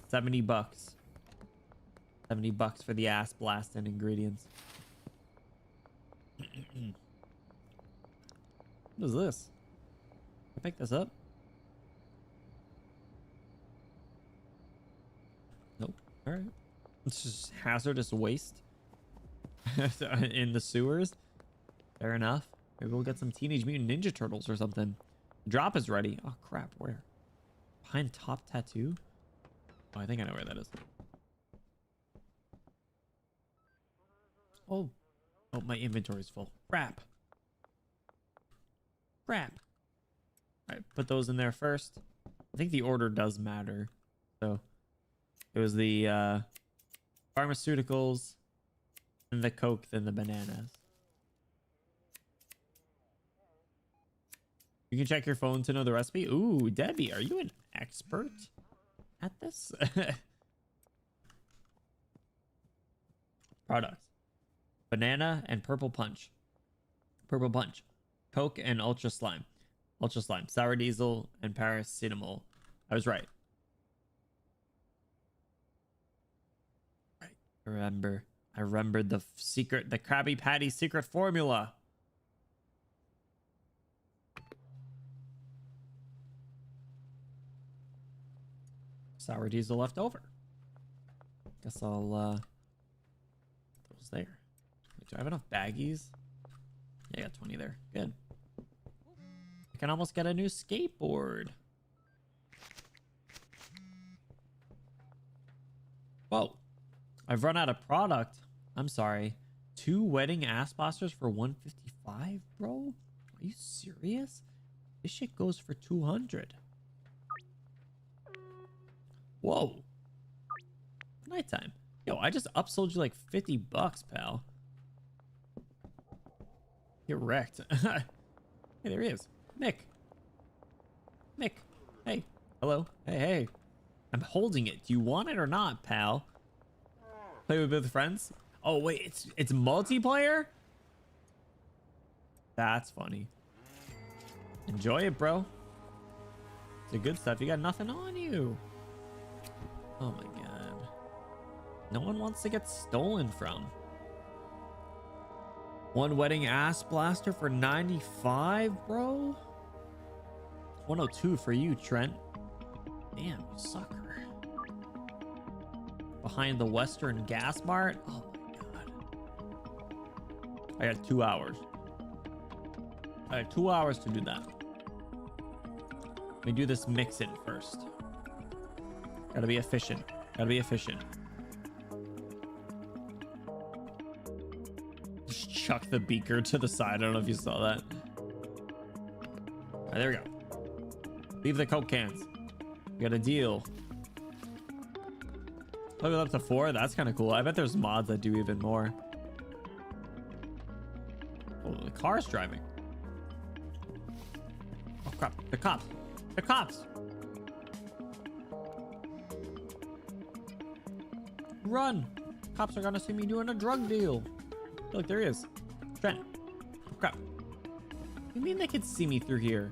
70 bucks. 70 bucks for the ass blasting ingredients. What is this? Can I pick this up? Nope. All right. It's just hazardous waste in the sewers. Fair enough. Maybe we'll get some Teenage Mutant Ninja Turtles or something. Drop is ready. Oh crap, where? Behind top tattoo? Oh, I think I know where that is. Oh, my inventory's full. Crap. All right, put those in there first. I think the order does matter. So it was the pharmaceuticals, then the Coke, then the bananas. You can check your phone to know the recipe. Ooh, Debbie, are you an expert at this? Products. Banana and purple punch. Purple punch. Coke and ultra slime. Ultra slime. Sour diesel and paracetamol. I was right. I remembered the secret, the Krabby Patty secret formula. Sour diesel left over. Guess I'll put those there. Wait, do I have enough baggies? Yeah, I got 20 there. Good. I can almost get a new skateboard. Whoa. I've run out of product. I'm sorry. 2 wedding ass blasters for 155, bro? Are you serious? This shit goes for 200. Whoa. Nighttime. Yo, I just upsold you like 50 bucks, pal. Get wrecked. Hey, there he is. Nick. Hey. Hello. Hey. I'm holding it. Do you want it or not, pal? Play with friends? Oh, wait. It's multiplayer? That's funny. Enjoy it, bro. It's the good stuff. You got nothing on you. Oh my god. No one wants to get stolen from. 1 wedding ass blaster for 95, bro? 102 for you, Trent. Damn, you sucker. behind the Western Gas Mart. Oh my god. I got 2 hours. I got 2 hours to do that. Let me do this mix-in first. Gotta be efficient. Gotta be efficient. Just chuck the beaker to the side. I don't know if you saw that. All right, there we go. Leave the Coke cans. We got a deal. Level up to 4. That's kind of cool. I bet there's mods that do even more. Oh, the car's driving. Oh crap! The cops! The cops! Run! Cops are gonna see me doing a drug deal. Look, there he is. Trent. Oh, crap. What do you mean they can see me through here?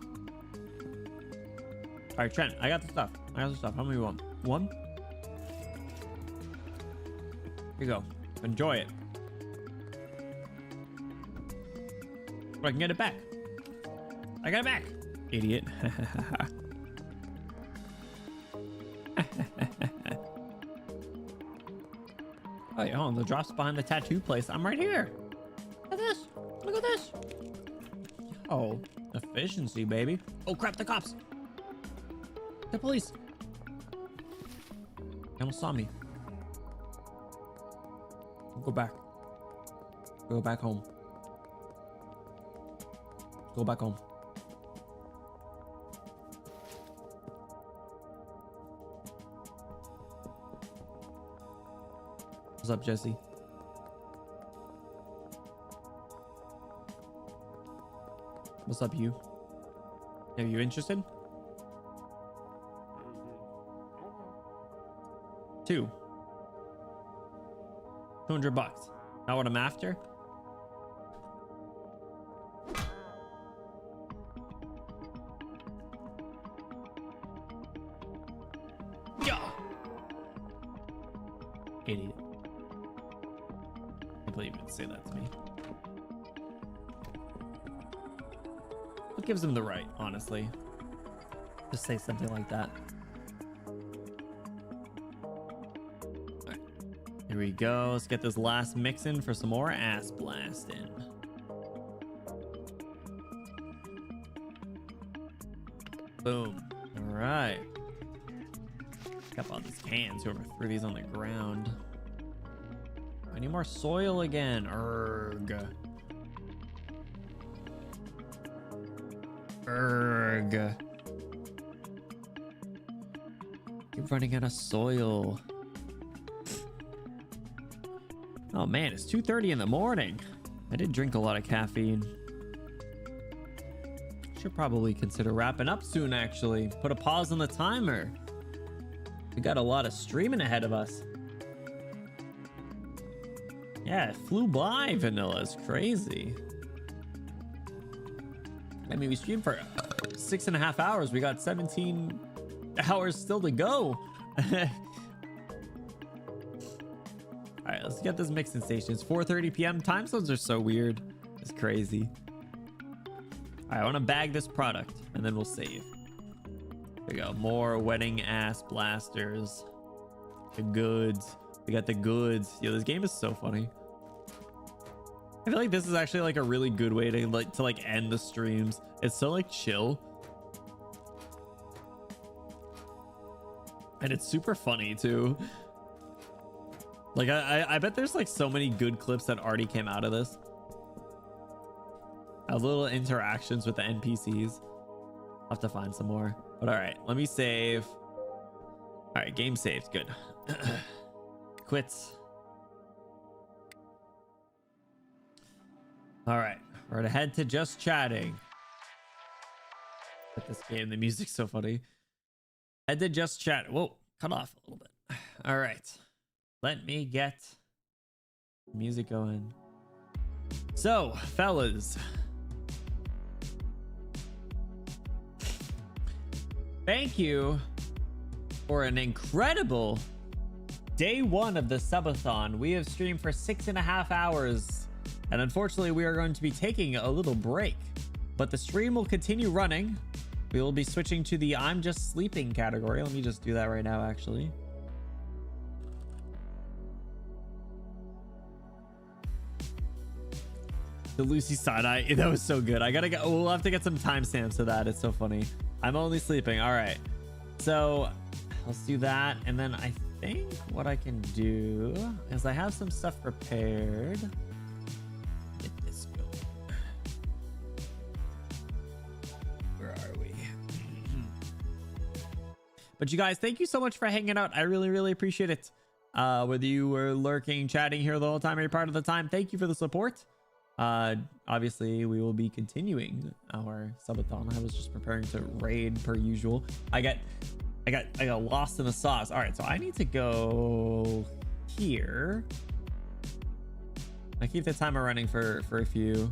All right, Trent. I got the stuff. I got the stuff. How many you want? One? Here you go. Enjoy it. Oh, I can get it back. I got it back. Idiot. Oh, yeah, hold on. The drop's behind the tattoo place. I'm right here. Look at this. Look at this. Oh, efficiency, baby. Oh, crap. The cops. The police. They almost saw me. Go back. Go back home. Go back home. What's up, Jesse? What's up, you? Are you interested? 2. $200. Not what I'm after. Yeah. Idiot. I can't believe you would say that to me. What gives him the right, honestly? Just say something like that. Here we go. Let's get this last mix in for some more ass blasting. Boom. All right. Got all these cans. Whoever threw these on the ground. I need more soil again. Erg. Erg. Keep running out of soil. Oh man, it's 2:30 in the morning. I did drink a lot of caffeine. Should probably consider wrapping up soon, actually. Put a pause on the timer. We got a lot of streaming ahead of us. Yeah, it flew by, Vanilla. It's crazy. I mean, we streamed for 6.5 hours. We got 17 hours still to go. All right, let's get this mixing station. It's 4:30 p.m. Time zones are so weird. It's crazy. All right, I want to bag this product and then we'll save. There we go. More wedding ass blasters. The goods. We got the goods. Yo, this game is so funny. I feel like this is actually like a really good way to end the streams. It's so like chill. And it's super funny too. Like I bet there's like so many good clips that already came out of this. I have little interactions with the NPCs. I'll have to find some more. But all right, let me save. All right, game saved. Good. Quits. All right, we're gonna head to just chatting. At this game, the music's so funny. Head to just chat. Whoa, cut off a little bit. All right. Let me get music going. So, fellas, thank you for an incredible day 1 of the subathon. We have streamed for 6.5 hours, and unfortunately, we are going to be taking a little break, but the stream will continue running. We will be switching to the I'm just sleeping category. Let me just do that right now, actually. The Lucy side eye. That was so good. I gotta go. We'll have to get some timestamps of that. It's so funny. I'm only sleeping. All right. So let's do that. And then I think what I can do is I have some stuff prepared. Get this going. Where are we? But you guys, thank you so much for hanging out. I really, really appreciate it. Whether you were lurking, chatting here the whole time or you're part of the time, thank you for the support. Obviously we will be continuing our subathon. I was just preparing to raid per usual. I got lost in the sauce. All right, so I need to go here. I keep the timer running for a few.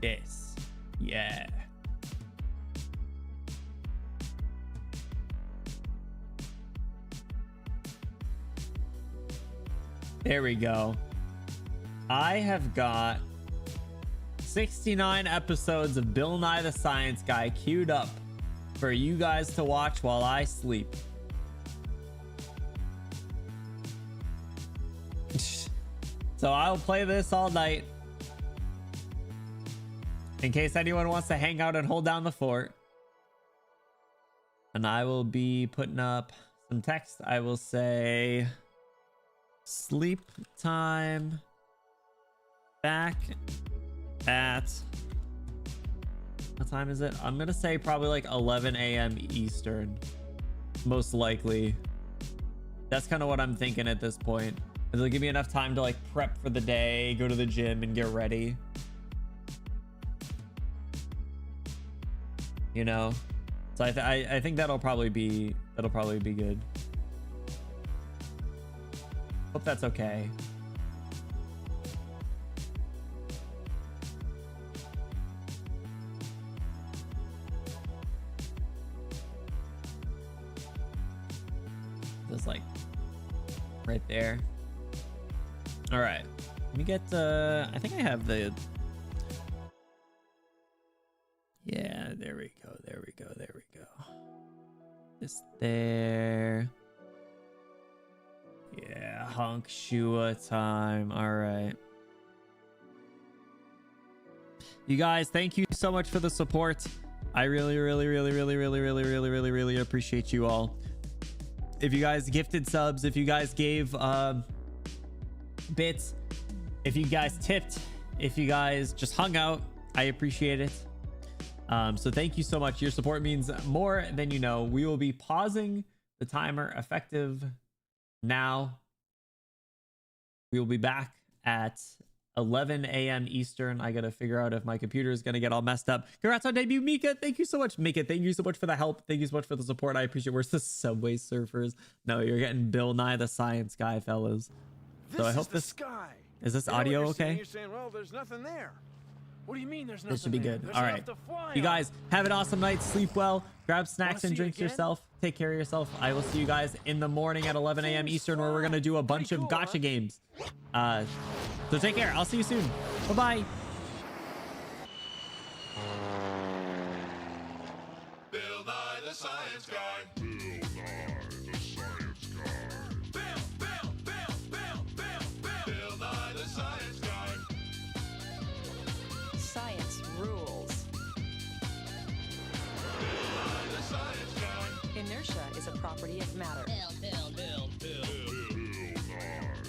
This, yeah. There we go. I have got 69 episodes of Bill Nye the Science Guy queued up for you guys to watch while I sleep. So I'll play this all night in case anyone wants to hang out and hold down the fort. And I will be putting up some text. I will say sleep time back at, what time is it? I'm gonna say probably like 11 a.m. Eastern, most likely. That's kind of what I'm thinking at this point. It'll give me enough time to like prep for the day, go to the gym and get ready, you know. So I think that'll probably be good. Hope that's okay. Just like right there. All right, let me get I think I have the, yeah, there we go, just there. Yeah, honk shua time. All right, you guys, thank you so much for the support. I really appreciate you all. If you guys gifted subs, if you guys gave bits, if you guys tipped, if you guys just hung out, I appreciate it. So thank you so much. Your support means more than you know. We will be pausing the timer effective now. We will be back at 11 a.m. Eastern. I gotta figure out if my computer is gonna get all messed up. Congrats on debut, Mika. Thank you so much, Mika. Thank you so much for the help. Thank you so much for the support. I appreciate it. Where's the Subway Surfers? No, you're getting Bill Nye the Science Guy, fellas. So I hope this sky. Is this audio okay? You're saying, well, there's nothing there. What do you mean there's nothing? This should be good. There's all right, you guys have an awesome night. Sleep well. Grab snacks and drinks yourself. Take care of yourself. I will see you guys in the morning at 11 a.m. Eastern, where we're gonna do a bunch of gacha games. So take care. I'll see you soon. Bye-bye. Bill Nye the Science Guy. Bill Nye the Science Guy. Bill Nye the Science Guy. Science rules. Bill Nye the Science Guy. Inertia is a property of matter. Bill Nye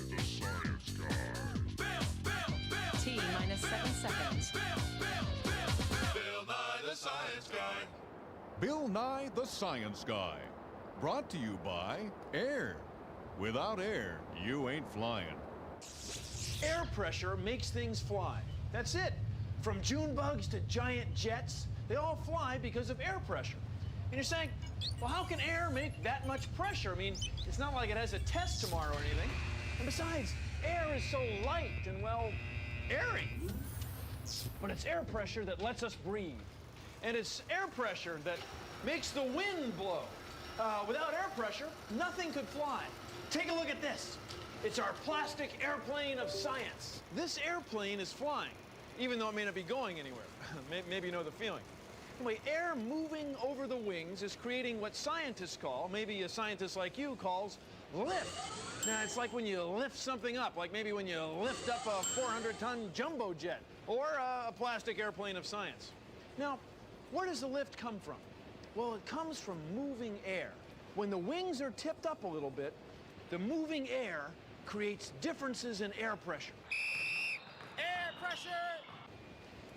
the Science Guy. T minus 7 seconds. Bill Nye the Science Guy. Bill Nye the Science Guy. Brought to you by Air. Without air, you ain't flying. Air pressure makes things fly. That's it. From June bugs to giant jets, they all fly because of air pressure. And you're saying, well, how can air make that much pressure? I mean, it's not like it has a test tomorrow or anything. And besides, air is so light and, well, airy. But it's air pressure that lets us breathe. And it's air pressure that makes the wind blow. Without air pressure, nothing could fly. Take a look at this. It's our plastic airplane of science. This airplane is flying, even though it may not be going anywhere. Maybe you know the feeling. Anyway, air moving over the wings is creating what scientists call, maybe a scientist like you calls, lift. Now, it's like when you lift something up, like maybe when you lift up a 400-ton jumbo jet or a plastic airplane of science. Now, where does the lift come from? Well, it comes from moving air. When the wings are tipped up a little bit, the moving air creates differences in air pressure. Air pressure!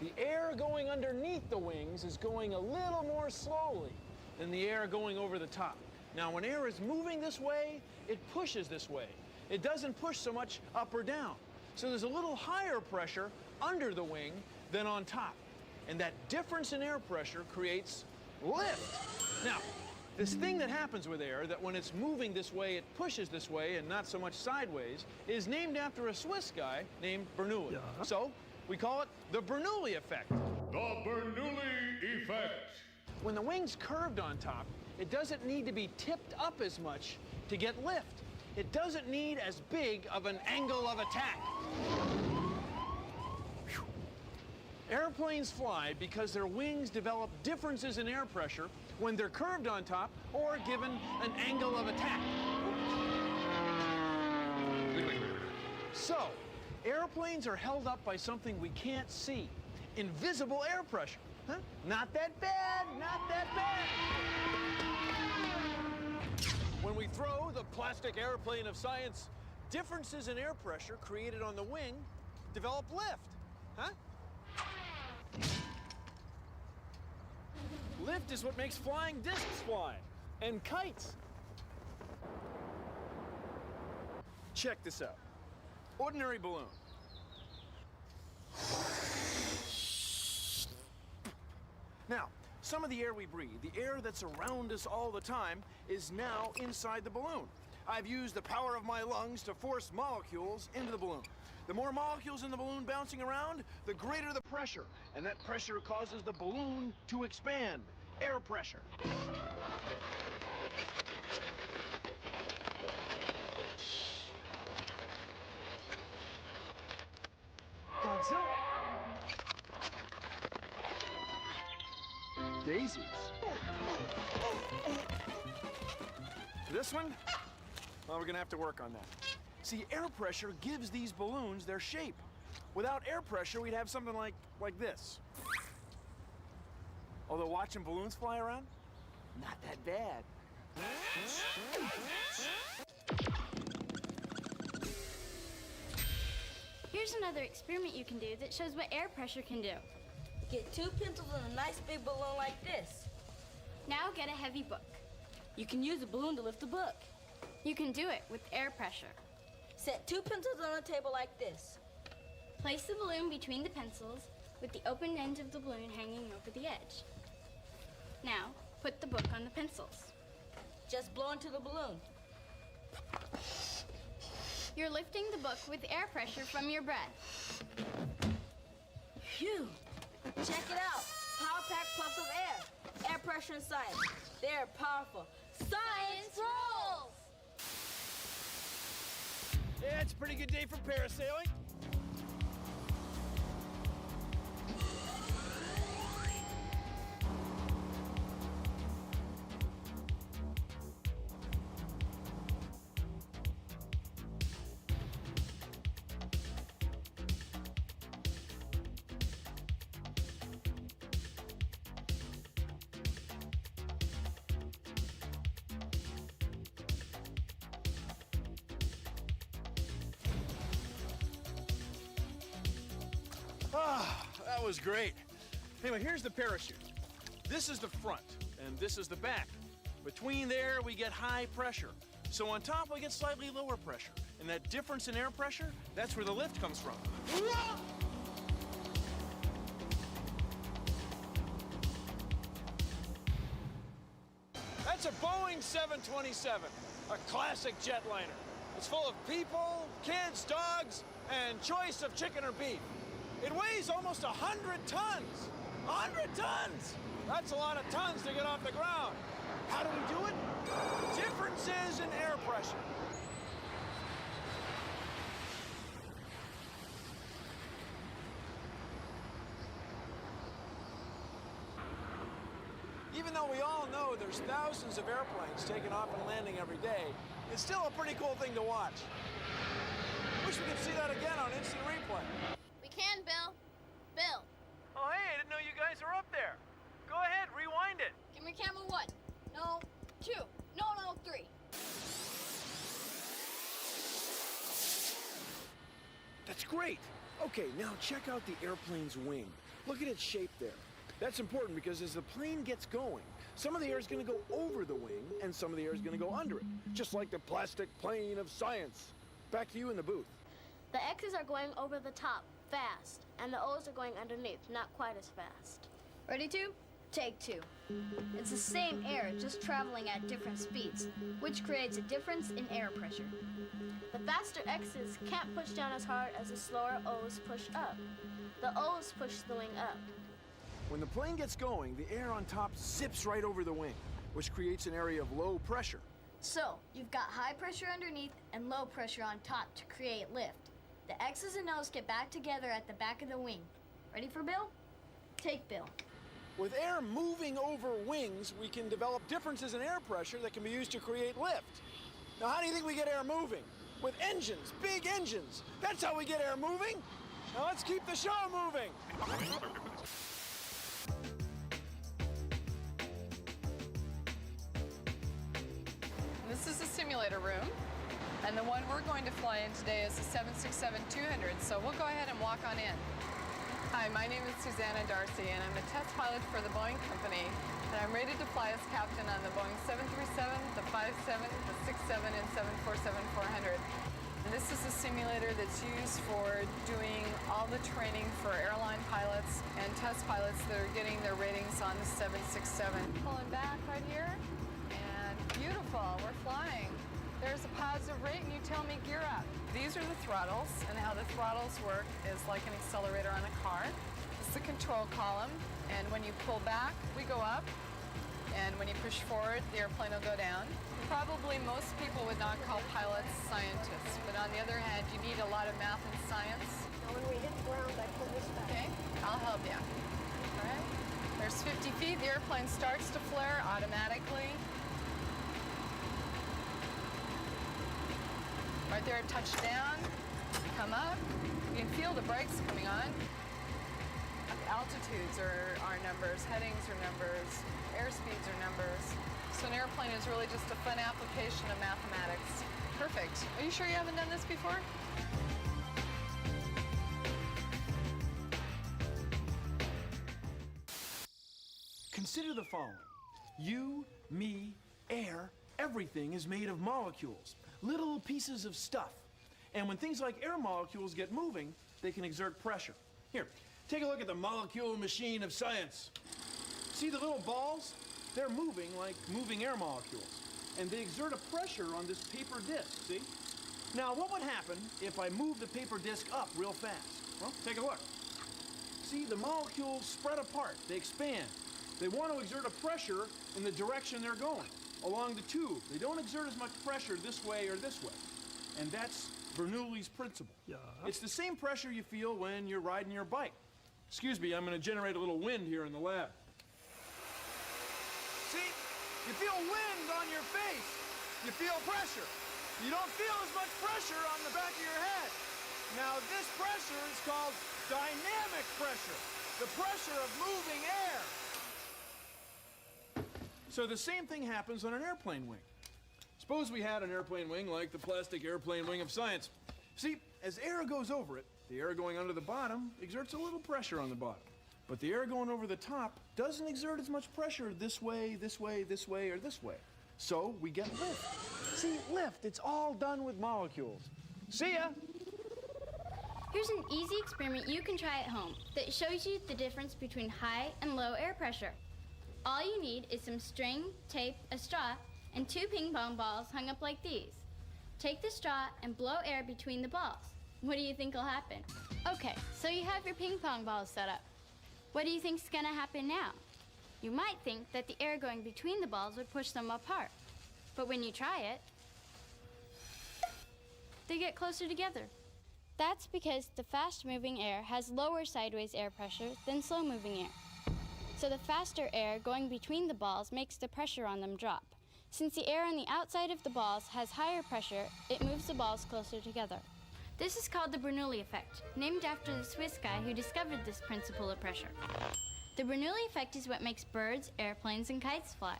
The air going underneath the wings is going a little more slowly than the air going over the top. Now, when air is moving this way, it pushes this way. It doesn't push so much up or down. So there's a little higher pressure under the wing than on top. And that difference in air pressure creates lift. Now, this thing that happens with air, that when it's moving this way, it pushes this way and not so much sideways, is named after a Swiss guy named Bernoulli. Yeah. So we call it the Bernoulli effect. The Bernoulli effect. When the wing's curved on top, it doesn't need to be tipped up as much to get lift. It doesn't need as big of an angle of attack. Airplanes fly because their wings develop differences in air pressure when they're curved on top or given an angle of attack. So, airplanes are held up by something we can't see. Invisible air pressure. Huh? Not that bad, not that bad. When we throw the plastic airplane of science, differences in air pressure created on the wing develop lift. Huh? Lift is what makes flying discs fly, and kites. Check this out. Ordinary balloon. Now, some of the air we breathe, the air that's around us all the time, is now inside the balloon. I've used the power of my lungs to force molecules into the balloon. The more molecules in the balloon bouncing around, the greater the pressure, and that pressure causes the balloon to expand. Air pressure. Godzilla. Daisies. This one? Well, we're gonna have to work on that. See, air pressure gives these balloons their shape. Without air pressure, we'd have something like this. Although watching balloons fly around, not that bad. Here's another experiment you can do that shows what air pressure can do. Get 2 pencils and a nice big balloon like this. Now get a heavy book. You can use a balloon to lift the book. You can do it with air pressure. Set 2 pencils on a table like this. Place the balloon between the pencils with the open end of the balloon hanging over the edge. Now, put the book on the pencils. Just blow into the balloon. You're lifting the book with air pressure from your breath. Phew! Check it out. Power-packed puffs of air. Air pressure and science. They're powerful. Science rules! Yeah, it's a pretty good day for parasailing. Ah, that was great. Anyway, here's the parachute. This is the front, and this is the back. Between there, we get high pressure. So on top, we get slightly lower pressure. And that difference in air pressure, that's where the lift comes from. That's a Boeing 727, a classic jetliner. It's full of people, kids, dogs, and choice of chicken or beef. It weighs almost 100 tons. 100 tons! That's a lot of tons to get off the ground. How do we do it? Differences in air pressure. Even though we all know there's thousands of airplanes taking off and landing every day, It's still a pretty cool thing to watch. Wish we could see that again on instant replay. We can, Bill. Bill, Oh, hey, I didn't know you guys are up there. Go ahead, rewind it. give me camera 1. No, 2. No, 3. That's great. Okay, now check out the airplane's wing. Look at its shape there. That's important because as the plane gets going, some of the air is going to go over the wing and some of the air is going to go under it, just like the plastic plane of science. Back to you in the booth. The X's are going over the top, fast, and the O's are going underneath, not quite as fast. Ready to? Take 2. It's the same air, just traveling at different speeds, which creates a difference in air pressure. The faster X's can't push down as hard as the slower O's push up. The O's push the wing up. When the plane gets going, the air on top zips right over the wing, which creates an area of low pressure. So, you've got high pressure underneath and low pressure on top to create lift. The X's and O's get back together at the back of the wing. Ready for Bill? Take Bill. With air moving over wings, we can develop differences in air pressure that can be used to create lift. Now, how do you think we get air moving? With engines, big engines. That's how we get air moving. Now, let's keep the show moving. This is the simulator room, and the one we're going to fly in today is the 767-200, so we'll go ahead and walk on in. Hi, my name is Susanna Darcy, and I'm a test pilot for the Boeing Company, and I'm rated to fly as captain on the Boeing 737, the 57, the 67, and 747-400. And this is a simulator that's used for doing all the training for airline pilots and test pilots that are getting their ratings on the 767. Pulling back right here, and beautiful, we're flying. There's a positive rate, and you tell me gear up. These are the throttles, and how the throttles work is like an accelerator on a car. This is the control column, and when you pull back, we go up, and when you push forward, the airplane will go down. Probably most people would not call pilots scientists, but on the other hand, you need a lot of math and science. Now when we hit the ground, I pull this back. Okay, I'll help you. All right, there's 50 feet. The airplane starts to flare automatically. Right there at touchdown, come up. You can feel the brakes coming on. Altitudes are numbers, headings are numbers, airspeeds are numbers. So an airplane is really just a fun application of mathematics. Perfect. Are you sure you haven't done this before? Consider the following. You, me, air, everything is made of molecules, little pieces of stuff. And when things like air molecules get moving, they can exert pressure. Here, take a look at the molecule machine of science. See the little balls? They're moving like moving air molecules. And they exert a pressure on this paper disc, see? Now, what would happen if I move the paper disc up real fast? Well, take a look. See, the molecules spread apart. They expand. They want to exert a pressure in the direction they're going, along the tube. They don't exert as much pressure this way or this way. And that's Bernoulli's principle. Yeah. It's the same pressure you feel when you're riding your bike. Excuse me, I'm going to generate a little wind here in the lab. See? You feel wind on your face. You feel pressure. You don't feel as much pressure on the back of your head. Now, this pressure is called dynamic pressure, the pressure of moving air. So the same thing happens on an airplane wing. Suppose we had an airplane wing like the plastic airplane wing of science. See, as air goes over it, the air going under the bottom exerts a little pressure on the bottom. But the air going over the top doesn't exert as much pressure this way, this way, this way, or this way. So we get lift. See, lift, it's all done with molecules. See ya! Here's an easy experiment you can try at home that shows you the difference between high and low air pressure. All you need is some string, tape, a straw, and 2 ping pong balls hung up like these. Take the straw and blow air between the balls. What do you think will happen? Okay, so you have your ping pong balls set up. What do you think's gonna happen now? You might think that the air going between the balls would push them apart. But when you try it, they get closer together. That's because the fast-moving air has lower sideways air pressure than slow-moving air. So the faster air going between the balls makes the pressure on them drop. Since the air on the outside of the balls has higher pressure, it moves the balls closer together. This is called the Bernoulli effect, named after the Swiss guy who discovered this principle of pressure. The Bernoulli effect is what makes birds, airplanes, and kites fly.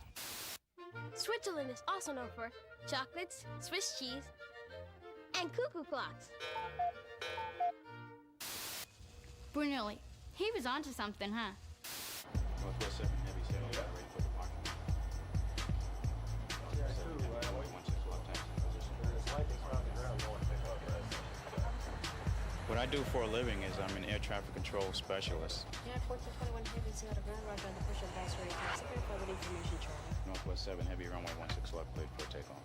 Switzerland is also known for chocolates, Swiss cheese, and cuckoo clocks. Bernoulli. He was onto something, huh? Northwest 7 heavy sail ready for the parking. What I do for a living is I'm an air traffic control specialist. Yeah, 1421 heavy sail to ground roger on the push of bus ready taxi for information charter. Northwest 7 heavy runway 16 left cleared for takeoff.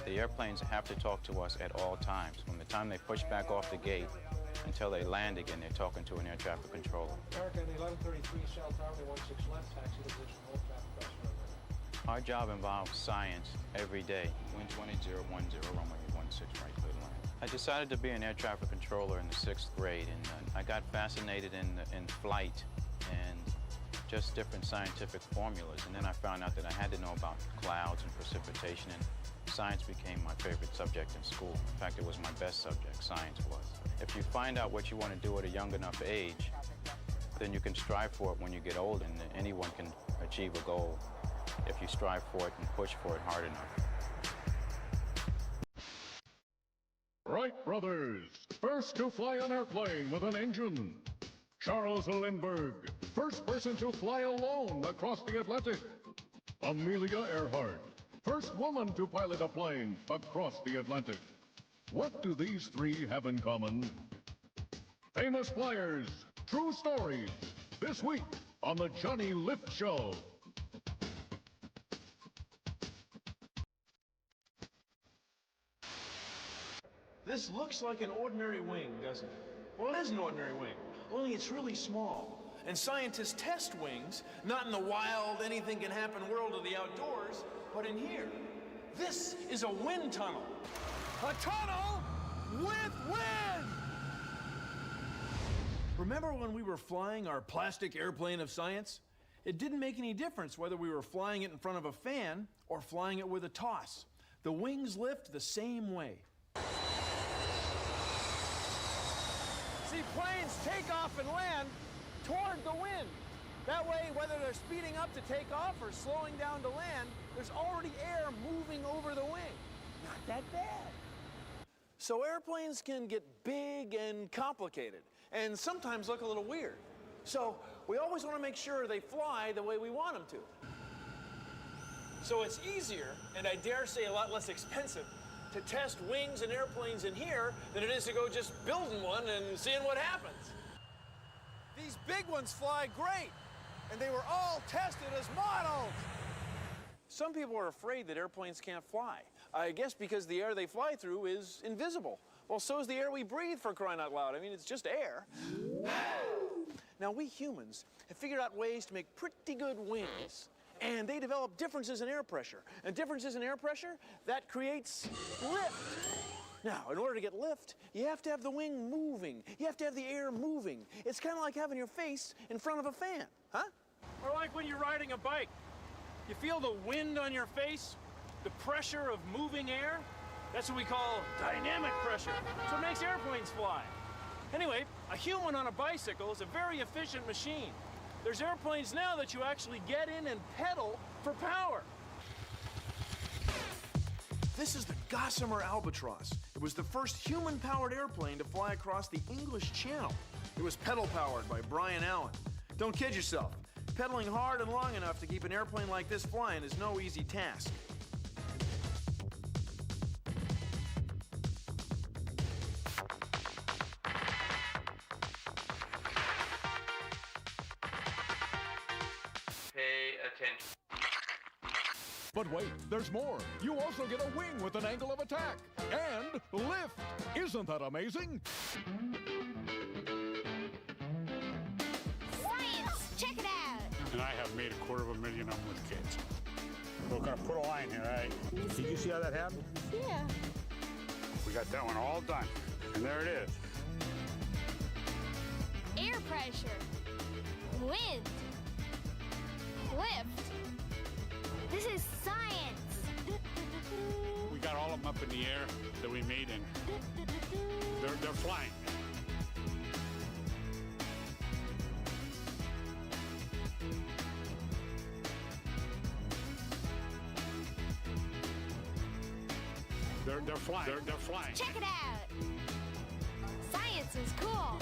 The airplanes have to talk to us at all times. From the time they push back off the gate until they land again, they're talking to an air traffic controller. American 1133 Shell Tower, 16 left, taxi to position, hold traffic pressure. Our job involves science every day. Wind 20010, runway 16 right clear to land. I decided to be an air traffic controller in the 6th grade, and I got fascinated in flight and just different scientific formulas. And then I found out that I had to know about clouds and precipitation, and science became my favorite subject in school. In fact, it was my best subject, science was. If you find out what you want to do at a young enough age, then you can strive for it when you get old, and anyone can achieve a goal if you strive for it and push for it hard enough. Wright brothers, first to fly an airplane with an engine. Charles Lindbergh, first person to fly alone across the Atlantic. Amelia Earhart, first woman to pilot a plane across the Atlantic. What do these three have in common? Famous flyers, true stories, this week on the Johnny Lift Show. This looks like an ordinary wing, doesn't it? Well, it is an ordinary wing, only it's really small. And scientists test wings, not in the wild, anything-can-happen world of the outdoors, but in here. This is a wind tunnel. A tunnel with wind! Remember when we were flying our plastic airplane of science? It didn't make any difference whether we were flying it in front of a fan or flying it with a toss. The wings lift the same way. See, planes take off and land toward the wind. That way, whether they're speeding up to take off or slowing down to land, there's already air moving over the wing. Not that bad. So airplanes can get big and complicated, and sometimes look a little weird. So we always want to make sure they fly the way we want them to. So it's easier, and I dare say a lot less expensive, to test wings and airplanes in here than it is to go just building one and seeing what happens. These big ones fly great, and they were all tested as models. Some people are afraid that airplanes can't fly. I guess because the air they fly through is invisible. Well, so is the air we breathe, for crying out loud. I mean, it's just air. Now, we humans have figured out ways to make pretty good wings. And they develop differences in air pressure. And differences in air pressure, that creates lift. Now, in order to get lift, you have to have the wing moving. You have to have the air moving. It's kind of like having your face in front of a fan, huh? Or like when you're riding a bike. You feel the wind on your face, the pressure of moving air. That's what we call dynamic pressure. That's what makes airplanes fly. Anyway, a human on a bicycle is a very efficient machine. There's airplanes now that you actually get in and pedal for power. This is the Gossamer Albatross. It was the first human-powered airplane to fly across the English Channel. It was pedal-powered by Brian Allen. Don't kid yourself. Pedaling hard and long enough to keep an airplane like this flying is no easy task. But wait, there's more. You also get a wing with an angle of attack. And lift. Isn't that amazing? Science! Check it out! And I have made 250,000 of them with kids. We're gonna put a line here, right? Did you see how that happened? Yeah. We got that one all done. And there it is. Air pressure. Wind. Lift. This is science. up in the air that we made, and they're flying. They're flying. They're flying. Check it out! Science is cool!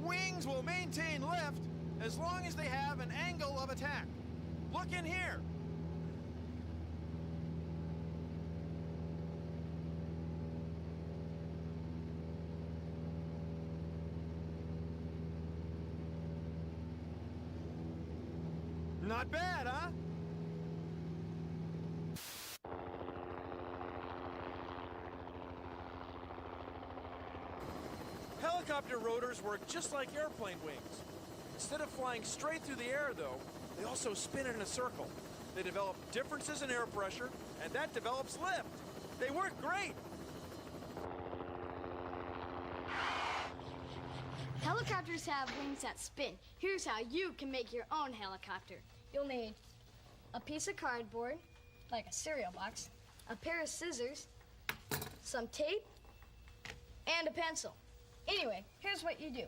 Wings will maintain lift as long as they have an angle of attack. Look in here. Not bad, huh? Helicopter rotors work just like airplane wings. Instead of flying straight through the air, though, they also spin in a circle. They develop differences in air pressure, and that develops lift. They work great. Helicopters have wings that spin. Here's how you can make your own helicopter. You'll need a piece of cardboard, like a cereal box, a pair of scissors, some tape, and a pencil. Anyway, here's what you do.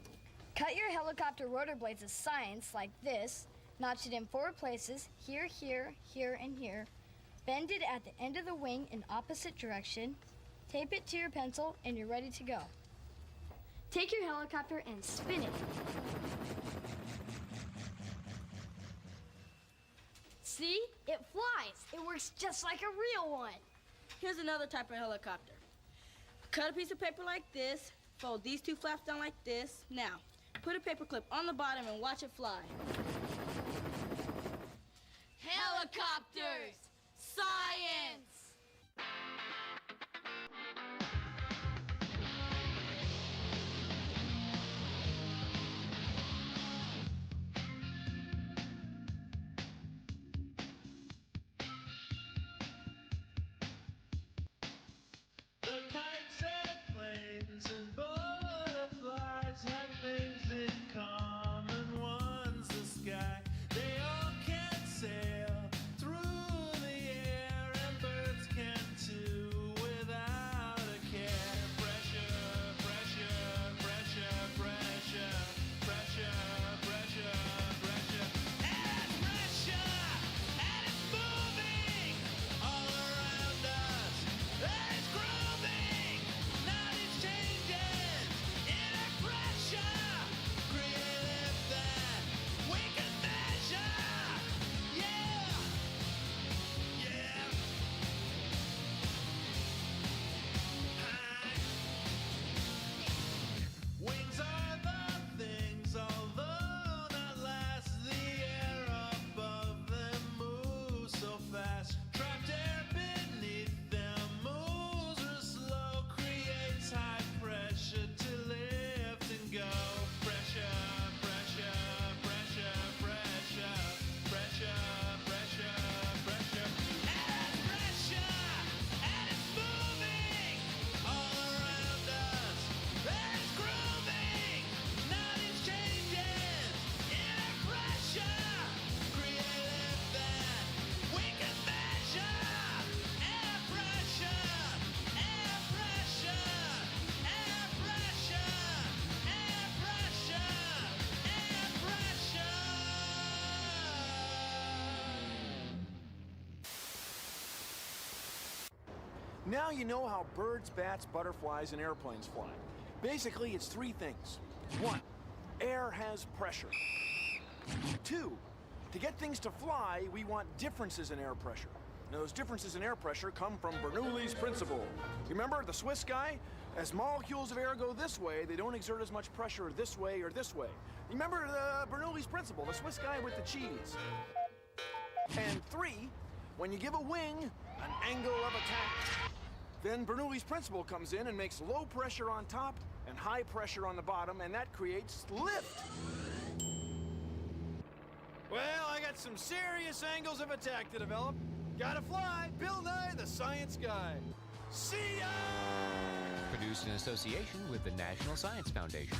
Cut your helicopter rotor blades of science like this, notch it in 4 places, here, here, here, and here. Bend it at the end of the wing in opposite direction, tape it to your pencil, and you're ready to go. Take your helicopter and spin it. See? It flies. It works just like a real one. Here's another type of helicopter. Cut a piece of paper like this, fold these 2 flaps down like this. Now, put a paper clip on the bottom and watch it fly. Helicopters! Science! Now you know how birds, bats, butterflies, and airplanes fly. Basically, it's 3 things. 1, air has pressure. 2, to get things to fly, we want differences in air pressure. Now, those differences in air pressure come from Bernoulli's principle. You remember the Swiss guy? As molecules of air go this way, they don't exert as much pressure this way or this way. You remember Bernoulli's principle, the Swiss guy with the cheese. And 3, when you give a wing an angle of attack, then Bernoulli's principle comes in and makes low pressure on top and high pressure on the bottom, and that creates lift. Well, I got some serious angles of attack to develop. Gotta fly, Bill Nye, the science guy. See ya! Produced in association with the National Science Foundation.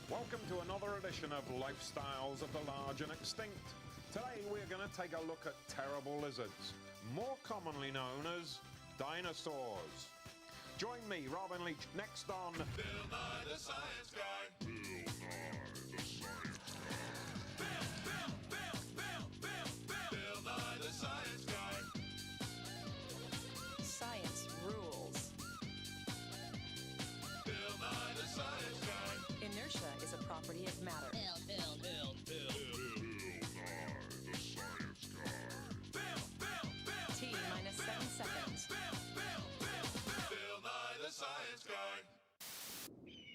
Welcome to another edition of Lifestyles of the Large and Extinct. Today we're going to take a look at terrible lizards, more commonly known as dinosaurs. Join me, Robin Leach, next on Bill Nye the Science Guy. Bill Nye the Science Guy. Bill Nye the Science Guy. Science rules. Bill Nye the Science Guy. Inertia is a property of matter. Bill Nye the Science Guy. T minus 7 seconds. Bill Nye the Science Guy.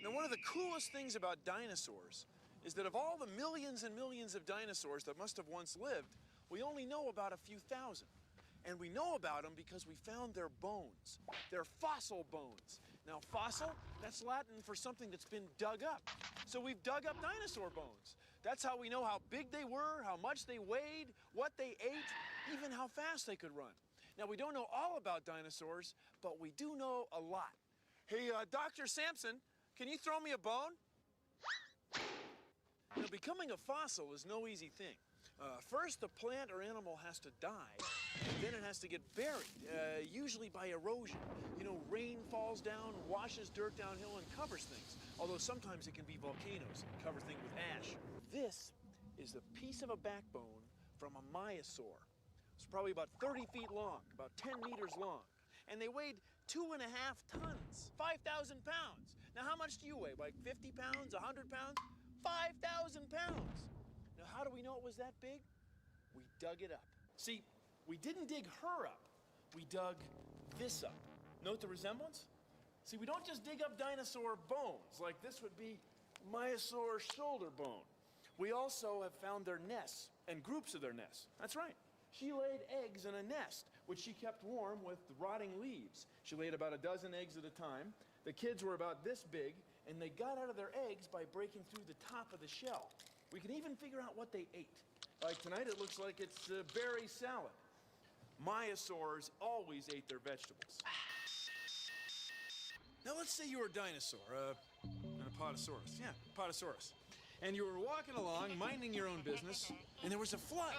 Now, one of the coolest things about dinosaurs is that of all the millions and millions of dinosaurs that must have once lived, we only know about a few thousand. And we know about them because we found their bones, their fossil bones. Now, fossil, that's Latin for something that's been dug up. So we've dug up dinosaur bones. That's how we know how big they were, how much they weighed, what they ate, even how fast they could run. Now, we don't know all about dinosaurs, but we do know a lot. Hey, Dr. Sampson, can you throw me a bone? Now, becoming a fossil is no easy thing. First, the plant or animal has to die, and then it has to get buried, usually by erosion. You know, rain falls down, washes dirt downhill, and covers things. Although sometimes it can be volcanoes and cover things with ash. This is a piece of a backbone from a myosaur. It's probably about 30 feet long, about 10 meters long. And they weighed 2.5 tons, 5,000 pounds. Now, how much do you weigh? Like 50 pounds, 100 pounds? 5,000 pounds. Now, how do we know it was that big? We dug it up. See, we didn't dig her up. We dug this up. Note the resemblance? See, we don't just dig up dinosaur bones, like this would be myosaur shoulder bone. We also have found their nests and groups of their nests. That's right. She laid eggs in a nest, which she kept warm with rotting leaves. She laid about a dozen eggs at a time. The kids were about this big, and they got out of their eggs by breaking through the top of the shell. We can even figure out what they ate. Like tonight, it looks like it's berry salad. Myosaurs always ate their vegetables. Now, let's say you were a dinosaur, an Apatosaurus. Yeah, Apatosaurus. And you were walking along, minding your own business, and there was a flood.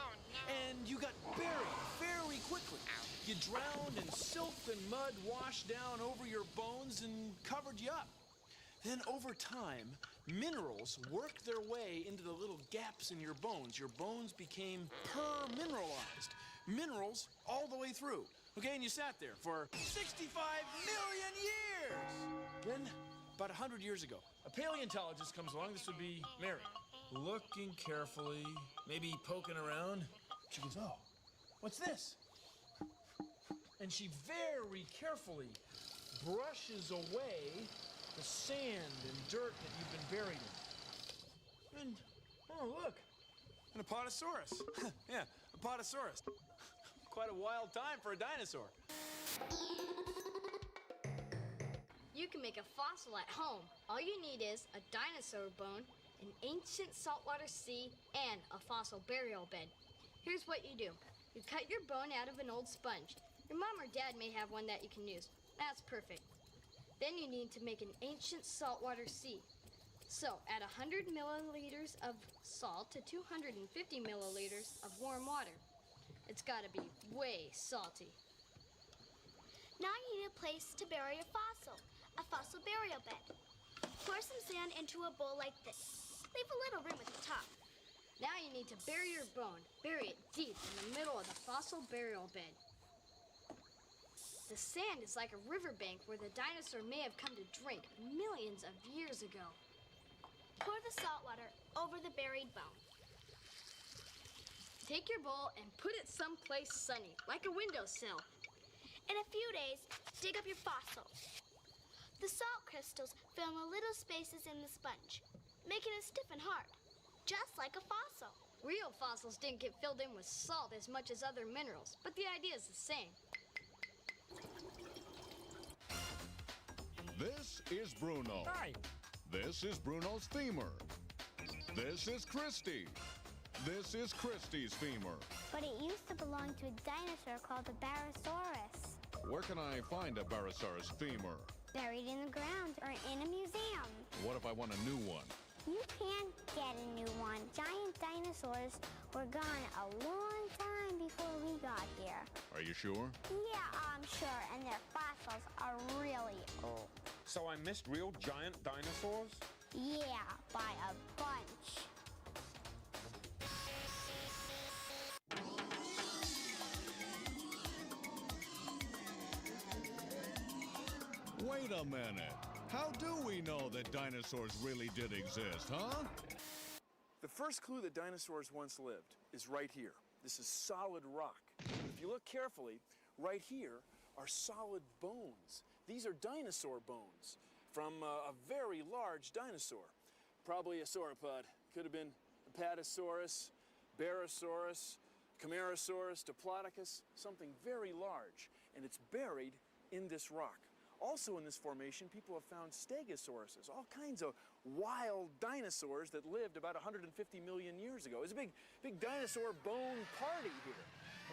And you got buried very quickly. You drowned in silt and mud washed down over your bones and covered you up. Then over time, minerals worked their way into the little gaps in your bones. Your bones became permineralized. Minerals all the way through. Okay, and you sat there for 65 million years! Then, about 100 years ago, a paleontologist comes along. This would be Mary. Looking carefully, maybe poking around. She goes, oh, what's this? And she very carefully brushes away the sand and dirt that you've been buried in. And, oh, look, an Apatosaurus. Yeah, Apatosaurus. Quite a wild time for a dinosaur. You can make a fossil at home. All you need is a dinosaur bone, an ancient saltwater sea, and a fossil burial bed. Here's what you do. You cut your bone out of an old sponge. Your mom or dad may have one that you can use. That's perfect. Then you need to make an ancient saltwater sea. So add 100 milliliters of salt to 250 milliliters of warm water. It's gotta be way salty. Now you need a place to bury a fossil burial bed. Pour some sand into a bowl like this. Leave a little room at the top. Now you need to bury your bone. Bury it deep in the middle of the fossil burial bed. The sand is like a riverbank where the dinosaur may have come to drink millions of years ago. Pour the salt water over the buried bone. Take your bowl and put it someplace sunny, like a windowsill. In a few days, dig up your fossil. The salt crystals fill in the little spaces in the sponge, making it stiff and hard, just like a fossil. Real fossils didn't get filled in with salt as much as other minerals, but the idea is the same. This is Bruno. Hi. This is Bruno's femur. This is Christy. This is Christy's femur. But it used to belong to a dinosaur called the Barosaurus. Where can I find a Barosaurus femur? Buried in the ground or in a museum. What if I want a new one? You can't get a new one. Giant dinosaurs were gone a long time before we got here. Are you sure? Yeah, I'm sure, and their fossils are really old. So I missed real giant dinosaurs? Yeah, by a bunch. Wait a minute. How do we know that dinosaurs really did exist, huh? The first clue that dinosaurs once lived is right here. This is solid rock. If you look carefully, right here are solid bones. These are dinosaur bones from a very large dinosaur. Probably a sauropod. Could have been Apatosaurus, Barosaurus, Camarasaurus, Diplodocus, something very large. And it's buried in this rock. Also in this formation, people have found stegosauruses, all kinds of wild dinosaurs that lived about 150 million years ago. It's a big dinosaur bone party here.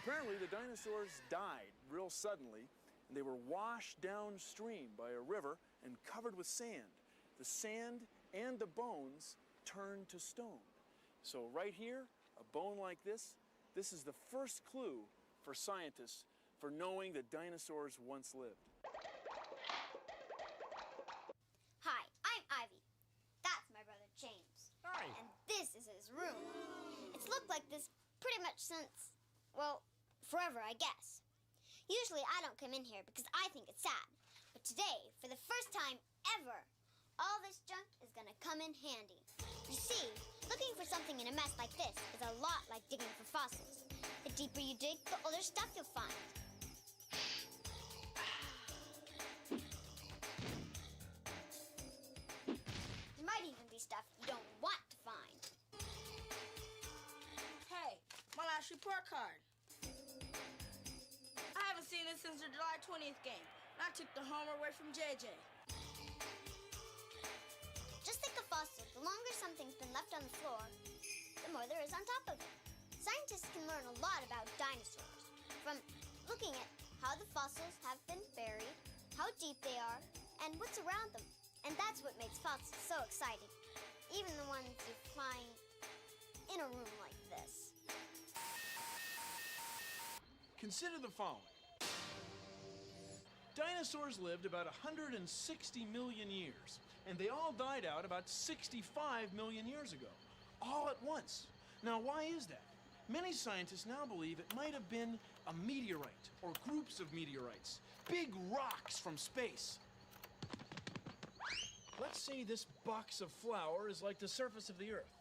Apparently, the dinosaurs died real suddenly, and they were washed downstream by a river and covered with sand. The sand and the bones turned to stone. So right here, a bone like this is the first clue for scientists for knowing that dinosaurs once lived. Hi, I'm Ivy. That's my brother James. Hi. And this is his room. It's looked like this pretty much since, well, forever, I guess. Usually I don't come in here because I think it's sad. But today, for the first time ever, all this junk is gonna come in handy. You see, looking for something in a mess like this is a lot like digging for fossils. The deeper you dig, the older stuff you'll find. There might even be stuff you don't want to find. Hey, my last report card. I haven't seen it since the July 20th game. And I took the homer away from JJ. Just like a fossil, the longer something's been left on the floor, the more there is on top of it. Scientists can learn a lot about dinosaurs from looking at how the fossils have been buried, how deep they are, and what's around them. And that's what makes fossils so exciting, even the ones you find in a room like this. Consider the following. Dinosaurs lived about 160 million years, and they all died out about 65 million years ago, all at once. Now, why is that? Many scientists now believe it might have been a meteorite or groups of meteorites, big rocks from space. Let's say this box of flour is like the surface of the Earth,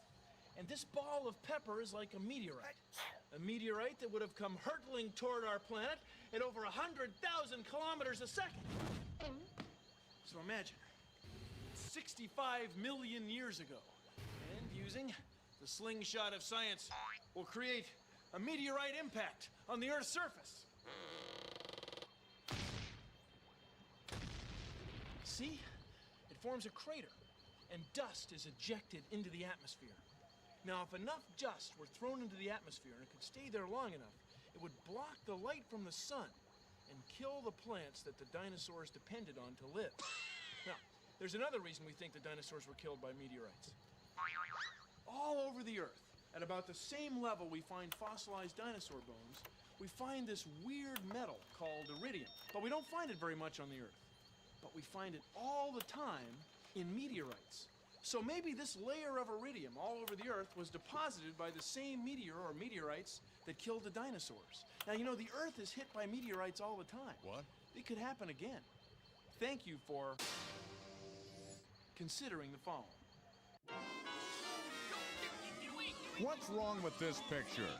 and this ball of pepper is like a meteorite that would have come hurtling toward our planet at over 100,000 kilometers a second. So imagine, 65 million years ago, and using the slingshot of science, we'll create a meteorite impact on the Earth's surface. See? It forms a crater, and dust is ejected into the atmosphere. Now, if enough dust were thrown into the atmosphere and it could stay there long enough, it would block the light from the sun, and kill the plants that the dinosaurs depended on to live. Now, there's another reason we think the dinosaurs were killed by meteorites. All over the Earth, at about the same level we find fossilized dinosaur bones, we find this weird metal called iridium. But we don't find it very much on the Earth. But we find it all the time in meteorites. So maybe this layer of iridium all over the Earth was deposited by the same meteor or meteorites that killed the dinosaurs. Now, you know, the Earth is hit by meteorites all the time. What? It could happen again. Thank you for considering the following. What's wrong with this picture?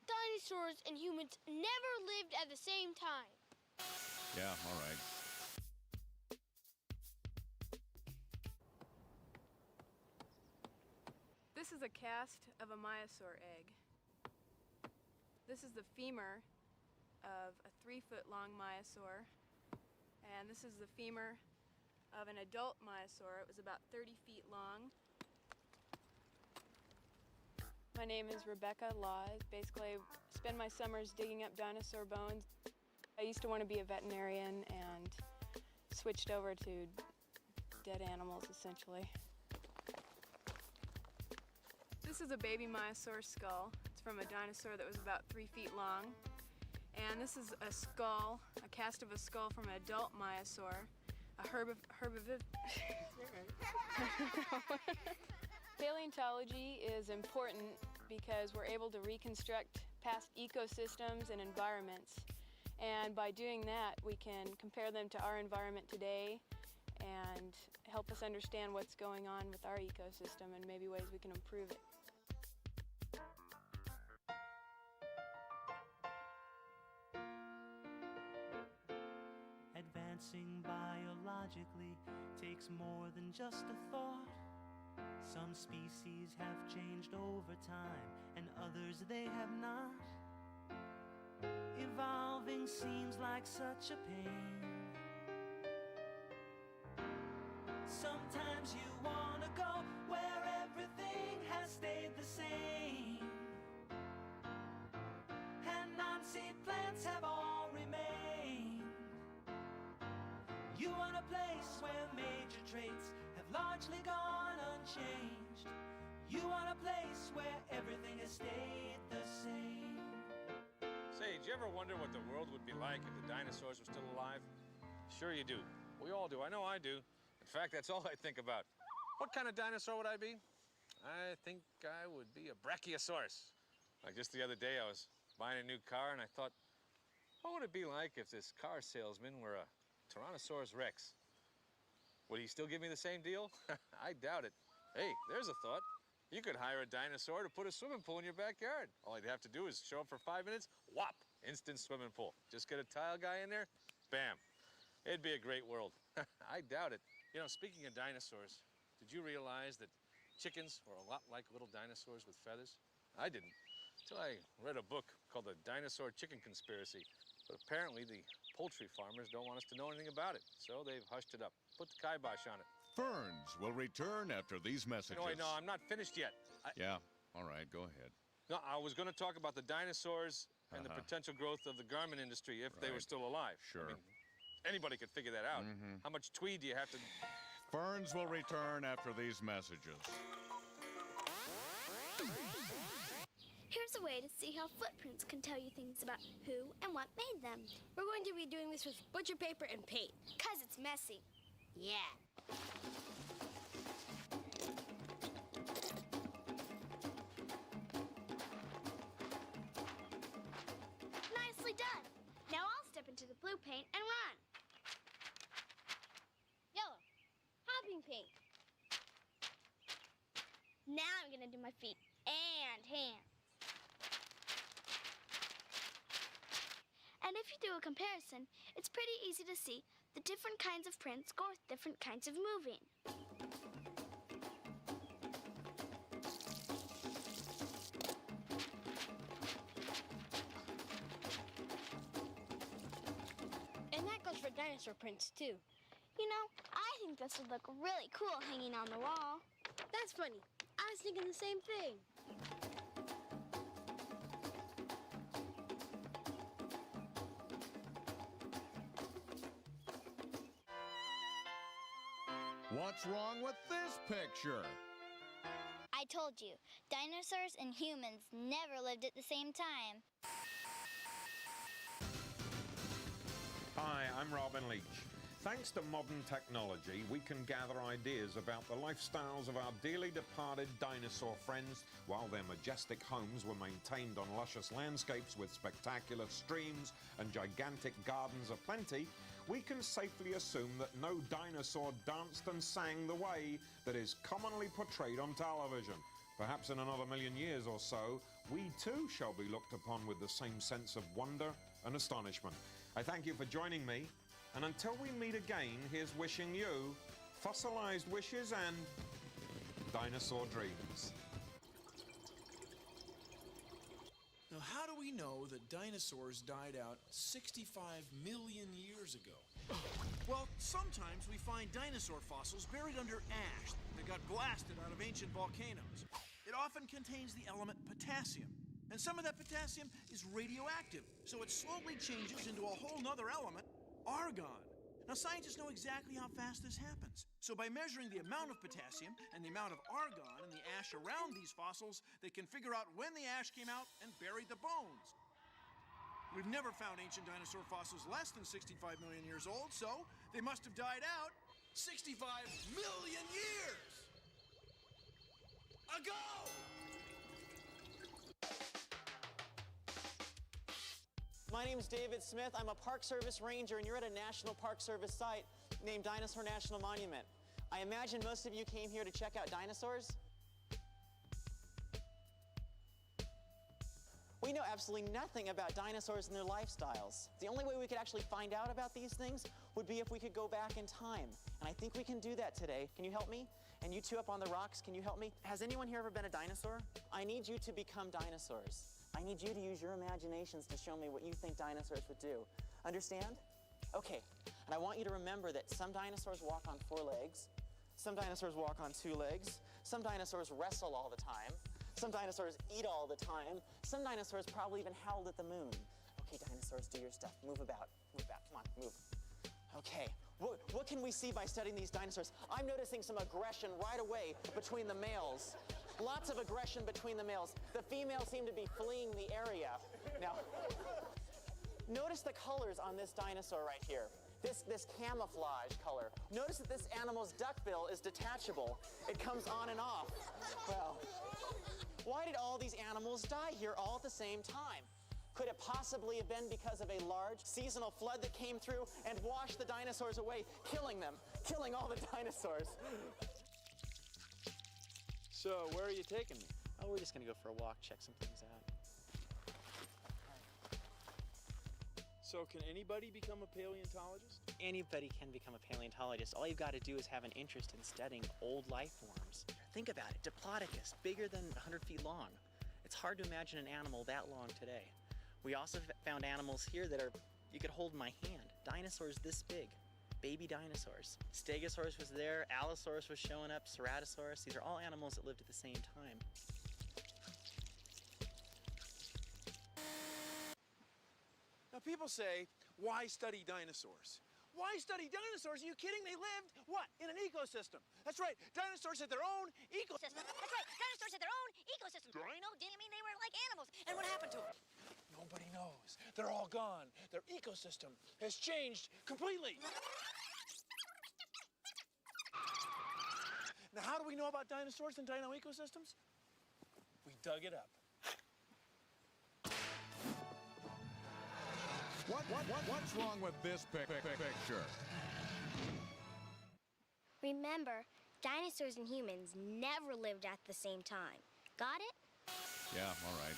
Dinosaurs and humans never lived at the same time. Yeah, all right. This is a cast of a myosaur egg. This is the femur of a 3-foot-long myosaur. And this is the femur of an adult myosaur. It was about 30 feet long. My name is Rebecca Law. Basically, I spend my summers digging up dinosaur bones. I used to want to be a veterinarian and switched over to dead animals, essentially. This is a baby myosaur skull. It's from a dinosaur that was about 3 feet long. And this is a skull, a cast of a skull from an adult myosaur, a herbivorous. Paleontology is important because we're able to reconstruct past ecosystems and environments. And by doing that, we can compare them to our environment today and help us understand what's going on with our ecosystem and maybe ways we can improve it. Advancing biologically takes more than just a thought. Some species have changed over time, and others they have not. Evolving seems like such a pain. Sometimes you wanna go where everything has stayed the same, and non-seed plants have all remained. You want a place where major traits have largely gone unchanged. You want a place where everything has stayed the same. Say, did you ever wonder what the world would be like if the dinosaurs were still alive? Sure you do. We all do. I know I do. In fact, that's all I think about. What kind of dinosaur would I be? I think I would be a brachiosaurus. Like just the other day, I was buying a new car, and I thought, what would it be like if this car salesman were a Tyrannosaurus Rex? Would he still give me the same deal? I doubt it. Hey, there's a thought. You could hire a dinosaur to put a swimming pool in your backyard. All he'd have to do is show up for 5 minutes, whop, instant swimming pool. Just get a tile guy in there, bam. It'd be a great world. I doubt it. You know, speaking of dinosaurs, did you realize that chickens were a lot like little dinosaurs with feathers? I didn't, until I read a book called The Dinosaur Chicken Conspiracy. But apparently the poultry farmers don't want us to know anything about it, so they've hushed it up. Put the kibosh on it. Ferns will return after these messages. No, wait, no, I'm not finished yet. Yeah, all right, go ahead. No, I was going to talk about the dinosaurs and the potential growth of the garment industry if they were still alive. Sure. I mean, anybody could figure that out. How much tweed do you have to... Ferns will return after these messages. Here's a way to see how footprints can tell you things about who and what made them. We're going to be doing this with butcher paper and paint. 'Cause it's messy. Yeah. Nicely done. Now I'll step into the blue paint and run. Yellow. Hopping paint. Now I'm gonna do my feet and hands. And if you do a comparison, it's pretty easy to see the different kinds of prints go with different kinds of moving. And that goes for dinosaur prints, too. You know, I think this would look really cool hanging on the wall. That's funny. I was thinking the same thing. What's wrong with this picture? I told you, dinosaurs and humans never lived at the same time. Hi, I'm Robin Leach. Thanks to modern technology, we can gather ideas about the lifestyles of our dearly departed dinosaur friends while their majestic homes were maintained on luscious landscapes with spectacular streams and gigantic gardens aplenty. We can safely assume that no dinosaur danced and sang the way that is commonly portrayed on television. Perhaps in another million years or so, we too shall be looked upon with the same sense of wonder and astonishment. I thank you for joining me, and until we meet again, here's wishing you fossilized wishes and dinosaur dreams. Now, how do we know that dinosaurs died out 65 million years ago? Well, sometimes we find dinosaur fossils buried under ash that got blasted out of ancient volcanoes. It often contains the element potassium. And some of that potassium is radioactive, so it slowly changes into a whole nother element, argon. Now, scientists know exactly how fast this happens. So by measuring the amount of potassium and the amount of argon in the ash around these fossils, they can figure out when the ash came out and buried the bones. We've never found ancient dinosaur fossils less than 65 million years old, so they must have died out 65 million years ago! My name's David Smith. I'm a Park Service ranger, and you're at a National Park Service site named Dinosaur National Monument. I imagine most of you came here to check out dinosaurs. We know absolutely nothing about dinosaurs and their lifestyles. The only way we could actually find out about these things would be if we could go back in time. And I think we can do that today. Can you help me? And you two up on the rocks, can you help me? Has anyone here ever been a dinosaur? I need you to become dinosaurs. I need you to use your imaginations to show me what you think dinosaurs would do. Understand? Okay, and I want you to remember that some dinosaurs walk on 4 legs, some dinosaurs walk on 2 legs, some dinosaurs wrestle all the time, some dinosaurs eat all the time, some dinosaurs probably even howled at the moon. Okay, dinosaurs, do your stuff. Move about, come on, move. Okay, what can we see by studying these dinosaurs? I'm noticing some aggression right away between the males. Lots of aggression between the males. The females seem to be fleeing the area. Now, notice the colors on this dinosaur right here. This camouflage color. Notice that this animal's duckbill is detachable. It comes on and off. Well, why did all these animals die here all at the same time? Could it possibly have been because of a large seasonal flood that came through and washed the dinosaurs away, killing them, killing all the dinosaurs? So, where are you taking me? Oh, we're just gonna go for a walk, check some things out. So, can anybody become a paleontologist? Anybody can become a paleontologist. All you've got to do is have an interest in studying old life forms. Think about it, Diplodocus, bigger than 100 feet long. It's hard to imagine an animal that long today. We also found animals here that you could hold in my hand. Dinosaurs this big, baby dinosaurs. Stegosaurus was there, Allosaurus was showing up, Ceratosaurus. These are all animals that lived at the same time. Now, people say, why study dinosaurs? Why study dinosaurs? Are you kidding? They lived, what, in an ecosystem. That's right, dinosaurs had their own ecosystem. That's right, dinosaurs had their own ecosystem. Dino didn't mean they were like animals. And what happened to them? Nobody knows. They're all gone. Their ecosystem has changed completely. Now, how do we know about dinosaurs and dino ecosystems? We dug it up. What's wrong with this picture? Remember, dinosaurs and humans never lived at the same time. Got it? Yeah, all right.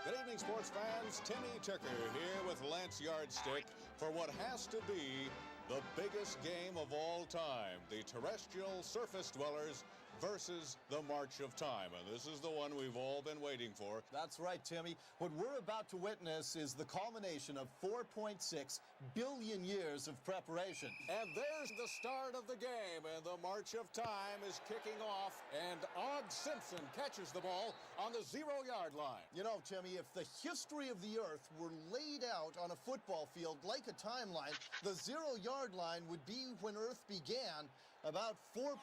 Good evening, sports fans. Timmy Tucker here with Lance Yardstick for what has to be the biggest game of all time. The terrestrial surface dwellers versus the March of Time. And this is the one we've all been waiting for. That's right, Timmy. What we're about to witness is the culmination of 4.6 billion years of preparation. And there's the start of the game, and the March of Time is kicking off, and Og Simpson catches the ball on the 0-yard line. You know, Timmy, if the history of the Earth were laid out on a football field like a timeline, the 0-yard line would be when Earth began about 4.6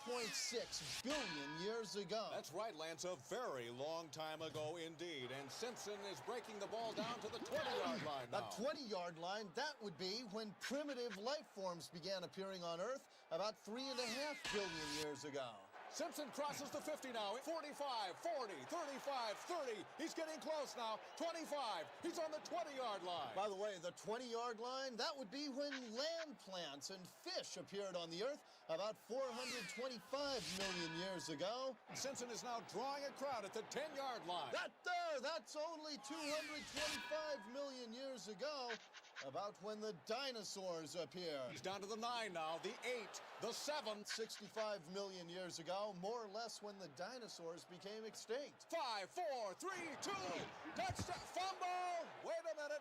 billion years ago. That's right, Lance, a very long time ago indeed. And Simpson is breaking the ball down to the 20-yard line now. The 20-yard line, that would be when primitive life forms began appearing on Earth about 3.5 billion years ago. Simpson crosses the 50 now. 45, 40, 35, 30. He's getting close now. 25. He's on the 20-yard line. By the way, the 20-yard line, that would be when land plants and fish appeared on the Earth about 425 million years ago. Simpson is now drawing a crowd at the 10-yard line. That's only 225 million years ago, about when the dinosaurs appeared. He's down to the 9 now, the 8, the 7. 65 million years ago, more or less when the dinosaurs became extinct. 5, 4, 3, 2, touchdown, fumble! Wait a minute,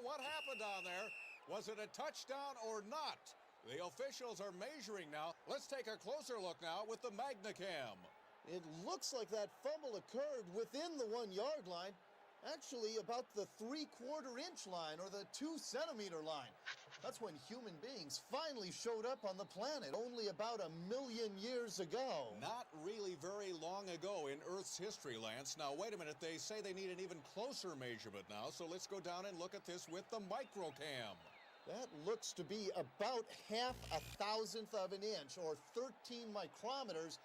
what happened down there? Was it a touchdown or not? The officials are measuring now. Let's take a closer look now with the MagnaCam. It looks like that fumble occurred within the 1-yard line. Actually, about the 3/4 inch line or the 2-centimeter line. That's when human beings finally showed up on the planet, only about 1 million years ago. Not really very long ago in Earth's history, Lance. Now, wait a minute. They say they need an even closer measurement now, so let's go down and look at this with the microcam. That looks to be about 0.005 of an inch, or 13 micrometers,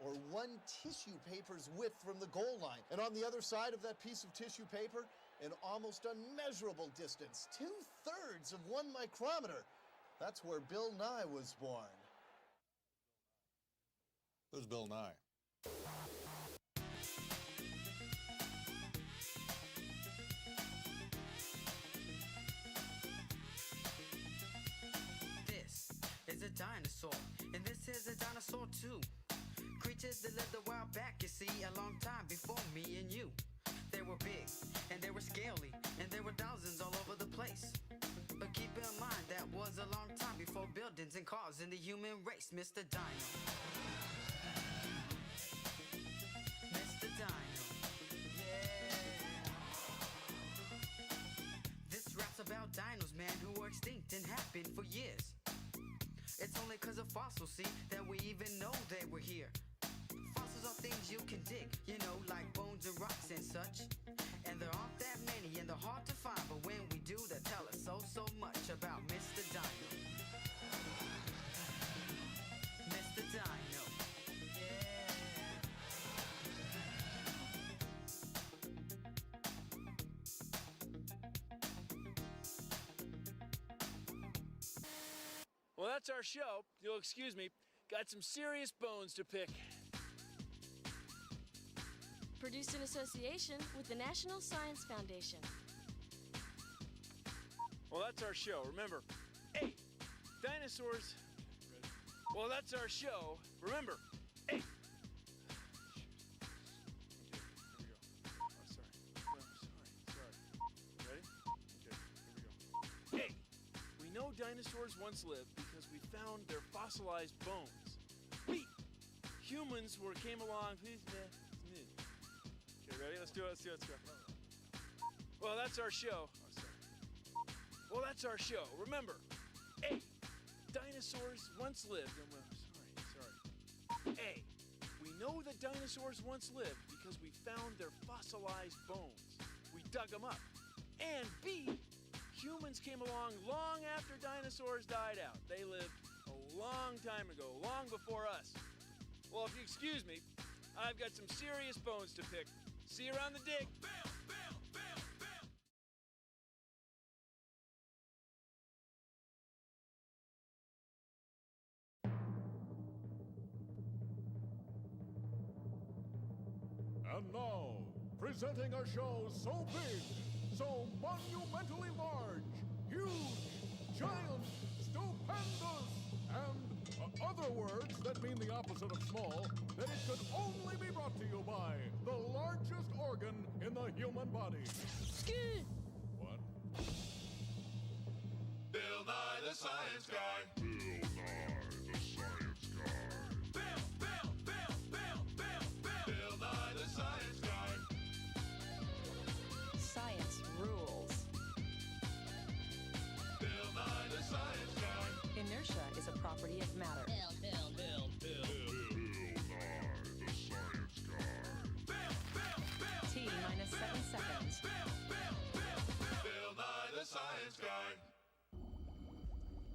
or 1 tissue paper's width from the goal line. And on the other side of that piece of tissue paper, an almost unmeasurable distance, 2/3 of 1 micrometer. That's where Bill Nye was born. Who's Bill Nye? This is a dinosaur, and this is a dinosaur too. Creatures that lived a while back, you see, a long time before me and you. They were big, and they were scaly, and there were thousands all over the place. But keep in mind, that was a long time before buildings and cars and the human race, Mr. Dino. Mr. Dino, yeah. This rap's about dinos, man, who were extinct and have been for years. It's only 'cause of fossils, see, that we even know they were here. Fossils are things you can dig, you know, like bones and rocks and such. And there aren't that many, and they're hard to find, but when we do, they tell us so much about Mr. Dino. Mr. Dino, yeah. Well, that's our show. You'll excuse me. Got some serious bones to pick. Produced in association with the National Science Foundation. Well, that's our show. Remember, hey, dinosaurs. Well, that's our show. Remember, hey. Sorry. Ready? Okay, here we go. Hey, we know dinosaurs once lived because we found their fossilized bones. We humans came along. Okay, ready? Let's do it. Let's go. Well, that's our show. Oh, sorry. Well, that's our show. Remember, hey, dinosaurs once lived. Sorry. A, we know that dinosaurs once lived because we found their fossilized bones. We dug them up. And B, humans came along long after dinosaurs died out. They lived a long time ago, long before us. Well, if you excuse me, I've got some serious bones to pick. See you around the dig. And now, presenting a show so big, so monumentally large, huge, giant, stupendous, and Other words that mean the opposite of small, that it could only be brought to you by the largest organ in the human body. Skin. What? Bill Nye the Science Guy. Bill Nye the Science Guy. Bill Nye the Science Guy. Science rules. Bill Nye the Science Guy. Inertia is a property of matter. Bill Nye the Science Guy. T minus 7 seconds. Bill Nye the Science Guy.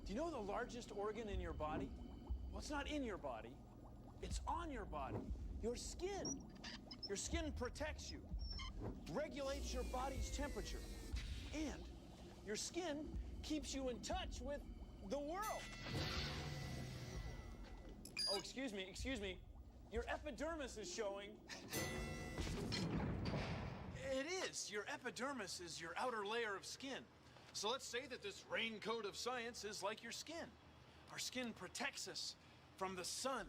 Do you know the largest organ in your body? Well, it's not in your body. It's on your body. Your skin. Your skin protects you, regulates your body's temperature, and your skin keeps you in touch with the world. Oh, excuse me. Your epidermis is showing. It is. Your epidermis is your outer layer of skin. So let's say that this raincoat of science is like your skin. Our skin protects us from the sun,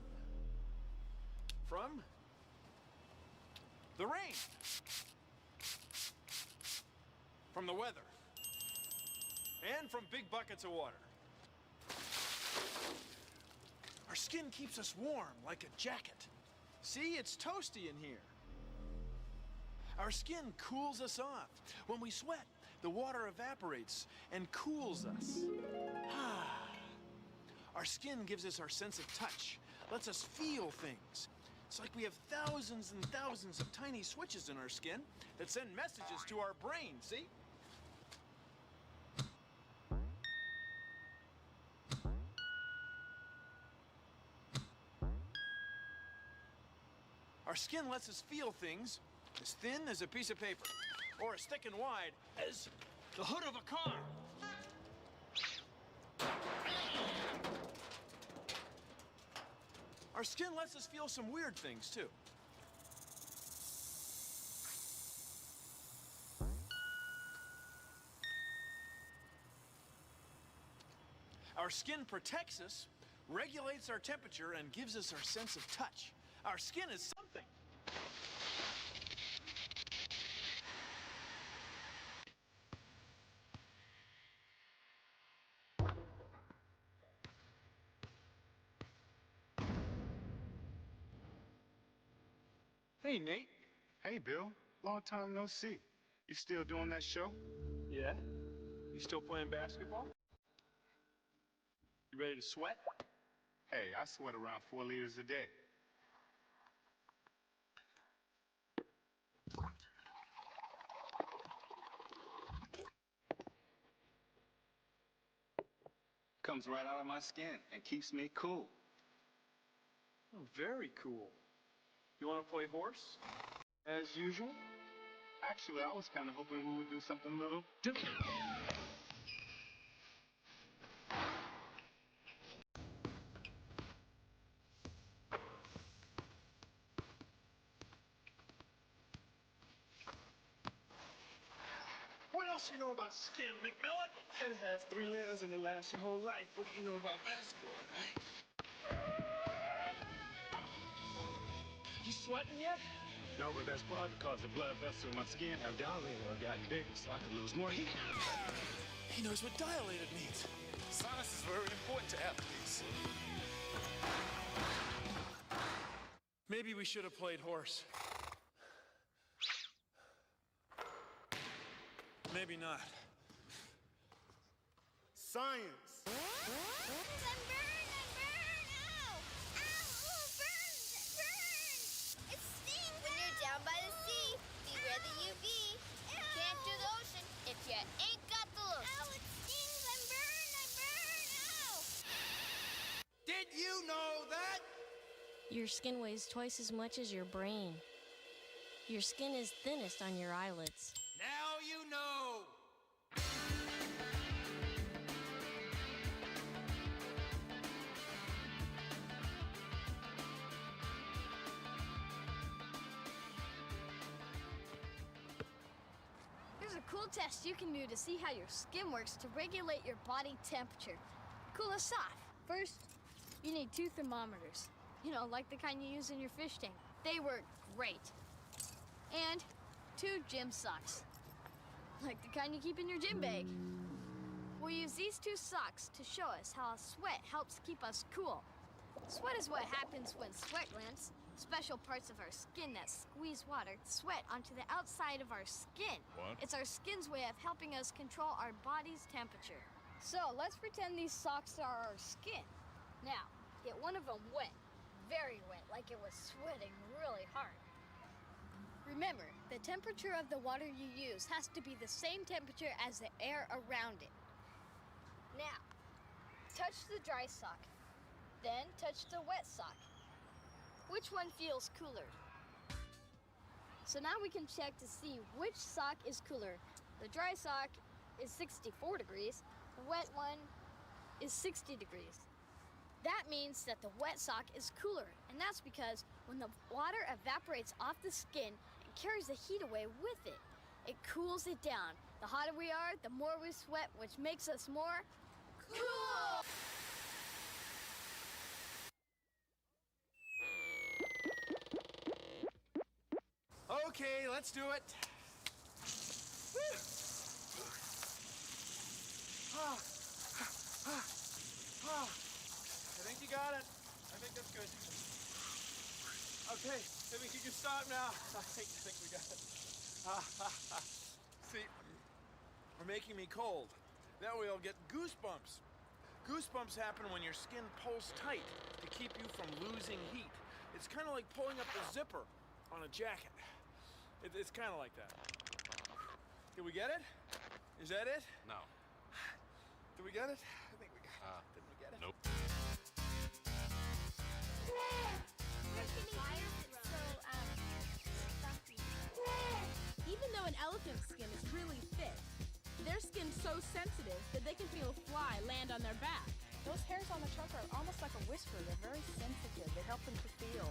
from the rain, from the weather, and from big buckets of water. Our skin keeps us warm like a jacket. See, it's toasty in here. Our skin cools us off. When we sweat, the water evaporates and cools us. Our skin gives us our sense of touch, lets us feel things. It's like we have thousands and thousands of tiny switches in our skin that send messages to our brain, see? Our skin lets us feel things as thin as a piece of paper, or as thick and wide as the hood of a car. Our skin lets us feel some weird things, too. Our skin protects us, regulates our temperature, and gives us our sense of touch. Our skin is something. Hey, Nate. Hey, Bill. Long time no see. You still doing that show? Yeah? You still playing basketball? You ready to sweat? Hey, I sweat around 4 liters a day. Comes right out of my skin and keeps me cool. Oh, very cool. You want to play horse? As usual. Actually, I was kind of hoping we would do something a little different. What else you know about skin, McMillan? It has 3 layers and it lasts your whole life. What do you know about basketball, right? You sweating yet? No, but that's probably because the blood vessels in my skin have dilated or gotten bigger, so I can lose more heat. He knows what dilated means. Science is very important to athletes. Maybe we should have played horse. Maybe not. Science. I'm burned! Ow! Ow! Oh, burn! It stings! When you're down by the sea, beware the UV. Can't do the ocean if you ain't got the lotion. Ow, it stings! I'm burned! Ow! Did you know that? Your skin weighs twice as much as your brain. Your skin is thinnest on your eyelids. Now you know. Here's a cool test you can do to see how your skin works to regulate your body temperature. Cool us off. First, you need 2 thermometers. You know, like the kind you use in your fish tank. They work great. And 2 gym socks. Like the kind you keep in your gym bag. We'll use these 2 socks to show us how sweat helps keep us cool. Sweat is what happens when sweat glands, special parts of our skin that squeeze water, sweat onto the outside of our skin. What? It's our skin's way of helping us control our body's temperature. So let's pretend these socks are our skin. Now, get one of them wet, very wet, like it was sweating really hard. Remember, the temperature of the water you use has to be the same temperature as the air around it. Now, touch the dry sock, then touch the wet sock. Which one feels cooler? So now we can check to see which sock is cooler. The dry sock is 64 degrees, the wet one is 60 degrees. That means that the wet sock is cooler, and that's because when the water evaporates off the skin, it carries the heat away with it. It cools it down. The hotter we are, the more we sweat, which makes us more cool! Okay, let's do it. I think you got it. I think that's good. Okay, I think you can stop now. I think we got it. See, we're making me cold. That way I'll get goosebumps. Goosebumps happen when your skin pulls tight to keep you from losing heat. It's kind of like pulling up the zipper on a jacket. It's kind of like that. Did we get it? Is that it? No. Did we get it? I think we got it. Did we get it? Nope. Even though an elephant's skin is really thick, their skin's so sensitive that they can feel a fly land on their back. Those hairs on the trunk are almost like a whisper. They're very sensitive. They help them to feel.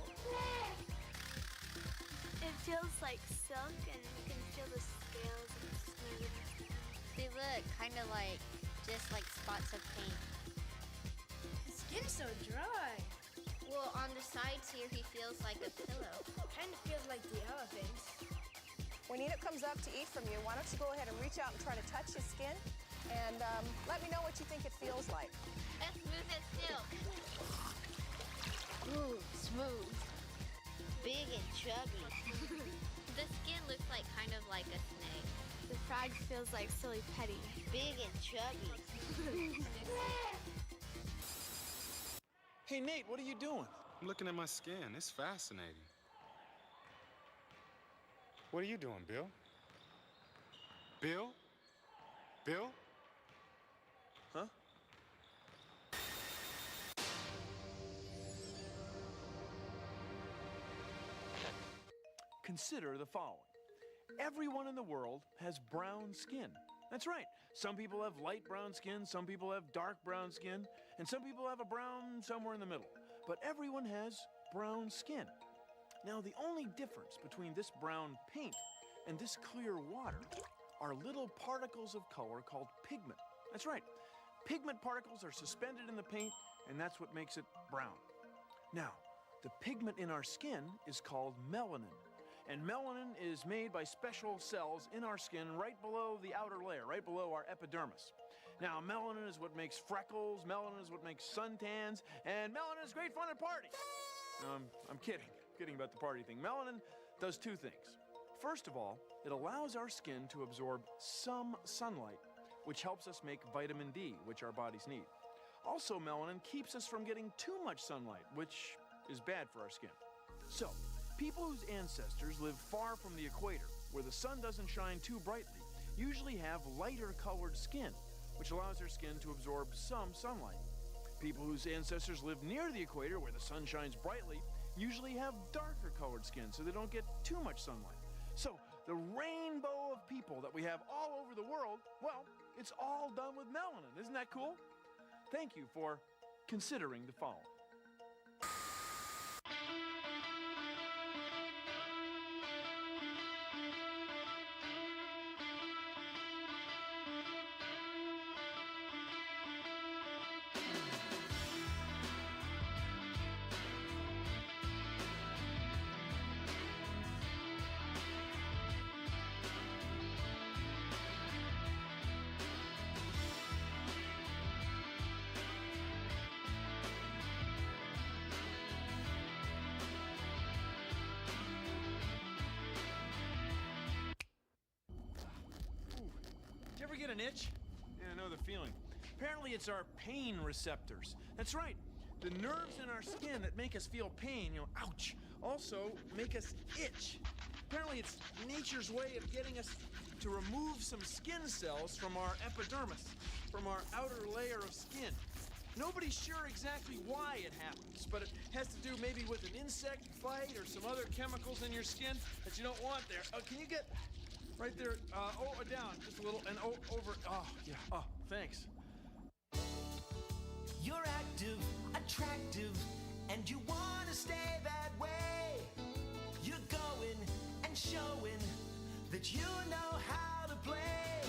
It feels like silk, and you can feel the scales and smooth. They look kind of like just like spots of paint. His skin's so dry. Well, on the sides here, he feels like a pillow. Kind of feels like the elephants. When Enoch comes up to eat from you, why don't you go ahead and reach out and try to touch his skin, and let me know what you think it feels like. As smooth as silk. Ooh, smooth. Big and chubby. The skin looks like kind of like a snake. The frog feels like silly petty. Big and chubby. Hey, Nate, what are you doing? I'm looking at my skin. It's fascinating. What are you doing, Bill? Bill? Bill? Huh? Consider the following. Everyone in the world has brown skin. That's right. Some people have light brown skin, some people have dark brown skin, and some people have a brown somewhere in the middle. But everyone has brown skin. Now, the only difference between this brown paint and this clear water are little particles of color called pigment. That's right. Pigment particles are suspended in the paint, and that's what makes it brown. Now, the pigment in our skin is called melanin. And melanin is made by special cells in our skin right below the outer layer, right below our epidermis. Now, melanin is what makes freckles, melanin is what makes suntans, and melanin is great fun at parties. I'm kidding about the party thing. Melanin does 2 things. First of all, it allows our skin to absorb some sunlight, which helps us make vitamin D, which our bodies need. Also, melanin keeps us from getting too much sunlight, which is bad for our skin. So, people whose ancestors lived far from the equator, where the sun doesn't shine too brightly, usually have lighter colored skin, which allows their skin to absorb some sunlight. People whose ancestors lived near the equator, where the sun shines brightly, usually have darker colored skin, so they don't get too much sunlight. So, the rainbow of people that we have all over the world, well, it's all done with melanin. Isn't that cool? Thank you for considering the following. an itch? Yeah, I know the feeling. Apparently it's our pain receptors. That's right. The nerves in our skin that make us feel pain, ouch, also make us itch. Apparently it's nature's way of getting us to remove some skin cells from our epidermis, from our outer layer of skin. Nobody's sure exactly why it happens, but it has to do maybe with an insect bite or some other chemicals in your skin that you don't want there. Can you get right there, down just a little and over, oh, yeah, oh, thanks. You're active, attractive, and you want to stay that way. You're going and showing that you know how to play.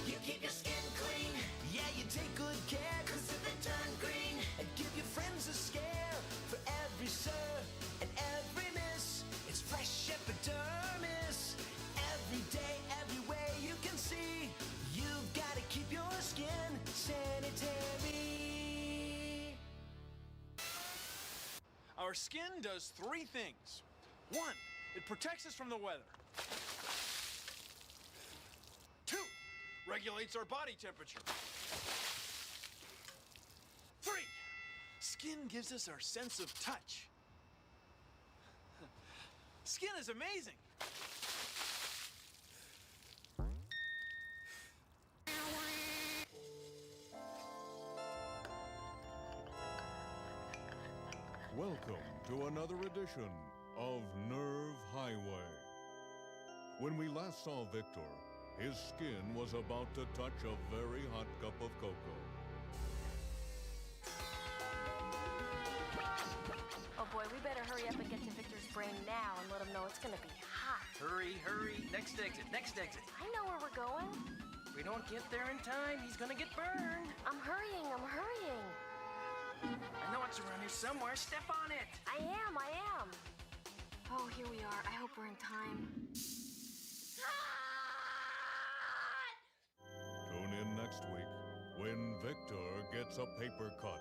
You keep your skin clean, yeah, you take good care, 'cause if they turn green, and give your friends a scare. For every sir and every miss, it's fresh epidermis. Every day, every way you can see, you've got to keep your skin sanitary. Our skin does 3 things. 1, it protects us from the weather. 2, regulates our body temperature. 3, skin gives us our sense of touch. Skin is amazing. Welcome to another edition of Nerve Highway. When we last saw Victor, his skin was about to touch a very hot cup of cocoa. Oh boy, we better hurry up and get to Victor's brain now and let him know it's gonna be hot. Hurry, hurry. Next exit, next exit. I know where we're going. If we don't get there in time, he's gonna get burned. I'm hurrying. I know it's around here somewhere. Step on it. I am. Oh, here we are. I hope we're in time. Tune in next week when Victor gets a paper cut.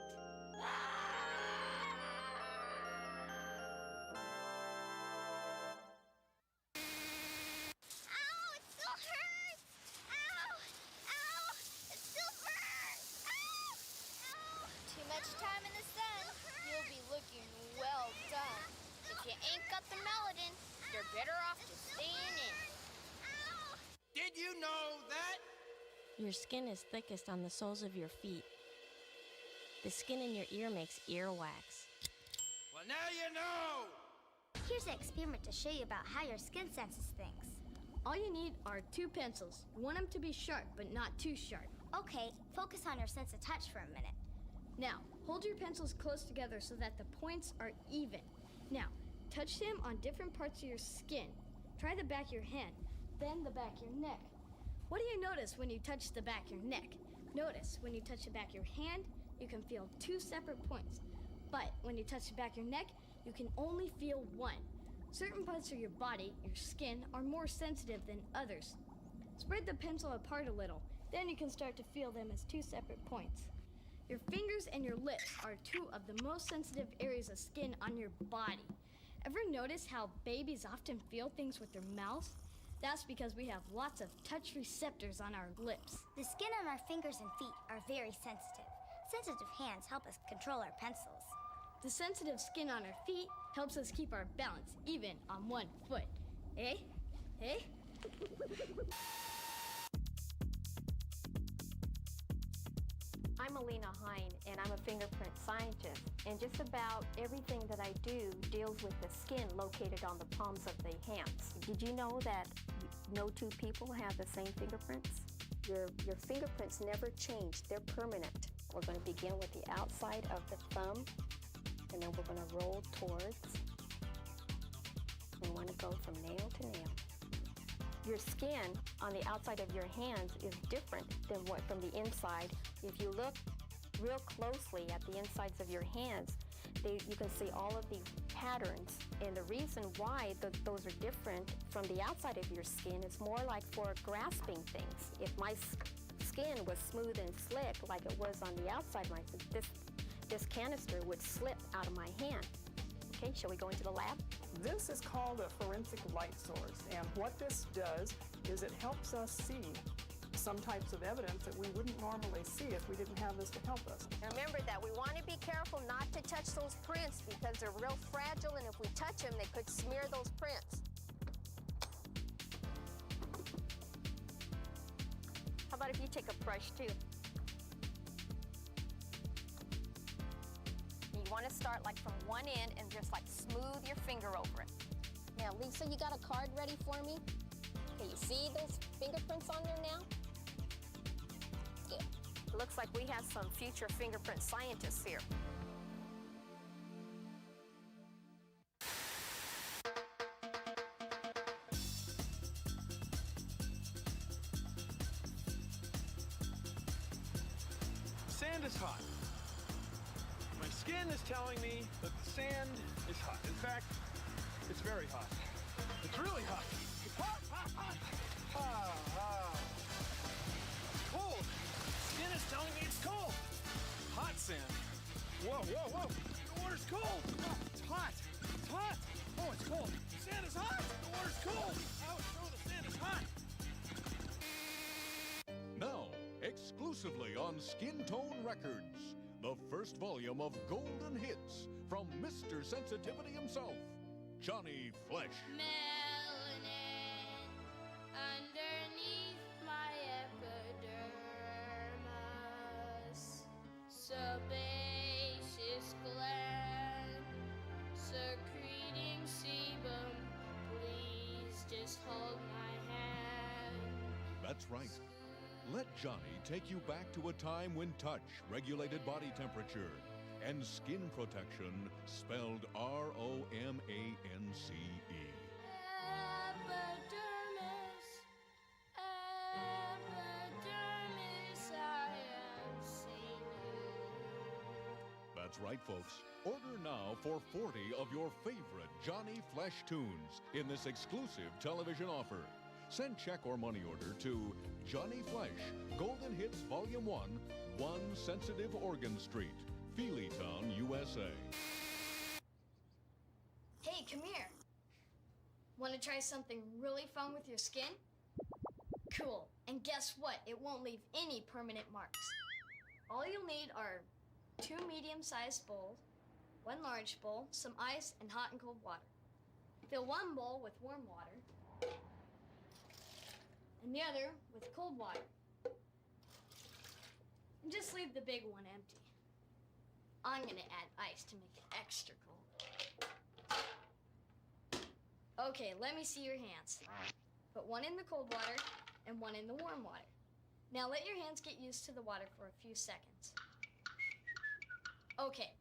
Time in the sun, you'll be looking well done. If you ain't got the melanin, you're better off just staying in. Did you know that? Your skin is thickest on the soles of your feet. The skin in your ear makes earwax. Well, now you know! Here's an experiment to show you about how your skin senses things. All you need are 2 pencils. You want them to be sharp, but not too sharp. Okay, focus on your sense of touch for a minute. Now, hold your pencils close together so that the points are even. Now, touch them on different parts of your skin. Try the back of your hand, then the back of your neck. What do you notice when you touch the back of your neck? Notice when you touch the back of your hand, you can feel 2 separate points. But when you touch the back of your neck, you can only feel 1. Certain parts of your body, your skin, are more sensitive than others. Spread the pencil apart a little, then you can start to feel them as 2 separate points. Your fingers and your lips are 2 of the most sensitive areas of skin on your body. Ever notice how babies often feel things with their mouths? That's because we have lots of touch receptors on our lips. The skin on our fingers and feet are very sensitive. Sensitive hands help us control our pencils. The sensitive skin on our feet helps us keep our balance even on 1 foot. Eh? Eh? I'm Alina Hine, and I'm a fingerprint scientist. And just about everything that I do deals with the skin located on the palms of the hands. Did you know that no 2 people have the same fingerprints? Your fingerprints never change. They're permanent. We're going to begin with the outside of the thumb, and then we're going to roll towards. We want to go from nail to nail. Your skin on the outside of your hands is different than what from the inside. If you look real closely at the insides of your hands, you can see all of these patterns. And the reason why those are different from the outside of your skin is more like for grasping things. If my skin was smooth and slick like it was on the outside, this canister would slip out of my hand. Okay, shall we go into the lab? This is called a forensic light source, and what this does is it helps us see some types of evidence that we wouldn't normally see if we didn't have this to help us. And remember that we want to be careful not to touch those prints because they're real fragile, and if we touch them, they could smear those prints. How about if you take a brush too? You want to start like from one end and just like smooth your finger over it. Now, Lisa, you got a card ready for me? Okay, you see those fingerprints on there now? Good. It looks like we have some future fingerprint scientists here. Sand is hot. My skin is telling me that the sand is hot. In fact, it's very hot. It's really hot. It's hot, hot, hot. Cold. Skin is telling me it's cold. Hot sand. Whoa, whoa, whoa. The water's cold. It's hot. It's hot. Oh, it's cold. The sand is hot. The water's cold. Ouch, oh, the sand is hot. Now, exclusively on Skin Tone Records, the first volume of Golden Hits from Mr. Sensitivity himself, Johnny Flesh. Melanin underneath my epidermis, sebaceous gland secreting sebum. Please just hold my hand. That's right. Let Johnny take you back to a time when touch regulated body temperature and skin protection spelled R-O-M-A-N-C-E. Epidermis, epidermis, I am seeing. That's right, folks. Order now for 40 of your favorite Johnny Flesh tunes in this exclusive television offer. Send check or money order to Johnny Flesh, Golden Hits Volume 1, 1 Sensitive Organ Street, Feelytown, USA. Hey, come here. Want to try something really fun with your skin? Cool. And guess what? It won't leave any permanent marks. All you'll need are 2 medium-sized bowls, 1 large bowl, some ice, and hot and cold water. Fill 1 bowl with warm water, and the other with cold water. And just leave the big one empty. I'm gonna add ice to make it extra cold. Okay, let me see your hands. Put 1 in the cold water and 1 in the warm water. Now let your hands get used to the water for a few seconds. Okay,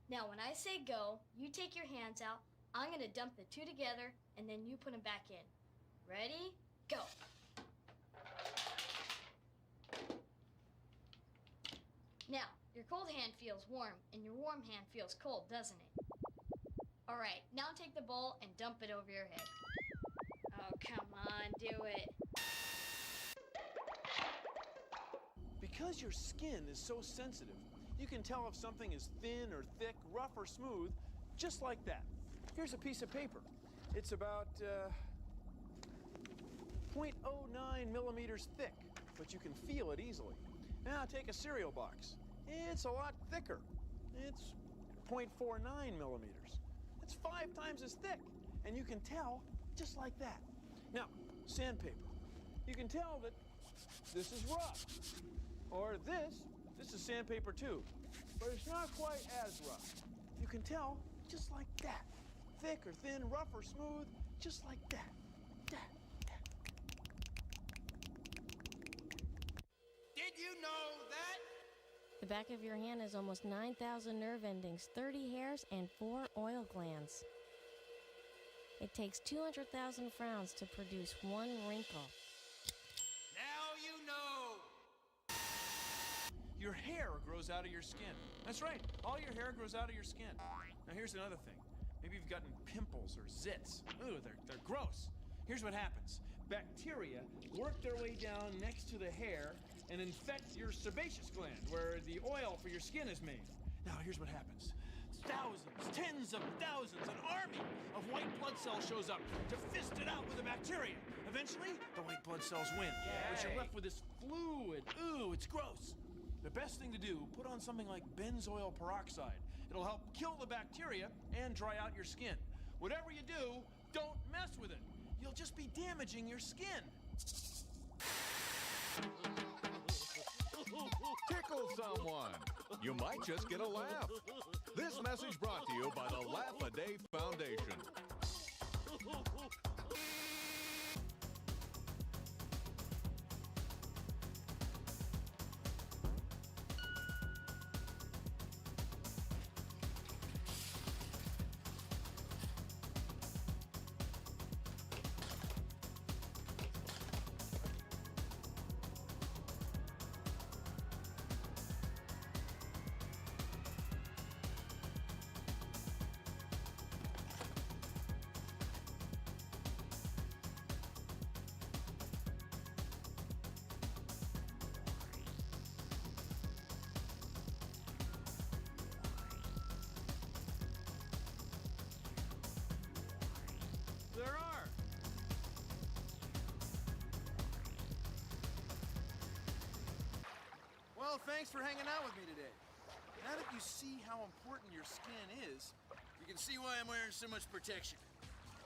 now when I say go, you take your hands out, I'm gonna dump the 2 together, and then you put them back in. Ready? Go. Now, your cold hand feels warm, and your warm hand feels cold, doesn't it? All right, now take the bowl and dump it over your head. Oh, come on, do it. Because your skin is so sensitive, you can tell if something is thin or thick, rough or smooth, just like that. Here's a piece of paper. It's about 0.09 millimeters thick, but you can feel it easily. Now take a cereal box. It's a lot thicker. It's 0.49 millimeters. It's 5 times as thick, and you can tell just like that. Now, sandpaper. You can tell that this is rough, or this is sandpaper too, but it's not quite as rough. You can tell just like that. Thick or thin, rough or smooth, just like that. Did you know that? The back of your hand has almost 9,000 nerve endings, 30 hairs, and 4 oil glands. It takes 200,000 frowns to produce 1 wrinkle. Now you know. Your hair grows out of your skin. That's right, all your hair grows out of your skin. Now here's another thing. Maybe you've gotten pimples or zits. Ooh, they're gross. Here's what happens. Bacteria work their way down next to the hair and infect your sebaceous gland, where the oil for your skin is made. Now here's what happens. Thousands, tens of thousands, an army of white blood cells shows up to fist it out with the bacteria. Eventually, the white blood cells win. But you're left with this fluid. Ooh, it's gross. The best thing to do, put on something like benzoyl peroxide. It'll help kill the bacteria and dry out your skin. Whatever you do, don't mess with it. You'll just be damaging your skin. Tickle someone. You might just get a laugh. This message brought to you by the Laugh a Day Foundation. There are. Well, thanks for hanging out with me today. Now that you see how important your skin is, you can see why I'm wearing so much protection.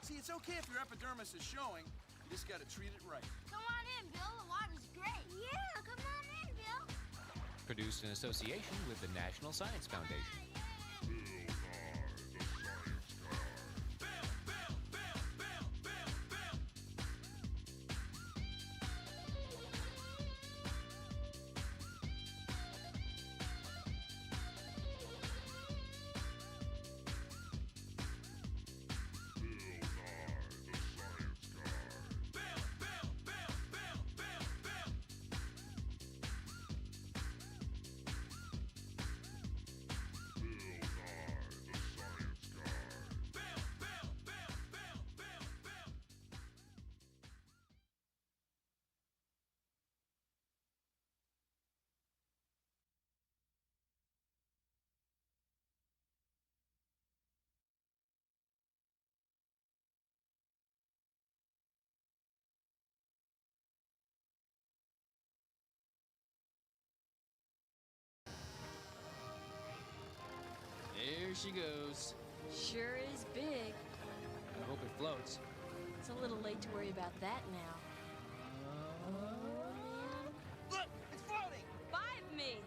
See, it's okay if your epidermis is showing, you just gotta treat it right. Come on in, Bill. The water's great. Yeah, come on in, Bill. Produced in association with the National Science Foundation. There she goes. Sure is big. I hope it floats. It's a little late to worry about that now. Look, it's floating! 5 me!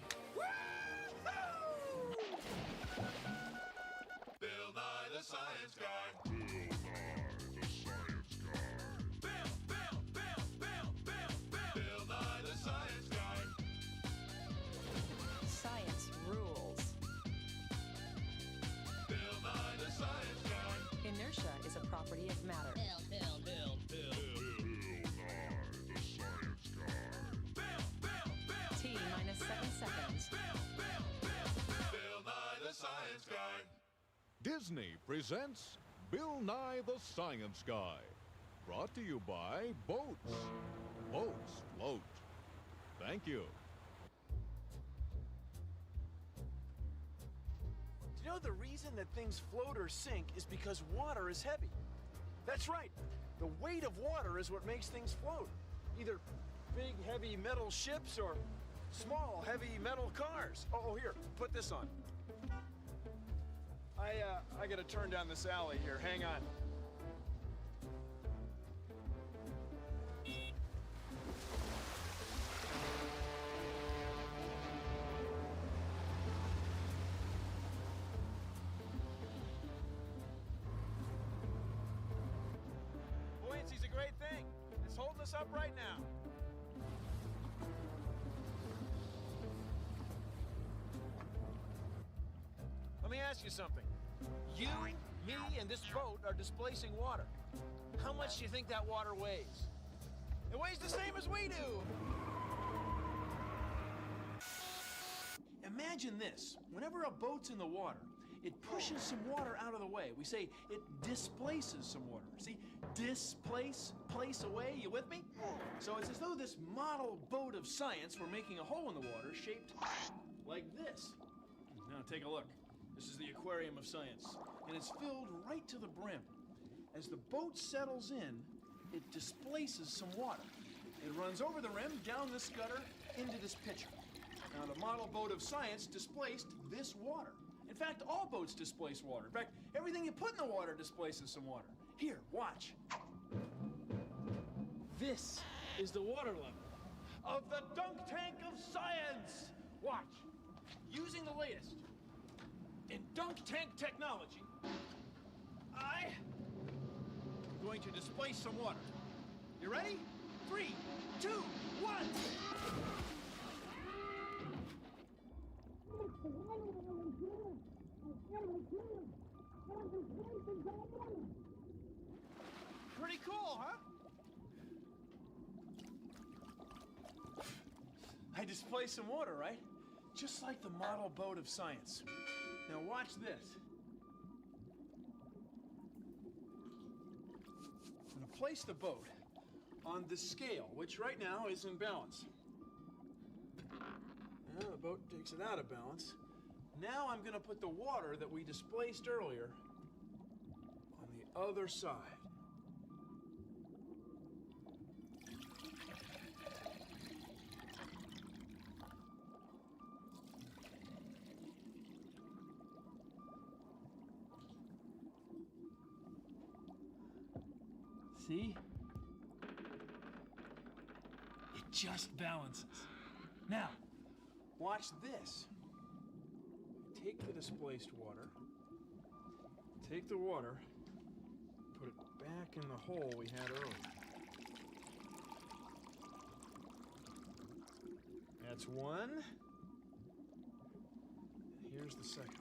Bill Nye the Science Guy. Bill Nye the Science Guy. Science rules. Bill Nye the Science Guy. Inertia is a property of matter. Bill Nye the Science Guy. T minus 7 seconds. Bill Nye the Science Guy. Disney presents Bill Nye the Science Guy. Brought to you by Boats. Boats float. Thank you. Do you know the reason that things float or sink is because water is heavy? That's right. The weight of water is what makes things float. Either big, heavy metal ships or small, heavy metal cars. Oh, here, put this on. I gotta turn down this alley here. Hang on. Buoyancy's a great thing. It's holding us up right now. Let me ask you something. You, me, and this boat are displacing water. How much do you think that water weighs? It weighs the same as we do. Imagine this. Whenever a boat's in the water, it pushes some water out of the way. We say it displaces some water. See, displace, place away, you with me? So it's as though this model boat of science were making a hole in the water shaped like this. Now take a look. This is the aquarium of science, and it's filled right to the brim. As the boat settles in, it displaces some water. It runs over the rim, down this gutter, into this pitcher. Now, the model boat of science displaced this water. In fact, all boats displace water. In fact, everything you put in the water displaces some water. Here, watch. This is the water level of the dunk tank of science. Watch. Using the latest in dunk tank technology, I'm going to displace some water. You ready? 3, 2, 1. Pretty cool, huh? I displaced some water, right? Just like the model boat of science. Now watch this. I'm going to place the boat on the scale, which right now is in balance. Now the boat takes it out of balance. Now I'm going to put the water that we displaced earlier on the other side. See? It just balances. Now, watch this. Take the displaced water, take the water, put it back in the hole we had earlier. That's one. Here's the second.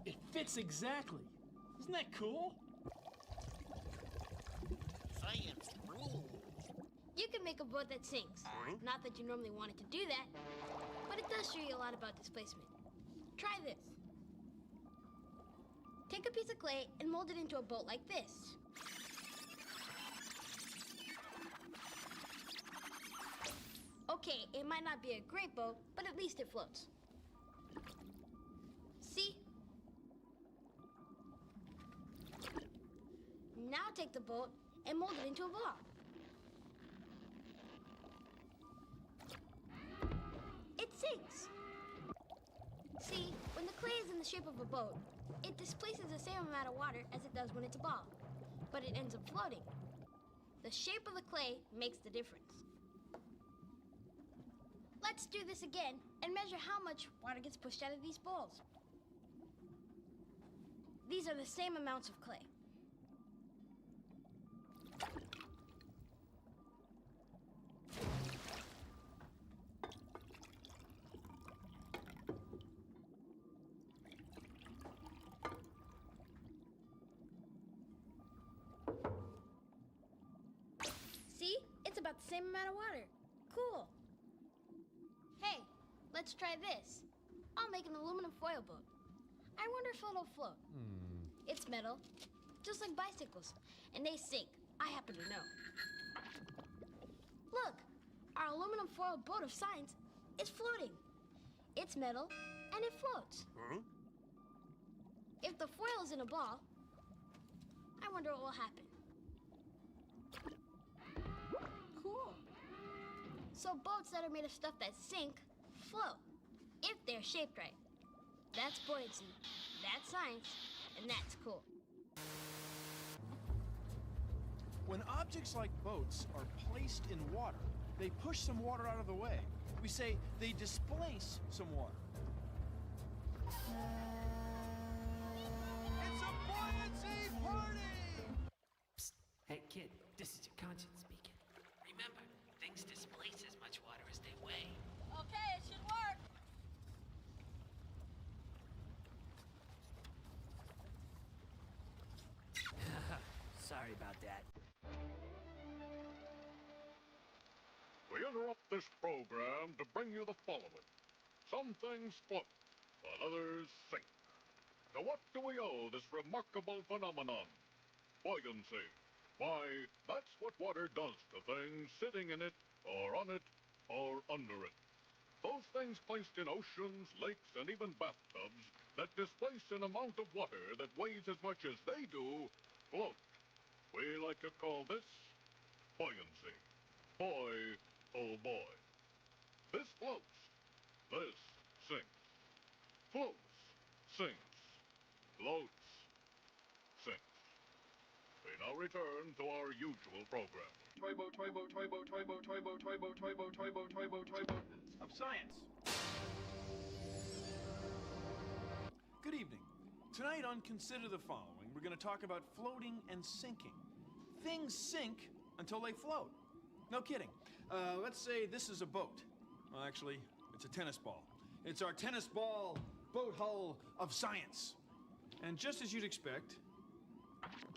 It fits exactly. Isn't that cool? Science rules. You can make a boat that sinks. Not that you normally want it to do that, but it does show you a lot about displacement. Try this. Take a piece of clay and mold it into a boat like this. Okay, it might not be a great boat, but at least it floats. See? Now take the boat and mold it into a ball. It sinks. See, when the clay is in the shape of a boat, it displaces the same amount of water as it does when it's a ball, but it ends up floating. The shape of the clay makes the difference. Let's do this again and measure how much water gets pushed out of these bowls. These are the same amounts of clay. See? It's about the same amount of water. Cool. Hey, let's try this. I'll make an aluminum foil boat. I wonder if it'll float. It's metal, just like bicycles, and they sink. I happen to know. Look, our aluminum foil boat of science is floating. It's metal, and it floats. If the foil is in a ball, I wonder what will happen. Cool. So boats that are made of stuff that sink float, if they're shaped right. That's buoyancy, that's science, and that's cool. When objects like boats are placed in water, they push some water out of the way. We say they displace some water. It's a buoyancy party! Psst. Hey, kid, this is your conscience speaking. Remember, things displace as much water as they weigh. Okay, it should work. Sorry about that. We interrupt this program to bring you the following. Some things float, while others sink. To what do we owe this remarkable phenomenon? Buoyancy. Why, that's what water does to things sitting in it, or on it, or under it. Those things placed in oceans, lakes, and even bathtubs that displace an amount of water that weighs as much as they do float. We like to call this buoyancy. Boy, oh boy. This floats. This sinks. Floats, sinks. Floats, sinks. We now return to our usual program. Toy boat of science. Good evening. Tonight on Consider the Following, we're going to talk about floating and sinking. Things sink until they float. No kidding. Let's say this is a boat. Well, actually, it's a tennis ball. It's our tennis ball boat hull of science. And just as you'd expect,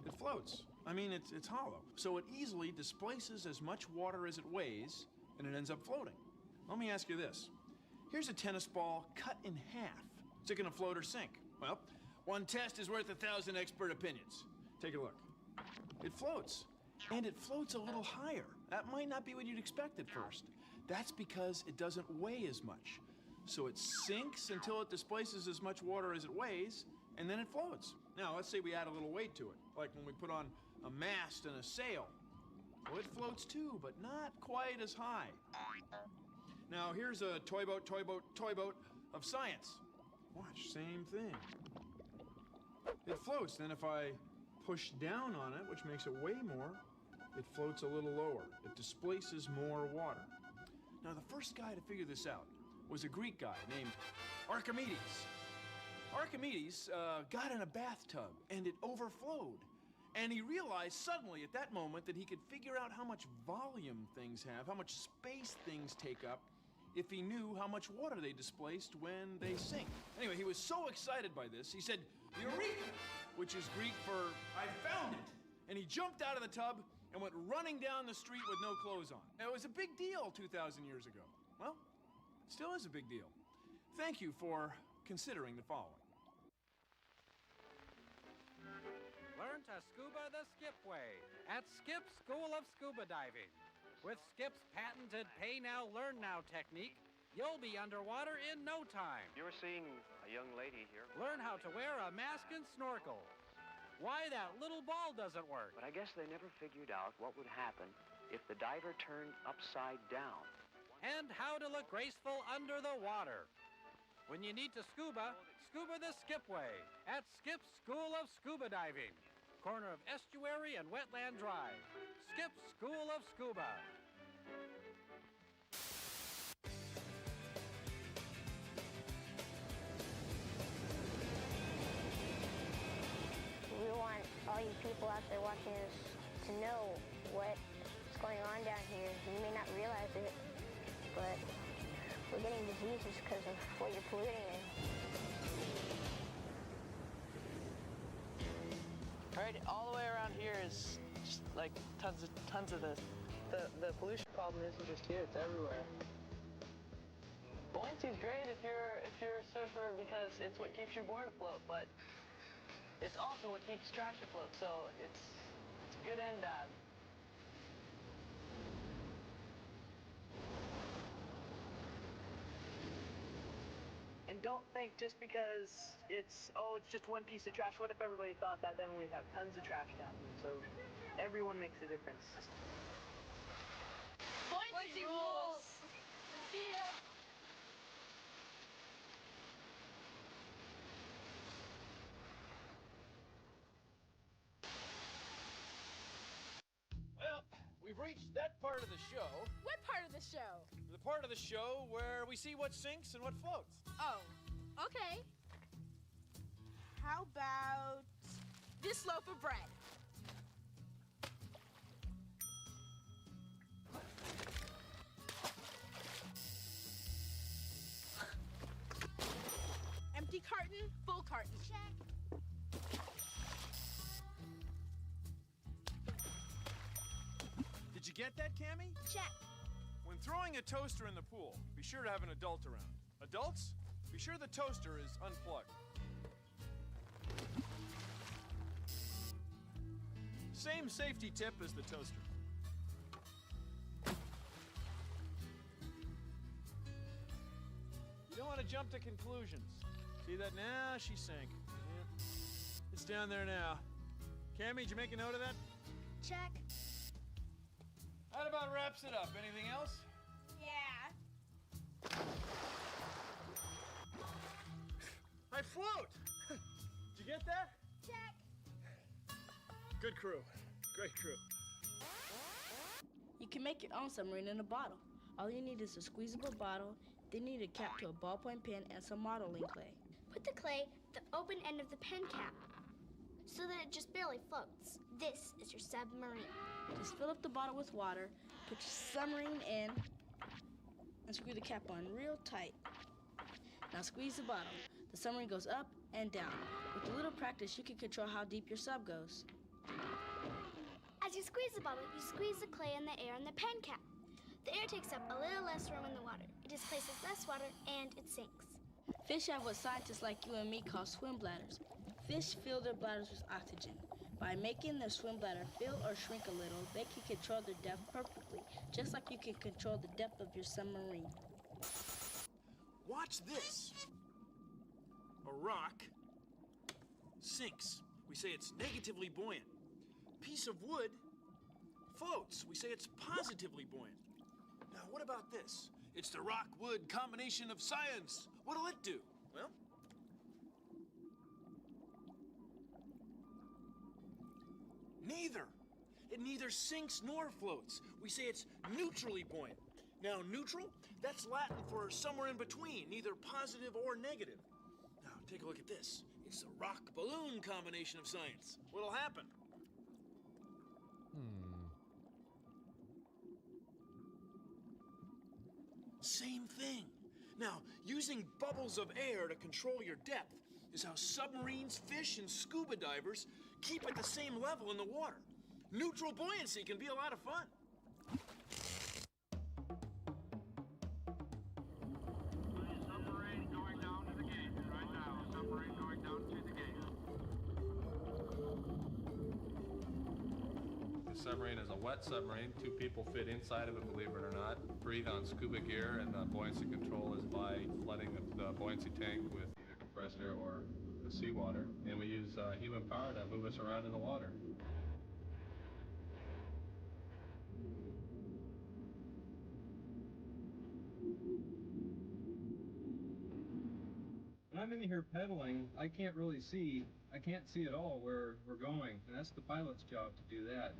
it floats. I mean, it's hollow. So it easily displaces as much water as it weighs, and it ends up floating. Let me ask you this. Here's a tennis ball cut in half. Is it gonna float or sink? Well, one test is worth 1,000 expert opinions. Take a look. It floats, and it floats a little higher. That might not be what you'd expect at first. That's because it doesn't weigh as much. So it sinks until it displaces as much water as it weighs, and then it floats. Now, let's say we add a little weight to it, like when we put on a mast and a sail. Well, it floats too, but not quite as high. Now, here's a toy boat of science. Watch, same thing. It floats, then if I push down on it, which makes it weigh more, it floats a little lower. It displaces more water. Now, the first guy to figure this out was a Greek guy named Archimedes. Archimedes got in a bathtub, and it overflowed. And he realized suddenly at that moment that he could figure out how much volume things have, how much space things take up, if he knew how much water they displaced when they sink. Anyway, he was so excited by this, he said, "Eureka!" which is Greek for, "I found it!" And he jumped out of the tub and went running down the street with no clothes on. It was a big deal 2,000 years ago. Well, it still is a big deal. Thank you for considering the following. Learn to scuba the Skip way at Skip's School of Scuba Diving. With Skip's patented Pay Now, Learn Now technique, you'll be underwater in no time. You're seeing a young lady here. Learn how to wear a mask and snorkel. Why that little ball doesn't work. But I guess they never figured out what would happen if the diver turned upside down. And how to look graceful under the water. When you need to scuba, scuba the Skip way at Skip's School of Scuba Diving. Corner of Estuary and Wetland Drive. Skip's School of Scuba. We want all you people out there watching us to know what's going on down here. You may not realize it, but we're getting diseases because of what you're polluting in. Right, all the way around here is just like tons of this. The pollution problem isn't just here; it's everywhere. Buoyancy is great if you're a surfer because it's what keeps your board afloat, but it's also what keeps trash afloat. So it's good and bad. And don't think just because it's just one piece of trash. What if everybody thought that? Then we'd have tons of trash down here. So everyone makes a difference. Buoyancy rules! See ya! Well, we've reached that part of the show. What part of the show? The part of the show where we see what sinks and what floats. Oh, okay. How about this loaf of bread? Empty carton, full carton. Check. Did you get that, Cammie? Check. When throwing a toaster in the pool, be sure to have an adult around. Adults, be sure the toaster is unplugged. Same safety tip as the toaster. to jump to conclusions. See that now? She sank. Yeah. It's down there now. Cammy, did you make a note of that? Check. That about wraps it up. Anything else? Yeah. I float! Did you get that? Check. Good crew. Great crew. You can make your own submarine in a bottle. All you need is a squeezable bottle, then you need a cap to a ballpoint pen and some modeling clay. Put the clay at the open end of the pen cap so that it just barely floats. This is your submarine. Just fill up the bottle with water, put your submarine in, and screw the cap on real tight. Now squeeze the bottle. The submarine goes up and down. With a little practice, you can control how deep your sub goes. As you squeeze the bottle, you squeeze the clay and the air in the pen cap. The air takes up a little less room in the water. It displaces less water and it sinks. Fish have what scientists like you and me call swim bladders. Fish fill their bladders with oxygen. By making their swim bladder fill or shrink a little, they can control their depth perfectly, just like you can control the depth of your submarine. Watch this. A rock sinks. We say it's negatively buoyant. Piece of wood floats. We say it's positively buoyant. Now, what about this? It's the rock-wood combination of science. What'll it do? Well, neither. It neither sinks nor floats. We say it's neutrally buoyant. Now, neutral, that's Latin for somewhere in between, neither positive or negative. Now, take a look at this. It's the rock-balloon combination of science. What'll happen? Same thing. Now, using bubbles of air to control your depth is how submarines, fish, and scuba divers keep at the same level in the water. Neutral buoyancy can be a lot of fun. Submarine going down to the gate right now. Submarine going down to the gate. The submarine is a wet submarine. 2 people fit inside of it, believe it or not. Breathe on scuba gear, and the buoyancy control is by flooding the buoyancy tank with either compressed air or the seawater. And we use human power to move us around in the water. When I'm in here pedaling, I can't really see. I can't see at all where we're going, and that's the pilot's job to do that.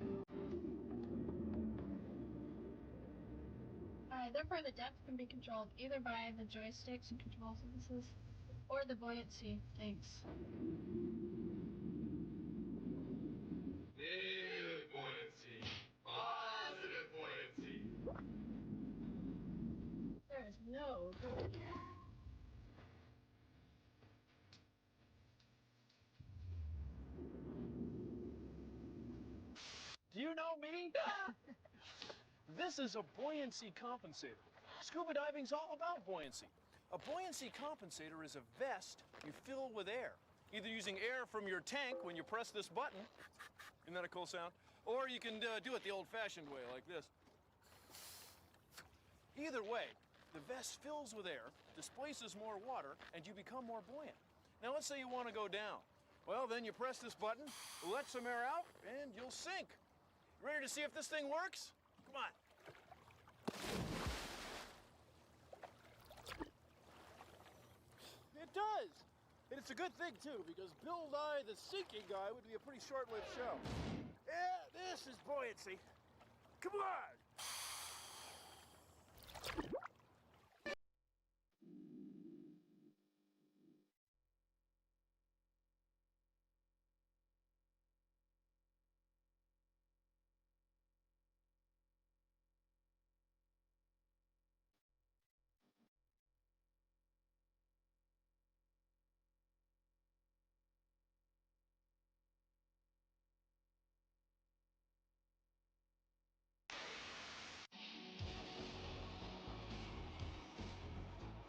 Therefore, the depth can be controlled either by the joysticks and control surfaces or the buoyancy tanks. Negative buoyancy. Positive buoyancy. There is no good. Do you know me? This is a buoyancy compensator. Scuba diving's all about buoyancy. A buoyancy compensator is a vest you fill with air, either using air from your tank when you press this button, isn't that a cool sound? Or you can do it the old-fashioned way, like this. Either way, the vest fills with air, displaces more water, and you become more buoyant. Now let's say you want to go down. Well, then you press this button, let some air out, and you'll sink. Ready to see if this thing works? Come on. It does. And it's a good thing, too, because Bill Nye, the sinking guy, would be a pretty short-lived show. Yeah, this is buoyancy. Come on.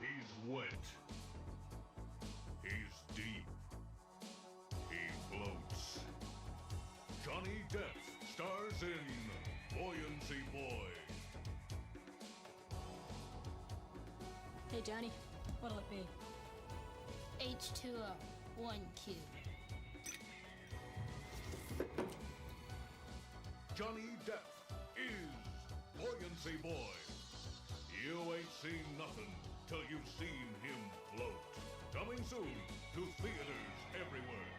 He's wet. He's deep. He floats. Johnny Depp stars in Buoyancy Boy. Hey, Johnny. What'll it be? H2O, 1 cube. Johnny Depp is Buoyancy Boy. You ain't seen nothing till you've seen him float. Coming soon to theaters everywhere.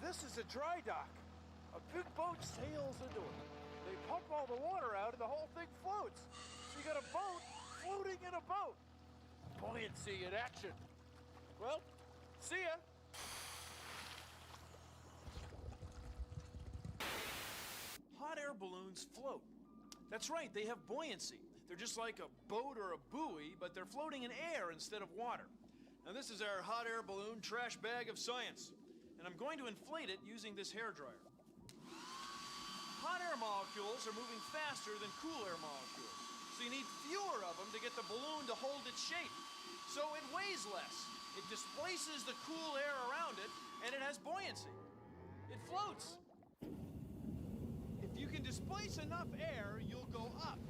This is a dry dock. A big boat sails into it. They pump all the water out and the whole thing floats. So you got a boat floating in a boat. Buoyancy in action. Well, see ya. Hot air balloons float. That's right, they have buoyancy. They're just like a boat or a buoy, but they're floating in air instead of water. Now this is our hot air balloon trash bag of science. And I'm going to inflate it using this hairdryer. Hot air molecules are moving faster than cool air molecules. So you need fewer of them to get the balloon to hold its shape. So it weighs less. It displaces the cool air around it, and it has buoyancy. It floats. If you can displace enough air, you'll go up.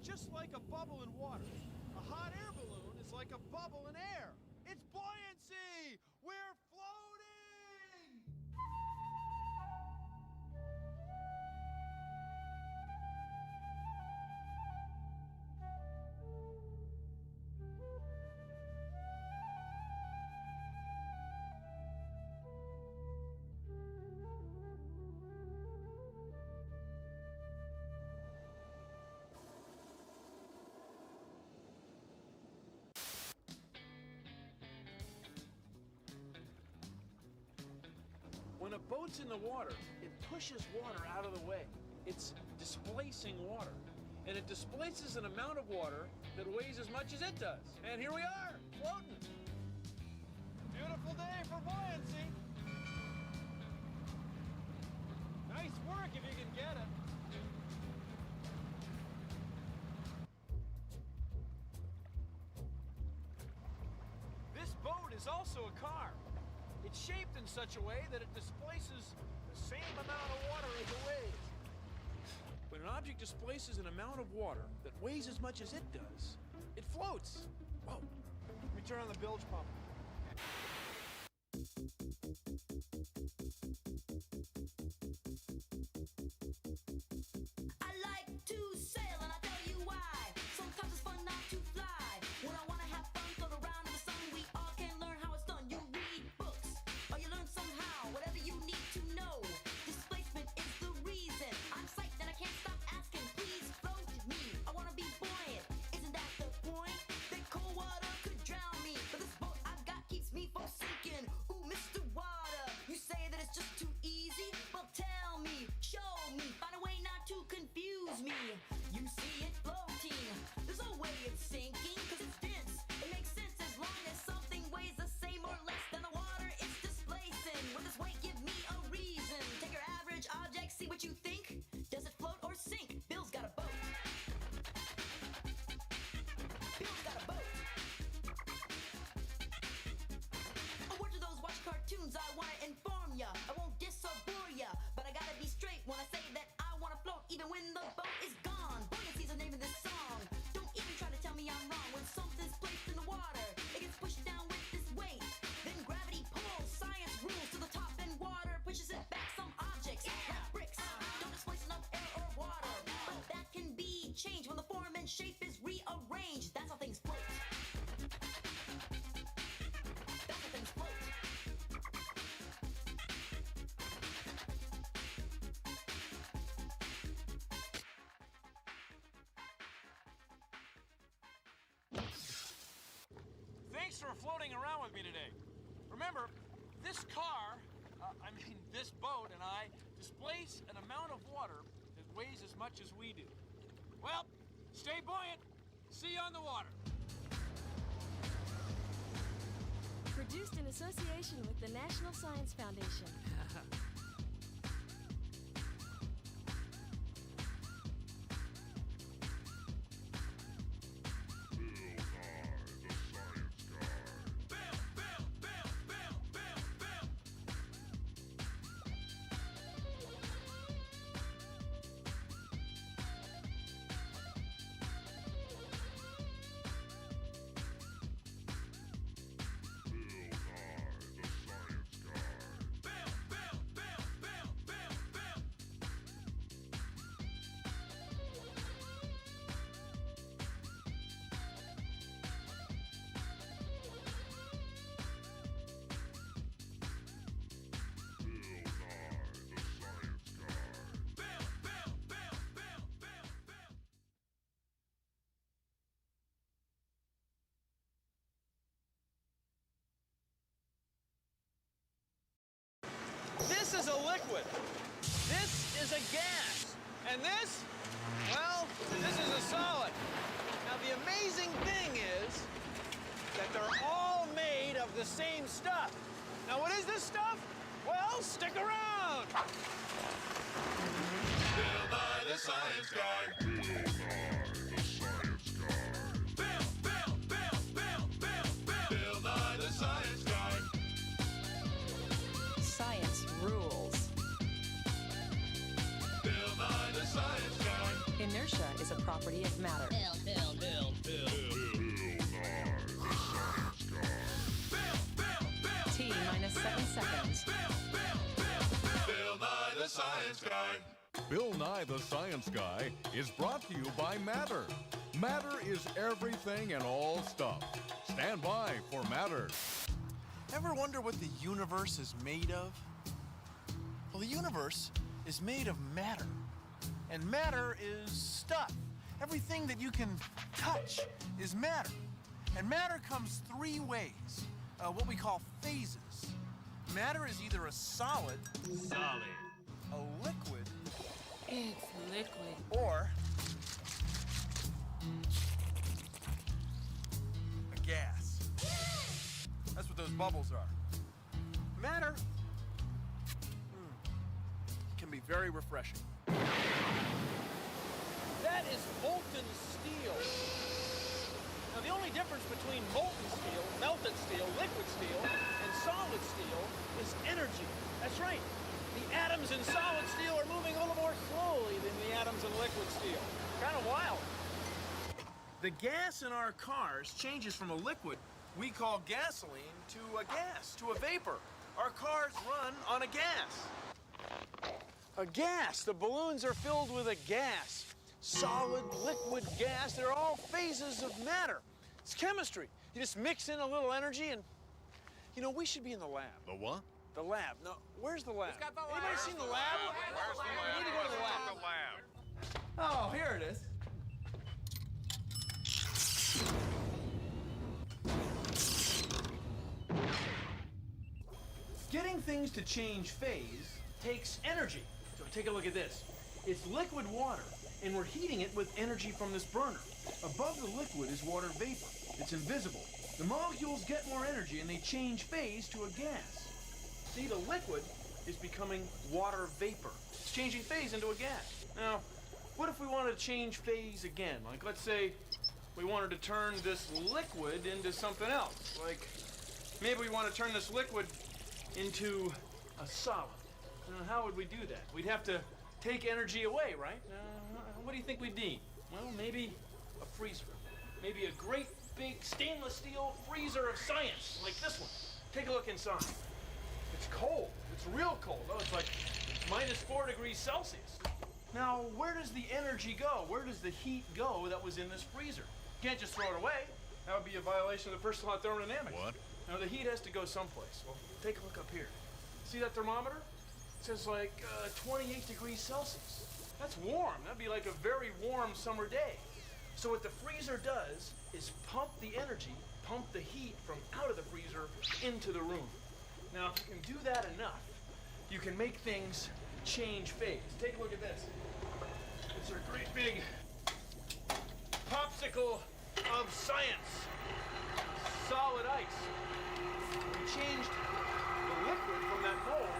Just like a bubble in water. A hot air balloon is like a bubble in air. It's buoyancy! We're floating! When a boat's in the water, it pushes water out of the way. It's displacing water. And it displaces an amount of water that weighs as much as it does. And here we are, floating. Beautiful day for buoyancy. Nice work if you can get it. This boat is also a car. It's shaped in such a way that it displaces the same amount of water as it weighs. When an object displaces an amount of water that weighs as much as it does, it floats. Whoa, let me turn on the bilge pump. I like to sail and I'll tell you why. Sometimes it's fun not to fly. When I wanna have fun, float around in the sun. We all can learn how it's done. You read books or you learn somehow. Whatever you need to know. Displacement is the reason. I'm psyched and I can't stop asking. Please float me. I wanna be buoyant. Isn't that the point? That cold water could drown me, but this boat I've got keeps me from sinking. Ooh, Mr. Water, you say that it's just too easy? Well, tell me, show me, find a way not to confuse me. You see it floating, there's no way it's sinking, cause it's dense. It makes sense as long as something weighs the same or less than the water it's displacing. With this weight, give me a reason. Take your average object, see what you think. Does it float or sink? Bill's got a boat. Bill's got a boat. I watch those watch cartoons, I wanna inform ya. I won't diss or bore ya, but I gotta be straight when I say that I wanna float even when the boat is gone. Buoyancy's the name of this song. Don't even try to tell me I'm wrong. When something's placed in the water, it gets pushed down with this weight. Then gravity pulls, science rules to the top, and water pushes it back. Some objects, like bricks, don't displace enough air or water, but that can be changed when the form and shape is rearranged. That's how things float. That's how things float. Thanks for floating around with me today. Remember, this car, this boat and I displace an amount of water that weighs as much as we do. Well, stay buoyant. See you on the water. Produced in association with the National Science Foundation. is a liquid. This is a gas. And this, well, this is a solid. Now, the amazing thing is that they're all made of the same stuff. Now, what is this stuff? Well, stick around. Bill Nye the Science Guy. Bill Nye the Science Guy. Science rules. Bill Nye the Science Guy. Inertia is a property of matter. T minus 7 seconds. Bill Nye the Science Guy. Bill Nye the Science Guy is brought to you by Matter. Matter is everything and all stuff. Stand by for Matter. Ever wonder what the universe is made of? Well, the universe is made of matter. And matter is stuff. Everything that you can touch is matter. And matter comes three ways, what we call phases. Matter is either a solid, a liquid, It's liquid. or a gas. That's what those bubbles are. Matter can be very refreshing. That is molten steel. Now, the only difference between molten steel, melted steel, liquid steel, and solid steel is energy. That's right. The atoms in solid steel are moving a little more slowly than the atoms in liquid steel. Kind of wild. The gas in our cars changes from a liquid we call gasoline to a gas, to a vapor. Our cars run on a gas. A gas. The balloons are filled with a gas. Solid, liquid, gas, they're all phases of matter. It's chemistry. You just mix in a little energy and, you know, we should be in the lab. The what? The lab. No, where's the lab? Anybody seen the lab? We need to go to the lab. Oh, here it is. Getting things to change phase takes energy. So take a look at this. It's liquid water, and we're heating it with energy from this burner. Above the liquid is water vapor. It's invisible. The molecules get more energy and they change phase to a gas. See, the liquid is becoming water vapor. It's changing phase into a gas. Now, what if we wanted to change phase again? Like, let's say we wanted to turn this liquid into something else. Like, maybe we want to turn this liquid into a solid. Now, how would we do that? We'd have to take energy away, right? What do you think we'd need? Well, maybe a freezer. Maybe a great big stainless steel freezer of science, like this one. Take a look inside. It's cold. It's real cold. Oh, it's like -4 degrees Celsius. Now, where does the energy go? Where does the heat go that was in this freezer? You can't just throw it away. That would be a violation of the first law of thermodynamics. What? Now, the heat has to go someplace. Well, take a look up here. See that thermometer? It says like 28 degrees Celsius. That's warm. That'd be like a very warm summer day. So what the freezer does is pump the energy, pump the heat from out of the freezer into the room. Now, if you can do that enough, you can make things change phase. Take a look at this. It's our great big popsicle of science. Solid ice. We changed the liquid from that mold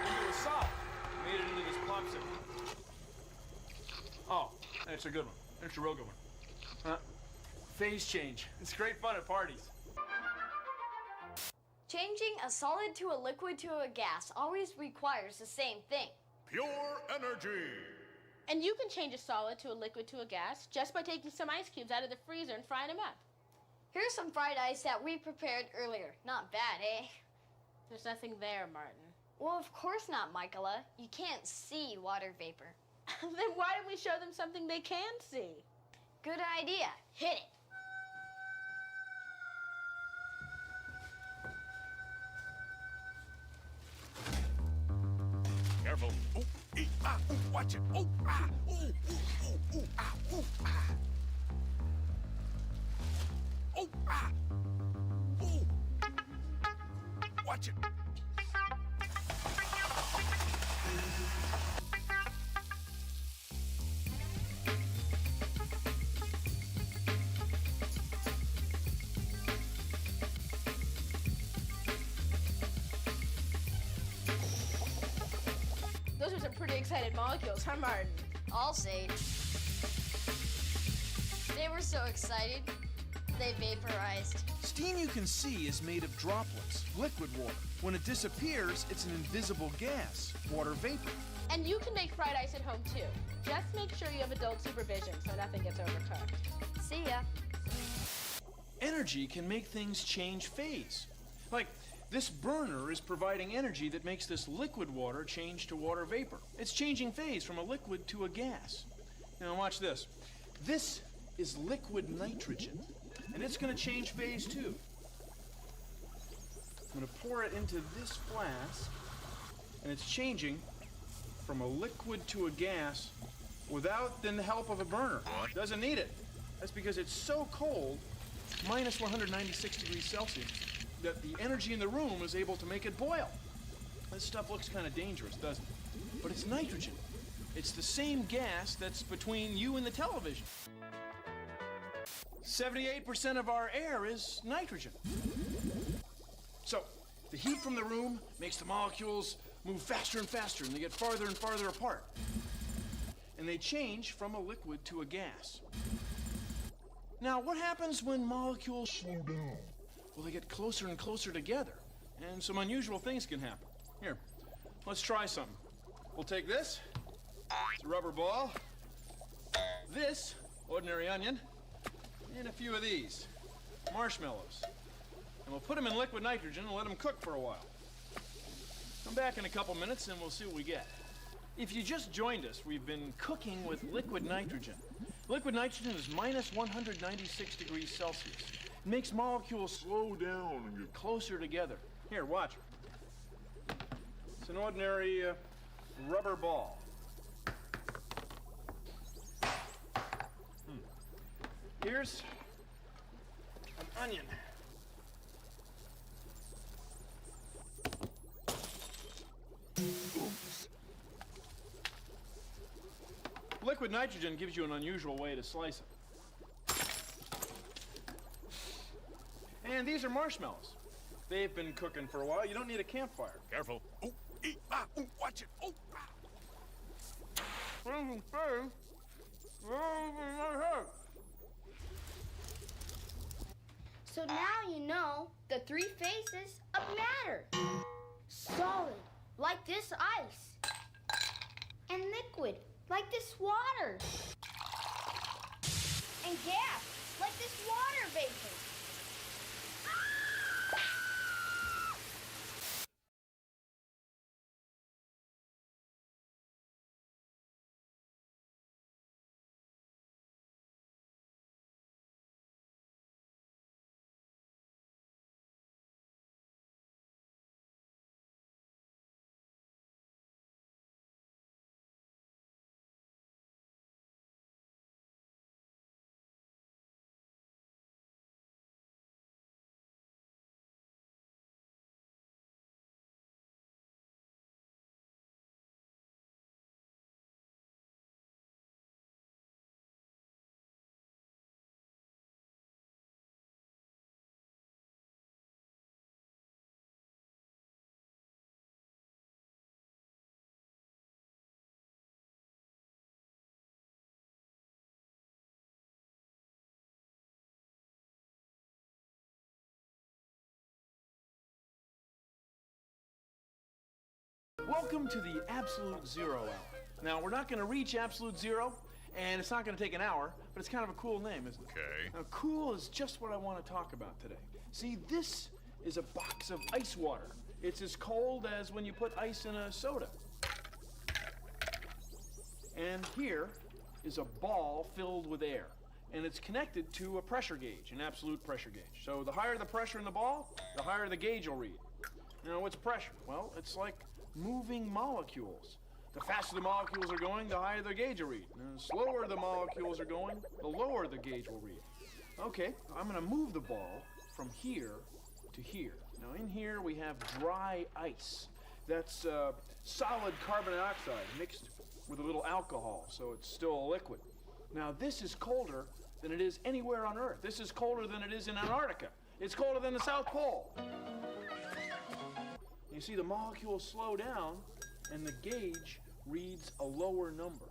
into a solid. Made it into this popsicle. Oh, that's a good one. That's a real good one. Phase change. It's great fun at parties. Changing a solid to a liquid to a gas always requires the same thing. Pure energy. And you can change a solid to a liquid to a gas just by taking some ice cubes out of the freezer and frying them up. Here's some fried ice that we prepared earlier. Not bad, eh? There's nothing there, Martin. Well, of course not, Michaela. You can't see water vapor. Then why don't we show them something they can see? Good idea. Hit it. Careful. Oh, watch it. Oh, watch it. were some pretty excited molecules, huh, Martin? I'll say. They were so excited, they vaporized. Steam you can see is made of droplets, liquid water. When it disappears, it's an invisible gas, water vapor. And you can make fried ice at home, too. Just make sure you have adult supervision so nothing gets overcooked. See ya. Energy can make things change phase. Like, this burner is providing energy that makes this liquid water change to water vapor. It's changing phase from a liquid to a gas. Now watch this. This is liquid nitrogen, and it's going to change phase too. I'm going to pour it into this flask, and it's changing from a liquid to a gas without the help of a burner. It doesn't need it. That's because it's so cold, minus 196 degrees Celsius, that the energy in the room is able to make it boil. This stuff looks kind of dangerous, doesn't it? But it's nitrogen. It's the same gas that's between you and the television. 78% of our air is nitrogen. So, the heat from the room makes the molecules move faster and faster, and they get farther and farther apart. And they change from a liquid to a gas. Now, what happens when molecules slow down? Well, they get closer and closer together, and some unusual things can happen. Here, let's try something. We'll take this, it's a rubber ball, this, ordinary onion, and a few of these, marshmallows. And we'll put them in liquid nitrogen and let them cook for a while. Come back in a couple minutes and we'll see what we get. If you just joined us, we've been cooking with liquid nitrogen. Liquid nitrogen is minus 196 degrees Celsius. It makes molecules slow down and get closer together. Here, watch. It's an ordinary rubber ball. Here's an onion. Oops. Liquid nitrogen gives you an unusual way to slice it. And these are marshmallows. They've been cooking for a while. You don't need a campfire. Careful. Oh, watch it. Oh, So now you know the three phases of matter. Solid, like this ice. And liquid, like this water. And gas, like this water vapor. Welcome to the absolute zero hour. Now, we're not going to reach absolute zero, and it's not going to take an hour, but it's kind of a cool name, isn't it? Okay. Now, cool is just what I want to talk about today. See, this is a box of ice water. It's as cold as when you put ice in a soda. And here is a ball filled with air, and it's connected to a pressure gauge, an absolute pressure gauge. So the higher the pressure in the ball, the higher the gauge will read. Now, what's pressure? Well, it's like moving molecules. The faster the molecules are going, the higher the gauge will read. And the slower the molecules are going, the lower the gauge will read. Okay, I'm going to move the ball from here to here. Now in here we have dry ice. That's solid carbon dioxide mixed with a little alcohol, so it's still a liquid. Now this is colder than it is anywhere on Earth. This is colder than it is in Antarctica. It's colder than the South Pole. You see the molecules slow down and the gauge reads a lower number.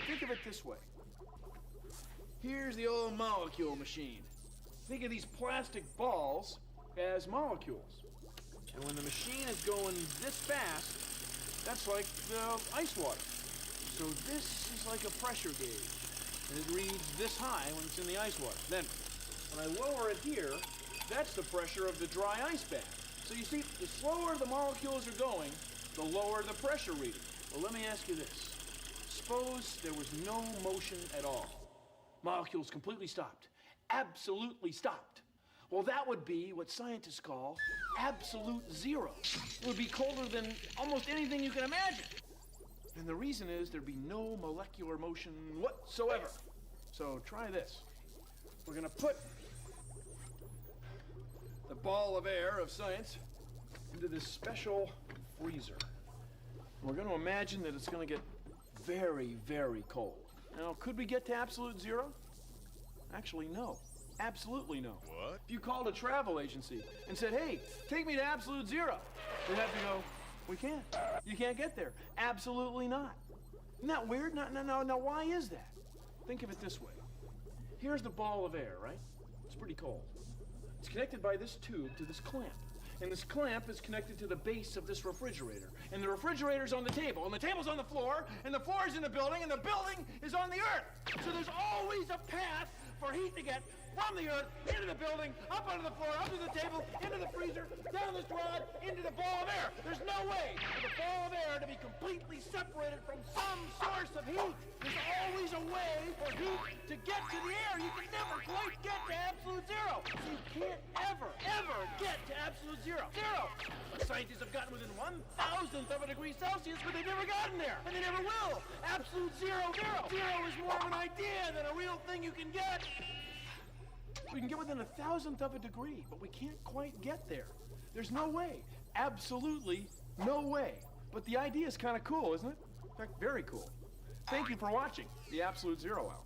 Think of it this way. Here's the old molecule machine. Think of these plastic balls as molecules. And when the machine is going this fast, that's like ice water. So this is like a pressure gauge. And it reads this high when it's in the ice water. Then, when I lower it here, that's the pressure of the dry ice bath. So you see, the slower the molecules are going, the lower the pressure reading. Well, let me ask you this. Suppose there was no motion at all. Molecules completely stopped. Absolutely stopped. Well, that would be what scientists call absolute zero. It would be colder than almost anything you can imagine. And the reason is there'd be no molecular motion whatsoever. So try this. We're gonna put the ball of air of science into this special freezer. We're going to imagine that it's going to get very, very cold. Now, could we get to absolute zero? Actually, no. Absolutely no. What? If you called a travel agency and said, hey, take me to absolute zero, they'd have to go, we can't. You can't get there. Absolutely not. Isn't that weird? Now, why is that? Think of it this way. Here's the ball of air, right? It's pretty cold. It's connected by this tube to this clamp. And this clamp is connected to the base of this refrigerator. And the refrigerator's on the table, and the table's on the floor, and the floor's in the building, and the building is on the earth. So there's always a path for heat to get from the earth, into the building, up onto the floor, up to the table, into the freezer, down this rod, into the ball of air. There's no way for the ball of air to be completely separated from some source of heat. There's always a way for heat to get to the air. You can never quite get to absolute zero. So you can't ever get to absolute zero. Zero! Scientists have gotten within 1,000th of a degree Celsius, but they've never gotten there. And they never will. Absolute zero. Zero is more of an idea than a real thing you can get. We can get within 1,000th of a degree, but we can't quite get there. There's no way. Absolutely no way. But the idea is kind of cool, isn't it? In fact, very cool. Thank you for watching the Absolute Zero Hour.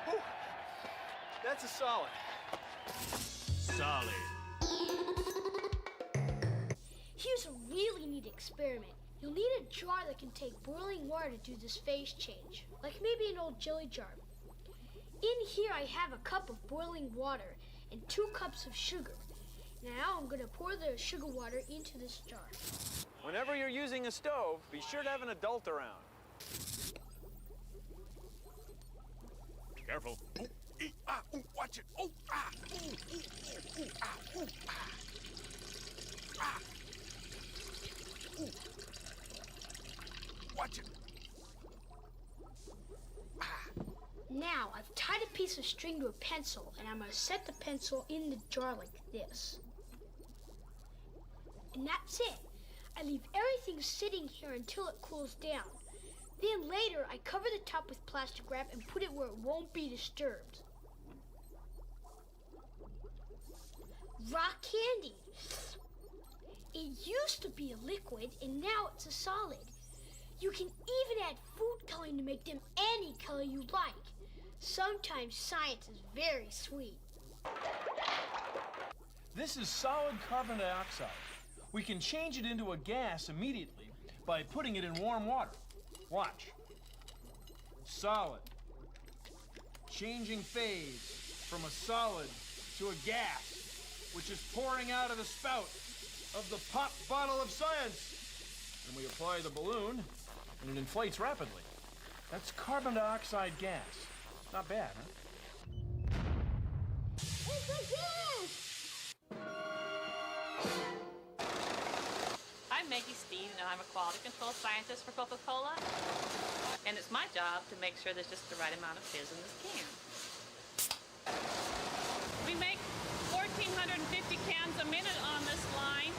Whew. That's a solid. Solid. Here's a really neat experiment. You'll need a jar that can take boiling water to do this phase change, like maybe an old jelly jar. In here I have a cup of boiling water and 2 cups of sugar. Now I'm going to pour the sugar water into this jar. Whenever you're using a stove, be sure to have an adult around. Careful. Watch it. Watch it. Now I've tied a piece of string to a pencil, and I'm going to set the pencil in the jar like this. And that's it. I leave everything sitting here until it cools down. Then later, I cover the top with plastic wrap and put it where it won't be disturbed. Rock candy. It used to be a liquid, and now it's a solid. You can even add food coloring to make them any color you like. Sometimes science is very sweet. This is solid carbon dioxide. We can change it into a gas immediately by putting it in warm water. Watch. Solid. Changing phase from a solid to a gas, which is pouring out of the spout of the pop bottle of science. And we apply the balloon, and it inflates rapidly. That's carbon dioxide gas. Not bad, huh? It's a gas! I'm Maggie Steen, and I'm a quality control scientist for Coca-Cola. And it's my job to make sure there's just the right amount of fizz in this can. We make 1,450 cans a minute on this line.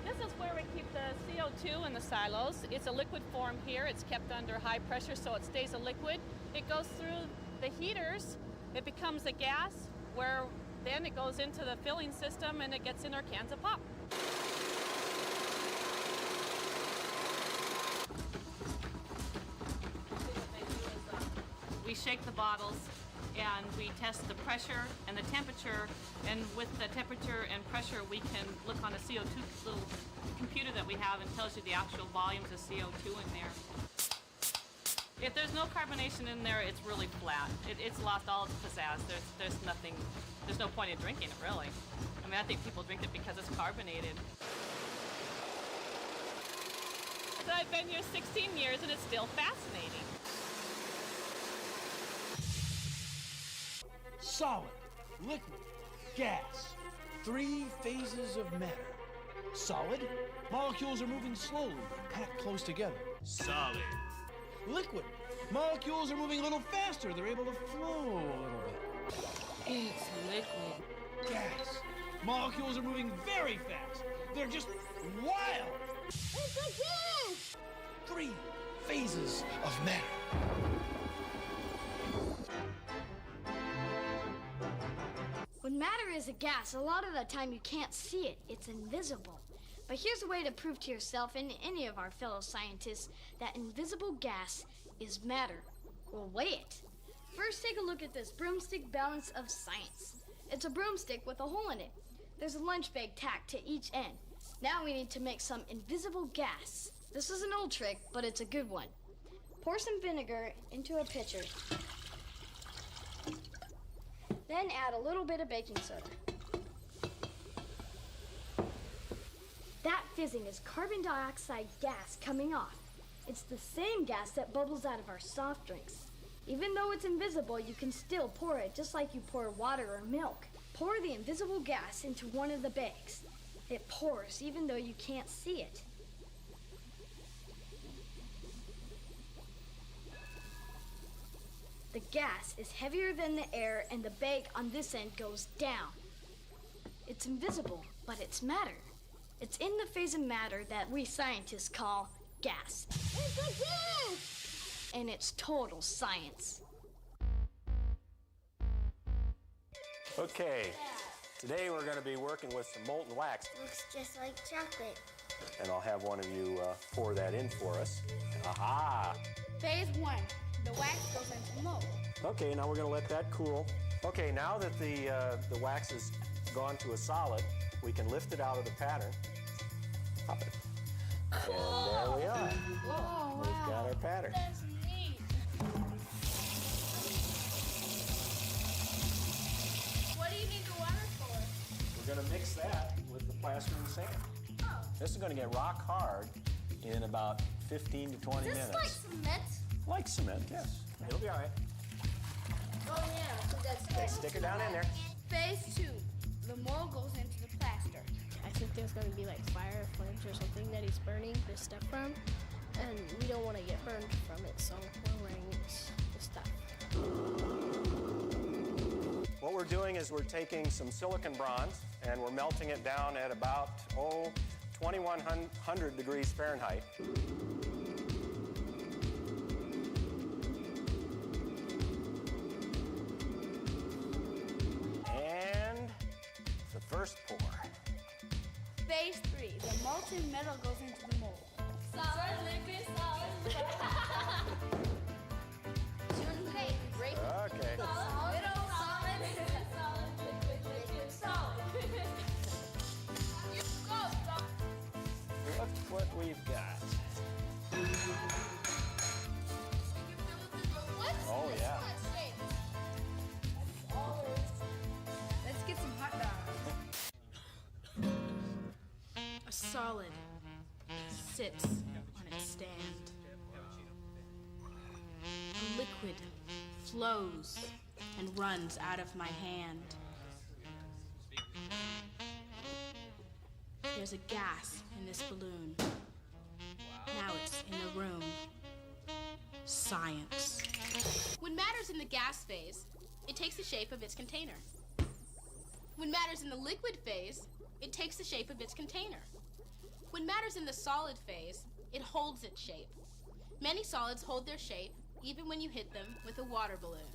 This is where we keep the CO2 in the silos. It's a liquid form here. It's kept under high pressure so it stays a liquid. It goes through the heaters. It becomes a gas where then it goes into the filling system and it gets in our cans of pop. We shake the bottles, and we test the pressure and the temperature, and with the temperature and pressure we can look on a CO2 little computer that we have and tells you the actual volumes of CO2 in there. If there's no carbonation in there, it's really flat. It's lost all its pizzazz. There's no point in drinking it, really. I mean, I think people drink it because it's carbonated. So I've been here 16 years and it's still fascinating. Solid, liquid, gas. 3 phases of matter. Solid, molecules are moving slowly, packed close together. Solid. Liquid, molecules are moving a little faster. They're able to flow a little bit. It's liquid. Gas, molecules are moving very fast. They're just wild. It's a gas! 3 phases of matter. When matter is a gas, a lot of the time you can't see it. It's invisible. But here's a way to prove to yourself and any of our fellow scientists that invisible gas is matter. We'll weigh it. First, take a look at this broomstick balance of science. It's a broomstick with a hole in it. There's a lunch bag tacked to each end. Now we need to make some invisible gas. This is an old trick, but it's a good one. Pour some vinegar into a pitcher. Then add a little bit of baking soda. That fizzing is carbon dioxide gas coming off. It's the same gas that bubbles out of our soft drinks. Even though it's invisible, you can still pour it just like you pour water or milk. Pour the invisible gas into one of the bags. It pours even though you can't see it. The gas is heavier than the air and the bag on this end goes down. It's invisible, but it's matter. It's in the phase of matter that we scientists call gas. It's a gas! And it's total science. Okay, today we're going to be working with some molten wax. Looks just like chocolate. And I'll have one of you pour that in for us. Aha! Phase 1. The wax goes into the mold. Okay, now we're going to let that cool. Okay, now that the wax has gone to a solid, we can lift it out of the pattern. Pop it. And there we are. Whoa, We've got our pattern. That's neat. What do you need the water for? We're going to mix that with the plaster and sand. Oh. This is going to get rock hard in about 15 to 20 Is this minutes. like cement? Like cement, yes. It'll be all right. Oh yeah, so that's Okay, stick her down in there. Phase 2. The mold goes into the plaster. I think there's going to be like fire, flames, or something that he's burning this stuff from, and we don't want to get burned from it, so we're wearing this stuff. What we're doing is we're taking some silicon bronze and we're melting it down at about, 2100 degrees Fahrenheit. And the first pour. Phase 3. The molten metal goes into the mold. Solid, liquid, solid. Okay, break it. Okay. Solid, middle, solid, solid, liquid, liquid, solid. You go, stop. Look what we've got. What's Oh, this yeah. one shape? Let's get some hot dogs. A solid sits on its stand. A liquid flows and runs out of my hand. There's a gas in this balloon. Now it's in the room. Science. When matter's in the gas phase, it takes the shape of its container. When matter's in the liquid phase, it takes the shape of its container. When matter's in the solid phase, it holds its shape. Many solids hold their shape even when you hit them with a water balloon.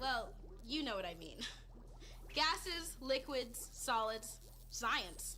Well, you know what I mean. Gases, liquids, solids, science.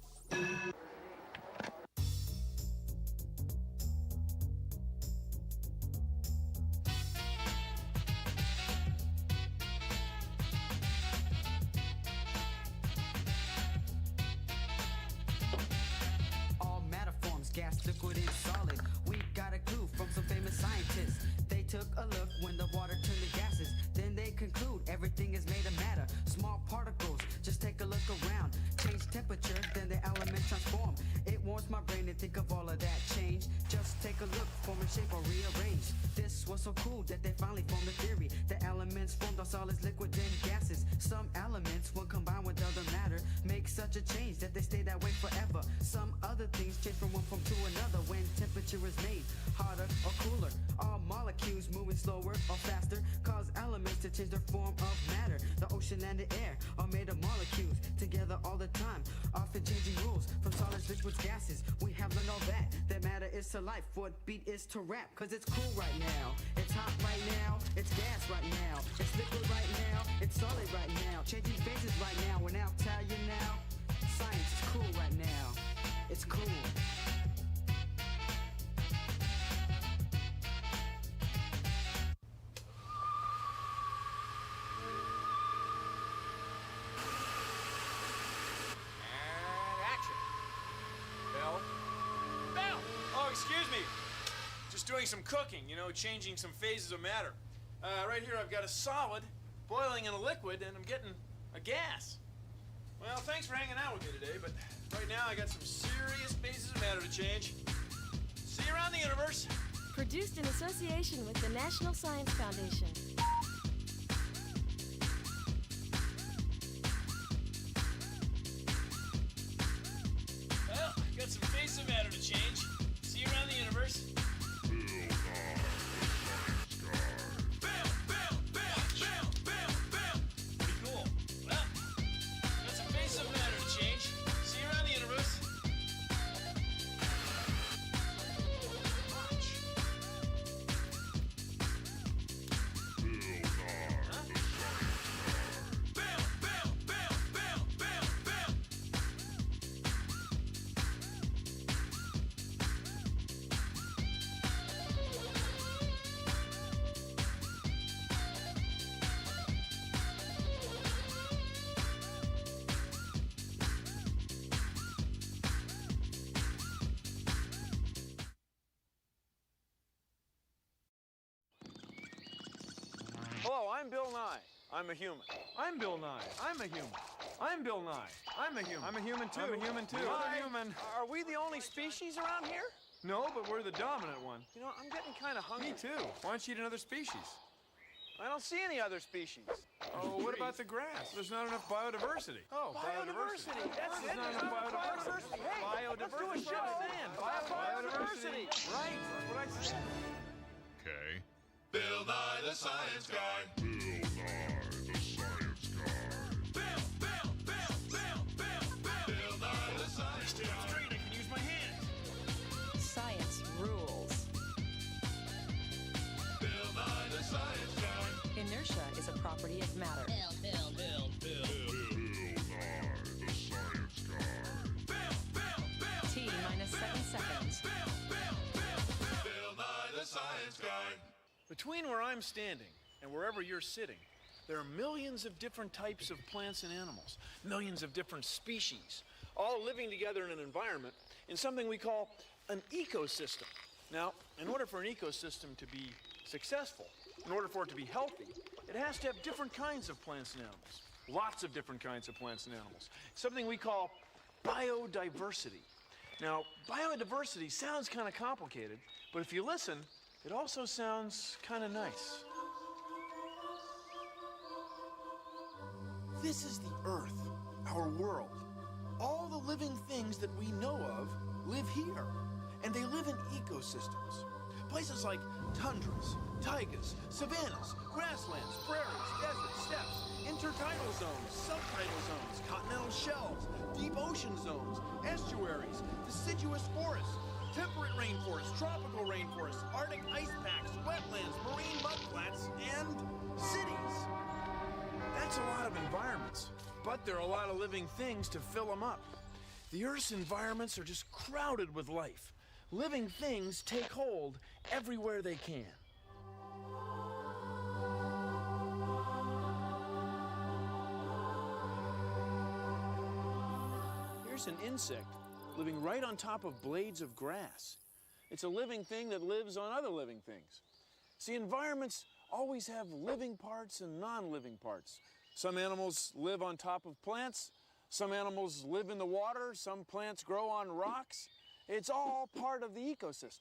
conclude everything is made of matter. Small particles, just take a look around. Change temperature, then the elements transform. It warms my brain to think of all of that change. Just take a look, form and shape or rearrange. This was so cool that they finally formed a theory. The elements formed are solids, liquid, and gases. Some elements, when combined with other matter, make such a change that they stay that way forever. Some other things change from one form to another when temperature is made hotter or cooler. All molecules moving slower or faster cause elements to change their form of matter. The ocean and the air are made of molecules together all the time, often changing rules from solids, liquids, gases. We have learned all that. That matter is to life, what beat is to rap. Cause it's cool right now, it's hot right now, it's gas right now, it's liquid right now, it's solid right now, changing phases right now. And I'll tell you now, science is cool right now. It's cool. Excuse me. Just doing some cooking, you know, changing some phases of matter. Right here I've got a solid boiling in a liquid, and I'm getting a gas. Well, thanks for hanging out with me today, but right now I got some serious phases of matter to change. See you around the universe. Produced in association with the National Science Foundation. Well, got some phases of matter to change. See you around the universe. Pretty cool. Well, got some phases of matter to change. See you around the universe. Hello, I'm Bill Nye. I'm a human. I'm Bill Nye. I'm a human. I'm Bill Nye. I'm a human. I'm a human too. I'm a human too. I'm a human. Are we the only species around here? No, but we're the dominant one. You know, I'm getting kind of hungry. Me too. Why don't you eat another species? I don't see any other species. Oh, what about the grass? There's not enough biodiversity. Oh, biodiversity. That's it. There's not enough biodiversity. Hey, biodiversity. Let's do a show. Biodiversity. Right. That's what I said. Okay. Bill Nye the Science Guy. Bill Nye the Science Guy. Bill Nye the Science Guy. Straight, I can use my hands. Science rules. Bill Nye the Science Guy. Inertia is a property of matter. Bill Nye the Science Guy. T minus 7 seconds. Bill Nye the Science Guy. Between where I'm standing and wherever you're sitting, there are millions of different types of plants and animals, millions of different species, all living together in an environment in something we call an ecosystem. Now, in order for an ecosystem to be successful, in order for it to be healthy, it has to have different kinds of plants and animals, lots of different kinds of plants and animals, something we call biodiversity. Now, biodiversity sounds kind of complicated, but if you listen, it also sounds kind of nice. This is the Earth, our world. All the living things that we know of live here, and they live in ecosystems. Places like tundras, taigas, savannas, grasslands, prairies, deserts, steppes, intertidal zones, subtidal zones, continental shelves, deep ocean zones, estuaries, deciduous forests, temperate rainforests, tropical rainforests, Arctic ice packs, wetlands, marine mudflats, and cities. That's a lot of environments, but there are a lot of living things to fill them up. The Earth's environments are just crowded with life. Living things take hold everywhere they can. Here's an insect living right on top of blades of grass. It's a living thing that lives on other living things. See, environments always have living parts and non-living parts. Some animals live on top of plants, some animals live in the water, some plants grow on rocks. It's all part of the ecosystem.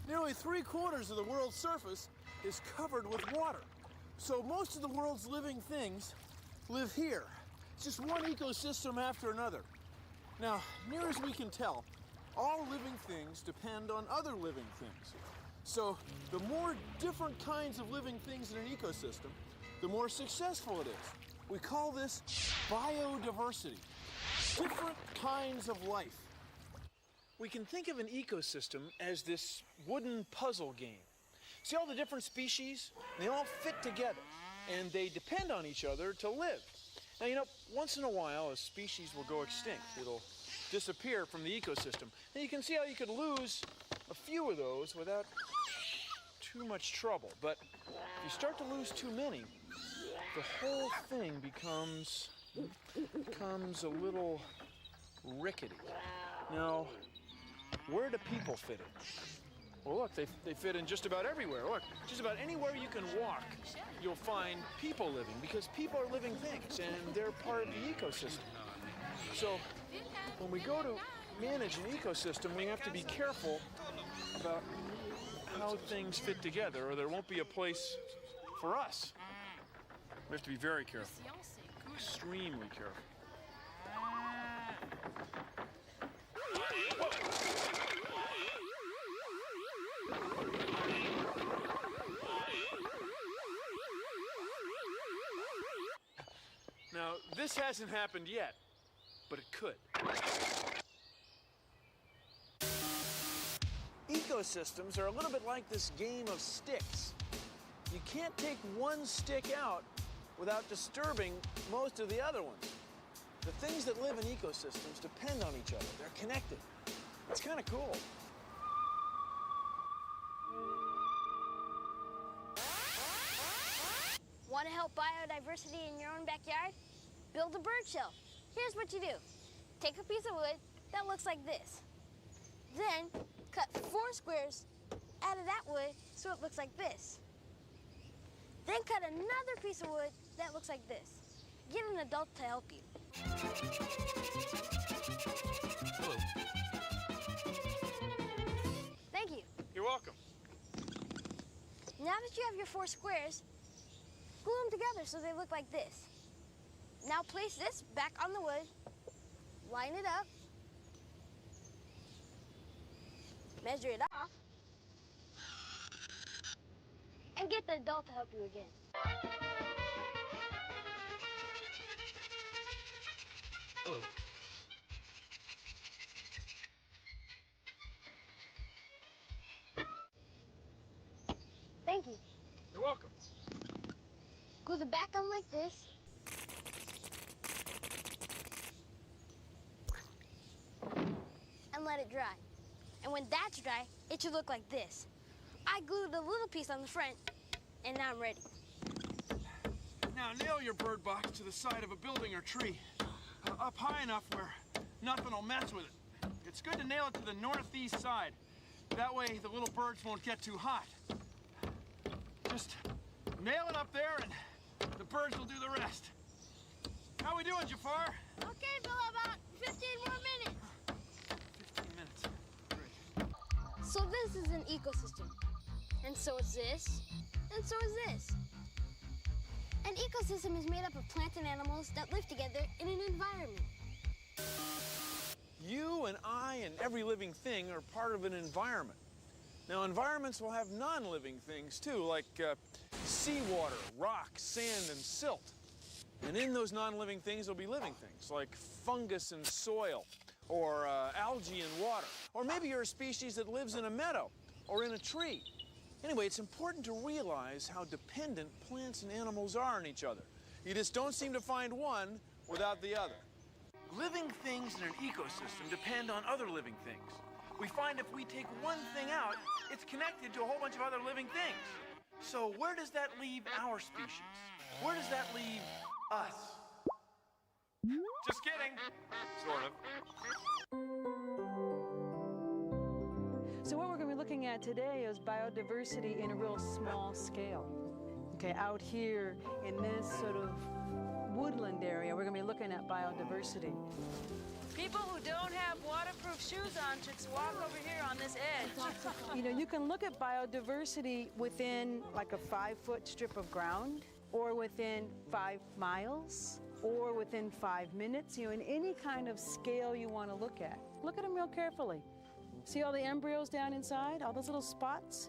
Nearly 3/4 of the world's surface is covered with water. So most of the world's living things live here. It's just one ecosystem after another. Now, near as we can tell, all living things depend on other living things. So the more different kinds of living things in an ecosystem, the more successful it is. We call this biodiversity. Different kinds of life. We can think of an ecosystem as this wooden puzzle game. See all the different species? They all fit together, and they depend on each other to live. Now, you know, once in a while, a species will go extinct. It'll disappear from the ecosystem. And you can see how you could lose a few of those without too much trouble. But if you start to lose too many, the whole thing becomes a little rickety. Now, where do people fit in? Well, look, they fit in just about everywhere. Look, just about anywhere you can walk, you'll find people living, because people are living things, and they're part of the ecosystem. So, when we go to manage an ecosystem, we have to be careful about how things fit together, or there won't be a place for us. We have to be very careful. Extremely careful. Now, this hasn't happened yet, but it could. Ecosystems are a little bit like this game of sticks. You can't take one stick out without disturbing most of the other ones. The things that live in ecosystems depend on each other. They're connected. It's kind of cool. Want to help biodiversity in your own backyard? Build a bird shelf. Here's what you do. Take a piece of wood that looks like this. Then cut 4 squares out of that wood so it looks like this. Then cut another piece of wood that looks like this. Get an adult to help you. Hello. Thank you. You're welcome. Now that you have your 4 squares, glue them together so they look like this. Now place this back on the wood, line it up, measure it off, and get the adult to help you again. Hello. Thank you. You're welcome. Glue the back on like this. And let it dry. And when that's dry, it should look like this. I glued a little piece on the front, and now I'm ready. Now nail your bird box to the side of a building or tree, up high enough where nothing will mess with it. It's good to nail it to the northeast side. That way the little birds won't get too hot. Just nail it up there and the birds will do the rest. How we doing, Jafar? Okay, Bill, about 15 more minutes. 15 minutes. Great. So this is an ecosystem. And so is this, and so is this. An ecosystem is made up of plants and animals that live together in an environment. You and I and every living thing are part of an environment. Now, environments will have non-living things too, like seawater, rock, sand, and silt. And in those non-living things, there'll be living things like fungus and soil, or algae and water. Or maybe you're a species that lives in a meadow or in a tree. Anyway, it's important to realize how dependent plants and animals are on each other. You just don't seem to find one without the other. Living things in an ecosystem depend on other living things. We find if we take one thing out, it's connected to a whole bunch of other living things. So where does that leave our species? Where does that leave us? Just kidding. Sort of. So what we're going to be looking looking at today is biodiversity in a real small scale. Okay, out here in this sort of woodland area, we're going to be looking at biodiversity. People who don't have waterproof shoes on should walk over here on this edge. You know, you can look at biodiversity within like a 5-foot strip of ground, or within 5 miles, or within 5 minutes, you know, in any kind of scale you want to look at. Look at them real carefully. See all the embryos down inside, all those little spots?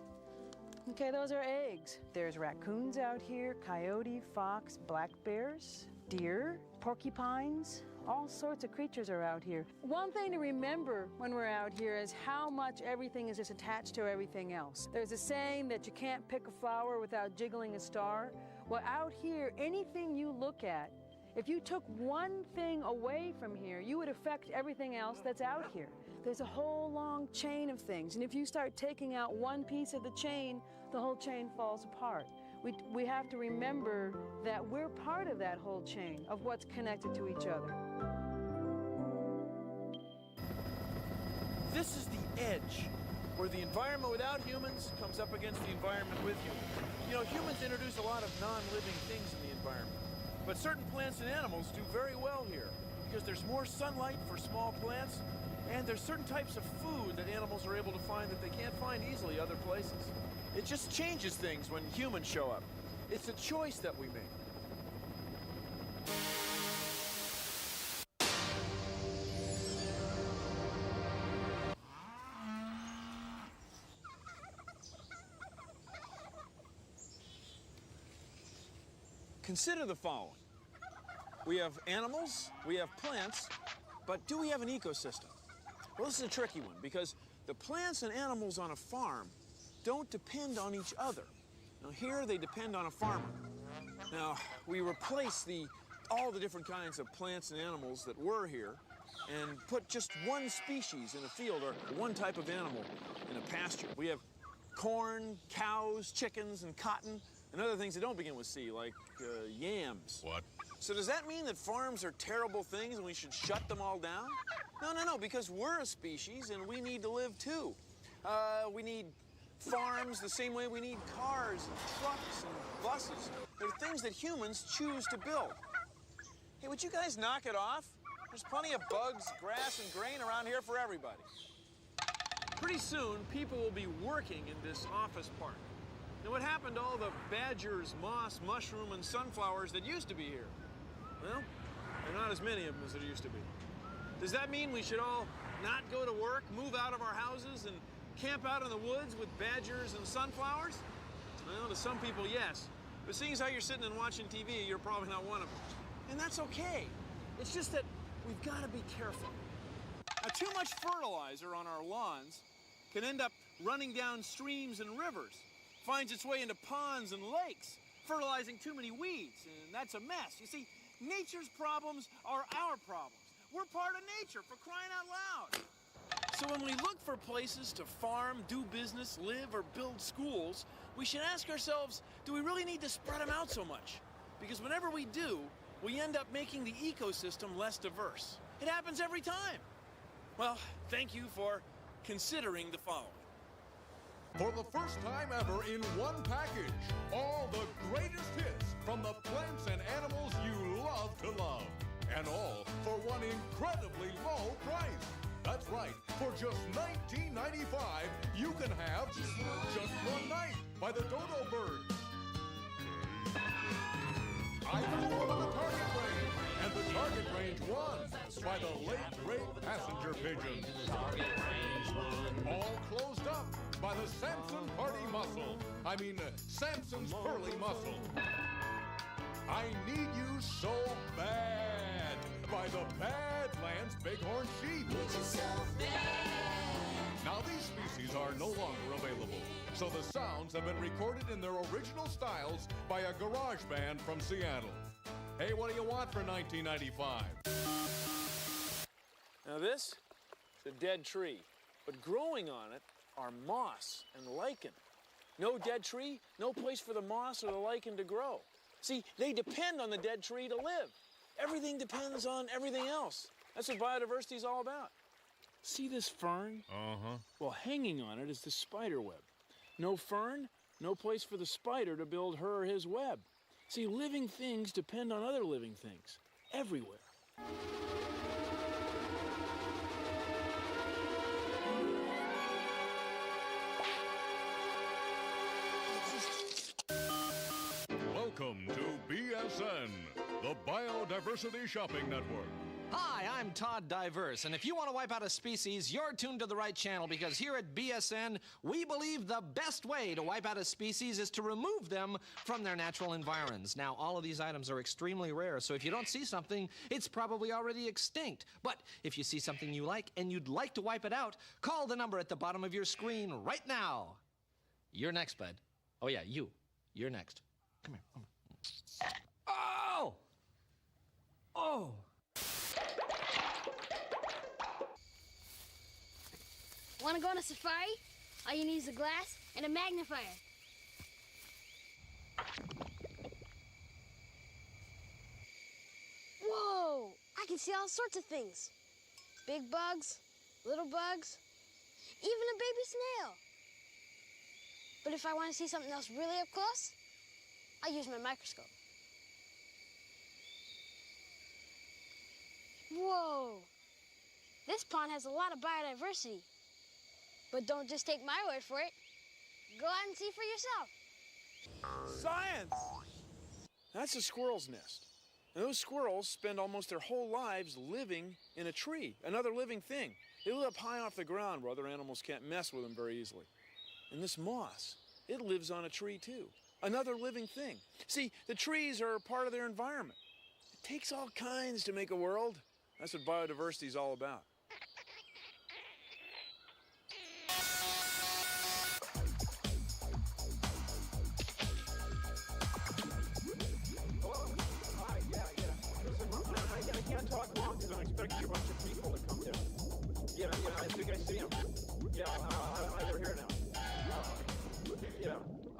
Okay, those are eggs. There's raccoons out here, coyote, fox, black bears, deer, porcupines, all sorts of creatures are out here. One thing to remember when we're out here is how much everything is just attached to everything else. There's a saying that you can't pick a flower without jiggling a star. Well, out here, anything you look at, if you took one thing away from here, you would affect everything else that's out here. There's a whole long chain of things, and if you start taking out one piece of the chain, the whole chain falls apart. We have to remember that we're part of that whole chain of what's connected to each other. This is the edge, where the environment without humans comes up against the environment with humans. You know, humans introduce a lot of non-living things in the environment, but certain plants and animals do very well here because there's more sunlight for small plants, and there's certain types of food that animals are able to find that they can't find easily other places. It just changes things when humans show up. It's a choice that we make. Consider the following. We have animals, we have plants, but do we have an ecosystem? Well, this is a tricky one because the plants and animals on a farm don't depend on each other. Now, here they depend on a farmer. Now, we replace all the different kinds of plants and animals that were here and put just one species in a field or one type of animal in a pasture. We have corn, cows, chickens, and cotton, and other things that don't begin with C, like yams. What? So does that mean that farms are terrible things and we should shut them all down? No, because we're a species and we need to live too. We need farms the same way we need cars and trucks and buses. They're things that humans choose to build. Hey, would you guys knock it off? There's plenty of bugs, grass, and grain around here for everybody. Pretty soon, people will be working in this office park. Now, what happened to all the badgers, moss, mushroom, and sunflowers that used to be here? Well, there are not as many of them as there used to be. Does that mean we should all not go to work, move out of our houses, and camp out in the woods with badgers and sunflowers? Well, to some people, yes. But seeing as how you're sitting and watching TV, you're probably not one of them. And that's okay. It's just that we've got to be careful. Now, too much fertilizer on our lawns can end up running down streams and rivers, finds its way into ponds and lakes, fertilizing too many weeds, and that's a mess. You see, nature's problems are our problems. We're part of nature, for crying out loud. So when we look for places to farm, do business, live, or build schools, we should ask ourselves, do we really need to spread them out so much? Because whenever we do, we end up making the ecosystem less diverse. It happens every time. Well, thank you for considering the following. For the first time ever in one package, all the greatest hits from the plants and animals you love to love. And all for one incredibly low price. That's right, for just $19.95, you can have Just One Night by the Dodo Birds. I Flew Over the Target Range, and the Target Range won by the Late Great Passenger Pigeon. All Closed Up by the Samson Party Muscle. Samson's Pearly Muscle. I Need You So Bad by the Badlands Bighorn Sheep. Now these species are no longer available, so the sounds have been recorded in their original styles by a garage band from Seattle. Hey, what do you want for $19.95? Now this is a dead tree, but growing on it are moss and lichen. No dead tree, no place for the moss or the lichen to grow. See, they depend on the dead tree to live. Everything depends on everything else. That's what biodiversity is all about. See this fern? Uh-huh. Well, hanging on it is the spider web. No fern, no place for the spider to build her or his web. See, living things depend on other living things, everywhere. Welcome to BSN, the Biodiversity Shopping Network. Hi, I'm Todd Diverse, and if you want to wipe out a species, you're tuned to the right channel because here at BSN, we believe the best way to wipe out a species is to remove them from their natural environs. Now, all of these items are extremely rare, so if you don't see something, it's probably already extinct. But if you see something you like and you'd like to wipe it out, call the number at the bottom of your screen right now. You're next, bud. Oh, yeah, you. You're next. Come here. Come here. Oh! Oh! Want to go on a safari? All you need is a glass and a magnifier. Whoa! I can see all sorts of things. Big bugs, little bugs, even a baby snail. But if I want to see something else really up close, I'll use my microscope. Whoa! This pond has a lot of biodiversity. But don't just take my word for it. Go out and see for yourself. Science! That's a squirrel's nest. And those squirrels spend almost their whole lives living in a tree, another living thing. They live up high off the ground where other animals can't mess with them very easily. And this moss, it lives on a tree too, another living thing. See, the trees are part of their environment. It takes all kinds to make a world. That's what biodiversity is all about. I can't talk long because I'm expecting a bunch of people to come down. Yeah, I think I see them. Yeah, they're here now.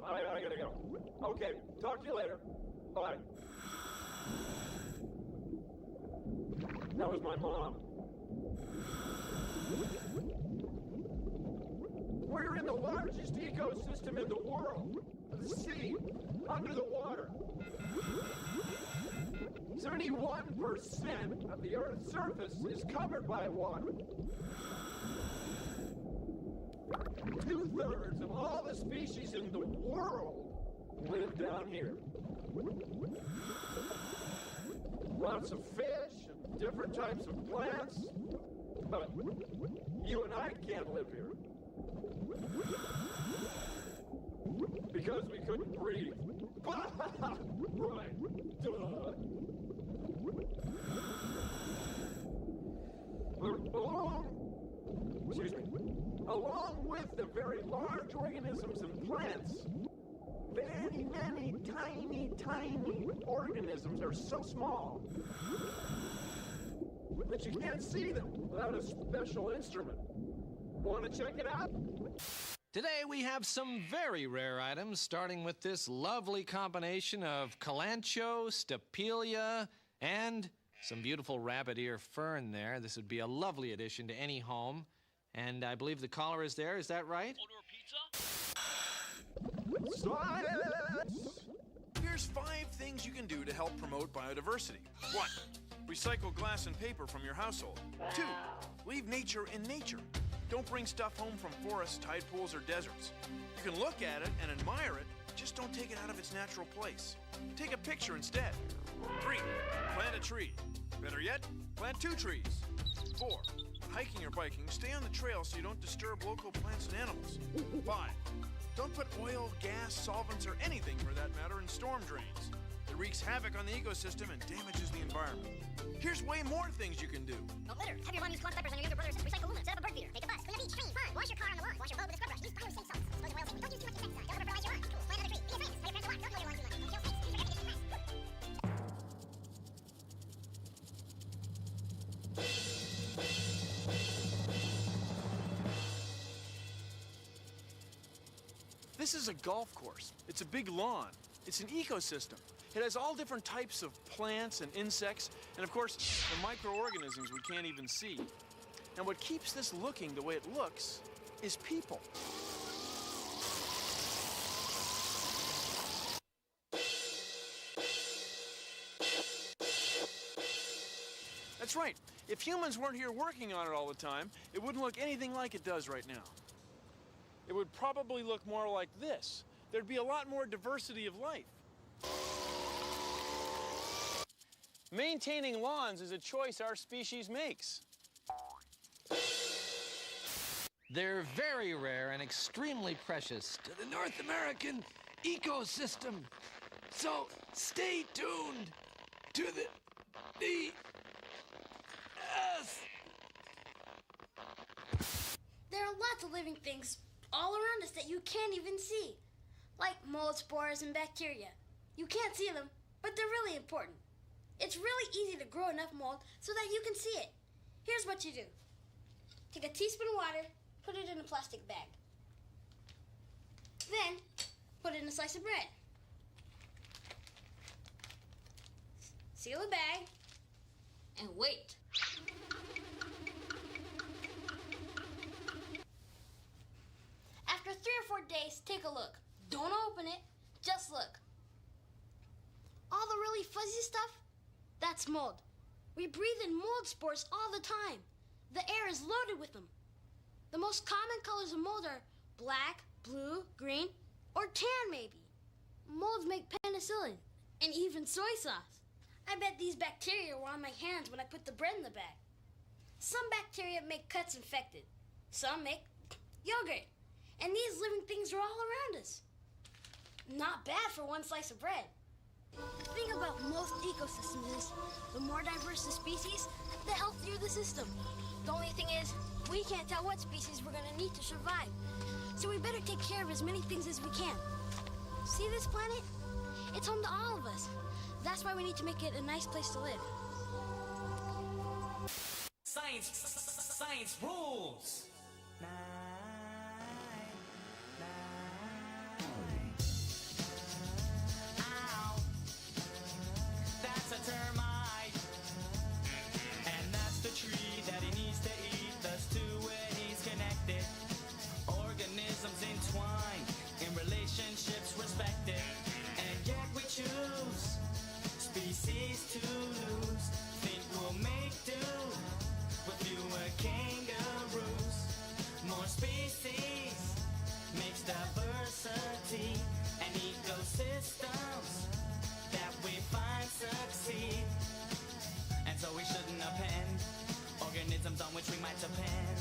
I gotta go. Okay, talk to you later. Bye. That was my mom. We're in the largest ecosystem in the world. The sea, under the water. 71% of the Earth's surface is covered by water. 2/3 of all the species in the world live down here. Lots of fish and different types of plants, but you and I can't live here. Because we couldn't breathe. Right. Duh. Along with the very large organisms and plants, very many tiny organisms are so small that you can't see them without a special instrument. Want to check it out? Today we have some very rare items, starting with this lovely combination of Kalanchoe, Stapelia, and some beautiful rabbit ear fern there. This would be a lovely addition to any home. And I believe the caller is there, is that right? Science! Here's 5 things you can do to help promote biodiversity. 1. Recycle glass and paper from your household. 2. Leave nature in nature. Don't bring stuff home from forests, tide pools, or deserts. You can look at it and admire it, just don't take it out of its natural place. Take a picture instead. 3. Plant a tree. Better yet, plant 2 trees. 4. When hiking or biking, stay on the trail so you don't disturb local plants and animals. 5. Don't put oil, gas, solvents, or anything for that matter in storm drains. It wreaks havoc on the ecosystem and damages the environment. Here's way more things you can do. Don't litter. Have your mom use Clorox diapers on your younger brother's. Recycle aluminum. Set up a bird feeder. Take a bus. Clean a beach. Train. Fun. Wash your car on the lawn. Wash your boat with a scrub brush. Use biosafe salts. Dispose of oil tank. Don't use too much insecticide. Don't overfertilize your lawn. Be cool. Plant another tree. Be a scientist. Have your friends a lot. Don't mow your lawn too much. Kill snakes. Use your everyday mess. This is a golf course. It's a big lawn. It's an ecosystem. It has all different types of plants and insects, and of course, the microorganisms we can't even see. And what keeps this looking the way it looks is people. That's right. If humans weren't here working on it all the time, it wouldn't look anything like it does right now. It would probably look more like this. There'd be a lot more diversity of life. Maintaining lawns is a choice our species makes. They're very rare and extremely precious to the North American ecosystem. So stay tuned to the There are lots of living things all around us that you can't even see, like mold spores and bacteria. You can't see them, but they're really important. It's really easy to grow enough mold so that you can see it. Here's what you do. Take a teaspoon of water, put it in a plastic bag. Then, put it in a slice of bread. Seal the bag, and wait. After 3 or 4 days, take a look. Don't open it, just look. All the really fuzzy stuff, that's mold. We breathe in mold spores all the time. The air is loaded with them. The most common colors of mold are black, blue, green, or tan maybe. Molds make penicillin and even soy sauce. I bet these bacteria were on my hands when I put the bread in the bag. Some bacteria make cuts infected. Some make yogurt. And these living things are all around us. Not bad for one slice of bread. The thing about most ecosystems is the more diverse the species, the healthier the system. The only thing is, we can't tell what species we're gonna need to survive. So we better take care of as many things as we can. See this planet? It's home to all of us. That's why we need to make it a nice place to live. Science rules. That's a termite, and that's the tree that he needs to eat. Thus to where he's connected. Organisms entwined, in relationships respected, and yet we choose species to lose. Think we'll make do with fewer kangaroos. More species makes diversity and ecosystems that we find succeed. And so we shouldn't append organisms on which we might depend.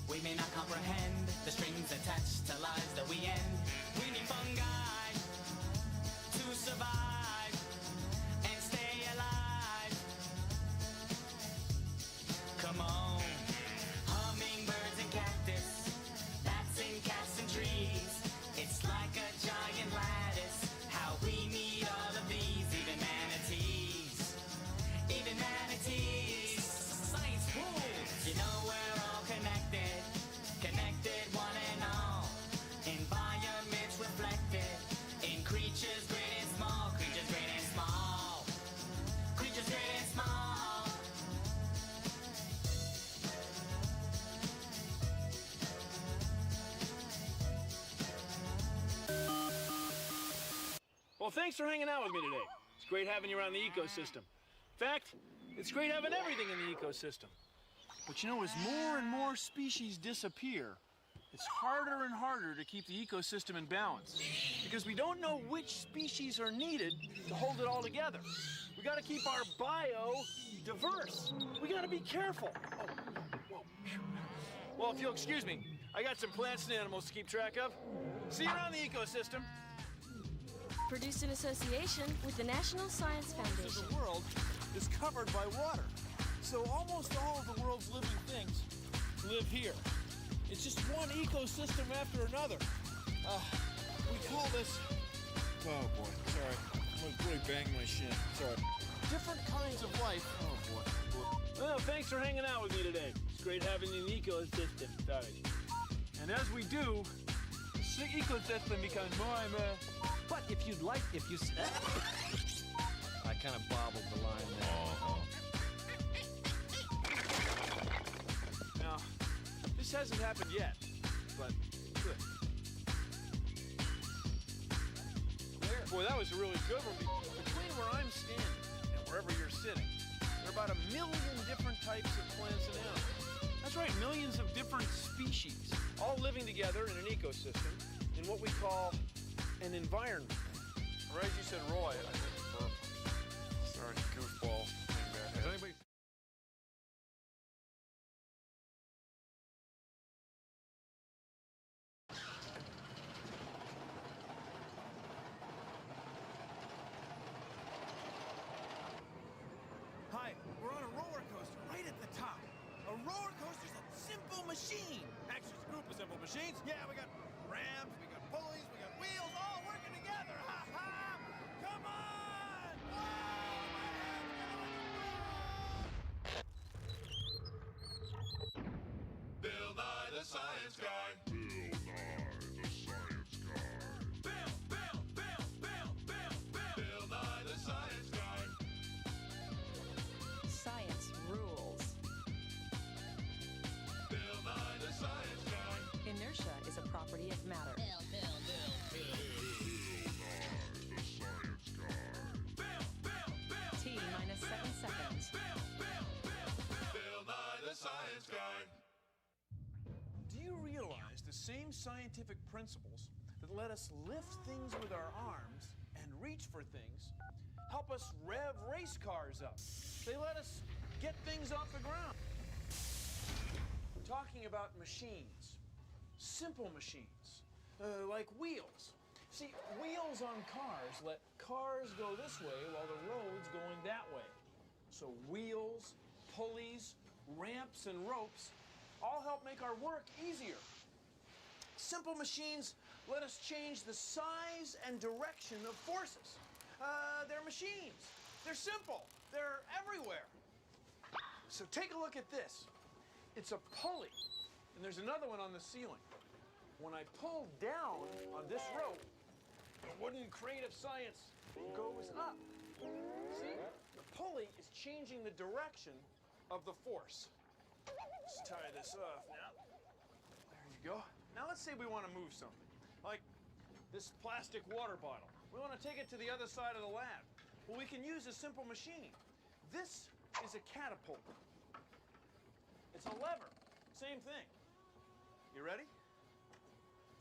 We may not comprehend the strings attached to lives that we end. We need fungi to survive and stay alive. Come on, hummingbirds and cactus, bats and cats and trees. It's like a giant lattice, how we need all of these, even manatees. Even manatees. Science rules. You know we're all connected, connected one and all. Environments reflected in creatures great and small, creatures great and small, creatures great and small. Well, thanks for hanging out with me today. It's great having you around the ecosystem. In fact, it's great having everything in the ecosystem. But you know, as more and more species disappear, it's harder and harder to keep the ecosystem in balance, because we don't know which species are needed to hold it all together. We gotta keep our bio diverse. We gotta be careful. Oh, whoa. Well, if you'll excuse me, I got some plants and animals to keep track of. See you around the ecosystem. Produced in association with the National Science Foundation. The world is covered by water. So almost all of the world's living things live here. It's just one ecosystem after another. We call this... Oh boy, sorry. I'm gonna really bang my shin. Sorry. Different kinds of life. Oh boy. Well, thanks for hanging out with me today. It's great having you in the ecosystem, sorry. And as we do, the ecosystem becomes more and more... But if you'd like, I kind of bobbled the line there. This hasn't happened yet, but it could. There. Boy, that was a really good one. Between where I'm standing and wherever you're sitting, there are about 1 million different types of plants and animals. That's right, millions of different species, all living together in an ecosystem in what we call an environment. Or as you said, Roy, I think burp. Sorry, goofball. Has anybody... Hi, we're on a roller coaster right at the top. A roller coaster's a simple machine. Actually, it's a group of simple machines. Yeah, we got ramps, we got pulleys, we got wheels, all working together. Ha ha! Come on! Whoa, my head's gonna explode! Bill Nye the Science Guy. Bill Nye the Science Guy. Bill Nye the Science Guy. Science rules. Bill Nye the Science Guy. Inertia is a property of matter. Bill Nye the Science Guy. T minus 7 seconds. Bill Nye the Science Guy. Do you realize the same scientific principles that let us lift things with our arms and reach for things help us rev race cars up? They let us get things off the ground. I'm talking about machines, simple machines, like wheels. See, wheels on cars let cars go this way while the road's going that way. So wheels, pulleys, ramps, and ropes all help make our work easier. Simple machines let us change the size and direction of forces. They're machines. They're simple. They're everywhere. So take a look at this. It's a pulley, and there's another one on the ceiling. When I pull down on this rope, the wooden crate of science goes up. See? The pulley is changing the direction of the force. Let's tie this off now. There you go. Now let's say we want to move something, like this plastic water bottle. We want to take it to the other side of the lab. Well, we can use a simple machine. This is a catapult. It's a lever. Same thing. You ready?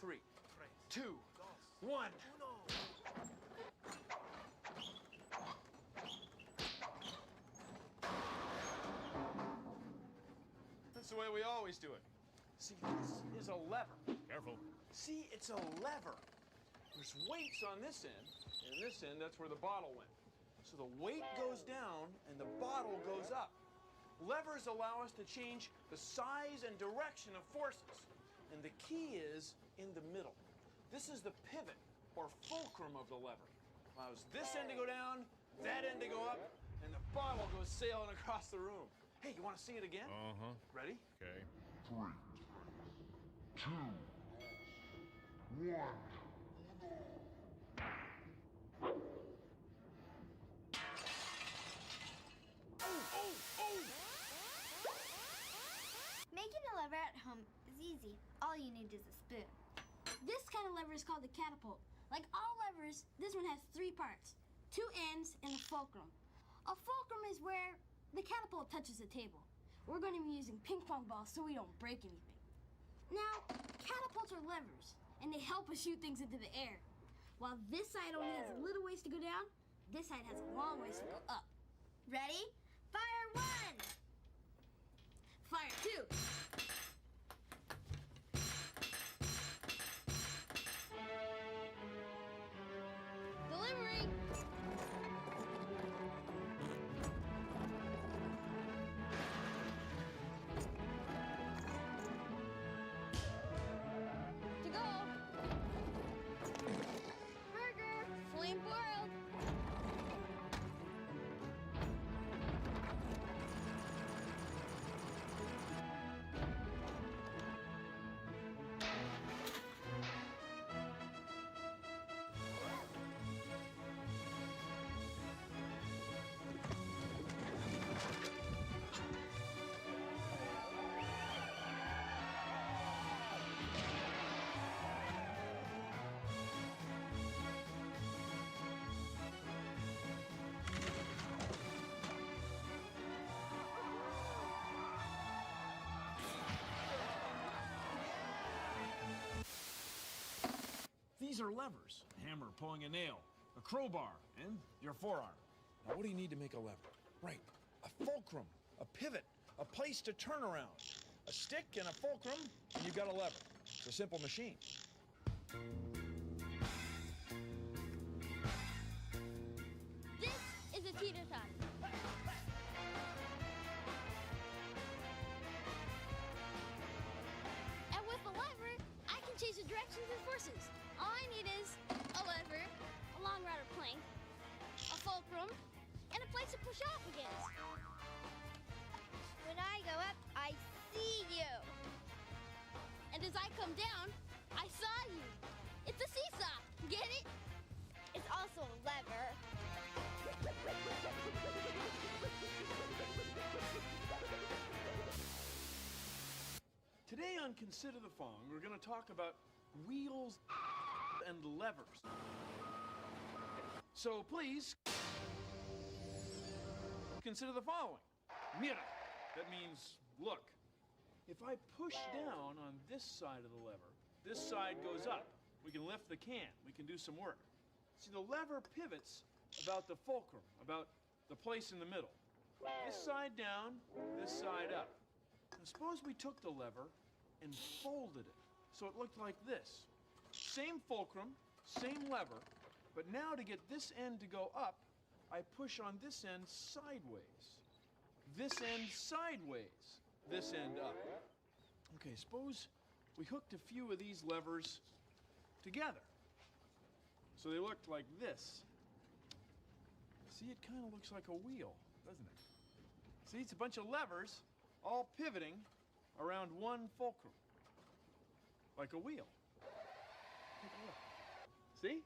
3, 2, 1. That's the way we always do it. See, this is a lever. Careful. See, it's a lever. There's weights on this end, and this end, that's where the bottle went. So the weight goes down, and the bottle goes up. Levers allow us to change the size and direction of forces. And the key is in the middle. This is the pivot, or fulcrum of the lever. Allows this end to go down, that end to go up, and the bottle goes sailing across the room. Hey, you want to see it again? Uh-huh. Ready? Okay. 3, 2, 1. Making a lever at home is easy. All you need is a spoon. This kind of lever is called a catapult. Like all levers, this one has 3 parts, 2 ends and a fulcrum. A fulcrum is where the catapult touches the table. We're going to be using ping pong balls so we don't break anything. Now, catapults are levers, and they help us shoot things into the air. While this side only has a little ways to go down, this side has a long ways to go up. Ready? Fire 1! Fire 2! Delivering! To go! Burger! Flame broiled! These are levers. A hammer pulling a nail, a crowbar, and your forearm. Now, what do you need to make a lever? Right, a fulcrum, a pivot, a place to turn around. A stick and a fulcrum, and you've got a lever. It's a simple machine. This is a teeter-totter. And with a lever, I can change the directions and forces. All I need is a lever, a long rod or plank, a fulcrum, and a place to push off against. When I go up, I see you. And as I come down, I saw you. It's a seesaw. Get it? It's also a lever. Today on Consider the Following, we're going to talk about wheels and levers. So please, consider the following. Mira, that means look. If I push down on this side of the lever, this side goes up. We can lift the can. We can do some work. See, the lever pivots about the fulcrum, about the place in the middle. This side down, this side up. Now, suppose we took the lever and folded it so it looked like this. Same fulcrum, same lever, but now to get this end to go up, I push on this end sideways. This end sideways. This end up. Okay, suppose we hooked a few of these levers together. So they looked like this. See, it kind of looks like a wheel, doesn't it? See, it's a bunch of levers all pivoting around one fulcrum. Like a wheel. Take a look. See?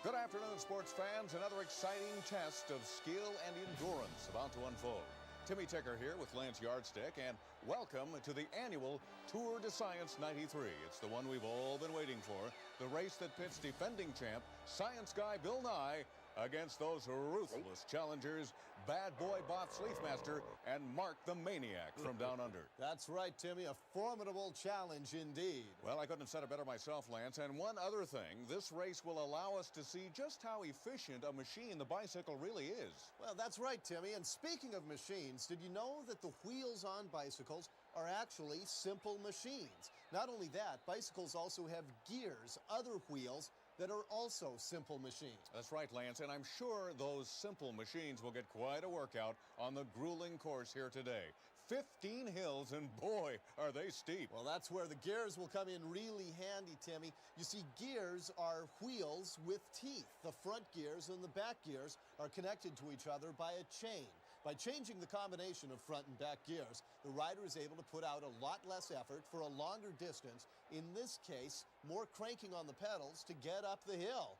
Good afternoon, sports fans. Another exciting test of skill and endurance about to unfold. Timmy Ticker here with Lance Yardstick, and welcome to the annual Tour de Science 93. It's the one we've all been waiting for, the race that pits defending champ, science guy Bill Nye, against those ruthless challengers, Bad Boy Bob Sleethmaster and Mark the Maniac from down under. That's right, Timmy. A formidable challenge indeed. Well, I couldn't have said it better myself, Lance. And one other thing, this race will allow us to see just how efficient a machine the bicycle really is. Well, that's right, Timmy. And speaking of machines, did you know that the wheels on bicycles are actually simple machines? Not only that, bicycles also have gears, other wheels, that are also simple machines. That's right, Lance, and I'm sure those simple machines will get quite a workout on the grueling course here today. 15 hills, and boy, are they steep. Well, that's where the gears will come in really handy, Timmy. You see, gears are wheels with teeth. The front gears and the back gears are connected to each other by a chain. By changing the combination of front and back gears, the rider is able to put out a lot less effort for a longer distance. In this case, more cranking on the pedals to get up the hill.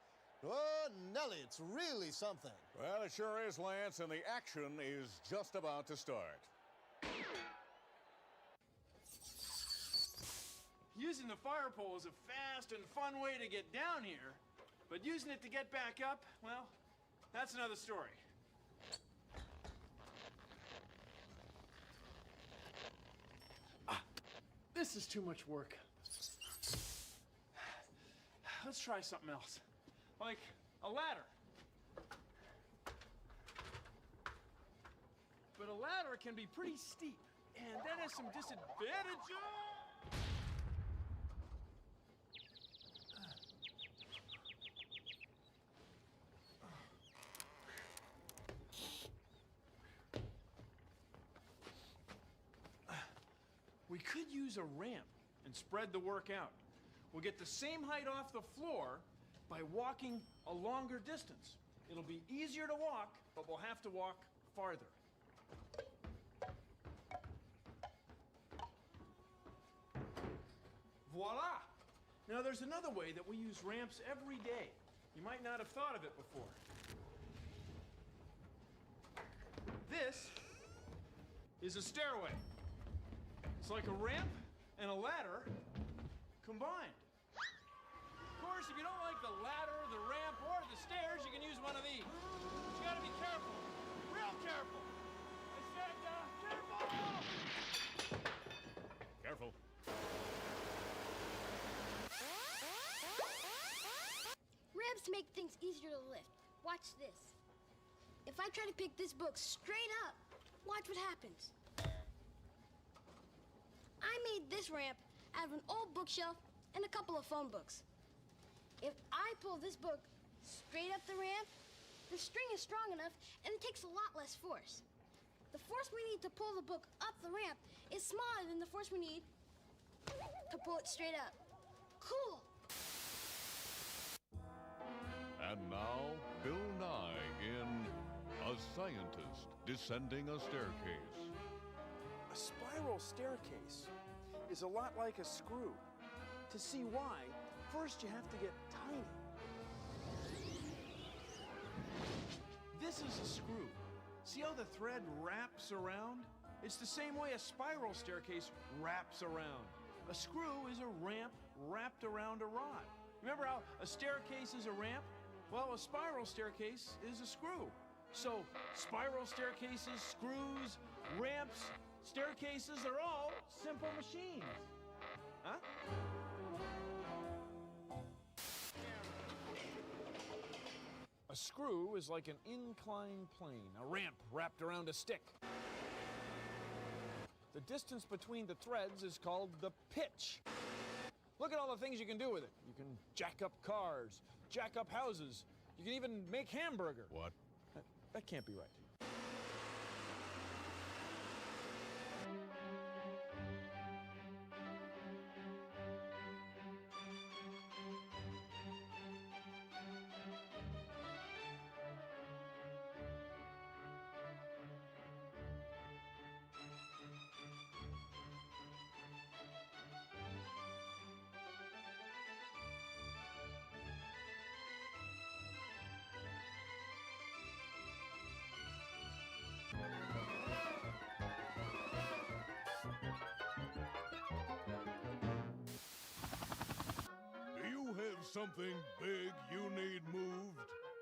Oh, Nelly, it's really something. Well, it sure is, Lance, and the action is just about to start. Using the fire pole is a fast and fun way to get down here, but using it to get back up, well, that's another story. This is too much work. Let's try something else, like a ladder. But a ladder can be pretty steep, and that has some disadvantages. We could use a ramp and spread the work out. We'll get the same height off the floor by walking a longer distance. It'll be easier to walk, but we'll have to walk farther. Voila! Now there's another way that we use ramps every day. You might not have thought of it before. This is a stairway. It's like a ramp and a ladder combined. Of course, if you don't like the ladder, the ramp, or the stairs, you can use one of these. But you gotta be careful, real careful. I said, careful! Careful. make things easier to lift. Watch this. If I try to pick this book straight up, watch what happens. I made this ramp out of an old bookshelf and a couple of phone books. If I pull this book straight up the ramp, the string is strong enough and it takes a lot less force. The force we need to pull the book up the ramp is smaller than the force we need to pull it straight up. Cool. And now, Bill Nye in A Scientist Descending a Staircase. A spiral staircase is a lot like a screw. To see why, first you have to get tiny. This is a screw. See how the thread wraps around? It's the same way a spiral staircase wraps around. A screw is a ramp wrapped around a rod. Remember how a staircase is a ramp? Well, a spiral staircase is a screw. So, spiral staircases, screws, ramps, staircases are all simple machines. Huh? A screw is like an inclined plane, a ramp wrapped around a stick. The distance between the threads is called the pitch. Look at all the things you can do with it. You can jack up cars, jack up houses. You can even make hamburger. What? That can't be right. Do you have something big you need moved?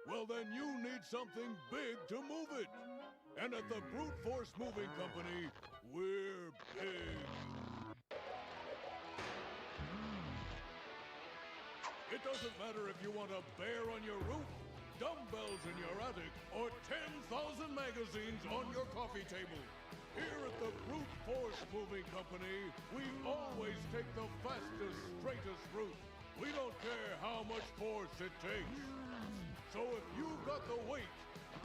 Well, then you need something big to move it. And at the Brute Force Moving Company, we're big. It doesn't matter if you want a bear on your roof, dumbbells in your attic, or 10,000 magazines on your coffee table. Here at the Brute Force Moving Company, we always take the fastest, straightest route. We don't care how much force it takes. So if you've got the weight,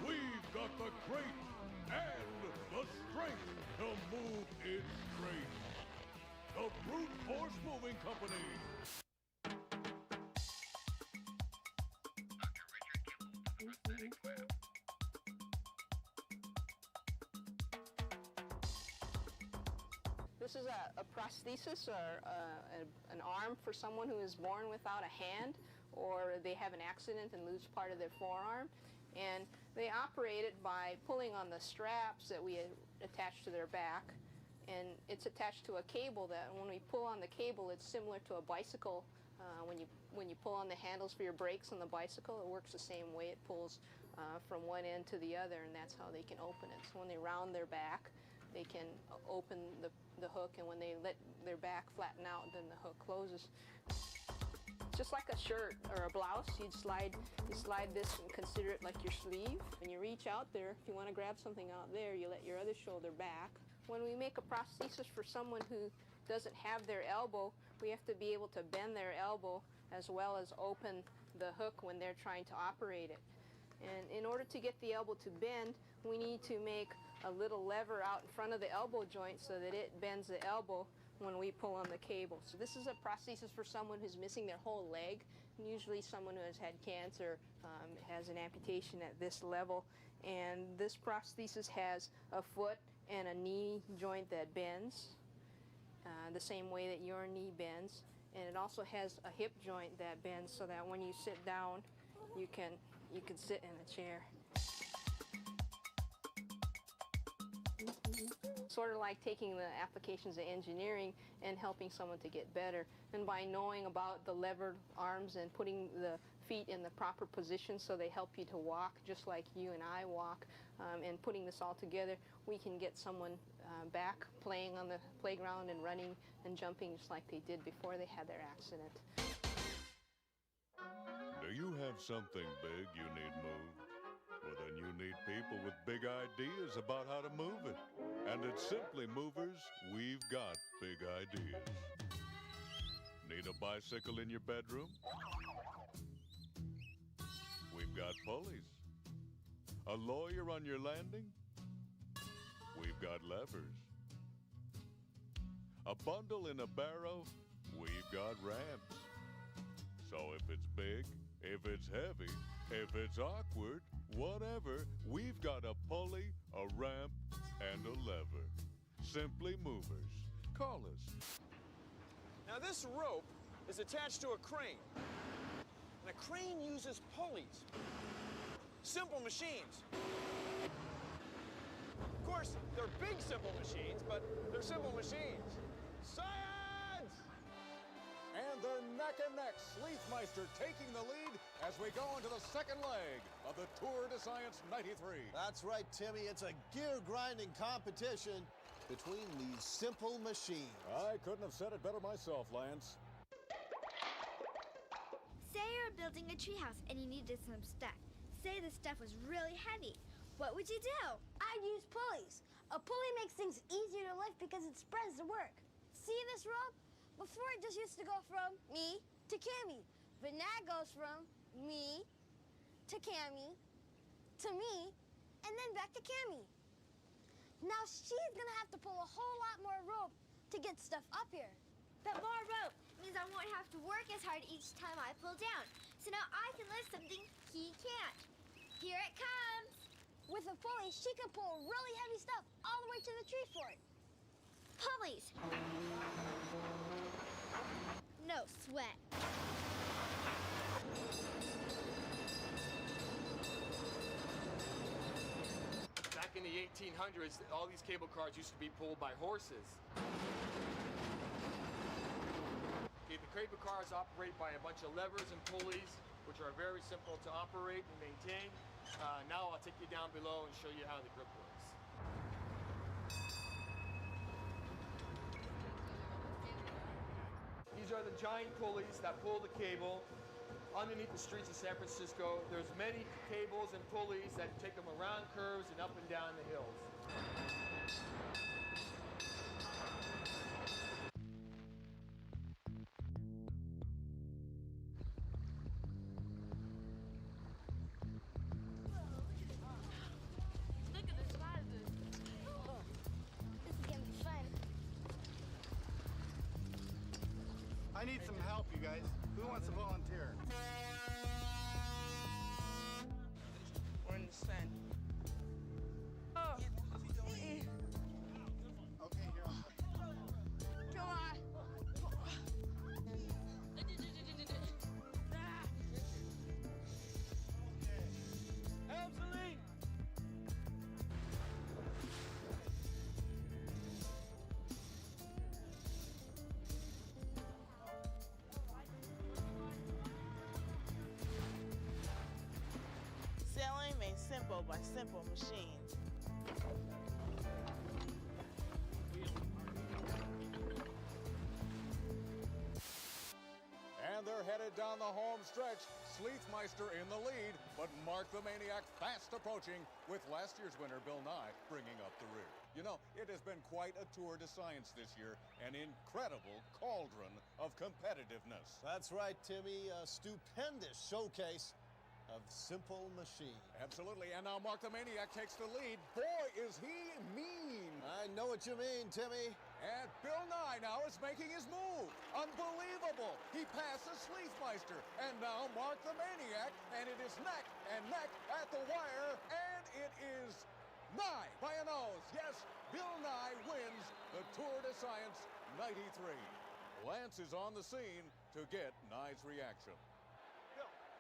we've got the crate and the strength to move it straight. The Brute Force Moving Company. This is a prosthesis or an arm for someone who is born without a hand, or they have an accident and lose part of their forearm. And they operate it by pulling on the straps that we attach to their back. And it's attached to a cable that when we pull on the cable, it's similar to a bicycle. When you pull on the handles for your brakes on the bicycle, it works the same way. It pulls from one end to the other, and that's how they can open it. So when they round their back, they can open the hook, and when they let their back flatten out, then the hook closes. Just like a shirt or a blouse, you slide this and consider it like your sleeve. When you reach out there, if you want to grab something out there, you let your other shoulder back. When we make a prosthesis for someone who doesn't have their elbow, we have to be able to bend their elbow as well as open the hook when they're trying to operate it. And in order to get the elbow to bend, we need to make a little lever out in front of the elbow joint so that it bends the elbow when we pull on the cable. So this is a prosthesis for someone who's missing their whole leg, usually someone who has had cancer, has an amputation at this level. And this prosthesis has a foot and a knee joint that bends the same way that your knee bends. And it also has a hip joint that bends so that when you sit down, you can sit in a chair. Sort of like taking the applications of engineering and helping someone to get better. And by knowing about the levered arms and putting the feet in the proper position so they help you to walk just like you and I walk, and putting this all together, we can get someone back playing on the playground and running and jumping just like they did before they had their accident. Do you have something big you need moved? Well, then you need people with big ideas about how to move it. And at Simply Movers, we've got big ideas. Need a bicycle in your bedroom? We've got pulleys. A lawyer on your landing? We've got levers. A bundle in a barrow? We've got ramps. So if it's big, if it's heavy, if it's awkward, whatever, we've got a pulley, a ramp, and a lever. Simply Movers. Call us. Now this rope is attached to a crane. And a crane uses pulleys. Simple machines. Of course, they're big simple machines, but they're simple machines. Science! And they're neck and neck. Sleethmeister taking the lead as we go into the second leg of the Tour de Science 93. That's right, Timmy. It's a gear grinding competition between these simple machines. I couldn't have said it better myself, Lance. Say you're building a treehouse and you needed some stuff. Say the stuff was really heavy. What would you do? I'd use pulleys. A pulley makes things easier to lift because it spreads the work. See this rope? Before it just used to go from me to Cammy, but now it goes from me to Cammy to me, and then back to Cammy. Now she's gonna have to pull a whole lot more rope to get stuff up here. But more rope means I won't have to work as hard each time I pull down. So now I can lift something he can't. Here it comes. With a pulley, she can pull really heavy stuff all the way to the tree fort. Pulleys. No sweat. Back in the 1800s, all these cable cars used to be pulled by horses. Okay, the cable cars operate by a bunch of levers and pulleys, which are very simple to operate and maintain. Now I'll take you down below and show you how the grip works. These are the giant pulleys that pull the cable underneath the streets of San Francisco. There's many cables and pulleys that take them around curves and up and down the hills. Look at the size of this. Oh, this is gonna be fun. I need some help, you guys. Who wants to volunteer? We're in the sun. Oh. Okay, here. Come on. Absolutely. Sailing made simple by simple machines. And they're headed down the home stretch. Sleethmeister in the lead, but Mark the Maniac fast approaching with last year's winner, Bill Nye, bringing up the rear. You know, it has been quite a Tour de Science this year, an incredible cauldron of competitiveness. That's right, Timmy. A stupendous showcase of simple machine. Absolutely, and now Mark the Maniac takes the lead. Boy, is he mean! I know what you mean, Timmy. And Bill Nye now is making his move. Unbelievable! He passes Sleethmeister, and now Mark the Maniac, and it is neck and neck at the wire, and it is Nye by a nose. Yes, Bill Nye wins the Tour de Science 93. Lance is on the scene to get Nye's reaction.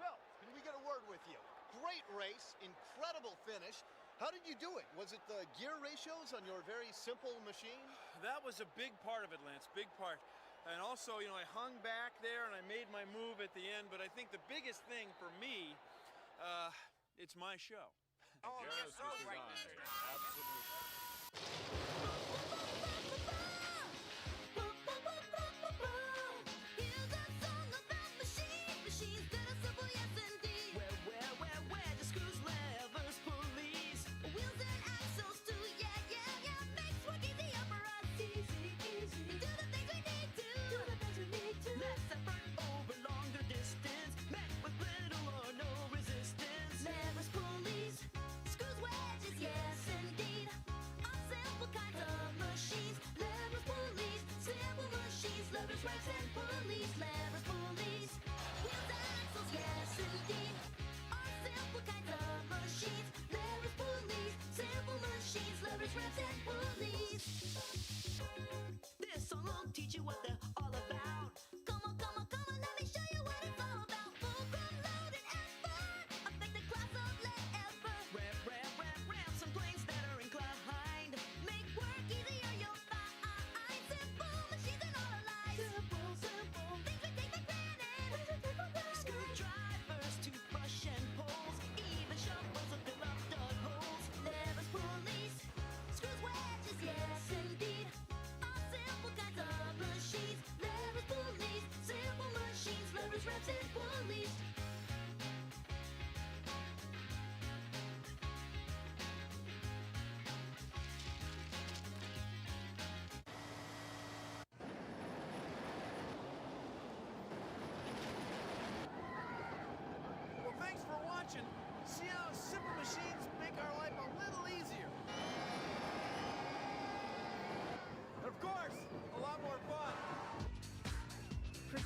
Bill, can we get a word with you? Great race, incredible finish. How did you do it? Was it the gear ratios on your very simple machine? That was a big part of it, Lance, big part. And also, you know, I hung back there and I made my move at the end, but I think the biggest thing for me, it's my show. Oh, yes, you're so right. Absolutely. Here's a song about machines that are simple, yes, and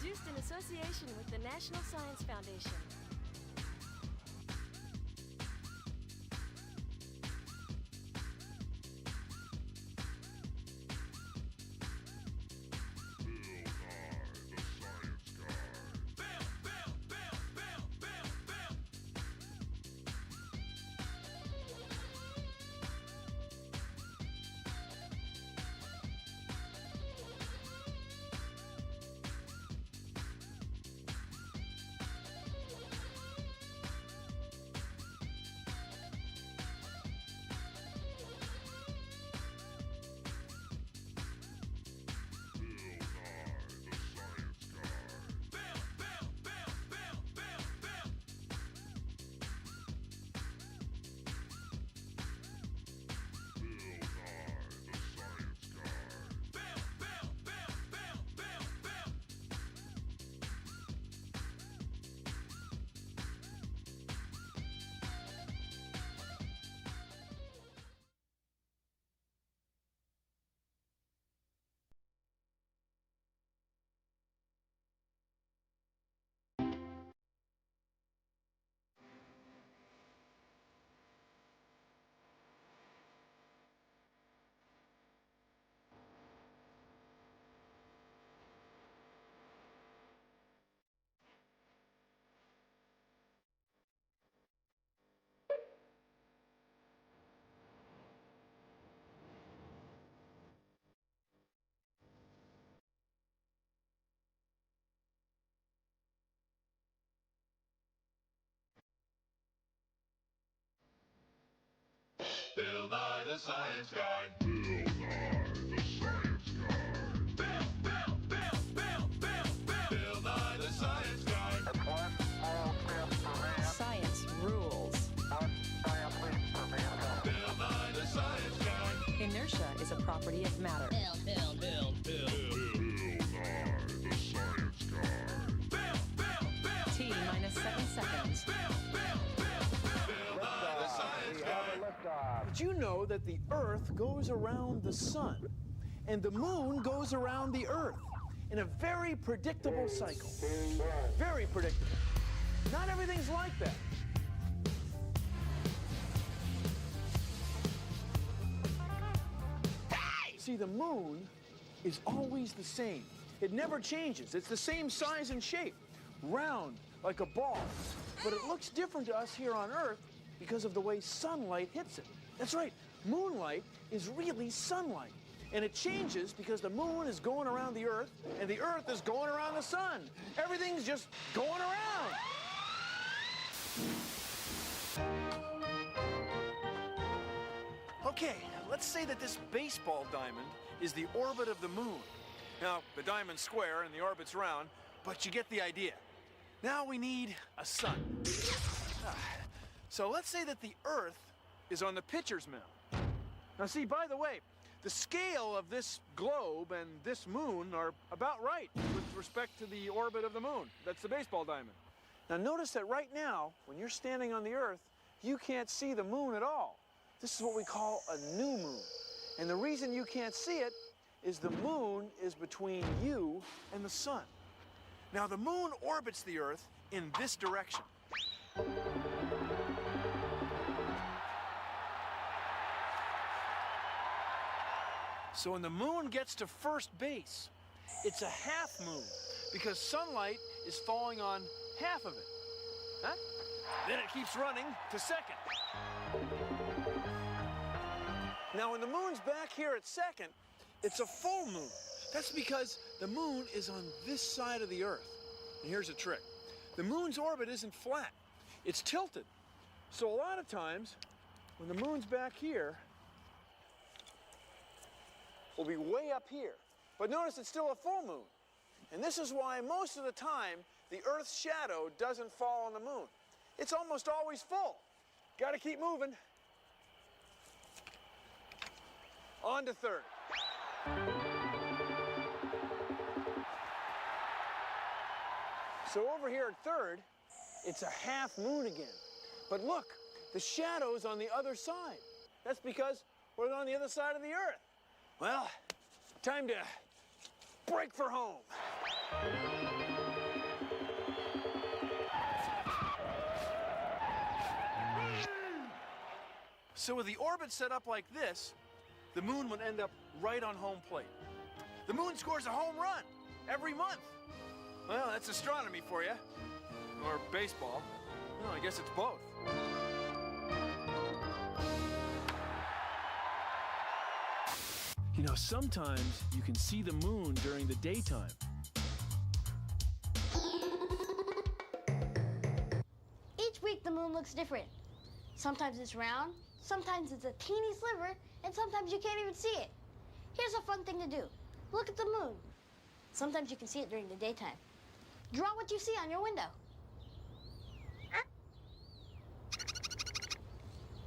Produced in association with the National Science Foundation. Bill Nye the Science Guy. Bill Nye the Science Guy. Bill Nye the Science Guy. Science rules. Bill Nye the Science Guy. Inertia is a property of matter. Bill Nye the Science Guy. T minus 7 seconds. Did you know that the Earth goes around the sun and the moon goes around the Earth in a very predictable cycle? Very predictable. Not everything's like that. See, the moon is always the same. It never changes. It's the same size and shape, round like a ball. But it looks different to us here on Earth because of the way sunlight hits it. That's right, moonlight is really sunlight. And it changes because the moon is going around the Earth and the Earth is going around the sun. Everything's just going around. Okay, let's say that this baseball diamond is the orbit of the moon. Now, the diamond's square and the orbit's round, but you get the idea. Now we need a sun. So let's say that the Earth is on the pitcher's mound. Now see, by the way, the scale of this globe and this moon are about right with respect to the orbit of the moon. That's the baseball diamond. Now notice that right now, when you're standing on the Earth, you can't see the moon at all. This is what we call a new moon. And the reason you can't see it is the moon is between you and the sun. Now the moon orbits the Earth in this direction. So when the moon gets to first base, it's a half moon because sunlight is falling on half of it. Huh? Then it keeps running to second. Now when the moon's back here at second, it's a full moon. That's because the moon is on this side of the Earth. And here's a trick. The moon's orbit isn't flat. It's tilted. So a lot of times, when the moon's back here, will be way up here. But notice it's still a full moon. And this is why most of the time, the Earth's shadow doesn't fall on the moon. It's almost always full. Got to keep moving. On to third. So over here at third, it's a half moon again. But look, the shadow's on the other side. That's because we're on the other side of the Earth. Well, time to break for home. So with the orbit set up like this, the moon would end up right on home plate. The moon scores a home run every month. Well, that's astronomy for you. Or baseball. Well, I guess it's both. You know, sometimes you can see the moon during the daytime. Each week the moon looks different. Sometimes it's round, sometimes it's a teeny sliver, and sometimes you can't even see it. Here's a fun thing to do. Look at the moon. Sometimes you can see it during the daytime. Draw what you see on your window.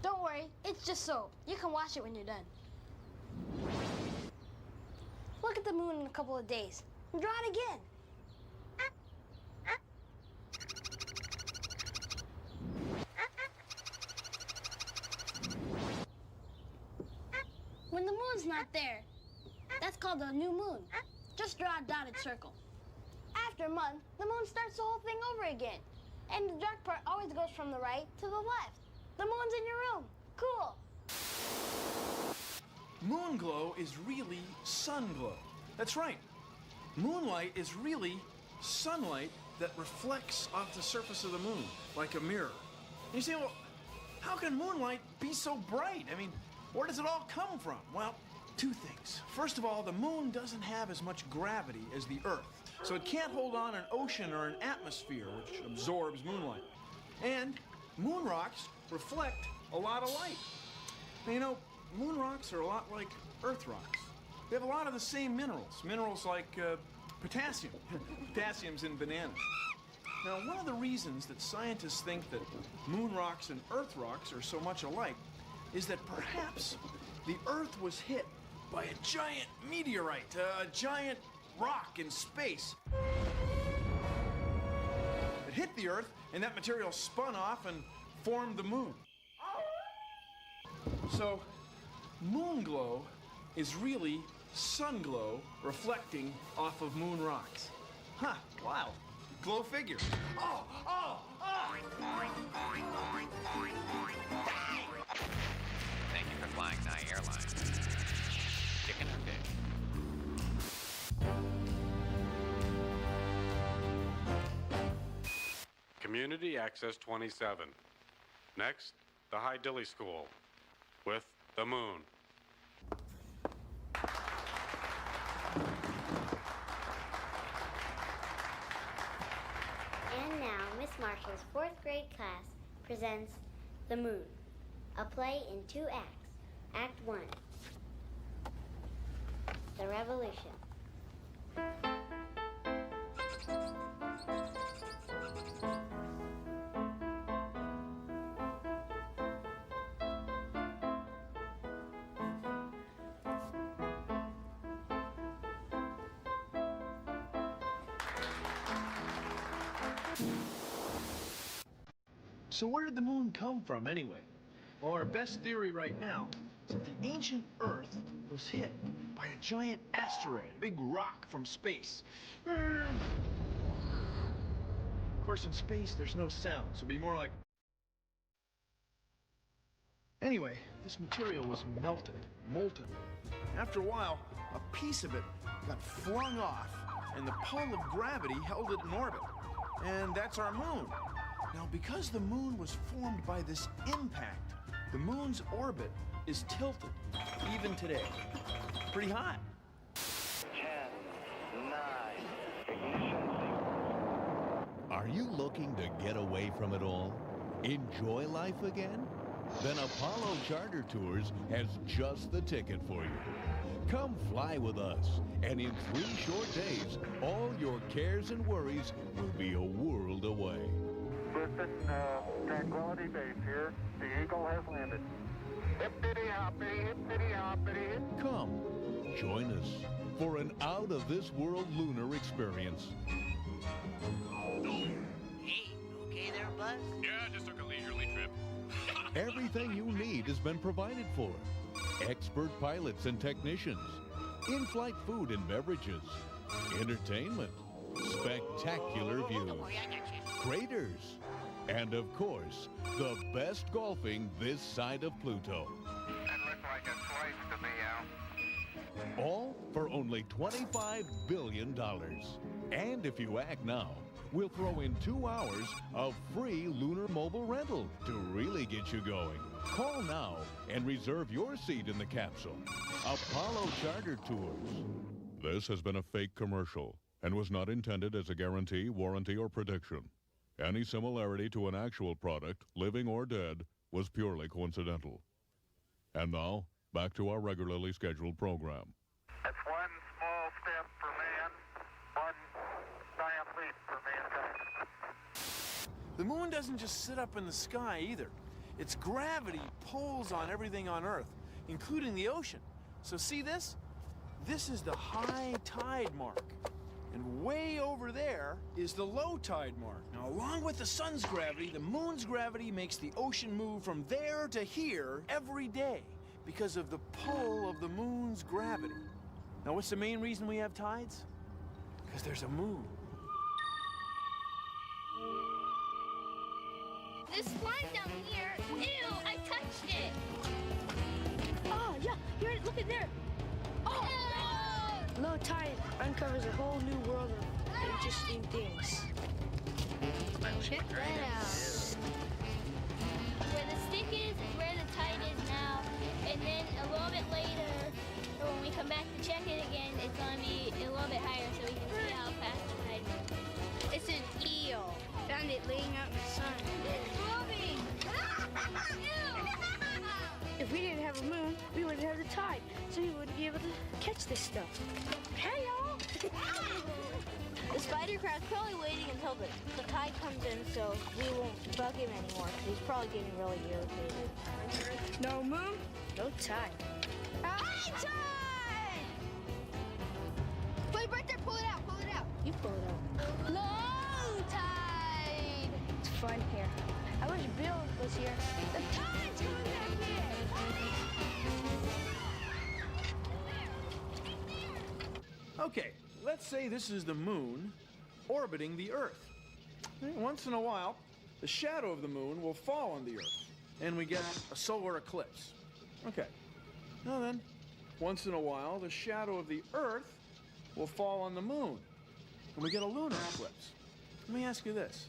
Don't worry, it's just soap. You can wash it when you're done. Look at the moon in a couple of days. Draw it again. When the moon's not there, that's called a new moon. Just draw a dotted circle. After a month, the moon starts the whole thing over again. And the dark part always goes from the right to the left. The moon's in your room. Cool. Moon glow is really sun glow. That's right. Moonlight is really sunlight that reflects off the surface of the moon like a mirror. And you say, well, how can moonlight be so bright? I mean, where does it all come from? Well, two things. First of all, the moon doesn't have as much gravity as the Earth, so it can't hold on an ocean or an atmosphere which absorbs moonlight. And moon rocks reflect a lot of light. Now, you know, moon rocks are a lot like Earth rocks. They have a lot of the same minerals. Minerals like potassium. Potassium's in bananas. Now, one of the reasons that scientists think that moon rocks and Earth rocks are so much alike is that perhaps the Earth was hit by a giant meteorite, a giant rock in space. It hit the Earth, and that material spun off and formed the moon. So, moon glow is really sun glow reflecting off of moon rocks. Huh, wow. Glow figure. Oh! Thank you for flying Nye Airlines. Chicken or fish? Community Access 27. Next, the High Dilly School with the moon. And now, Miss Marshall's 4th grade class presents The Moon, a play in 2 acts. Act 1, The Revolution. So where did the moon come from anyway? Well, our best theory right now is that the ancient Earth was hit by a giant asteroid, a big rock from space. Of course, in space, there's no sound, so it'd be more like... Anyway, this material was melted, molten. After a while, a piece of it got flung off, and the pull of gravity held it in orbit. And that's our moon. Now, because the moon was formed by this impact, the moon's orbit is tilted, even today. Pretty hot. 10, 9, ignition. Are you looking to get away from it all? Enjoy life again? Then Apollo Charter Tours has just the ticket for you. Come fly with us, and in 3 short days, all your cares and worries will be a world away. Listen, Tranquility Base here. The Eagle has landed. Hippity-hoppity, hippity-hoppity. Come, join us for an out-of-this-world lunar experience. Hey, okay there, Buzz? Yeah, just took a leisurely trip. Everything you need has been provided for. Expert pilots and technicians, in-flight food and beverages, entertainment, spectacular views, craters, And of course, the best golfing this side of Pluto. That looks like a slice to me, Al. All for only $25 billion. And if you act now, we'll throw in 2 hours of free lunar mobile rental to really get you going. Call now and reserve your seat in the capsule. Apollo Charter Tours. This has been a fake commercial and was not intended as a guarantee, warranty, or prediction. Any similarity to an actual product, living or dead, was purely coincidental. And now, back to our regularly scheduled program. That's one small step for man, one giant leap for mankind. The moon doesn't just sit up in the sky either. Its gravity pulls on everything on Earth, including the ocean. So see this? This is the high tide mark. And way over there is the low tide mark. Now, along with the sun's gravity, the moon's gravity makes the ocean move from there to here every day because of the pull of the moon's gravity. Now, what's the main reason we have tides? Because there's a moon. This slime down here, ew, I touched it. Oh, yeah, here, look at there. Oh! Low tide uncovers a whole new world of interesting things. Check that out. Where the stick is where the tide is now, and then a little bit later, when we come back to check it again, it's going to be a little bit higher so we can see how fast the tide moves. It's an eel. Found it laying out in the sun. It's moving! If we didn't have a moon, we wouldn't have the tide, so we wouldn't be able to catch this stuff. Hey, y'all! The spider crab's probably waiting until the tide comes in so we won't bug him anymore because he's probably getting really irritated. No moon, no tide. High tide! Wait, right there, pull it out, pull it out. You pull it out. Low tide! It's fun here. I wish Bill was here. The tide's coming back here! Okay, let's say this is the moon orbiting the Earth. Once in a while, the shadow of the moon will fall on the Earth, and we get a solar eclipse. Okay, now then, once in a while, the shadow of the Earth will fall on the moon, and we get a lunar eclipse. Let me ask you this.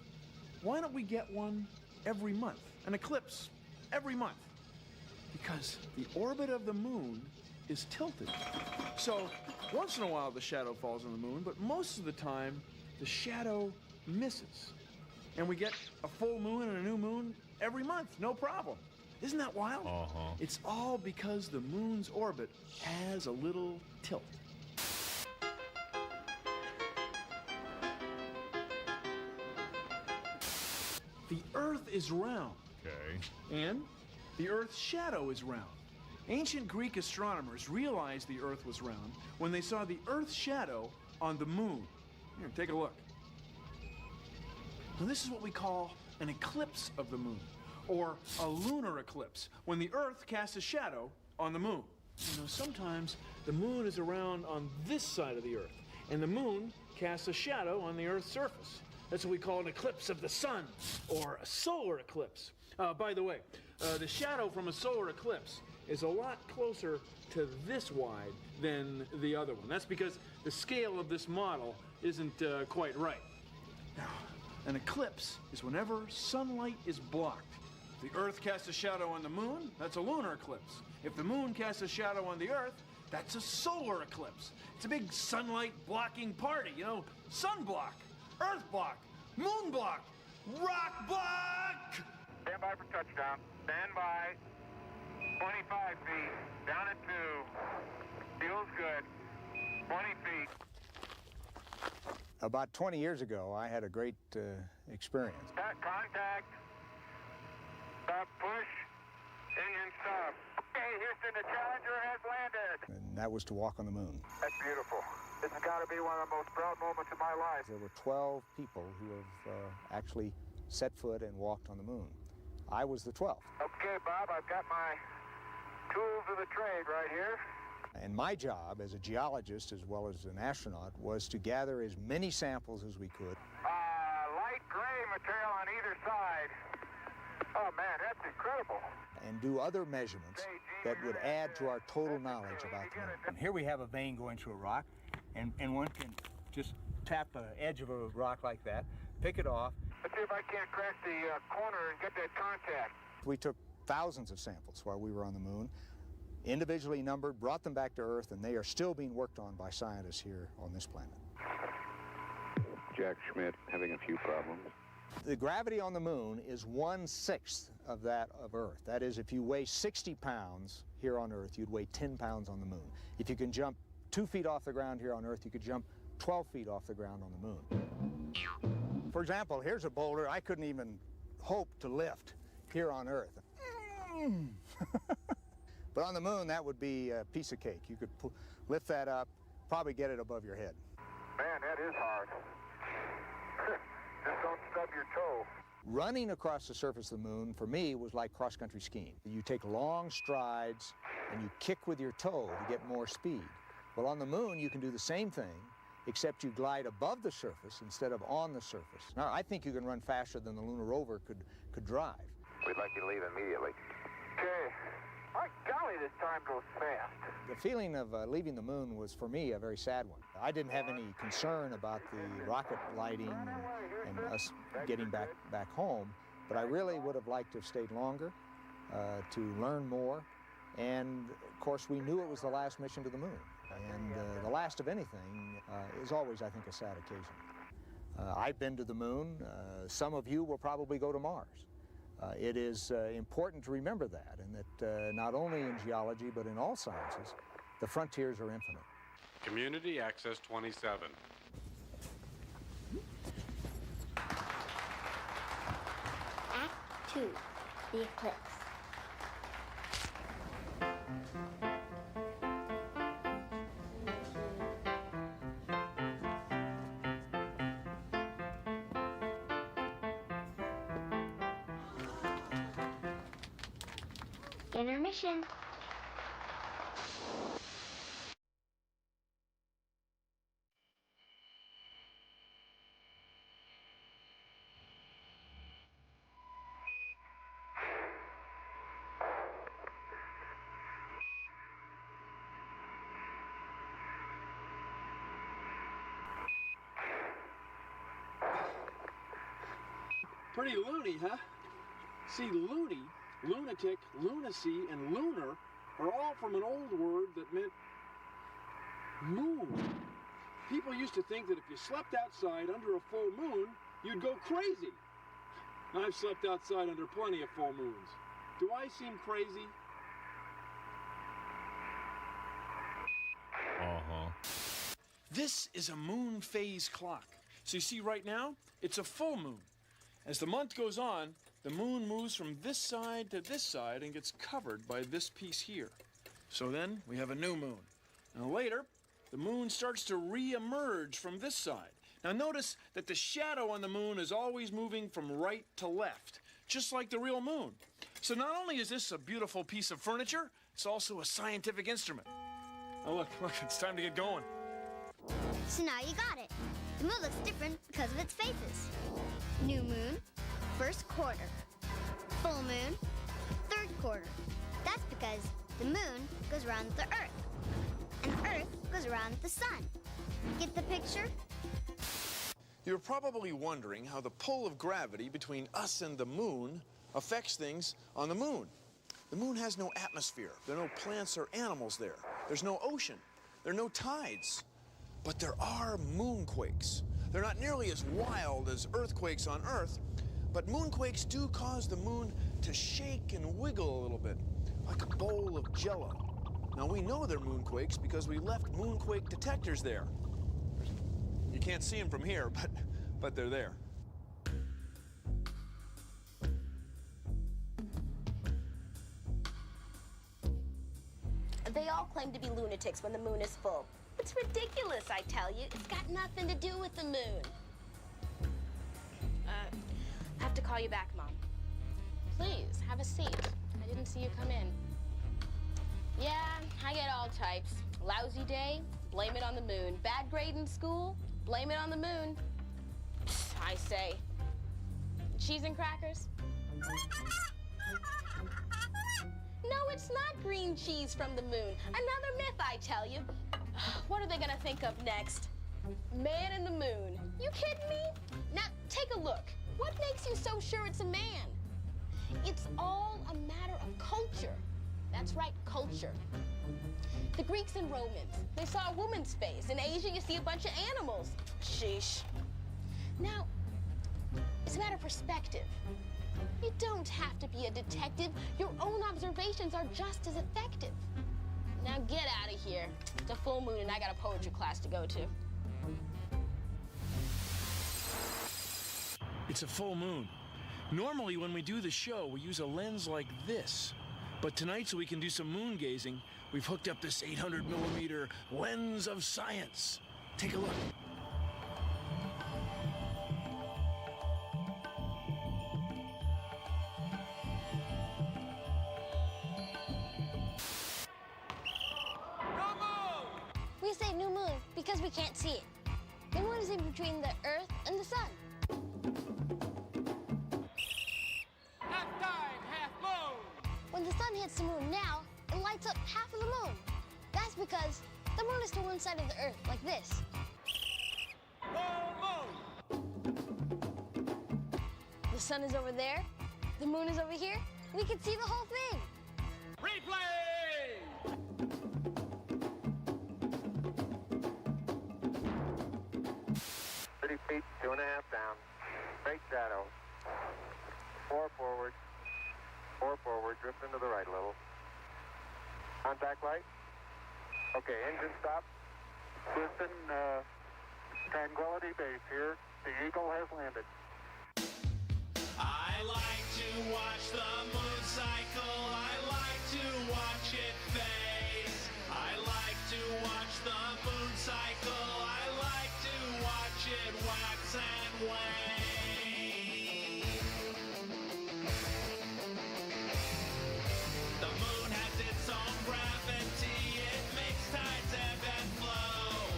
Why don't we get one every month? An eclipse every month? Because the orbit of the moon is tilted. So once in a while the shadow falls on the moon, but most of the time the shadow misses. And we get a full moon and a new moon every month, no problem. Isn't that wild? Uh-huh. It's all because the moon's orbit has a little tilt. The Earth is round. Okay. And the Earth's shadow is round. Ancient Greek astronomers realized the Earth was round when they saw the Earth's shadow on the moon. Here, take a look. Now, this is what we call an eclipse of the moon, or a lunar eclipse, when the Earth casts a shadow on the moon. You know, sometimes the moon is around on this side of the Earth, and the moon casts a shadow on the Earth's surface. That's what we call an eclipse of the sun, or a solar eclipse. By the way, the shadow from a solar eclipse is a lot closer to this wide than the other one. That's because the scale of this model isn't quite right. Now, an eclipse is whenever sunlight is blocked. If the Earth casts a shadow on the moon, that's a lunar eclipse. If the moon casts a shadow on the Earth, that's a solar eclipse. It's a big sunlight blocking party, you know, sun block, Earth block, moon block, rock block! Stand by for touchdown. Stand by. 25 feet. Down at 2. Feels good. 20 feet. About 20 years ago, I had a great experience. Contact. Stop, push. Engine stop. Okay, Houston, the Challenger has landed. And that was to walk on the moon. That's beautiful. This has got to be one of the most proud moments of my life. There were 12 people who have actually set foot and walked on the moon. I was the 12th. Okay, Bob, I've got my tools of the trade right here. And my job as a geologist as well as an astronaut was to gather as many samples as we could. Light gray material on either inside. Oh man, that's incredible. And do other measurements that would add to our total knowledge about the moon. And here we have a vein going through a rock, and one can just tap the edge of a rock like that, pick it off. Let's see if I can't crack the corner and get that contact. We took thousands of samples while we were on the moon, individually numbered, brought them back to Earth, and they are still being worked on by scientists here on this planet. Jack Schmidt having a few problems. The gravity on the moon is 1/6 of that of Earth. That is, if you weigh 60 pounds here on Earth, you'd weigh 10 pounds on the moon. If you can jump 2 feet off the ground here on Earth, you could jump 12 feet off the ground on the moon. For example, here's a boulder I couldn't even hope to lift here on Earth. But on the moon, that would be a piece of cake. You could lift that up, probably get it above your head. Man, that is hard. Just don't stub your toe. Running across the surface of the moon, for me, was like cross-country skiing. You take long strides and you kick with your toe to get more speed. Well, on the moon, you can do the same thing, except you glide above the surface instead of on the surface. Now, I think you can run faster than the lunar rover could drive. We'd like you to leave immediately. Okay. My golly, this time goes fast. The feeling of leaving the moon was, for me, a very sad one. I didn't have any concern about the rocket lighting and us getting back home, but I really would have liked to have stayed longer to learn more. And, of course, we knew it was the last mission to the moon. And the last of anything is always, I think, a sad occasion. I've been to the moon. Some of you will probably go to Mars. It is important to remember that, and that not only in geology, but in all sciences, the frontiers are infinite. Community Access 27. Act 2, the eclipse. Intermission. Pretty loony, huh? See, loony, lunatic, lunacy, and lunar are all from an old word that meant moon. People used to think that if you slept outside under a full moon, you'd go crazy. I've slept outside under plenty of full moons. Do I seem crazy? Uh-huh. This is a moon phase clock. So you see right now, it's a full moon. As the month goes on, the moon moves from this side to this side and gets covered by this piece here. So then we have a new moon. Now later, the moon starts to re-emerge from this side. Now notice that the shadow on the moon is always moving from right to left, just like the real moon. So not only is this a beautiful piece of furniture, it's also a scientific instrument. Oh look, it's time to get going. So now you got it. The moon looks different because of its phases. New moon, first quarter. Full moon, third quarter. That's because the moon goes around the Earth, and the Earth goes around the sun. Get the picture? You're probably wondering how the pull of gravity between us and the moon affects things on the moon. The moon has no atmosphere. There are no plants or animals there. There's no ocean. There are no tides. But there are moonquakes. They're not nearly as wild as earthquakes on Earth, but moonquakes do cause the moon to shake and wiggle a little bit, like a bowl of jello. Now, we know they're moonquakes because we left moonquake detectors there. You can't see them from here, but they're there. They all claim to be lunatics when the moon is full. It's ridiculous, I tell you. It's got nothing to do with the moon. I have to call you back, Mom. Please, have a seat. I didn't see you come in. Yeah, I get all types. Lousy day, blame it on the moon. Bad grade in school, blame it on the moon. I say, Cheese and crackers? No, it's not green cheese from the moon. Another myth, I tell you. What are they gonna think of next? Man in the moon. You kidding me? Now, take a look. What makes you so sure it's a man? It's all a matter of culture. That's right, culture. The Greeks and Romans, they saw a woman's face. In Asia, you see a bunch of animals. Sheesh. Now, it's a matter of perspective. You don't have to be a detective. Your own observations are just as effective. Now get out of here. It's a full moon and I got a poetry class to go to. It's a full moon. Normally, when we do the show, we use a lens like this. But tonight, so we can do some moon gazing, we've hooked up this 800mm lens of science. Take a look. We say new moon because we can't see it. The moon is in between the Earth and the sun. Half tide, half moon. When the sun hits the moon now, it lights up half of the moon. That's because the moon is to one side of the Earth, like this. Full moon. The sun is over there, the moon is over here. We can see the whole thing. Replay. 30 feet, 2.5 down. Straight shadow. 4 forward. 4 forward. Drift into the right a little. Contact light. Okay, engine stop. Houston, Tranquility Base here. The Eagle has landed. I like to watch the moon cycle. I like to watch it phase. I like to watch the moon cycle. I like to watch it wax and wane. The moon has its own gravity. It makes tides ebb and flow.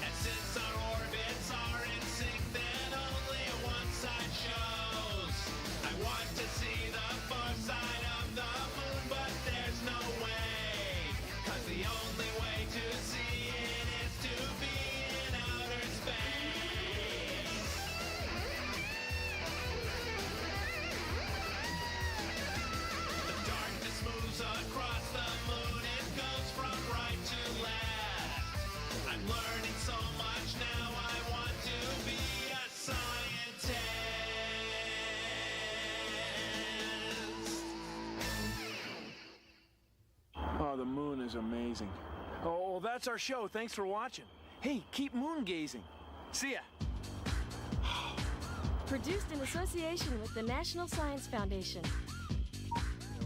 And since our orbits are in sync, then only one side shows. I want to see the far side of the moon, but there's no way. 'Cause the only way to see it is to be in outer space. The darkness moves across the moon. It goes from right to left. I'm learning so much now. I want to be a scientist. Oh, the moon is amazing. Oh, well, that's our show. Thanks for watching. Hey, keep moon gazing. See ya. Produced in association with the National Science Foundation.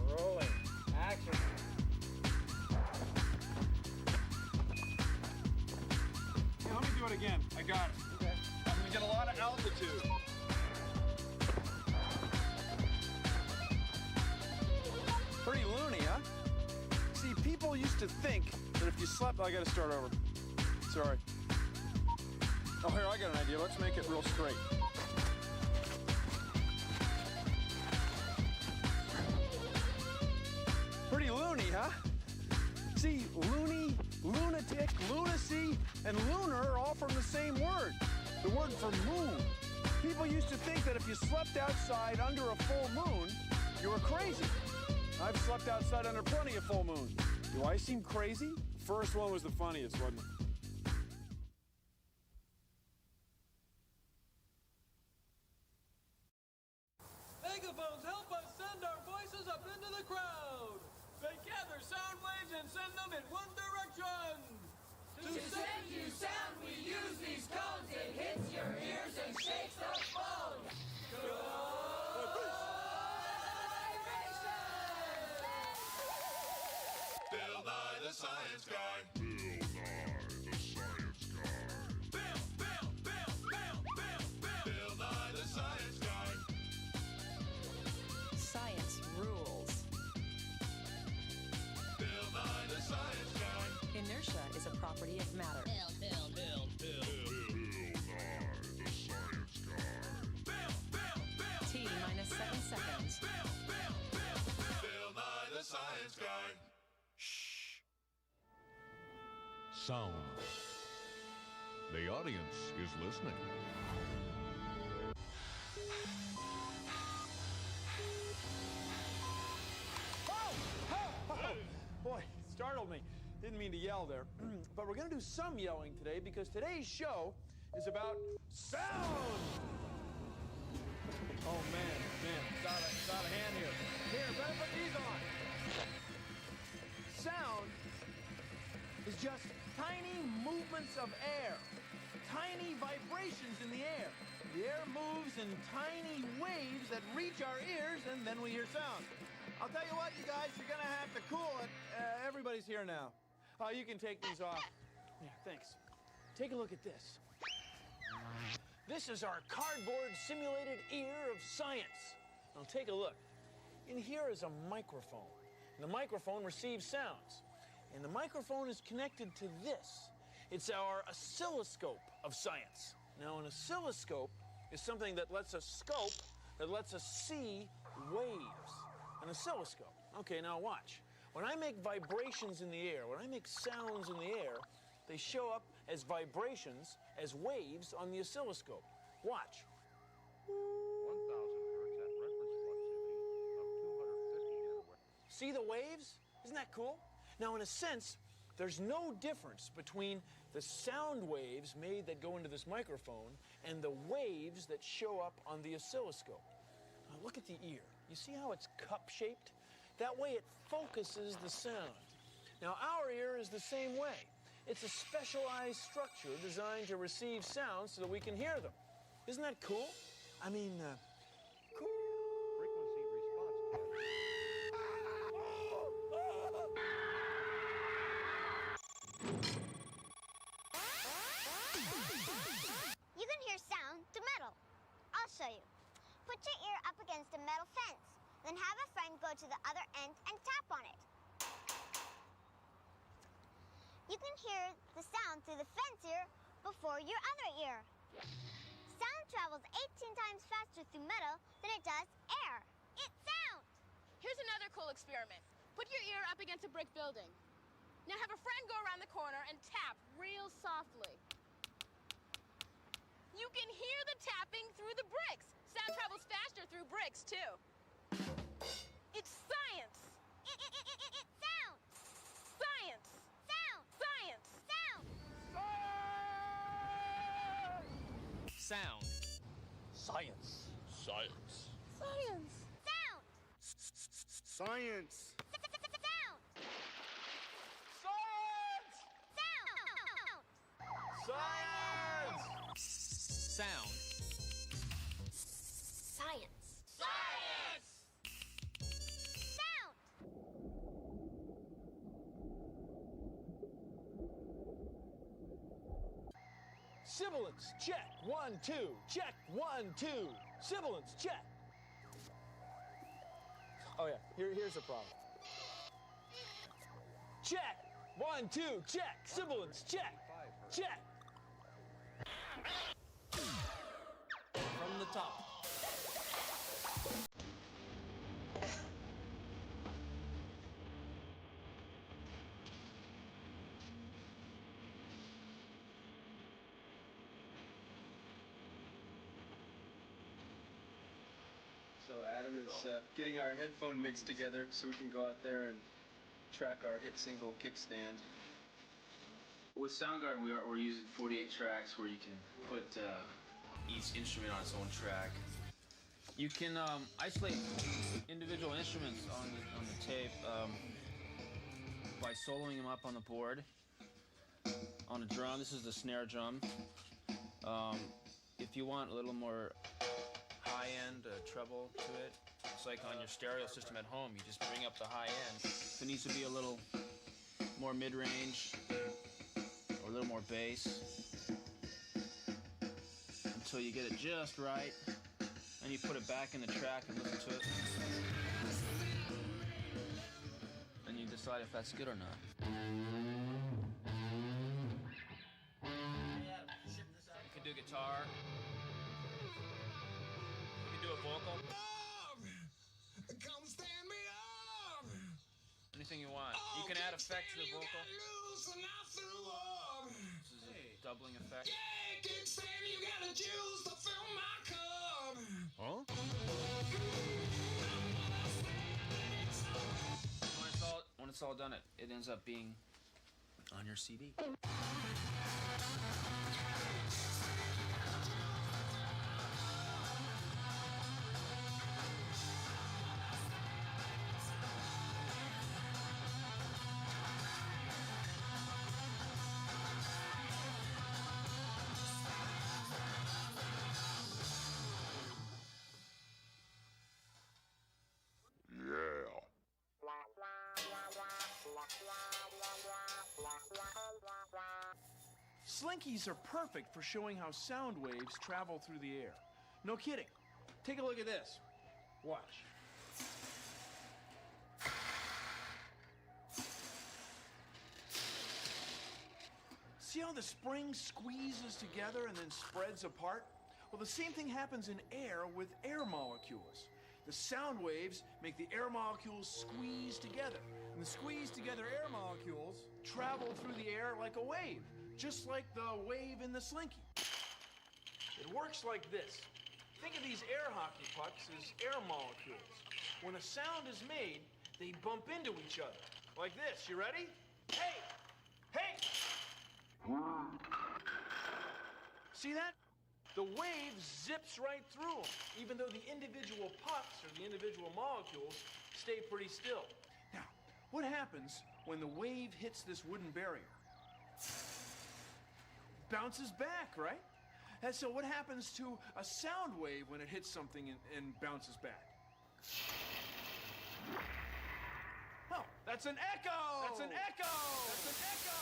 Rolling. Action. Hey, let me do it again. I got it. Okay. I'm gonna get a lot of altitude. Pretty loony, huh? See, people used to think that if you slept... I gotta start over. Sorry. Oh, here, I got an idea. Let's make it real straight. Pretty loony, huh? See, loony, lunatic, lunacy, and lunar are all from the same word. The word for moon. People used to think that if you slept outside under a full moon, you were crazy. I've slept outside under plenty of full moons. Do I seem crazy? The first one was the funniest, wasn't it? Megaphones help us send our voices up into the crowd. They gather sound waves and send them in one direction. To send you sound, we use these cones. It hits your ears and shakes the bones. Bill Nye the Science Guy. Bill Nye the Science Guy. Bill Nye the Science Guy. Science rules. Bill Nye the Science Guy. Inertia is a property of matter. Bill Nye the Science Guy. T sound. The audience is listening. Boy, startled me. Didn't mean to yell there. But we're going to do some yelling today because today's show is about sound. Oh, man. It's out of hand here. Here, better put these on. Sound is just tiny movements of air, tiny vibrations in the air. The air moves in tiny waves that reach our ears, and then we hear sound. I'll tell you what, you guys, you're going to have to cool it. Everybody's here now. You can take these off. Yeah, thanks. Take a look at this. This is our cardboard simulated ear of science. Now take a look. In here is a microphone. And the microphone receives sounds. And the microphone is connected to this. It's our oscilloscope of science. Now, an oscilloscope is something that lets us scope, that lets us see waves. An oscilloscope. Okay, now watch. When I make vibrations in the air, when I make sounds in the air, they show up as vibrations, as waves on the oscilloscope. Watch. 1,000 hertz at reference fluxivity of 250 nanowatt. See the waves? Isn't that cool? Now, in a sense, there's no difference between the sound waves that go into this microphone and the waves that show up on the oscilloscope. Now, look at the ear. You see how it's cup-shaped? That way it focuses the sound. Now, our ear is the same way. It's a specialized structure designed to receive sounds so that we can hear them. Isn't that cool? I mean, cool. Frequency response test. You can hear sound through metal. I'll show you. Put your ear up against a metal fence. Then have a friend go to the other end and tap on it. You can hear the sound through the fence ear before your other ear. Sound travels 18 times faster through metal than it does air. It's sound. Here's another cool experiment. Put your ear up against a brick building. Now have a friend go around the corner and tap real softly. You can hear the tapping through the bricks. Sound travels faster through bricks, too. It's science. It's sound. Science. Sound. Science. Sound. Sound. Science. Science. Science. Sound. Science. Sound. Science! Sound. Science. Science. Sound. Sibilance, check. 1, 2. Check. 1, 2. Sibilance, check. Oh, yeah. Here's the problem. Check. 1, 2. Check. Sibilance, check. Check. From the top. So Adam is getting our headphone mix together so we can go out there and track our hit single Kickstand. With Soundgarden, we're using 48 tracks where you can put each instrument on its own track. You can isolate individual instruments on the tape by soloing them up on the board. On a drum, this is the snare drum. If you want a little more high-end treble to it, it's like on your stereo system at home. You just bring up the high end. If it needs to be a little more mid-range or a little more bass until you get it just right, and you put it back in the track and listen to it. And you decide if that's good or not. You can do guitar. You can do a vocal. Come stand me up. Any anything you want. You can add effects to the vocal. This is a doubling effect. Huh? When it's all done, it ends up being on your CD. Slinkies are perfect for showing how sound waves travel through the air. No kidding. Take a look at this. Watch. See how the spring squeezes together and then spreads apart? Well, the same thing happens in air with air molecules. The sound waves make the air molecules squeeze together. And the squeezed together air molecules travel through the air like a wave, just like the wave in the Slinky. It works like this. Think of these air hockey pucks as air molecules. When a sound is made, they bump into each other. Like this. You ready? Hey! Hey! See that? The wave zips right through them, even though the individual pucks or the individual molecules stay pretty still. Now, what happens when the wave hits this wooden barrier? Bounces back, right? And so what happens to a sound wave when it hits something and bounces back? Oh, that's an echo! That's an echo! That's an echo!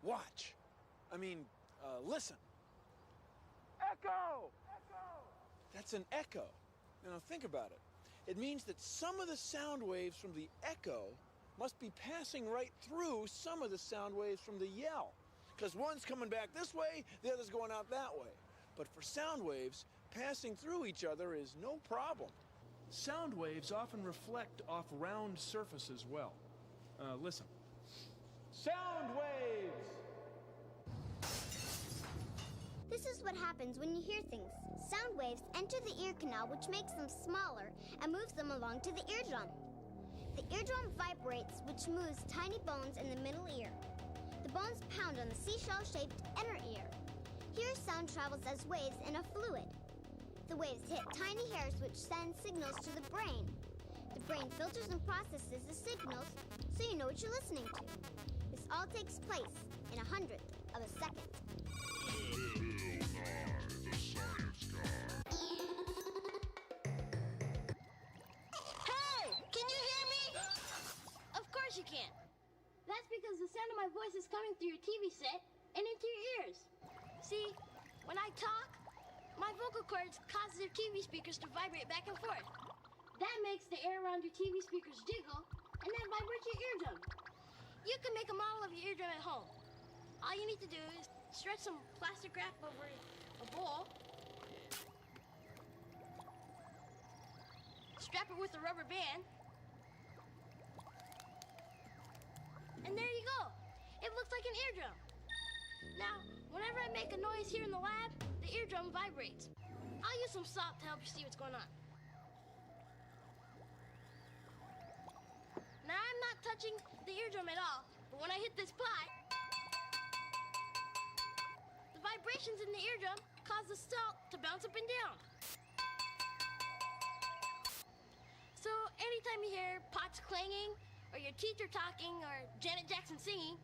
Watch. Listen. Echo! Echo! That's an echo. Now think about it. It means that some of the sound waves from the echo must be passing right through some of the sound waves from the yell. Because one's coming back this way, the other's going out that way. But for sound waves, passing through each other is no problem. Sound waves often reflect off round surfaces well. Listen. Sound waves! This is what happens when you hear things. Sound waves enter the ear canal, which makes them smaller and moves them along to the eardrum. The eardrum vibrates, which moves tiny bones in the middle ear. The bones pound on the seashell-shaped inner ear. Here, sound travels as waves in a fluid. The waves hit tiny hairs, which send signals to the brain. The brain filters and processes the signals so you know what you're listening to. This all takes place in 1/100 of a second. Hey! Can you hear me? Of course you can. That's because the sound of my voice is coming through your TV set and into your ears. See, when I talk, my vocal cords cause your TV speakers to vibrate back and forth. That makes the air around your TV speakers jiggle and then vibrate your eardrum. You can make a model of your eardrum at home. All you need to do is stretch some plastic wrap over a bowl, strap it with a rubber band, and there you go. It looks like an eardrum. Now, whenever I make a noise here in the lab, the eardrum vibrates. I'll use some salt to help you see what's going on. Now, I'm not touching the eardrum at all, but when I hit this pot, the vibrations in the eardrum cause the salt to bounce up and down. So anytime you hear pots clanging, or your teeth are talking, or Janet Jackson singing,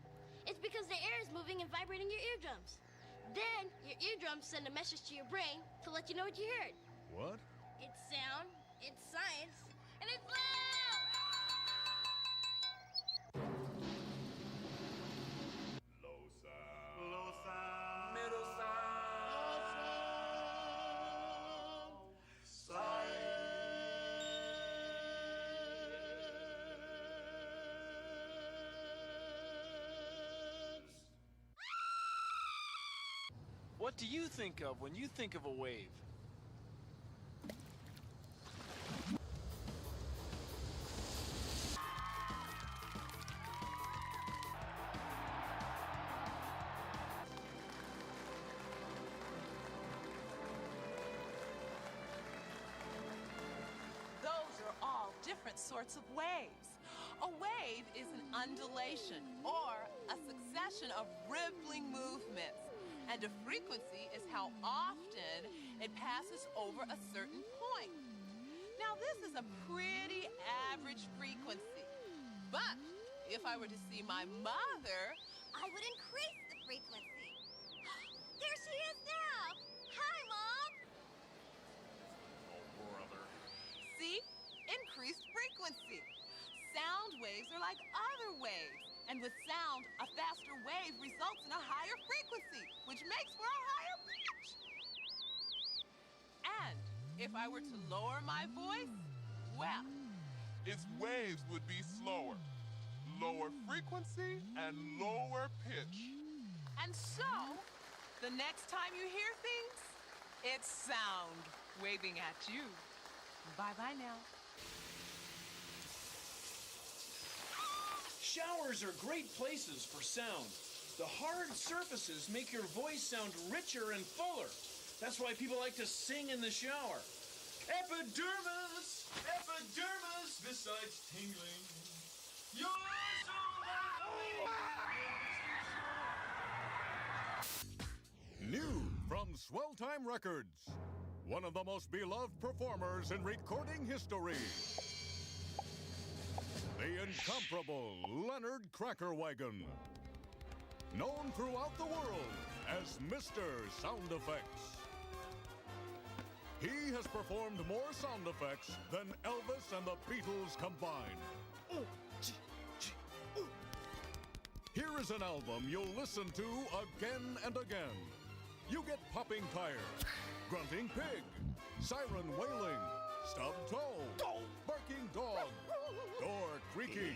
it's because the air is moving and vibrating your eardrums. Then your eardrums send a message to your brain to let you know what you heard. What? It's sound, it's science, and it's loud! What do you think of when you think of a wave? different sorts of waves. A wave is an undulation or a succession of rippling movements, and a frequency is how often it passes over a certain point. Now, this is a pretty average frequency, but if I were to see my mother, I would increase the frequency. There she is now. Hi, Mom. Oh, brother. see? Increased frequency. Sound waves are like other waves, and with sound, a faster wave results in a higher frequency, which makes for a higher pitch. And if I were to lower my voice, well, its waves would be slower, lower frequency and lower pitch. and so, the next time you hear things, it's sound waving at you. Bye-bye now. Showers are great places for sound. The hard surfaces make your voice sound richer and fuller. That's why people like to sing in the shower. Epidermis! Epidermis! This side's tingling. You're so New from Swell Time Records, one of the most beloved performers in recording history, the incomparable Leonard Crackerwagon, known throughout the world as Mr. Sound Effects. He has performed more sound effects than Elvis and the Beatles combined. Here is an album you'll listen to again and again. You get popping tires, grunting pig, siren wailing, stubbed toe, barking dog, door creaking,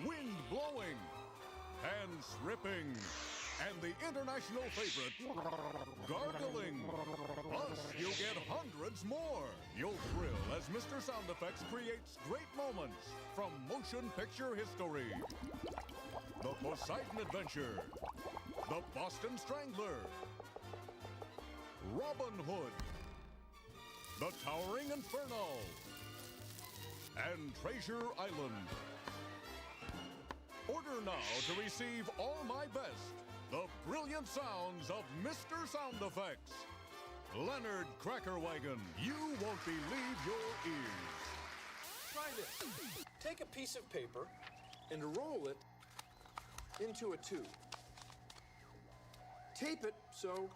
wind blowing, hands ripping, and the international favorite, gargling. Plus, you get hundreds more. You'll thrill as Mr. Sound Effects creates great moments from motion picture history. The Poseidon Adventure, the Boston Strangler, Robin Hood, the Towering Inferno, and Treasure Island. Order now to receive all my best, the brilliant sounds of Mr. Sound Effects. Leonard Crackerwagon, you won't believe your ears. Try this. Take a piece of paper and roll it into a tube. Tape it so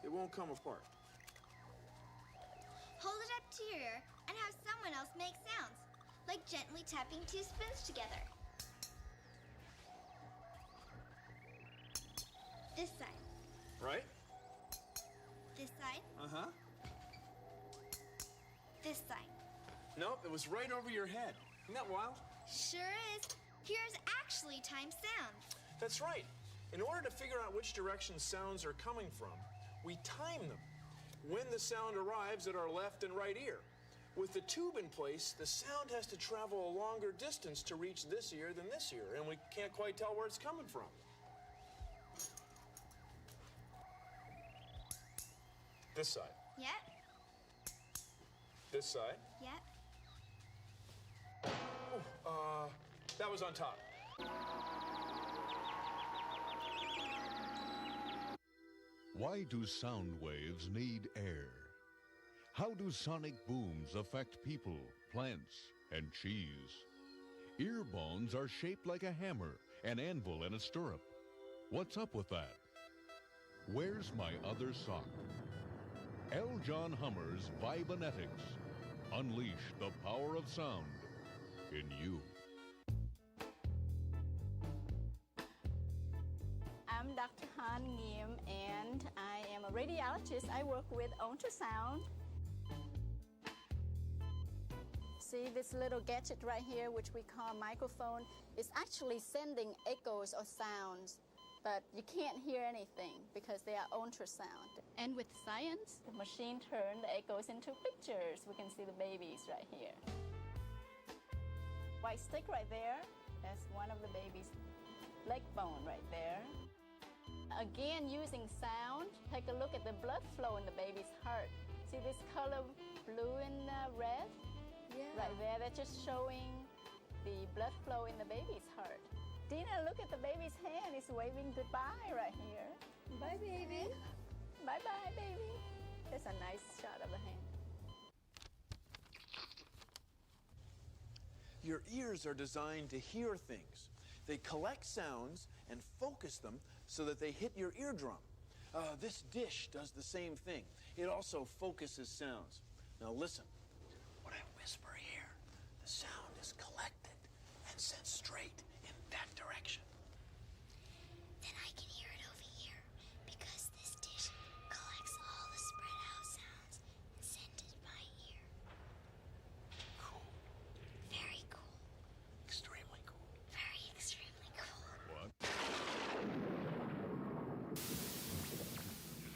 it won't come apart. Hold it up to your ear and have someone else make sounds, like gently tapping two spoons together. This side. Right? This side. Uh-huh. This side. Nope, it was right over your head. Isn't that wild? Sure is. Here's actually time sounds. That's right. In order to figure out which direction sounds are coming from, we time them. When the sound arrives at our left and right ear. With the tube in place, the sound has to travel a longer distance to reach this ear than this ear, and we can't quite tell where it's coming from. This side. Yep. This side. Yep. Oh, that was on top. Why do sound waves need air? How do sonic booms affect people, plants, and cheese? Ear bones are shaped like a hammer, an anvil, and a stirrup. What's up with that? Where's my other sock? L. John Hummer's Vibonetics. Unleash the power of sound in you. I'm Dr. Han Ngiem, and I am a radiologist. I work with ultrasound. See this little gadget right here, which we call microphone, is actually sending echoes or sounds, but you can't hear anything because they are ultrasound. And with science, the machine turned the echoes into pictures. We can see the babies right here. White stick right there, that's one of the baby's leg bone right there. Again, using sound, take a look at the blood flow in the baby's heart. See this color, blue and red? Right there, they're just showing the blood flow in the baby's heart. Dina, look at the baby's hand. It's waving goodbye right here. Bye, baby. Bye-bye, baby. There's a nice shot of the hand. Your ears are designed to hear things. They collect sounds and focus them so that they hit your eardrum. This dish does the same thing. It also focuses sounds. Now listen. When I whisper here, the sound is collected and sent straight in that direction. Then I can hear it over here because this dish collects all the spread out sounds and sends it by ear. Cool. Very cool. Extremely cool. Very extremely cool. What?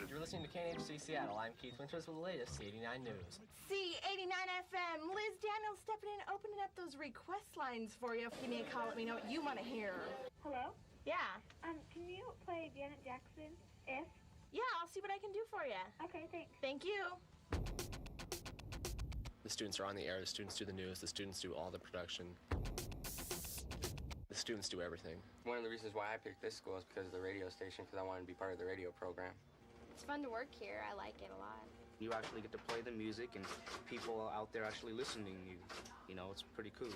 You're listening to KNHC Seattle. I'm Keith Winters with the latest C89 News. C89 FM, Liz Daniels stepping in, opening up those request lines for you. Give me a call, let me know what you want to hear. Hello? Yeah. Can you play Janet Jackson, If? Yeah, I'll see what I can do for you. Okay, thanks. Thank you. The students are on the air, the students do the news, the students do all the production. The students do everything. One of the reasons why I picked this school is because of the radio station, because I wanted to be part of the radio program. It's fun to work here. I like it a lot. You actually get to play the music and people out there actually listening to you. You know, it's pretty cool.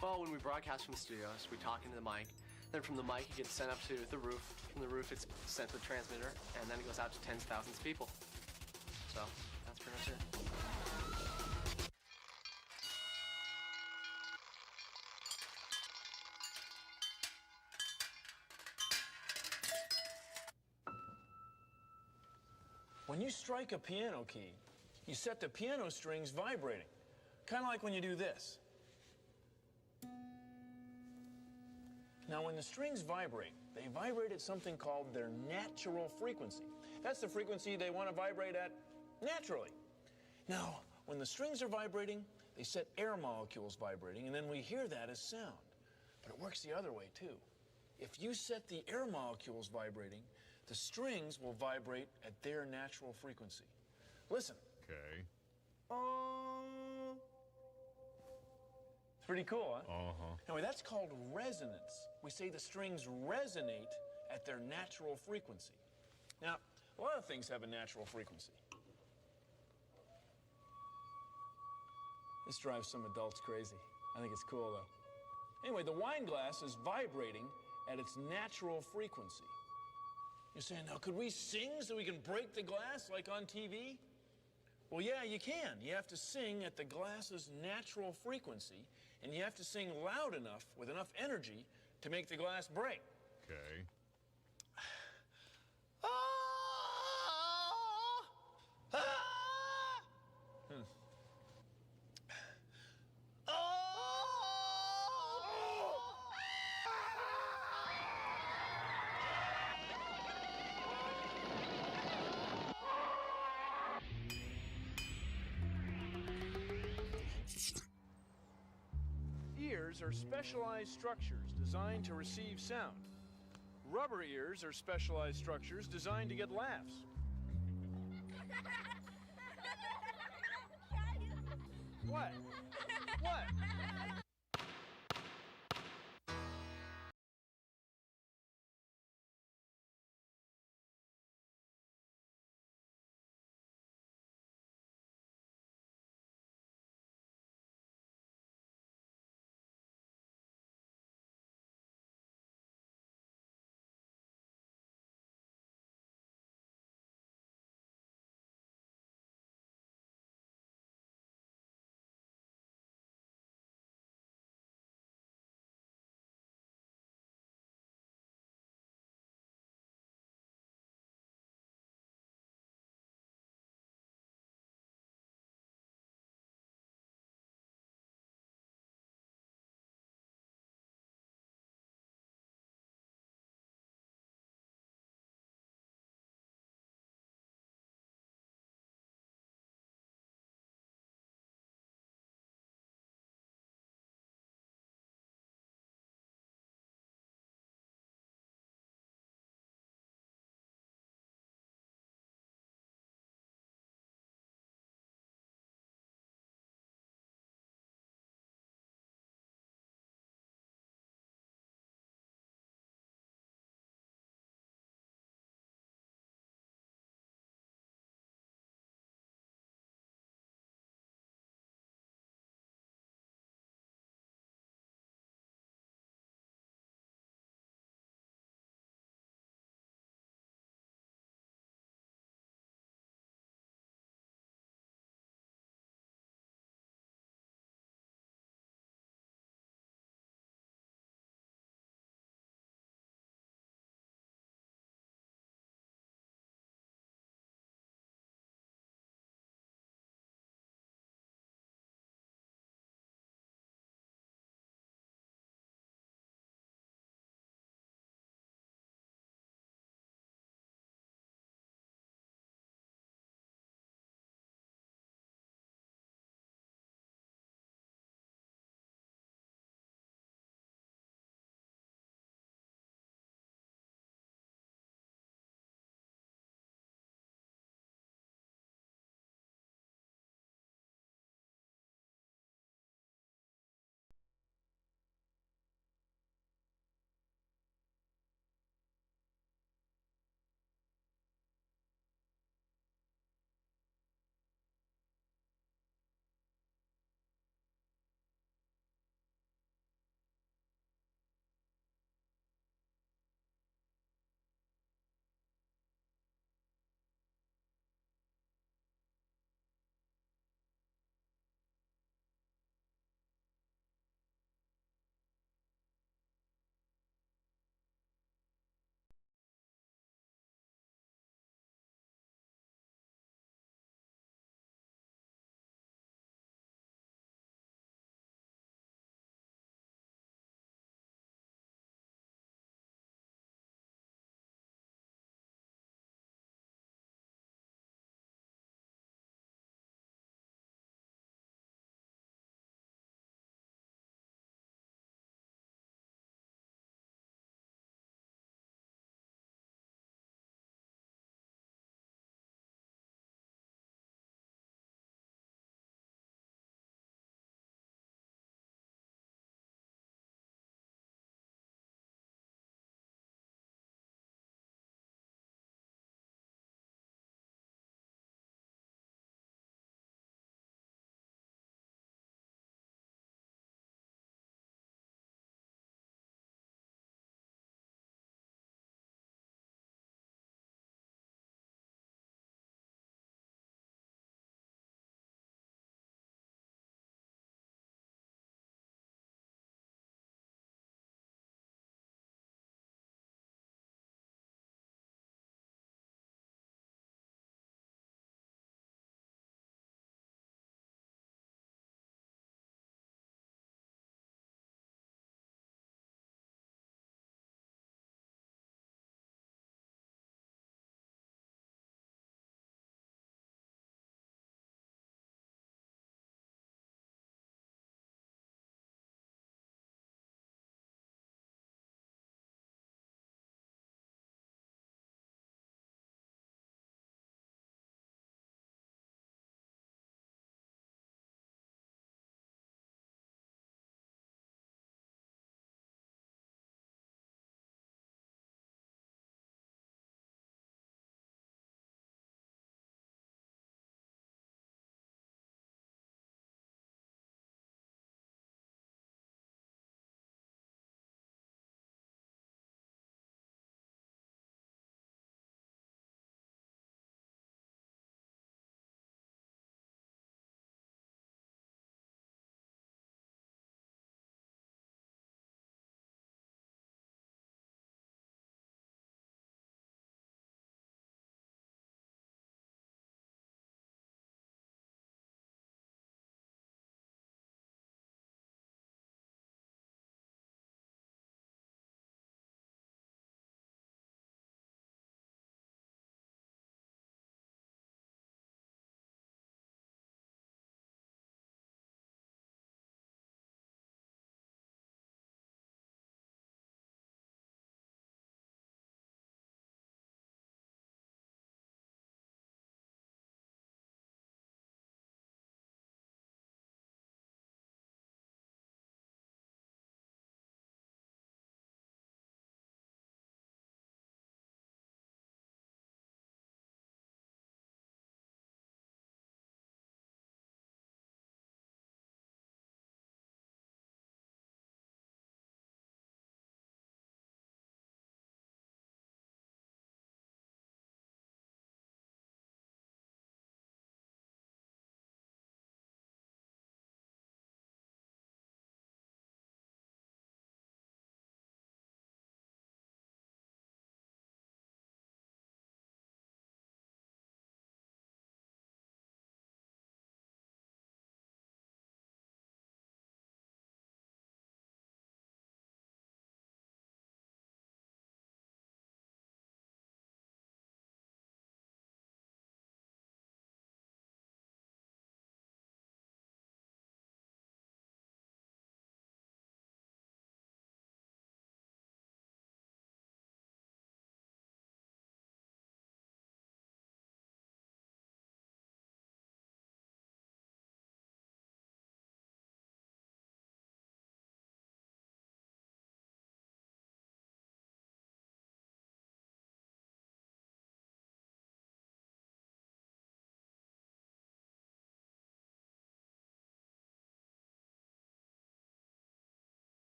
Well, when we broadcast from the studios, we talk into the mic. Then from the mic, it gets sent up to the roof. From the roof, it's sent to the transmitter, and then it goes out to tens of thousands of people. So, that's pretty much it. When you strike a piano key, you set the piano strings vibrating. Kind of like when you do this. Now, when the strings vibrate, they vibrate at something called their natural frequency. That's the frequency they want to vibrate at naturally. Now, when the strings are vibrating, they set air molecules vibrating, and then we hear that as sound. But it works the other way, too. If you set the air molecules vibrating, the strings will vibrate at their natural frequency. Listen. Okay. It's pretty cool, huh? Uh-huh. Anyway, that's called resonance. We say the strings resonate at their natural frequency. Now, a lot of things have a natural frequency. This drives some adults crazy. I think it's cool, though. Anyway, the wine glass is vibrating at its natural frequency. You're saying, now, could we sing so we can break the glass like on TV? Well, yeah, you can. You have to sing at the glass's natural frequency, and you have to sing loud enough with enough energy to make the glass break. Okay. Ears are specialized structures designed to receive sound. Rubber ears are specialized structures designed to get laughs. What? What?